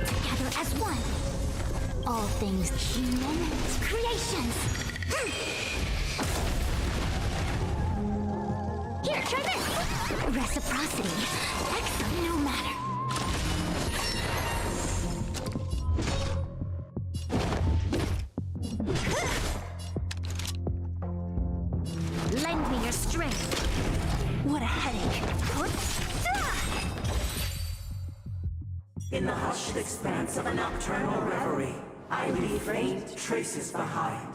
Together as one. All things human creations. Here, try this. Reciprocity. Excellent, no matter. Lend me your strength. What a headache. In the hushed expanse of a nocturnal reverie, I leave faint traces behind.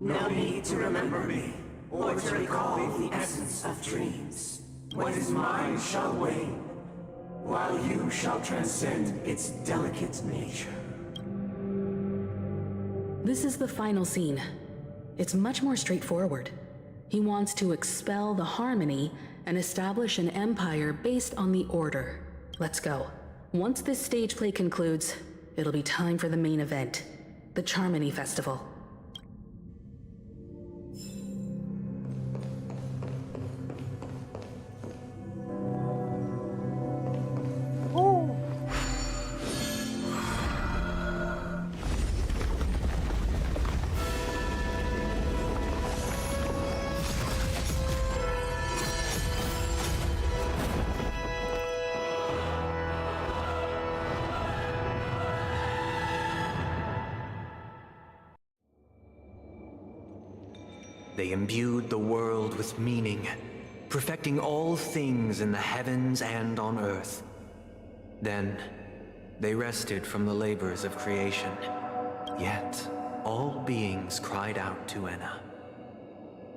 No need to remember me, or to recall the essence of dreams. What is mine shall wane, while you shall transcend its delicate nature. This is the final scene. It's much more straightforward. He wants to expel the harmony and establish an empire based on the order. Let's go. Once this stage play concludes, it'll be time for the main event, the Charmony Festival. They imbued the world with meaning, perfecting all things in the heavens and on earth. Then, they rested from the labors of creation. Yet, all beings cried out to Enna.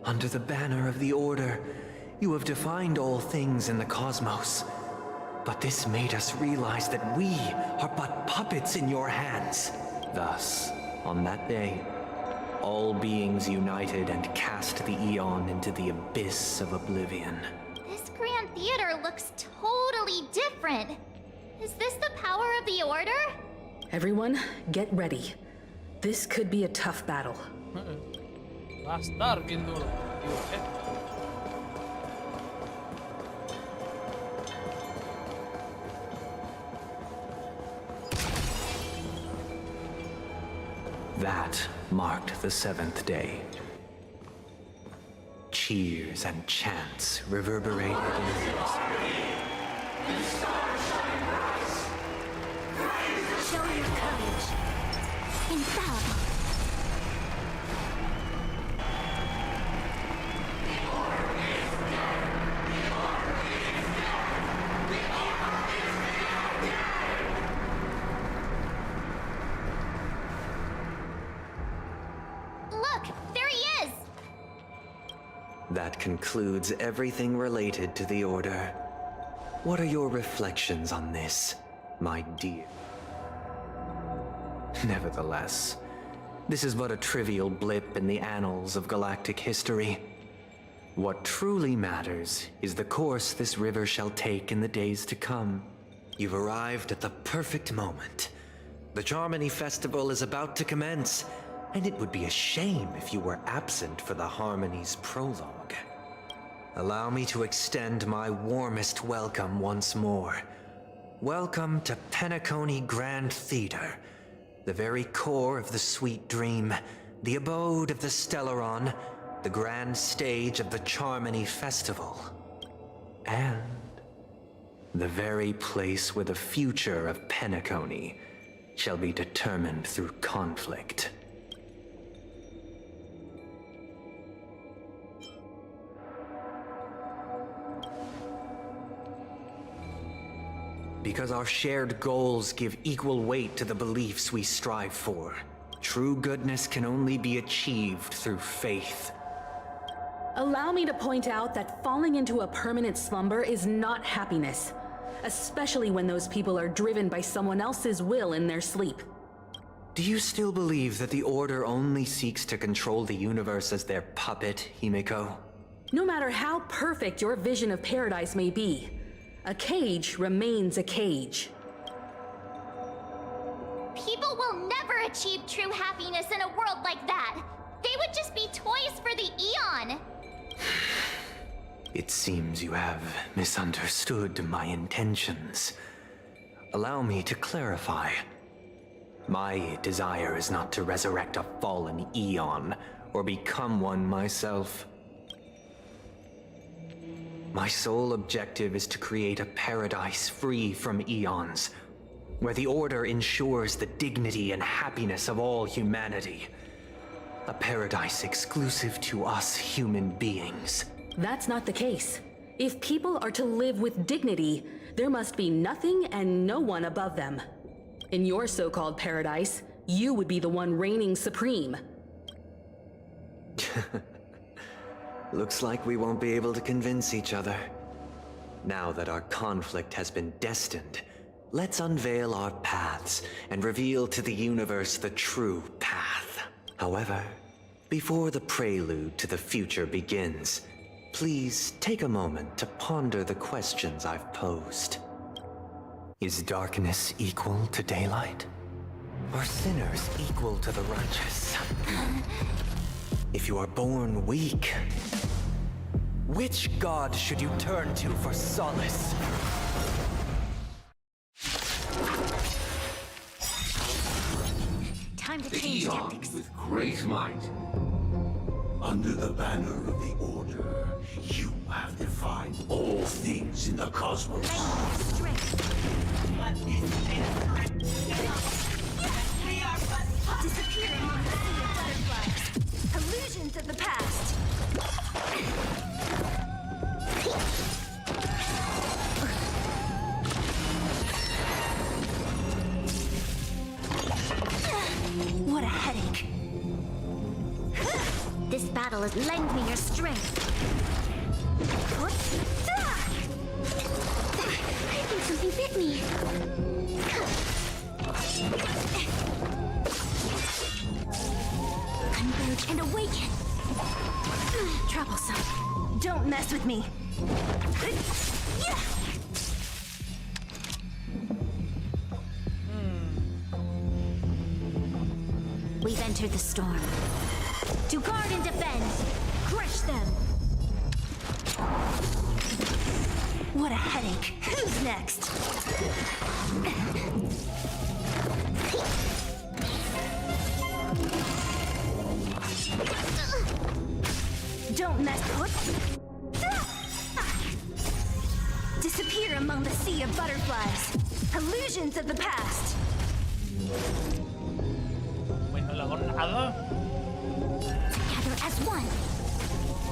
Under the banner of the Order, you have defined all things in the cosmos. But this made us realize that we are but puppets in your hands. Thus, on that day, all beings united and cast the Eon into the abyss of oblivion. This grand theater looks totally different. Is this the power of the Order? Everyone, get ready. This could be a tough battle. Va a estar bien duro. That marked the seventh day. Cheers and chants reverberated in the hills. Show your courage. Infallible. That concludes everything related to the Order. What are your reflections on this, my dear? Nevertheless, this is but a trivial blip in the annals of galactic history. What truly matters is the course this river shall take in the days to come. You've arrived at the perfect moment. The Charmony Festival is about to commence, and it would be a shame if you were absent for the Harmony's prologue. Allow me to extend my warmest welcome once more. Welcome to Penacony Grand Theater, the very core of the sweet dream, the abode of the Stellaron, the grand stage of the Charmony Festival, and the very place where the future of Penacony shall be determined through conflict. Because our shared goals give equal weight to the beliefs we strive for. True goodness can only be achieved through faith. Allow me to point out that falling into a permanent slumber is not happiness, especially when those people are driven by someone else's will in their sleep. Do you still believe that the Order only seeks to control the universe as their puppet, Himiko? No matter how perfect your vision of paradise may be, a cage remains a cage. People will never achieve true happiness in a world like that. They would just be toys for the Eon. It seems you have misunderstood my intentions. Allow me to clarify. My desire is not to resurrect a fallen Eon or become one myself. My sole objective is to create a paradise free from eons, where the Order ensures the dignity and happiness of all humanity. A paradise exclusive to us human beings. That's not the case. If people are to live with dignity, there must be nothing and no one above them. In your so-called paradise, you would be the one reigning supreme. Looks like we won't be able to convince each other. Now that our conflict has been destined, let's unveil our paths and reveal to the universe the true path. However, before the prelude to the future begins, please take a moment to ponder the questions I've posed. Is darkness equal to daylight? Are sinners equal to the righteous? If you are born weak, which god should you turn to for solace? Time to The change Eon tactics. with great might. Under the banner of the Order, you have defined all things in the cosmos. Disappearing on the sea of butterflies. Illusions of the past. What a headache. This battle has lent me your strength. I think something bit me. Converge and awaken. Troublesome. Don't mess with me. We've entered the storm. To guard and defend. Crush them. What a headache. Who's next? Don't mess with. Disappear among the sea of butterflies. Illusions of the past. Together as one.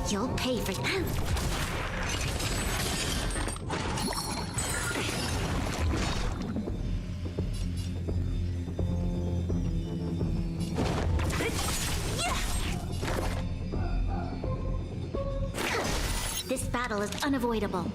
You'll pay for them. This battle is unavoidable.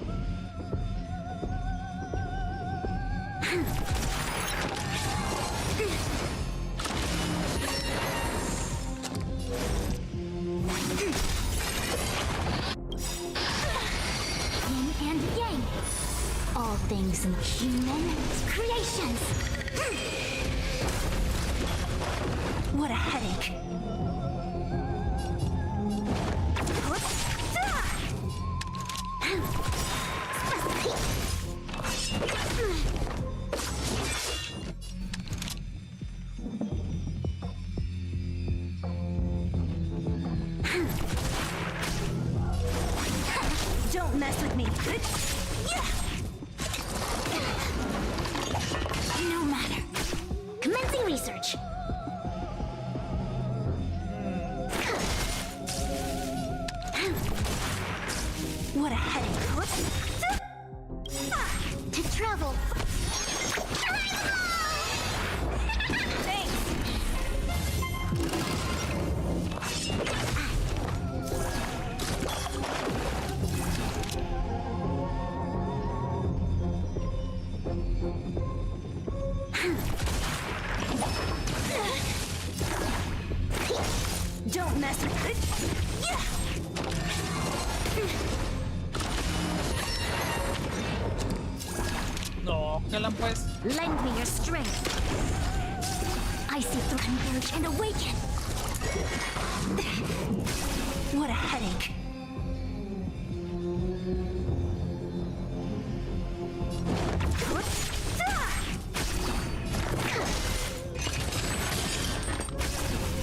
All things in human creations. What a headache. Don't mess with me. No matter. Commencing research. What a headache. To travel. Thanks. Don't mess with it. Búscala pues. Lend me your strength. I see through converge and awaken. What a headache.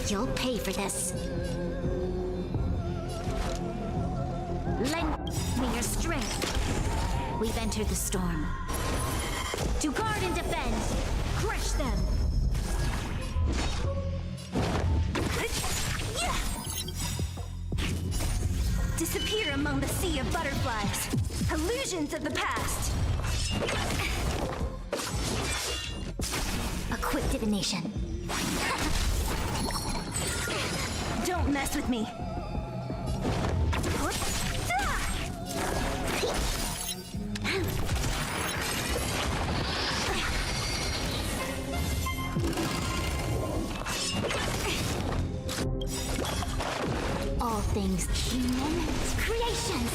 You'll pay for this. Lend me your strength. We've entered the storm. To guard and defend, crush them. Disappear among the sea of butterflies. Illusions of the past. A quick divination. Don't mess with me. All things human creations.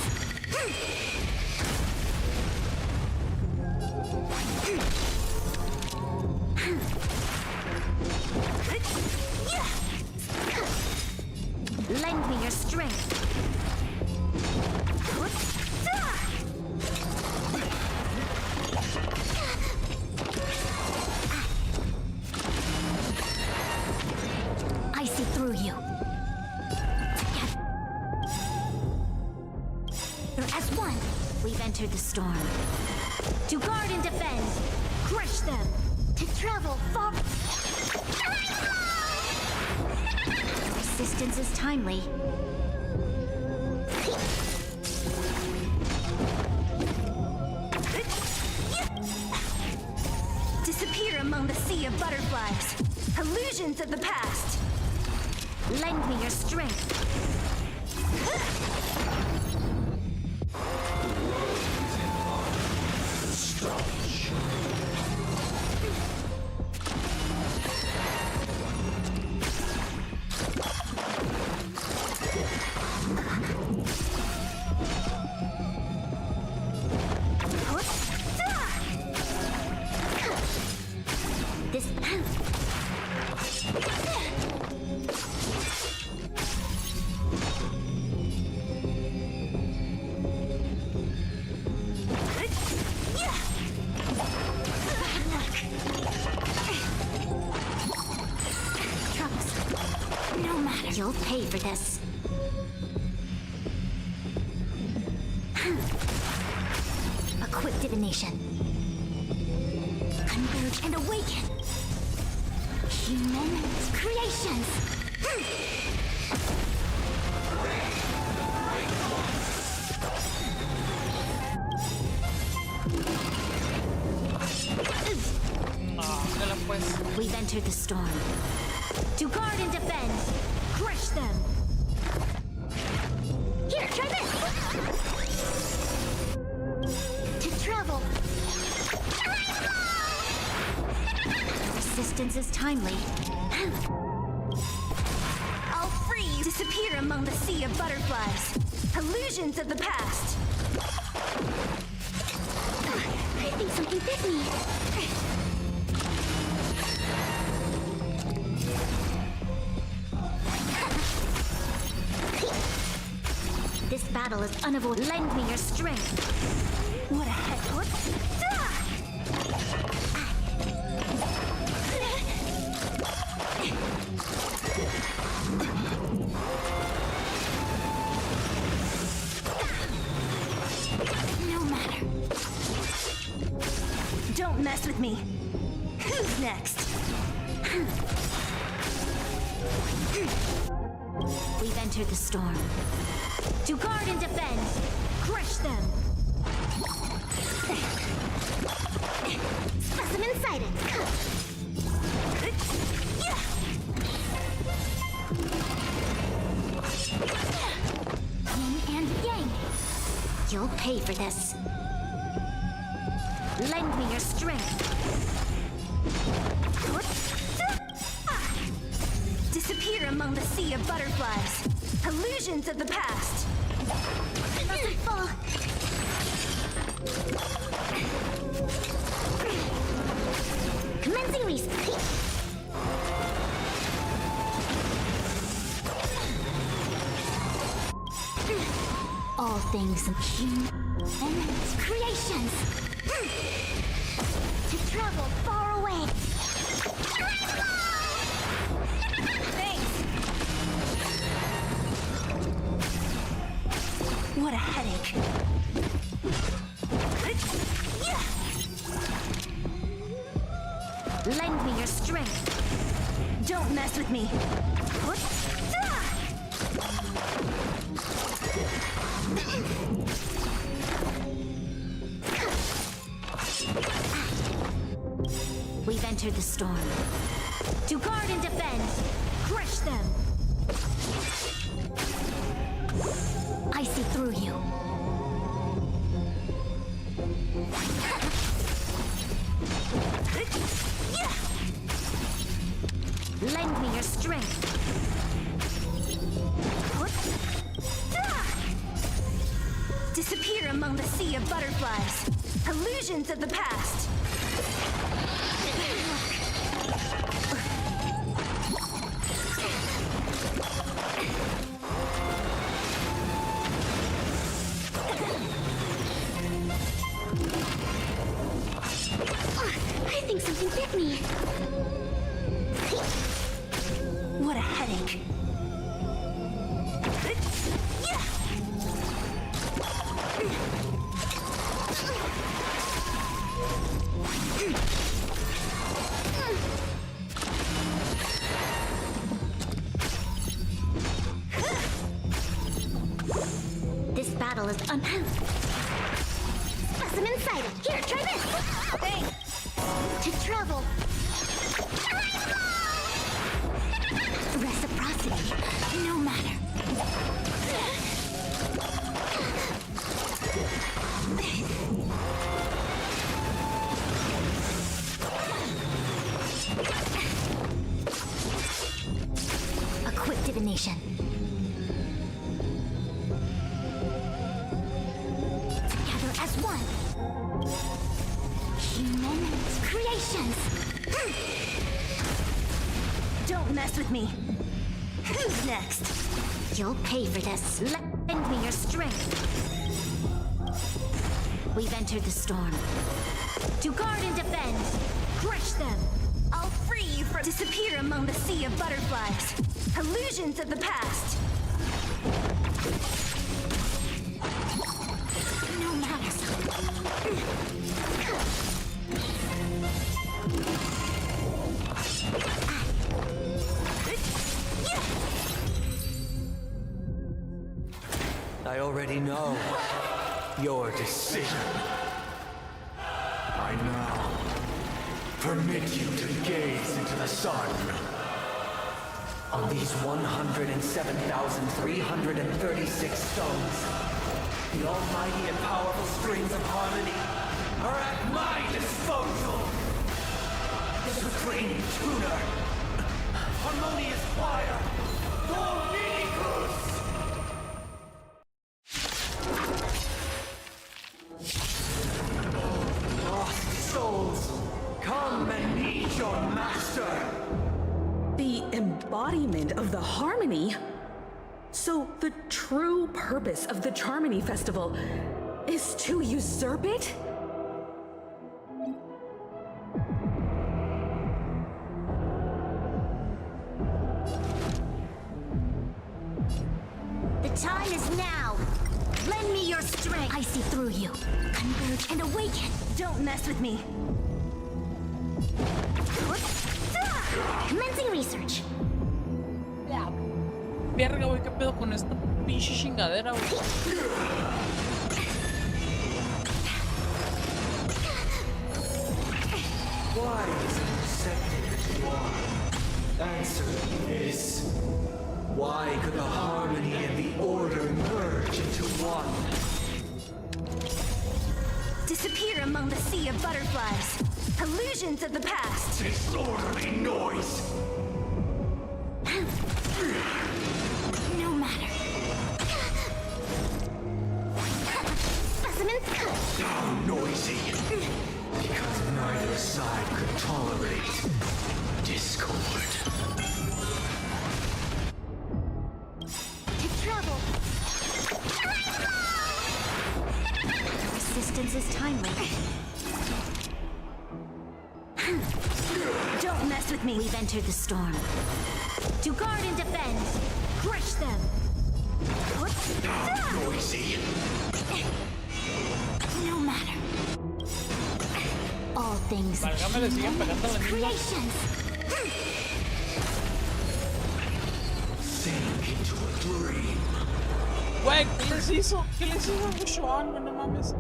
Lend me your strength. I see through you. As one, we've entered the storm. To guard and defend, crush them. To travel far. Resistance is timely. Disappear among the sea of butterflies. Illusions of the past. Lend me your strength. You'll pay for this. A quick divination. Converge and awaken. Human creations. We've entered the storm. To guard and defend, crush them. Here, try this. To travel. Resistance is timely. I'll free you. Disappear among the sea of butterflies. Illusions of the past. I think something bit me. This battle is unavoidable. Lend me your strength. What a head. No matter. Don't mess with me. Who's next? We've entered the storm. To guard and defend, crush them. Specimen sighted. Yin and yang. You'll pay for this. Lend me your strength. Disappear among the sea of butterflies. Illusions of the past. Merciful. things and creations to travel far away. Thanks. What a headache. Lend me your strength. Don't mess with me. We've entered the storm. To guard and defend, crush them. I see through you. Lend me your strength. Disappear among the sea of butterflies. Illusions of the past. I think something bit me. What a headache. This battle is specimen sighted. Here, try this. Thanks. To travel. Reciprocity, no matter. A quick divination. Together as one. Human creations. Don't mess with me. Who's next? You'll pay for this. Lend me your strength. We've entered the storm. To guard and defend, crush them. I'll free you from disappear among the sea of butterflies. Illusions of the past. No matter. I already know your decision. I now permit you to gaze into the sun. On these 107,336 stones, the almighty and powerful springs of harmony are at my disposal. Supreme tuner, harmonious choir, favoritos. Lost souls, come and meet your master. The embodiment of the harmony? So the true purpose of the Charmony Festival is to usurp it? The time is now. Lend me your strength. I see through you. Converge and awaken. Don't mess with me. Commencing research. Verga, güey, ¿qué pedo con esta pinche chingadera, güey? Why is it accepted as you are? Answer is, why could the harmony and the order merge into one? Disappear among the sea of butterflies. Illusions of the past. Disorderly noise. No matter. Specimens. How noisy. Because neither side could tolerate discord. To travel. timely. Don't mess with me. We've entered the storm. To guard and defend. Crush them. Noisy. No matter. All things creations. Sink into a dream. Güey, ¿qué les hizo? ¿Qué les hizo a Joan? No mames.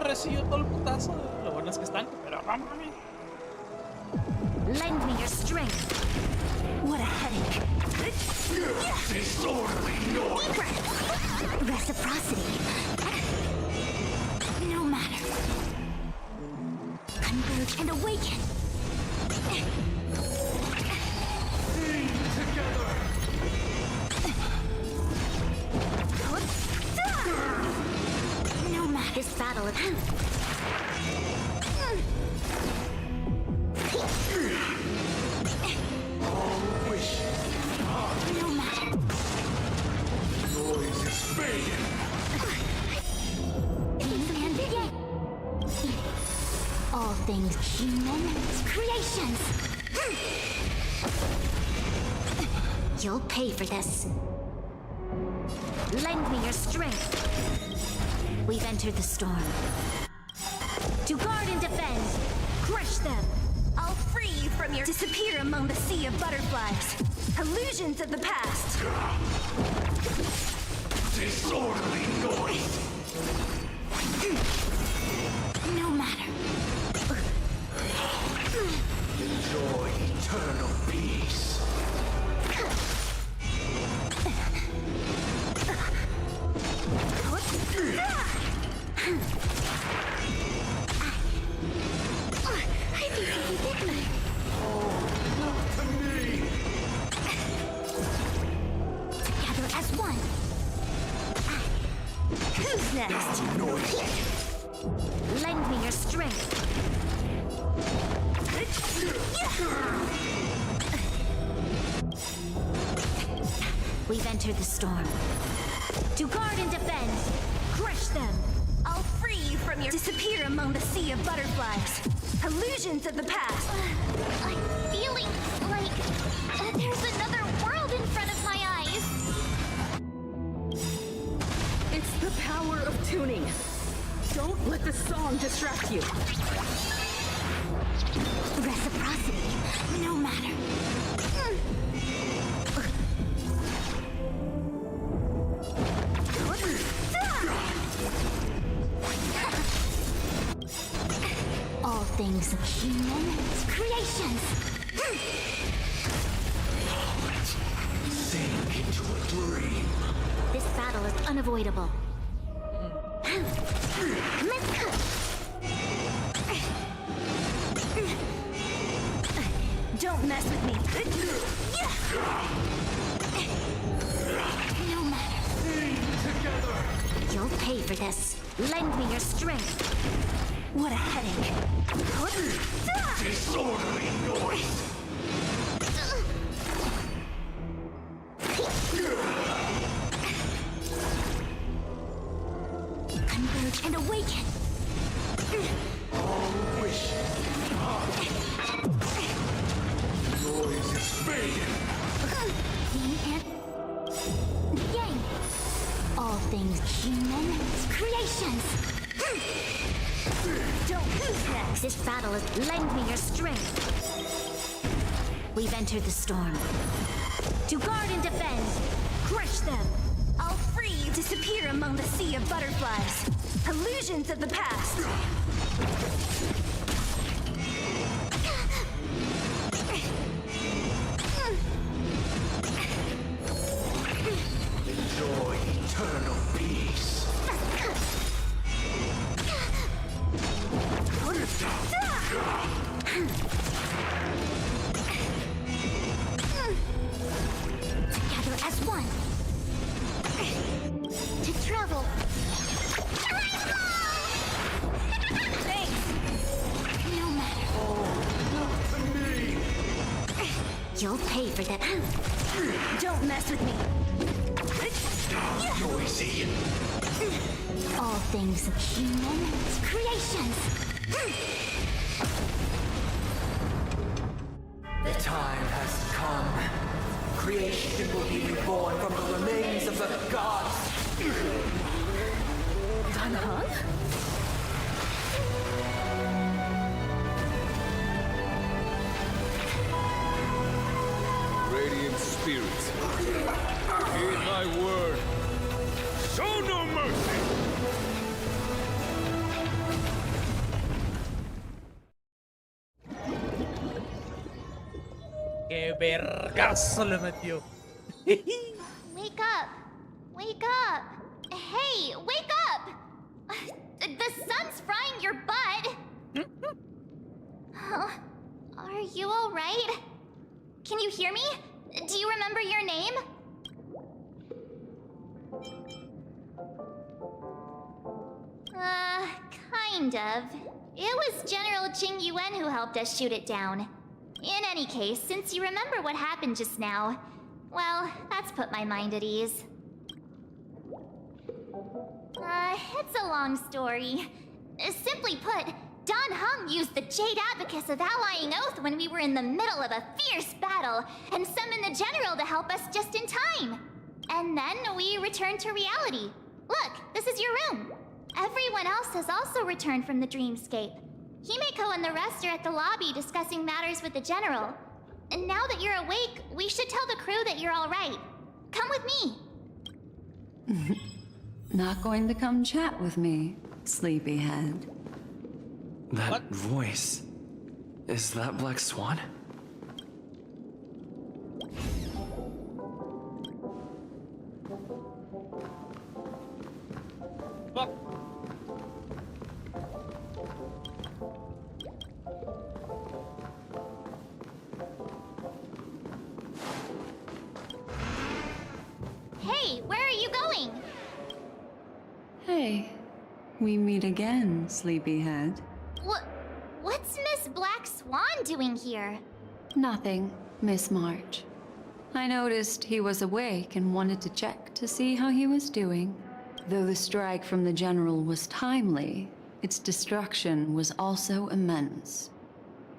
Recibió todo el putazo. Lo bueno es que están, pero vamos a ver. Lend me your strength. What a headache. Disorderly noise. Reciprocity. No matter. Converge and awaken. Together. No matter. This battle of no matter. Noise is fading. And begin. All things human creations. You'll pay for this. Lend me your strength. We've entered the storm. To guard and defend. Crush them. I'll free you from your disappear among the sea of butterflies. Illusions of the past. Disorderly noise. No matter. Enjoy eternal peace. Together as one. Who's next? Lend me your strength. We've entered the storm. To guard and defend. Crush them. I'll free you from your disappear among the sea of butterflies. Illusions of the past. I'm feeling like there's another world in front of my eyes. It's the power of tuning. Don't let the song distract you. Reciprocity. No matter. All things human creations. Sink into a dream. This battle is unavoidable. Don't mess with me. No matter. Together. You'll pay for this. Lend me your strength. What a headache. Disorderly noise. Converge and awaken. All wish. Noise is fading. Yin and yang. All things human creations. Don't who's next? This battle is lend me your strength. We've entered the storm. To guard and defend. Crush them. I'll free you. Disappear among the sea of butterflies. Illusions of the past. Enjoy eternal peace. Together as one. To travel. Thanks. No matter. You'll pay for that. Don't mess with me. Noisy. all things of human creations. The time has come. Creation will be reborn from the remains of the gods. Danhong? Radiant spirits, heed my word. Show no mercy! ¡Qué vergazo le metió! Wake up! Wake up! Hey, wake up! The sun's frying your butt! Are you alright? Can you hear me? Do you remember your name? Kind of. It was General Jing Yuan who helped us shoot it down. In any case, since you remember what happened just now, well, that's put my mind at ease. It's a long story. Simply put, Don Hung used the Jade Abacus of Allying Oath when we were in the middle of a fierce battle, and summoned the General to help us just in time. And then we returned to reality. Look, this is your room. Everyone else has also returned from the dreamscape. Himeko and the rest are at the lobby discussing matters with the General. And now that you're awake, we should tell the crew that you're alright. Come with me. Not going to come chat with me, sleepyhead. That voice... is that Black Swan? Hey, where are you going? Hey, we meet again, sleepyhead. What's Miss Black Swan doing here? Nothing, Miss March. I noticed he was awake and wanted to check to see how he was doing. Though the strike from the General was timely, its destruction was also immense.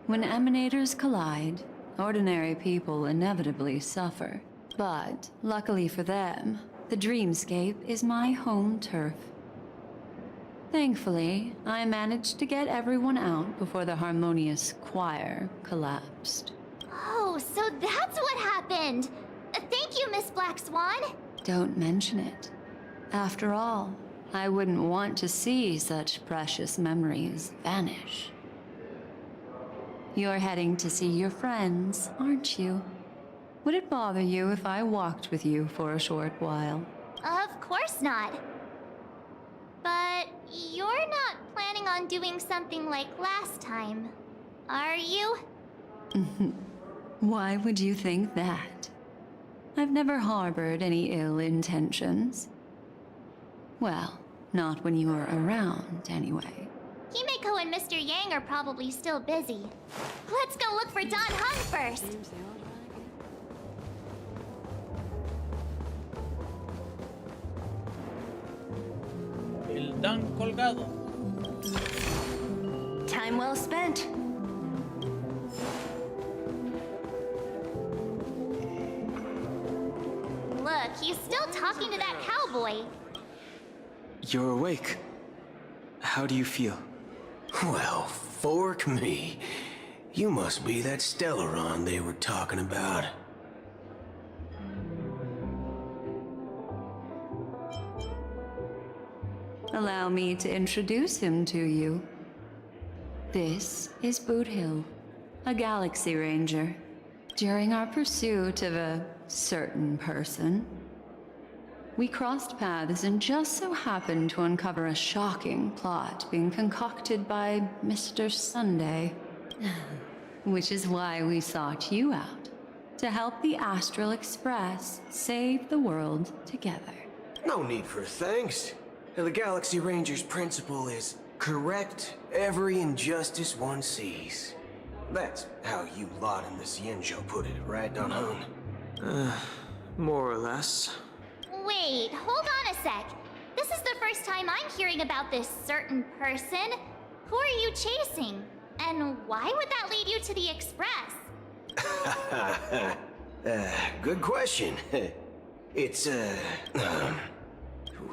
When emanators collide, ordinary people inevitably suffer. But, luckily for them, the dreamscape is my home turf. Thankfully, I managed to get everyone out before the harmonious choir collapsed. Oh, so that's what happened! Thank you, Miss Black Swan! Don't mention it. After all, I wouldn't want to see such precious memories vanish. You're heading to see your friends, aren't you? Would it bother you if I walked with you for a short while? Of course not. But you're not planning on doing something like last time, are you? Why would you think that? I've never harbored any ill intentions. Well, not when you were around, anyway. Himeko and Mr. Yang are probably still busy. Let's go look for Don Hung first! El Dan colgado. Time well spent. Look, he's still talking to that cowboy. You're awake. How do you feel? Well, fork me. You must be that Stellaron they were talking about. Allow me to introduce him to you. This is Boot Hill, a Galaxy Ranger. During our pursuit of a certain person, we crossed paths and just so happened to uncover a shocking plot being concocted by Mr. Sunday. Which is why we sought you out, to help the Astral Express save the world together. No need for thanks. The Galaxy Ranger's principle is correct every injustice one sees. That's how you lot in the Xianzhou put it, right, Don Hung? More or less. Wait, hold on a sec. This is the first time I'm hearing about this certain person. Who are you chasing? And why would that lead you to the Express? Good question. It's, who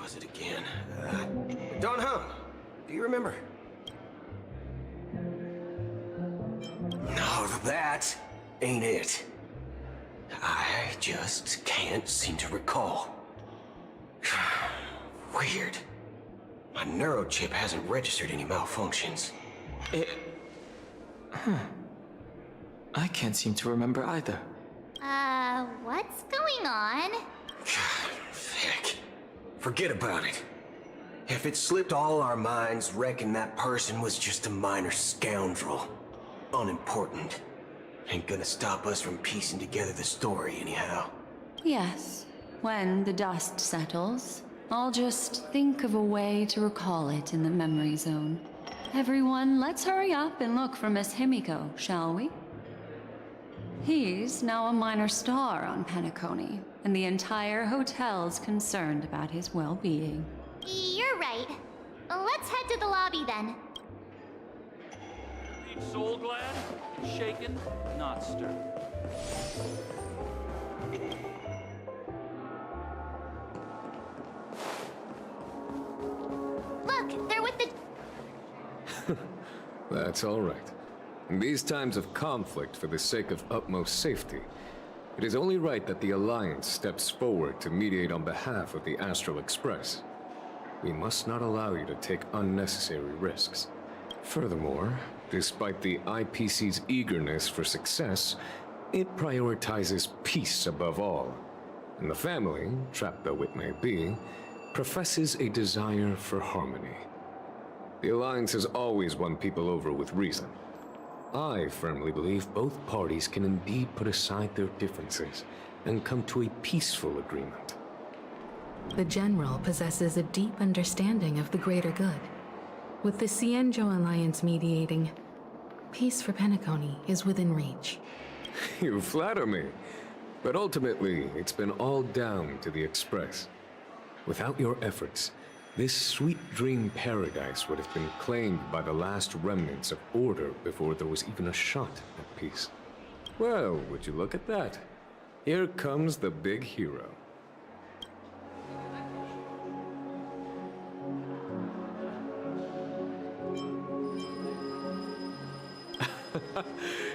was it again? Don Hung. Do you remember? No, that ain't it. I just can't seem to recall. Weird. My neurochip hasn't registered any malfunctions. I can't seem to remember either. What's going on? Heck. Forget about it. If it slipped all our minds, reckon that person was just a minor scoundrel. Unimportant. Ain't gonna stop us from piecing together the story anyhow. Yes. When the dust settles, I'll just think of a way to recall it in the memory zone. Everyone, let's hurry up and look for Miss Himiko, shall we? He's now a minor star on Penacony, and the entire hotel's concerned about his well-being. You're right. Let's head to the lobby then. Each soul glad, shaken, not stirred. Look, they're with the... That's all right. In these times of conflict, for the sake of utmost safety, it is only right that the Alliance steps forward to mediate on behalf of the Astral Express. We must not allow you to take unnecessary risks. Furthermore, despite the IPC's eagerness for success, it prioritizes peace above all. And the family, trapped though it may be, professes a desire for harmony. The Alliance has always won people over with reason. I firmly believe both parties can indeed put aside their differences and come to a peaceful agreement. The General possesses a deep understanding of the greater good. With the Cienjo Alliance mediating, peace for Penacony is within reach. You flatter me, but ultimately it's been all down to the Express. Without your efforts, this sweet dream paradise would have been claimed by the last remnants of order before there was even a shot at peace. Well, would you look at that? Here comes the big hero.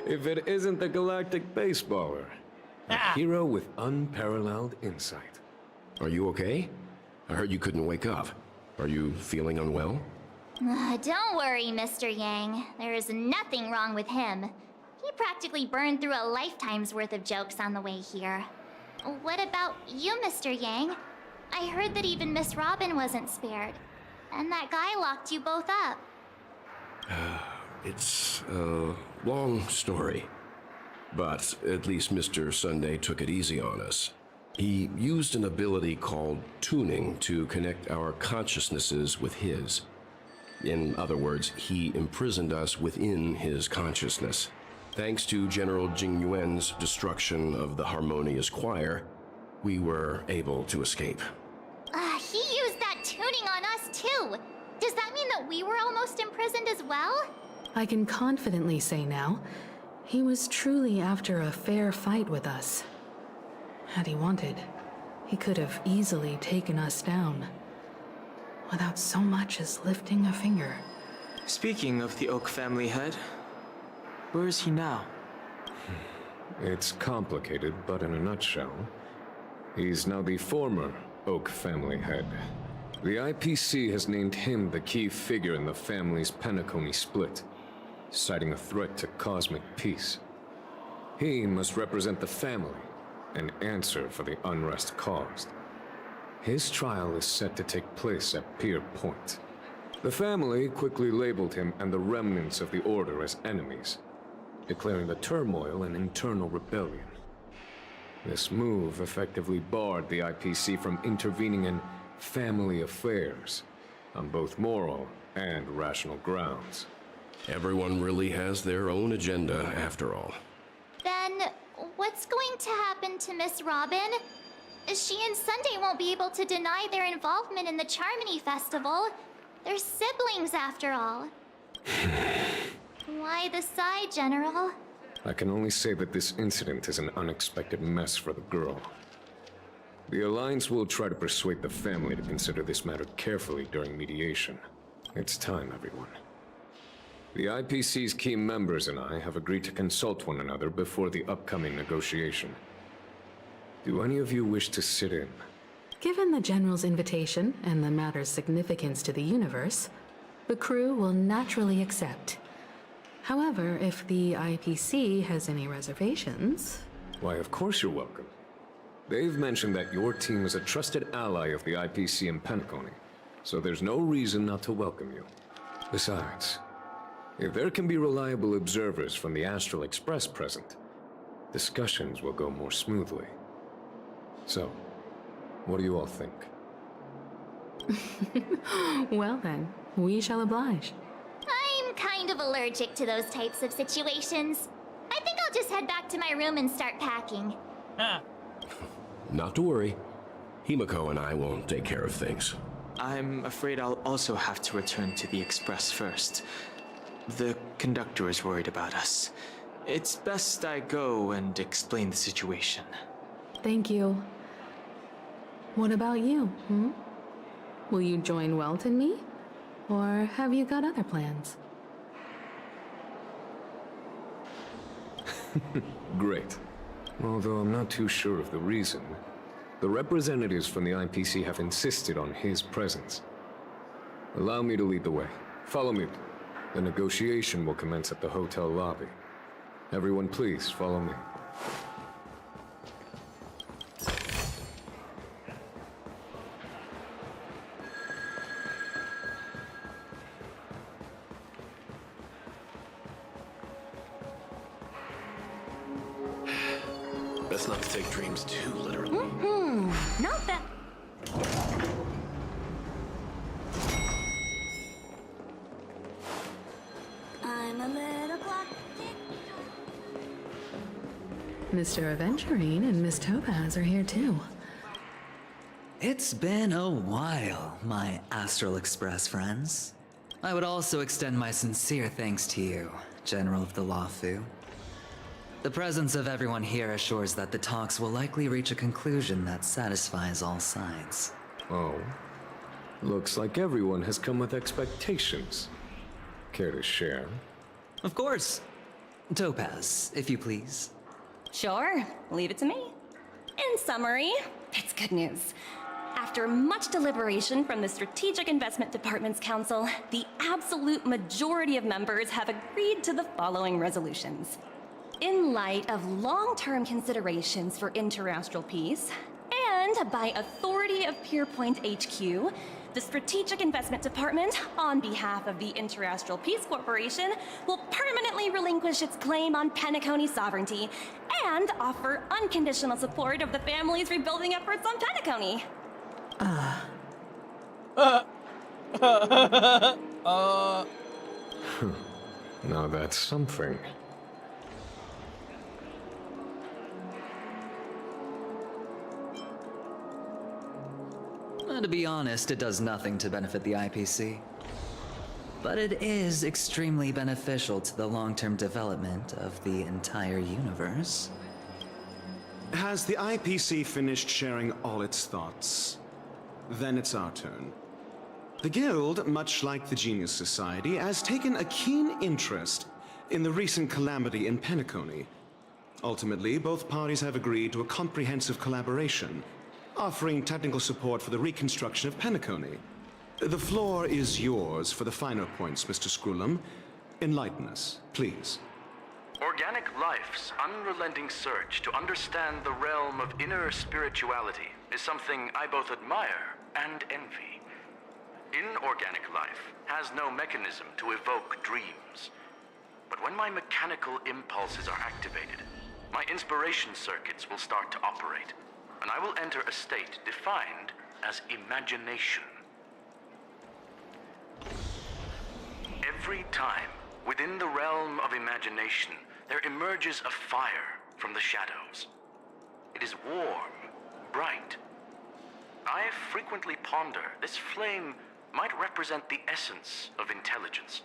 If it isn't the galactic baseballer, a hero with unparalleled insight. Are you okay? I heard you couldn't wake up. Are you feeling unwell? Don't worry, Mr. Yang. There is nothing wrong with him. He practically burned through a lifetime's worth of jokes on the way here. What about you, Mr. Yang? I heard that even Miss Robin wasn't spared. And that guy locked you both up. It's a long story. But at least Mr. Sunday took it easy on us. He used an ability called tuning to connect our consciousnesses with his. In other words, he imprisoned us within his consciousness. Thanks to General Jing Yuan's destruction of the Harmonious Choir, we were able to escape. He used that tuning on us too. Does that mean that we were almost imprisoned as well? I can confidently say now, he was truly after a fair fight with us. Had he wanted, he could have easily taken us down, without so much as lifting a finger. Speaking of the Oak family head, where is he now? It's complicated, but in a nutshell, he's now the former Oak family head. The IPC has named him the key figure in the family's Penacony split, citing a threat to cosmic peace. He must represent the family and answer for the unrest caused. His trial is set to take place at Pier Point. The family quickly labeled him and the remnants of the Order as enemies, declaring the turmoil an internal rebellion. This move effectively barred the IPC from intervening in family affairs on both moral and rational grounds. Everyone really has their own agenda, after all. Then, what's going to happen to Miss Robin? She and Sunday won't be able to deny their involvement in the Charmony Festival. They're siblings, after all. Why the sigh, General? I can only say that this incident is an unexpected mess for the girl. The Alliance will try to persuade the family to consider this matter carefully during mediation. It's time, everyone. The IPC's key members and I have agreed to consult one another before the upcoming negotiation. Do any of you wish to sit in? Given the General's invitation and the matter's significance to the universe, the crew will naturally accept. However, if the IPC has any reservations... Why, of course you're welcome. They've mentioned that your team is a trusted ally of the IPC in Penacony, so there's no reason not to welcome you. Besides, if there can be reliable observers from the Astral Express present, discussions will go more smoothly. So, what do you all think? Well then, we shall oblige. I'm kind of allergic to those types of situations. I think I'll just head back to my room and start packing. Not to worry. Himiko and I will take care of things. I'm afraid I'll also have to return to the Express first. The conductor is worried about us. It's best I go and explain the situation. Thank you. What about you, Will you join Welt and me? Or have you got other plans? Great. Although I'm not too sure of the reason. The representatives from the IPC have insisted on his presence. Allow me to lead the way. Follow me. The negotiation will commence at the hotel lobby. Everyone, please follow me. Best not to take dreams too literally. Not that. I'm a little clock. Mr. Aventurine and Miss Topaz are here too. It's been a while, my Astral Express friends. I would also extend my sincere thanks to you, General of the Lawfu. The presence of everyone here assures that the talks will likely reach a conclusion that satisfies all sides. Oh. Looks like everyone has come with expectations. Care to share? Of course. Topaz, if you please. Sure, leave it to me. In summary, it's good news. After much deliberation from the Strategic Investment Department's Council, the absolute majority of members have agreed to the following resolutions. In light of long-term considerations for interastral peace, and by authority of Pierpoint HQ, the Strategic Investment Department, on behalf of the Interastral Peace Corporation, will permanently relinquish its claim on Penacony sovereignty and offer unconditional support of the family's rebuilding efforts on Penacony. Now that's something. To be honest, it does nothing to benefit the IPC. But it is extremely beneficial to the long-term development of the entire universe. Has the IPC finished sharing all its thoughts? Then it's our turn. The Guild, much like the Genius Society, has taken a keen interest in the recent calamity in Penacony. Ultimately, both parties have agreed to a comprehensive collaboration, offering technical support for the reconstruction of Penacony. The floor is yours for the finer points, Mr. Screwlum. Enlighten us, please. Organic life's unrelenting search to understand the realm of inner spirituality is something I both admire and envy. Inorganic life has no mechanism to evoke dreams. But when my mechanical impulses are activated, my inspiration circuits will start to operate, and I will enter a state defined as imagination. Every time, within the realm of imagination, there emerges a fire from the shadows. It is warm, bright. I frequently ponder this flame might represent the essence of intelligence.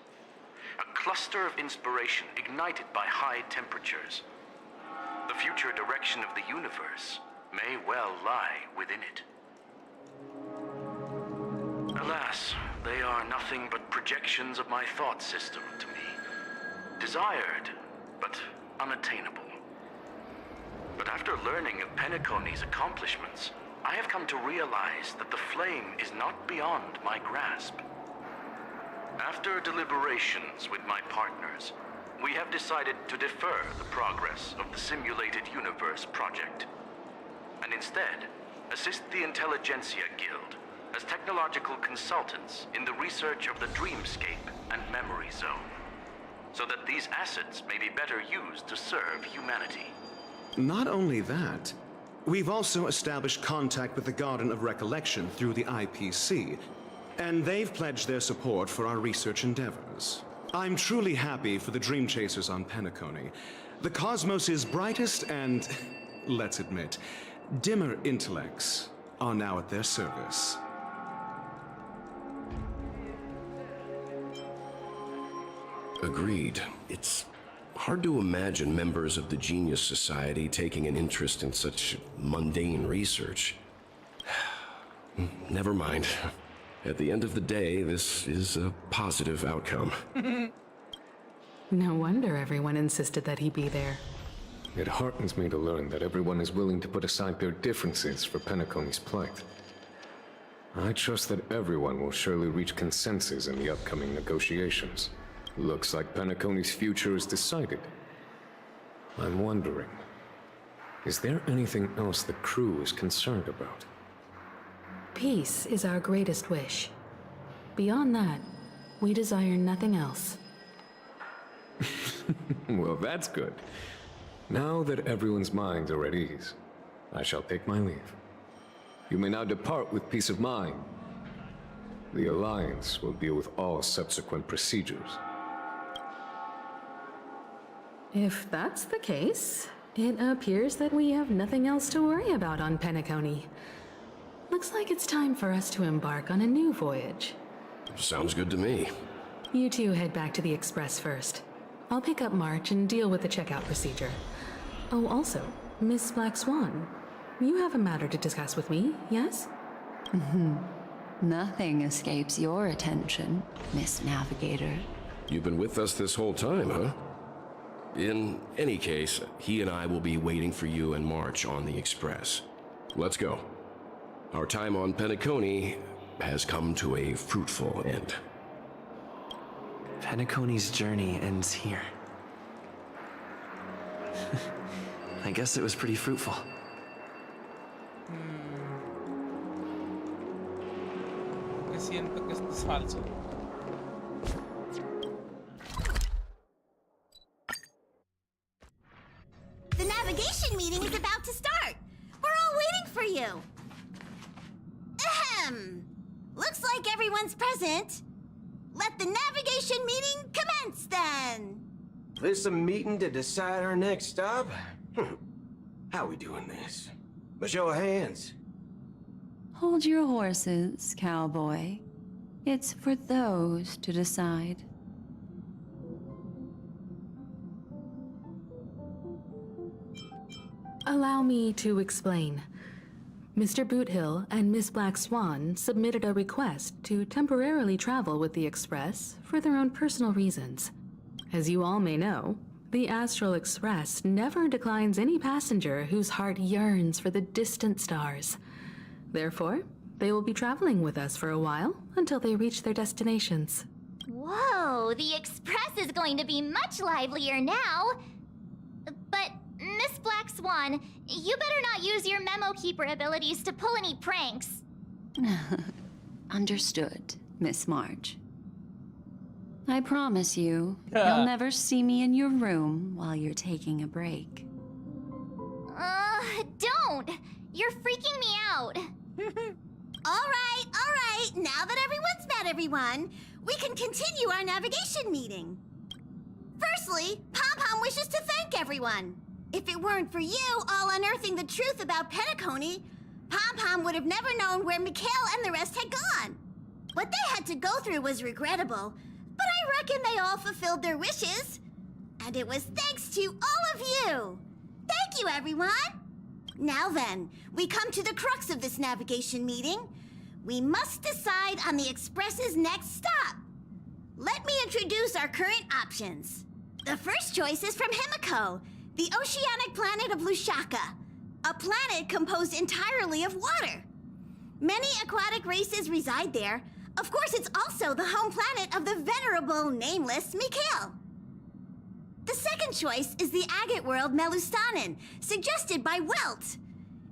A cluster of inspiration ignited by high temperatures. The future direction of the universe may well lie within it. Alas, they are nothing but projections of my thought system to me. Desired, but unattainable. But after learning of Penacony's accomplishments, I have come to realize that the flame is not beyond my grasp. After deliberations with my partners, we have decided to defer the progress of the Simulated Universe project, and instead assist the Intelligentsia Guild as technological consultants in the research of the Dreamscape and Memory Zone, so that these assets may be better used to serve humanity. Not only that, we've also established contact with the Garden of Recollection through the IPC, and they've pledged their support for our research endeavors. I'm truly happy for the Dream Chasers on Penacony. The cosmos' brightest and, let's admit, dimmer intellects are now at their service. Agreed. It's hard to imagine members of the Genius Society taking an interest in such mundane research. Never mind. At the end of the day, this is a positive outcome. No wonder everyone insisted that he be there. It heartens me to learn that everyone is willing to put aside their differences for Penacony's plight. I trust that everyone will surely reach consensus in the upcoming negotiations. Looks like Penacony's future is decided. I'm wondering, is there anything else the crew is concerned about? Peace is our greatest wish. Beyond that, we desire nothing else. Well, that's good. Now that everyone's minds are at ease, I shall take my leave. You may now depart with peace of mind. The Alliance will deal with all subsequent procedures. If that's the case, it appears that we have nothing else to worry about on Penacony. Looks like it's time for us to embark on a new voyage. Sounds good to me. You two head back to the Express first. I'll pick up March and deal with the checkout procedure. Oh, also, Miss Black Swan, you have a matter to discuss with me, yes? Nothing escapes your attention, Miss Navigator. You've been with us this whole time, huh? In any case, he and I will be waiting for you and March on the Express. Let's go. Our time on Penacony has come to a fruitful end. Penacony's journey ends here. I guess it was pretty fruitful. Siento que esto es falso. The navigation meeting is about to start. We're all waiting for you. Ahem. Looks like everyone's present. Let the navigation meeting commence then. This a meeting to decide our next stop? How we doing this? A show of hands. Hold your horses, cowboy. It's for those to decide. Allow me to explain. Mr. Boothill and Miss Black Swan submitted a request to temporarily travel with the Express for their own personal reasons. As you all may know, the Astral Express never declines any passenger whose heart yearns for the distant stars. Therefore, they will be traveling with us for a while until they reach their destinations. Whoa, the Express is going to be much livelier now. But, Miss Black Swan, you better not use your memo keeper abilities to pull any pranks. Understood, Miss March. I promise you, you'll never see me in your room while you're taking a break. Don't! You're freaking me out. All right. Now that everyone's met everyone, we can continue our navigation meeting. Firstly, Pom-Pom wishes to thank everyone. If it weren't for you all unearthing the truth about Penacony, Pom-Pom would have never known where Mikhail and the rest had gone. What they had to go through was regrettable, but I reckon they all fulfilled their wishes. And it was thanks to all of you. Thank you, everyone. Now then, we come to the crux of this navigation meeting. We must decide on the Express's next stop. Let me introduce our current options. The first choice is from Himiko, the oceanic planet of Lushaka, a planet composed entirely of water. Many aquatic races reside there. Of course, it's also the home planet of the venerable, nameless Mikhail. The second choice is the agate world Melustanen, suggested by Welt.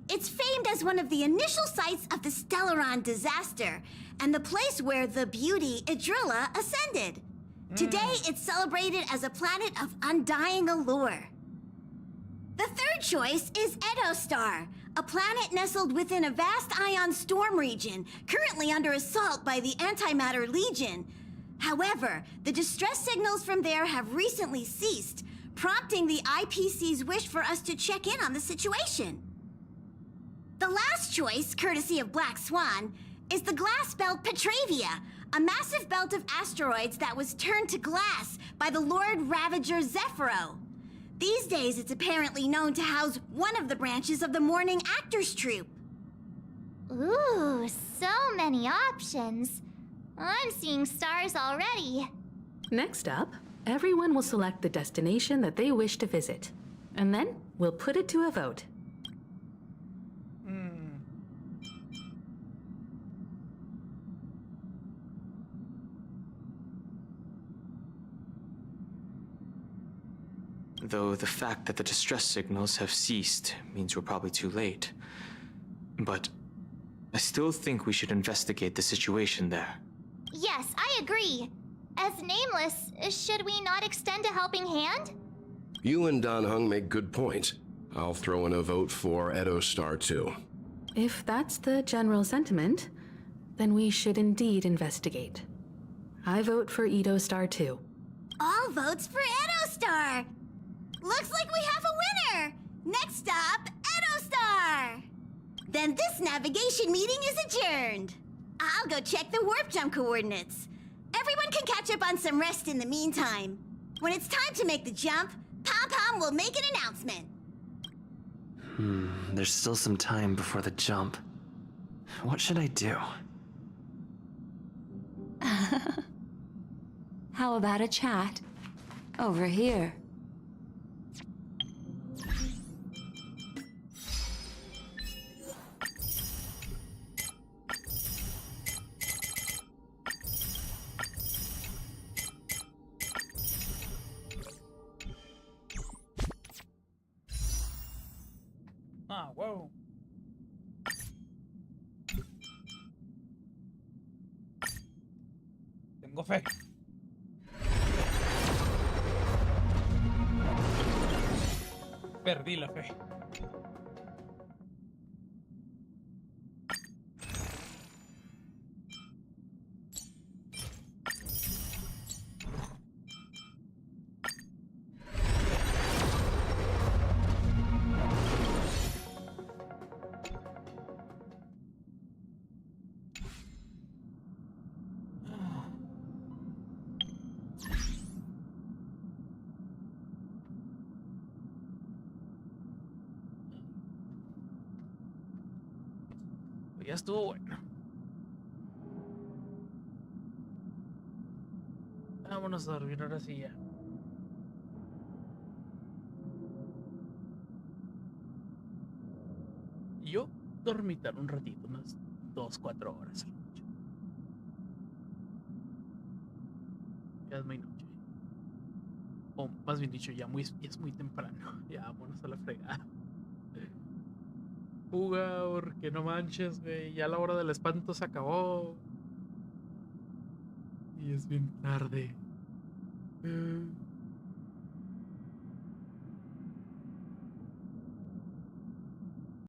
It's famed as one of the initial sites of the Stellaron disaster, and the place where the beauty Idrilla ascended. Today, it's celebrated as a planet of undying allure. The third choice is Edostar, a planet nestled within a vast ion storm region, currently under assault by the Antimatter Legion. However, the distress signals from there have recently ceased, prompting the IPC's wish for us to check in on the situation. The last choice, courtesy of Black Swan, is the glass belt Petravia, a massive belt of asteroids that was turned to glass by the Lord Ravager Zephyro. These days, it's apparently known to house one of the branches of the Morning Actors Troupe. Ooh, so many options. I'm seeing stars already. Next up, everyone will select the destination that they wish to visit. And then we'll put it to a vote. Though the fact that the distress signals have ceased means we're probably too late. But I still think we should investigate the situation there. Yes, I agree. As Nameless, should we not extend a helping hand? You and Dan Hung make good points. I'll throw in a vote for Edostar too. If that's the general sentiment, then we should indeed investigate. I vote for Edostar too. All votes for Edostar! Looks like we have a winner! Next stop, Edostar! Then this navigation meeting is adjourned. I'll go check the warp jump coordinates. Everyone can catch up on some rest in the meantime. When it's time to make the jump, Pom-Pom will make an announcement. There's still some time before the jump. What should I do? How about a chat? Over here. Ah, whoa. Tengo fe. Perdí la fe. Ya estuvo bueno. Vámonos a dormir ahora sí ya. Yo dormitar un ratito, unas 2-4 horas. Ya es muy noche. O más bien dicho, ya es muy temprano. Ya vámonos a la fregada. Fuga, porque no manches, güey. Ya la hora del espanto se acabó. Y es bien tarde.